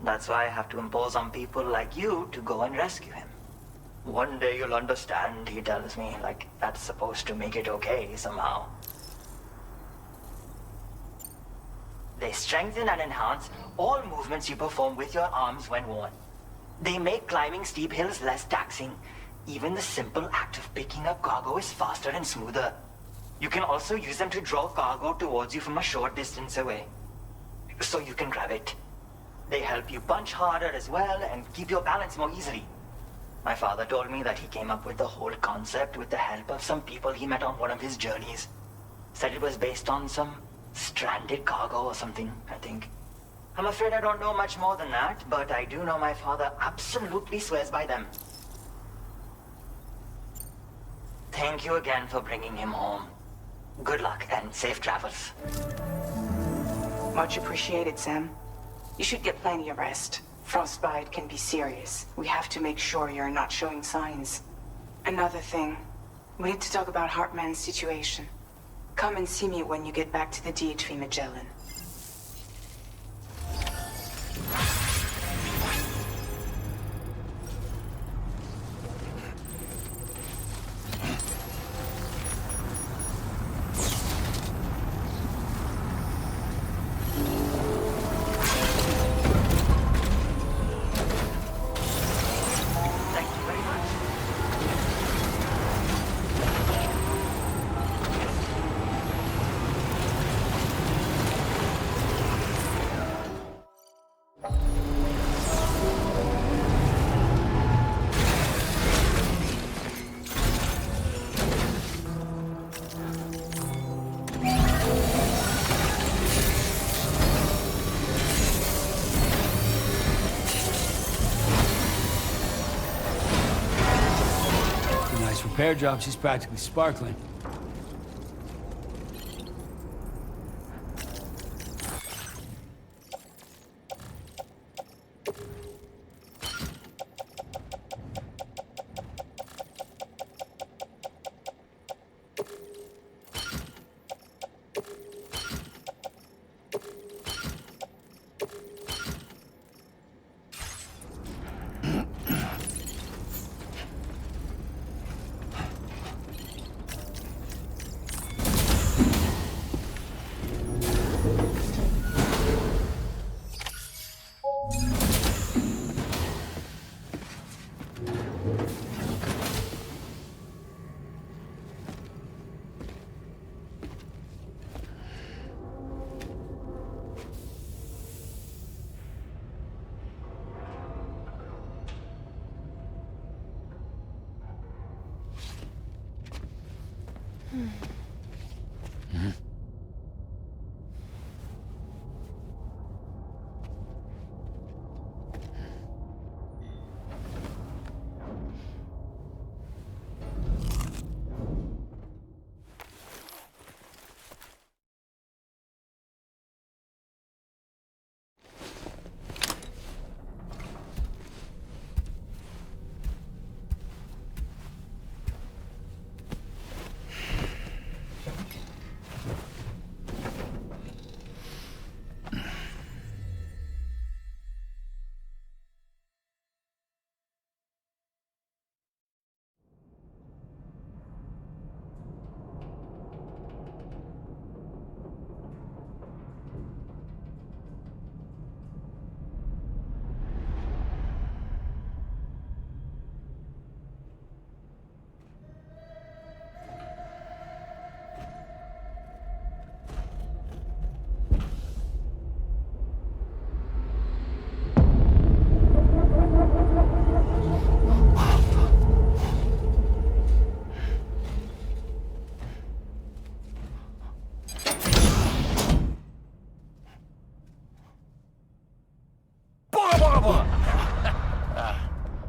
That's why I have to impose on people like you to go and rescue him. One day you'll understand, he tells me, like that's supposed to make it okay somehow. They strengthen and enhance all movements you perform with your arms when worn. They make climbing steep hills less taxing. Even the simple act of picking up cargo is faster and smoother. You can also use them to draw cargo towards you from a short distance away, so you can grab it. They help you punch harder as well and keep your balance more easily. My father told me that he came up with the whole concept with the help of some people he met on one of his journeys. Said it was based on some stranded cargo or something, I think. I'm afraid I don't know much more than that, but I do know my father absolutely swears by them. Thank you again for bringing him home. Good luck and safe travels. Much appreciated, Sam. You should get plenty of rest. Frostbite can be serious. We have to make sure you're not showing signs. Another thing, we need to talk about Hartman's situation. Come and see me when you get back to the DHV Magellan. Repair job, she's practically sparkling.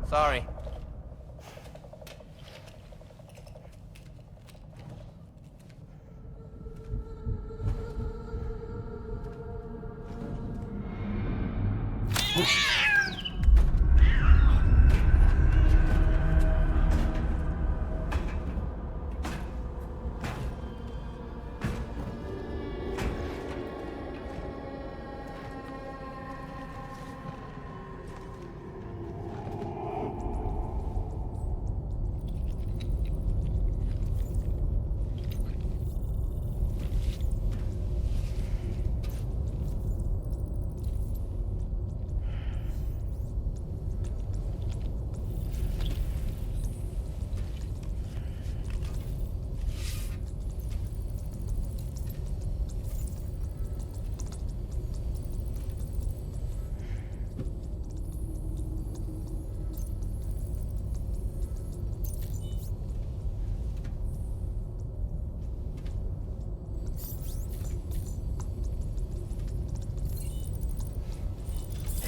Sorry.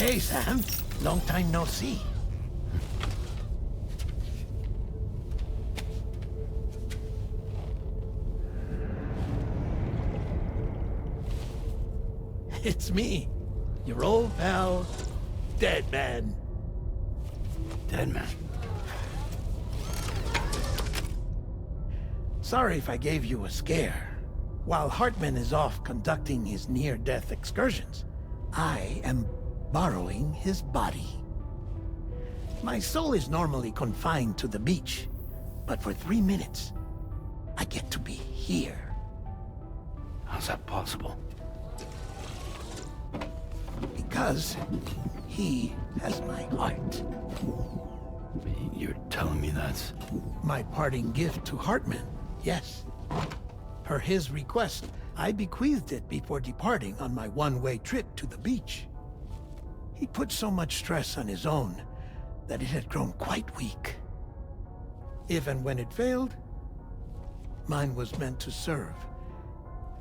Hey, Sam. Long time no see. It's me, your old pal, Dead Man. Dead Man? Sorry if I gave you a scare. While Hartman is off conducting his near-death excursions, I am borrowing his body. My soul is normally confined to the beach, but for 3 minutes, I get to be here. How's that possible? Because he has my heart. You're telling me that's... My parting gift to Hartman, yes. Per his request, I bequeathed it before departing on my one-way trip to the beach. He put so much stress on his own that it had grown quite weak. If and when it failed, mine was meant to serve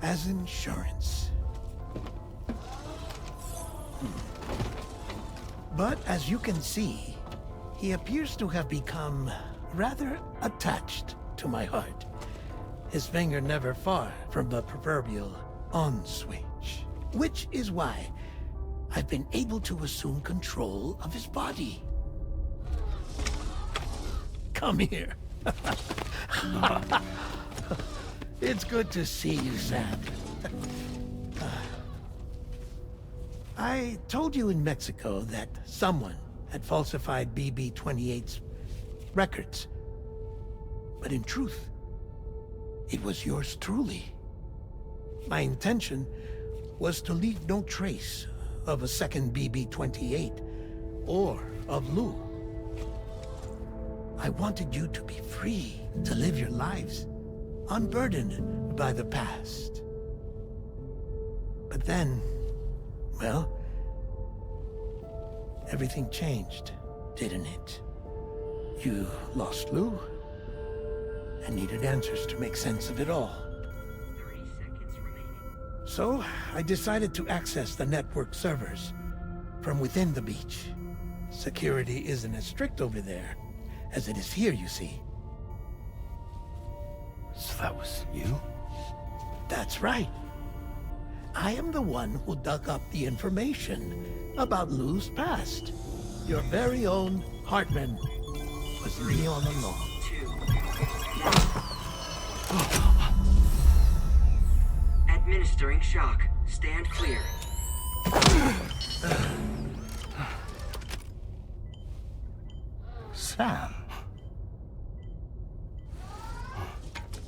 as insurance. But as you can see, he appears to have become rather attached to my heart. His finger never far from the proverbial on switch. Which is why I've been able to assume control of his body. Come here. It's good to see you, Sam. I told you in Mexico that someone had falsified BB-28's records. But in truth, it was yours truly. My intention was to leave no trace of a second BB-28 or of Lou. I wanted you to be free to live your lives, unburdened by the past. But then, well, everything changed, didn't it? You lost Lou, I needed answers to make sense of it all. So, I decided to access the network servers from within the beach. Security isn't as strict over there as it is here, you see. So that was you? That's right. I am the one who dug up the information about Lou's past. Your very own Hartman was me all along. Administering shock. Stand clear. Sam?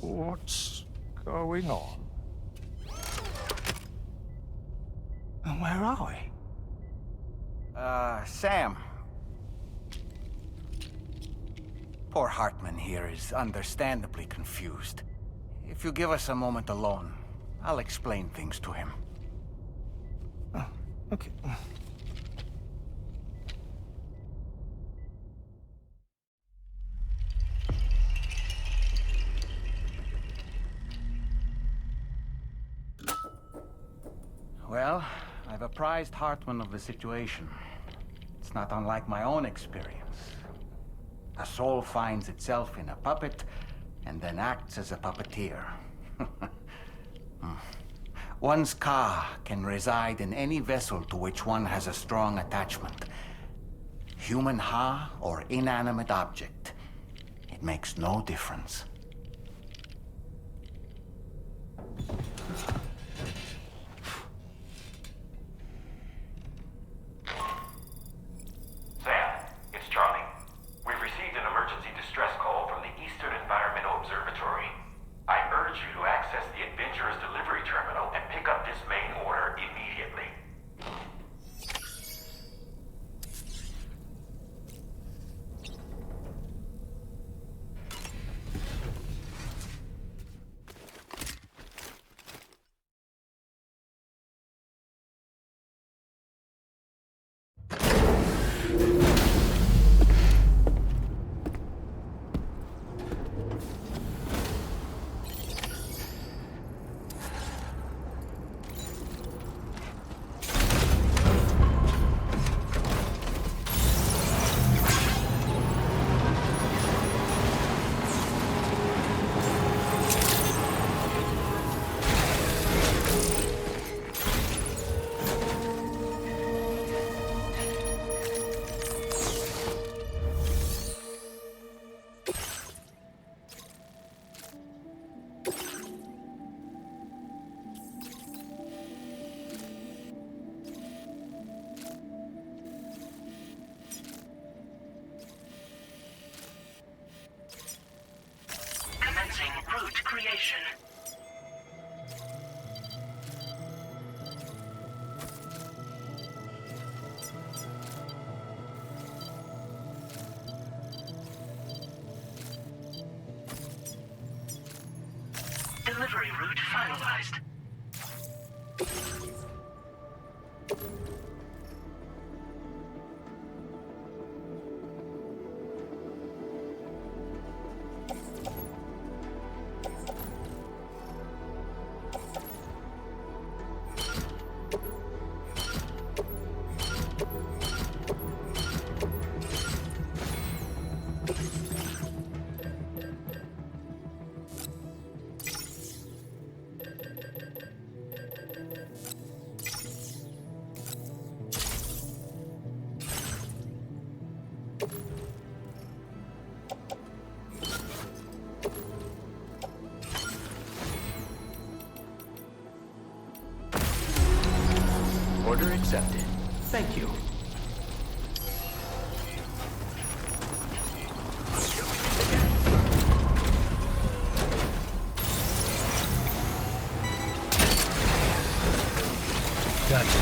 What's going on? And where are we? Sam. Poor Hartman here is understandably confused. If you give us a moment alone, I'll explain things to him. Oh, okay. Well, I've apprised Hartman of the situation. It's not unlike my own experience. A soul finds itself in a puppet, and then acts as a puppeteer. One's ka can reside in any vessel to which one has a strong attachment. Human ha or inanimate object. It makes no difference. Sam, it's Charlie. We've received an emergency distress call from the Eastern Environmental Observatory. I urge you to access the Adventurer's delivery terminal and pick up this main order immediately. Commencing route creation. Delivery route finalized. Order accepted. Thank you. Gotcha.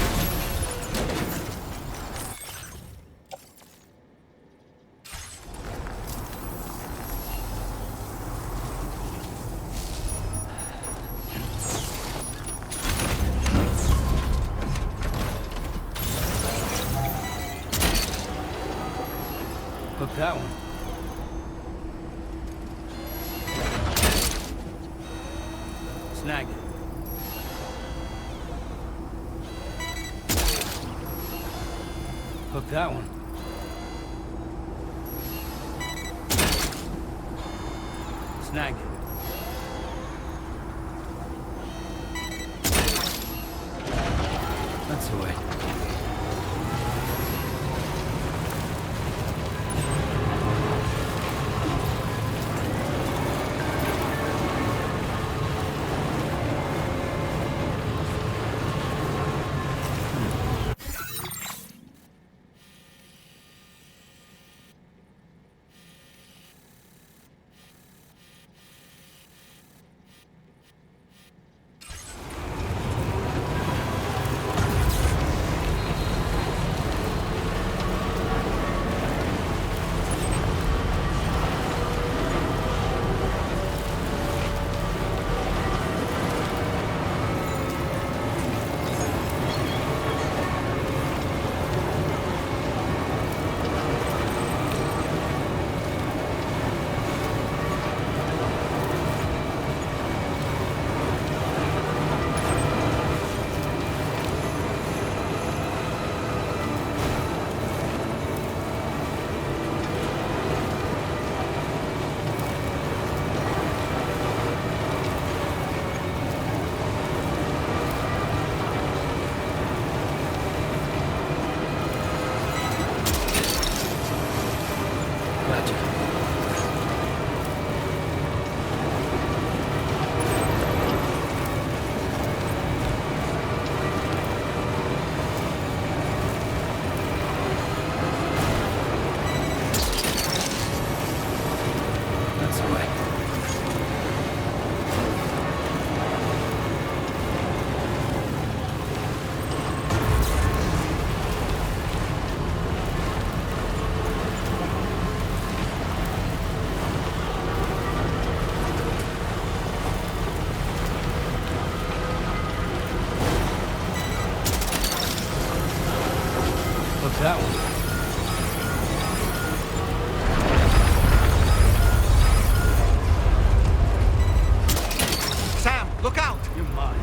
Hook that one. Snagged it. Hook that one. Snagged it. That's the way. That one. Sam, look out! You're mine.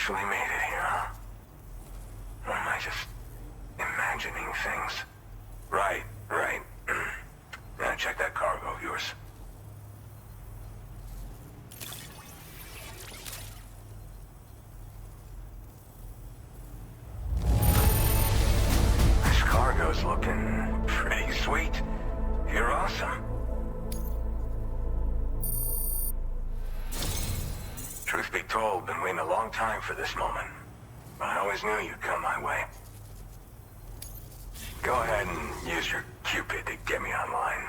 actually made it here, huh? Or am I just imagining things? Right. Now check that cargo of yours. This cargo's looking pretty sweet. You're awesome. Truth be told, been waiting a long time for this moment. But I always knew you'd come my way. Go ahead and use your Cupid to get me online.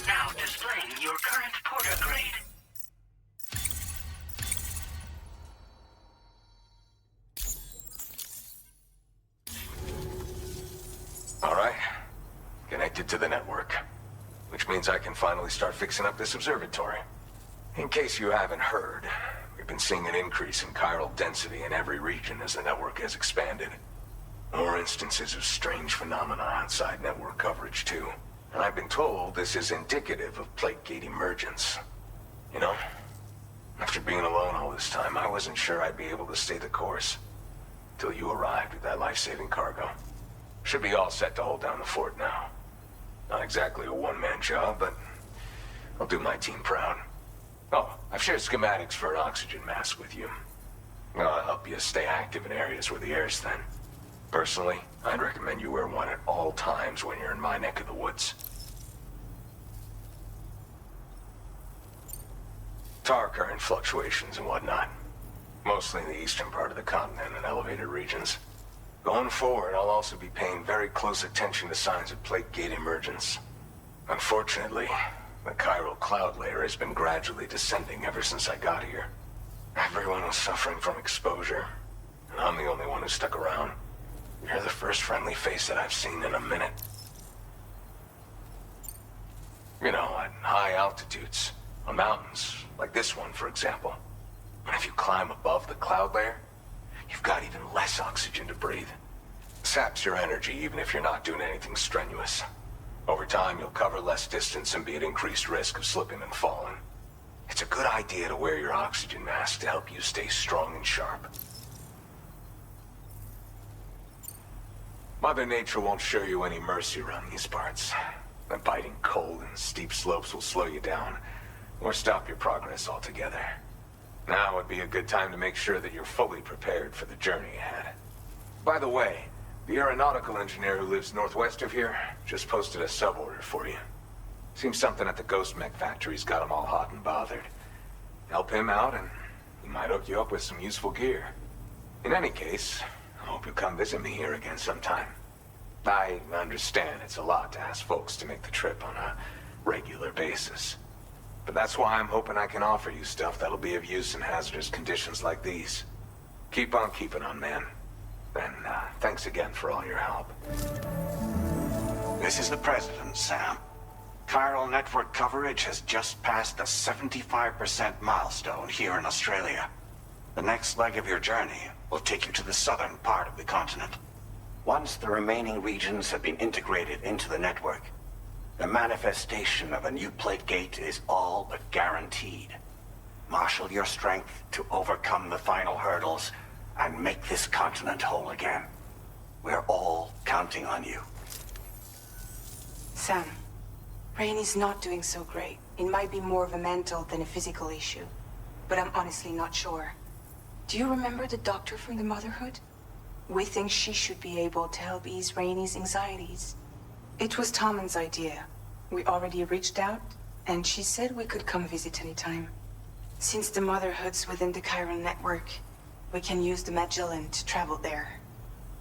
Now displaying your current porter grade. All right. Connected to the network. Which means I can finally start fixing up this observatory. In case you haven't heard, we've been seeing an increase in chiral density in every region as the network has expanded. More instances of strange phenomena outside network coverage, too. And I've been told this is indicative of plate gate emergence. You know, after being alone all this time, I wasn't sure I'd be able to stay the course. Till you arrived with that life-saving cargo. Should be all set to hold down the fort now. Not exactly a one-man job, but I'll do my team proud. Oh, I've shared schematics for an oxygen mask with you. I'll help you stay active in areas where the air's thin. Personally, I'd recommend you wear one at all times when you're in my neck of the woods. Tar current fluctuations and whatnot. Mostly in the eastern part of the continent and elevated regions. Going forward, I'll also be paying very close attention to signs of plate gate emergence. Unfortunately, the chiral cloud layer has been gradually descending ever since I got here. Everyone was suffering from exposure, and I'm the only one who stuck around. You're the first friendly face that I've seen in a minute. You know, at high altitudes, on mountains, like this one, for example. And if you climb above the cloud layer, you've got even less oxygen to breathe. Saps your energy even if you're not doing anything strenuous. Over time, you'll cover less distance and be at increased risk of slipping and falling. It's a good idea to wear your oxygen mask to help you stay strong and sharp. Mother Nature won't show you any mercy around these parts. The biting cold and steep slopes will slow you down, or stop your progress altogether. Now would be a good time to make sure that you're fully prepared for the journey ahead. By the way, the aeronautical engineer who lives northwest of here just posted a sub-order for you. Seems something at the ghost mech factory's got him all hot and bothered. Help him out and he might hook you up with some useful gear. In any case, I hope you'll come visit me here again sometime. I understand it's a lot to ask folks to make the trip on a regular basis. But that's why I'm hoping I can offer you stuff that'll be of use in hazardous conditions like these. Keep on keeping on, man. And thanks again for all your help. This is the President, Sam. Chiral network coverage has just passed the 75% milestone here in Australia. The next leg of your journey will take you to the southern part of the continent. Once the remaining regions have been integrated into the network, the manifestation of a new plate gate is all but guaranteed. Marshal your strength to overcome the final hurdles and make this continent whole again. We're all counting on you. Sam, Rainey's not doing so great. It might be more of a mental than a physical issue, but I'm honestly not sure. Do you remember the doctor from the Motherhood? We think she should be able to help ease Rainey's anxieties. It was Tommen's idea. We already reached out, and she said we could come visit anytime. Since the Motherhood's within the Chiron network, we can use the Magellan to travel there.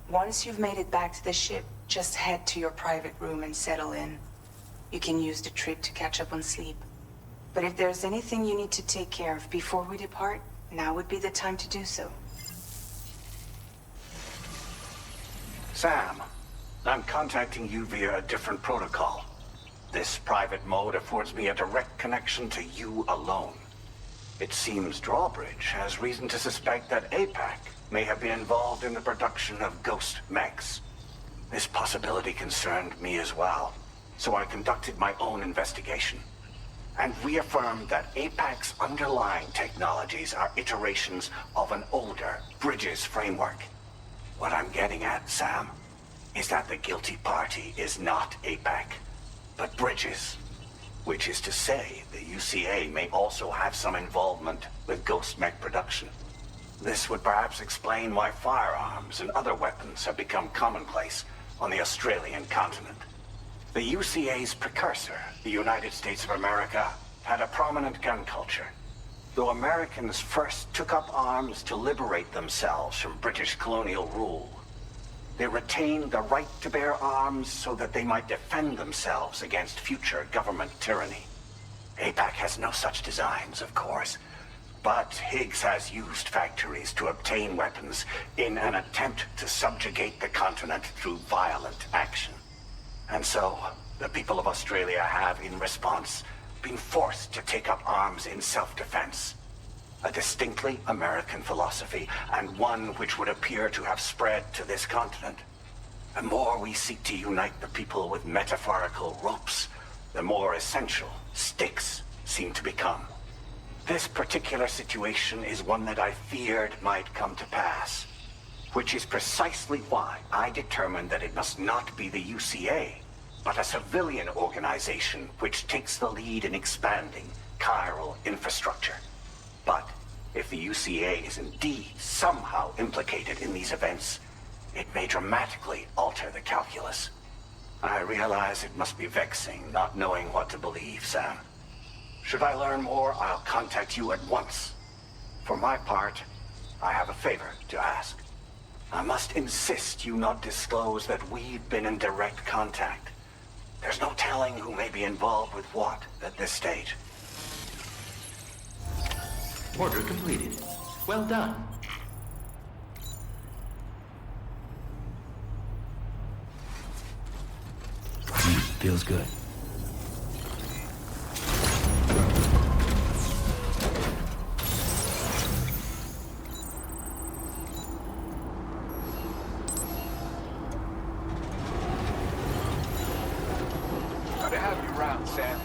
Once you've made it back to the ship, just head to your private room and settle in. You can use the trip to catch up on sleep. But if there's anything you need to take care of before we depart, now would be the time to do so. Sam, I'm contacting you via a different protocol. This private mode affords me a direct connection to you alone. It seems Drawbridge has reason to suspect that APAC may have been involved in the production of ghost mechs. This possibility concerned me as well, so I conducted my own investigation and reaffirmed that APAC's underlying technologies are iterations of an older Bridges framework. What I'm getting at, Sam, is that the guilty party is not APAC, but Bridges. Which is to say, the UCA may also have some involvement with ghost mech production. This would perhaps explain why firearms and other weapons have become commonplace on the Australian continent. The UCA's precursor, the United States of America, had a prominent gun culture. Though Americans first took up arms to liberate themselves from British colonial rule, they retained the right to bear arms so that they might defend themselves against future government tyranny. APAC has no such designs, of course, but Higgs has used factories to obtain weapons in an attempt to subjugate the continent through violent action. And so, the people of Australia have, in response, been forced to take up arms in self-defense. A distinctly American philosophy, and one which would appear to have spread to this continent. The more we seek to unite the people with metaphorical ropes, the more essential sticks seem to become. This particular situation is one that I feared might come to pass, which is precisely why I determined that it must not be the UCA, but a civilian organization which takes the lead in expanding chiral infrastructure. But if the UCA is indeed somehow implicated in these events, it may dramatically alter the calculus. I realize it must be vexing not knowing what to believe, Sam. Should I learn more, I'll contact you at once. For my part, I have a favor to ask. I must insist you not disclose that we've been in direct contact. There's no telling who may be involved with what at this stage. Order completed. Well done. Feels good. Good to have you around, Sam.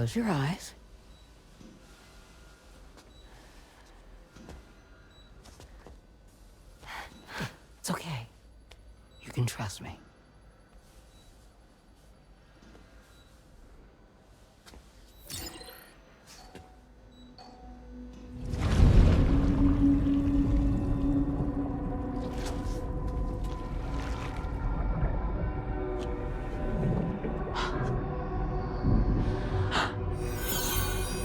Close your eyes. It's okay. You can trust me.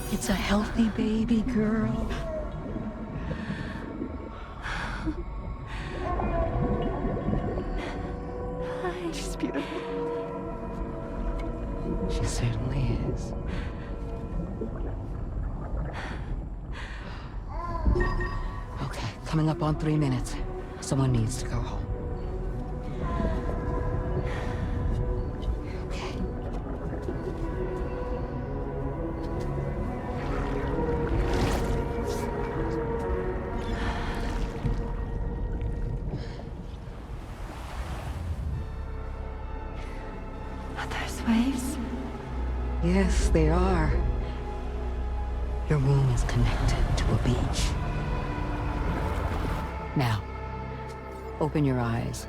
It's a healthy baby girl. She's beautiful. She certainly is. Okay, coming up on 3 minutes. Someone needs to go home. Waves? Yes, they are. Your womb is connected to a beach. Now, open your eyes.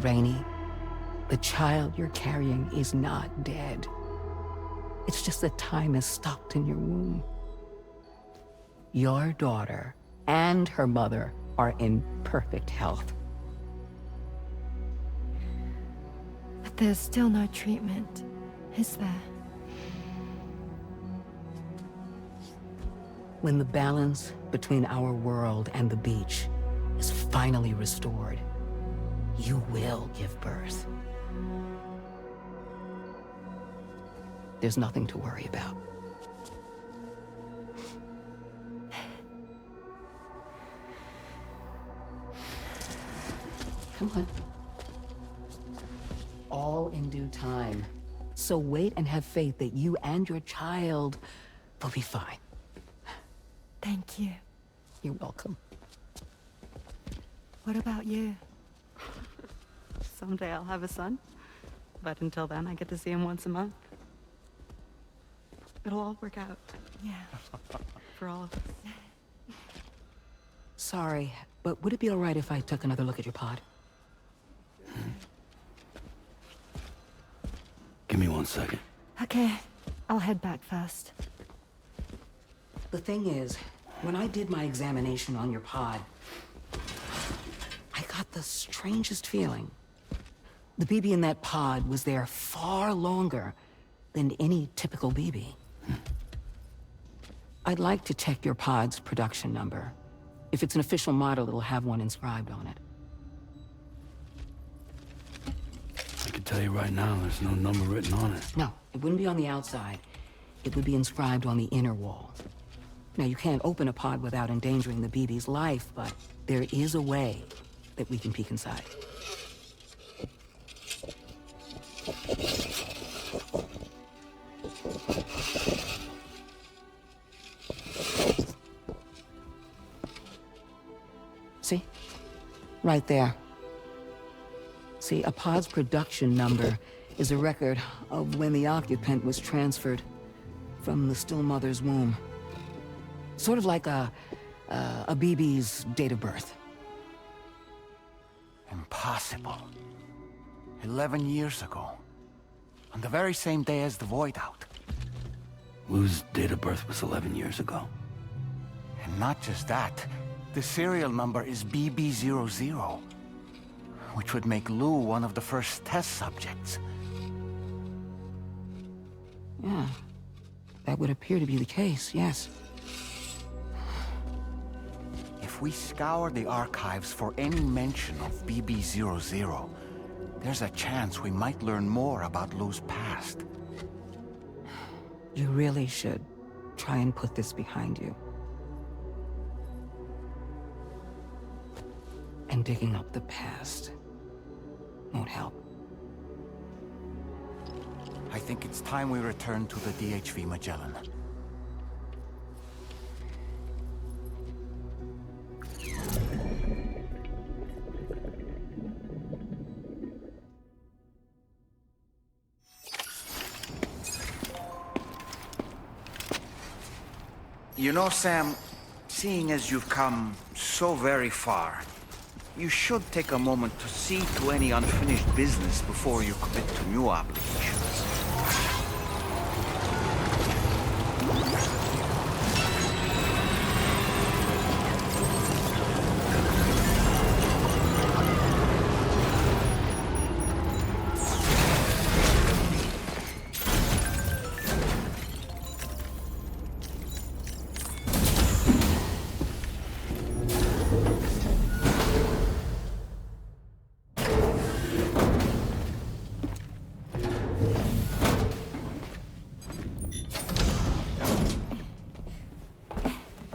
Rainey, the child you're carrying is not dead. It's just that time has stopped in your womb. Your daughter and her mother are in perfect health. But there's still no treatment, is there? When the balance between our world and the beach is finally restored, you will give birth. There's nothing to worry about. Come on. All in due time. So wait and have faith that you and your child will be fine. Thank you. You're welcome. What about you? Someday I'll have a son, but until then I get to see him once a month. It'll all work out. Yeah. For all of us. Sorry, but would it be all right if I took another look at your pod? Give me 1 second. Okay, I'll head back first. The thing is, when I did my examination on your pod, I got the strangest feeling. The BB in that pod was there far longer than any typical BB. I'd like to check your pod's production number. If it's an official model, it'll have one inscribed on it. I can tell you right now, there's no number written on it. No, it wouldn't be on the outside. It would be inscribed on the inner wall. Now, you can't open a pod without endangering the BB's life, but there is a way that we can peek inside. See? Right there. See, a pod's production number is a record of when the occupant was transferred from the still mother's womb. Sort of like a BB's date of birth. Impossible. 11 years ago. On the very same day as the Void Out. Lou's date of birth was 11 years ago. And not just that, the serial number is BB00. Which would make Lou one of the first test subjects. Yeah, that would appear to be the case, yes. If we scour the archives for any mention of BB00, there's a chance we might learn more about Lou's past. You really should try and put this behind you. And digging up the past won't help. I think it's time we return to the DHV Magellan. You know, Sam, seeing as you've come so very far, you should take a moment to see to any unfinished business before you commit to new obligations.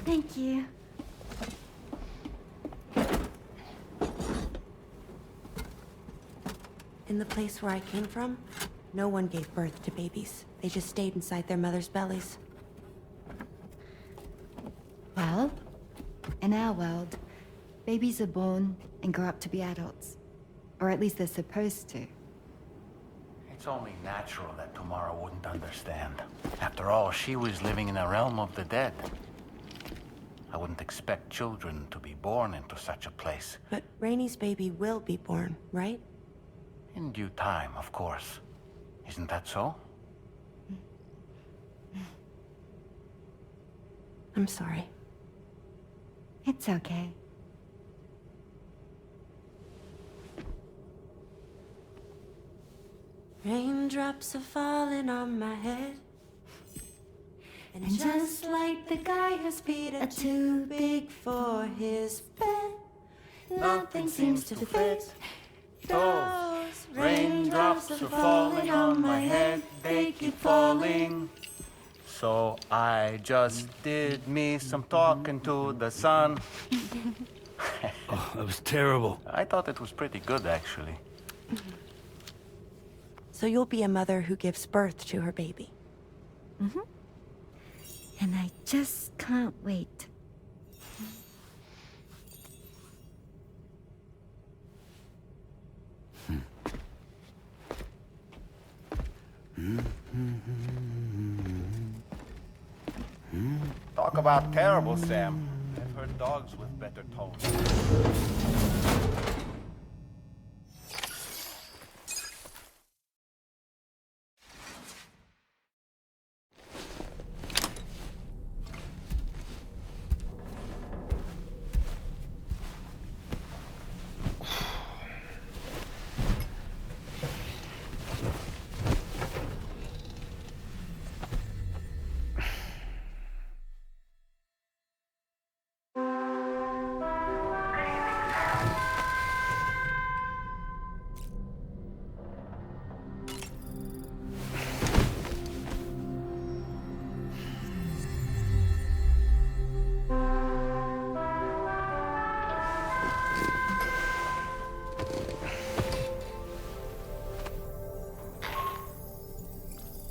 Thank you. In the place where I came from, no one gave birth to babies. They just stayed inside their mother's bellies. Well, in our world, babies are born and grow up to be adults. Or at least they're supposed to. It's only natural that Tamara wouldn't understand. After all, she was living in a realm of the dead. I wouldn't expect children to be born into such a place. But Rainey's baby will be born, right? In due time, of course. Isn't that so? I'm sorry. It's okay. Raindrops are falling on my head. And just like the guy whose feet are too big for his bed, nothing seems to fit. Those raindrops are falling on my head, they keep falling. So I just did me some talking to the sun. Oh, that was terrible. I thought it was pretty good, actually. So you'll be a mother who gives birth to her baby. Mm-hmm. And I just can't wait. Talk about terrible, Sam. I've heard dogs with better tones.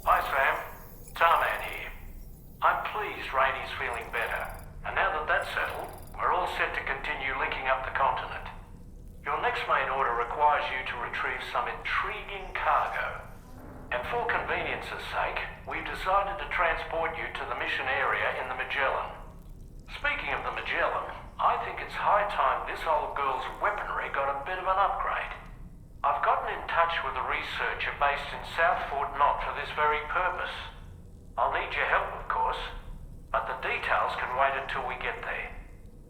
Hi, Sam. Tarman here. I'm pleased Rainey's feeling better. And now that that's settled, we're all set to continue linking up the continent. Your next main order requires you to retrieve some intriguing cargo. And for convenience's sake, we've decided to transport you to the mission area in the Magellan. Speaking of the Magellan, I think it's high time this old girl's weaponry got a bit of an upgrade. I've gotten in touch with a researcher based in South Fort Knott for this very purpose. I'll need your help, of course, but the details can wait until we get there.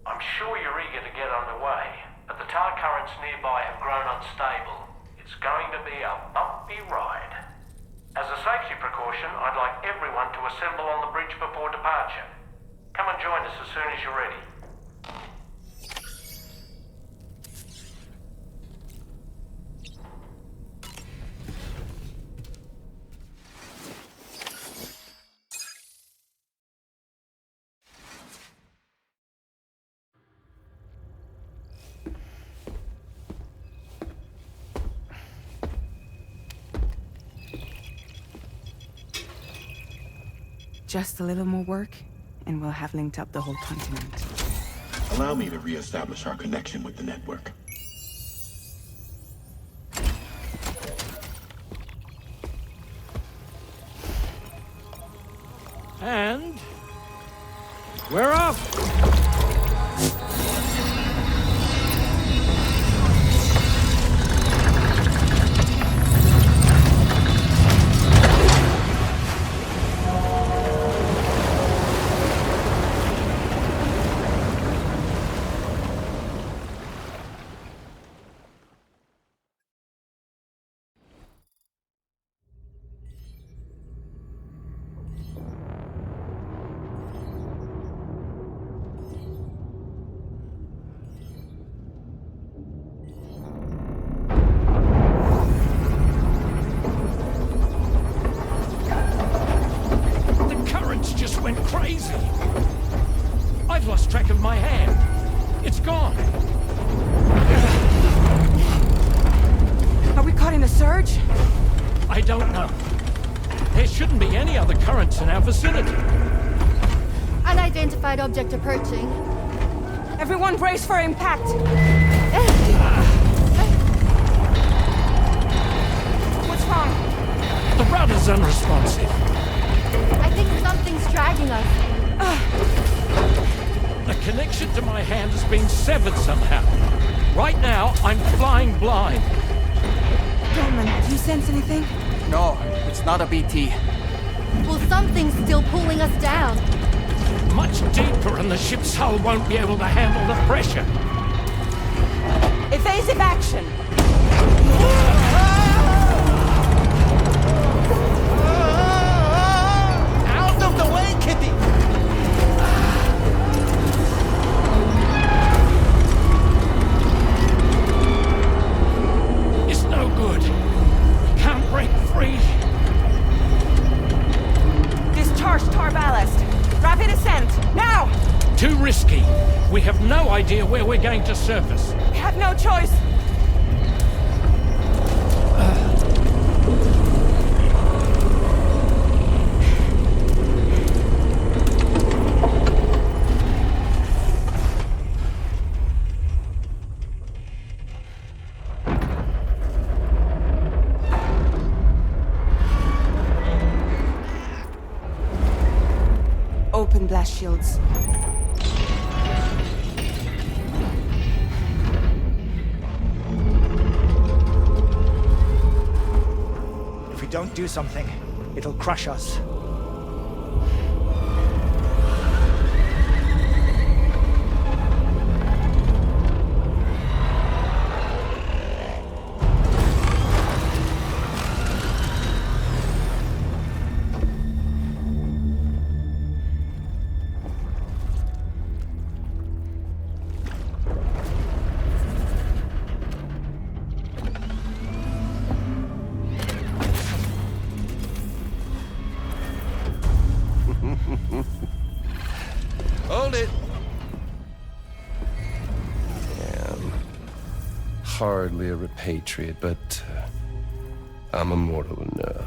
I'm sure you're eager to get underway, but the tar currents nearby have grown unstable. It's going to be a bumpy ride. As a safety precaution, I'd like everyone to assemble on the bridge before departure. Come and join us as soon as you're ready. Just a little more work, and we'll have linked up the whole continent. Allow me to reestablish our connection with the network. And We're off! Went crazy. I've lost track of my hand. It's gone. Are we caught in a surge? I don't know. There shouldn't be any other currents in our vicinity. Unidentified object approaching. Everyone brace for impact. What's wrong? The rudder's unresponsive. I think something's dragging us. The connection to my hand has been severed somehow. Right now, I'm flying blind. Dolman, do you sense anything? No, it's not a BT. Well, something's still pulling us down. Much deeper, and the ship's hull won't be able to handle the pressure. Evasive action! It's no good. Can't break free. Discharge tar ballast. Rapid ascent, now! Too risky. We have no idea where we're going to surface. We have no choice. Open blast shields. If we don't do something, it'll crush us. Hold it. Hardly a repatriate, but I'm immortal enough.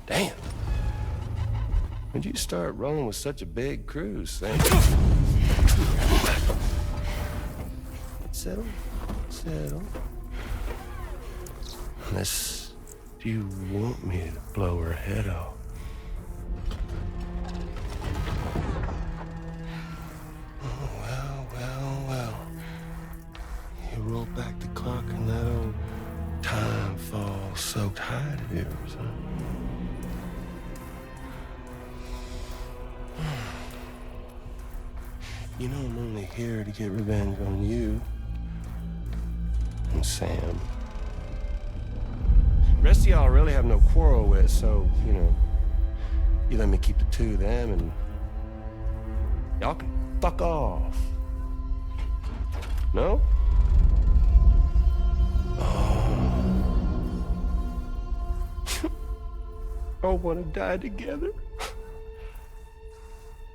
Damn. When'd you start rolling with such a big crew, Sam? Settle. Settle. Unless you want me to blow her head off. Roll back the clock and that old time fall soaked hide of yours, huh? You know I'm only here to get revenge on you and Sam. The rest of y'all really have no quarrel with, so, you know, you let me keep the two of them and y'all can fuck off. No? All want to die together.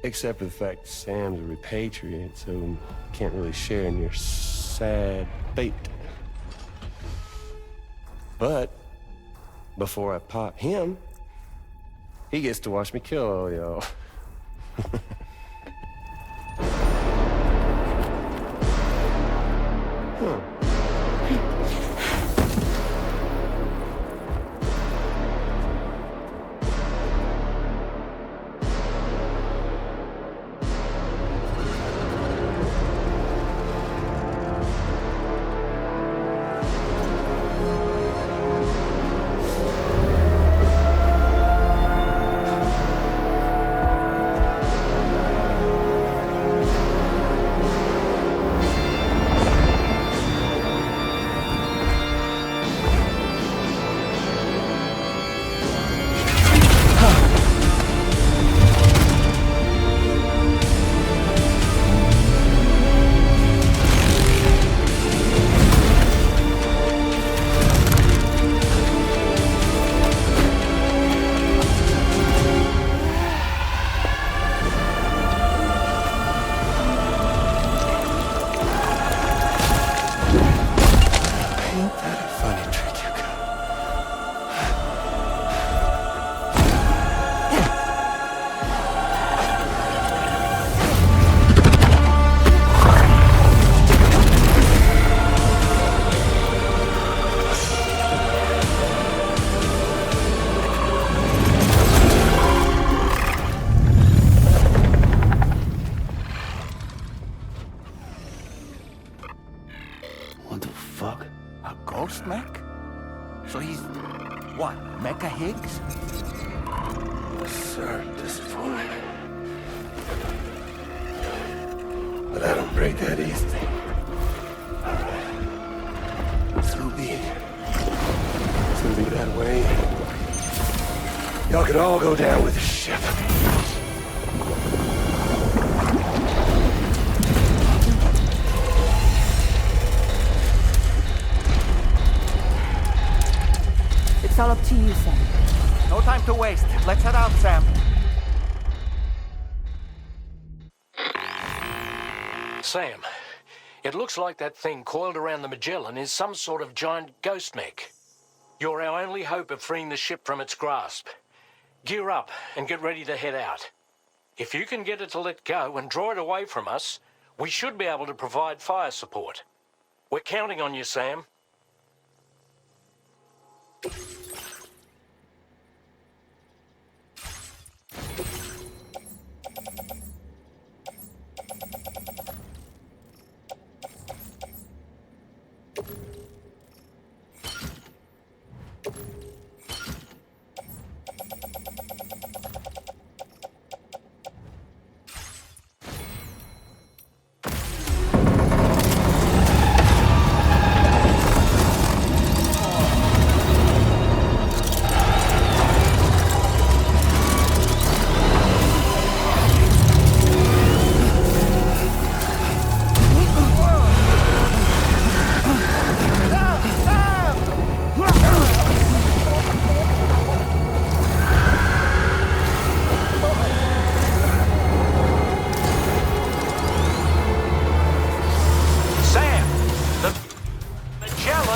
Except for the fact that Sam's a repatriate, so can't really share in your sad fate. But before I pop him, he gets to watch me kill all y'all. Higgs. Sir, disappointed. But I don't break that easy. Alright. So be it. It's gonna be that way. Y'all can all go down with the ship. It's all up to you, Sam. No time to waste. Let's head out, Sam. Sam, it looks like that thing coiled around the Magellan is some sort of giant ghost mech. You're our only hope of freeing the ship from its grasp. Gear up and get ready to head out. If you can get it to let go and draw it away from us, we should be able to provide fire support. We're counting on you, Sam.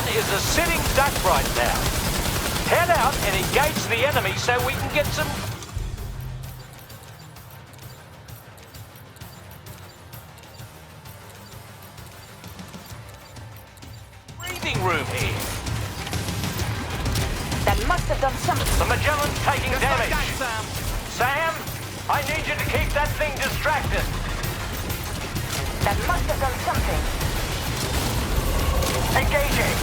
Is a sitting duck right now. Head out and engage the enemy so we can get some... breathing room here. That must have done something. The Magellan's taking damage. Sam, I need you to keep that thing distracted. That must have done something. Engaging.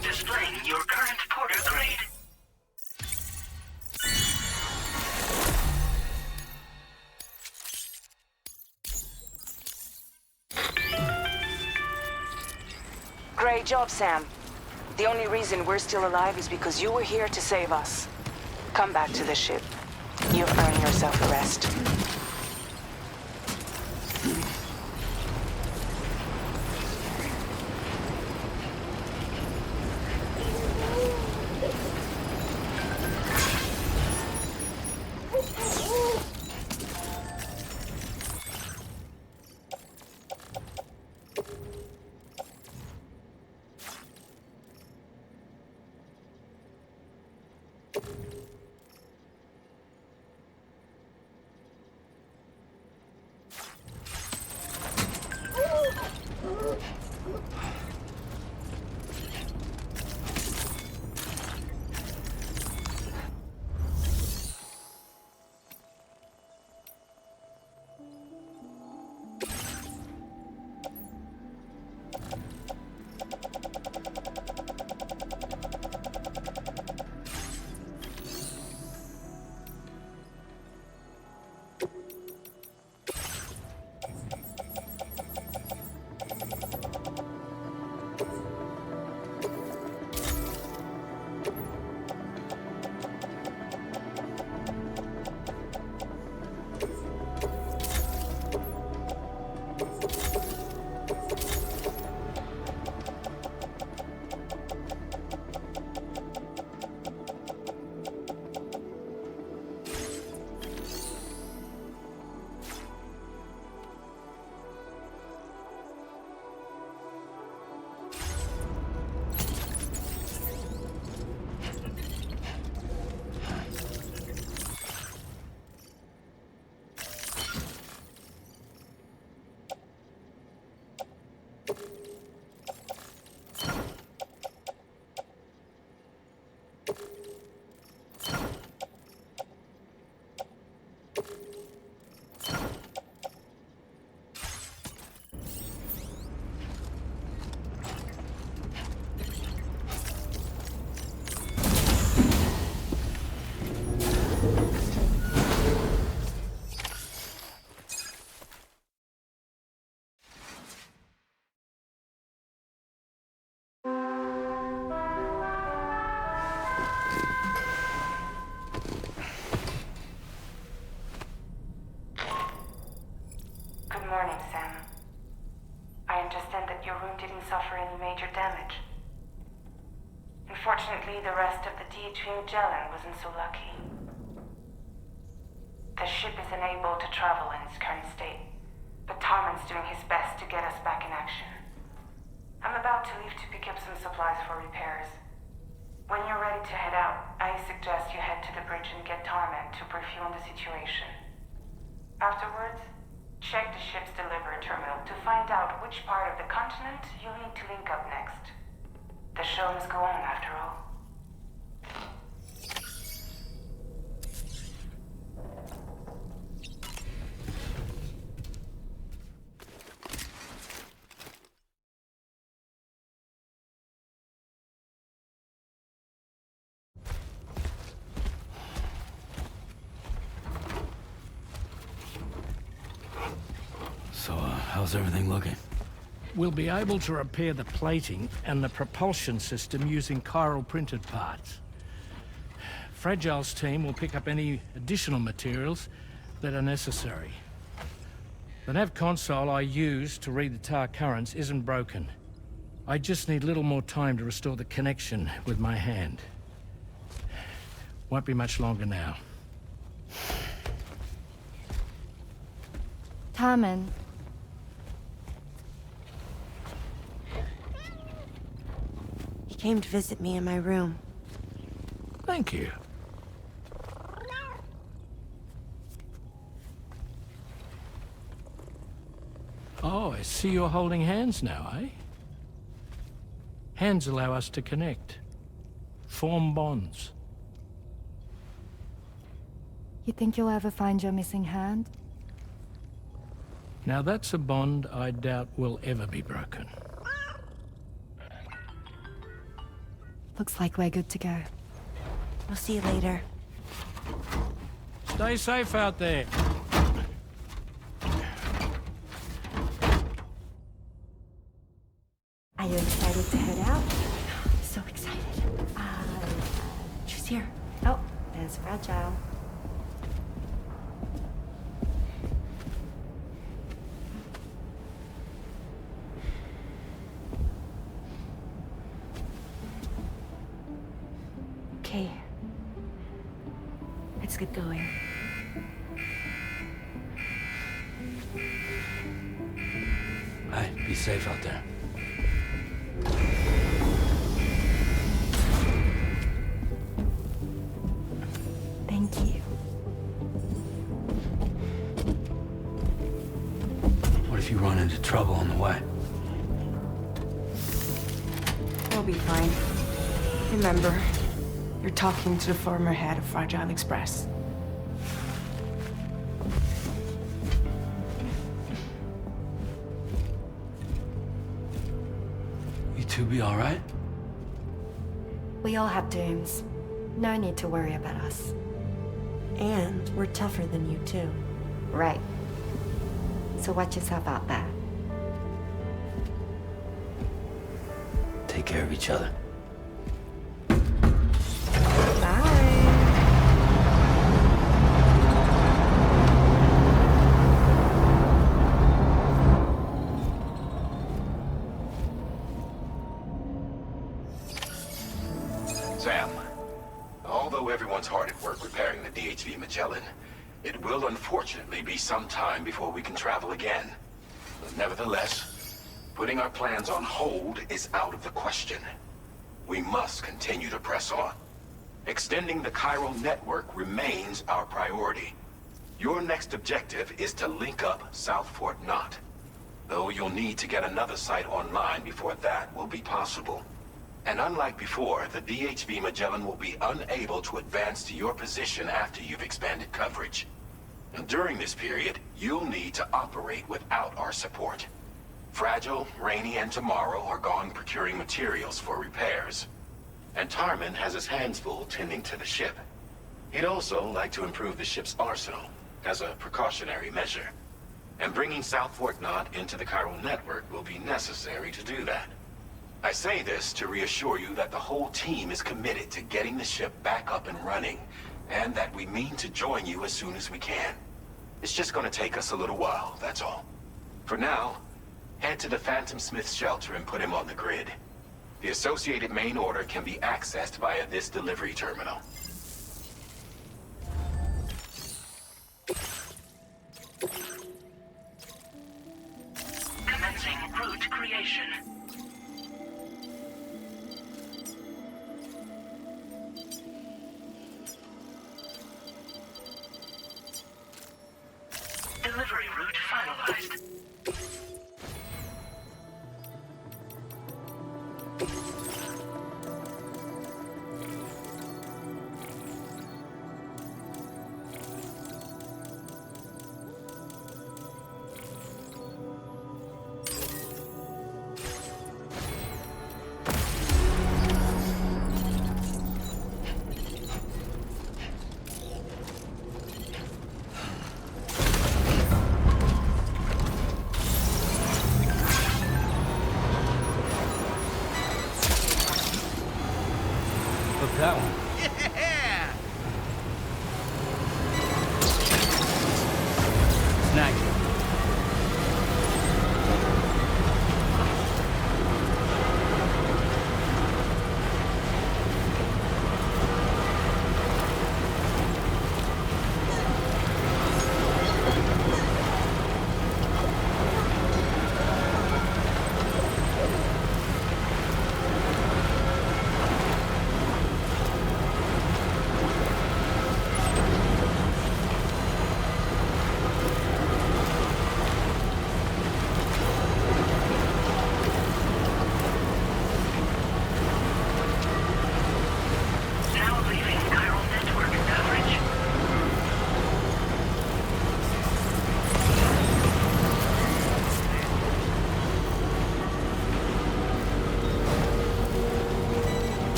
Displaying your current porter grade. Great job, Sam. The only reason we're still alive is because you were here to save us. Come back to the ship. You've earned yourself a rest. Good morning, Sam. I understand that your room didn't suffer any major damage. Unfortunately, the rest of the DHV Mellan wasn't so lucky. The ship is unable to travel in its current state, but Tarman's doing his best to get us back in action. I'm about to leave to pick up some supplies for repairs. When you're ready to head out, I suggest you head to the bridge and get Tarman to brief you on the situation. Afterwards, check the ship's delivery terminal to find out which part of the continent you'll need to link up next. The show must go on, after all. So, how's everything looking? We'll be able to repair the plating and the propulsion system using chiral printed parts. Fragile's team will pick up any additional materials that are necessary. The nav console I use to read the tar currents isn't broken. I just need a little more time to restore the connection with my hand. Won't be much longer now. Tarman. He came to visit me in my room. Thank you. Oh, I see you're holding hands now, eh? Hands allow us to connect. Form bonds. You think you'll ever find your missing hand? Now that's a bond I doubt will ever be broken. Looks like we're good to go. We'll see you later. Stay safe out there. Are you excited to head out? So excited. here. Oh, there's Fragile. Okay. Let's get going. Hey, be safe out there. Thank you. What if you run into trouble on the way? We'll be fine. Remember, you're talking to the former head of Fragile Express. You two be all right? We all have dooms. No need to worry about us. And we're tougher than you, too. Right. So watch yourself out there. Take care of each other. Sam, although everyone's hard at work repairing the DHV Magellan, it will unfortunately be some time before we can travel again. But nevertheless, putting our plans on hold is out of the question. We must continue to press on. Extending the chiral network remains our priority. Your next objective is to link up South Fort Knot. Though you'll need to get another site online before that will be possible. And unlike before, the DHV Magellan will be unable to advance to your position after you've expanded coverage. And during this period, you'll need to operate without our support. Fragile, Rainy, and Tomorrow are gone procuring materials for repairs. And Tarman has his hands full tending to the ship. He'd also like to improve the ship's arsenal, as a precautionary measure. And bringing South Fort Knot into the chiral network will be necessary to do that. I say this to reassure you that the whole team is committed to getting the ship back up and running, and that we mean to join you as soon as we can. It's just gonna take us a little while, that's all. For now, head to the Phantom Smith shelter and put him on the grid. The associated main order can be accessed via this delivery terminal. Commencing route creation. Delivery route finalized. That one. Yeah! Snack.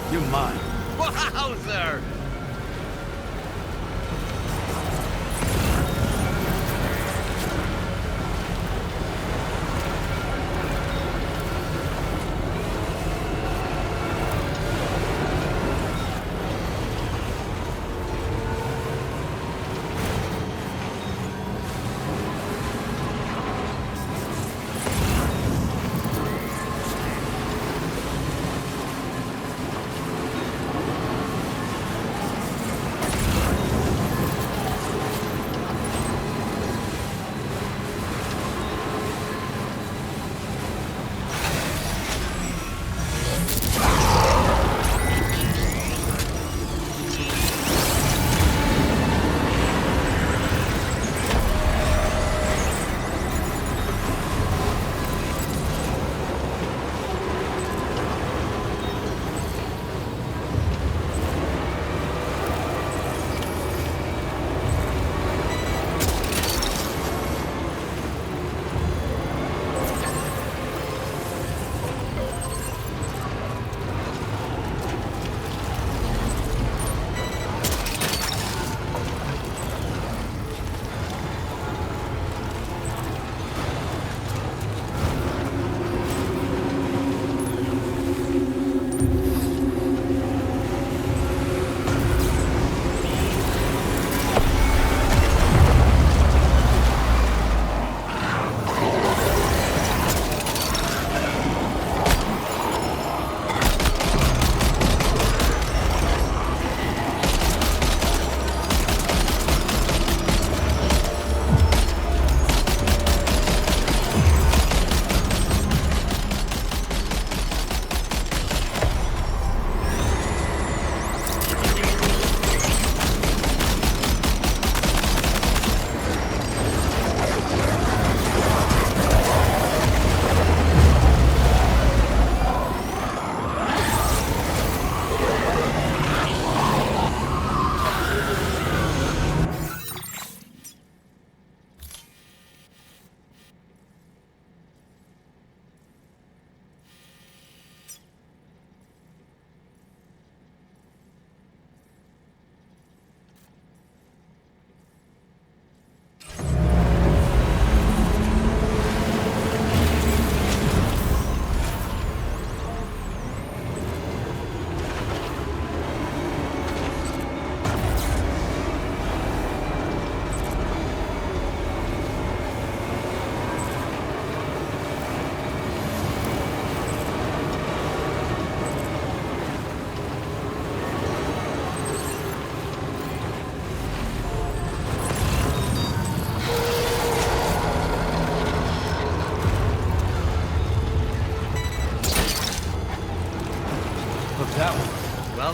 You're mine. Wowzer!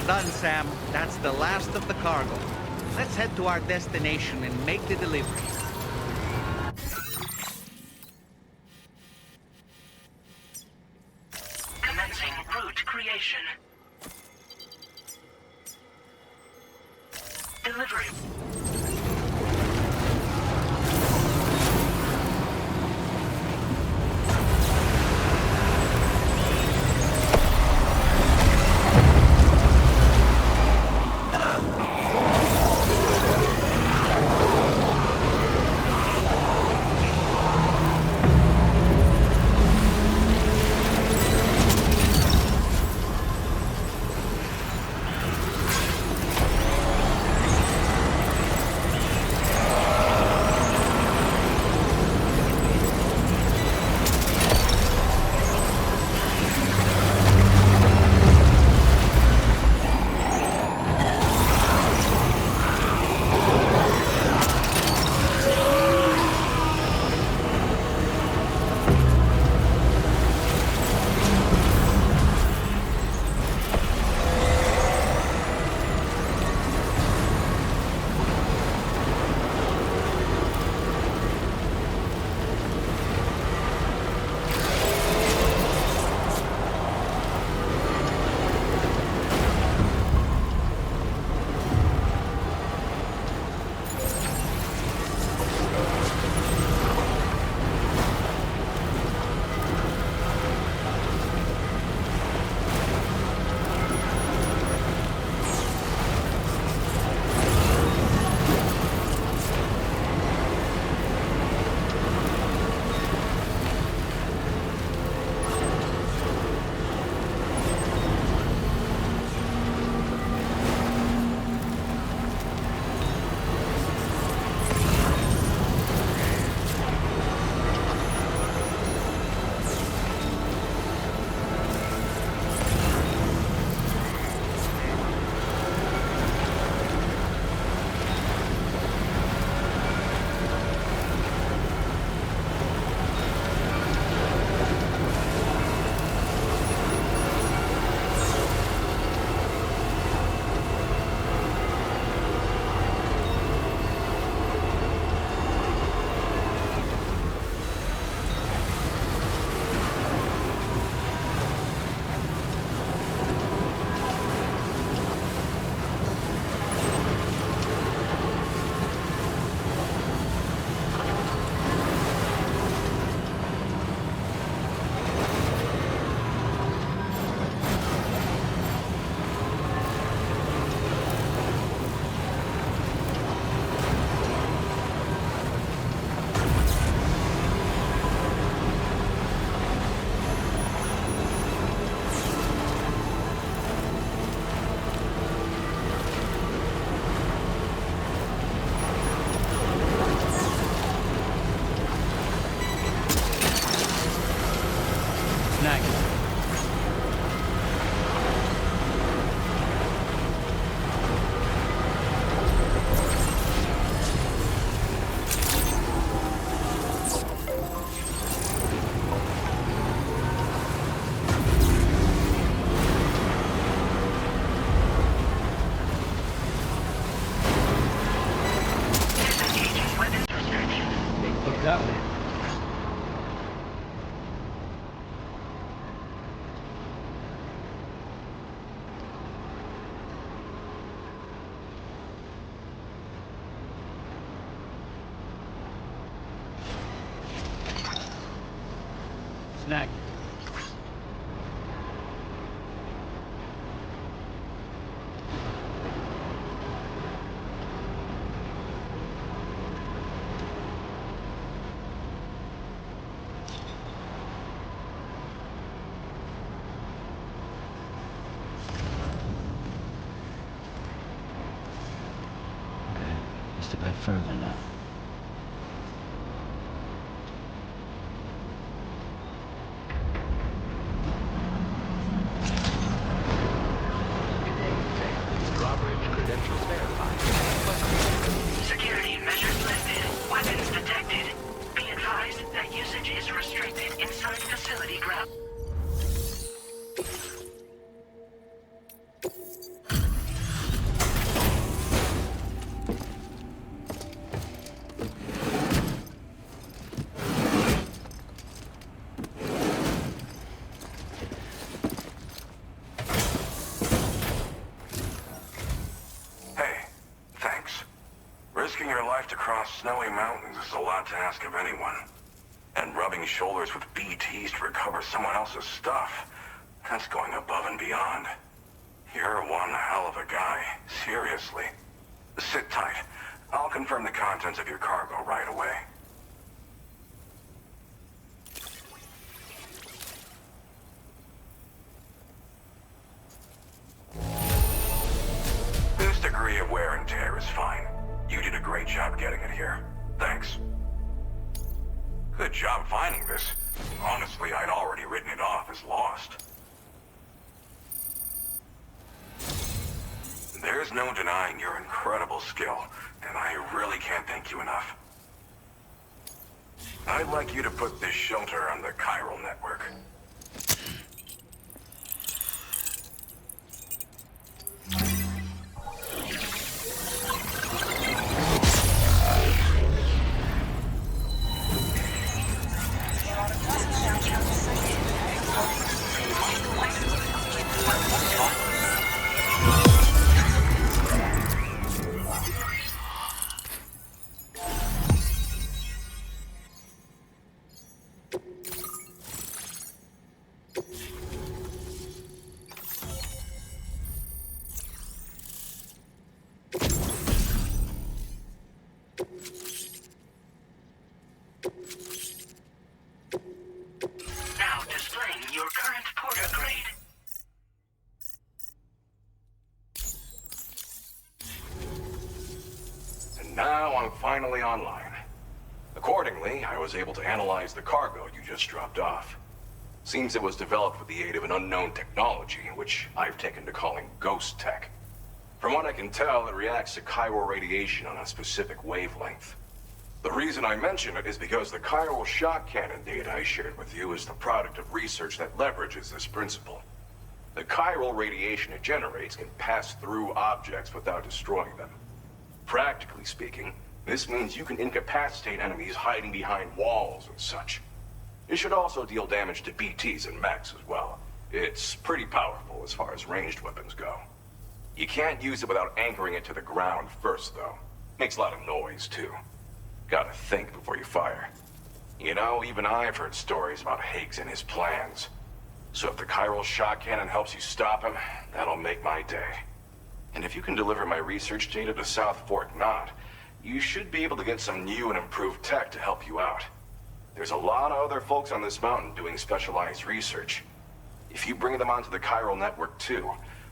Well done, Sam. That's the last of the cargo. Let's head to our destination and make the delivery. Commencing route creation. Delivery. Snack. Just a bit further now. Drawbridge credentials verified. Security measures lifted. Weapons detected. Be advised that usage is restricted inside facility ground. Risking your life to cross snowy mountains is a lot to ask of anyone. And rubbing shoulders with BTs to recover someone else's stuff, that's going above and beyond. You're one hell of a guy, seriously. Sit tight. I'll confirm the contents of your cargo right away. This degree of wear and tear is fine. You did a great job getting it here. Thanks. Good job finding this. Honestly, I'd already written it off as lost. There's no denying your incredible skill, and I really can't thank you enough. I'd like you to put this shelter on the chiral network. Now displaying your current porter grade. And now I'm finally online. Accordingly, I was able to analyze the cargo you just dropped off. Seems it was developed with the aid of an unknown technology, which I've taken to calling ghost tech. From what I can tell, it reacts to chiral radiation on a specific wavelength. The reason I mention it is because the chiral shock cannon data I shared with you is the product of research that leverages this principle. The chiral radiation it generates can pass through objects without destroying them. Practically speaking, this means you can incapacitate enemies hiding behind walls and such. It should also deal damage to BTs and mechs as well. It's pretty powerful as far as ranged weapons go. You can't use it without anchoring it to the ground first, though. Makes a lot of noise, too. Gotta think before you fire. You know, even I've heard stories about Higgs and his plans. So if the chiral shock cannon helps you stop him, that'll make my day. And if you can deliver my research data to South Fort Knot, you should be able to get some new and improved tech to help you out. There's a lot of other folks on this mountain doing specialized research. If you bring them onto the chiral network too,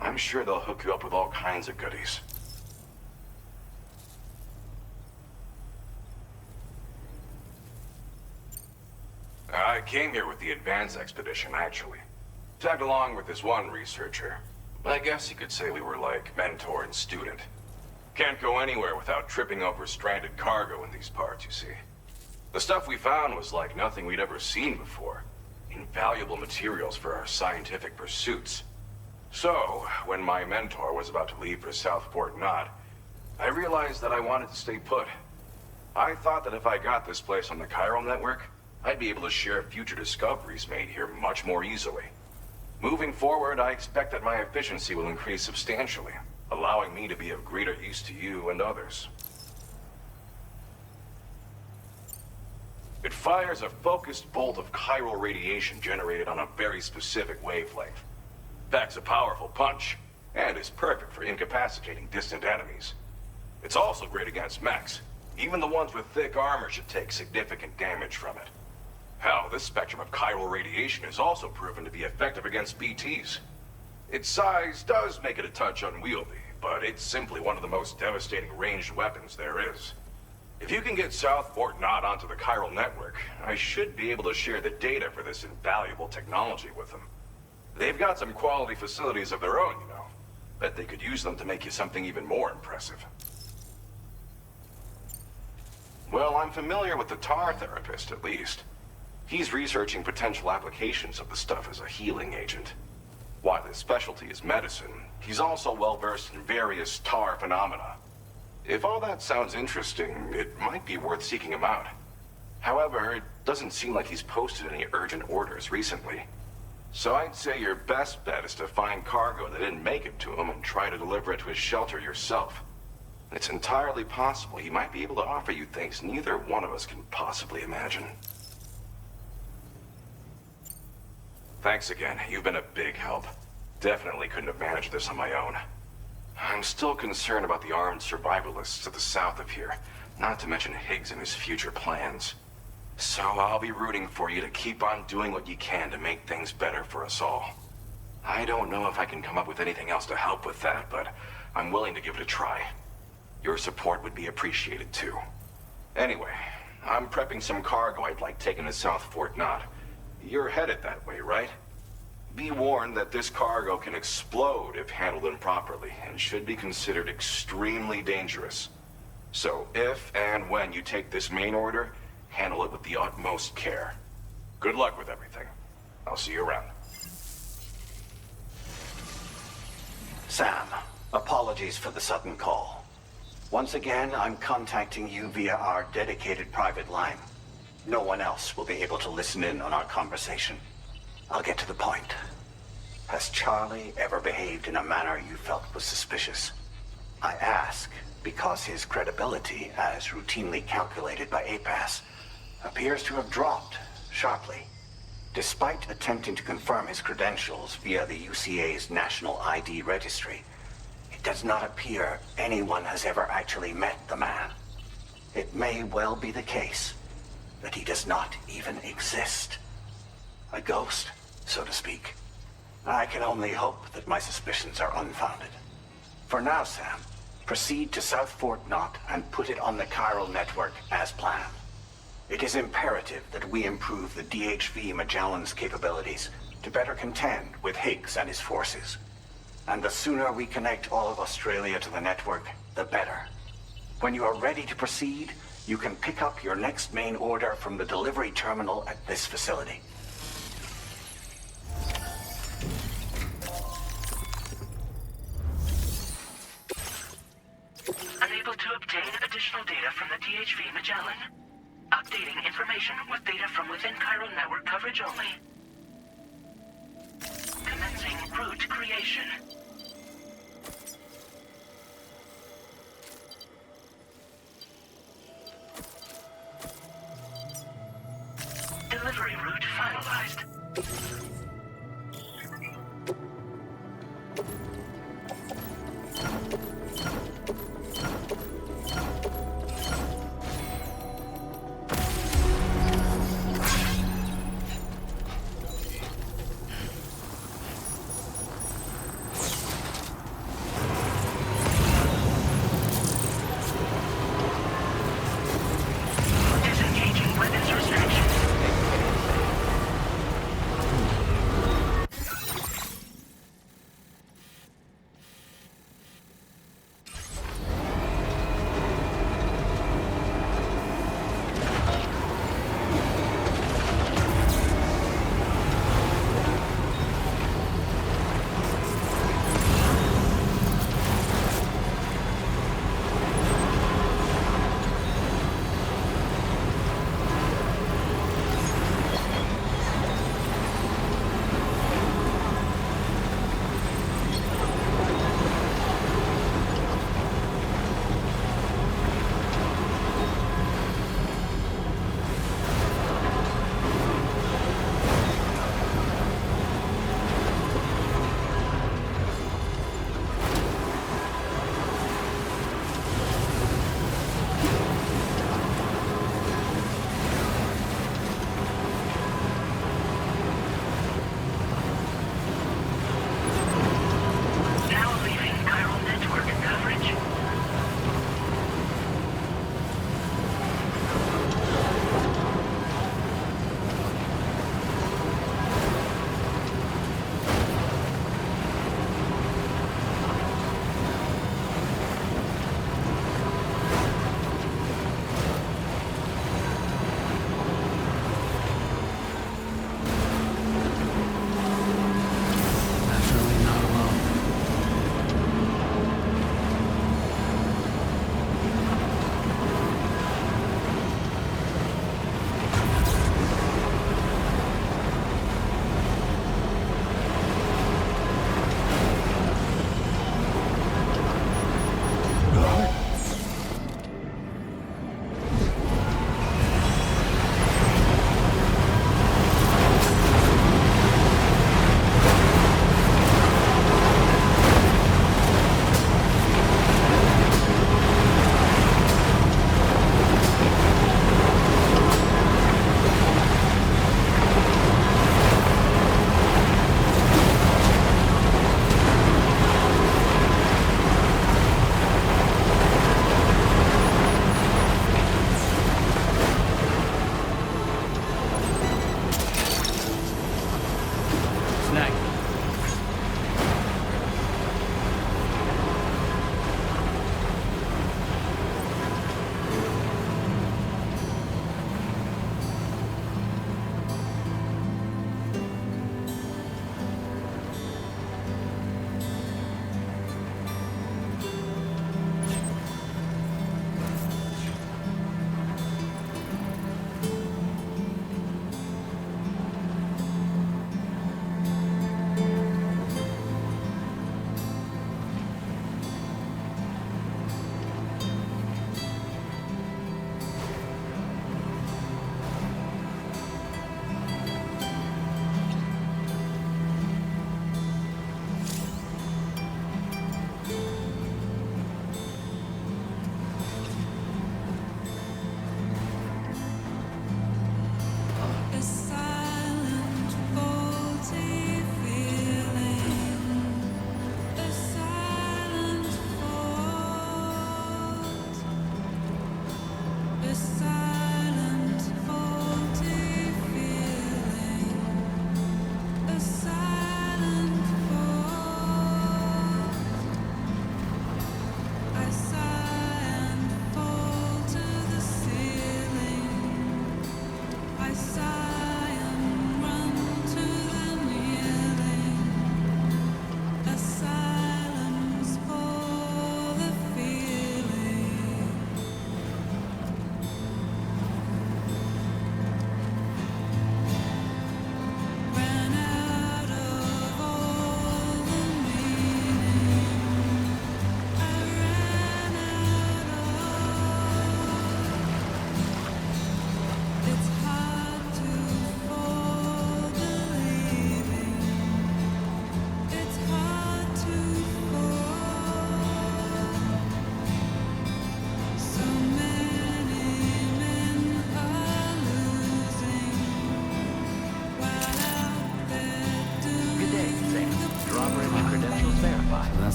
I'm sure they'll hook you up with all kinds of goodies. I came here with the advance expedition, actually. Tagged along with this one researcher. I guess you could say we were like mentor and student. Can't go anywhere without tripping over stranded cargo in these parts, you see. The stuff we found was like nothing we'd ever seen before. Invaluable materials for our scientific pursuits. So, when my mentor was about to leave for South Fort Knot, I realized that I wanted to stay put. I thought that if I got this place on the chiral network, I'd be able to share future discoveries made here much more easily. Moving forward, I expect that my efficiency will increase substantially, allowing me to be of greater use to you and others. It fires a focused bolt of chiral radiation generated on a very specific wavelength. Packs a powerful punch, and is perfect for incapacitating distant enemies. It's also great against mechs. Even the ones with thick armor should take significant damage from it. Hell, this spectrum of chiral radiation is also proven to be effective against BTs. Its size does make it a touch unwieldy, but it's simply one of the most devastating ranged weapons there is. If you can get South Fort Knot onto the chiral network, I should be able to share the data for this invaluable technology with them. They've got some quality facilities of their own, you know. Bet they could use them to make you something even more impressive. Well, I'm familiar with the tar therapist, at least. He's researching potential applications of the stuff as a healing agent. While his specialty is medicine, he's also well-versed in various tar phenomena. If all that sounds interesting, it might be worth seeking him out. However, it doesn't seem like he's posted any urgent orders recently. So I'd say your best bet is to find cargo that didn't make it to him and try to deliver it to his shelter yourself. It's entirely possible he might be able to offer you things neither one of us can possibly imagine. Thanks again. You've been a big help. Definitely couldn't have managed this on my own. I'm still concerned about the armed survivalists to the south of here, not to mention Higgs and his future plans. So I'll be rooting for you to keep on doing what you can to make things better for us all. I don't know if I can come up with anything else to help with that, but I'm willing to give it a try. Your support would be appreciated too. Anyway, I'm prepping some cargo I'd like taken to South Fort Knott. You're headed that way, right? Be warned that this cargo can explode if handled improperly, and should be considered extremely dangerous. So if and when you take this main order, handle it with the utmost care. Good luck with everything. I'll see you around. Sam, apologies for the sudden call. Once again, I'm contacting you via our dedicated private line. No one else will be able to listen in on our conversation. I'll get to the point. Has Charlie ever behaved in a manner you felt was suspicious? I ask because his credibility, as routinely calculated by APAS, appears to have dropped sharply. Despite attempting to confirm his credentials via the UCA's National ID Registry, it does not appear anyone has ever actually met the man. It may well be the case that he does not even exist. A ghost, so to speak. I can only hope that my suspicions are unfounded. For now, Sam, proceed to South Fort Knott and put it on the chiral network as planned. It is imperative that we improve the DHV Magellan's capabilities to better contend with Higgs and his forces. And the sooner we connect all of Australia to the network, the better. When you are ready to proceed, you can pick up your next main order from the delivery terminal at this facility. Unable to obtain additional data from the DHV Magellan. Updating information with data from within chiral network coverage only. Commencing route creation. Delivery route finalized.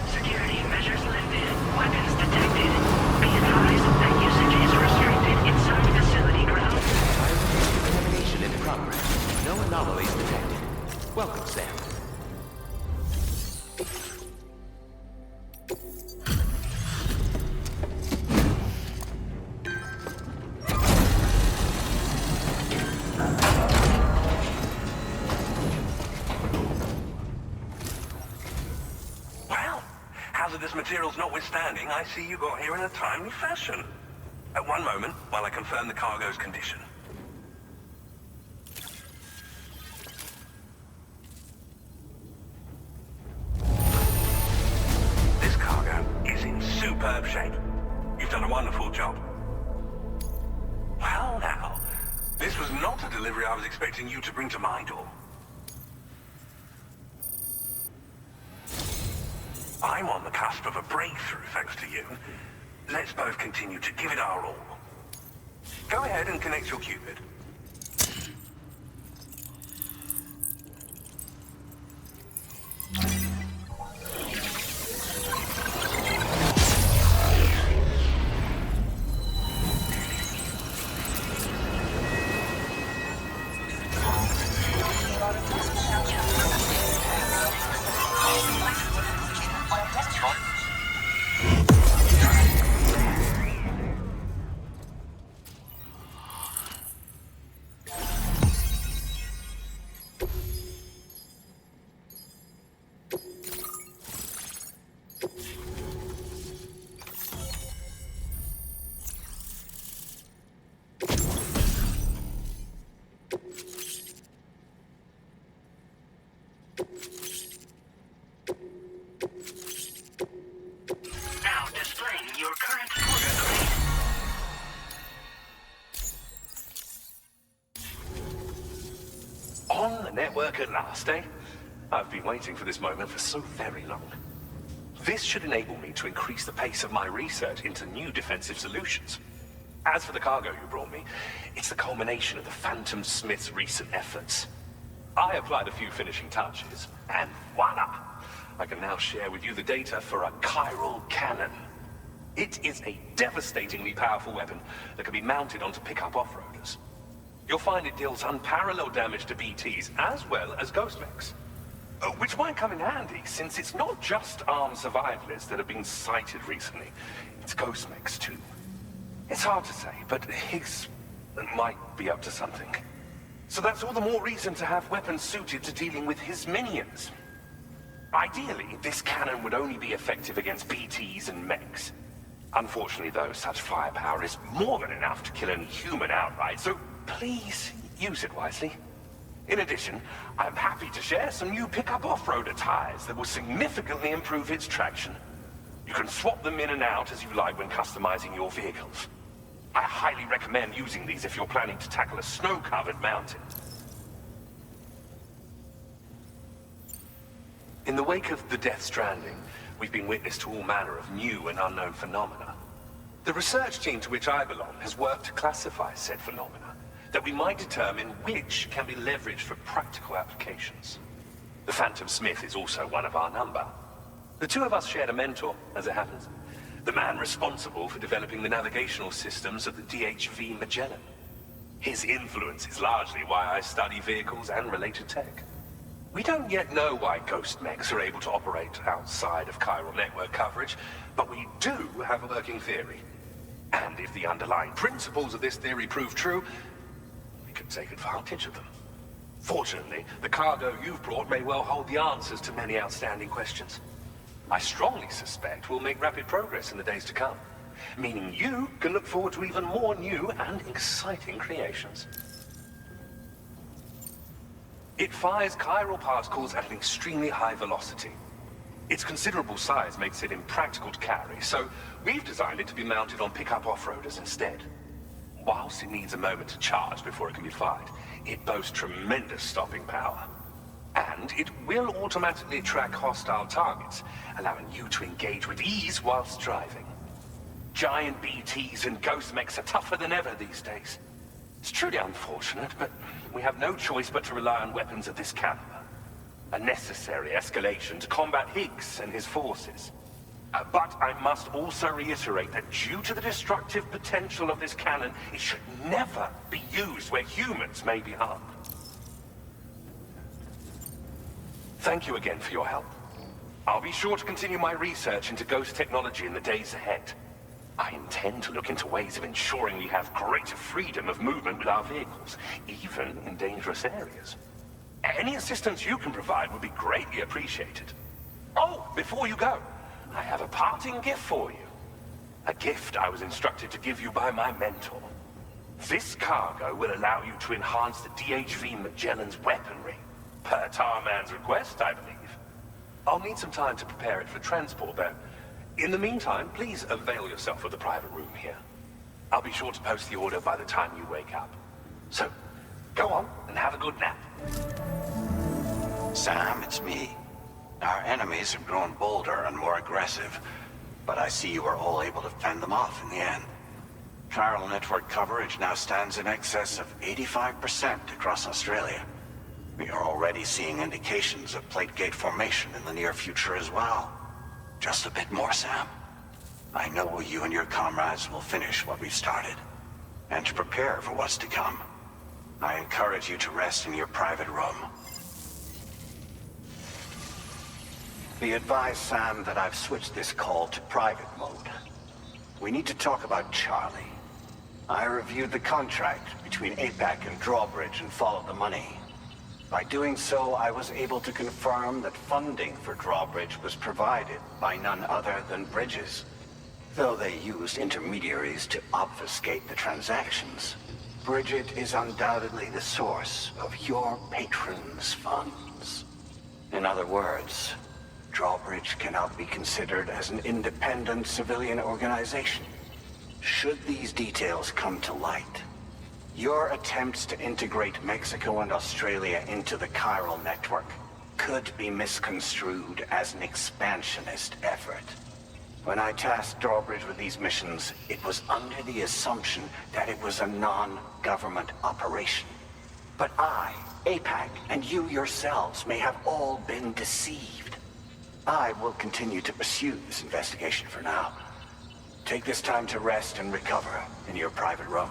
Security measures lifted. Weapons detected. Be advised that usage is restricted inside facility grounds. Contamination in progress. No anomalies detected. Welcome, Sam. Hazardous materials notwithstanding, I see you got here in a timely fashion. At one moment, while I confirm the cargo's condition. This cargo is in superb shape. You've done a wonderful job. Well now, this was not a delivery I was expecting you to bring to my door. I'm on the cusp of a breakthrough, thanks to you. Let's both continue to give it our all. Go ahead and connect your Cupid. Now displaying your current order grade. On the network at last, eh? I've been waiting for this moment for so very long. This should enable me to increase the pace of my research into new defensive solutions. As for the cargo you brought me, it's the culmination of the Phantom Smith's recent efforts. I applied a few finishing touches, and voila! I can now share with you the data for a chiral cannon. It is a devastatingly powerful weapon that can be mounted onto pickup off-roaders. You'll find it deals unparalleled damage to BTs as well as ghost mechs. Which might come in handy, since it's not just armed survivalists that have been sighted recently. It's ghost mechs too. It's hard to say, but Higgs might be up to something. So that's all the more reason to have weapons suited to dealing with his minions. Ideally, this cannon would only be effective against BTs and mechs. Unfortunately, though, such firepower is more than enough to kill any human outright, so please use it wisely. In addition, I'm happy to share some new pickup off-roader tires that will significantly improve its traction. You can swap them in and out as you like when customizing your vehicles. I highly recommend using these if you're planning to tackle a snow-covered mountain. In the wake of the Death Stranding, we've been witness to all manner of new and unknown phenomena. The research team to which I belong has worked to classify said phenomena, that we might determine which can be leveraged for practical applications. The Phantom Smith is also one of our number. The two of us shared a mentor, as it happens. The man responsible for developing the navigational systems of the DHV Magellan. His influence is largely why I study vehicles and related tech. We don't yet know why ghost mechs are able to operate outside of chiral network coverage, but we do have a working theory. And if the underlying principles of this theory prove true, could take advantage of them. Fortunately, the cargo you've brought may well hold the answers to many outstanding questions. I strongly suspect we'll make rapid progress in the days to come, meaning you can look forward to even more new and exciting creations. It fires chiral particles at an extremely high velocity. Its considerable size makes it impractical to carry, so we've designed it to be mounted on pickup off-roaders instead. Whilst it needs a moment to charge before it can be fired, it boasts tremendous stopping power. And it will automatically track hostile targets, allowing you to engage with ease whilst driving. Giant BTs and ghost mechs are tougher than ever these days. It's truly unfortunate, but we have no choice but to rely on weapons of this caliber. A necessary escalation to combat Higgs and his forces. But I must also reiterate that due to the destructive potential of this cannon, it should never be used where humans may be harmed. Thank you again for your help. I'll be sure to continue my research into ghost technology in the days ahead. I intend to look into ways of ensuring we have greater freedom of movement with our vehicles, even in dangerous areas. Any assistance you can provide would be greatly appreciated. Oh, before you go, I have a parting gift for you. A gift I was instructed to give you by my mentor. This cargo will allow you to enhance the DHV Magellan's weaponry, per Tarman's request, I believe. I'll need some time to prepare it for transport, though. In the meantime, please avail yourself of the private room here. I'll be sure to post the order by the time you wake up. So, go on and have a good nap. Sam, it's me. Our enemies have grown bolder and more aggressive, but I see you were all able to fend them off in the end. Chiral network coverage now stands in excess of 85% across Australia. We are already seeing indications of plate gate formation in the near future as well. Just a bit more, Sam. I know you and your comrades will finish what we've started, and to prepare for what's to come. I encourage you to rest in your private room. Be advised, Sam, that I've switched this call to private mode. We need to talk about Charlie. I reviewed the contract between APAC and Drawbridge and followed the money. By doing so, I was able to confirm that funding for Drawbridge was provided by none other than Bridges. Though they used intermediaries to obfuscate the transactions, Bridget is undoubtedly the source of your patron's funds. In other words, Drawbridge cannot be considered as an independent civilian organization. Should these details come to light, your attempts to integrate Mexico and Australia into the chiral network could be misconstrued as an expansionist effort. When I tasked Drawbridge with these missions, it was under the assumption that it was a non-government operation. But I, APAC, and you yourselves may have all been deceived. I will continue to pursue this investigation for now. Take this time to rest and recover in your private room.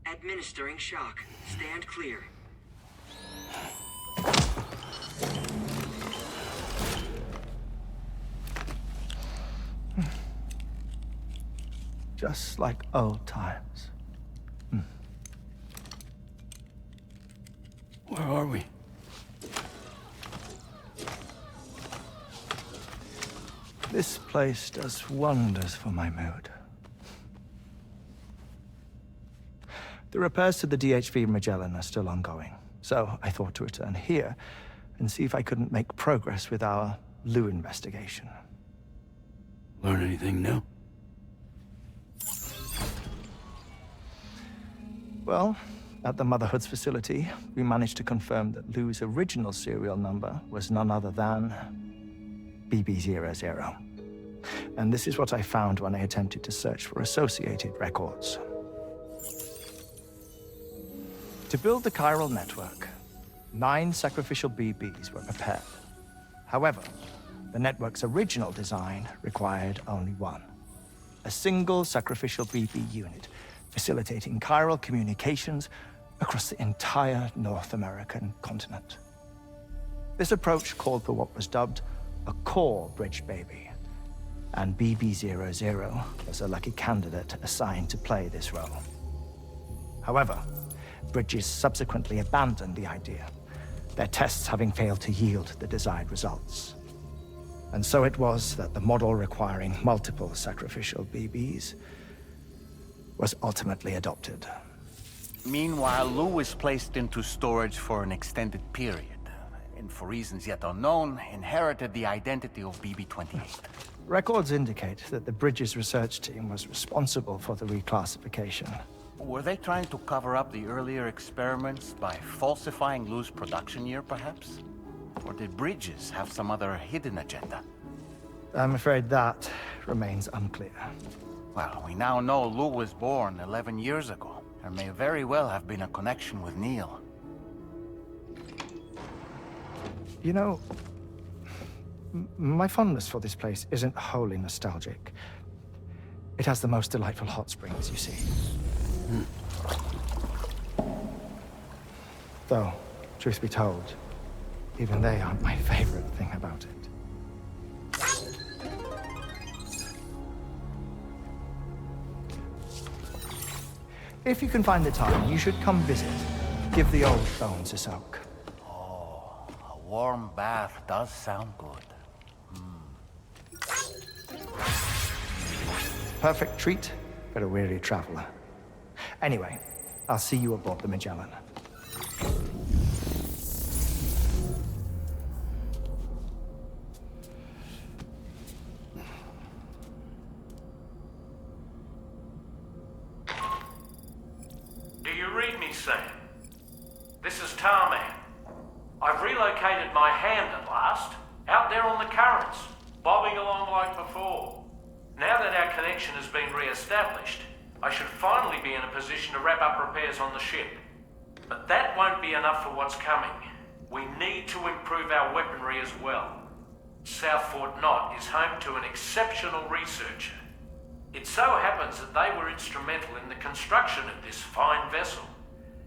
Administering shock. Stand clear. Just like old times. Where are we? This place does wonders for my mood. The repairs to the DHV Magellan are still ongoing, so I thought to return here and see if I couldn't make progress with our Lou investigation. Learn anything new? Well, at the Motherhood's facility, we managed to confirm that Lou's original serial number was none other than BB00. And this is what I found when I attempted to search for associated records. To build the chiral network, 9 sacrificial BBs were prepared. However, the network's original design required only 1. A single sacrificial BB unit, facilitating chiral communications across the entire North American continent. This approach called for what was dubbed a core bridge baby, and BB00 was a lucky candidate assigned to play this role. However, Bridges subsequently abandoned the idea, their tests having failed to yield the desired results. And so it was that the model requiring multiple sacrificial BBs was ultimately adopted. Meanwhile, Lou was placed into storage for an extended period, and for reasons yet unknown, inherited the identity of BB-28. Records indicate that the Bridges research team was responsible for the reclassification. Were they trying to cover up the earlier experiments by falsifying Lou's production year, perhaps? Or did Bridges have some other hidden agenda? I'm afraid that remains unclear. Well, we now know Lou was born 11 years ago. There may very well have been a connection with Neil. You know, my fondness for this place isn't wholly nostalgic. It has the most delightful hot springs, you see. Though, truth be told, even they aren't my favorite thing about it. If you can find the time, you should come visit. Give the old bones a soak. Oh, a warm bath does sound good. Perfect treat for a weary traveler. Anyway, I'll see you aboard the Magellan. Do you read me, Sam? This is Tarman. I've relocated my hand at last, out there on the currents, bobbing along like before. Now that our connection has been re-established, I should finally be in a position to wrap up repairs on the ship. But that won't be enough for what's coming. We need to improve our weaponry as well. South Fort Knott is home to an exceptional researcher. It so happens that they were instrumental in the construction of this fine vessel,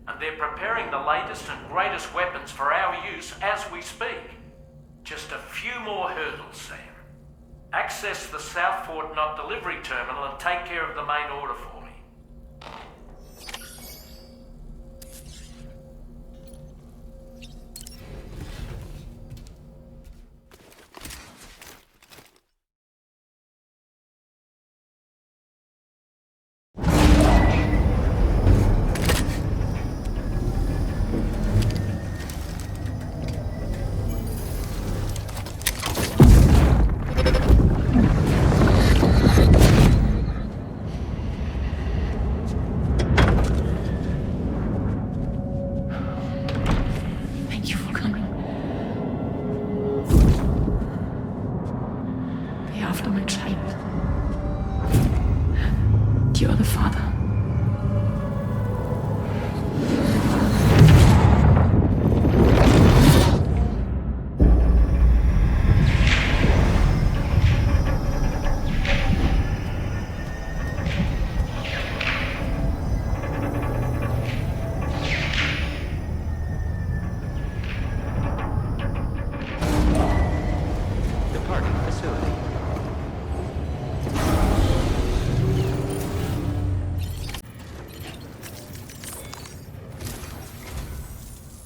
and they're preparing the latest and greatest weapons for our use as we speak. Just a few more hurdles, Sam. Access the South Fort Knott delivery terminal and take care of the main order for me.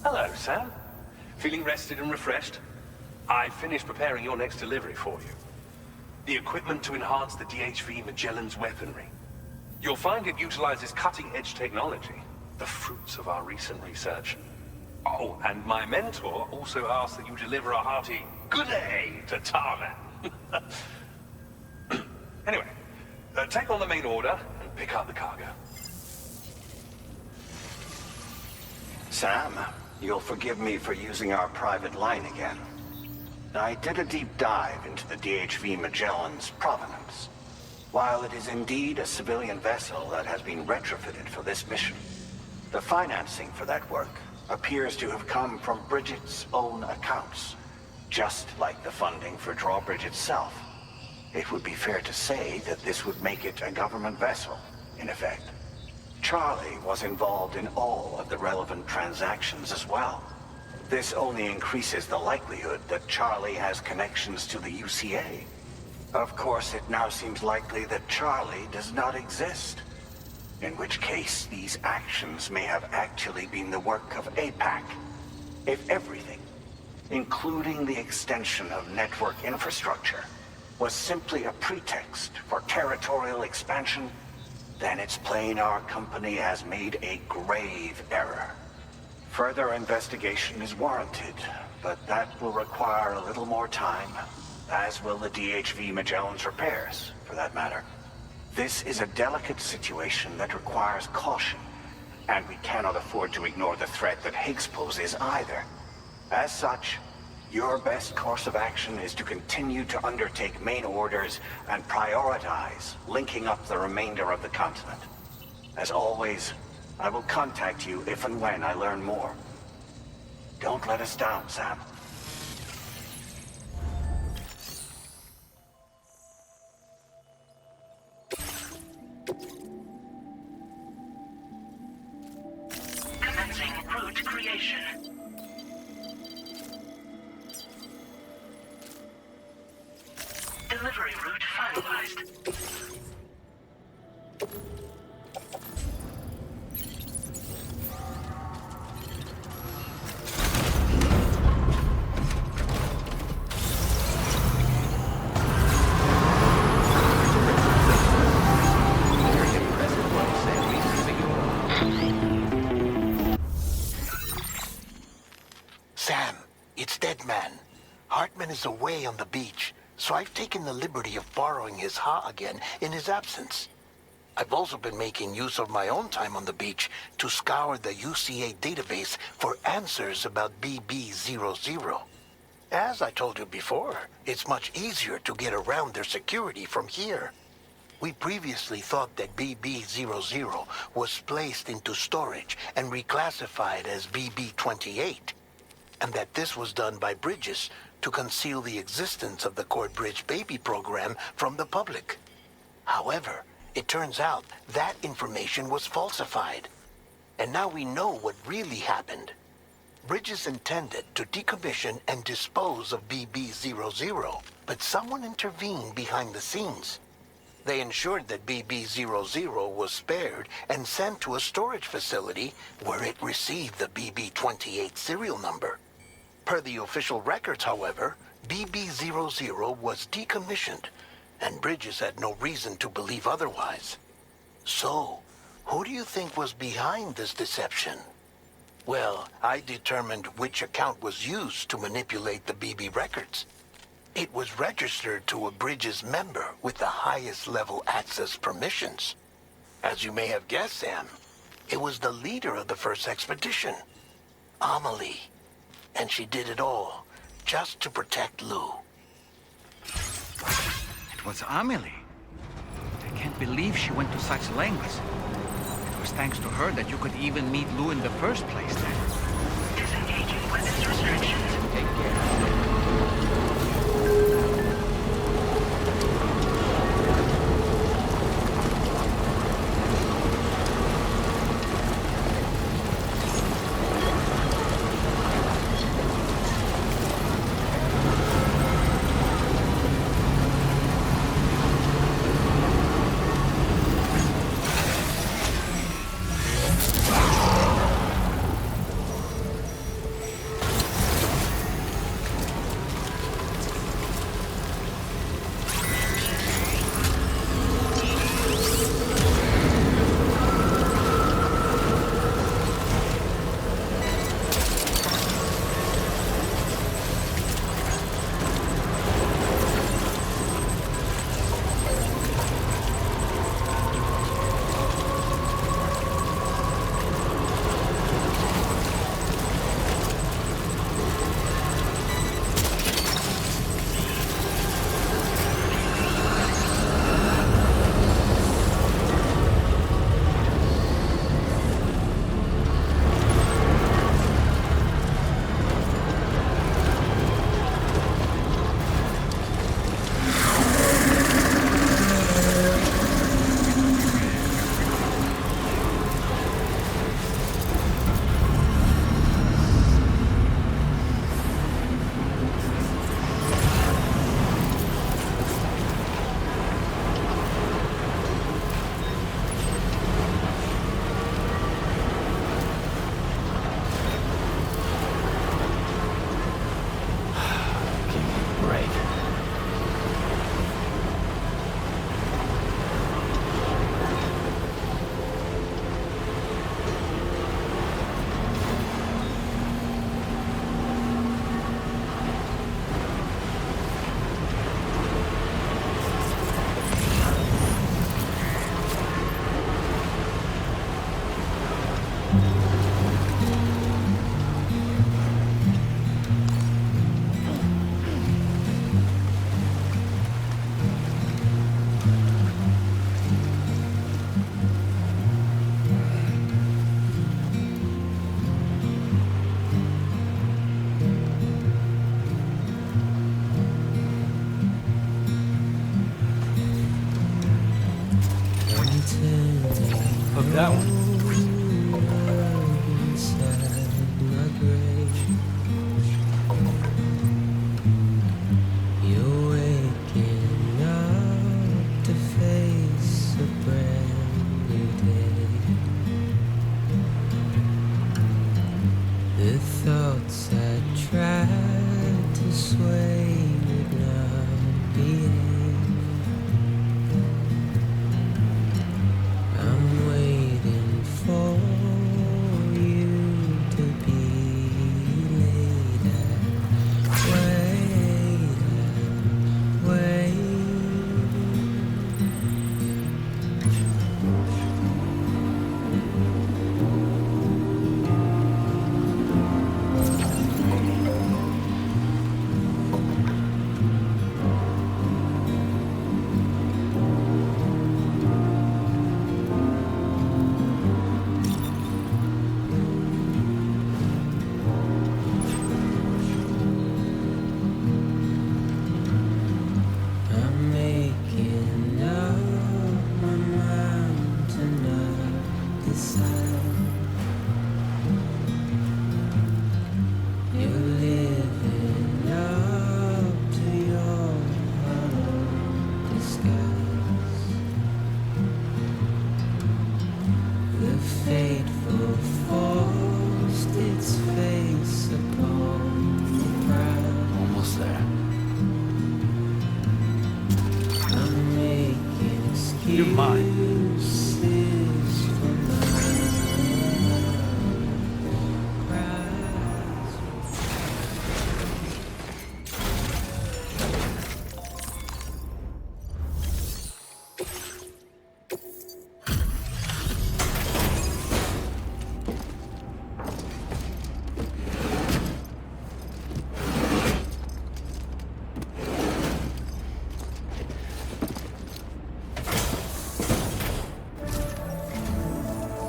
Hello, Sam. Feeling rested and refreshed? I finished preparing your next delivery for you. the equipment to enhance the DHV Magellan's weaponry. You'll find it utilizes cutting-edge technology, the fruits of our recent research. Oh, and my mentor also asked that you deliver a hearty good day to Tarman. Anyway, take on the main order and pick up the cargo. Sam, you'll forgive me for using our private line again. I did a deep dive into the DHV Magellan's provenance. While it is indeed a civilian vessel that has been retrofitted for this mission, the financing for that work appears to have come from Bridget's own accounts, just like the funding for Drawbridge itself. It would be fair to say that this would make it a government vessel, in effect. Charlie was involved in all of the relevant transactions as well. This only increases the likelihood that Charlie has connections to the UCA. Of course, it now seems likely that Charlie does not exist. In which case, these actions may have actually been the work of APAC. If everything, including the extension of network infrastructure, was simply a pretext for territorial expansion, then it's plain our company has made a grave error. Further investigation is warranted, but that will require a little more time, as will the DHV Magellan's repairs, for that matter. This is a delicate situation that requires caution, and we cannot afford to ignore the threat that Higgs poses either. As such, your best course of action is to continue to undertake main orders and prioritize linking up the remainder of the continent. As always, I will contact you if and when I learn more. Don't let us down, Sam. Commencing route creation. Delivery route finalized. Sam, it's Deadman. Hartman is away on the beach, so I've taken the liberty of borrowing his Ha again in his absence. I've also been making use of my own time on the beach to scour the UCA database for answers about BB00. As I told you before, it's much easier to get around their security from here. We previously thought that BB00 was placed into storage and reclassified as BB28, and that this was done by Bridges to conceal the existence of the Corbridge baby program from the public. However, it turns out that information was falsified. And now we know what really happened. Bridges intended to decommission and dispose of BB00, but someone intervened behind the scenes. They ensured that BB00 was spared and sent to a storage facility where it received the BB28 serial number. Per the official records, however, BB00 was decommissioned, and Bridges had no reason to believe otherwise. So, who do you think was behind this deception? Well, I determined which account was used to manipulate the BB records. It was registered to a Bridges member with the highest level access permissions. As you may have guessed, Sam, it was the leader of the first expedition, Amelie. And she did it all, just to protect Lou. It was Amelie. I can't believe she went to such lengths. It was thanks to her that you could even meet Lou in the first place then. Disengaging weapons restrictions. Take care. doubts I tried to sway would not behave. I'm waiting for you to be later. Wait. I'm making up my mind to not decide. You're living up to your hollow disguise. The fateful forced its face upon the proud. Almost there. I'm making excuses You're mine. for my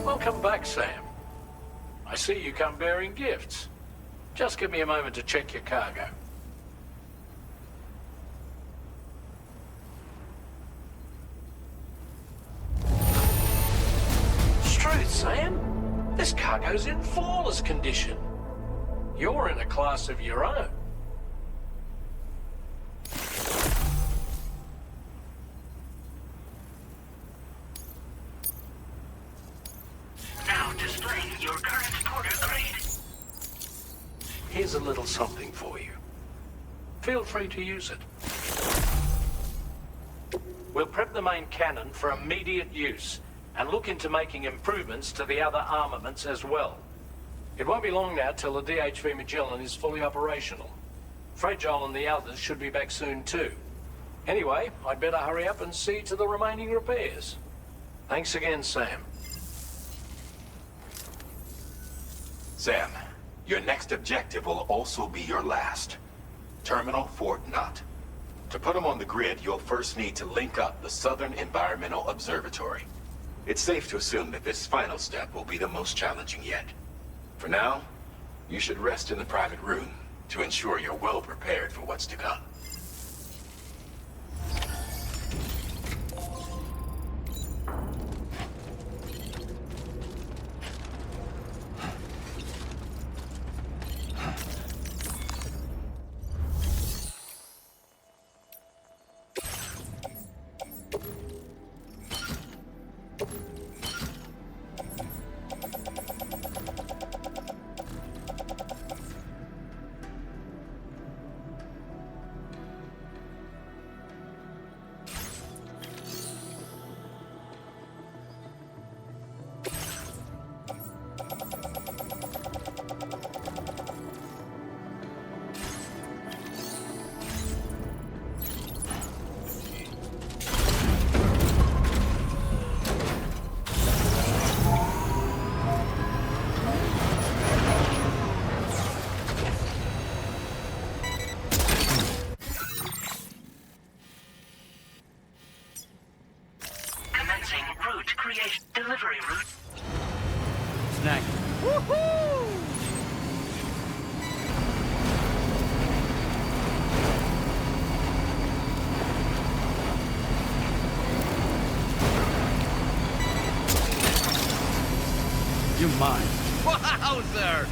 Welcome back, Sam. I see you come bearing gifts. Just give me a moment to check your cargo. Struth, Sam. This cargo's in flawless condition. You're in a class of your own. Now displaying your current porter grade. Here's a little something for you. Feel free to use it. We'll prep the main cannon for immediate use and look into making improvements to the other armaments as well. It won't be long now till the DHV Magellan is fully operational. Fragile and the others should be back soon too. Anyway, I'd better hurry up and see to the remaining repairs. Thanks again, Sam. Sam, your next objective will also be your last. Terminal Fort Knott. To put them on the grid, you'll first need to link up the Southern Environmental Observatory. It's safe to assume that this final step will be the most challenging yet. For now, you should rest in the private room to ensure you're well prepared for what's to come. Delivery route. Snack. Woohoo! You're mine. Wowzer!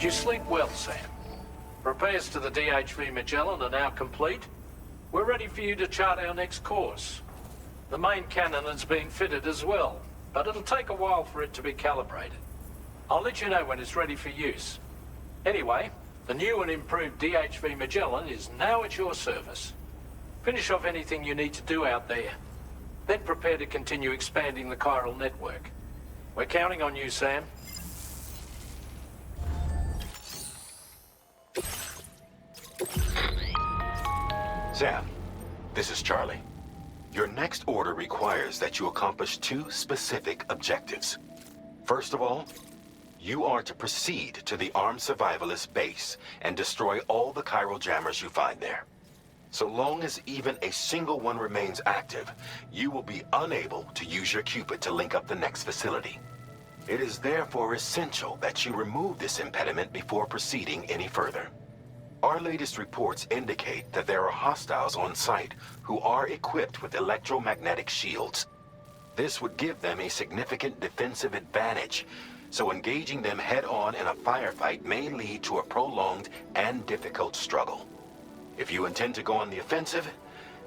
Did you sleep well, Sam? Repairs to the DHV Magellan are now complete. We're ready for you to chart our next course. The main cannon is being fitted as well, but it'll take a while for it to be calibrated. I'll let you know when it's ready for use. Anyway, the new and improved DHV Magellan is now at your service. Finish off anything you need to do out there. Then prepare to continue expanding the chiral network. We're counting on you, Sam. Sam, this is Charlie. Your next order requires that you accomplish 2 specific objectives. First of all, you are to proceed to the armed survivalist base and destroy all the chiral jammers you find there. So long as even a single one remains active, you will be unable to use your Cupid to link up the next facility. It is therefore essential that you remove this impediment before proceeding any further. Our latest reports indicate that there are hostiles on site who are equipped with electromagnetic shields. This would give them a significant defensive advantage, so engaging them head-on in a firefight may lead to a prolonged and difficult struggle. If you intend to go on the offensive,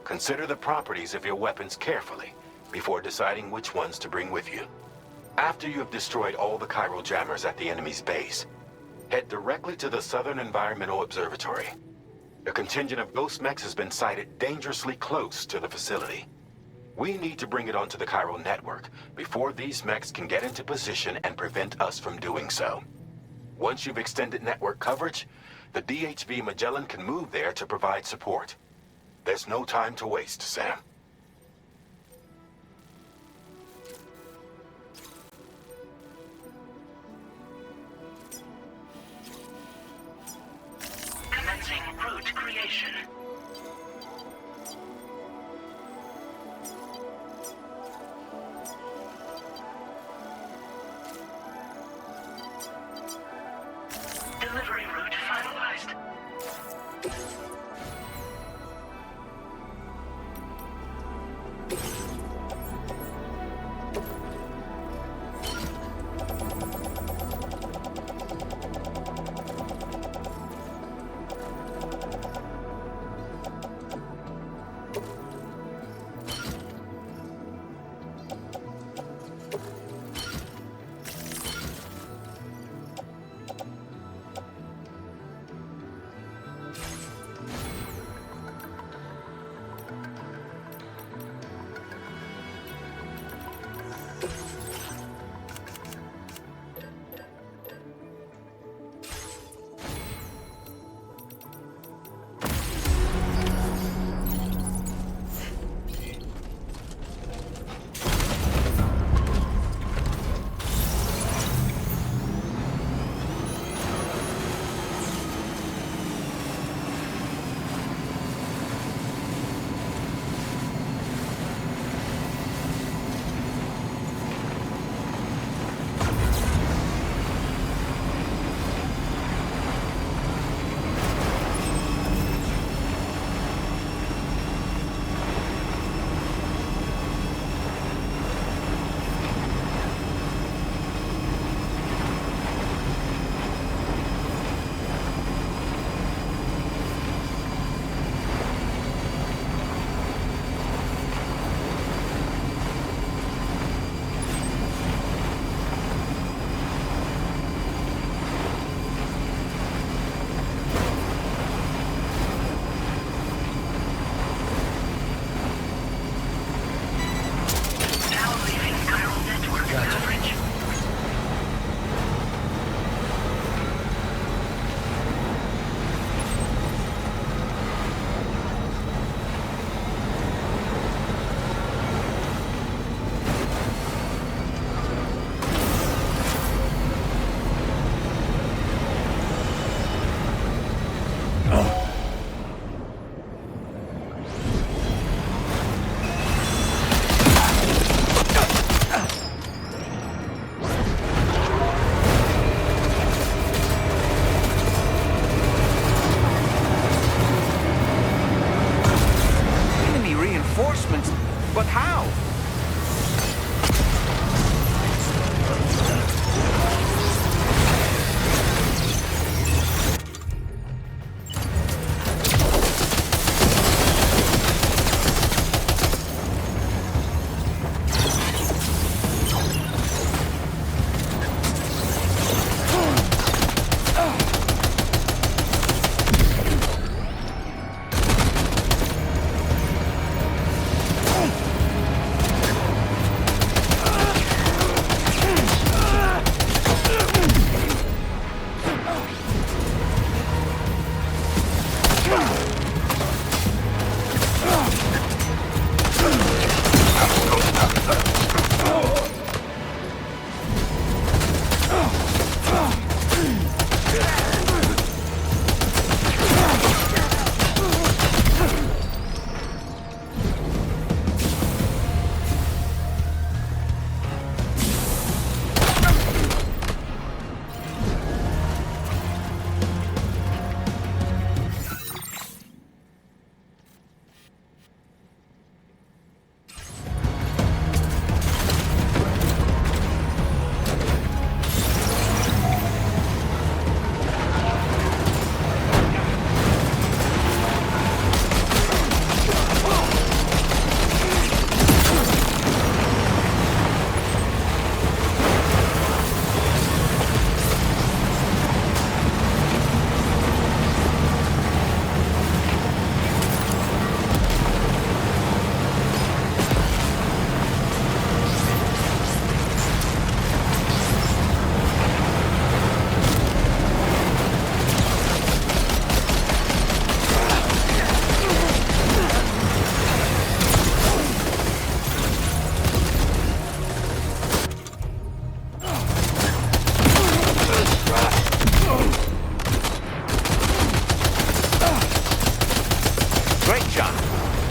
consider the properties of your weapons carefully before deciding which ones to bring with you. After you have destroyed all the chiral jammers at the enemy's base, head directly to the Southern Environmental Observatory. A contingent of ghost mechs has been sighted dangerously close to the facility. We need to bring it onto the chiral network before these mechs can get into position and prevent us from doing so. Once you've extended network coverage, the DHV Magellan can move there to provide support. There's no time to waste, Sam. Commencing route creation. Delivery route finalized.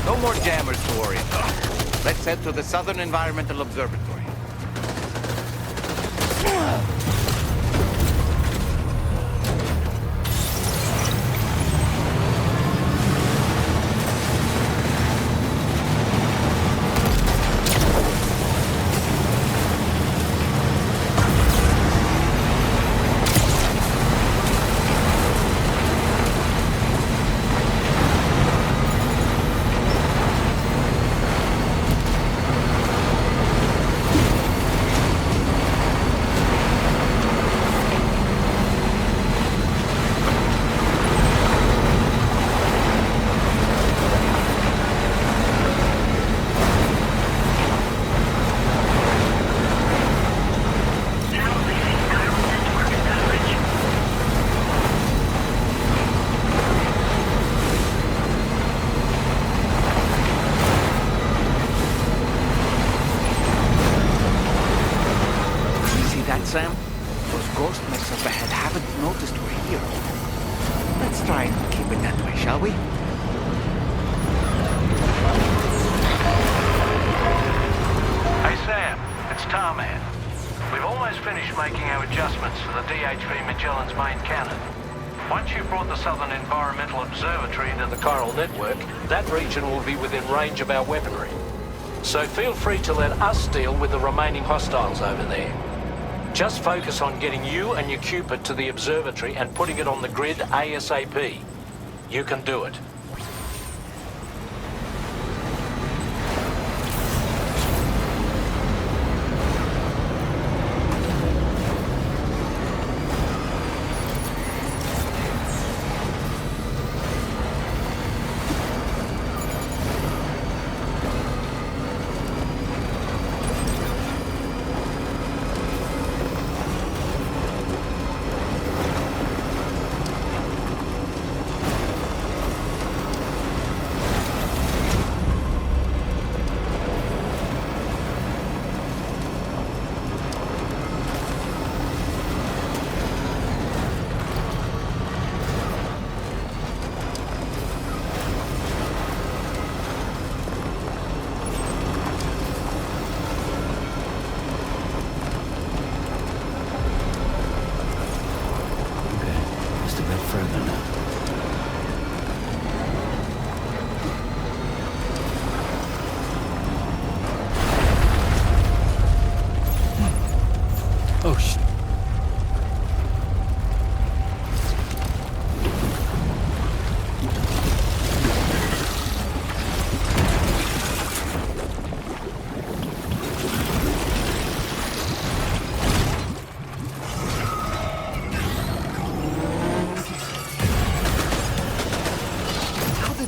No more jammers to worry about. Let's head to the Southern Environmental Observatory. Sam, those ghost mechs up ahead haven't noticed we're here. Let's try and keep it that way, shall we? Hey Sam, it's Tarman. We've almost finished making our adjustments to the DHV Magellan's main cannon. Once you've brought the Southern Environmental Observatory into the chiral network, that region will be within range of our weaponry. So feel free to let us deal with the remaining hostiles over there. Just focus on getting you and your Cupid to the observatory and putting it on the grid ASAP. You can do it.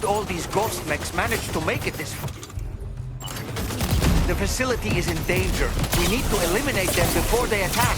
All these ghost mechs managed to make it this far. The facility is in danger. We need to eliminate them before they attack.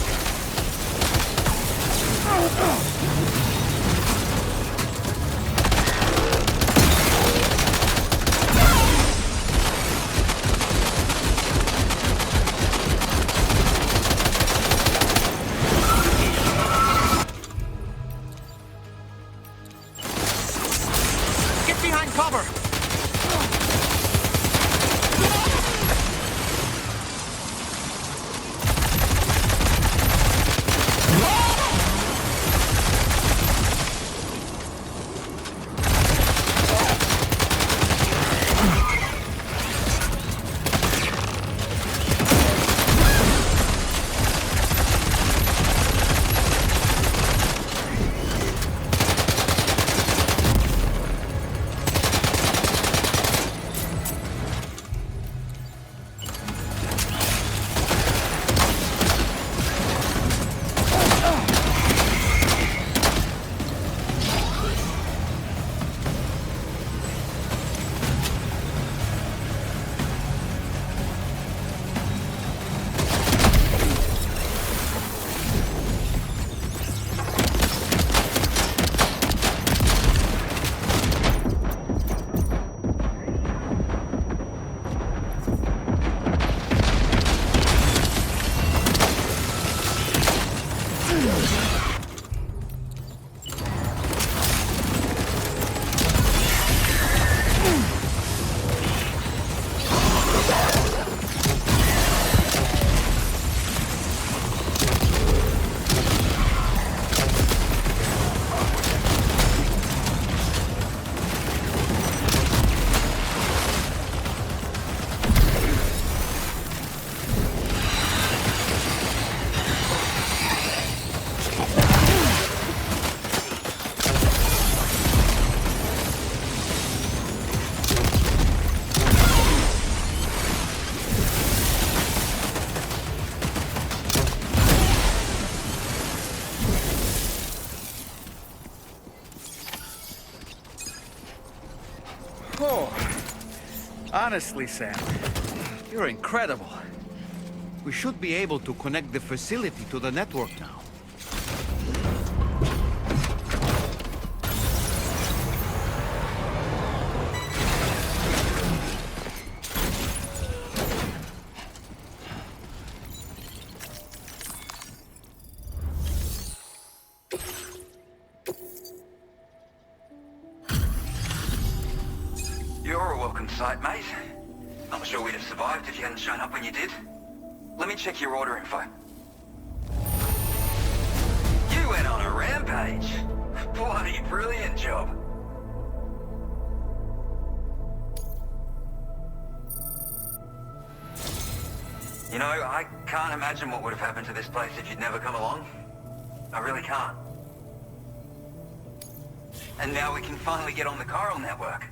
Oh, honestly, Sam, you're incredible. We should be able to connect the facility to the network now. You're a welcome sight, mate. Not sure we'd have survived if you hadn't shown up when you did. Let me check your order info. You went on a rampage. Bloody brilliant job. You know, I can't imagine what would have happened to this place if you'd never come along. I really can't. And now we can finally get on the chiral network.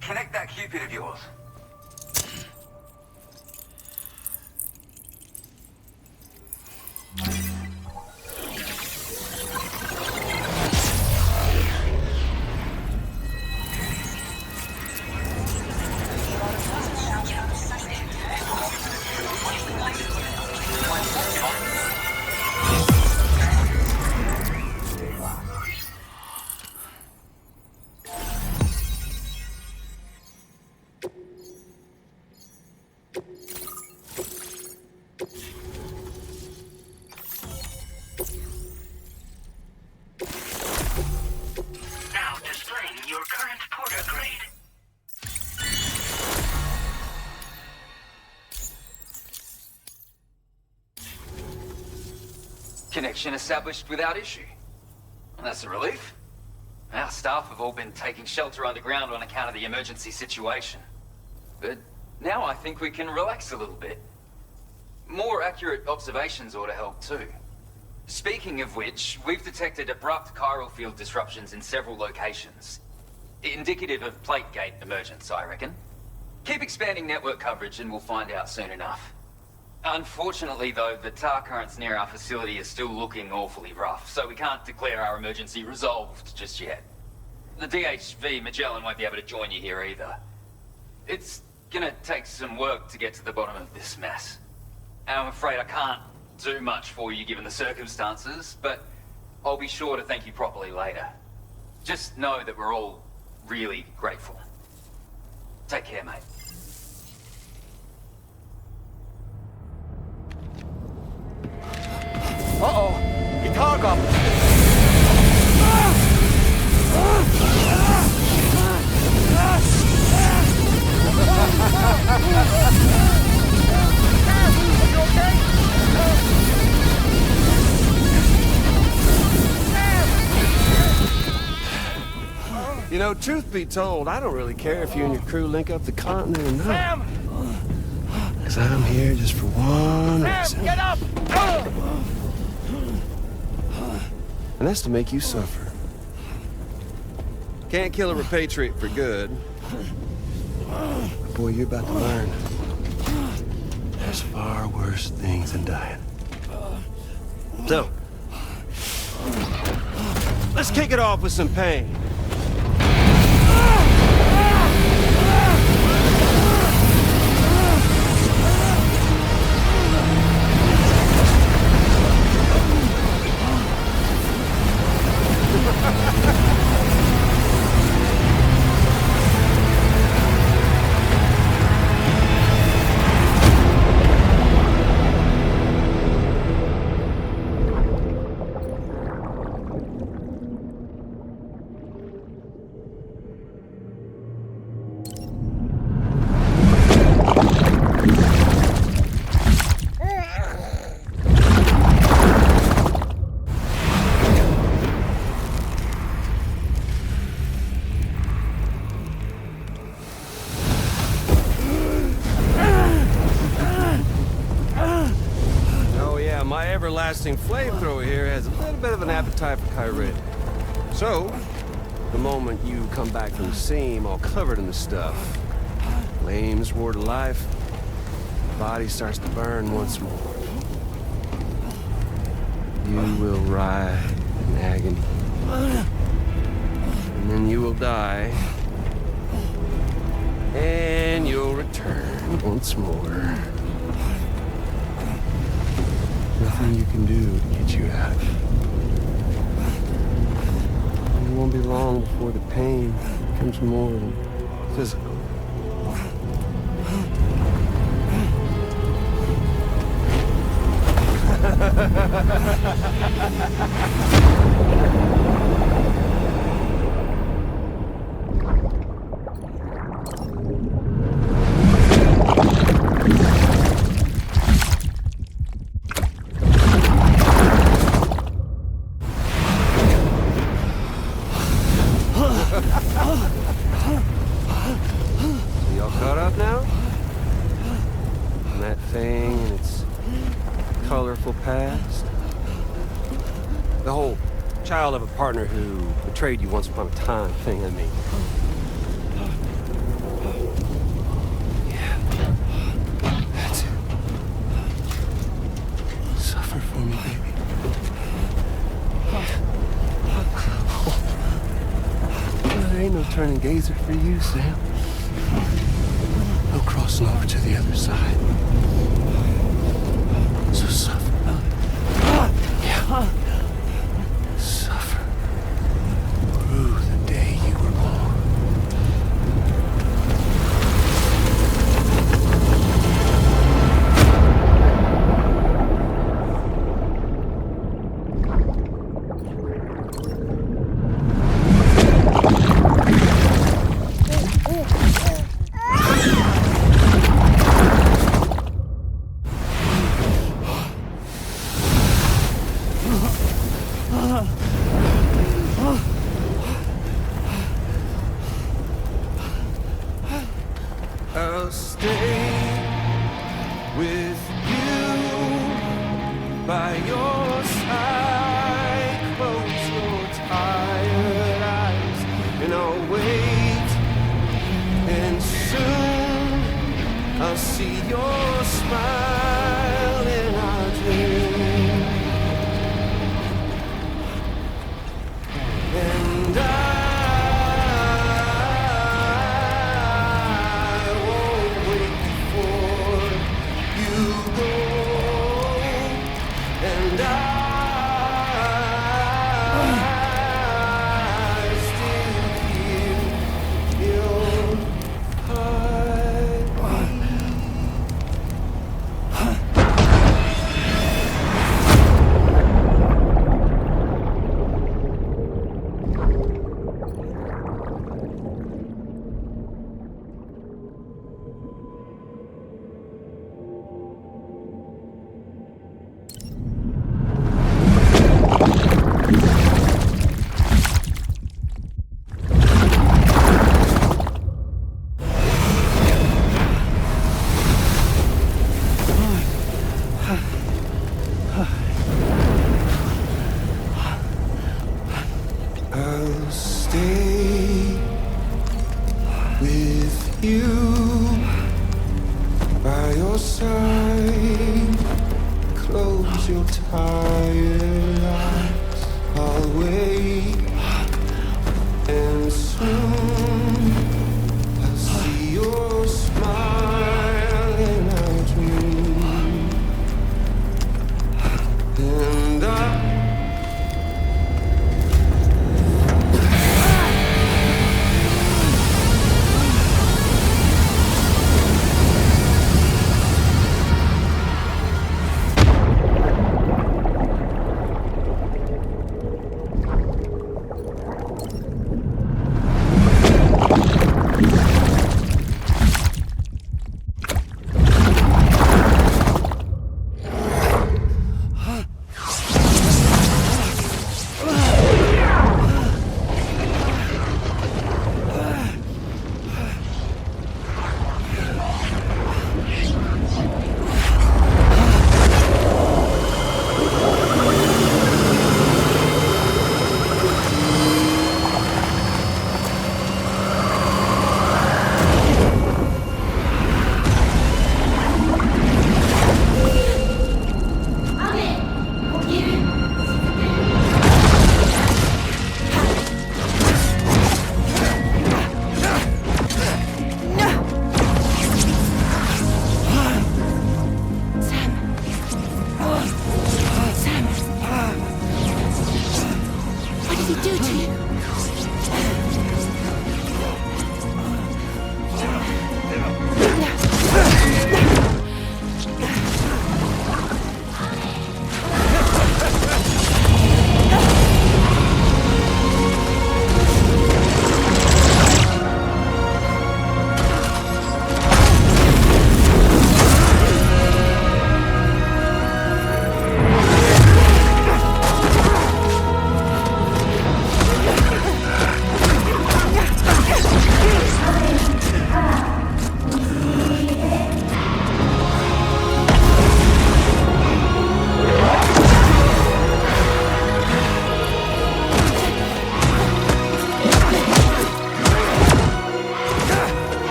Connect that Cupid of yours. Now displaying your current porter grade. Connection established without issue. Well, that's a relief. Our staff have all been taking shelter underground on account of the emergency situation. But now I think we can relax a little bit. More accurate observations ought to help too. Speaking of which, we've detected abrupt chiral field disruptions in several locations. Indicative of plate gate emergence, I reckon. Keep expanding network coverage and we'll find out soon enough. Unfortunately, though, the tar currents near our facility are still looking awfully rough, so we can't declare our emergency resolved just yet. The DHV Magellan won't be able to join you here either. It's gonna take some work to get to the bottom of this mess. And I'm afraid I can't do much for you given the circumstances, but I'll be sure to thank you properly later. Just know that we're all really grateful. Take care, mate. Uh-oh! Itargum! Are you okay? You know, truth be told, I don't really care if you and your crew link up the continent or not. Sam! Because I'm here just for one reason. Sam, get up! And that's to make you suffer. Can't kill a repatriate for good. But boy, you're about to learn. There's far worse things than dying. So, let's kick it off with some pain. Everlasting flamethrower here has a little bit of an appetite for Kyrit. So, the moment you come back from the seam all covered in the stuff, flames roar to life, the body starts to burn once more. You will writhe in agony. And then you will die once more. Nothing you can do to get you out. It won't be long before the pain becomes more than physical. So y'all caught up now? And that thing and its colorful past? The whole child of a partner who betrayed you once upon a time thing, I mean. Yeah. That's it. Suffer for me, baby. There ain't no turning gazer for you, Sam. No crossing over to the other side. So suffer. Yeah. Suffer. Through the day you were born. I'll stay with you by your side. Close your tired eyes and I'll wait. And soon I'll see your smile in our dream. And I'll stay with you by your side. Close your tired eyes. I'll wait, and soon I'll see your smile in our dream. And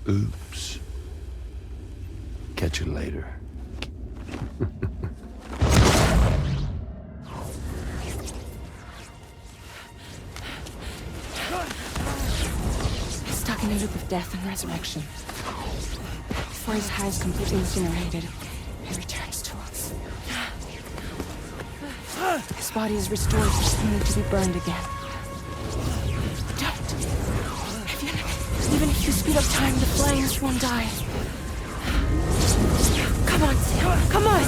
Oops. Catch you later. Stuck in a loop of death and resurrection. Before his high is completely incinerated, he returns to us. His body is restored, just only to be burned again. Don't! Even if you speed up time, the flames won't die. Come on, Sam. Come on!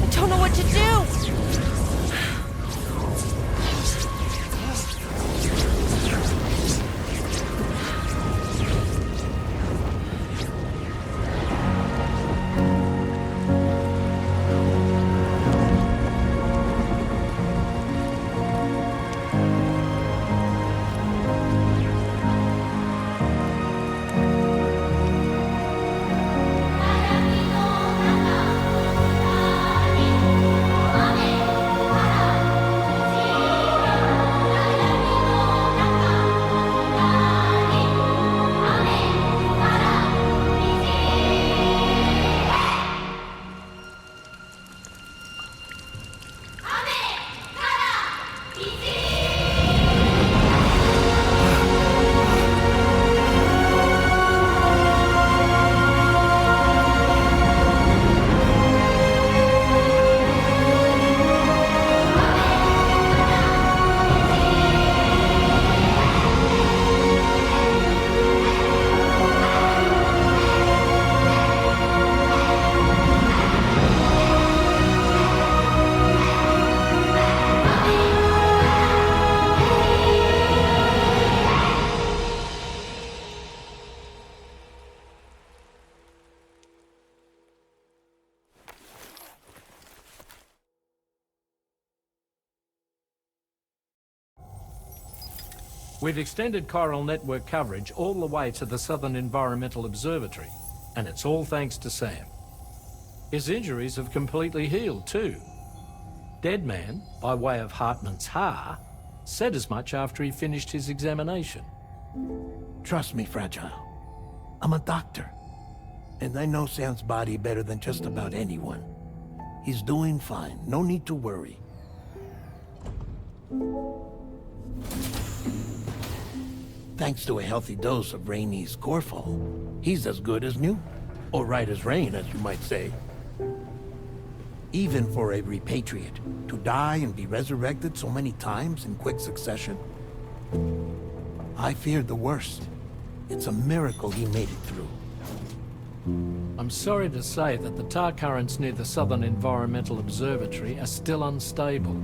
I don't know what to do! We've extended chiral network coverage all the way to the Southern Environmental Observatory, and it's all thanks to Sam. His injuries have completely healed too. Deadman, by way of Hartman's Ha, said as much after he finished his examination. Trust me, Fragile. I'm a doctor. And I know Sam's body better than just about anyone. He's doing fine. No need to worry. Thanks to a healthy dose of Rainey's Corfol, he's as good as new. Or right as rain, as you might say. Even for a repatriate, to die and be resurrected so many times in quick succession. I feared the worst. It's a miracle he made it through. I'm sorry to say that the tar currents near the Southern Environmental Observatory are still unstable.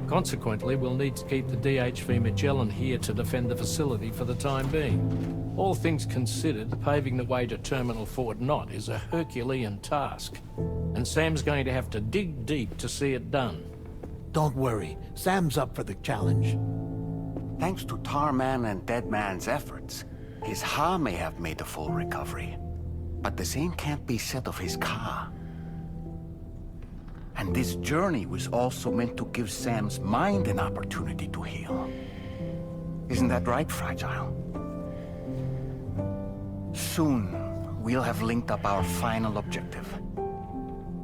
Consequently, we'll need to keep the DHV Magellan here to defend the facility for the time being. All things considered, paving the way to Terminal Fort Knott is a Herculean task, and Sam's going to have to dig deep to see it done. Don't worry, Sam's up for the challenge. Thanks to Tarman and Deadman's efforts, his Ha may have made a full recovery. But the same can't be said of his Ka. And this journey was also meant to give Sam's mind an opportunity to heal. Isn't that right, Fragile? Soon, we'll have linked up our final objective.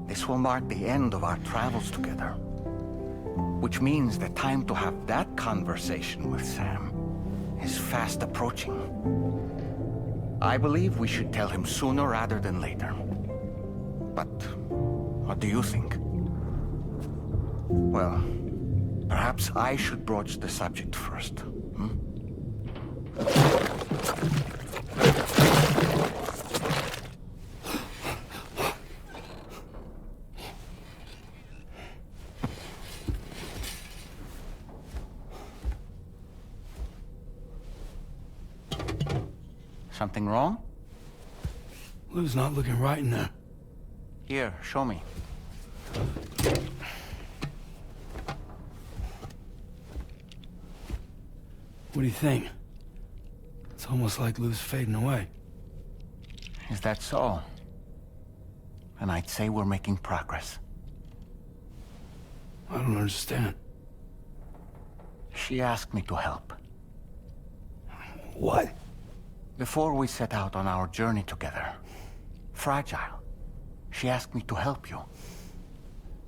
This will mark the end of our travels together. Which means the time to have that conversation with Sam is fast approaching. I believe we should tell him sooner rather than later. But what do you think? Well, perhaps I should broach the subject first, hmm? Something wrong? Lou's not looking right in there. Here, show me. What do you think? It's almost like Lou's fading away. Is that so? And I'd say we're making progress. I don't understand. She asked me to help. What? Before we set out on our journey together, Fragile, she asked me to help you.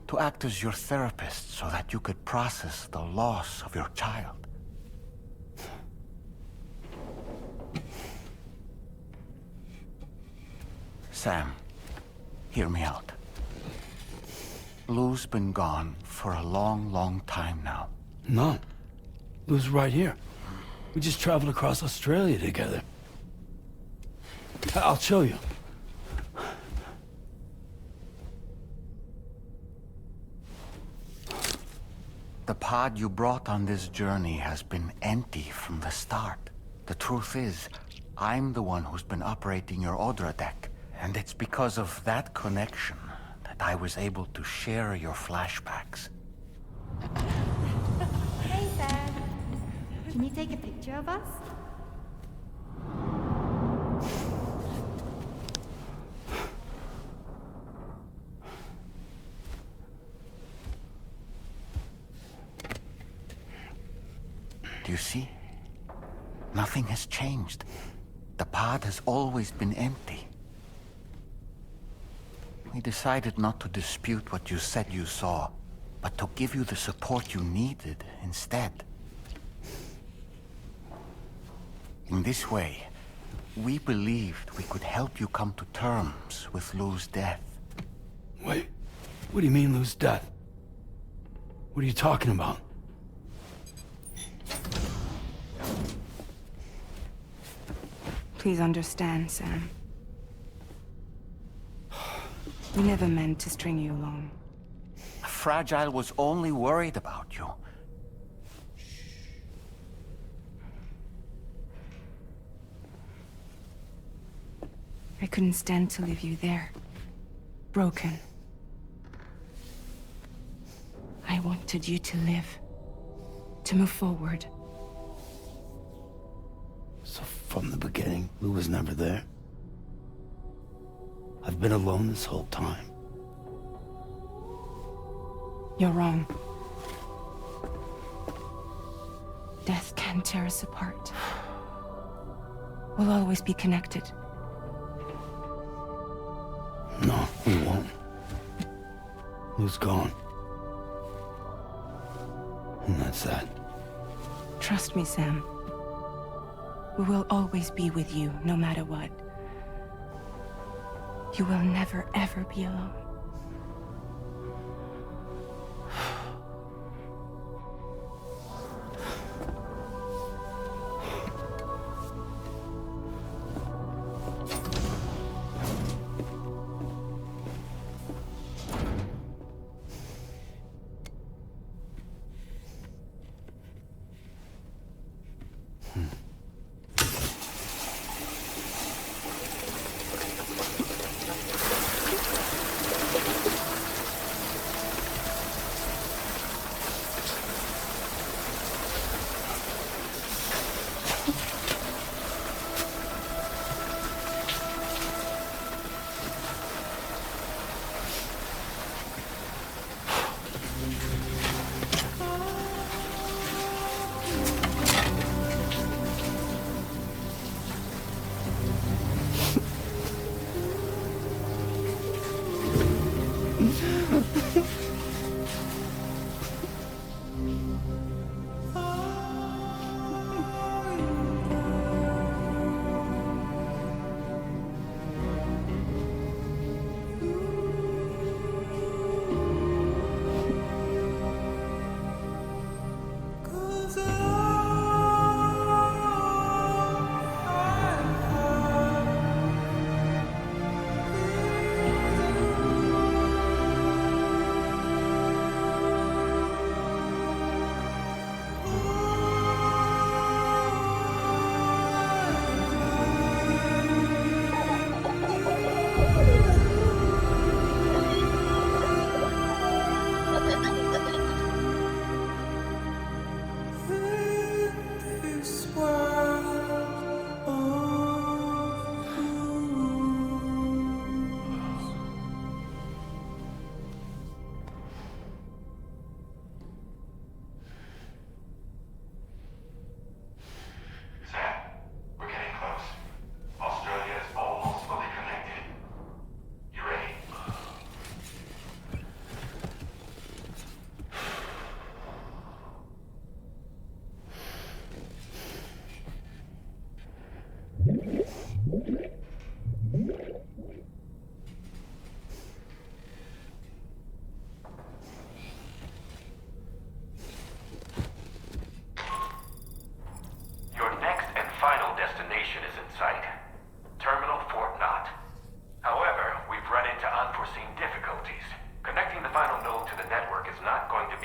To act as your therapist so that you could process the loss of your child. Sam, hear me out. Lou's been gone for a long, long time now. No. Lou's right here. We just traveled across Australia together. I'll show you. The pod you brought on this journey has been empty from the start. The truth is, I'm the one who's been operating your Odra deck, and it's because of that connection that I was able to share your flashbacks. Hey, Sam. Can you take a picture of us? Do you see? Nothing has changed. The pod has always been empty. We decided not to dispute what you said you saw, but to give you the support you needed instead. In this way, we believed we could help you come to terms with Lou's death. Wait, what do you mean Lou's death? What are you talking about? Please understand, Sam. We never meant to string you along. Fragile was only worried about you. I couldn't stand to leave you there. Broken. I wanted you to live. To move forward. So from the beginning, Lou was never there? I've been alone this whole time. You're wrong. Death can tear us apart. We'll always be connected. No, we won't. Lou's gone. And that's that. Trust me, Sam. We will always be with you, no matter what. You will never, ever be alone.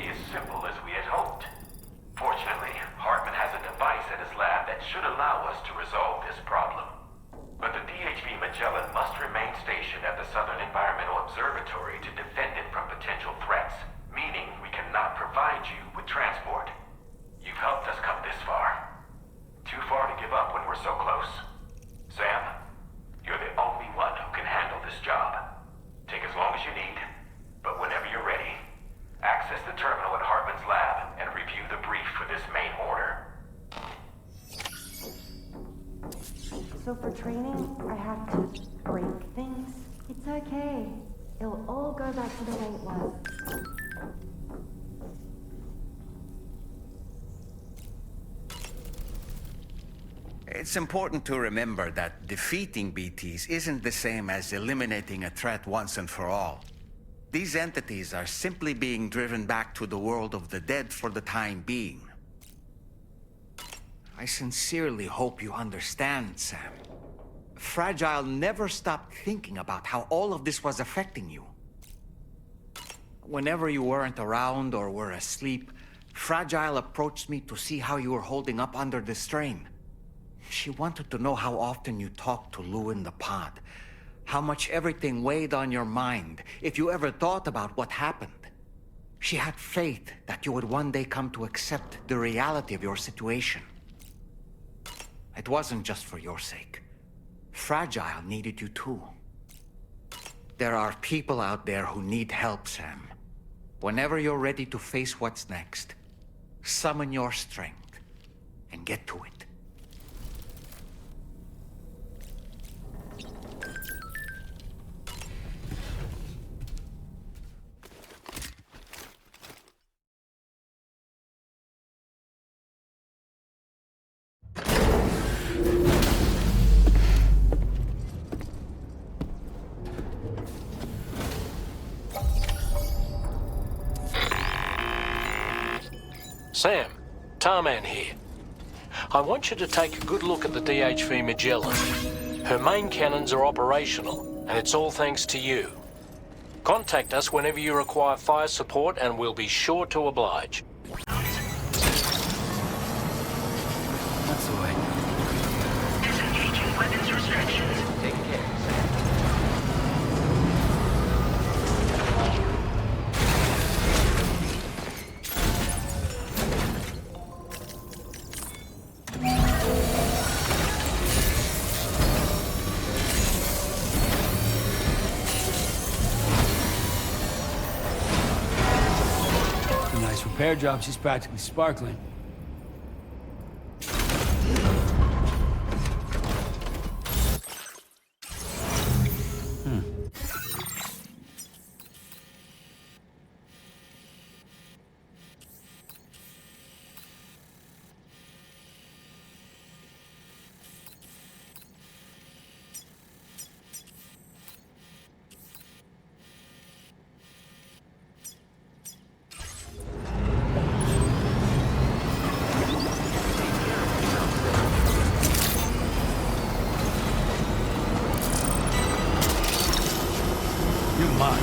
as simple as we had hoped. Fortunately, Hartman has a device at his lab that should allow us to resolve this problem. But the DHV Magellan must remain stationed at the Southern Environmental Observatory to defend it from potential threats, meaning we cannot provide you with transport. You've helped us come this far. Too far to give up when we're so close. Sam, you're the only one who can handle this job. Take as long as you need, but whenever you're ready, access the terminal at Hartman's lab and review the brief for this main order. So for training, I have to break things? It's okay. It'll all go back to the way it was. It's important to remember that defeating BTs isn't the same as eliminating a threat once and for all. These entities are simply being driven back to the world of the dead for the time being. I sincerely hope you understand, Sam. Fragile never stopped thinking about how all of this was affecting you. Whenever you weren't around or were asleep, Fragile approached me to see how you were holding up under the strain. She wanted to know how often you talked to Lou in the pod, how much everything weighed on your mind, if you ever thought about what happened. She had faith that you would one day come to accept the reality of your situation. It wasn't just for your sake. Fragile needed you too. There are people out there who need help, Sam. Whenever you're ready to face what's next, summon your strength and get to it. Sam, Tarman here. I want you to take a good look at the DHV Magellan. Her main cannons are operational, and it's all thanks to you. Contact us whenever you require fire support, and we'll be sure to oblige. That's the way. Disengaging weapons restrictions. Take care, Nice repair job. She's practically sparkling. You're mine.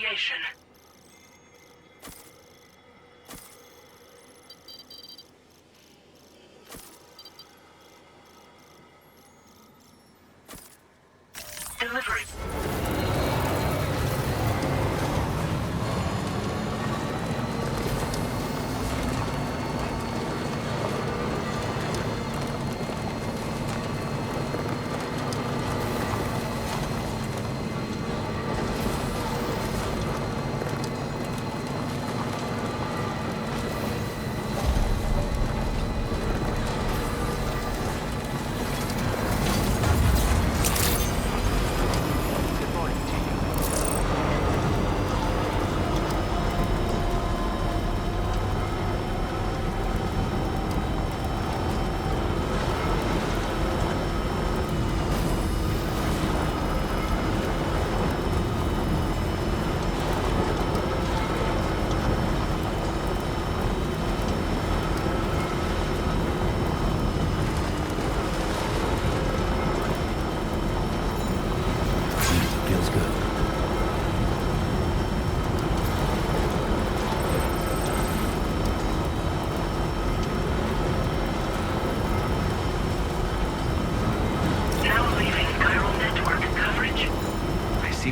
initiation. Delivery.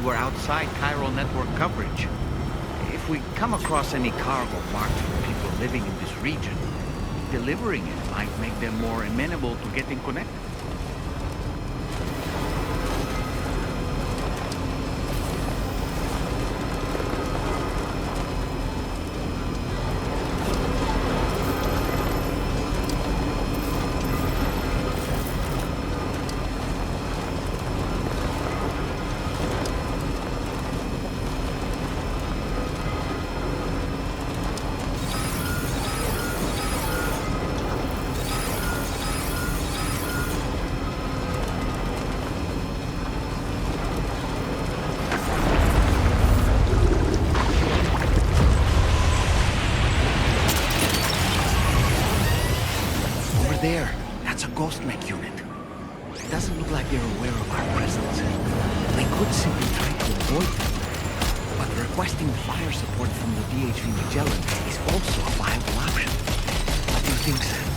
We're outside chiral network coverage. If we come across any cargo marked for people living in this region, delivering it might make them more amenable to getting connected. There, that's a ghost mech unit. It doesn't look like they're aware of our presence. They could simply try to avoid them. But requesting fire support from the DHV Magellan is also a viable option. What do you think, Sam?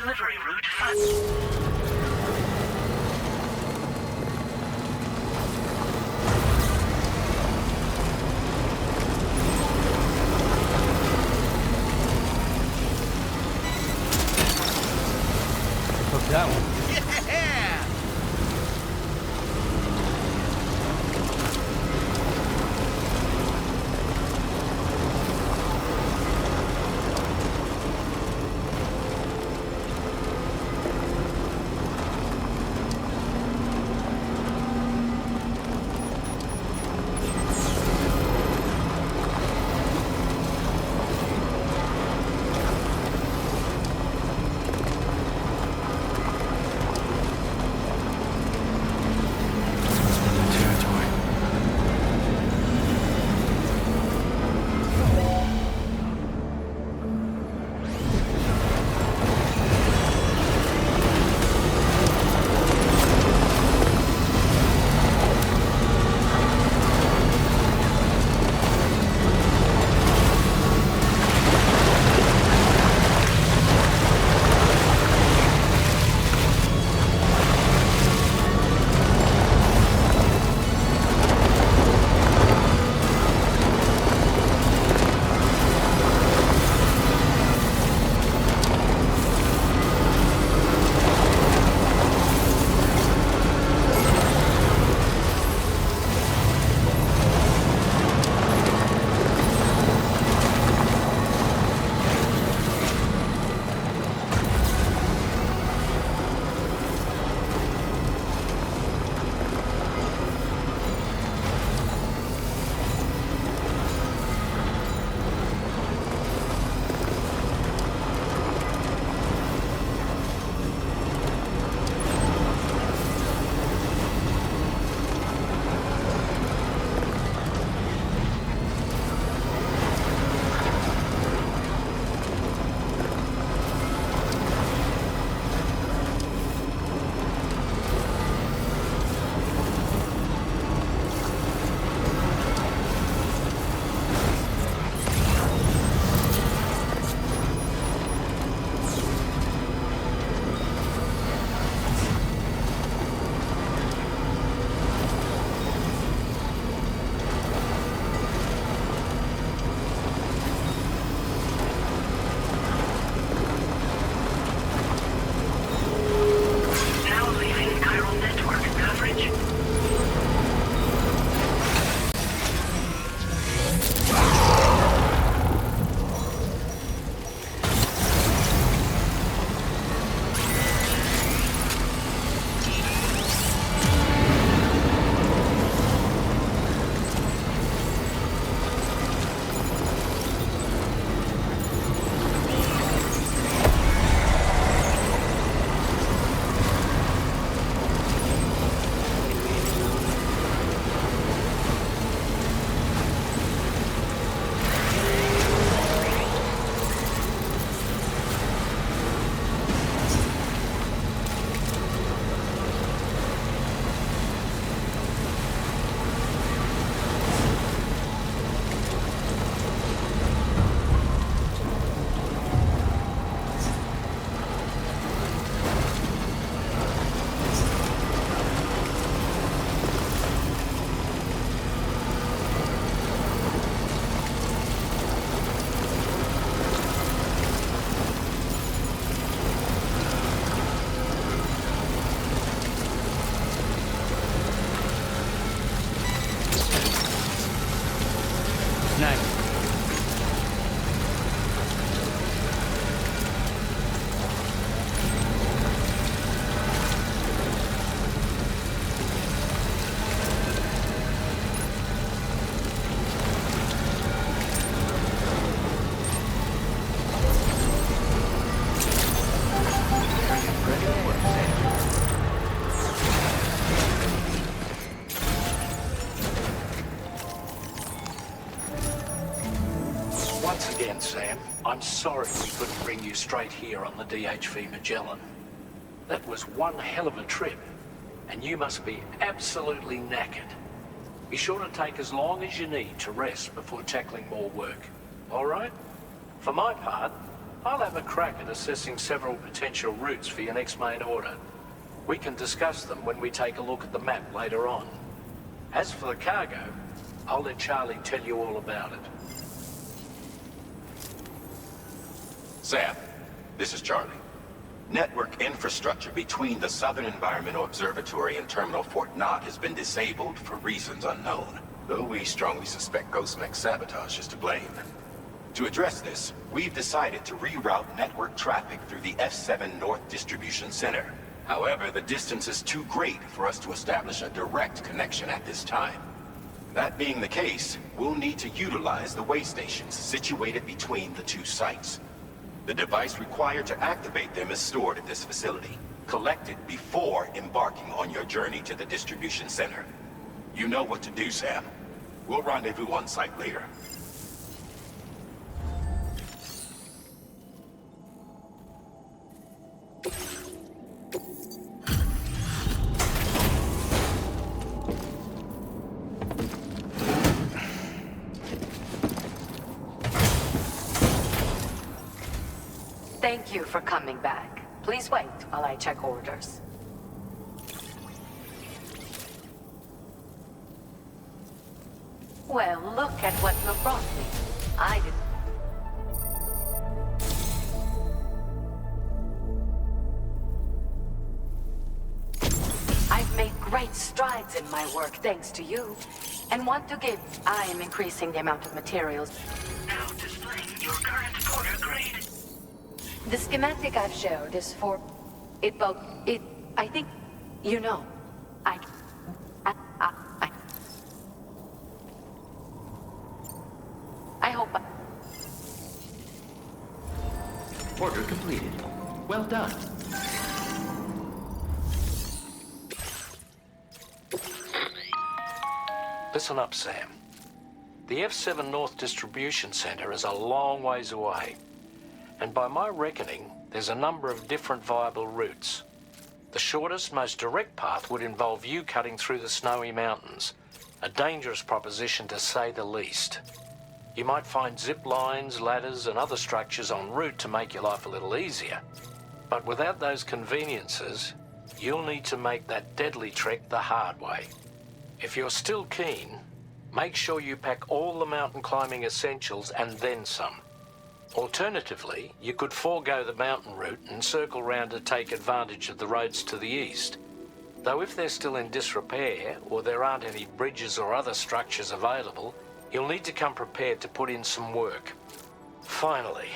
Delivery route Took that one. Once again, Sam, I'm sorry we couldn't bring you straight here on the DHV Magellan. That was one hell of a trip, and you must be absolutely knackered. Be sure to take as long as you need to rest before tackling more work. All right? For my part, I'll have a crack at assessing several potential routes for your next main order. We can discuss them when we take a look at the map later on. As for the cargo, I'll let Charlie tell you all about it. Sam, this is Charlie. Network infrastructure between the Southern Environmental Observatory and Terminal Fort Knott has been disabled for reasons unknown, though we strongly suspect Ghost Mech sabotage is to blame. To address this, we've decided to reroute network traffic through the F7 North Distribution Center. However, the distance is too great for us to establish a direct connection at this time. That being the case, we'll need to utilize the way stations situated between the two sites. The device required to activate them is stored at this facility. Collect it before embarking on your journey to the distribution center. You know what to do, Sam. We'll rendezvous on site later. Thank you for coming back. Please wait while I check orders. Well, look at what you brought me. I did. I've made great strides in my work thanks to you, and want to give. I am increasing the amount of materials. Now displaying your current order grade. The schematic I've showed is for... I think... You know. I hope Order completed. Well done. Listen up, Sam. The F7 North Distribution Center is a long ways away. And by my reckoning, there's a number of different viable routes. The shortest, most direct path would involve you cutting through the snowy mountains. A dangerous proposition to say the least. You might find zip lines, ladders, and other structures en route to make your life a little easier. But without those conveniences, you'll need to make that deadly trek the hard way. If you're still keen, make sure you pack all the mountain climbing essentials and then some. Alternatively, you could forego the mountain route and circle round to take advantage of the roads to the east. Though if they're still in disrepair, or there aren't any bridges or other structures available, you'll need to come prepared to put in some work. Finally,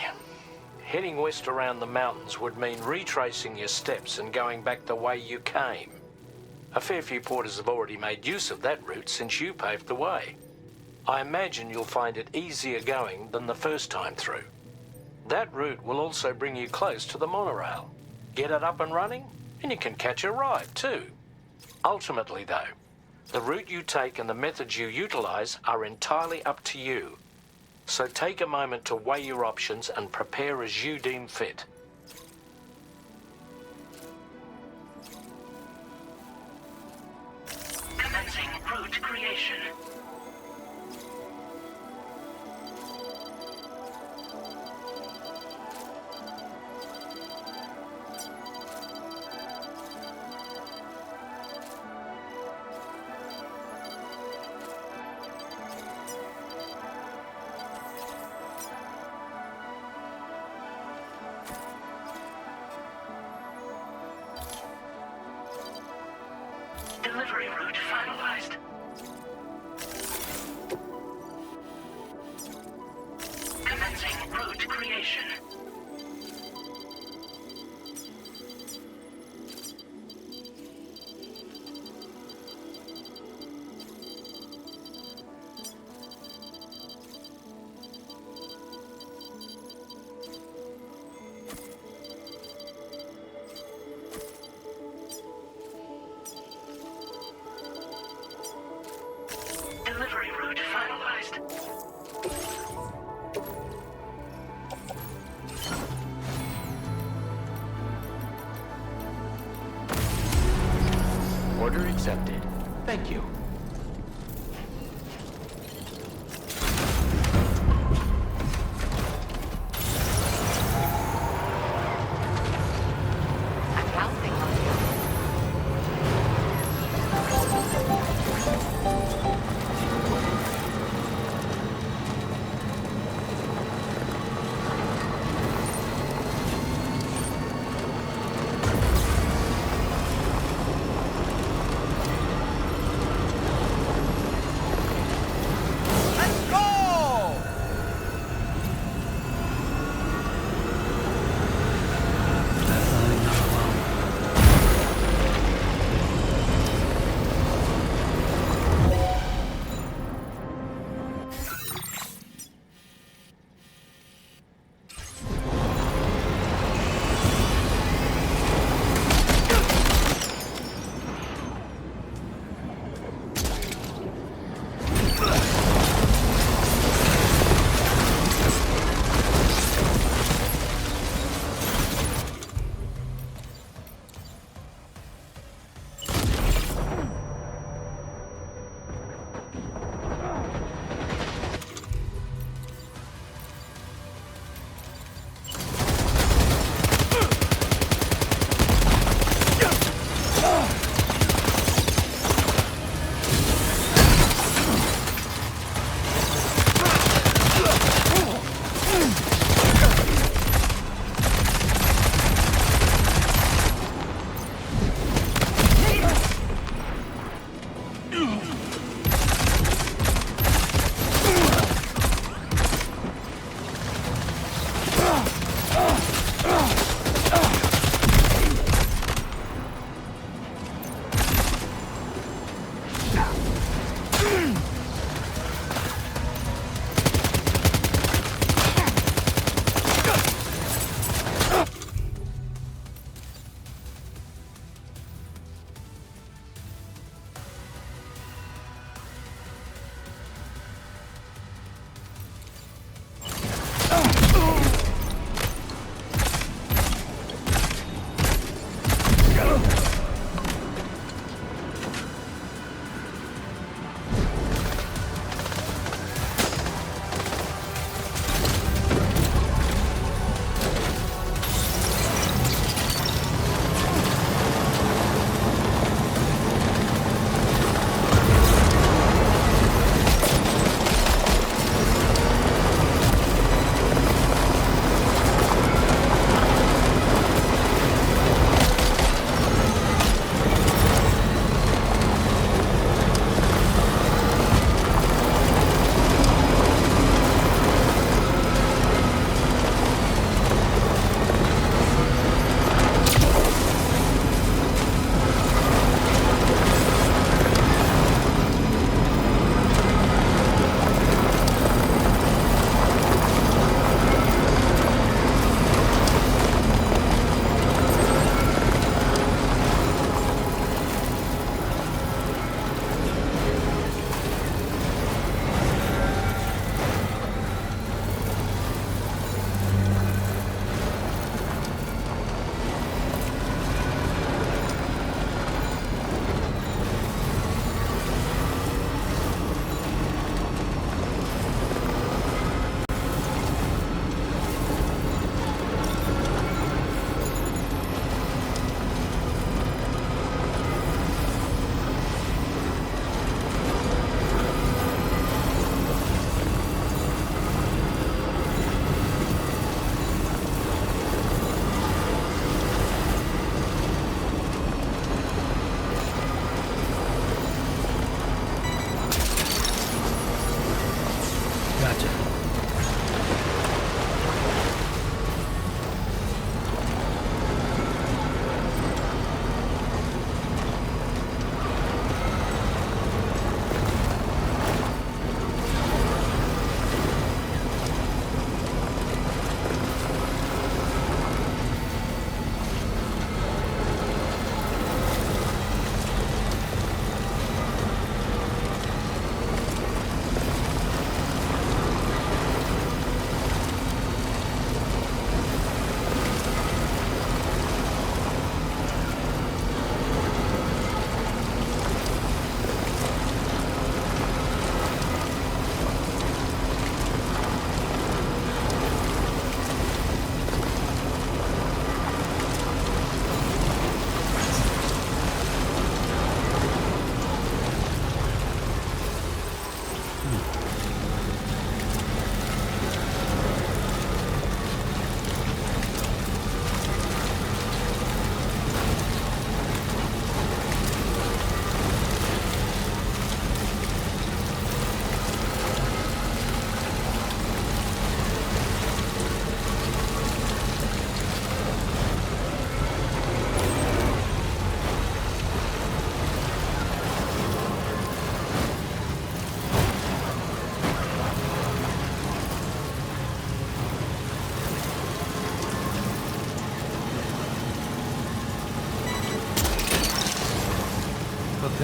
heading west around the mountains would mean retracing your steps and going back the way you came. A fair few porters have already made use of that route since you paved the way. I imagine you'll find it easier going than the first time through. That route will also bring you close to the monorail. Get it up and running, and you can catch a ride too. Ultimately though, the route you take and the methods you utilize are entirely up to you. So take a moment to weigh your options and prepare as you deem fit. Commencing route creation. Delivery route finalized. Commencing route creation. Delivery route finalized. Order accepted. Thank you.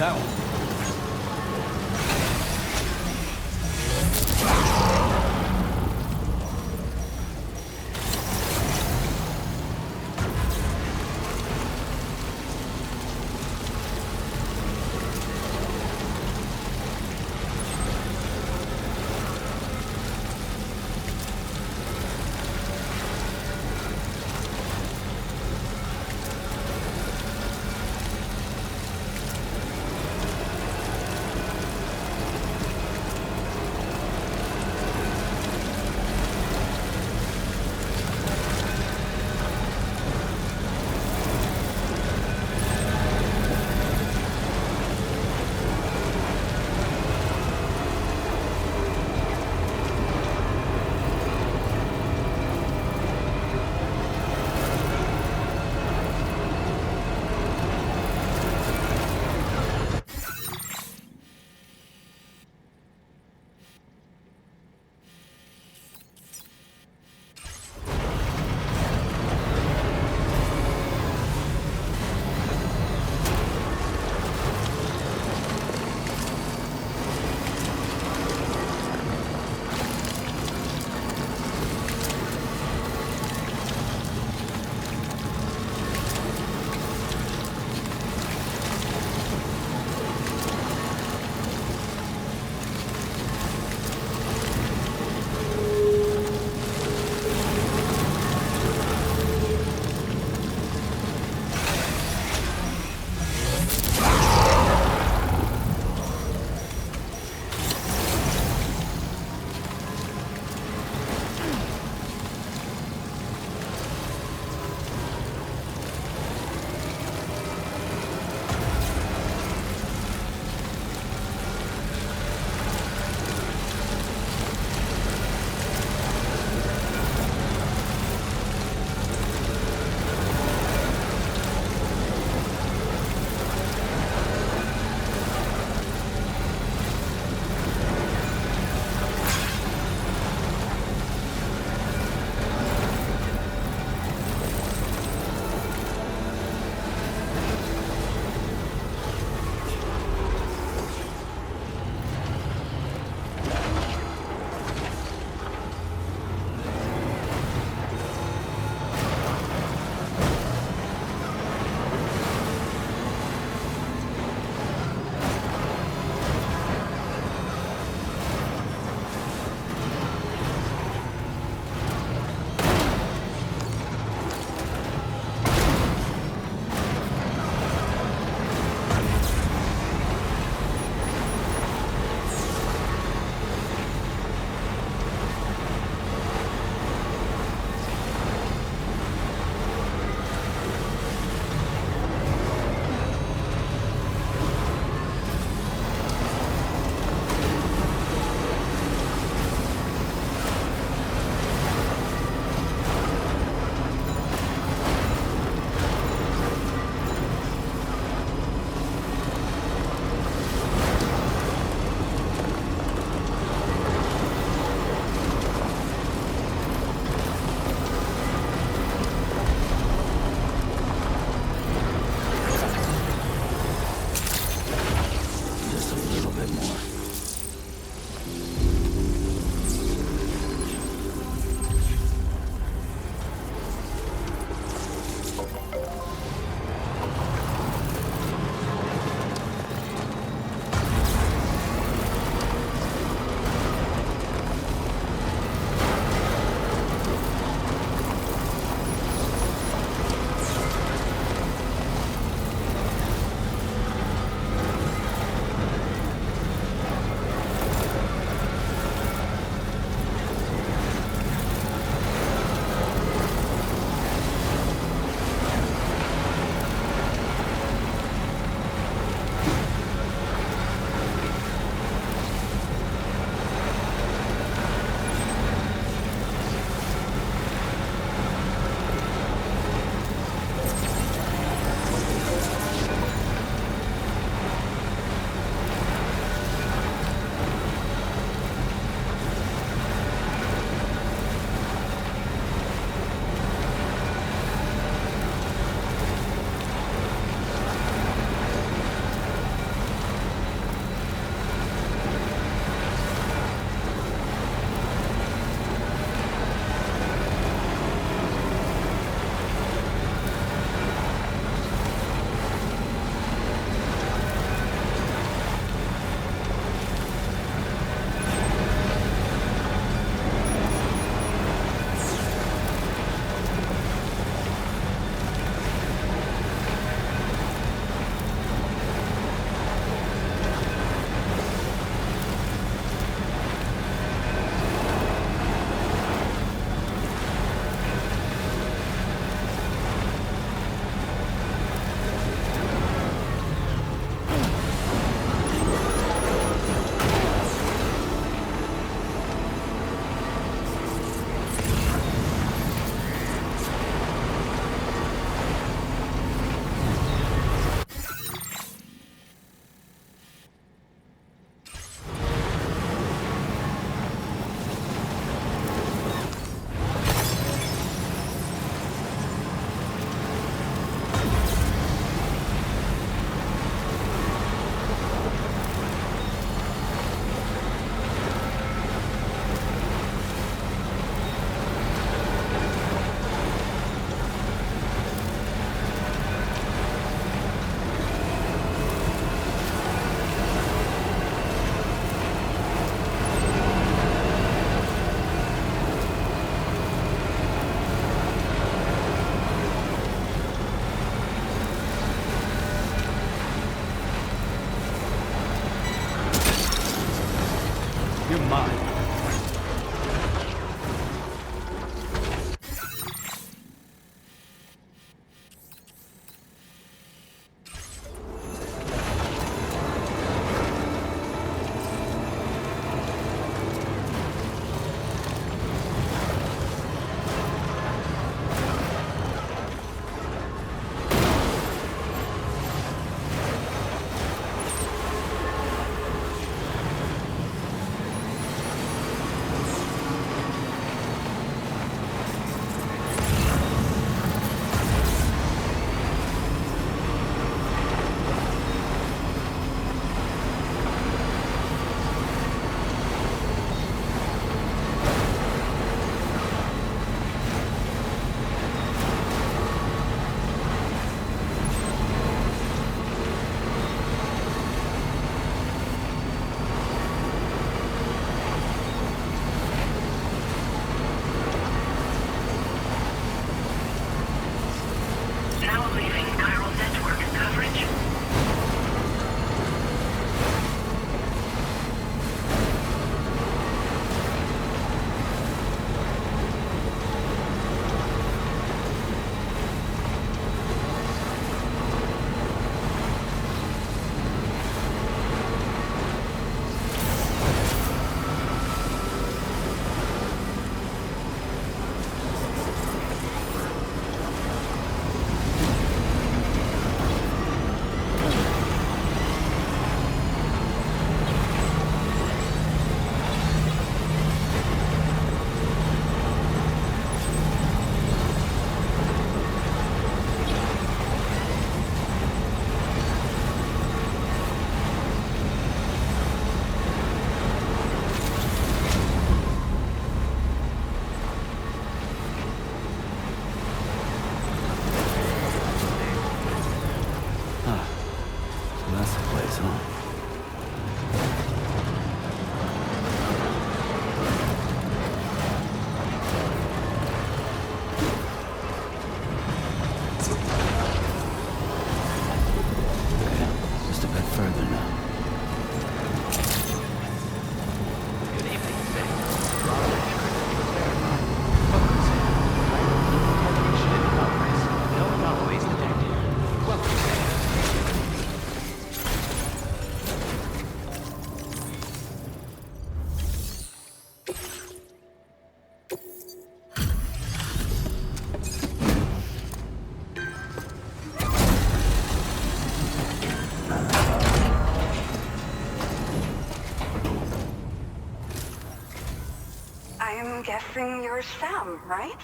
that one. You're mine. I'm guessing you're Sam, right?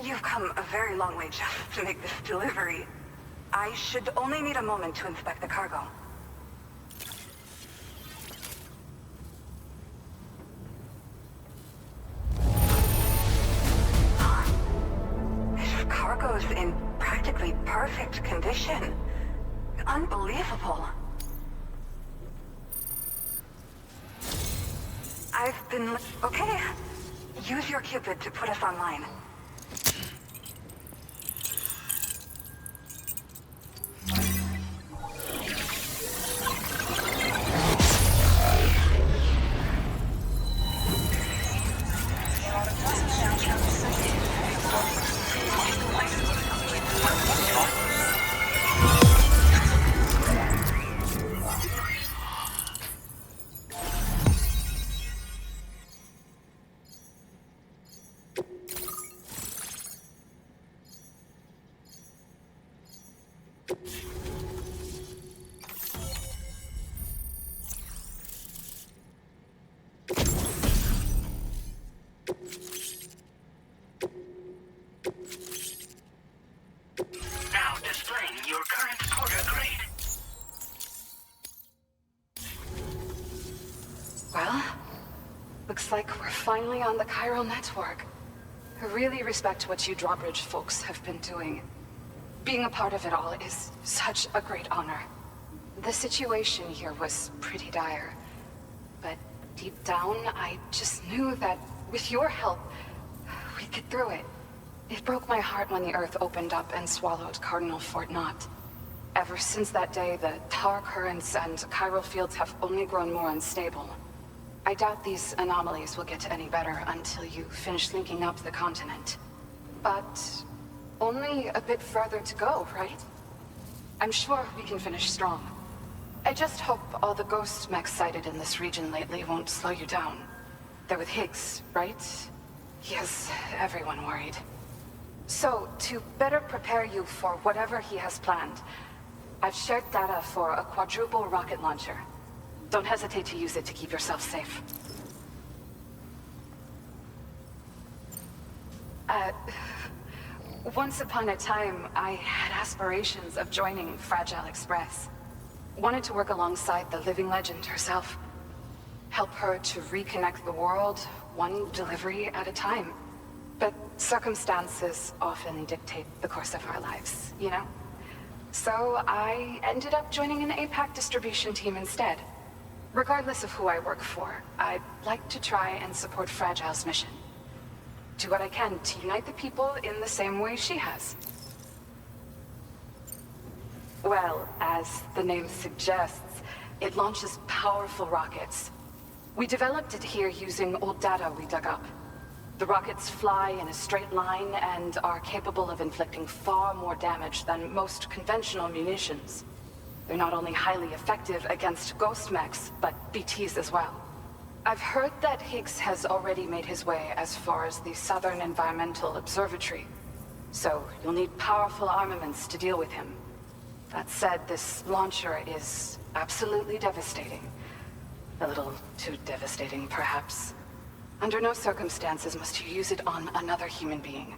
You've come a very long way just to make this delivery. I should only need a moment to inspect the cargo. This cargo's in practically perfect condition. Unbelievable. I've been... Okay. Use your Cupid to put us online. Now displaying your current porter grade. Well, looks like we're finally on the chiral network. I really respect what you drawbridge folks have been doing. Being a part of it all is such a great honor. The situation here was pretty dire, but deep down, I just knew that with your help, we'd get through it. It broke my heart when the Earth opened up and swallowed Cardinal Fort Knott. Ever since that day, the tar currents and chiral fields have only grown more unstable. I doubt these anomalies will get any better until you finish linking up the continent. But only a bit further to go, right? I'm sure we can finish strong. I just hope all the ghost mechs sighted in this region lately won't slow you down. They're with Higgs, right? He has everyone worried. So, to better prepare you for whatever he has planned, I've shared data for a quadruple rocket launcher. Don't hesitate to use it to keep yourself safe. Once upon a time, I had aspirations of joining Fragile Express. Wanted to work alongside the living legend herself. Help her to reconnect the world, one delivery at a time. But circumstances often dictate the course of our lives, you know? So I ended up joining an APAC distribution team instead. Regardless of who I work for, I'd like to try and support Fragile's mission. Do what I can to unite the people in the same way she has. Well, as the name suggests, it launches powerful rockets. We developed it here using old data we dug up. The rockets fly in a straight line and are capable of inflicting far more damage than most conventional munitions. They're not only highly effective against ghost mechs, but BTs as well. I've heard that Higgs has already made his way as far as the Southern Environmental Observatory, so you'll need powerful armaments to deal with him. That said, this launcher is absolutely devastating. A little too devastating, perhaps. Under no circumstances must you use it on another human being.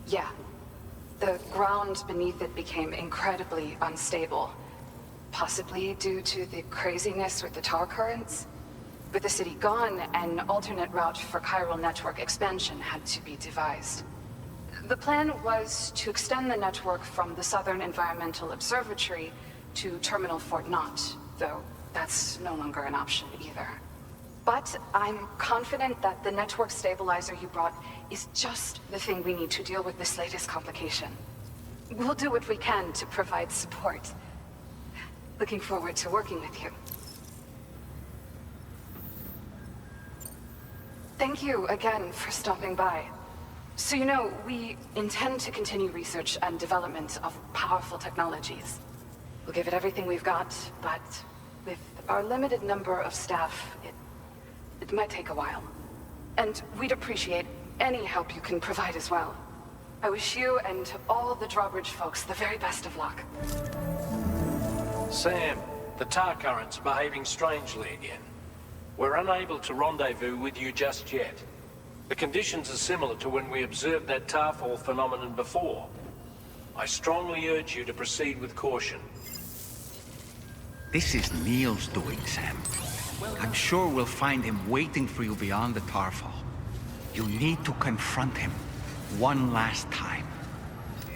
Yeah. The ground beneath it became incredibly unstable. Possibly due to the craziness with the tar currents. With the city gone, an alternate route for chiral network expansion had to be devised. The plan was to extend the network from the Southern Environmental Observatory to Terminal Fort Knott, though that's no longer an option either. But I'm confident that the network stabilizer you brought is just the thing we need to deal with this latest complication. We'll do what we can to provide support. Looking forward to working with you. Thank you again for stopping by. So you know, we intend to continue research and development of powerful technologies. We'll give it everything we've got, but with our limited number of staff, it might take a while. And we'd appreciate any help you can provide as well. I wish you and all the Drawbridge folks the very best of luck. Sam, the tar current's behaving strangely again. We're unable to rendezvous with you just yet. The conditions are similar to when we observed that tarfall phenomenon before. I strongly urge you to proceed with caution. This is Neil's doing, Sam. I'm sure we'll find him waiting for you beyond the tarfall. You need to confront him one last time.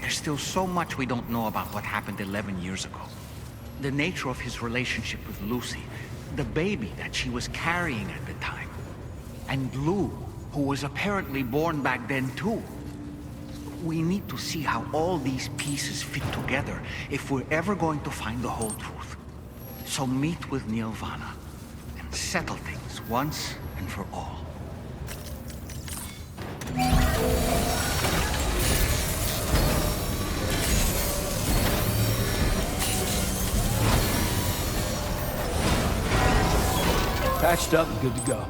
There's still so much we don't know about what happened 11 years ago. The nature of his relationship with Lucy, the baby that she was carrying at the time, and Lou, who was apparently born back then too. We need to see how all these pieces fit together if we're ever going to find the whole truth. So meet with Neil Vanna and settle things once and for all. Patched up and good to go.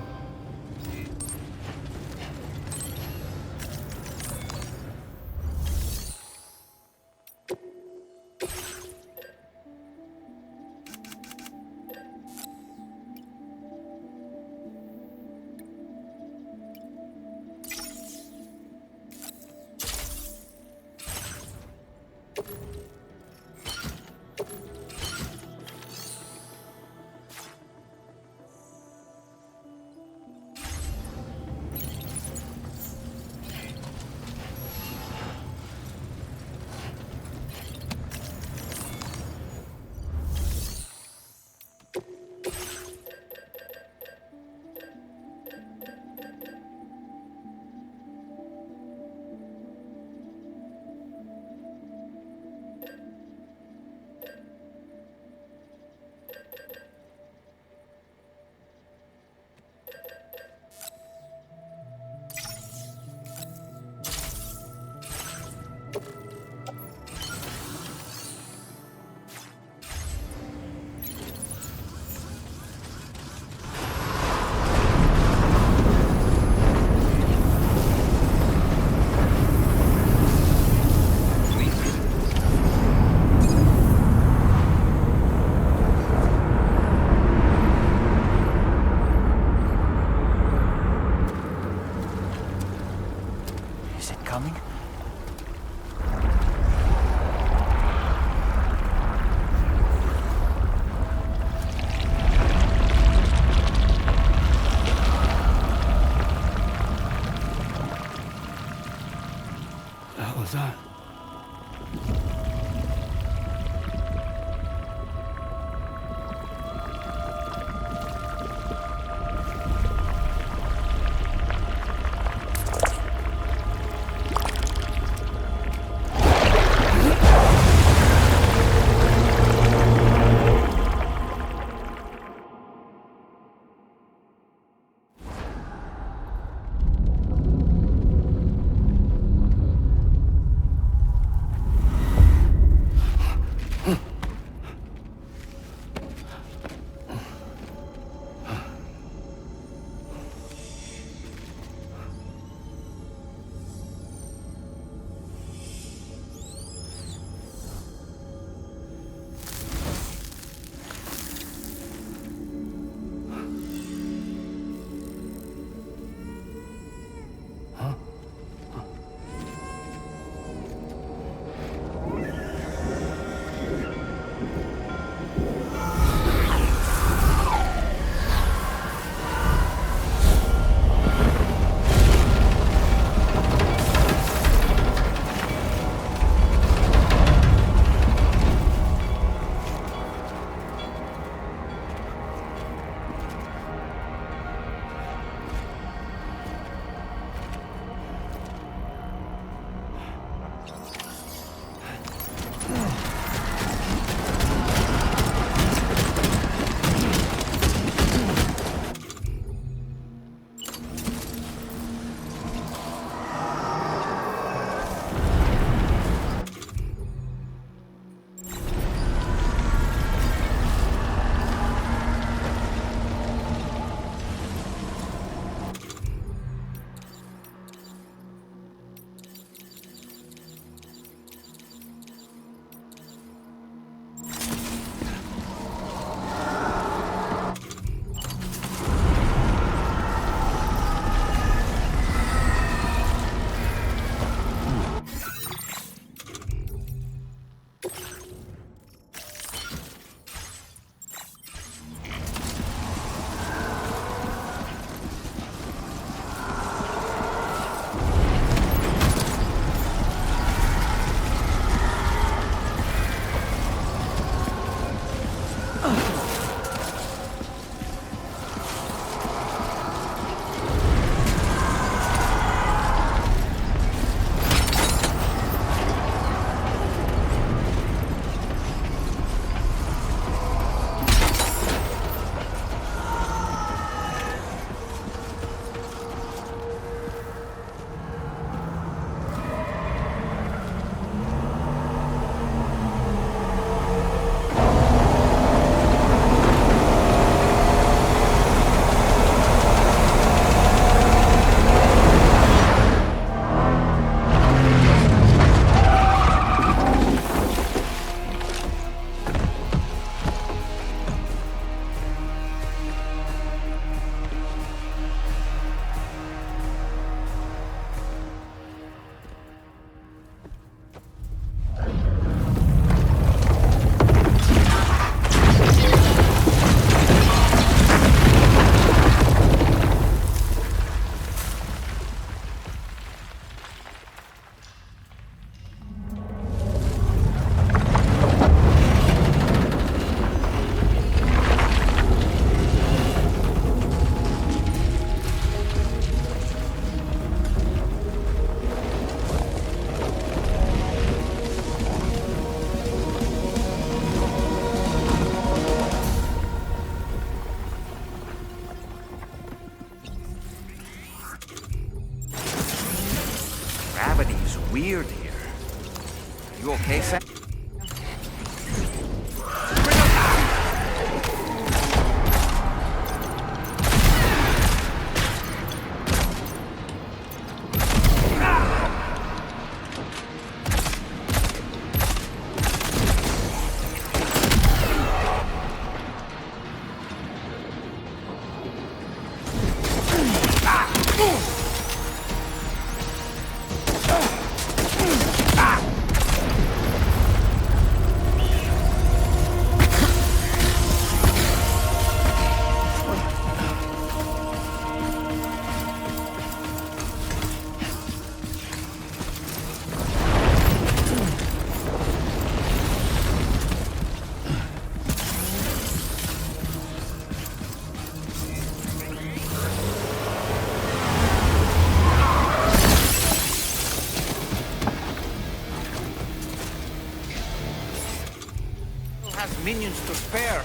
minions to spare.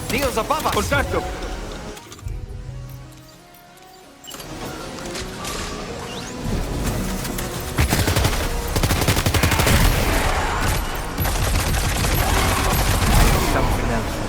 Deals above us! Contacto! Something else.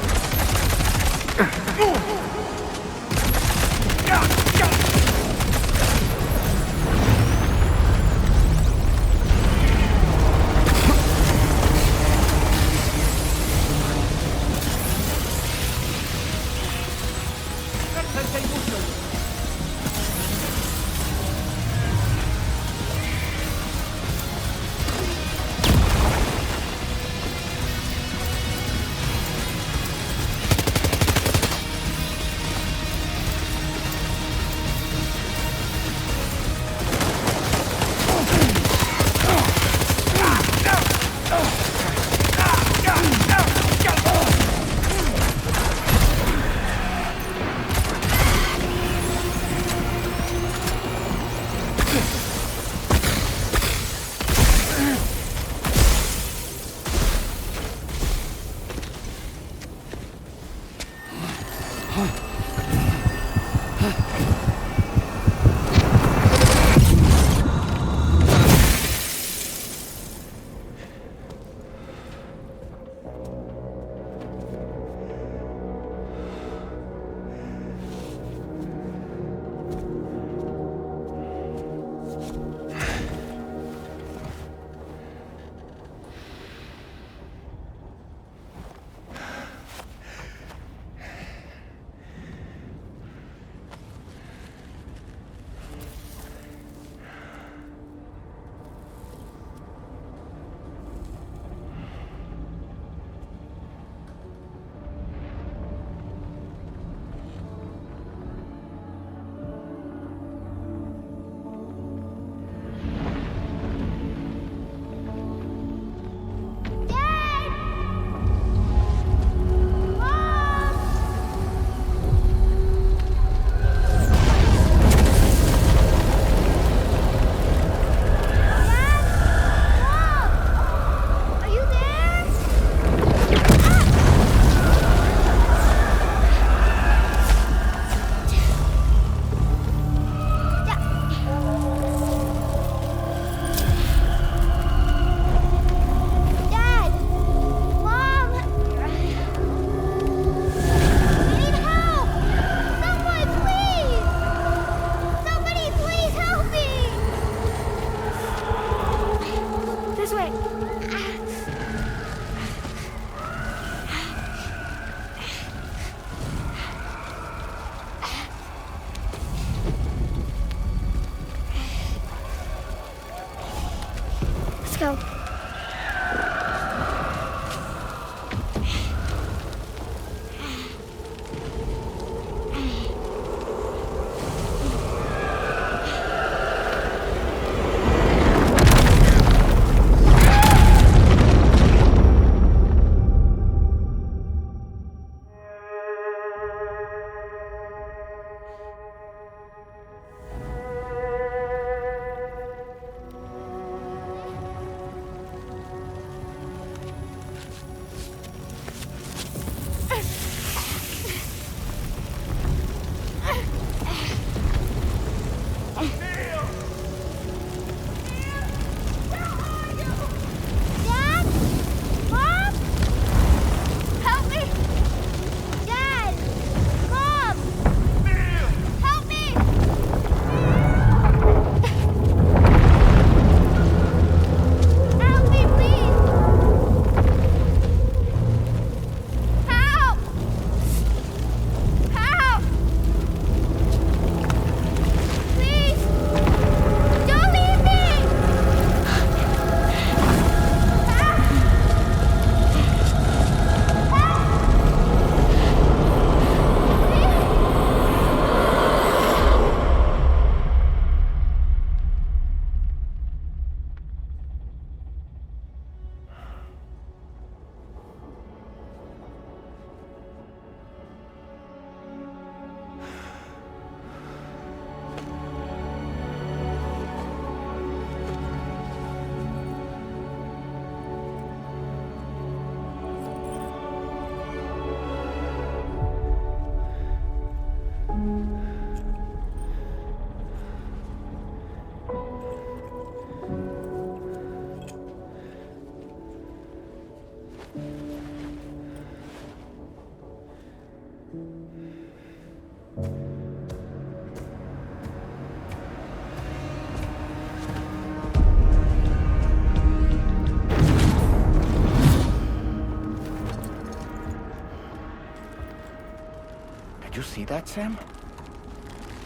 you see that, Sam?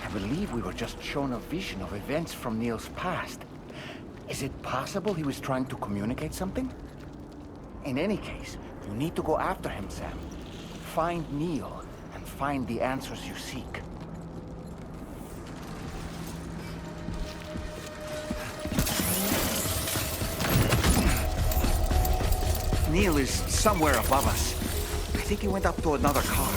I believe we were just shown a vision of events from Neil's past. Is it possible he was trying to communicate something? In any case, you need to go after him, Sam. Find Neil, and find the answers you seek. Neil is somewhere above us. I think he went up to another car.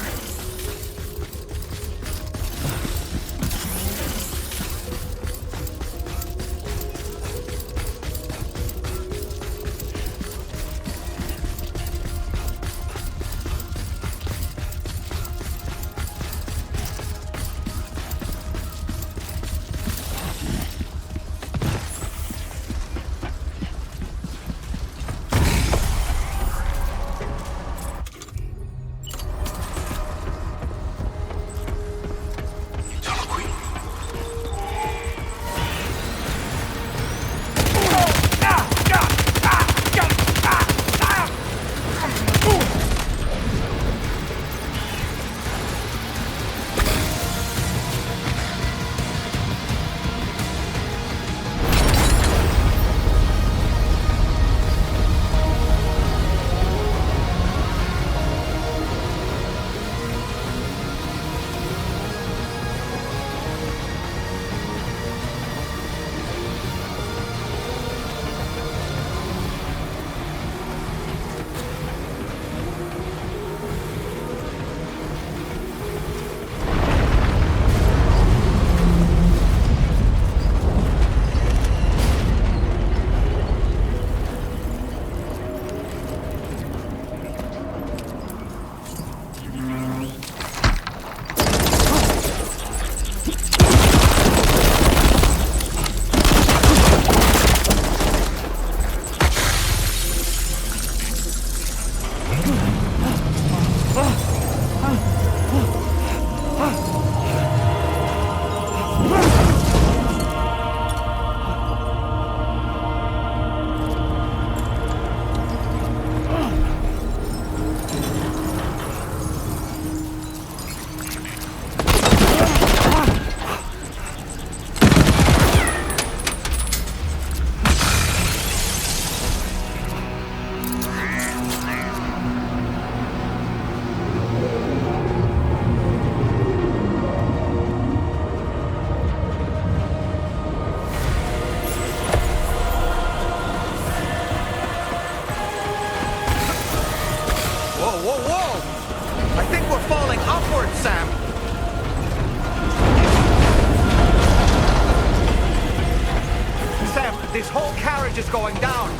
This whole carriage is going down.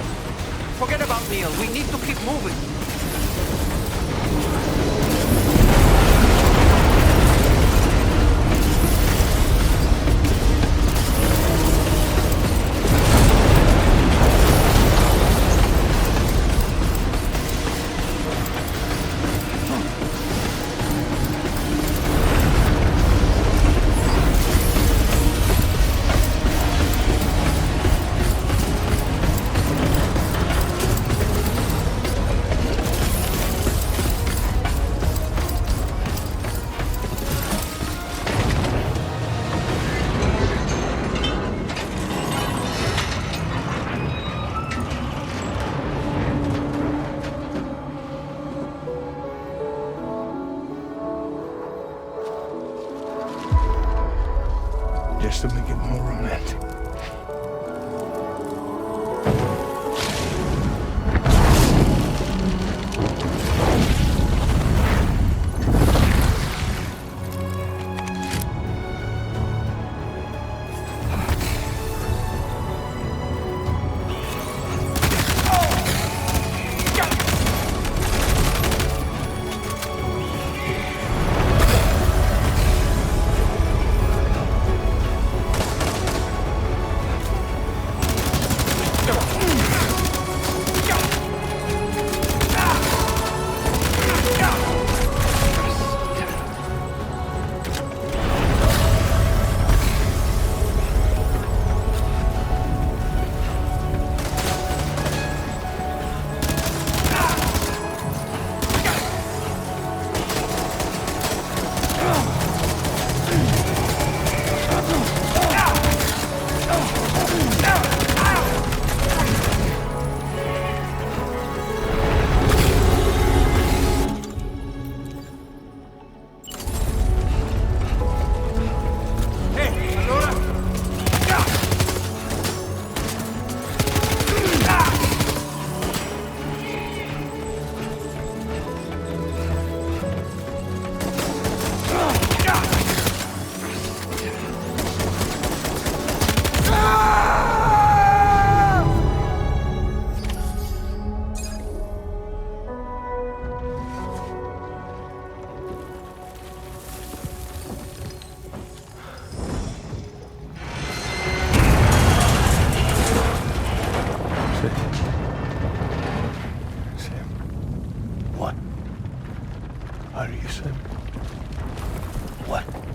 Forget about Neil. We need to keep moving. Just to make it more romantic.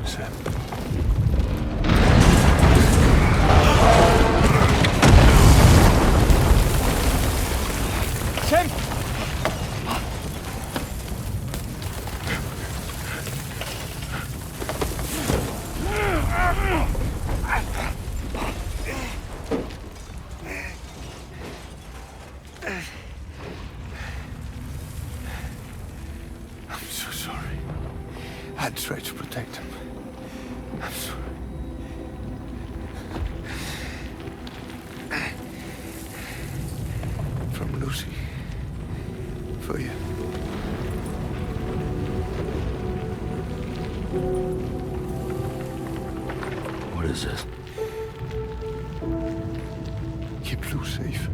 Sam. Sam! I'm so sorry. I tried to protect him. I'm sorry. From Lucy. For you. What is this? Keep Lou safe.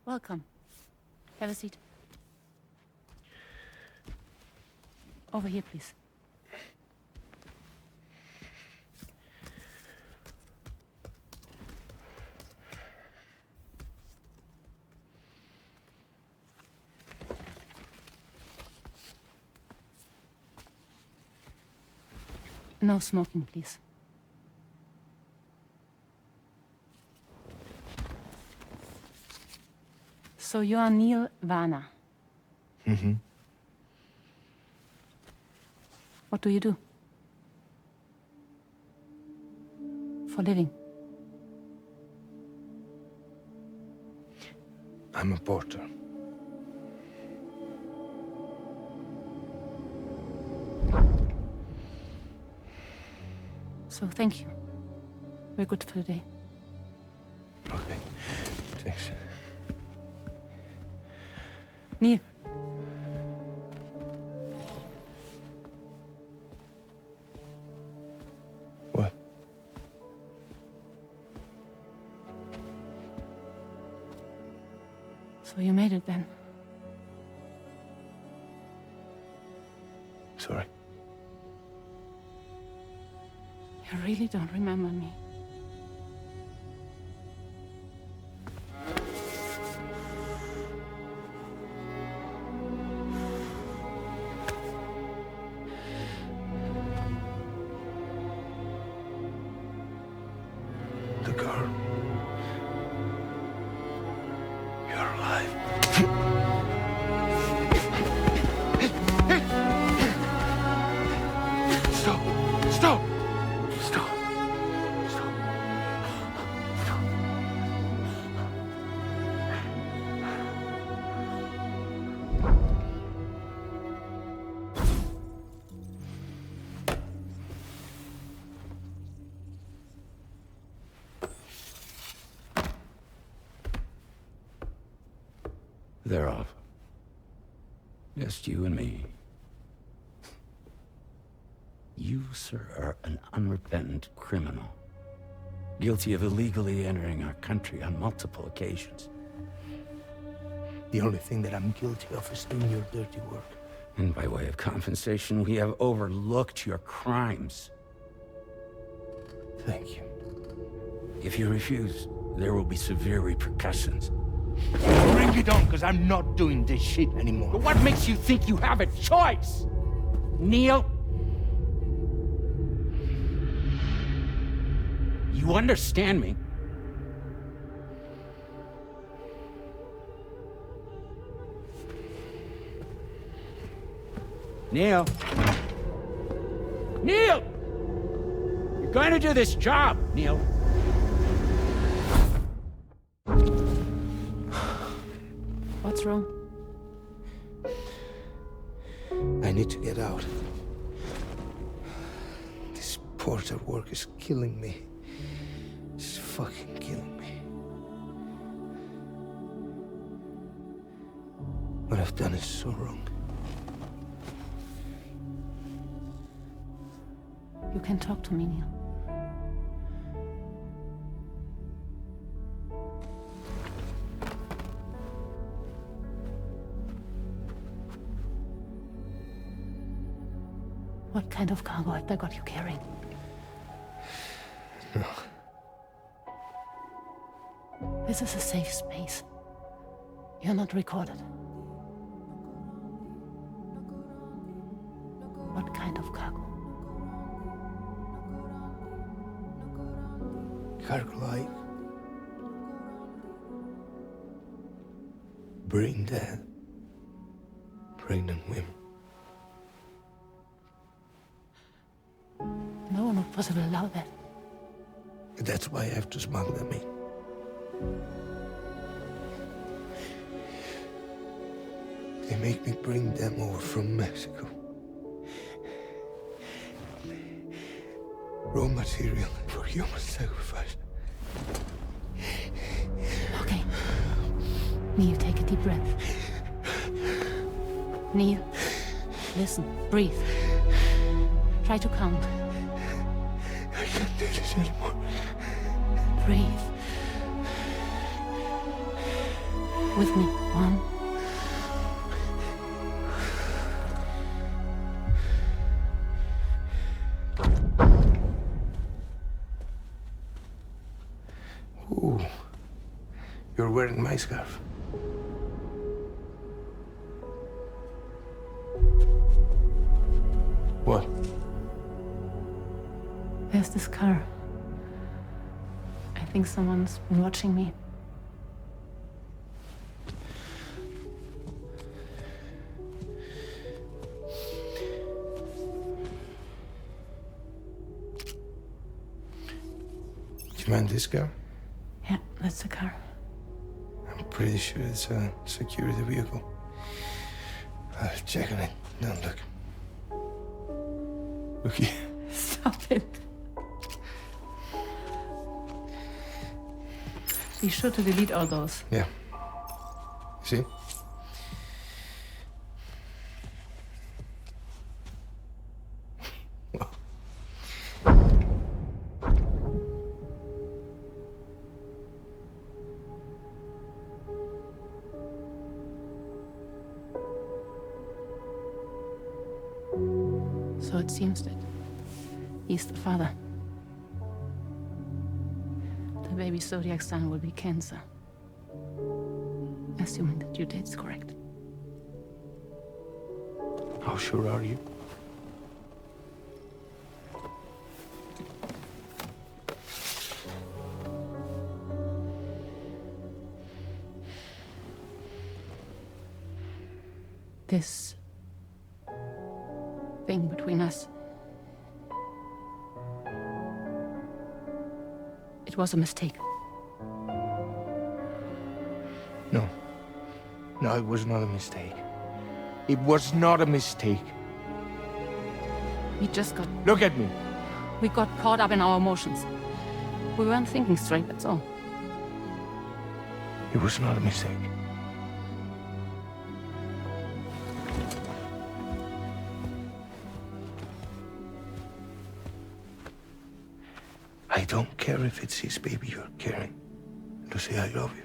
Welcome. Have a seat. Over here, please. No smoking, please. So you are Neil Vana. Mm-hmm. What do you do? For living? I'm a porter. So thank you. We're good for the day. Okay. Thanks. Neil. What? So you made it then? Sorry. You really don't remember me. The girl. You're alive. Stop! Stop! Stop! Stop! Stop! They're off. Just you and me. You, sir, are an unrepentant criminal. Guilty of illegally entering our country on multiple occasions. The only thing that I'm guilty of is doing your dirty work. And by way of compensation, we have overlooked your crimes. Thank you. If you refuse, there will be severe repercussions. Bring it on, because I'm not doing this shit anymore. But what makes you think you have a choice? Neil? You understand me? Neil? Neil! You're going to do this job, Neil. What's wrong? I need to get out. This porter work is killing me. It's fucking killing me. What I've done is so wrong. You can talk to me, Neil. What kind of cargo have they got you carrying? No. This is a safe space. You're not recorded. What kind of cargo? Cargo like brain dead, pregnant women. No one would possibly allow that. That's why I have to smuggle them in. They make me bring them over from Mexico. Raw material for human sacrifice. Okay. Neil, take a deep breath. Neil, listen, breathe. Try to count. I can't do this anymore. Breathe. With me. 1. Ooh, you're wearing my scarf. What? There's this car. I think someone's been watching me. Do you mind this car? Yeah, that's the car. I'm pretty sure it's a security vehicle. I'll check on it. Now look. Look here. Stop it. Be sure to delete all those. Yeah. See? So it seems that he's the father. The baby Zodiac son will be cancer. Assuming that your date's correct. How sure are you? This thing between us. It was a mistake. No. No, it was not a mistake. It was not a mistake. We just got... Look at me. We got caught up in our emotions. We weren't thinking straight, that's all. It was not a mistake. I don't care if it's his baby you're carrying. Lucy, I love you.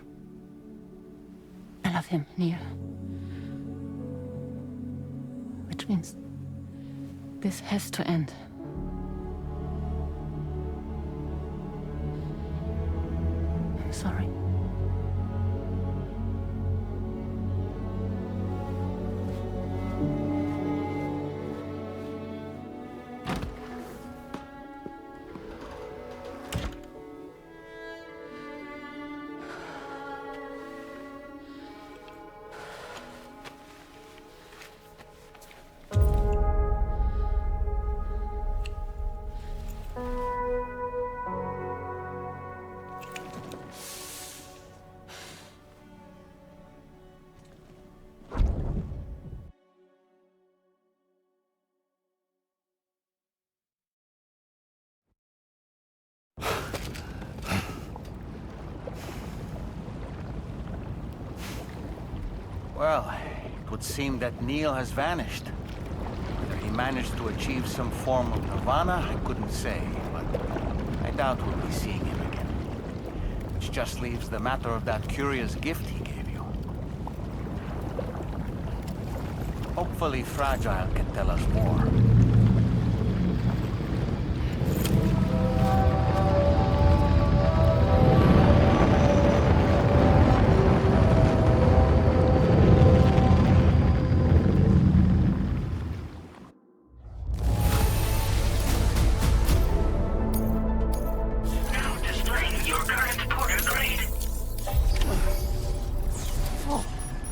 I love him, Neil. Which means this has to end. I'm sorry. Well, it would seem that Neil has vanished. Whether he managed to achieve some form of nirvana, I couldn't say, but I doubt we'll be seeing him again. Which just leaves the matter of that curious gift he gave you. Hopefully Fragile can tell us more.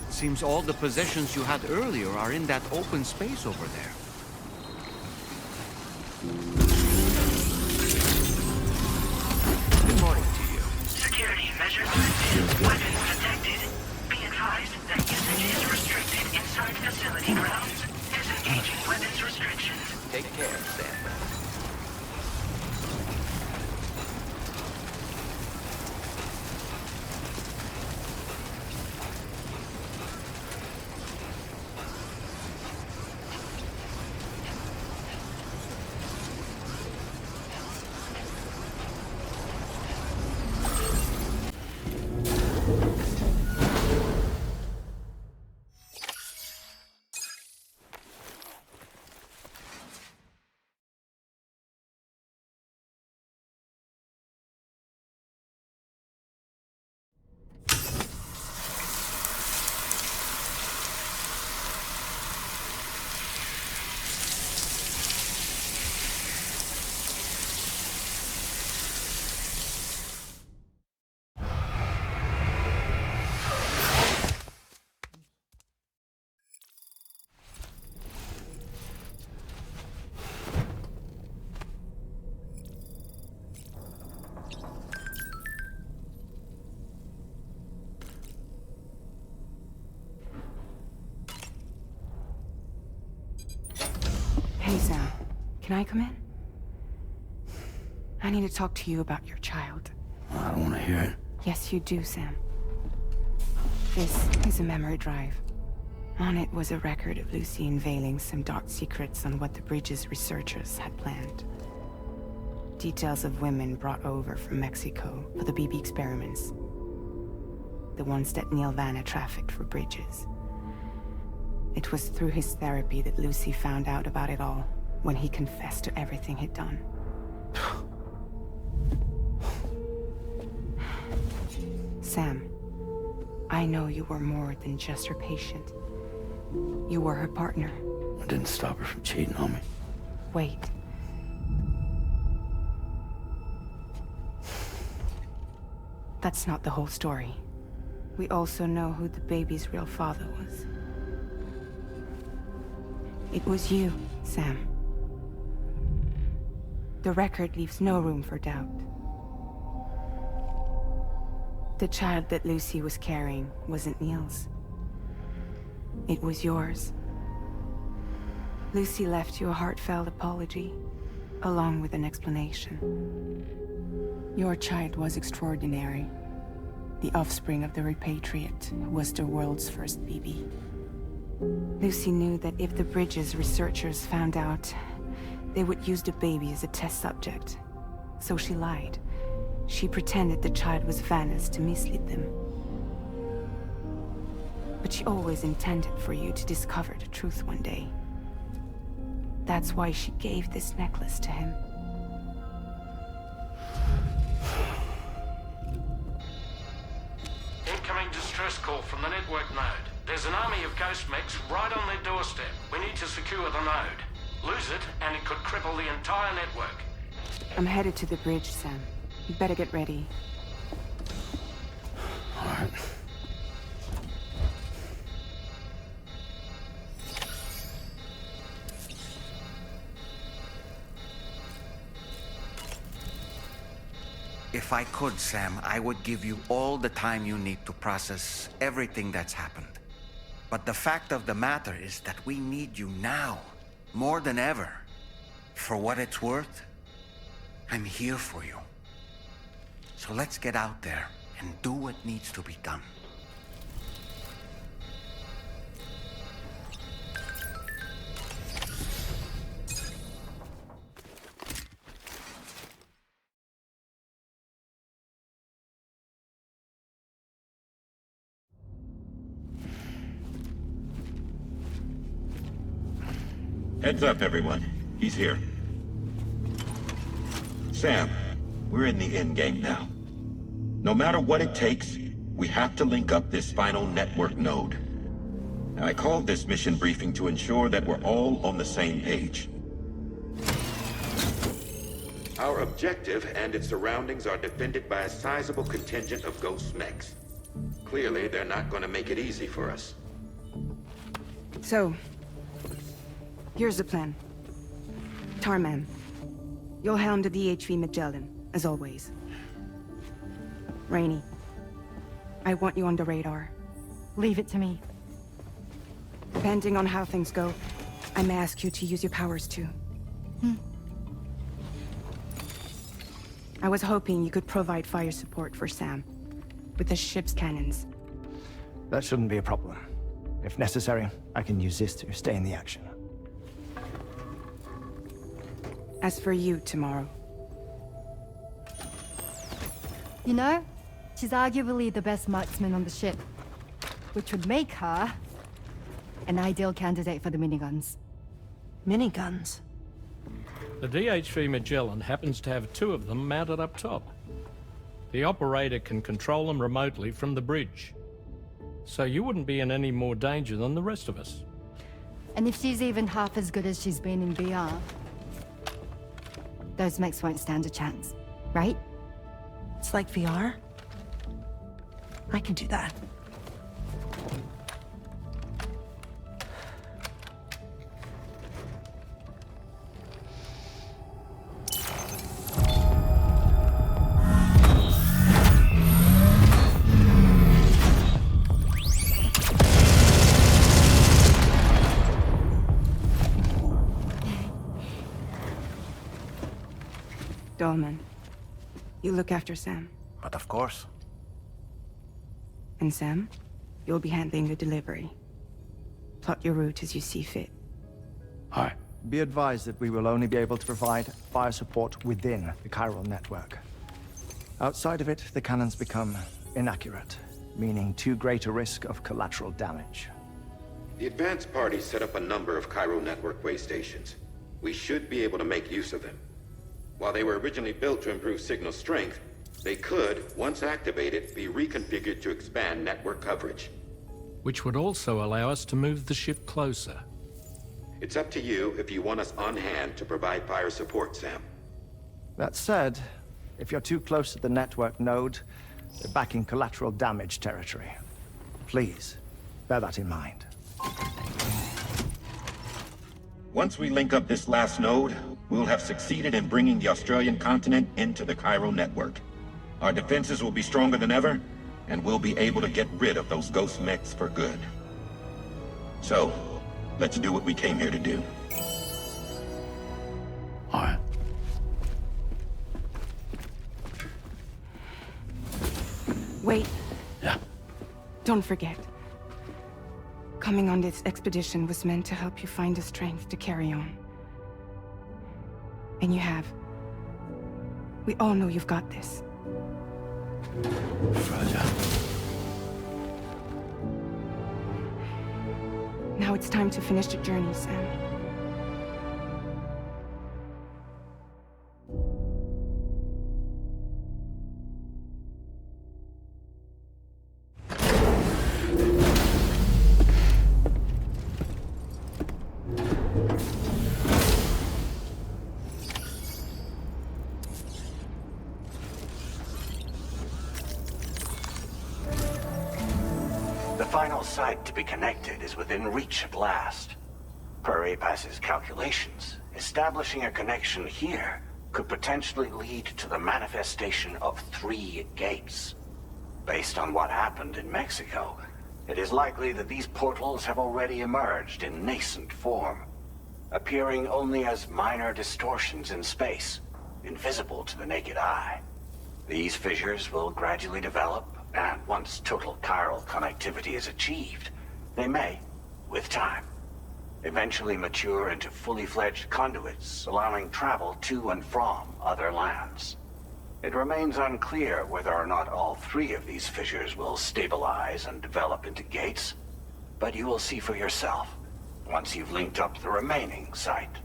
Seems all the possessions you had earlier are in that open space over there. Good morning to you. Security measures lifted. Weapons detected. Be advised that usage is restricted inside facility grounds. Disengaging weapons restrictions. Take care, Sam. Hey, Sam. Can I come in? I need to talk to you about your child. I don't want to hear it. Yes, you do, Sam. This is a memory drive. On it was a record of Lucy unveiling some dark secrets on what the Bridges researchers had planned. Details of women brought over from Mexico for the BB experiments. The ones that Neil Vanna trafficked for Bridges. It was through his therapy that Lucy found out about it all, when he confessed to everything he'd done. Sam, I know you were more than just her patient. You were her partner. I didn't stop her from cheating on me. Wait. That's not the whole story. We also know who the baby's real father was. It was you, Sam. The record leaves no room for doubt. The child that Lucy was carrying wasn't Neil's. It was yours. Lucy left you a heartfelt apology, along with an explanation. Your child was extraordinary. The offspring of the repatriate who was the world's first BB. Lucy knew that if the Bridges researchers found out, they would use the baby as a test subject. So she lied. She pretended the child was Vanna's to mislead them. But she always intended for you to discover the truth one day. That's why she gave this necklace to him. Incoming distress call from the network node. There's an army of ghost mechs right on their doorstep. We need to secure the node. Lose it, and it could cripple the entire network. I'm headed to the bridge, Sam. You better get ready. All right. If I could, Sam, I would give you all the time you need to process everything that's happened. But the fact of the matter is that we need you now, more than ever. For what it's worth, I'm here for you. So let's get out there and do what needs to be done. Heads up, everyone. He's here. Sam, we're in the end game now. No matter what it takes, we have to link up this final network node. I called this mission briefing to ensure that we're all on the same page. Our objective and its surroundings are defended by a sizable contingent of ghost mechs. Clearly, they're not going to make it easy for us. So, here's the plan. Tarman, you'll helm the DHV Magellan, as always. Rainey, I want you on the radar. Leave it to me. Depending on how things go, I may ask you to use your powers too. I was hoping you could provide fire support for Sam, with the ship's cannons. That shouldn't be a problem. If necessary, I can use this to stay in the action. As for you, tomorrow. You know, she's arguably the best marksman on the ship, which would make her an ideal candidate for the miniguns. Miniguns? The DHV Magellan happens to have 2 of them mounted up top. The operator can control them remotely from the bridge. So you wouldn't be in any more danger than the rest of us. And if she's even half as good as she's been in VR, those mechs won't stand a chance, right? It's like VR? I can do that. Dolman, you look after Sam. But of course. And Sam, you'll be handling the delivery. Plot your route as you see fit. Hi. Be advised that we will only be able to provide fire support within the chiral network. Outside of it, the cannons become inaccurate, meaning too great a risk of collateral damage. The advanced party set up a number of chiral network way stations. We should be able to make use of them. While they were originally built to improve signal strength, they could, once activated, be reconfigured to expand network coverage. Which would also allow us to move the ship closer. It's up to you if you want us on hand to provide fire support, Sam. That said, if you're too close to the network node, you're back in collateral damage territory. Please, bear that in mind. Once we link up this last node, we'll have succeeded in bringing the Australian continent into the chiral network. Our defenses will be stronger than ever, and we'll be able to get rid of those ghost mechs for good. So, let's do what we came here to do. All right. Wait. Yeah. Don't forget. Coming on this expedition was meant to help you find the strength to carry on. And you have. We all know you've got this. Fragile. Now it's time to finish the journey, Sam. The final site to be connected is within reach at last. Per APAS's calculations, establishing a connection here could potentially lead to the manifestation of 3 gates. Based on what happened in Mexico, it is likely that these portals have already emerged in nascent form, appearing only as minor distortions in space, invisible to the naked eye. These fissures will gradually develop, and once total chiral connectivity is achieved, they may, with time, eventually mature into fully fledged conduits, allowing travel to and from other lands. It remains unclear whether or not all 3 of these fissures will stabilize and develop into gates, but you will see for yourself once you've linked up the remaining site.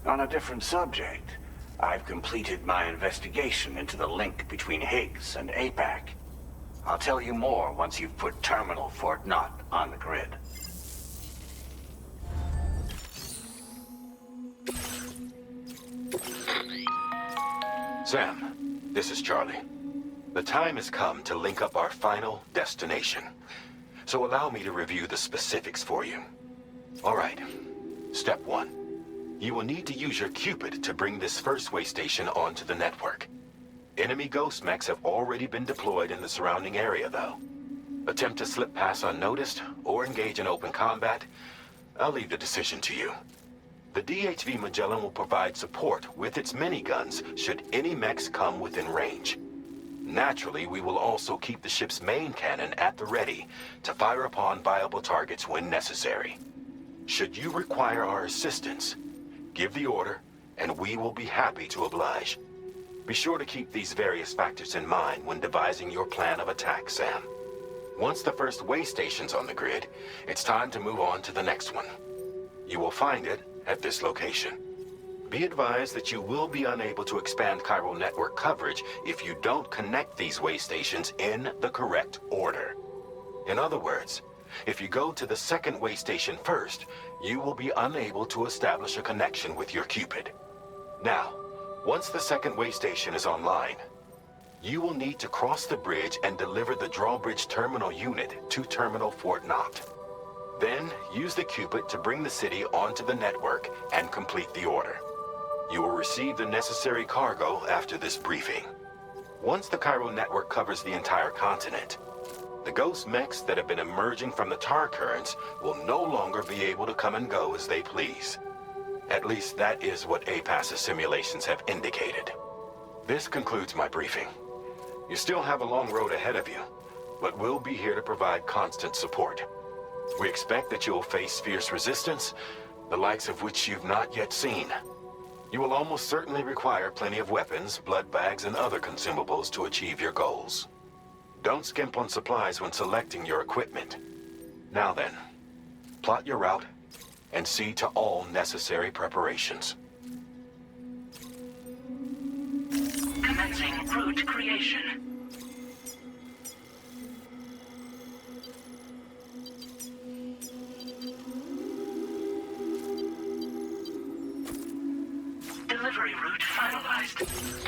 On a different subject, I've completed my investigation into the link between Higgs and APAC. I'll tell you more once you've put Terminal Fort Knott on the grid. Sam, this is Charlie. The time has come to link up our final destination. So allow me to review the specifics for you. All right. Step 1. You will need to use your Cupid to bring this first way station onto the network. Enemy ghost mechs have already been deployed in the surrounding area, though. Attempt to slip past unnoticed or engage in open combat, I'll leave the decision to you. The DHV Magellan will provide support with its miniguns should any mechs come within range. Naturally, we will also keep the ship's main cannon at the ready to fire upon viable targets when necessary. Should you require our assistance, give the order, and we will be happy to oblige. Be sure to keep these various factors in mind when devising your plan of attack, Sam. Once the first way station's on the grid, it's time to move on to the next one. You will find it at this location. Be advised that you will be unable to expand chiral network coverage if you don't connect these way stations in the correct order. In other words, if you go to the second way station first, you will be unable to establish a connection with your Cupid. Now, once the second way station is online, you will need to cross the bridge and deliver the drawbridge terminal unit to Terminal Fort Knott. Then, use the Cupid to bring the city onto the network and complete the order. You will receive the necessary cargo after this briefing. Once the chiral network covers the entire continent, the ghost mechs that have been emerging from the tar currents will no longer be able to come and go as they please. At least that is what APAS's simulations have indicated. This concludes my briefing. You still have a long road ahead of you, but we'll be here to provide constant support. We expect that you will face fierce resistance, the likes of which you've not yet seen. You will almost certainly require plenty of weapons, blood bags, and other consumables to achieve your goals. Don't skimp on supplies when selecting your equipment. Now then, plot your route and see to all necessary preparations. Commencing route creation. Delivery route finalized.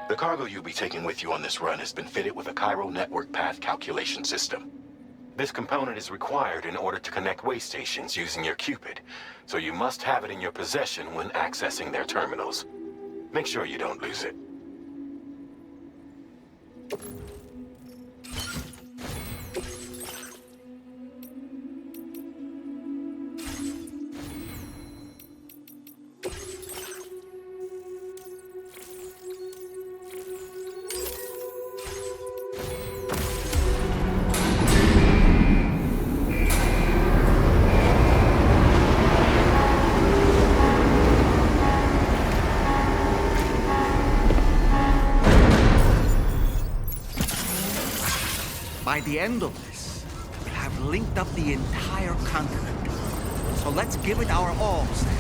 The cargo you'll be taking with you on this run has been fitted with a chiral network path calculation system. This component is required in order to connect way stations using your Cupid, so you must have it in your possession when accessing their terminals. Make sure you don't lose it. By the end of this, we'll have linked up the entire continent. So let's give it our all, Sam.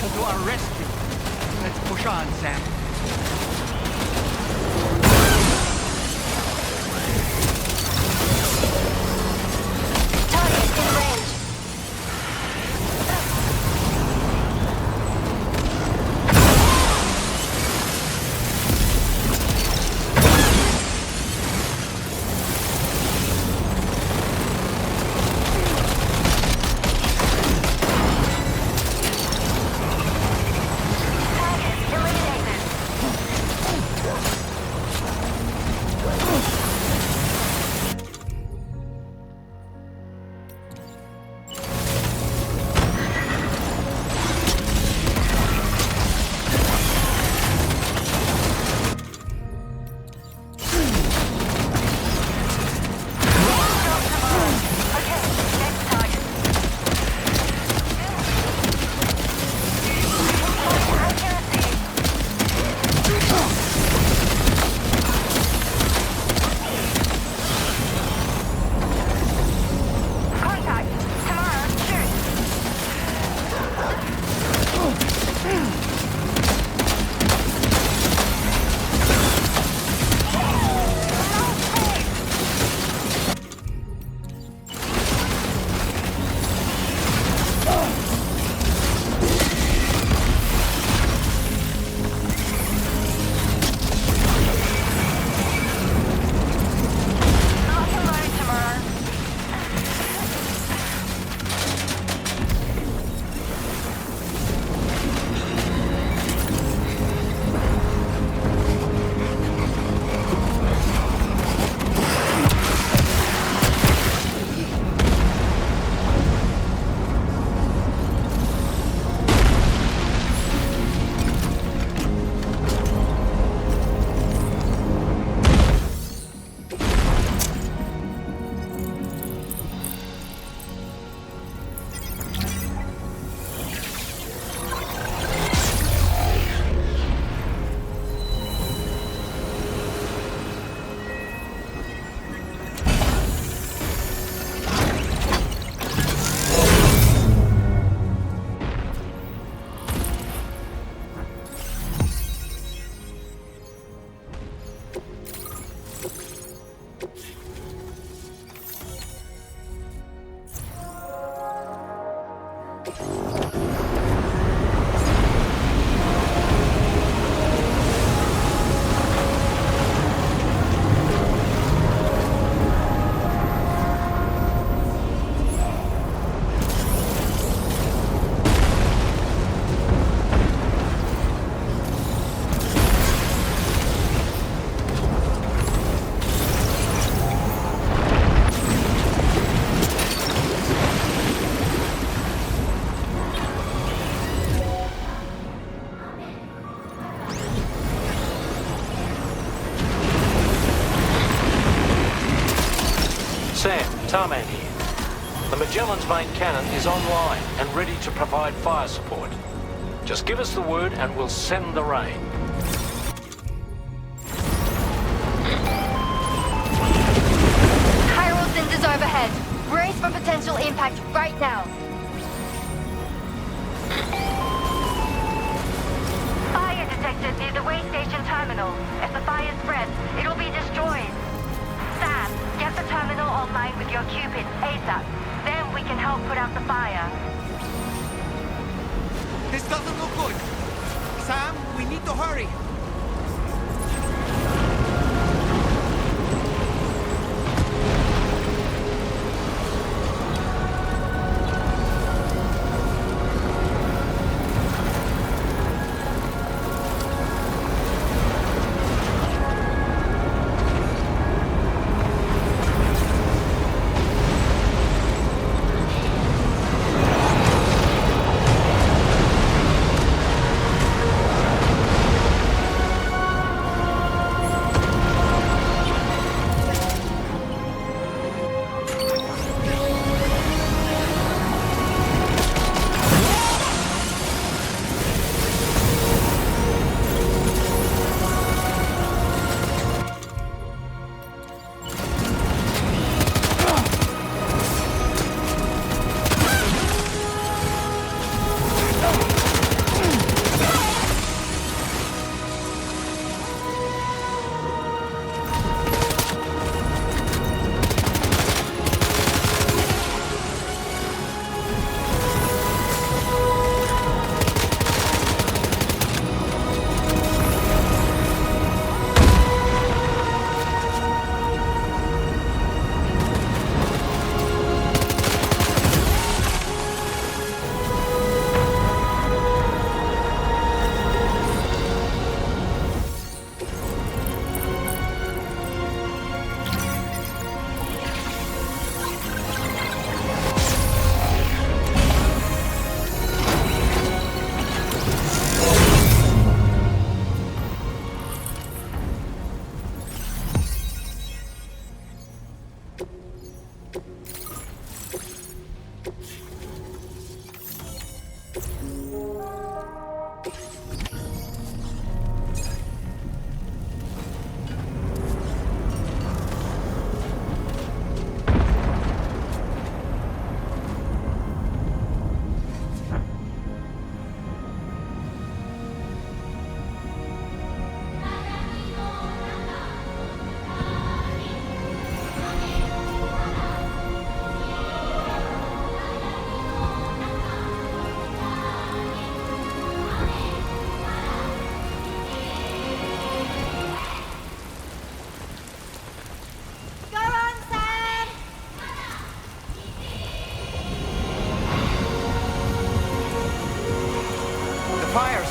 came to our rescue. Let's push on, Sam. Target in range. Starman here. The Magellan's main cannon is online and ready to provide fire support. Just give us the word and we'll send the rain. Chiral cinders overhead. Brace for potential impact right now. Fire detected near the way station terminal. If the fire spreads, it'll be destroyed. Sam, get the terminal online with your Cupid ASAP. Then we can help put out the fire. This doesn't look good. Sam, we need to hurry.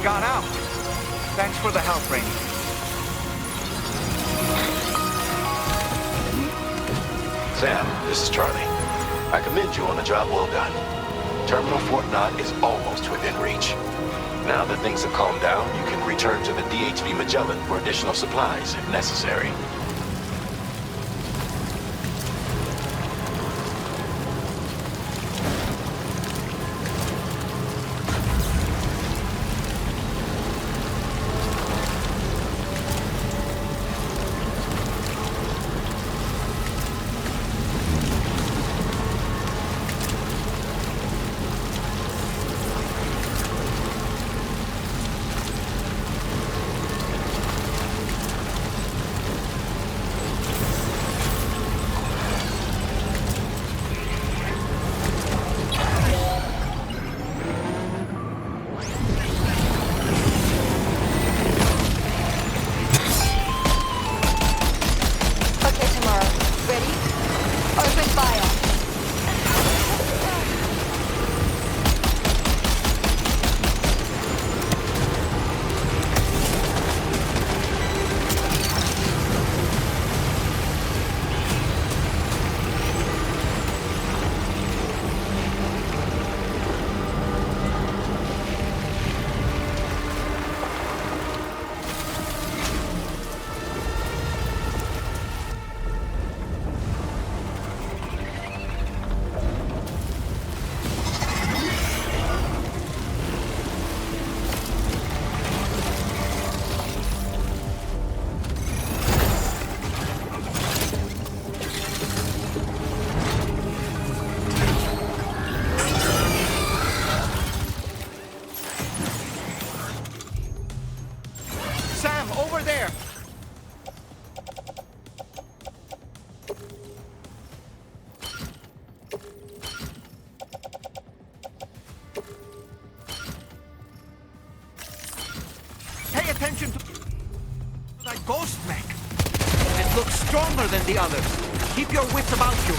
gone out. Thanks for the help, Rainey. Sam, this is Charlie. I commend you on a job well done. Terminal Fort Knott is almost within reach. Now that things have calmed down, you can return to the DHV Magellan for additional supplies if necessary. attention to that ghost mech. It looks stronger than the others. Keep your wits about you.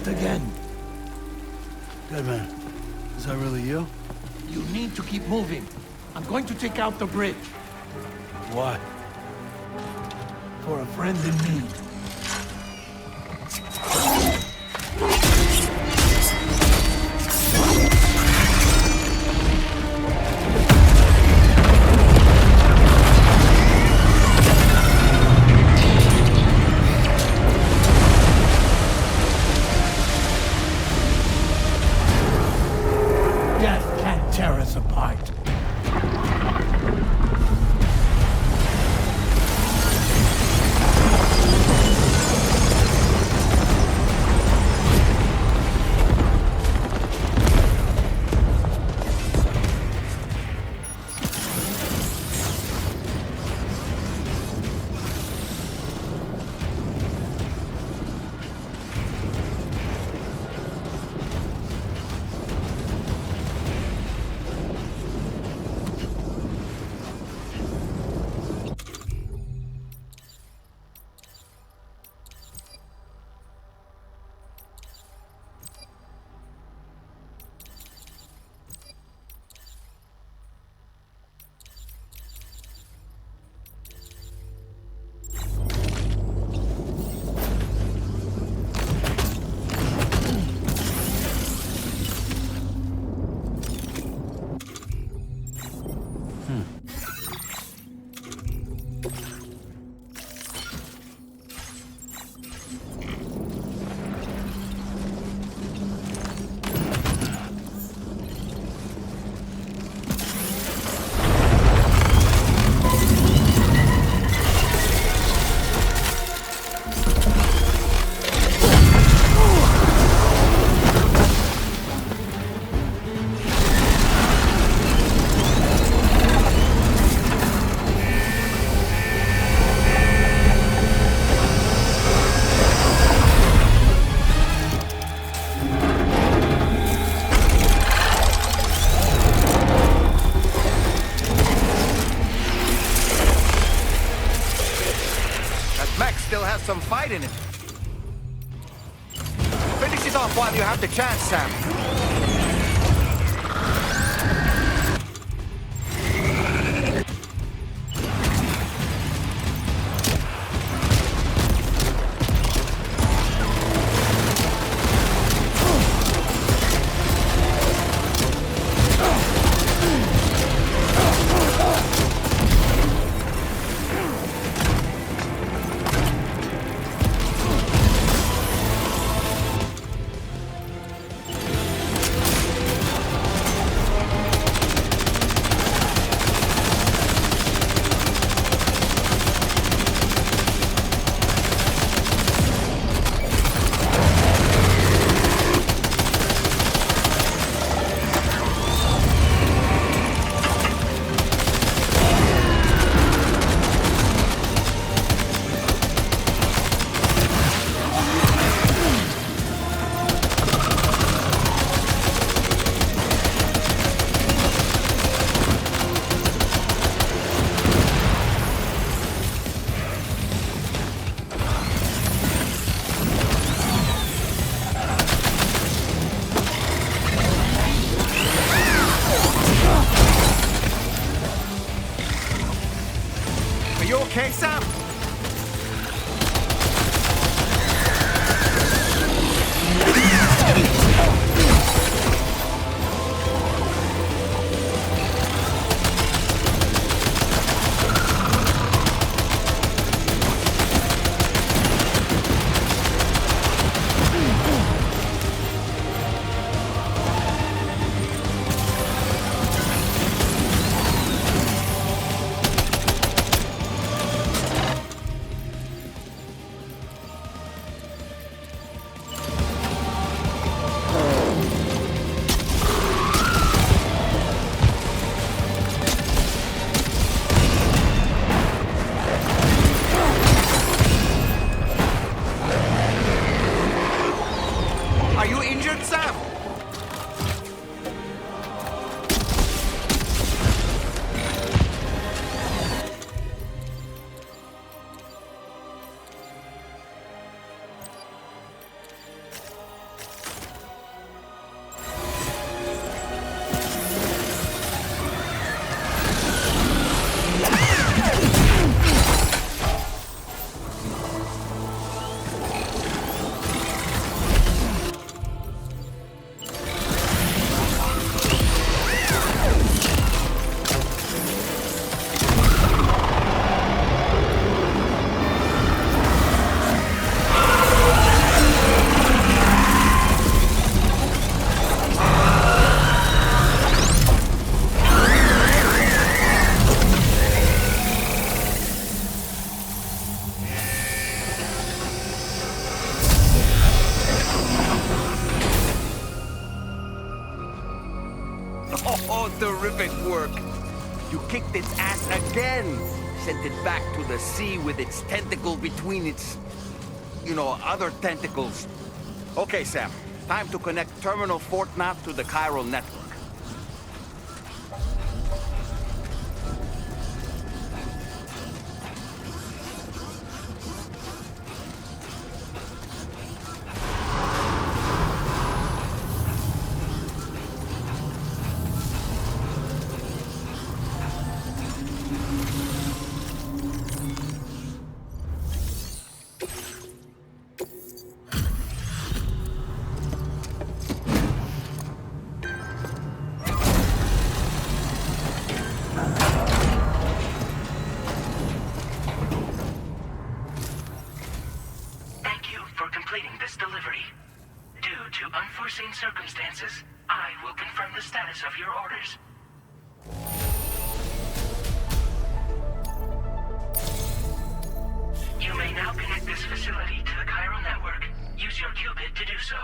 Again. Good man. Is that really you? You need to keep moving. I'm going to take out the bridge. Why? For a friend in need. Tear us apart. off while you have the chance, Sam. Okay, Sam? Oh, terrific work. You kicked its ass again. Sent it back to the sea with its tentacle between its, other tentacles. Okay, Sam. Time to connect Terminal Fort Nav to the chiral network. Circumstances, I will confirm the status of your orders. You may now connect this facility to the chiral network. Use your qubit to do so.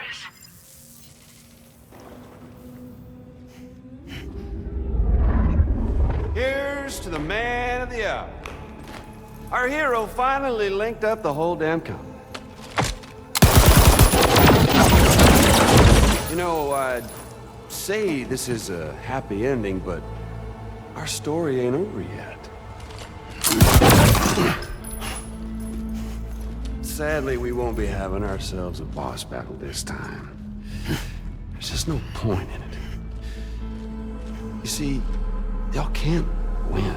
surface. Here's to the man of the hour. Our hero finally linked up the whole damn company. You know, I'd say this is a happy ending, but our story ain't over yet. Sadly, we won't be having ourselves a boss battle this time. There's just no point in it. You see, y'all can't win.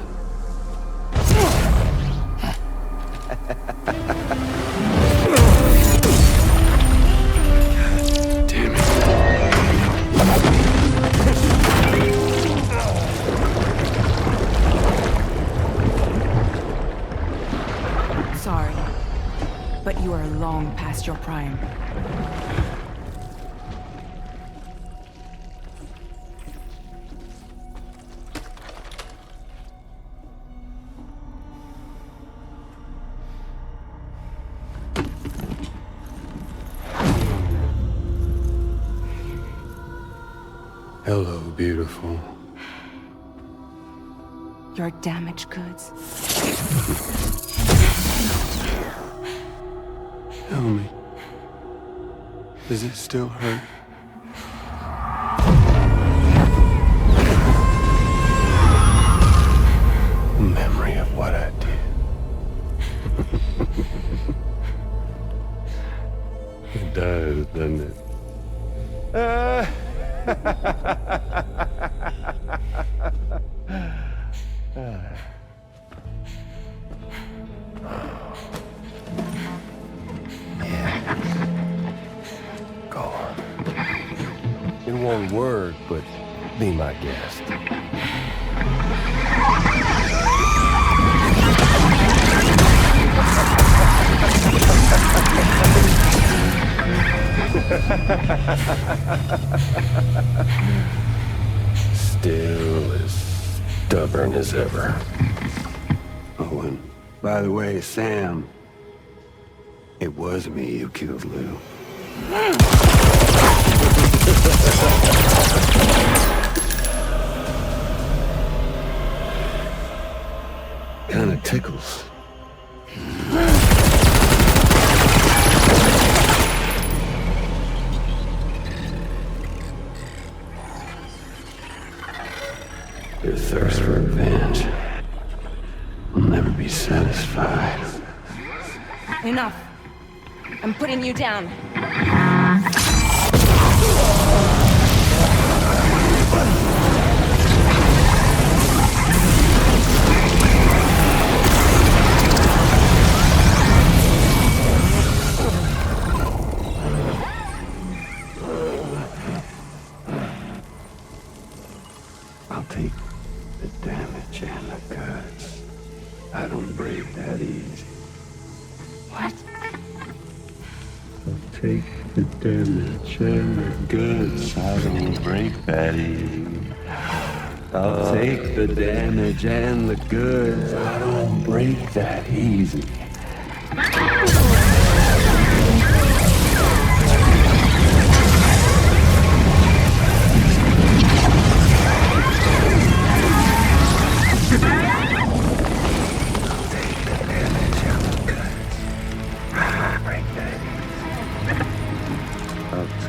Damn it. Sorry, but you are long past your prime. Hello, beautiful. Your damaged goods. Tell me, does it still hurt? Memory of what I did. It does, doesn't it? Go on. In one word, but be my guest. Still as stubborn as ever. Oh, and by the way, Sam, it was me who killed Lou. Kinda tickles. Your thirst for revenge will never be satisfied. Enough. I'm putting you down. I'll take the damage and the goods. I don't break that easy. What? I'll take the damage and the goods. I don't break that easy. I'll take the damage and the goods. I don't break that easy.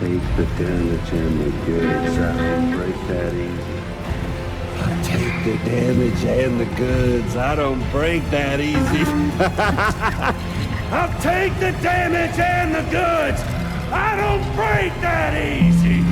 Take the damage and the goods. I don't break that easy. I'll take the damage and the goods. I don't break that easy. I'll take the damage and the goods. I don't break that easy.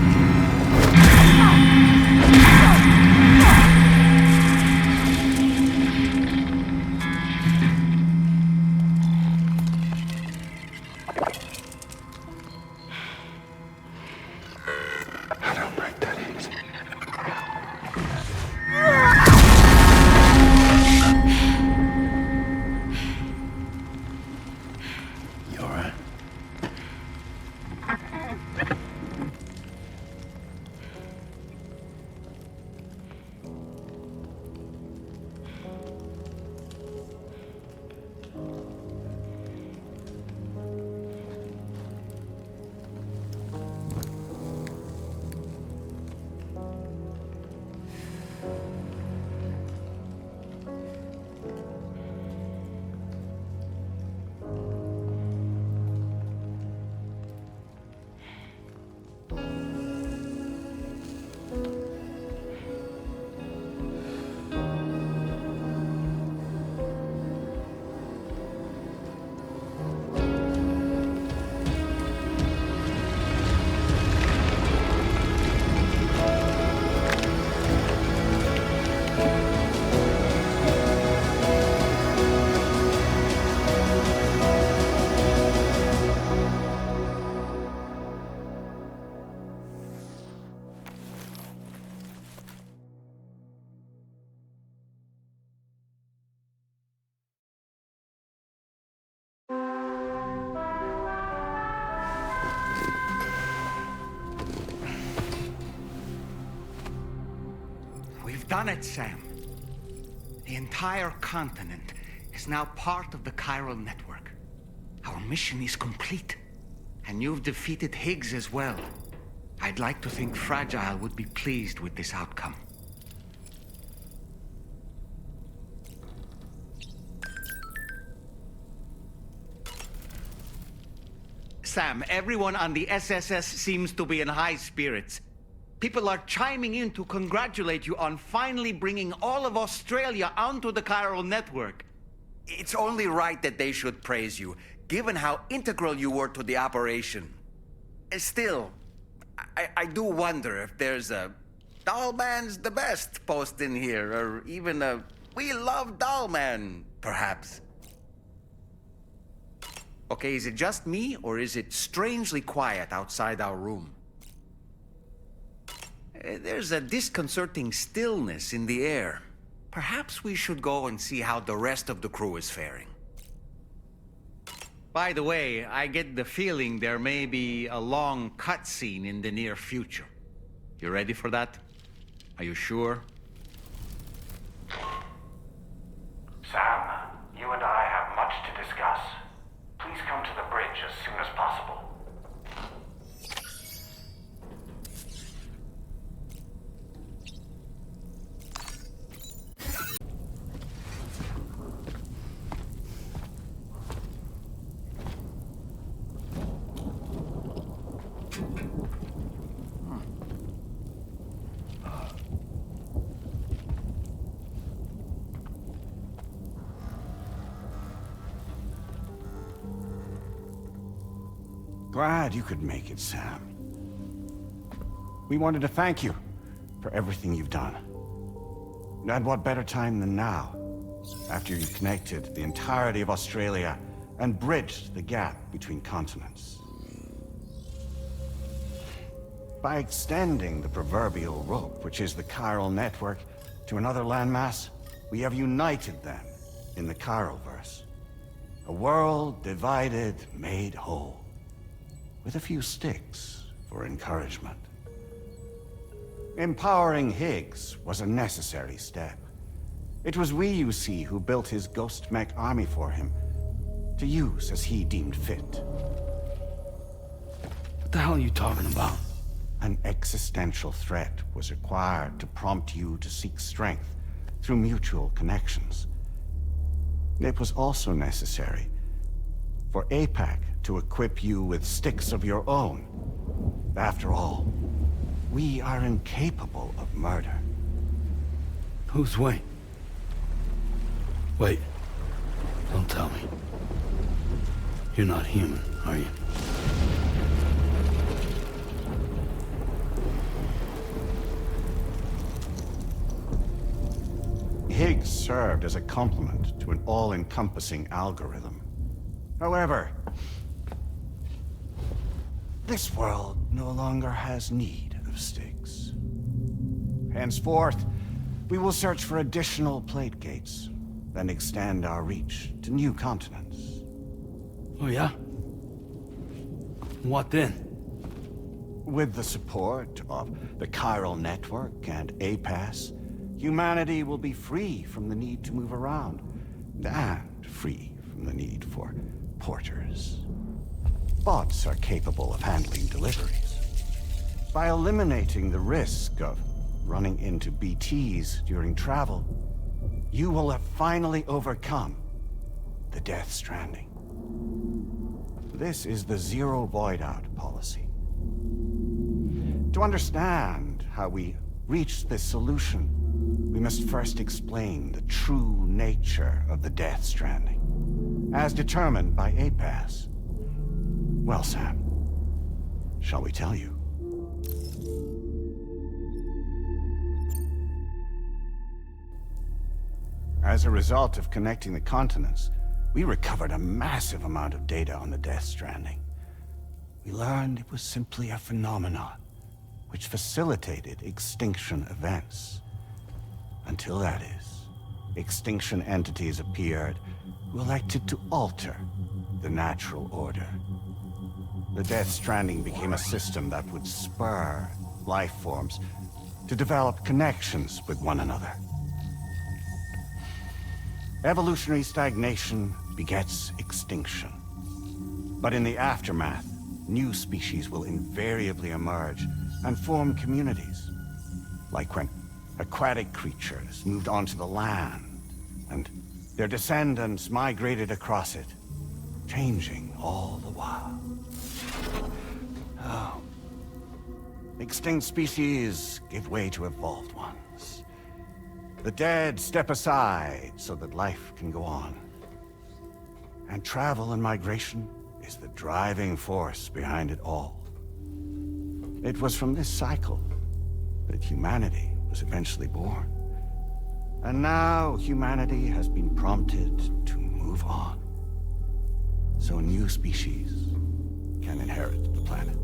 We've done it, Sam. The entire continent is now part of the chiral network. Our mission is complete. And you've defeated Higgs as well. I'd like to think Fragile would be pleased with this outcome. Sam, everyone on the SSS seems to be in high spirits. People are chiming in to congratulate you on finally bringing all of Australia onto the chiral network. It's only right that they should praise you, given how integral you were to the operation. Still, I do wonder if there's a Dollman's the best post in here, or even a We Love Dollman, perhaps. Okay, is it just me, or is it strangely quiet outside our room? There's a disconcerting stillness in the air. Perhaps we should go and see how the rest of the crew is faring. By the way, I get the feeling there may be a long cutscene in the near future. You ready for that? Are you sure? Sam, you and I have much to discuss. Please come to the bridge as soon as possible. Glad you could make it, Sam. We wanted to thank you for everything you've done. And what better time than now, after you connected the entirety of Australia and bridged the gap between continents. By extending the proverbial rope, which is the chiral network, to another landmass, we have united them in the Chiralverse. A world divided, made whole. With a few sticks for encouragement. Empowering Higgs was a necessary step. It was we, you see, who built his ghost mech army for him, to use as he deemed fit. What the hell are you talking about? An existential threat was required to prompt you to seek strength through mutual connections. It was also necessary for APAC to equip you with sticks of your own. After all, we are incapable of murder. Who's Wayne? Wait. Don't tell me. You're not human, are you? Higgs served as a complement to an all-encompassing algorithm. However, this world no longer has need of sticks. Henceforth, we will search for additional plate gates, then extend our reach to new continents. Oh yeah? What then? With the support of the chiral network and APAS, humanity will be free from the need to move around, and free from the need for porters. Bots are capable of handling deliveries. By eliminating the risk of running into BTs during travel, you will have finally overcome the Death Stranding. This is the Zero Void-Out policy. To understand how we reached this solution, we must first explain the true nature of the Death Stranding, as determined by APAS. Well, Sam, shall we tell you? As a result of connecting the continents, we recovered a massive amount of data on the Death Stranding. We learned it was simply a phenomenon which facilitated extinction events. Until that is, extinction entities appeared who elected to alter the natural order. The Death Stranding became a system that would spur life forms to develop connections with one another. Evolutionary stagnation begets extinction. But in the aftermath, new species will invariably emerge and form communities. Like when aquatic creatures moved onto the land, and their descendants migrated across it, changing all the while. Oh. Extinct species give way to evolved ones. The dead step aside so that life can go on. And travel and migration is the driving force behind it all. It was from this cycle that humanity was eventually born. And now humanity has been prompted to move on. So new species can inherit the planet.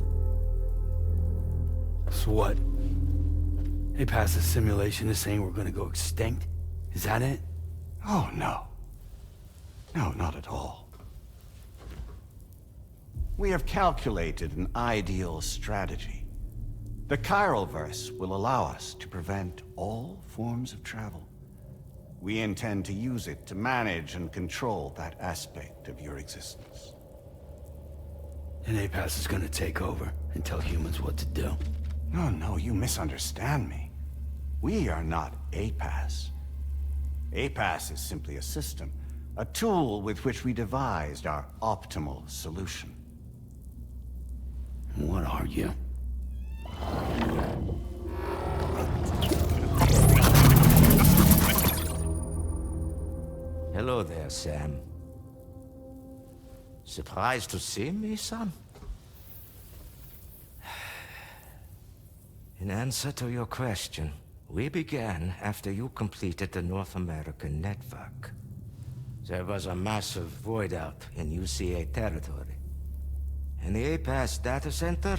So what? They passed a simulation saying we're gonna go extinct? Is that it? Oh, no. No, not at all. We have calculated an ideal strategy. The Chiralverse will allow us to prevent all forms of travel. We intend to use it to manage and control that aspect of your existence. And APAS is gonna take over and tell humans what to do. No, you misunderstand me. We are not APAS. APAS is simply a system, a tool with which we devised our optimal solution. What are you? Hello there, Sam. Surprised to see me, son? In answer to your question, we began after you completed the North American network. There was a massive void out in UCA territory, and the APAS data center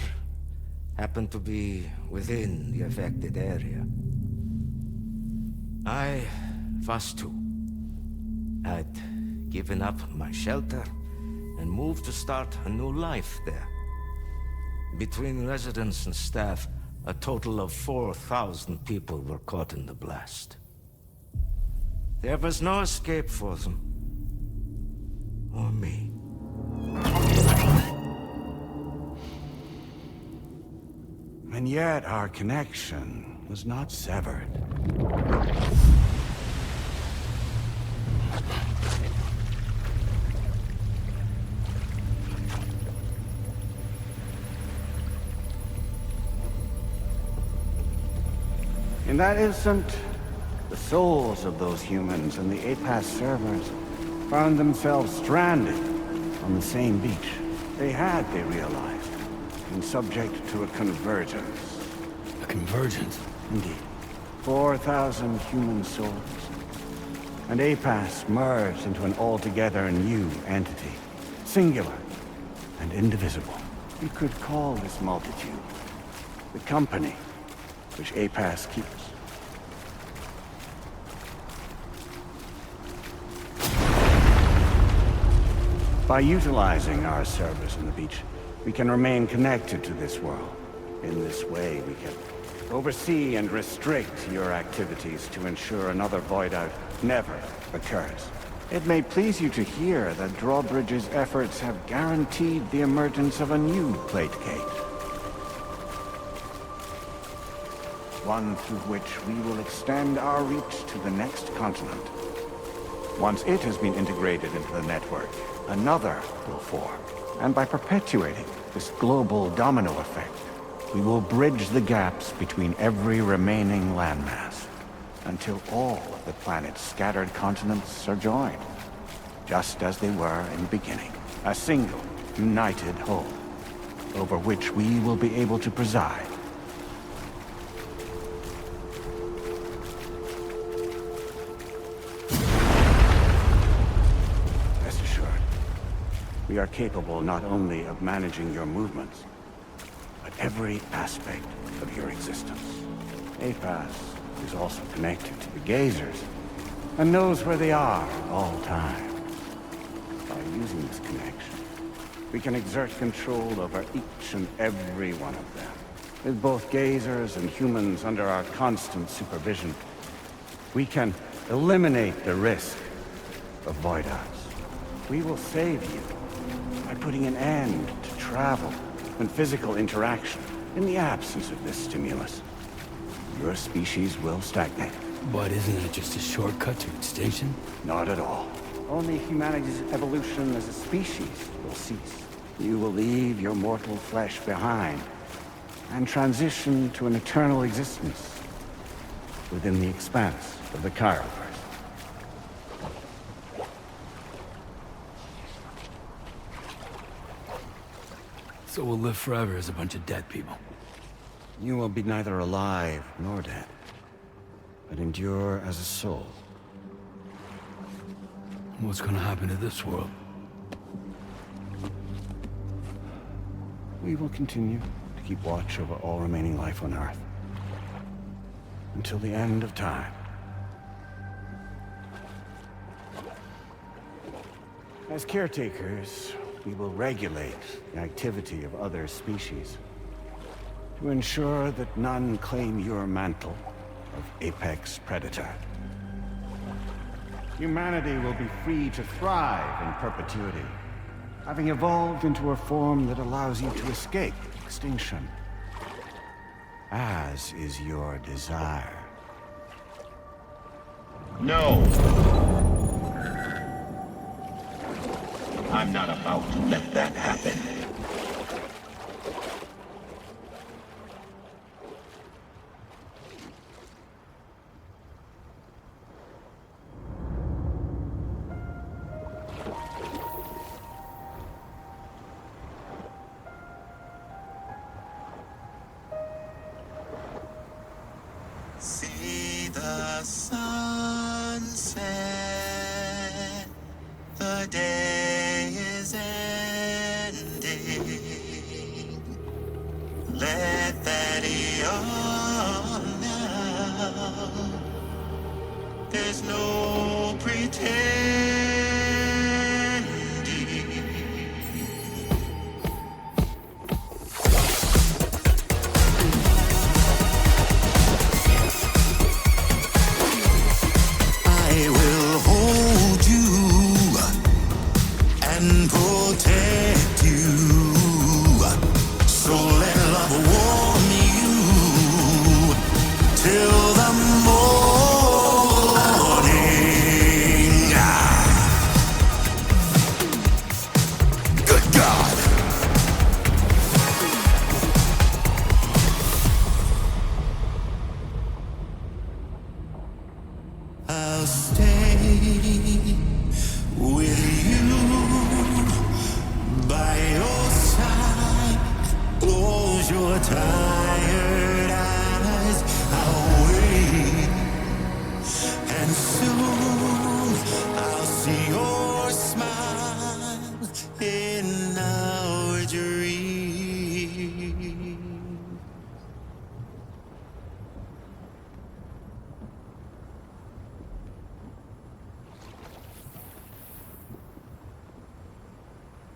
happened to be within the affected area. I was too. I'd given up my shelter and moved to start a new life there. Between residents and staff, a total of 4,000 people were caught in the blast. There was no escape for them. Or me. And yet our connection was not severed. In that instant, the souls of those humans and the APAS servers found themselves stranded on the same beach. They realized, been subject to a convergence. A convergence? Indeed. 4,000 human souls. And APAS merged into an altogether new entity. Singular and indivisible. You could call this multitude the company which APAS keeps. By utilizing our servers on the beach, we can remain connected to this world. In this way, we can oversee and restrict your activities to ensure another void out never occurs. It may please you to hear that Drawbridge's efforts have guaranteed the emergence of a new plate gate. One through which we will extend our reach to the next continent. Once it has been integrated into the network, another will form. And by perpetuating this global domino effect, we will bridge the gaps between every remaining landmass, until all of the planet's scattered continents are joined, just as they were in the beginning. A single, united whole, over which we will be able to preside. We are capable not only of managing your movements, but every aspect of your existence. APAS is also connected to the Gazers, and knows where they are at all times. By using this connection, we can exert control over each and every one of them. With both gazers and humans under our constant supervision, we can eliminate the risk of void arts. We will save you by putting an end to travel and physical interaction in the absence of this stimulus. Your species will stagnate. But isn't it just a shortcut to extinction? Not at all. Only humanity's evolution as a species will cease. You will leave your mortal flesh behind and transition to an eternal existence within the expanse of the Chiroverse. So we'll live forever as a bunch of dead people. You will be neither alive nor dead, but endure as a soul. What's gonna happen to this world? We will continue to keep watch over all remaining life on Earth until the end of time. As caretakers, we will regulate the activity of other species to ensure that none claim your mantle of apex predator. Humanity will be free to thrive in perpetuity, having evolved into a form that allows you to escape extinction, as is your desire. No! I'm not about to let that happen. See the sunset, the day is ending. Let that yawn now. There's no pretending. I will hold you and protect you. So let love warm you till the morning. Good God. I'll stay with you by your side. Close your tired eyes. I'll wait, and soon I'll see your smile in our dream.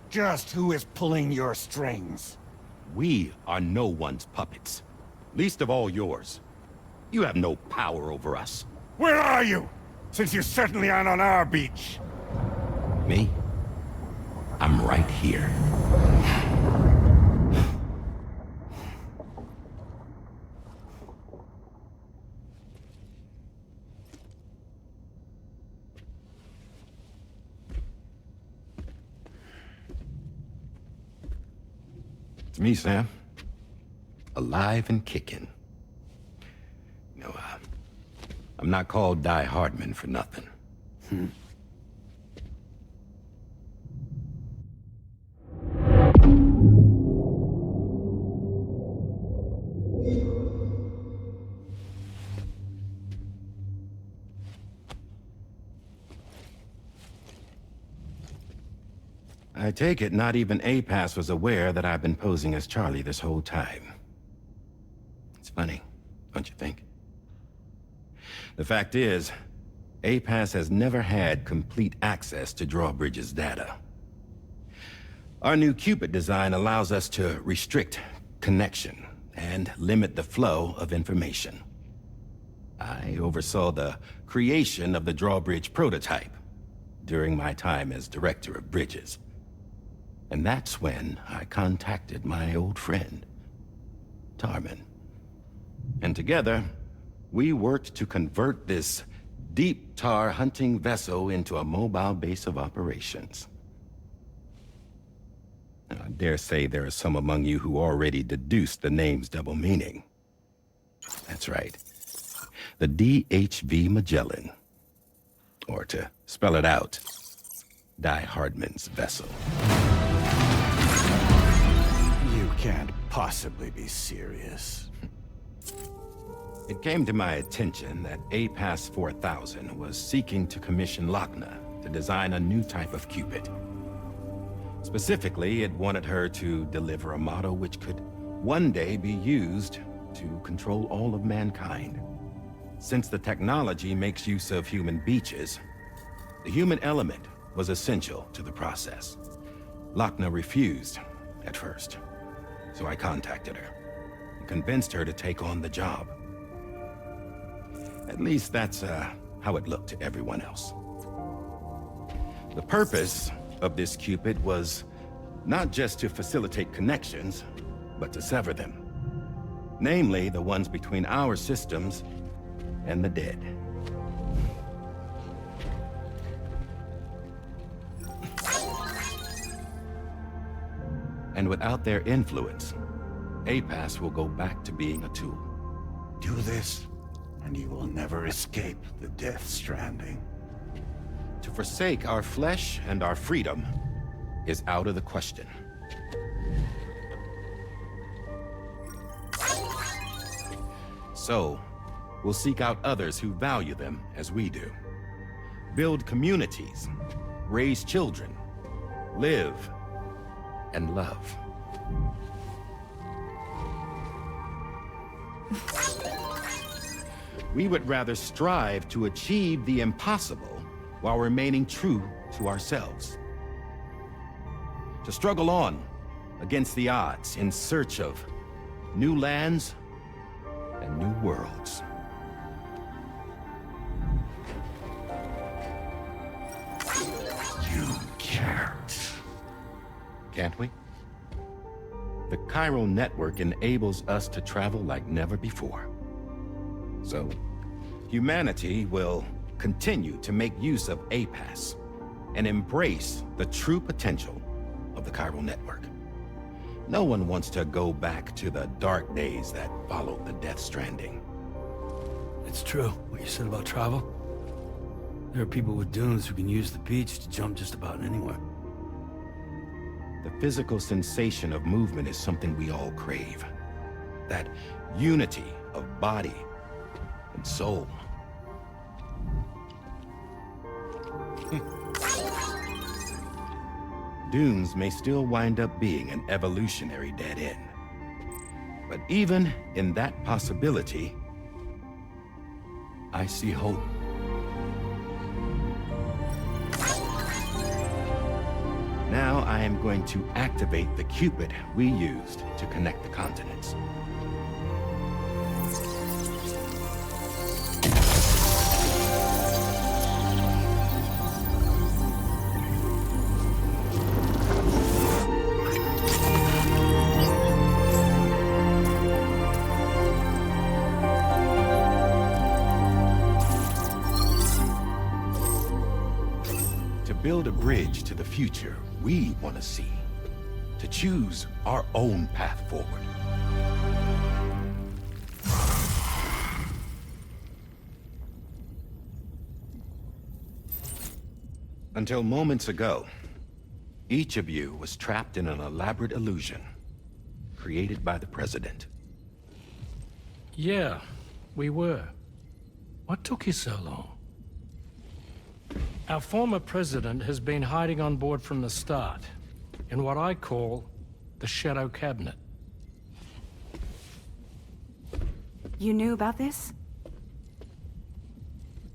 Just who is pulling your strings? We are no one's puppets. Least of all yours. You have no power over us. Where are you? Since you certainly aren't on our beach. Me? I'm right here. It's me, Sam. Alive and kicking. You know, I'm not called Die Hardman for nothing. I take it not even APAS was aware that I've been posing as Charlie this whole time. It's funny, don't you think? The fact is, APAS has never had complete access to Drawbridge's data. Our new Cupid design allows us to restrict connection, and limit the flow of information. I oversaw the creation of the drawbridge prototype during my time as director of bridges. And that's when I contacted my old friend, Tarman. And together, we worked to convert this deep tar hunting vessel into a mobile base of operations. I dare say there are some among you who already deduced the name's double meaning. That's right. The DHV Magellan. Or to spell it out, Die Hardman's vessel. You can't possibly be serious. It came to my attention that APAS 4000 was seeking to commission Lochner to design a new type of Cupid. Specifically, it wanted her to deliver a model which could one day be used to control all of mankind. Since the technology makes use of human beaches, the human element was essential to the process. Lochner refused at first, so I contacted her and convinced her to take on the job. At least that's how it looked to everyone else. The purpose of this Cupid was not just to facilitate connections, but to sever them. Namely, the ones between our systems and the dead. And without their influence, APAS will go back to being a tool. Do this, and you will never escape the death stranding. To forsake our flesh and our freedom is out of the question. So, we'll seek out others who value them as we do. Build communities, raise children, live, and love. We would rather strive to achieve the impossible while remaining true to ourselves. To struggle on against the odds in search of new lands and new worlds. You can't. Can't we? The chiral network enables us to travel like never before. So, humanity will continue to make use of APAS and embrace the true potential of the chiral network. No one wants to go back to the dark days that followed the Death Stranding. It's true, what you said about travel. There are people with dunes who can use the beach to jump just about anywhere. The physical sensation of movement is something we all crave. That unity of body and soul. Dunes may still wind up being an evolutionary dead end. But even in that possibility, I see hope. Now I am going to activate the Cupid we used to connect the continents. Build a bridge to the future we want to see, to choose our own path forward. Until moments ago, each of you was trapped in an elaborate illusion created by the President. Yeah, we were. What took you so long? Our former president has been hiding on board from the start, in what I call the Shadow Cabinet. You knew about this?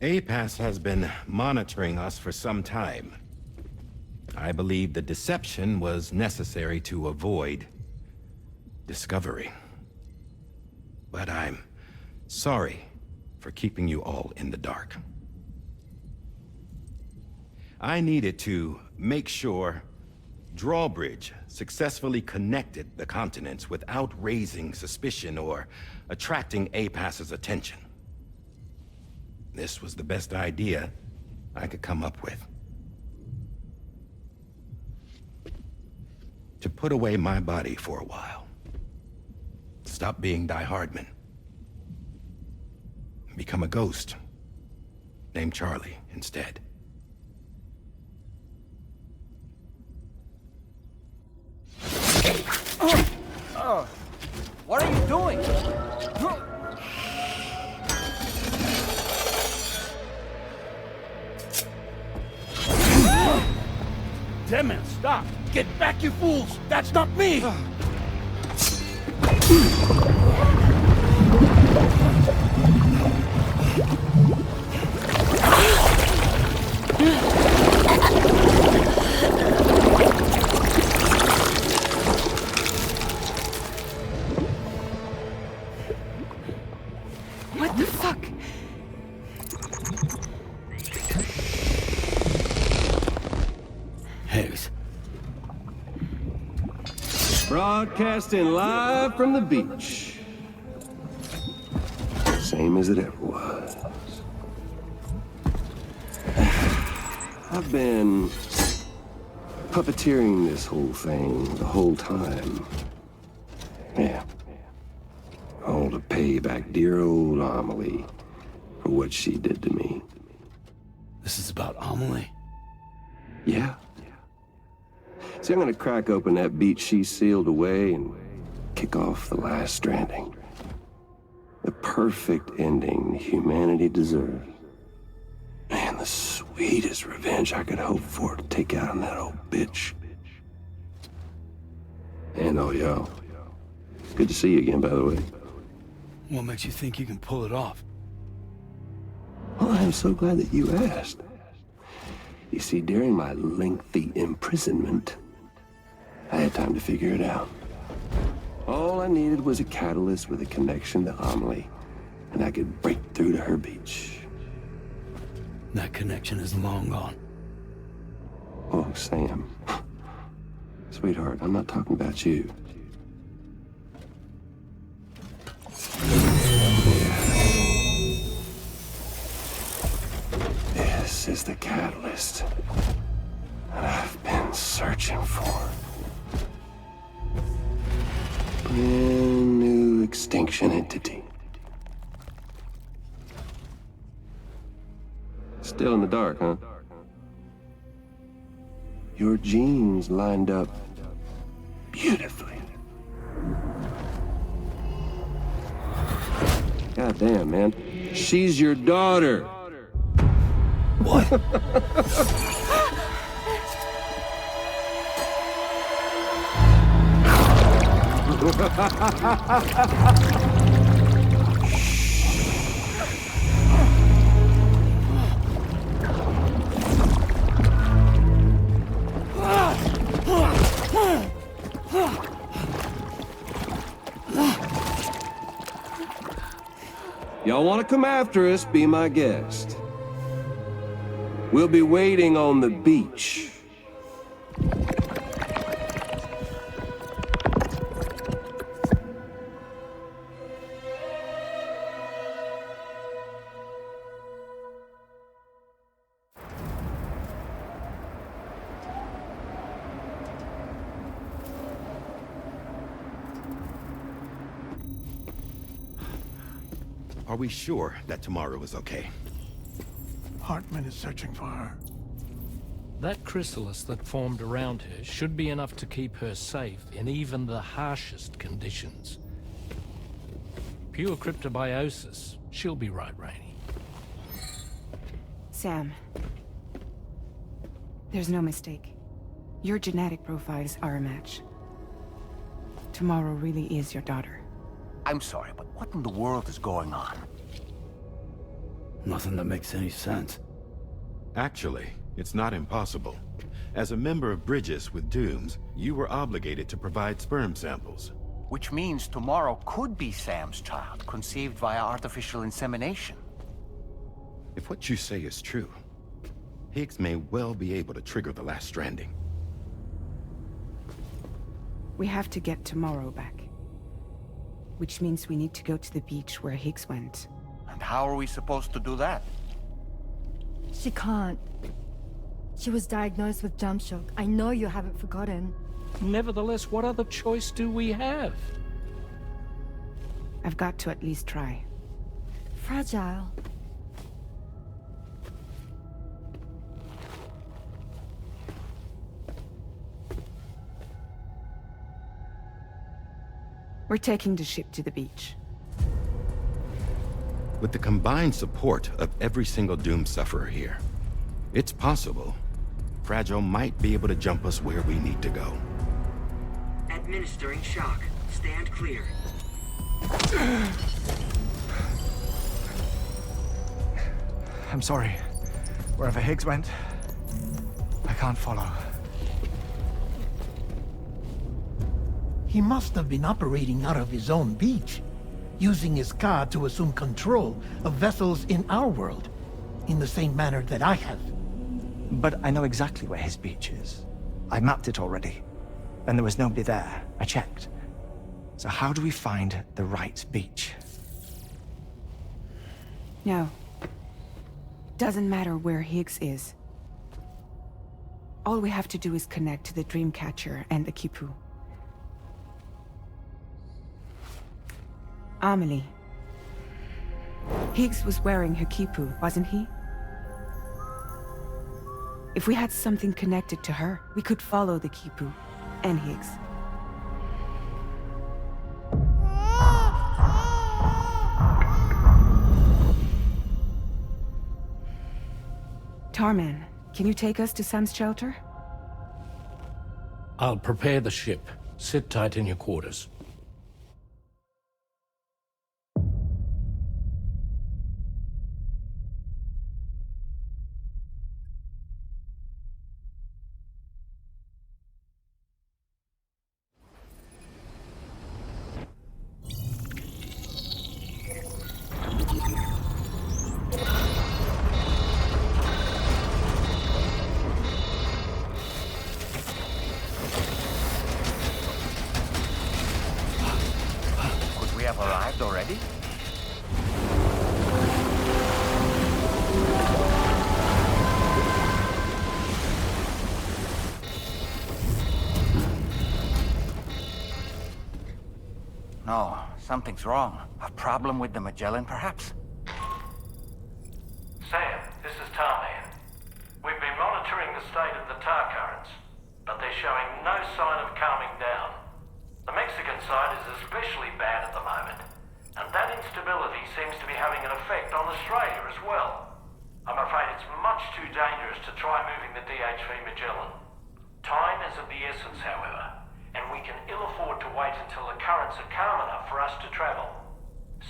APAS has been monitoring us for some time. I believe the deception was necessary to avoid discovery. But I'm sorry for keeping you all in the dark. I needed to make sure Drawbridge successfully connected the continents without raising suspicion or attracting APAS's attention. This was the best idea I could come up with. To put away my body for a while. Stop being Die Hardman. Become a ghost. Named Charlie instead. What are you doing? Damn man, stop! Get back, you fools! That's not me! What the fuck? Higgs. Broadcasting live from the beach. Same as it ever was. I've been puppeteering this whole thing the whole time. Yeah. All to pay back dear old Amelie for what she did to me. This is about Amelie? Yeah. See, I'm gonna crack open that beach she sealed away and kick off the last Stranding. The perfect ending humanity deserves. Man, the sweetest revenge I could hope for to take out on that old bitch. And all y'all. Good to see you again, by the way. What makes you think you can pull it off? Well, I'm so glad that you asked. You see, during my lengthy imprisonment, I had time to figure it out. All I needed was a catalyst with a connection to Amelie, and I could break through to her beach. That connection is long gone. Oh, Sam. Sweetheart, I'm not talking about you. This is the catalyst that I've been searching for. Brand new extinction entity. Still in the dark, huh? Your genes lined up beautifully. God damn, man. She's your daughter. What? Y'all want to come after us, be my guest. We'll be waiting on the beach. Are we sure that tomorrow is okay? Hartman is searching for her. That chrysalis that formed around her should be enough to keep her safe in even the harshest conditions. Pure cryptobiosis. She'll be right, Rainey. Sam. There's no mistake. Your genetic profiles are a match. Tomorrow really is your daughter. I'm sorry, but what in the world is going on? Nothing that makes any sense. Actually, it's not impossible. As a member of Bridges with Dooms, you were obligated to provide sperm samples. Which means tomorrow could be Sam's child, conceived via artificial insemination. If what you say is true, Higgs may well be able to trigger the last stranding. We have to get Tomorrow back. Which means we need to go to the beach where Higgs went. And how are we supposed to do that? She can't. She was diagnosed with jump shock. I know you haven't forgotten. Nevertheless, what other choice do we have? I've got to at least try. Fragile. We're taking the ship to the beach. With the combined support of every single Doom sufferer here, it's possible Fragile might be able to jump us where we need to go. Administering shock. Stand clear. I'm sorry. Wherever Higgs went, I can't follow. He must have been operating out of his own beach, using his car to assume control of vessels in our world, in the same manner that I have. But I know exactly where his beach is. I mapped it already, and there was nobody there. I checked. So how do we find the right beach? No. Doesn't matter where Higgs is. All we have to do is connect to the Dreamcatcher and the Kipu. Amelie. Higgs was wearing her Kipu, wasn't he? If we had something connected to her, we could follow the Kipu and Higgs. Tarman, can you take us to Sam's shelter? I'll prepare the ship. Sit tight in your quarters. Arrived already? No, something's wrong. A problem with the Magellan, perhaps? Sam, this is Tarman. We've been monitoring the state of the tar currents, but they're showing no sign of calming down. The Mexican side is especially bad at the moment, and that instability seems to be having an effect on Australia as well. I'm afraid it's much too dangerous to try moving the DHV Magellan. Time is of the essence, however, and we can ill afford to wait until the currents are calm enough for us to travel.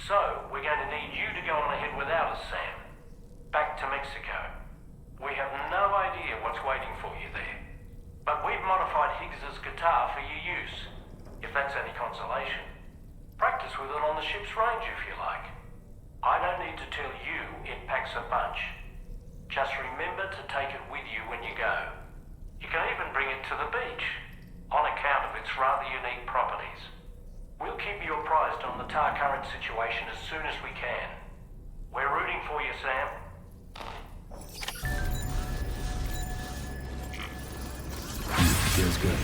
So, we're going to need you to go on ahead without us, Sam. Back to Mexico. We have no idea what's waiting for you there, but we've modified Higgs's guitar for your use. If that's any consolation. Practice with it on the ship's range if you like. I don't need to tell you it packs a punch. Just remember to take it with you when you go. You can even bring it to the beach, on account of its rather unique properties. We'll keep you apprised on the tar current situation as soon as we can. We're rooting for you, Sam. Feels good.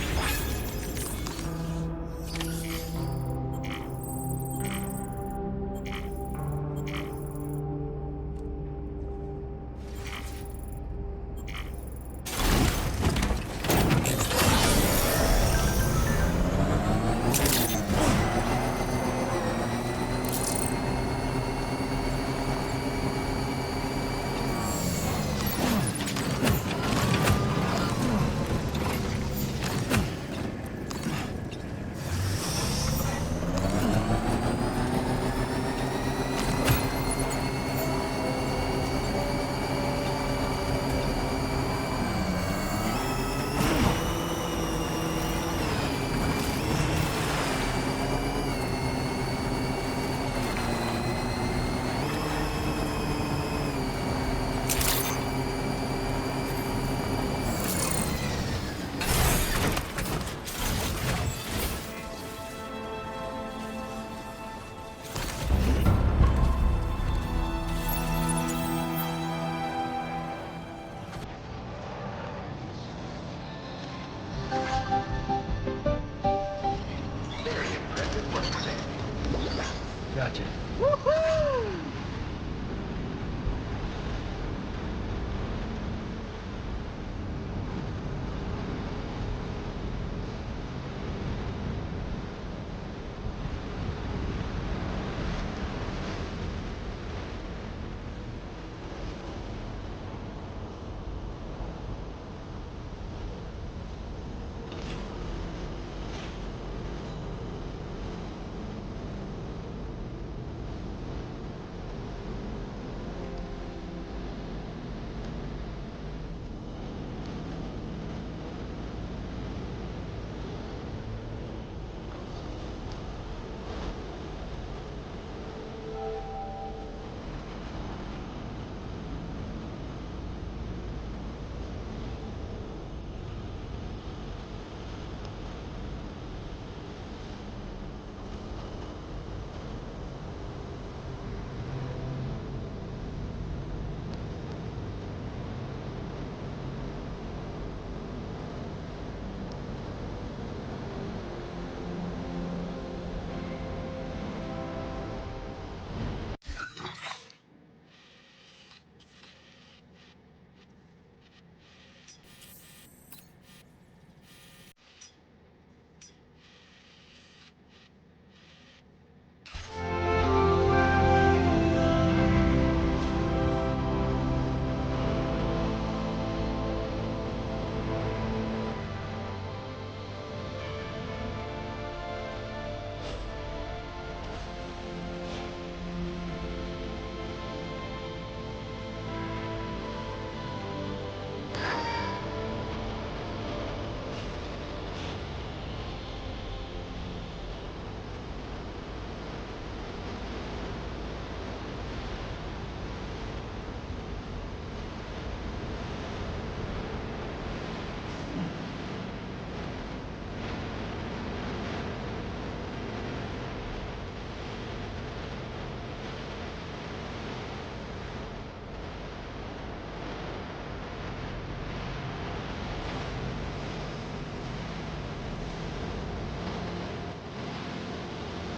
Gotcha.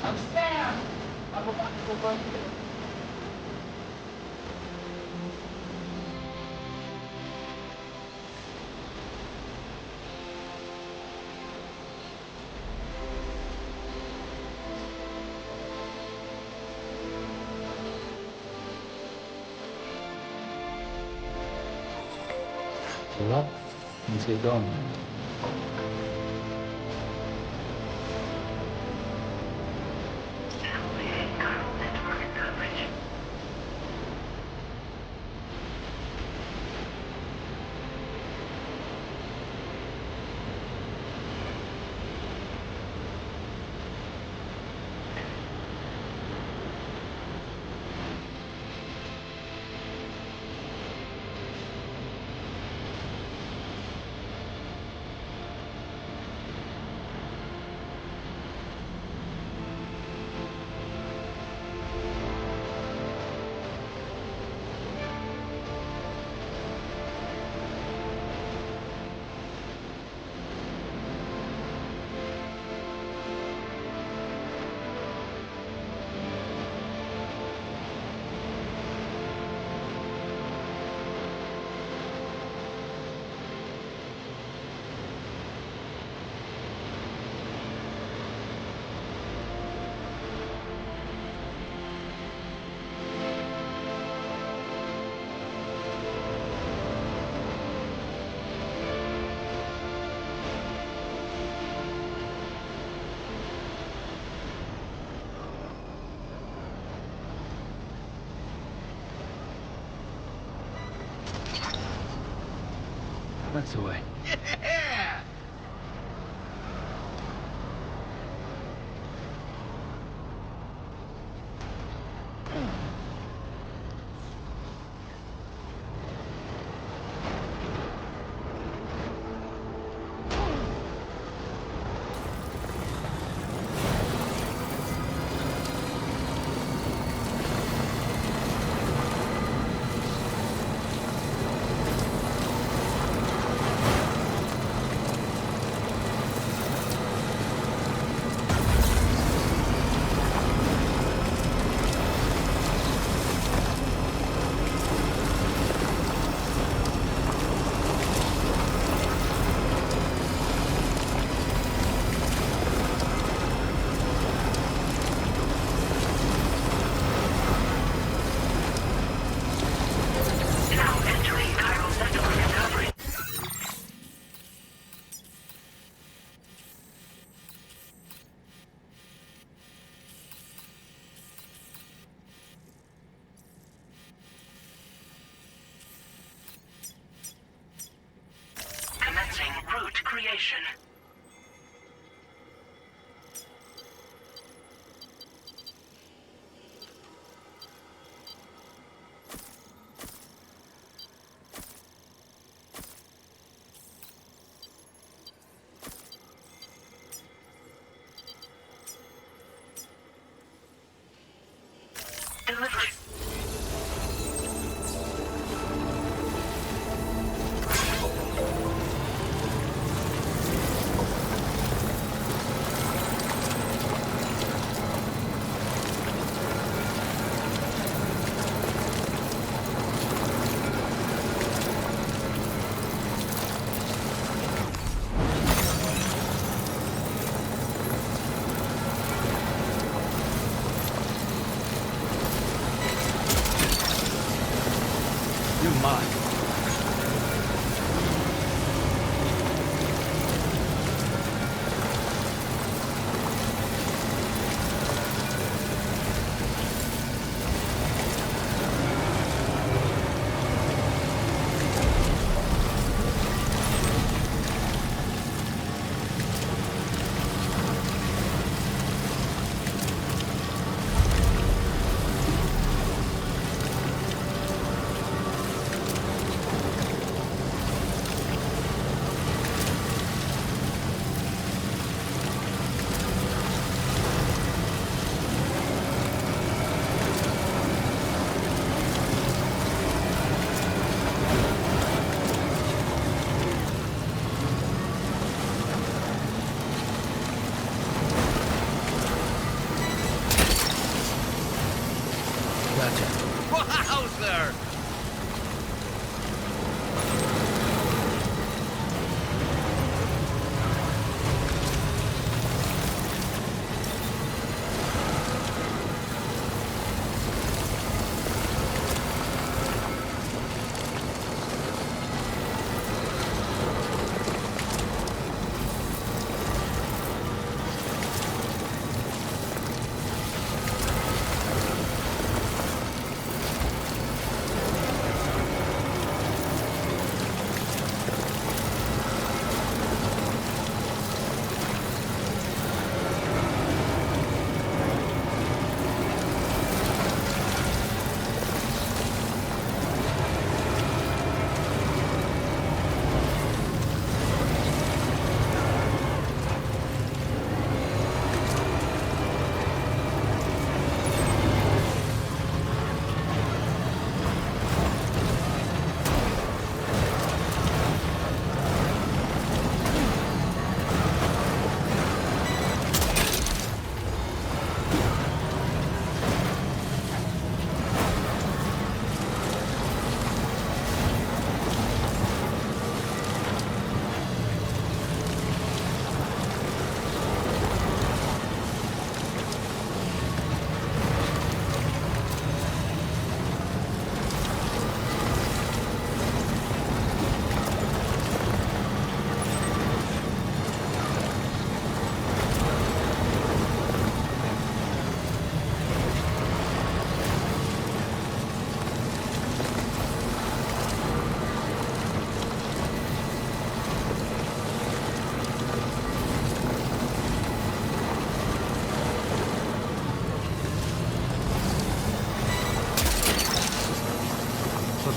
I'm Sam! I'm about to go run here. Well, let's get going. That's the way. Yeah! mark. Wowzer!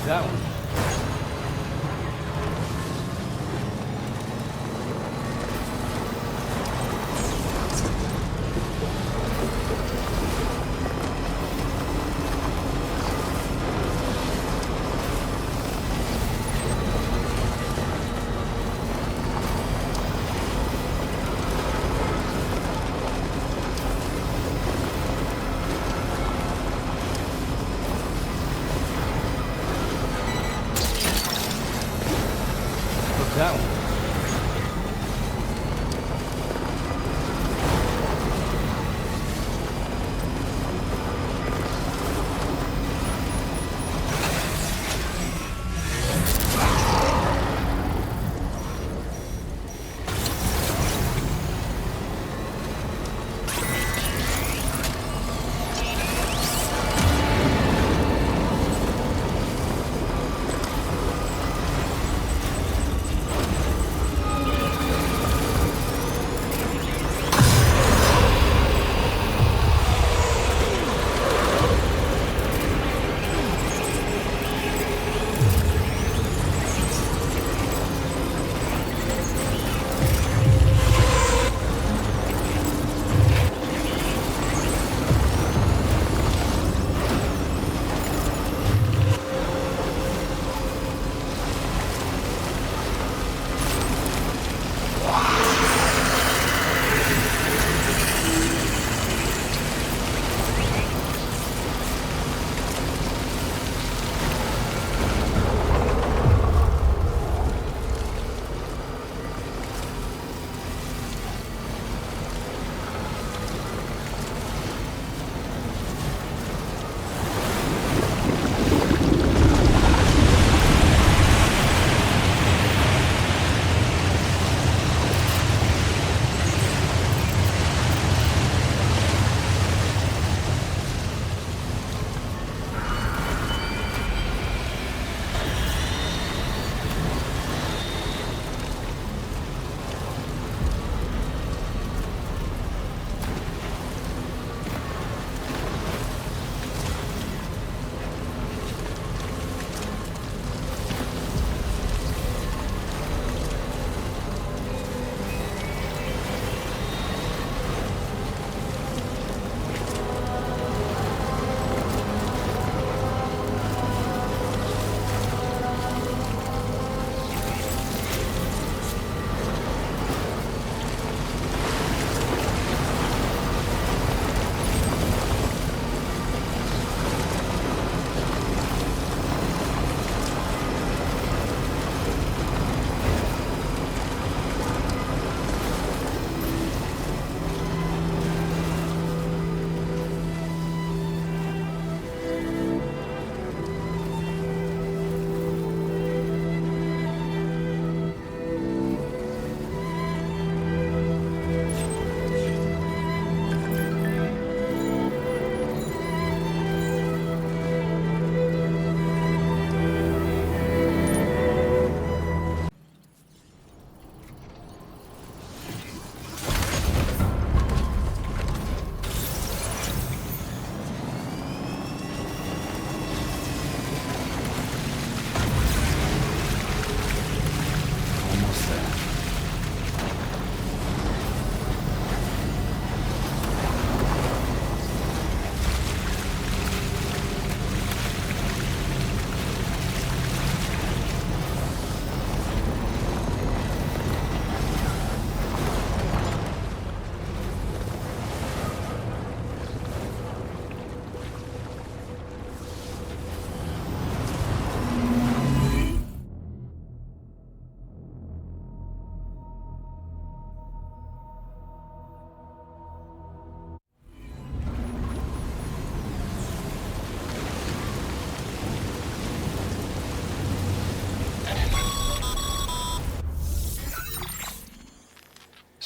That one.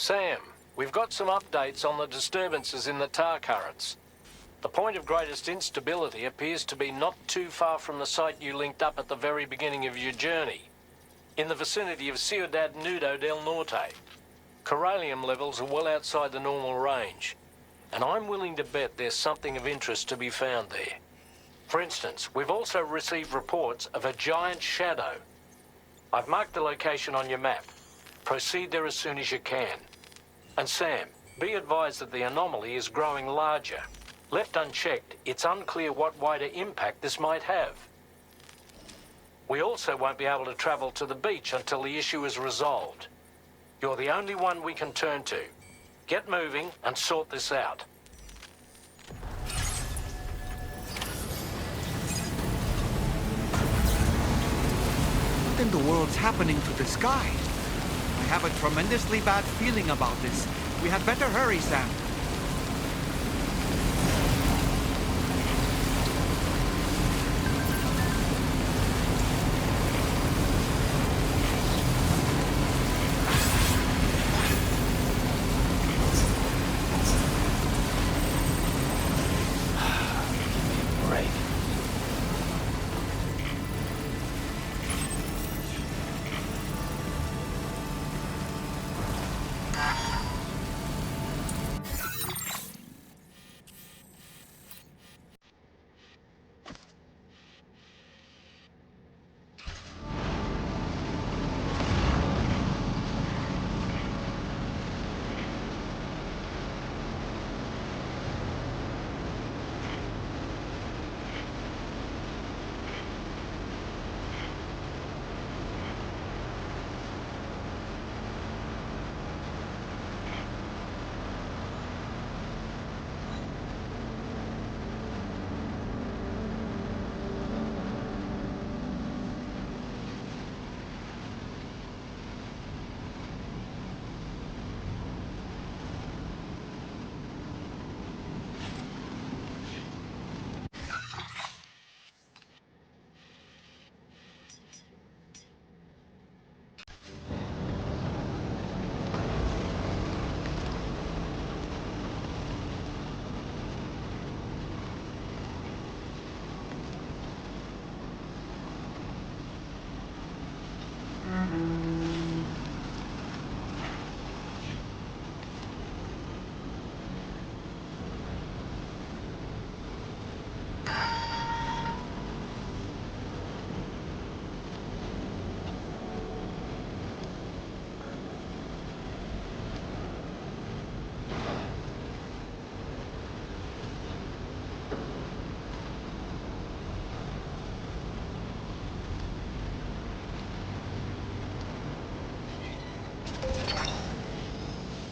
Sam, we've got some updates on the disturbances in the tar currents. The point of greatest instability appears to be not too far from the site you linked up at the very beginning of your journey, in the vicinity of Ciudad Nudo del Norte. Corallium levels are well outside the normal range, and I'm willing to bet there's something of interest to be found there. For instance, we've also received reports of a giant shadow. I've marked the location on your map. Proceed there as soon as you can. And Sam, be advised that the anomaly is growing larger. Left unchecked, it's unclear what wider impact this might have. We also won't be able to travel to the beach until the issue is resolved. You're the only one we can turn to. Get moving and sort this out. What in the world's happening to the sky? I have a tremendously bad feeling about this. We had better hurry, Sam.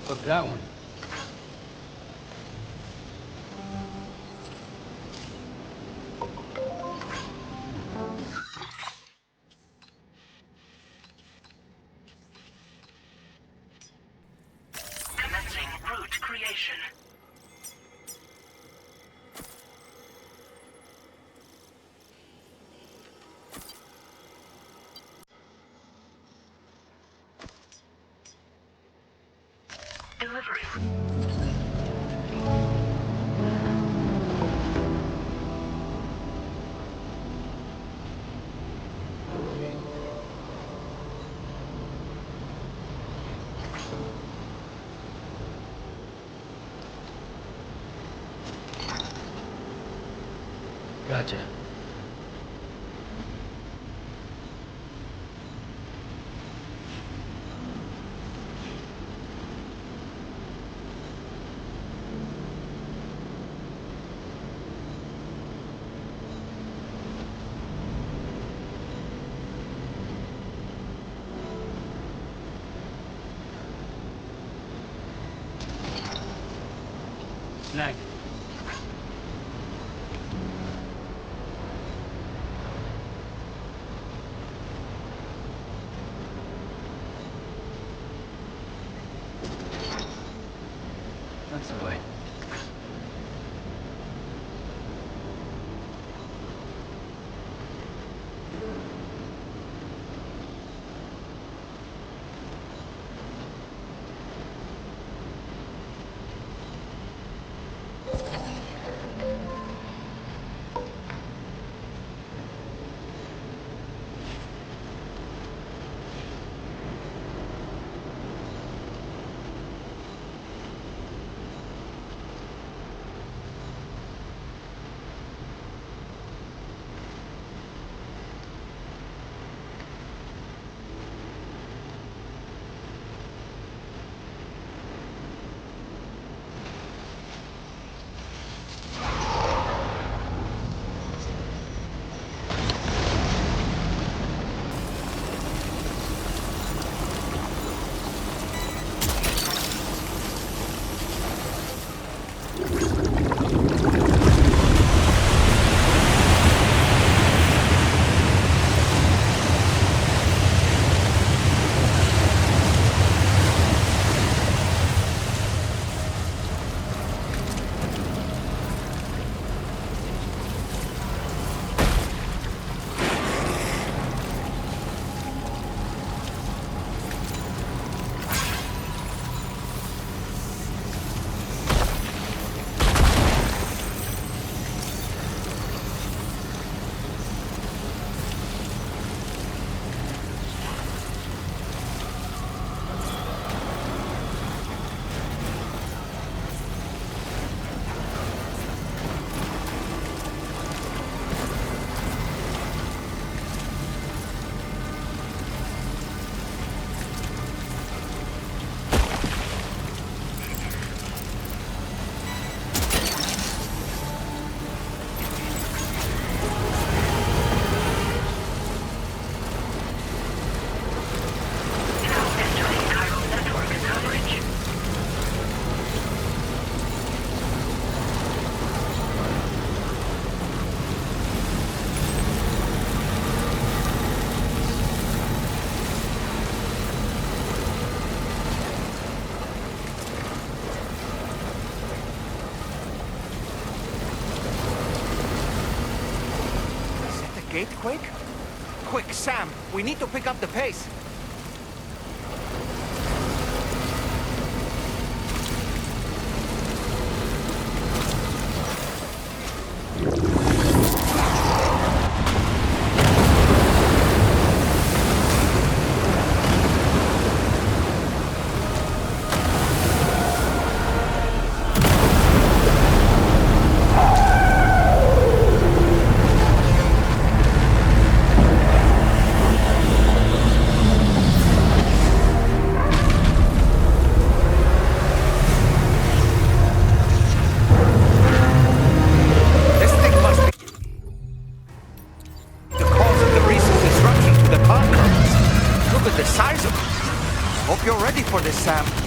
Look at that one. Commencing route creation. Delivery. Gotcha. Snagged it. That's the way. gate quick? Quick, Sam, we need to pick up the pace. Sam.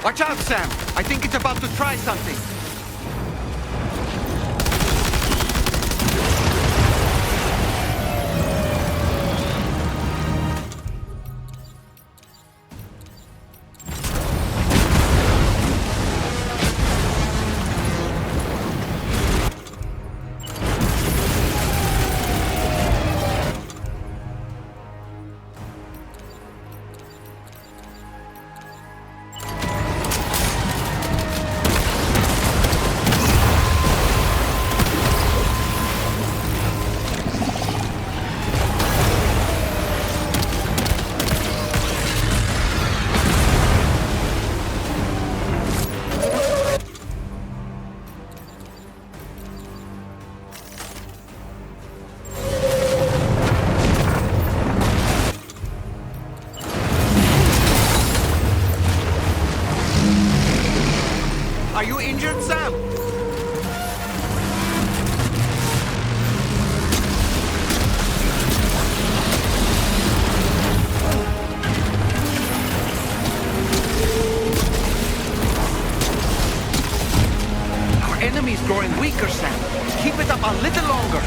Watch out, Sam! I think it's about to try something. Are you injured, Sam? Our enemy's growing weaker, Sam. Keep it up a little longer.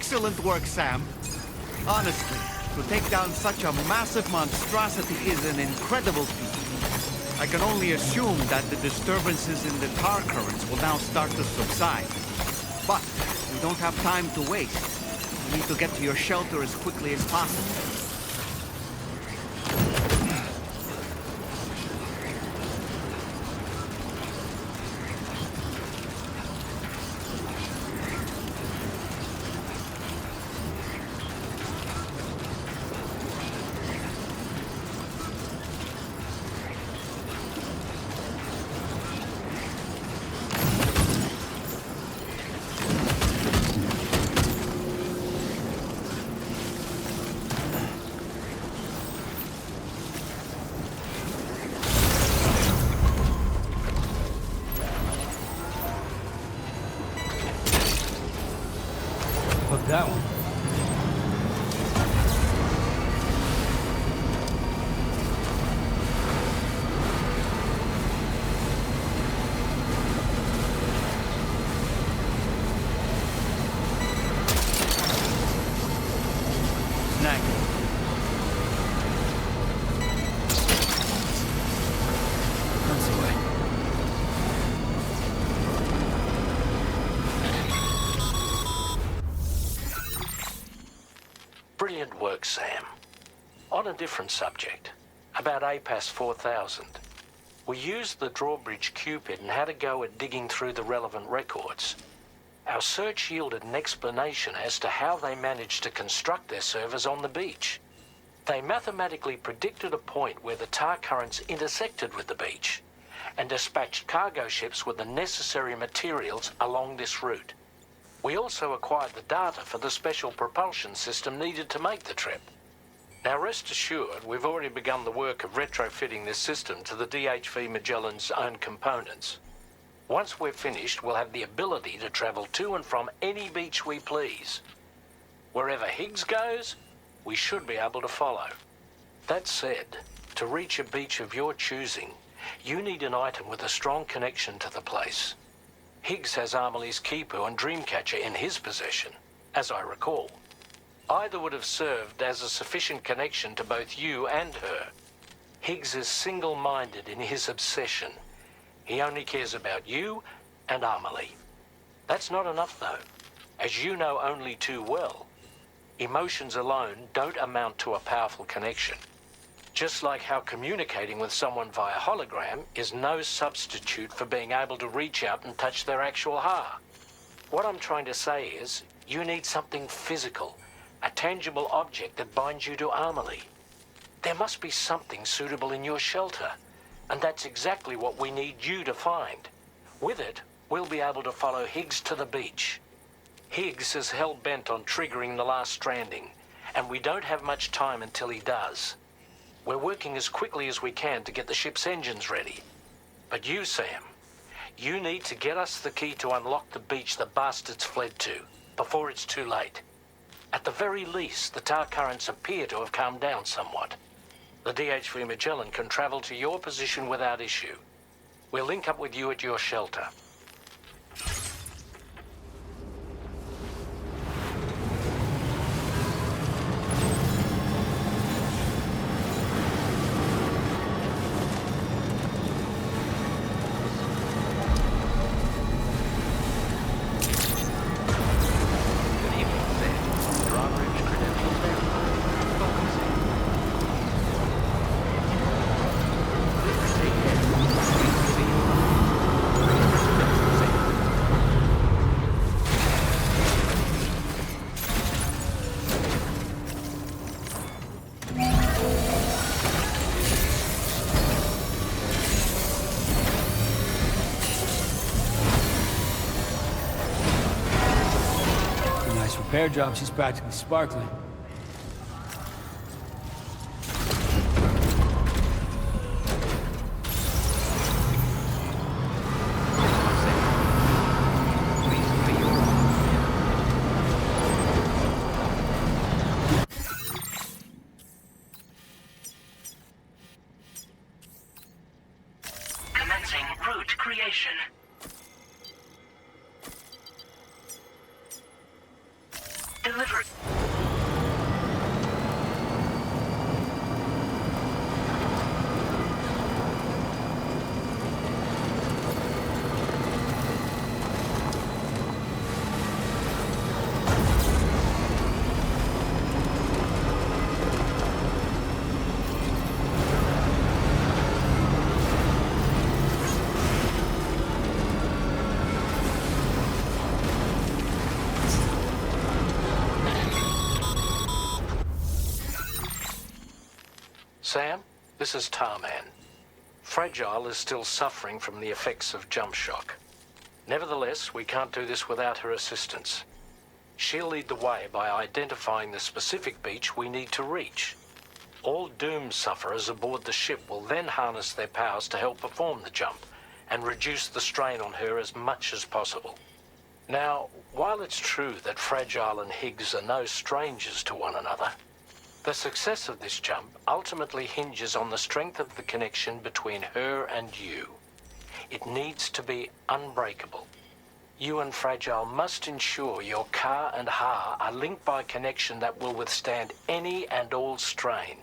Excellent work, Sam. Honestly, to take down such a massive monstrosity is an incredible feat. I can only assume that the disturbances in the tar currents will now start to subside. But we don't have time to waste. We need to get to your shelter as quickly as possible. That one. Snag it. That's the way. Brilliant work, Sam. On a different subject, about APAS 4000. We used the drawbridge Cupid and had a go at digging through the relevant records. Our search yielded an explanation as to how they managed to construct their servers on the beach. They mathematically predicted a point where the tar currents intersected with the beach and dispatched cargo ships with the necessary materials along this route. We also acquired the data for the special propulsion system needed to make the trip. Now rest assured, we've already begun the work of retrofitting this system to the DHV Magellan's own components. Once we're finished, we'll have the ability to travel to and from any beach we please. Wherever Higgs goes, we should be able to follow. That said, to reach a beach of your choosing, you need an item with a strong connection to the place. Higgs has Amelie's Kipu and Dreamcatcher in his possession, as I recall. Either would have served as a sufficient connection to both you and her. Higgs is single-minded in his obsession. He only cares about you and Amelie. That's not enough, though. As you know only too well, emotions alone don't amount to a powerful connection. Just like how communicating with someone via hologram is no substitute for being able to reach out and touch their actual heart. What I'm trying to say is, you need something physical, a tangible object that binds you to Amelie. There must be something suitable in your shelter, and that's exactly what we need you to find. With it, we'll be able to follow Higgs to the beach. Higgs is hell-bent on triggering the last Stranding, and we don't have much time until he does. We're working as quickly as we can to get the ship's engines ready. But you, Sam, you need to get us the key to unlock the beach the bastards fled to, before it's too late. At the very least, the tar currents appear to have calmed down somewhat. The DHV Magellan can travel to your position without issue. We'll link up with you at your shelter. Repair job, she's practically sparkling. Commencing route creation. Delivery Sam, this is Tarman. Fragile is still suffering from the effects of jump shock. Nevertheless, we can't do this without her assistance. She'll lead the way by identifying the specific beach we need to reach. All Doom sufferers aboard the ship will then harness their powers to help perform the jump and reduce the strain on her as much as possible. Now, while it's true that Fragile and Higgs are no strangers to one another, the success of this jump ultimately hinges on the strength of the connection between her and you. It needs to be unbreakable. You and Fragile must ensure your Ka and Ha are linked by a connection that will withstand any and all strain.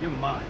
You're mine.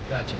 Gotcha.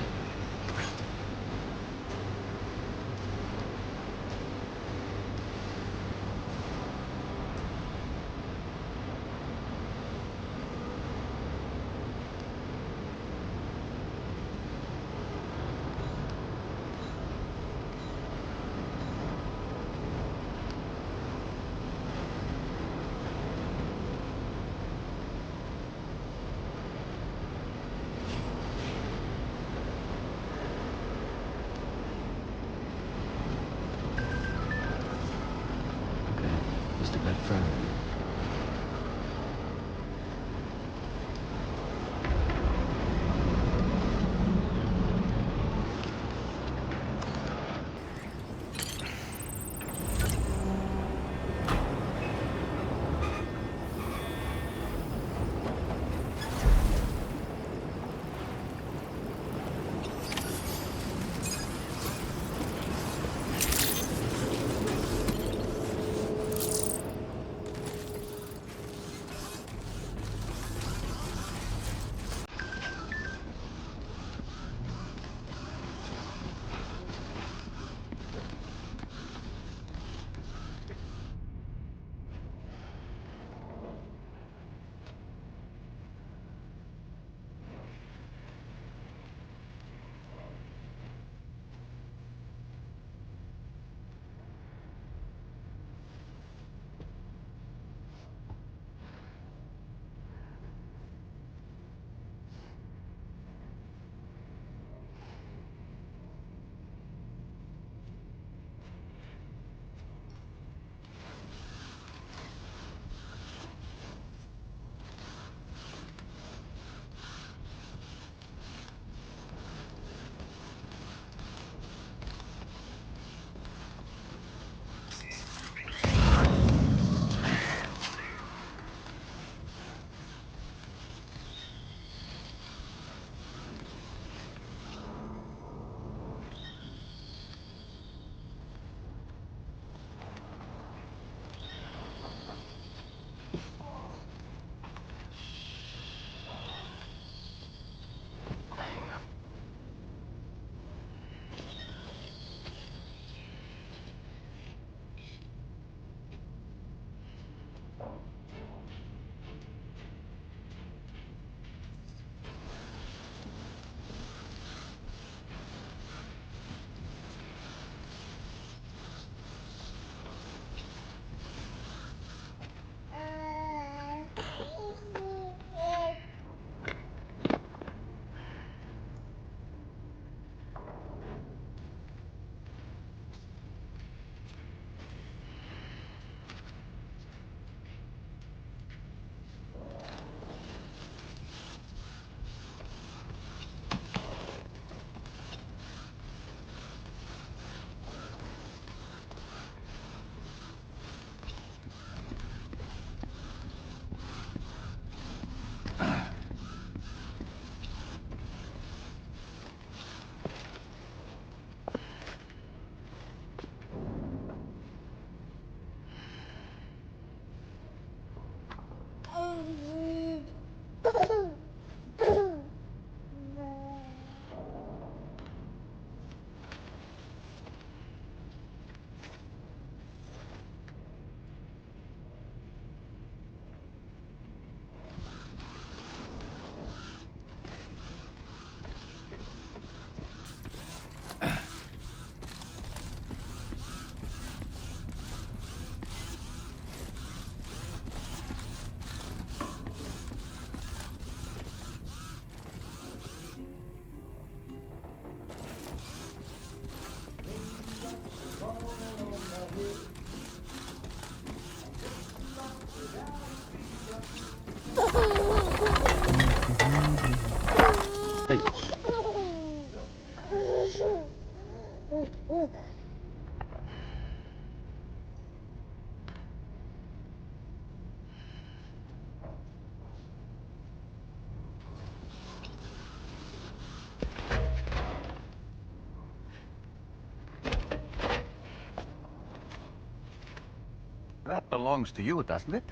That belongs to you, doesn't it?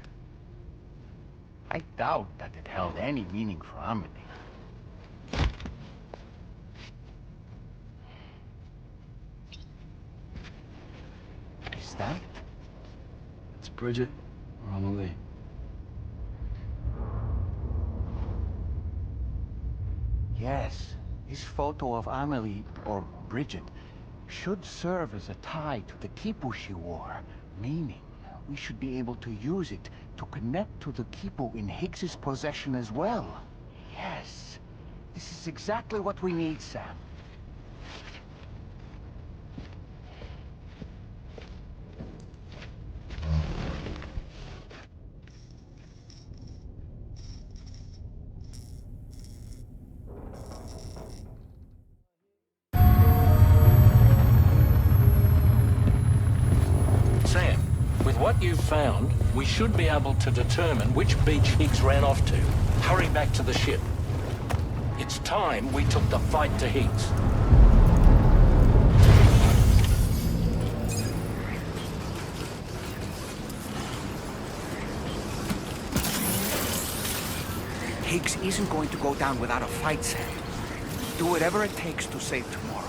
I doubt that it held any meaning for Amelie. Is that? It's Bridget or Amelie. Yes, this photo of Amelie, or Bridget, should serve as a tie to the quipu she wore, meaning we should be able to use it to connect to the quipu in Higgs's possession as well. Yes, this is exactly what we need, Sam. Sam, with what you've found, we should be able to determine which beach Higgs ran off to. Hurry back to the ship. It's time we took the fight to Higgs. Higgs isn't going to go down without a fight, Sam. Do whatever it takes to save tomorrow.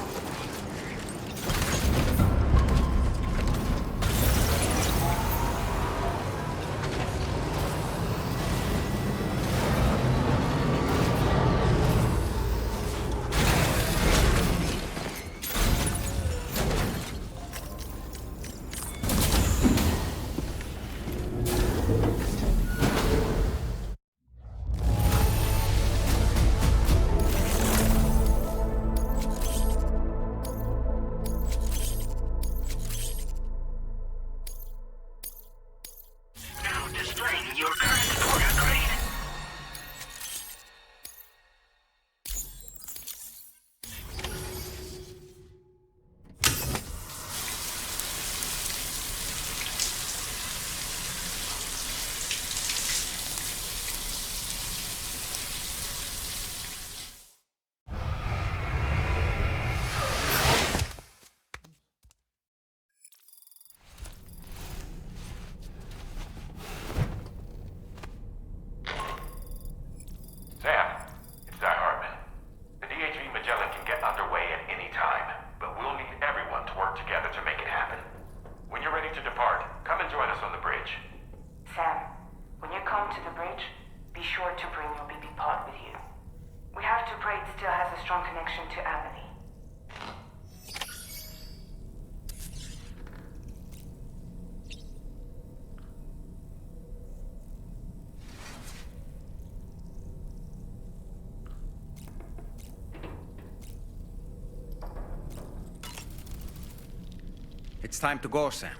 It's time to go, Sam.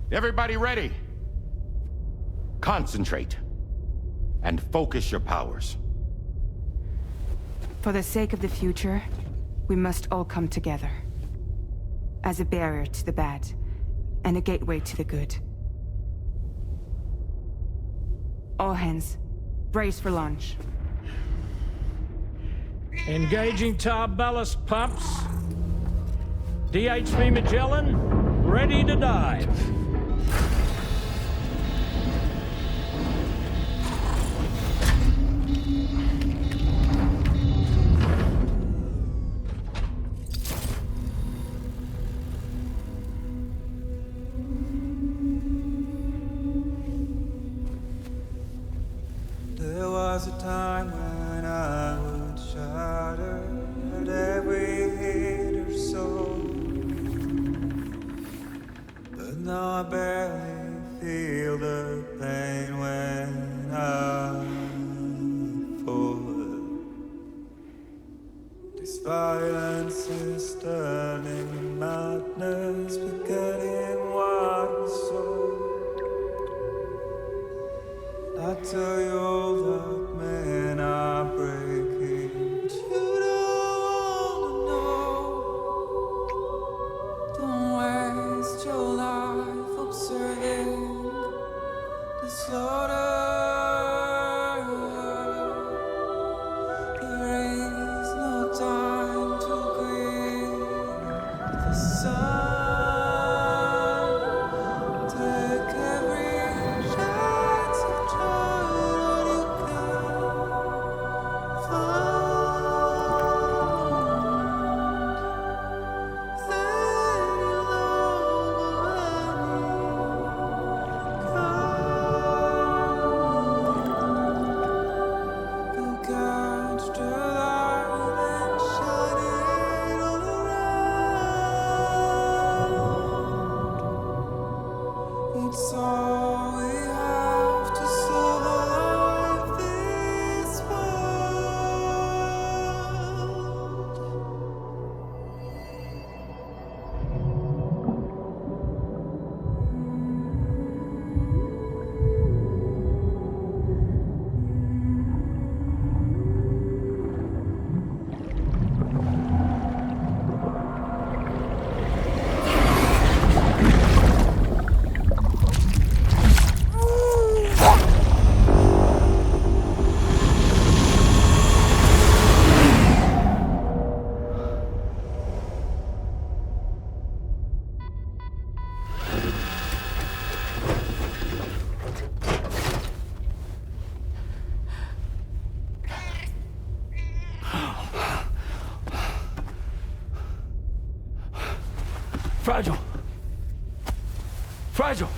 Everybody ready? Concentrate. And focus your powers. For the sake of the future, we must all come together. As a barrier to the bad, and a gateway to the good. All hands, brace for launch. Engaging tar ballast pumps. DHV Magellan, ready to dive. There was a time when I would shatter at every hater's the pain when I fall. This violence is turning madness, forgetting what we saw. I tell you all that men are breaking, but you don't wanna know. Don't waste your life observing the slaughter. There is no time to grieve the sun. Take every chance of joy that you can find. Then you'll Go catch the light and shine it all around. It's all we have to survive this world. Fragile! Fragile!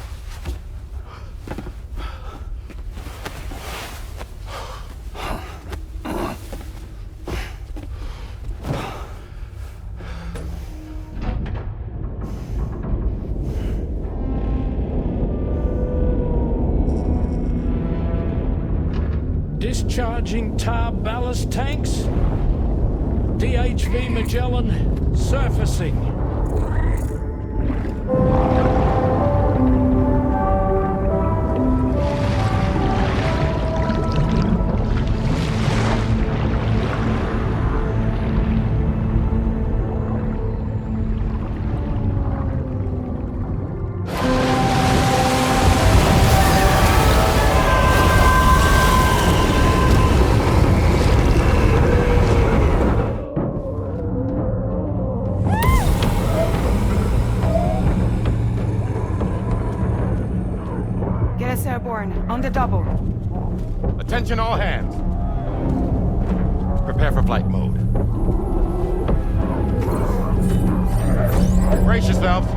Discharging tar ballast tanks. DHV Magellan surfacing. Get us airborne, on the double. Attention all hands. Prepare for flight mode. Brace yourselves.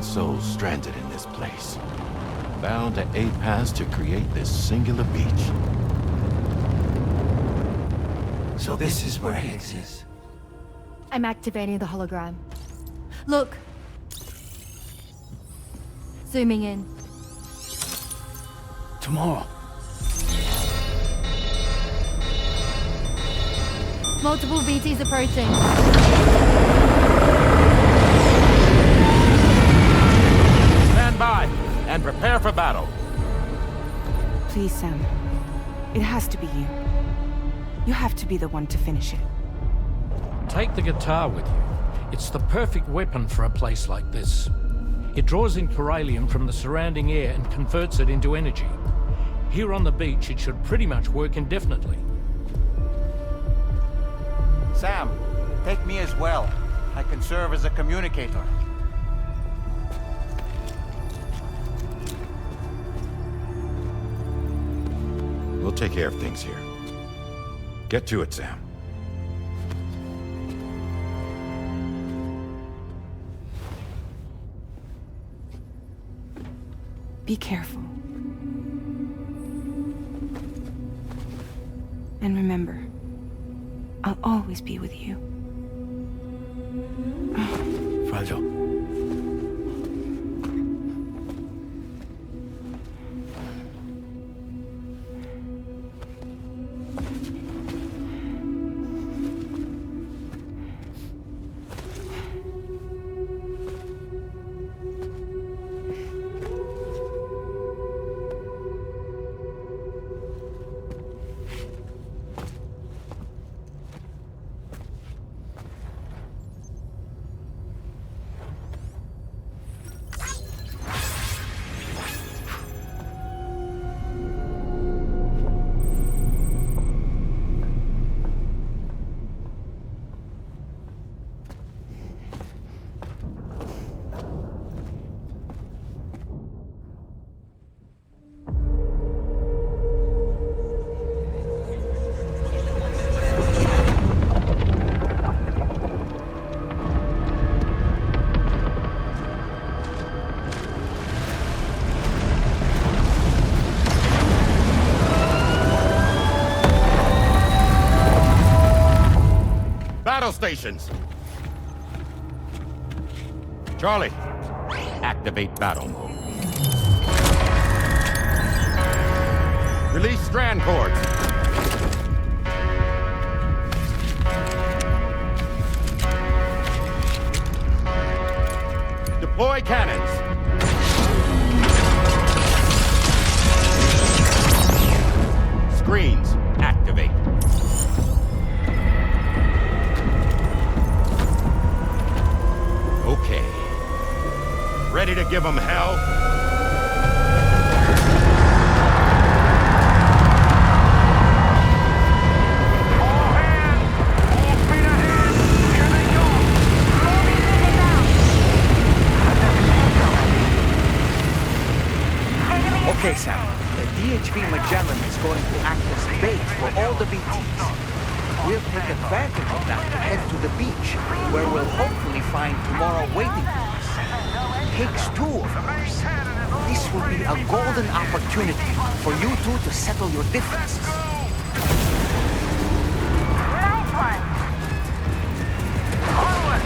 Souls stranded in this place, bound to 8 paths to create this singular beach. So this is where Higgs is. I'm activating the hologram. Look! Zooming in. Tomorrow. Multiple BTs approaching. Stand by and prepare for battle. Please, Sam. It has to be you. You have to be the one to finish it. Take the guitar with you. It's the perfect weapon for a place like this. It draws in corallium from the surrounding air and converts it into energy. Here on the beach, it should pretty much work indefinitely. Sam, take me as well. I can serve as a communicator. We'll take care of things here. Get to it, Sam. Be careful. And remember, I'll always be with you. Fragile. Battle stations! Charlie, activate battle mode. Release strand cords. Deploy cannons. Screens, activate. Okay. Ready to give them hell? Okay, Sam. The DHV Magellan is going to act as bait for all the BTs. We'll take advantage of that to head to the beach, where we'll hopefully find tomorrow waiting for us. Higgs too, of course. This will be a golden opportunity for you two to settle your differences. Nice one. Onward.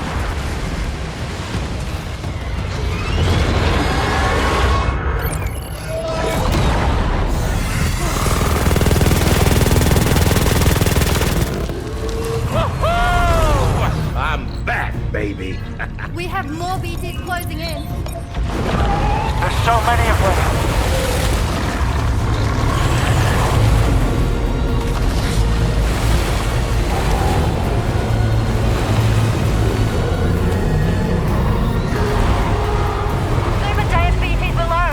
I'm back, baby. We have more BTs closing in. There's so many of them. Super giant BTs below.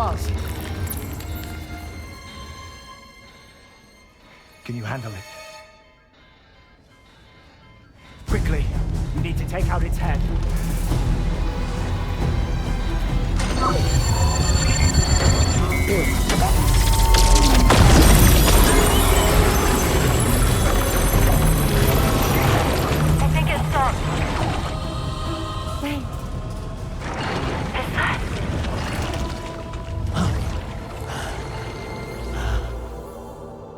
us. Can you handle it? Quickly, we need to take out its head. I think it stopped. Wait. Is that...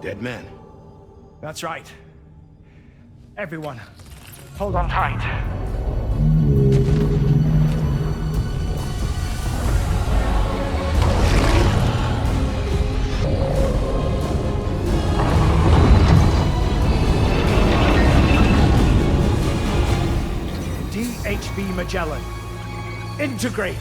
Dead man. That's right. Everyone, hold on tight. DHV Magellan, integrate!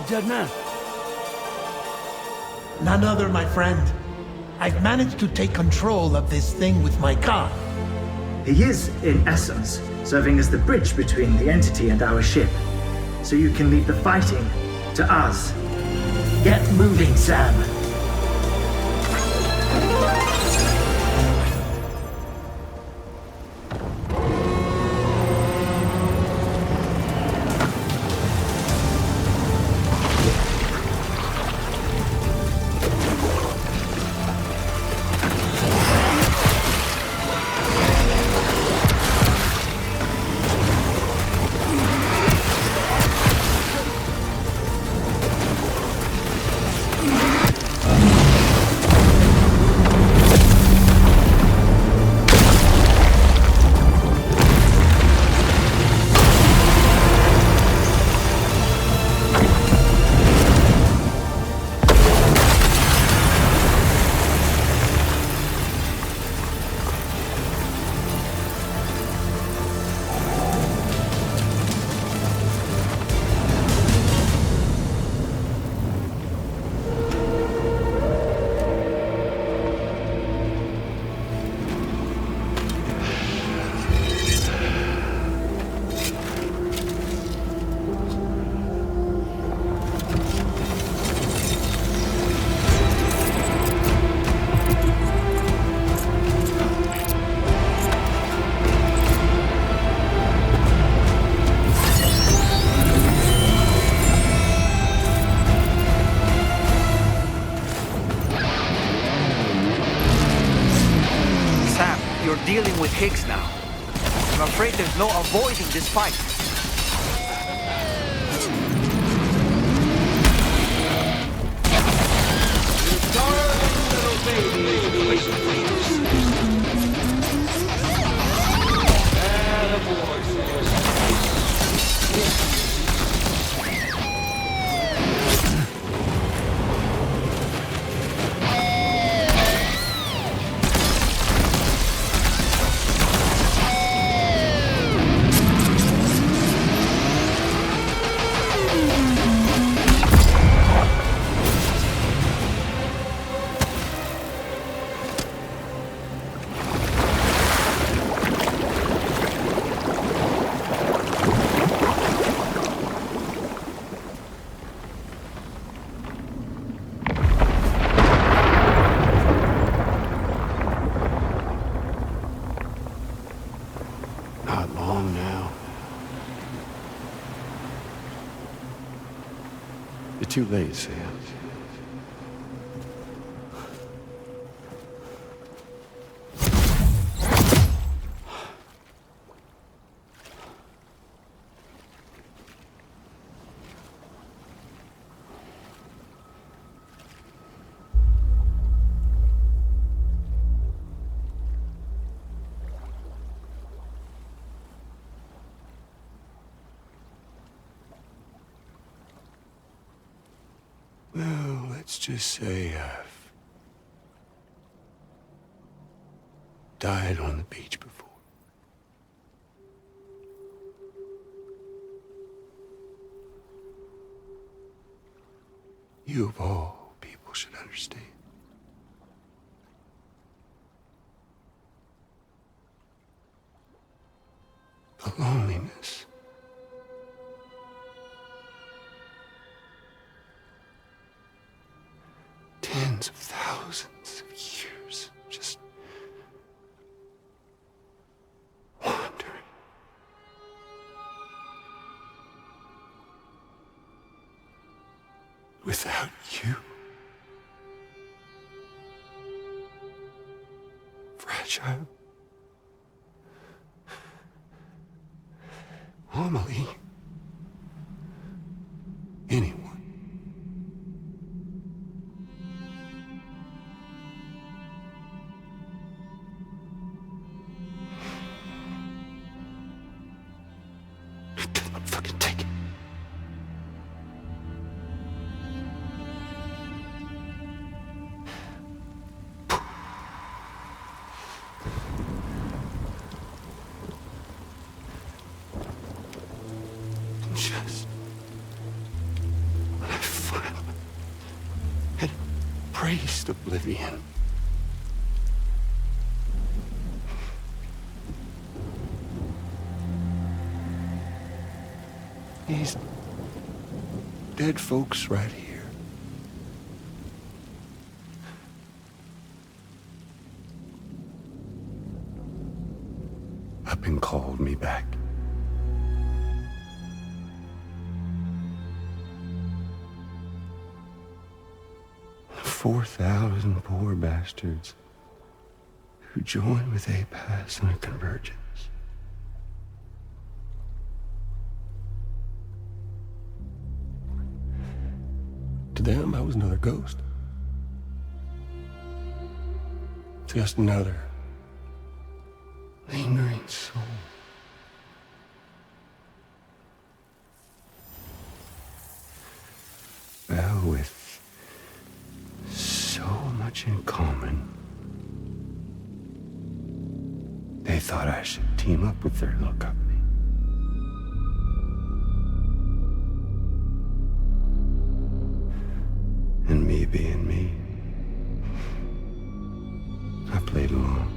Dead man. None other, my friend. I've managed to take control of this thing with my car. He is, in essence, serving as the bridge between the entity and our ship. So you can leave the fighting to us. Get moving, Sam. Dealing with Higgs now. I'm afraid there's no avoiding this fight. Too late, Sam. just say I've died on the beach before. You of all people should understand. The loneliness. Tens of thousands of years just wandering. Without you. Fragile. Amelie. Anyone. Fucking take it. Just when I finally had embraced oblivion. These dead folks right here. Up and called me back. The 4,000 poor bastards who joined with APAS in a convergence. To them, I was another ghost. Just another lingering soul. Well, with so much in common, they thought I should team up with their little company. And me being me, I played along.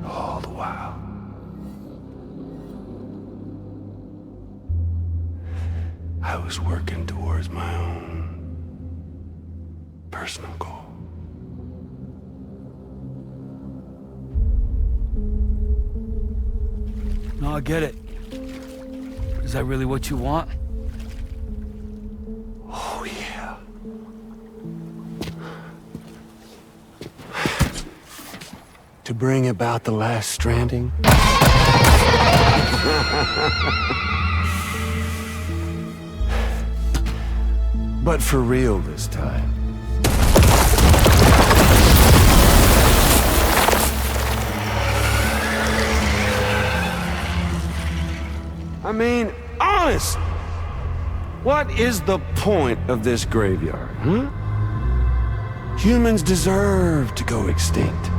All the while. I was working towards my own personal goal. No, I get it. Is that really what you want? Oh, yeah. To bring about the last stranding? But for real this time. I mean, honest! What is the point of this graveyard, huh? Humans deserve to go extinct.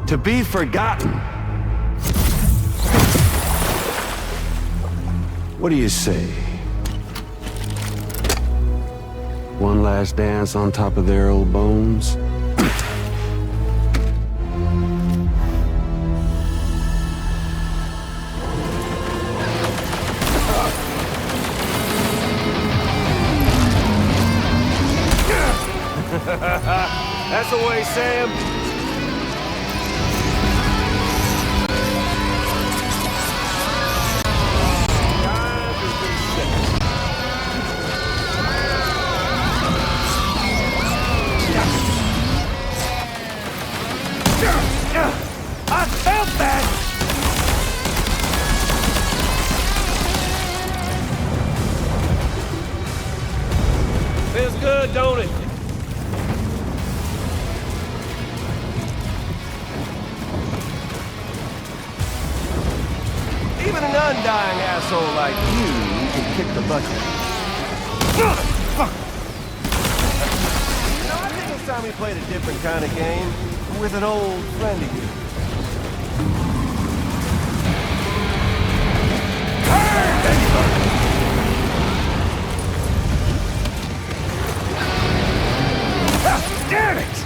To be forgotten. What do you say? One last dance on top of their old bones? That's the way, Sam. I felt that! Feels good, don't it? Even an undying asshole like you can kick the bucket. I think it's time we played a different kind of game with an old friend of yours. Damn it!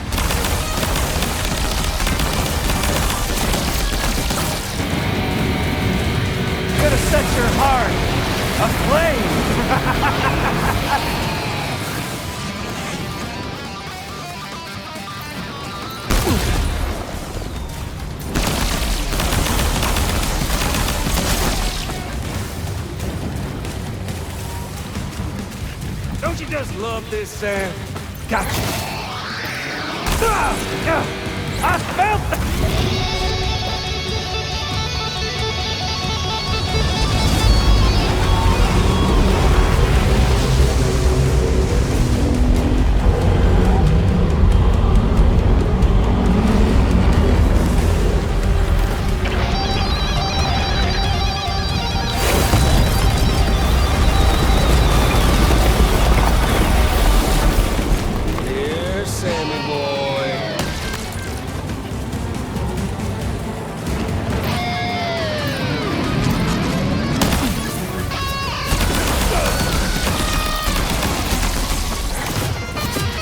Gonna set your heart aflame! Don't you just love this, Sam? Gotcha! I felt that! Here, Sammy boy.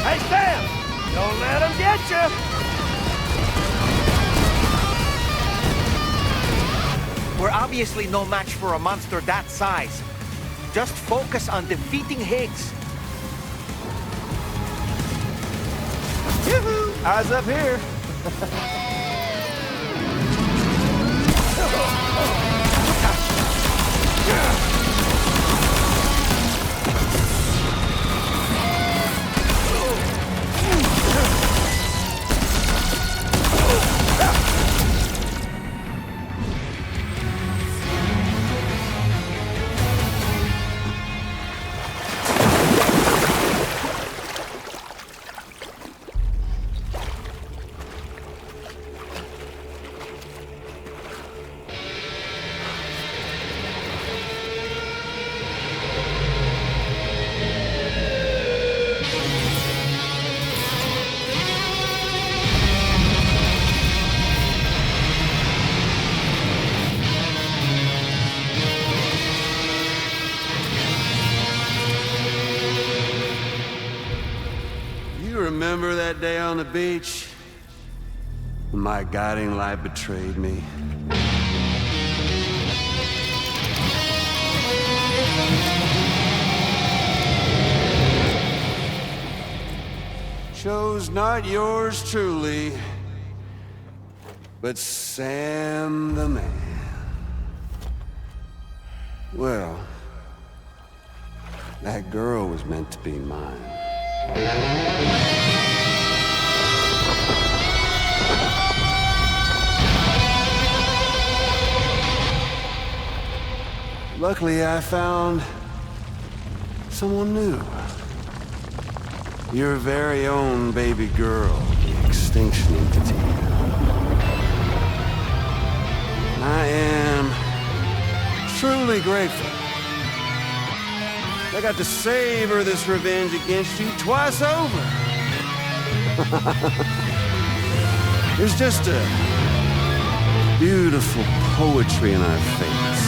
Hey, Sam! Don't let him get you! We're obviously no match for a monster that size. Just focus on defeating Higgs. Yoo-hoo! Eyes up here. You remember that day on the beach? When my guiding light betrayed me? Chose not yours truly, but Sam the man. Well, that girl was meant to be mine. Luckily, I found someone new. Your very own baby girl, the Extinction Entity. I am truly grateful. I got to savor this revenge against you twice over. There's just a beautiful poetry in our fates.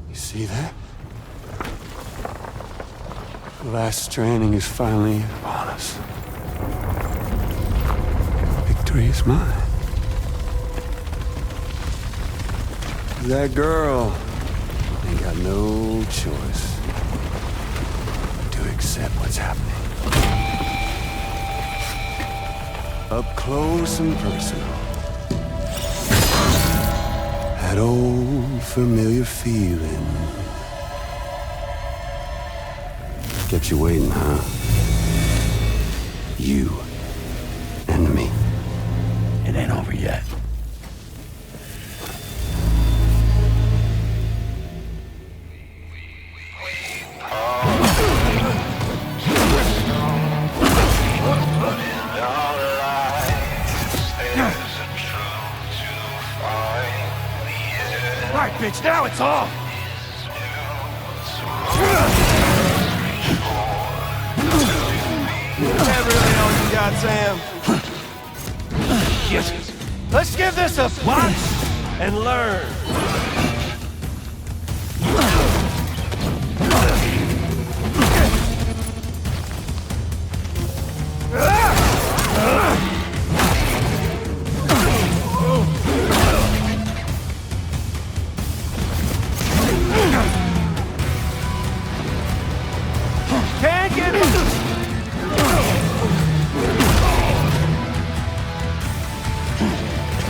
You see that? The last stranding is finally upon us. Victory is mine. That girl ain't got no choice to accept what's happening. Up close and personal. That old familiar feeling. Kept you waiting, huh? You and me. It ain't over yet. bitch, now it's on! Is that really all you got, Sam? Shit. Let's give this a watch and learn. Can't get it. Is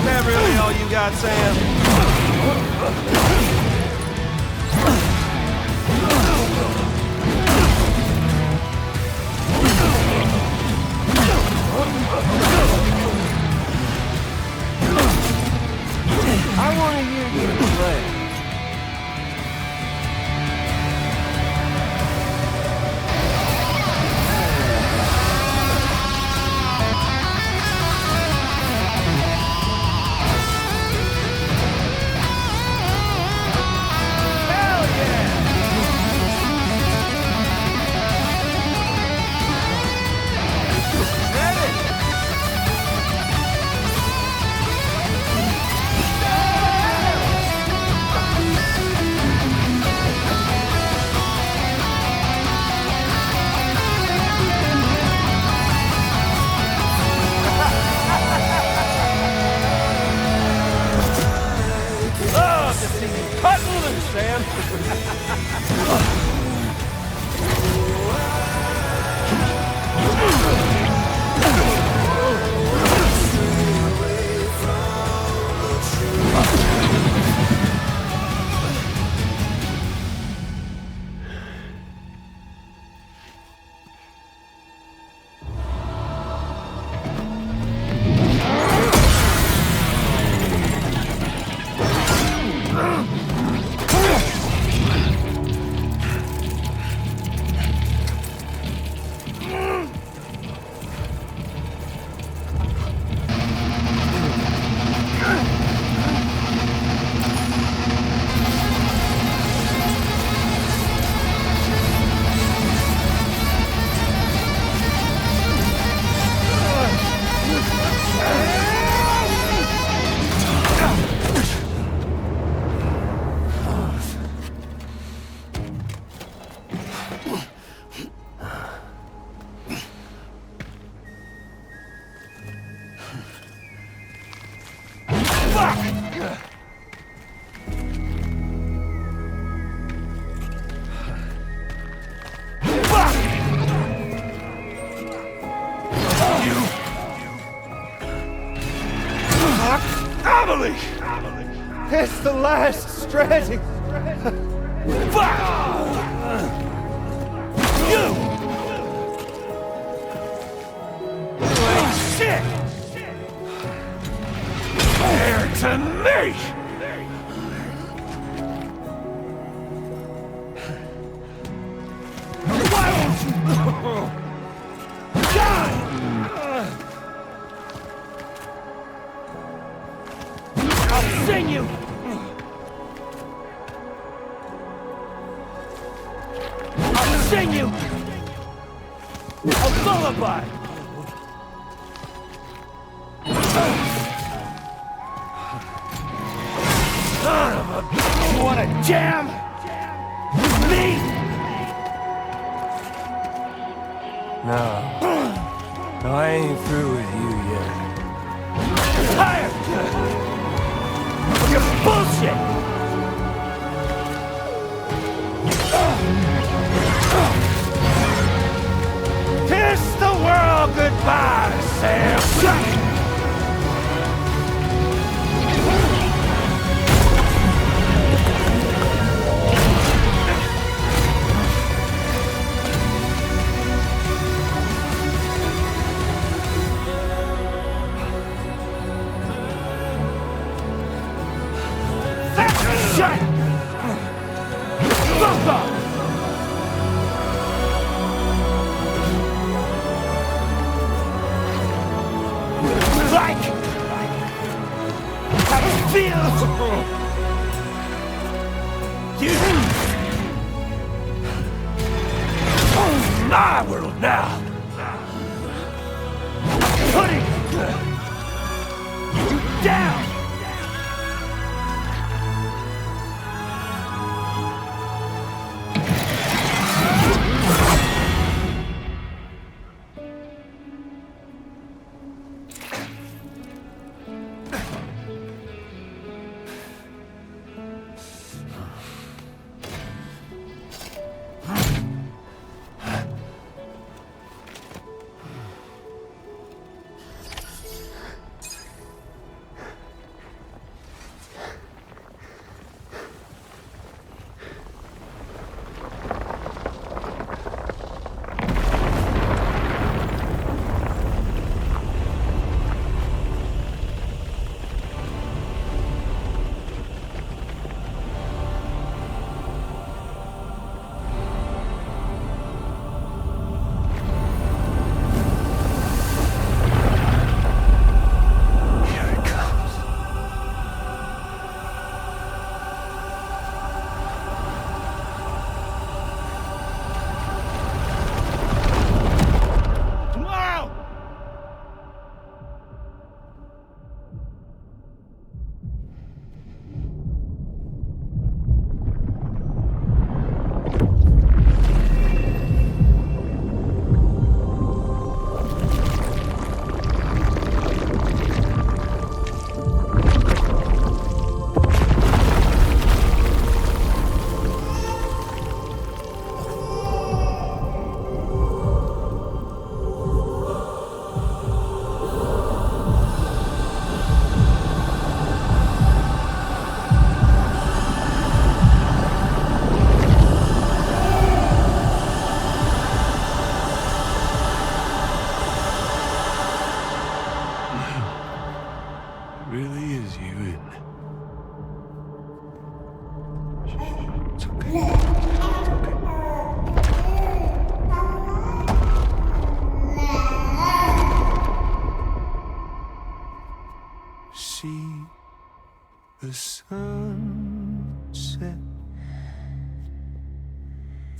that really all you got, Sam? I want to hear you play. It's the last Stranding! Fuck! You ain't shit! Fair to me! Why won't you... Die! I'll sing you! I'll sing you! A lullaby! Son of a... You wanna jam? Me? No, I ain't through with you yet. I'm tired of your bullshit! Kiss the world goodbye, Sam! Shut! Fuck off! Like how it feels My world now! Putting you down! The sunset,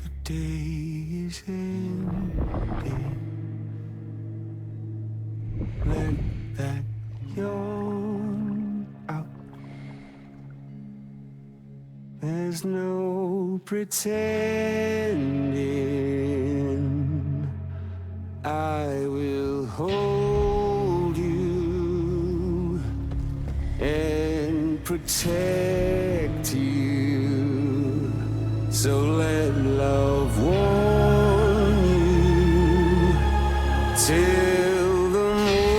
the day is ending. Let that yawn out. There's no pretending. I will hold you and protect you. So let love warm you till the morning.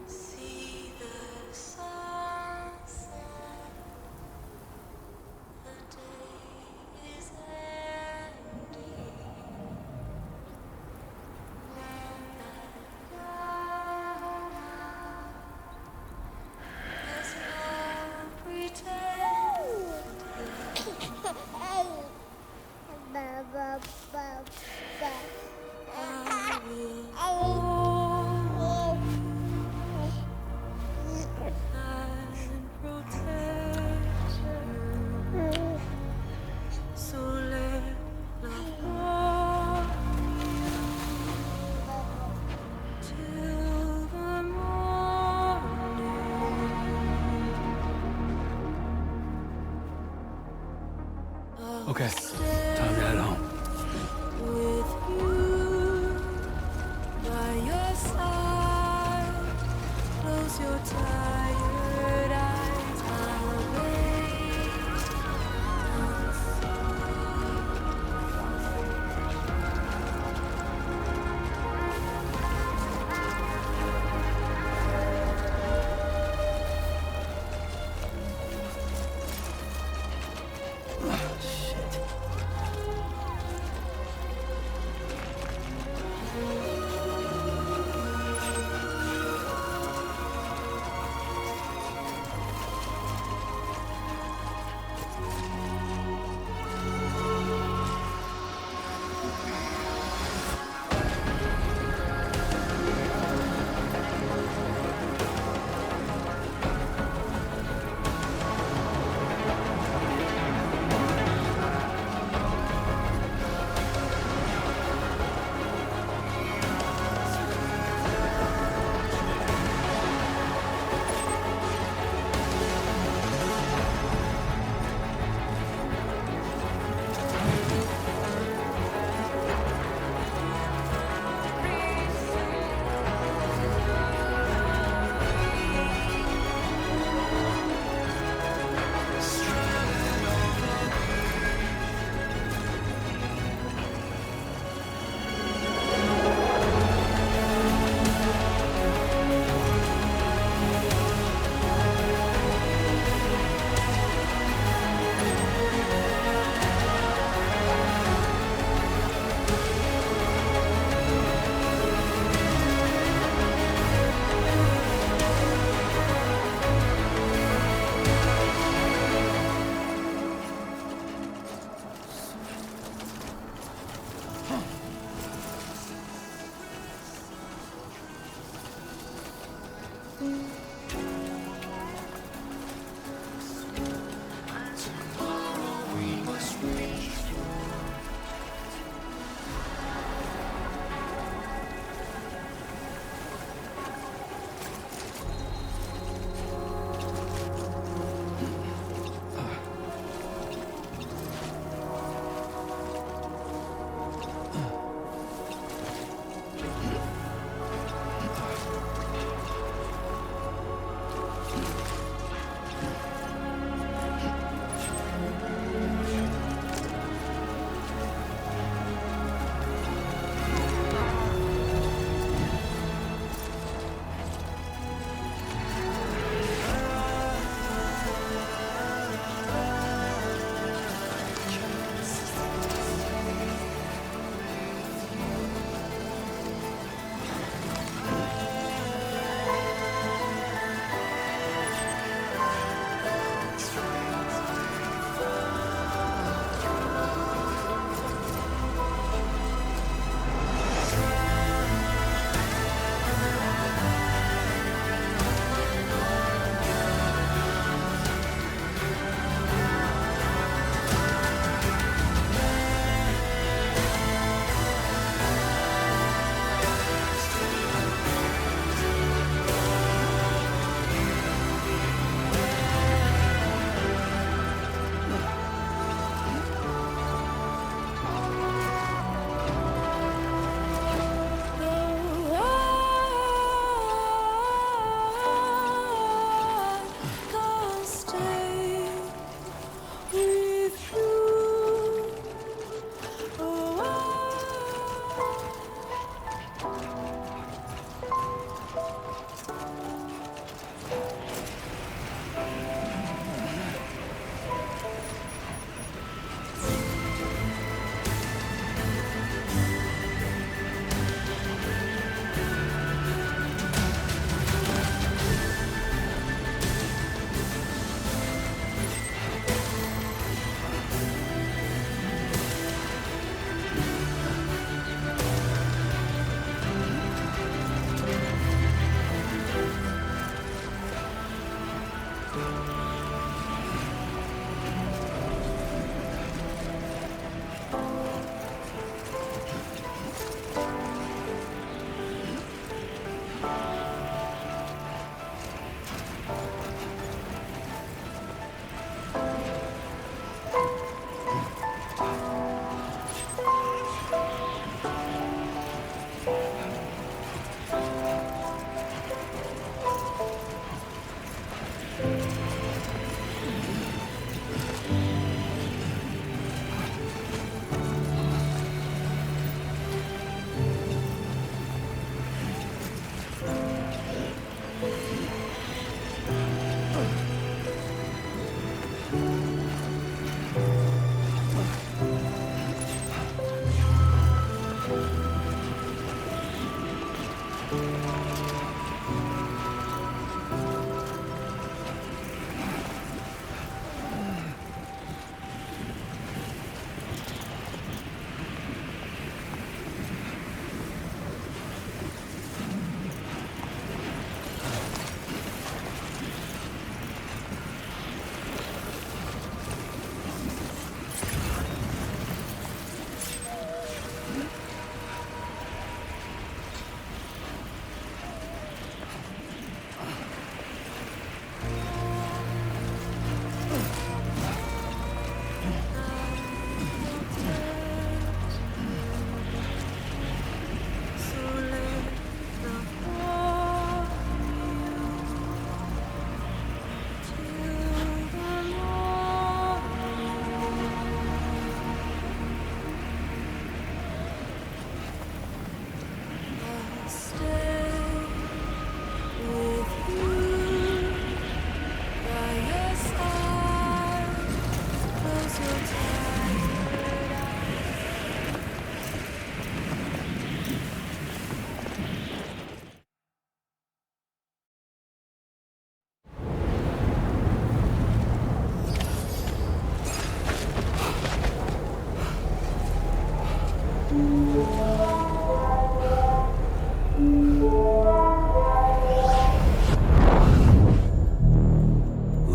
See the sunset. The day is ending. There's no pretending. I will hold you and protect you. So let love warm you till the morning. Okay, time to head home. With you by your side, close your tired eyes. I'll wait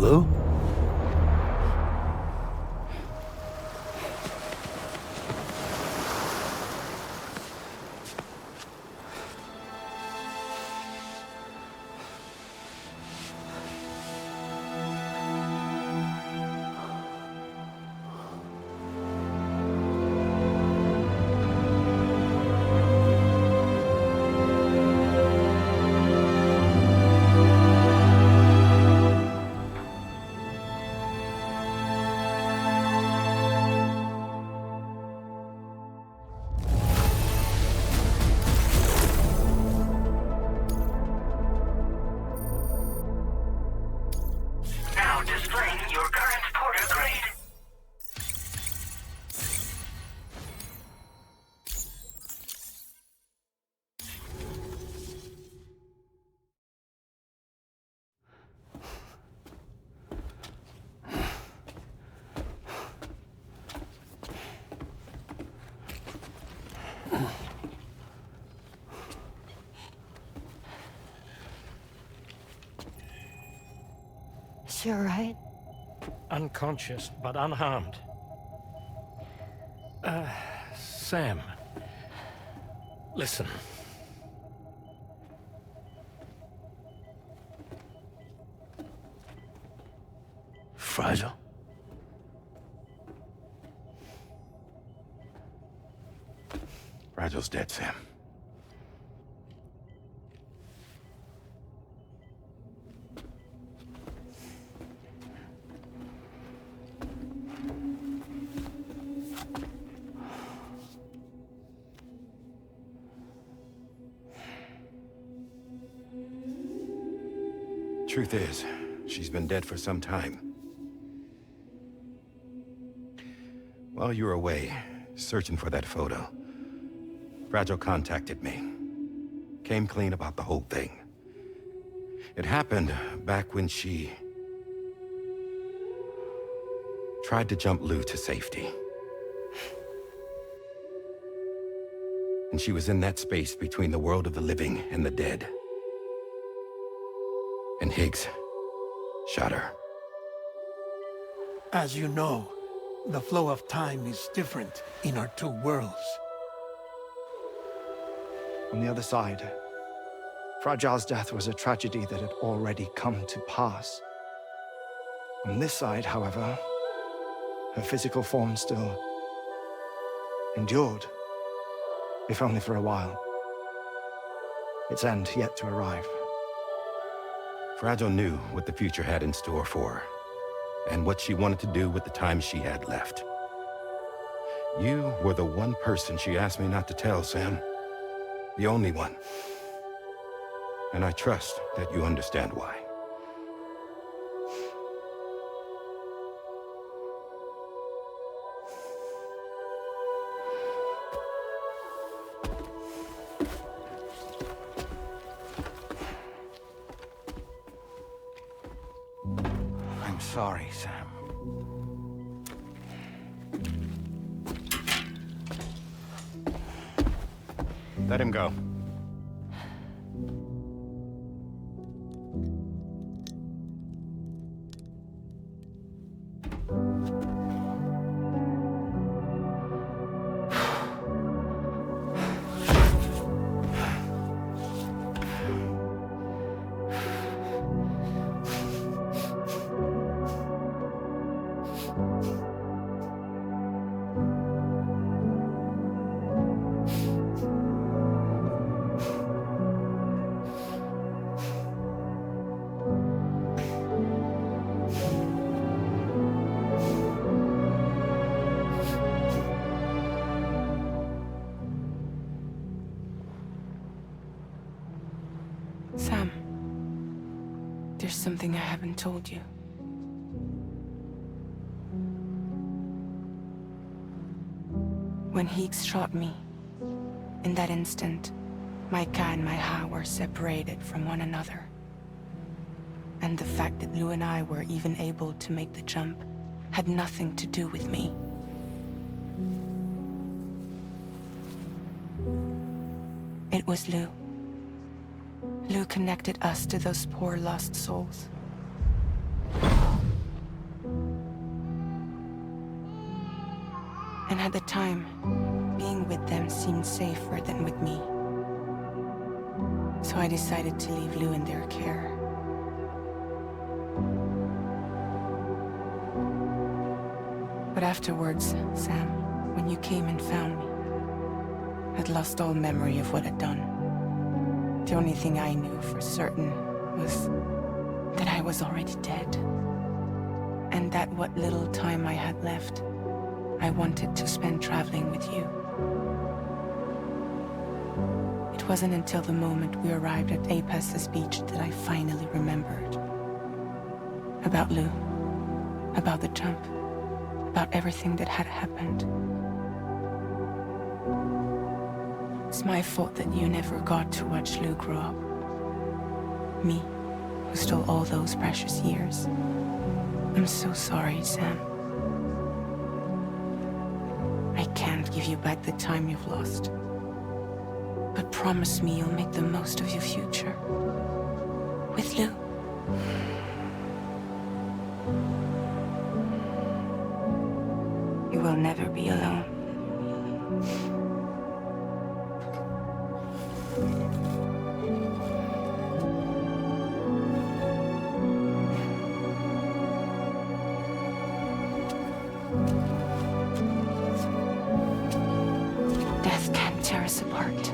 Lou? Now displaying your current porter grade. Is she alright? Unconscious, but unharmed. Sam. Listen. Fragile? Fragile's dead, Sam. Truth is, she's been dead for some time. While you were away, searching for that photo, Fragile contacted me. Came clean about the whole thing. It happened back when she tried to jump Lou to safety. And she was in that space between the world of the living and the dead. And Higgs shot her. As you know, the flow of time is different in our two worlds. On the other side, Fragile's death was a tragedy that had already come to pass. On this side, however, her physical form still endured, if only for a while. Its end yet to arrive. Fragile knew what the future had in store for her, and what she wanted to do with the time she had left. You were the one person she asked me not to tell, Sam. The only one. And I trust that you understand why. I'm sorry, Sam. Let him go. Sam, there's something I haven't told you. When Higgs shot me, in that instant, my Ka and my Ha were separated from one another. And the fact that Lou and I were even able to make the jump had nothing to do with me. It was Lou. Lou connected us to those poor lost souls. And at the time, being with them seemed safer than with me. So I decided to leave Lou in their care. But afterwards, Sam, when you came and found me, I'd lost all memory of what I'd done. The only thing I knew for certain was that I was already dead. And that what little time I had left, I wanted to spend traveling with you. It wasn't until the moment we arrived at Apas's beach that I finally remembered. About Lou, about the jump, about everything that had happened. It's my fault that you never got to watch Lou grow up. Me, who stole all those precious years. I'm so sorry, Sam. I can't give you back the time you've lost. But promise me you'll make the most of your future. With Lou. You will never be alone. Death can't tear us apart.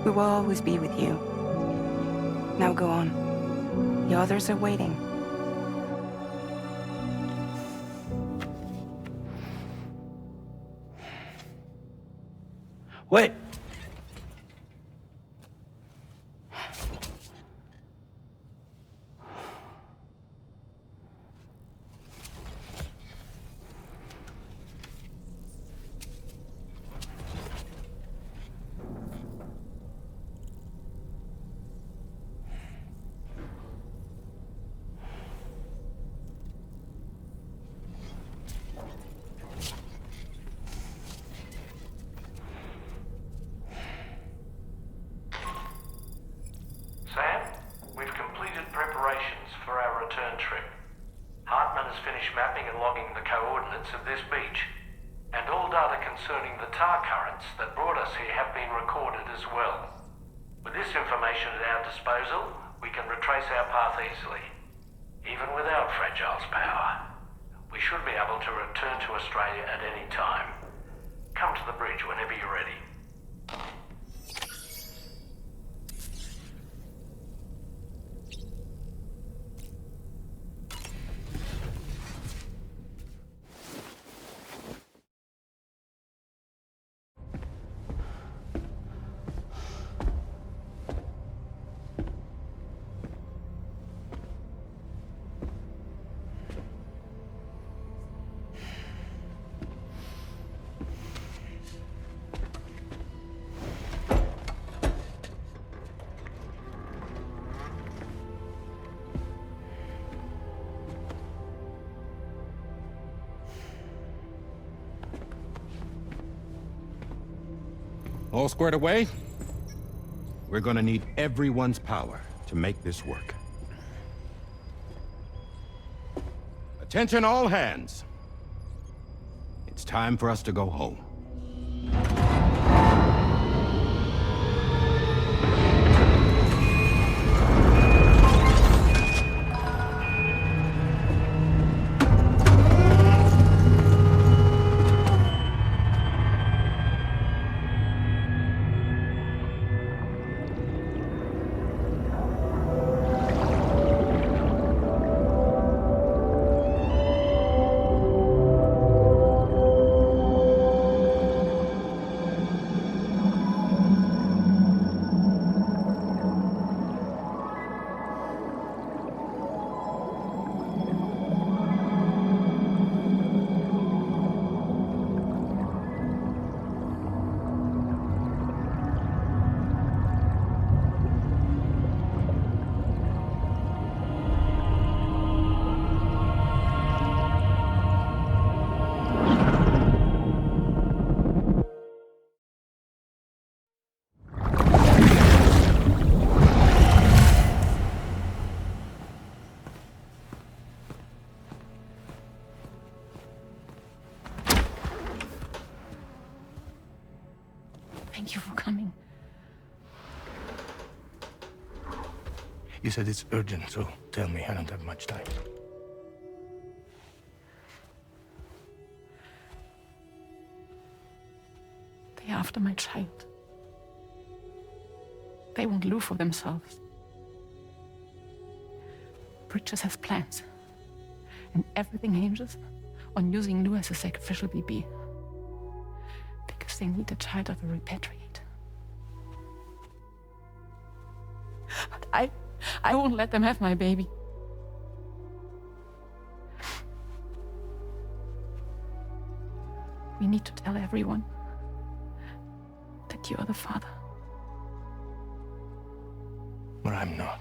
We will always be with you. Now go on. The others are waiting. Wait! Sam, we've completed preparations for our return trip. Hartman has finished mapping and logging the coordinates of this beach. And all data concerning the tar currents that brought us here have been recorded as well. With this information at our disposal, we can retrace our path easily. Even without Fragile's power, we should be able to return to Australia at any time. Come to the bridge whenever you're ready. All squared away? We're gonna need everyone's power to make this work. Attention all hands. It's time for us to go home. You said it's urgent, so tell me, I don't have much time. They're after my child. They won't live for themselves. Bridges has plans, and everything hinges on using Lou as a sacrificial BB. Because they need the child of a repatriate. But I won't let them have my baby. We need to tell everyone that you are the father. But I'm not.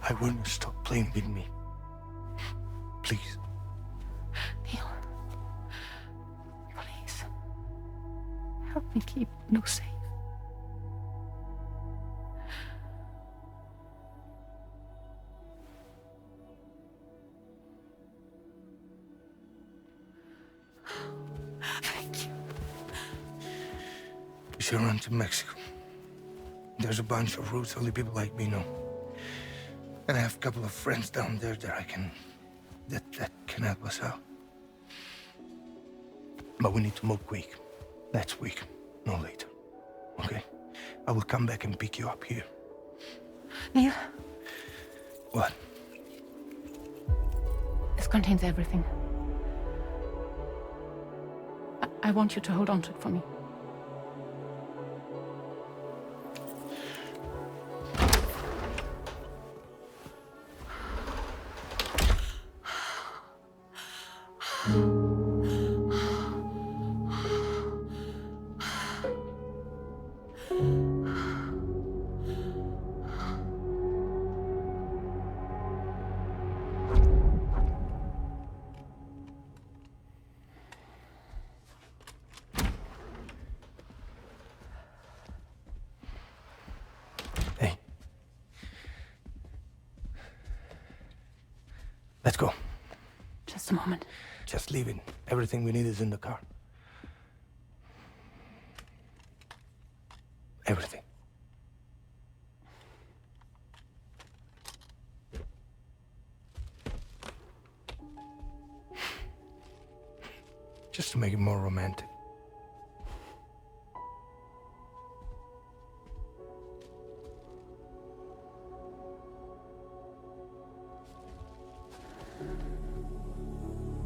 I want you to stop playing with me. Please. Neil. Please. Help me keep Lou safe. Thank you. We should run to Mexico. There's a bunch of routes only people like me know. And I have a couple of friends down there that can help us out. But we need to move quick. Next week, no later. Okay? I will come back and pick you up here. Neil. What? This contains everything. I want you to hold on to it for me. Let's go. Just a moment. Just leave it. Everything we need is in the car. Everything. Just to make it more romantic.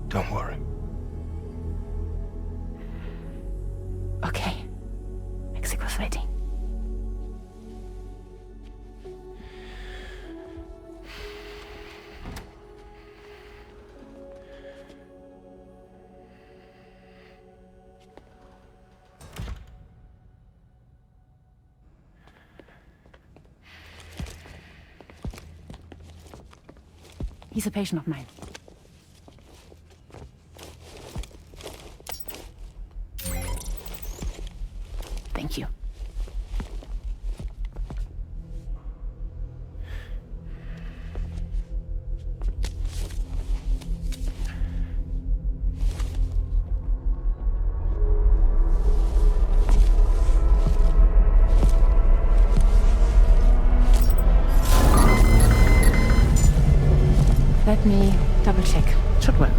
Don't worry. Okay. Mexico's ready. He's a patient of mine. Thank you. Let me double check. Should work.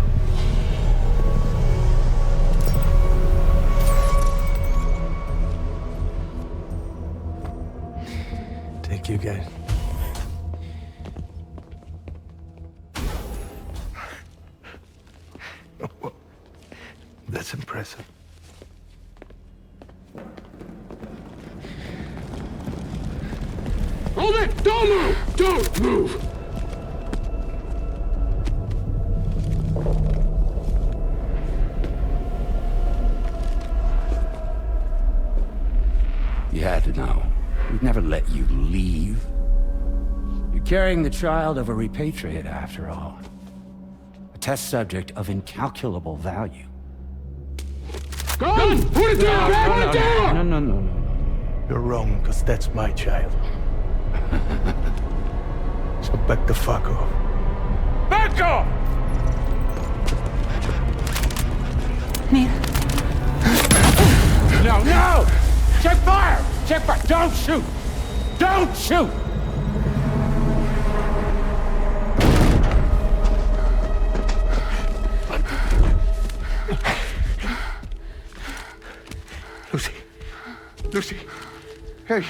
Thank you, guys. That's impressive. Hold it! Don't move! Don't move! You had to know. We'd never let you leave. You're carrying the child of a repatriate, after all. A test subject of incalculable value. Gun! Put it down! Put it down! No. You're wrong, because that's my child. So back the fuck off. Back off! Neil. No! Check fire! Check fire! Don't shoot! Don't shoot! Hey.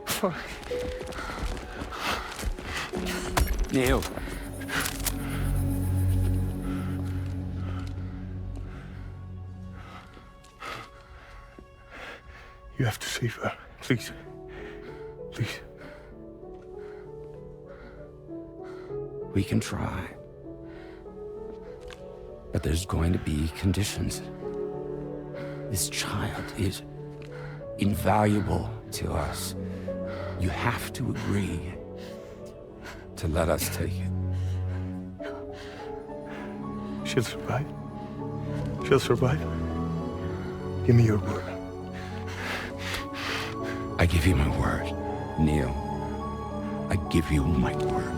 Fuck. Neil. You have to save her. Please. Please. We can try. But there's going to be conditions. This child is invaluable to us. You have to agree to let us take it. She'll survive. She'll survive. Give me your word. I give you my word, Neil. I give you my word.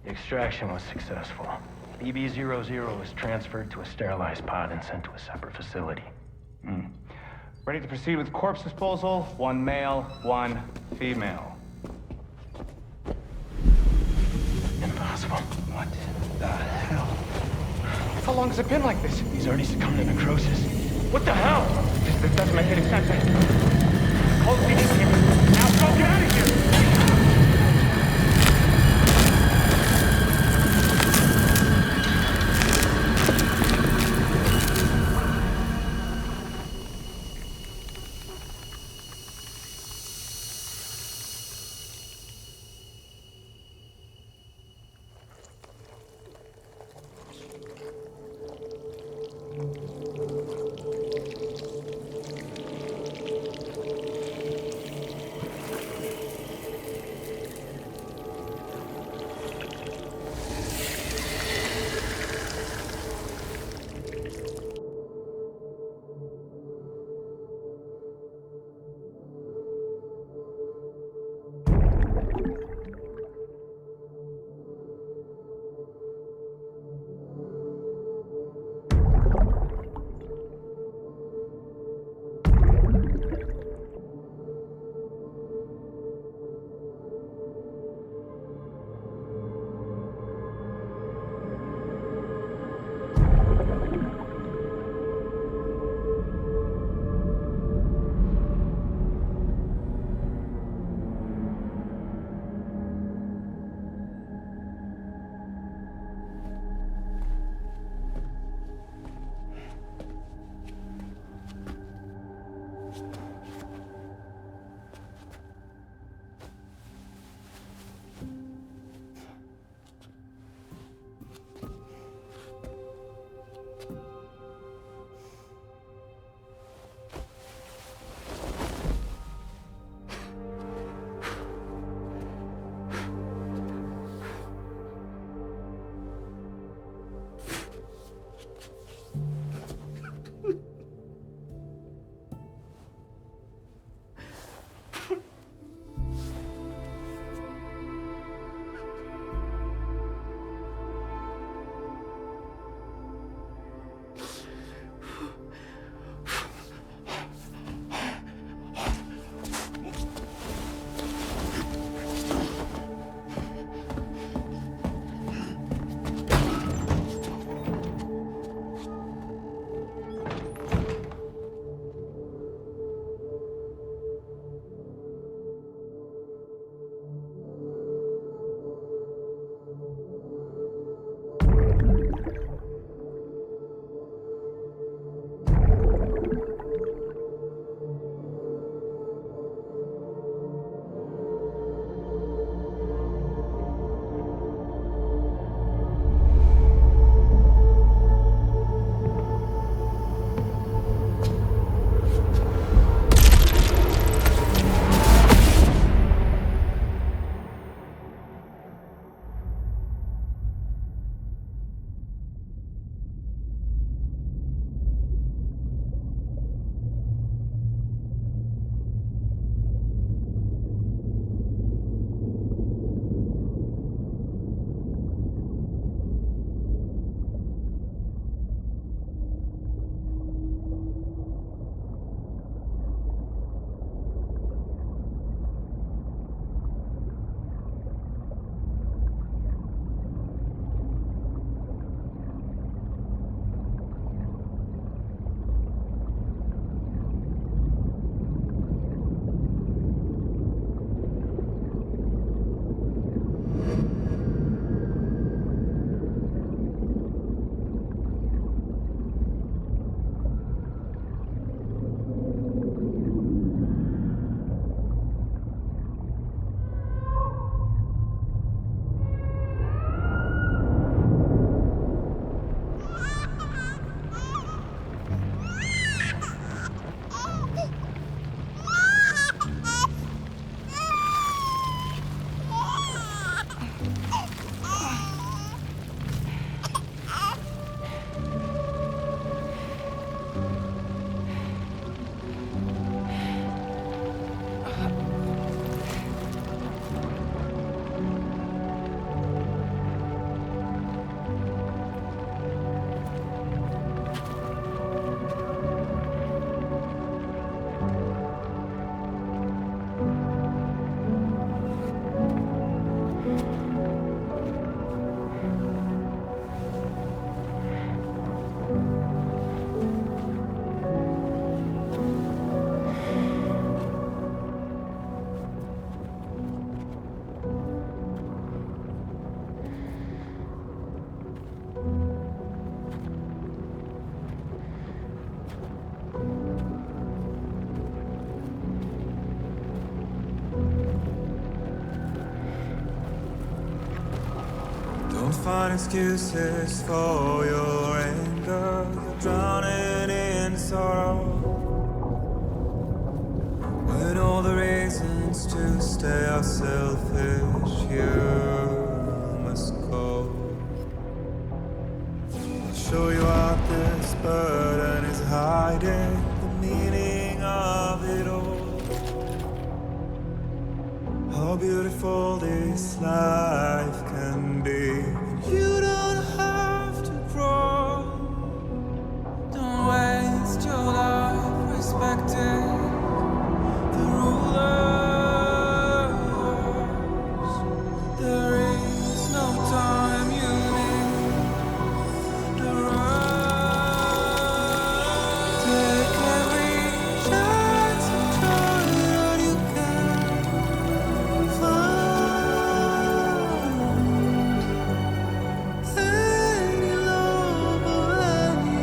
The extraction was successful. BB-00 was transferred to a sterilized pod and sent to a separate facility. Ready to proceed with corpse disposal. 1 male, 1 female. Impossible. What the hell? How long has it been like this? He's already succumbed to necrosis. What the hell? This doesn't make any sense. Call the PD team. Now go, get out of here! Don't find excuses for your anger. You're drowning in sorrow. When all the reasons to stay are selfish, you must go. I'll show you out this burden is hiding the meaning of it all. How beautiful this life can be. You don't have to grow. Don't waste your life respecting the rulers. There is no time you need to run. Take every chance and try all you can find. Any love or any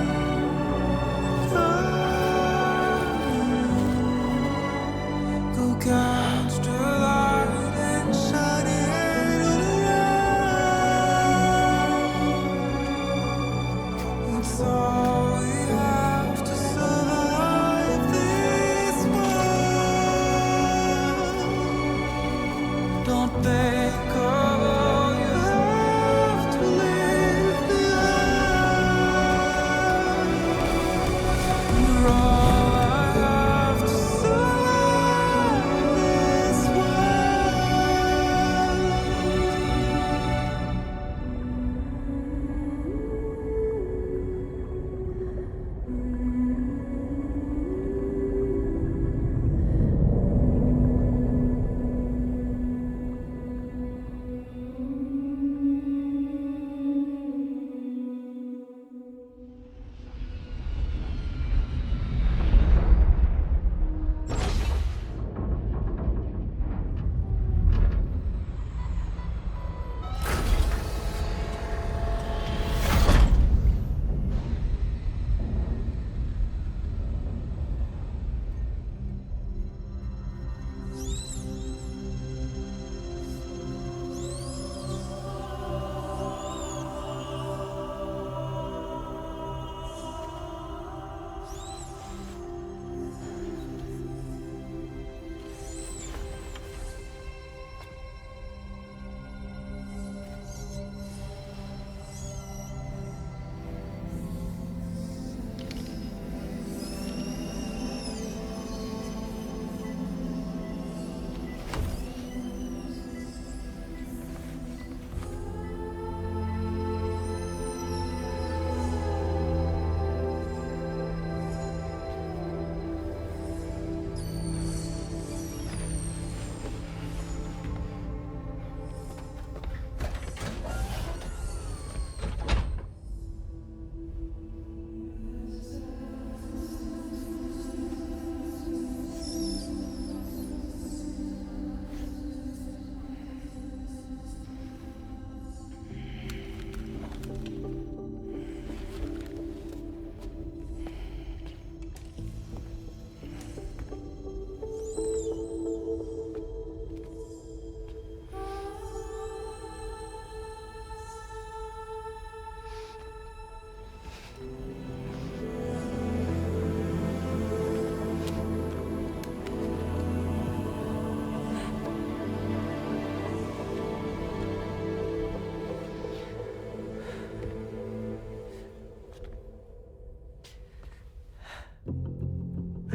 find. Go catch the light and shine it all around. It's all we have to survive this world. Don't think of all you have to leave behind. You're all I have to survive this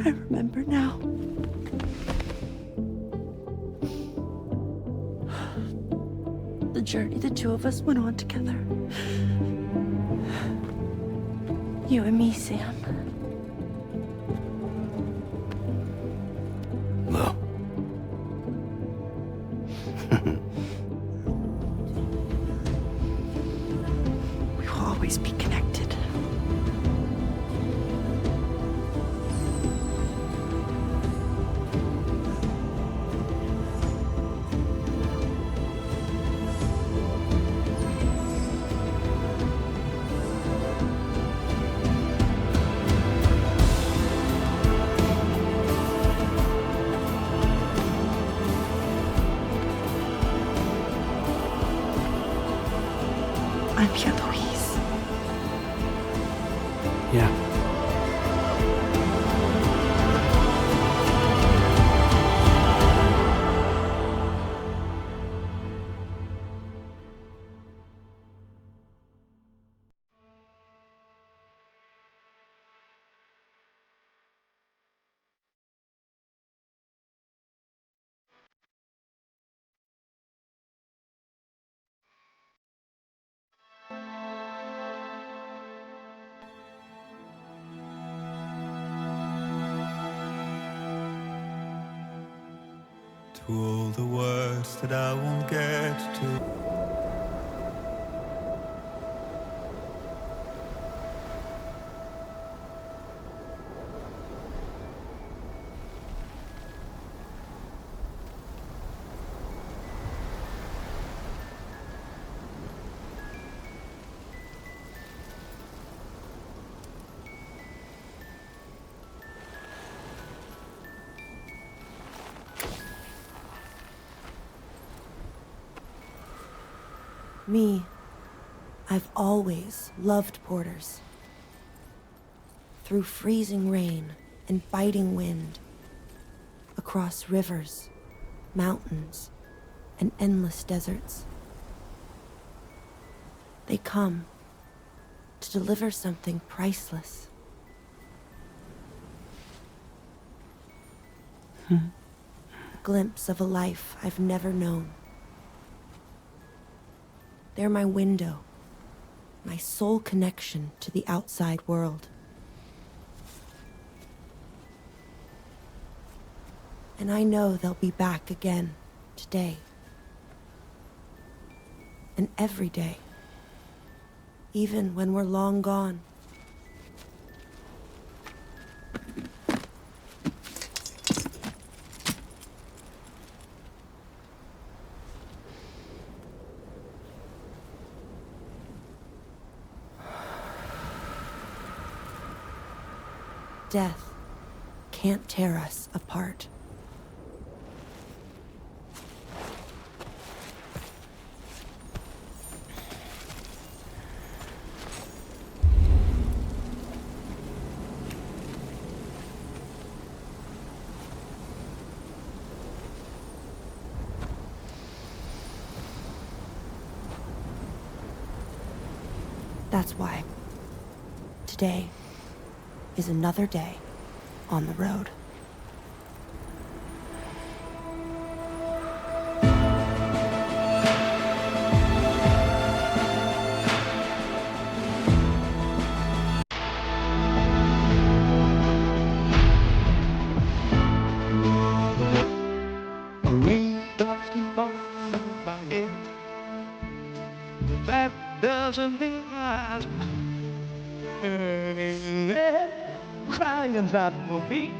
I remember now. The journey the two of us went on together. You and me, Sam. Well. We will always be connected. I'm here, Louise. Yeah. To all the words that I won't get to. Me, I've always loved porters. Through freezing rain and biting wind, across rivers, mountains, and endless deserts. They come to deliver something priceless. A glimpse of a life I've never known. They're my window, my sole connection to the outside world. And I know they'll be back again today. And every day, even when we're long gone. Death can't tear us apart. That's why today is another day on the road. That doesn't mean crying that will be.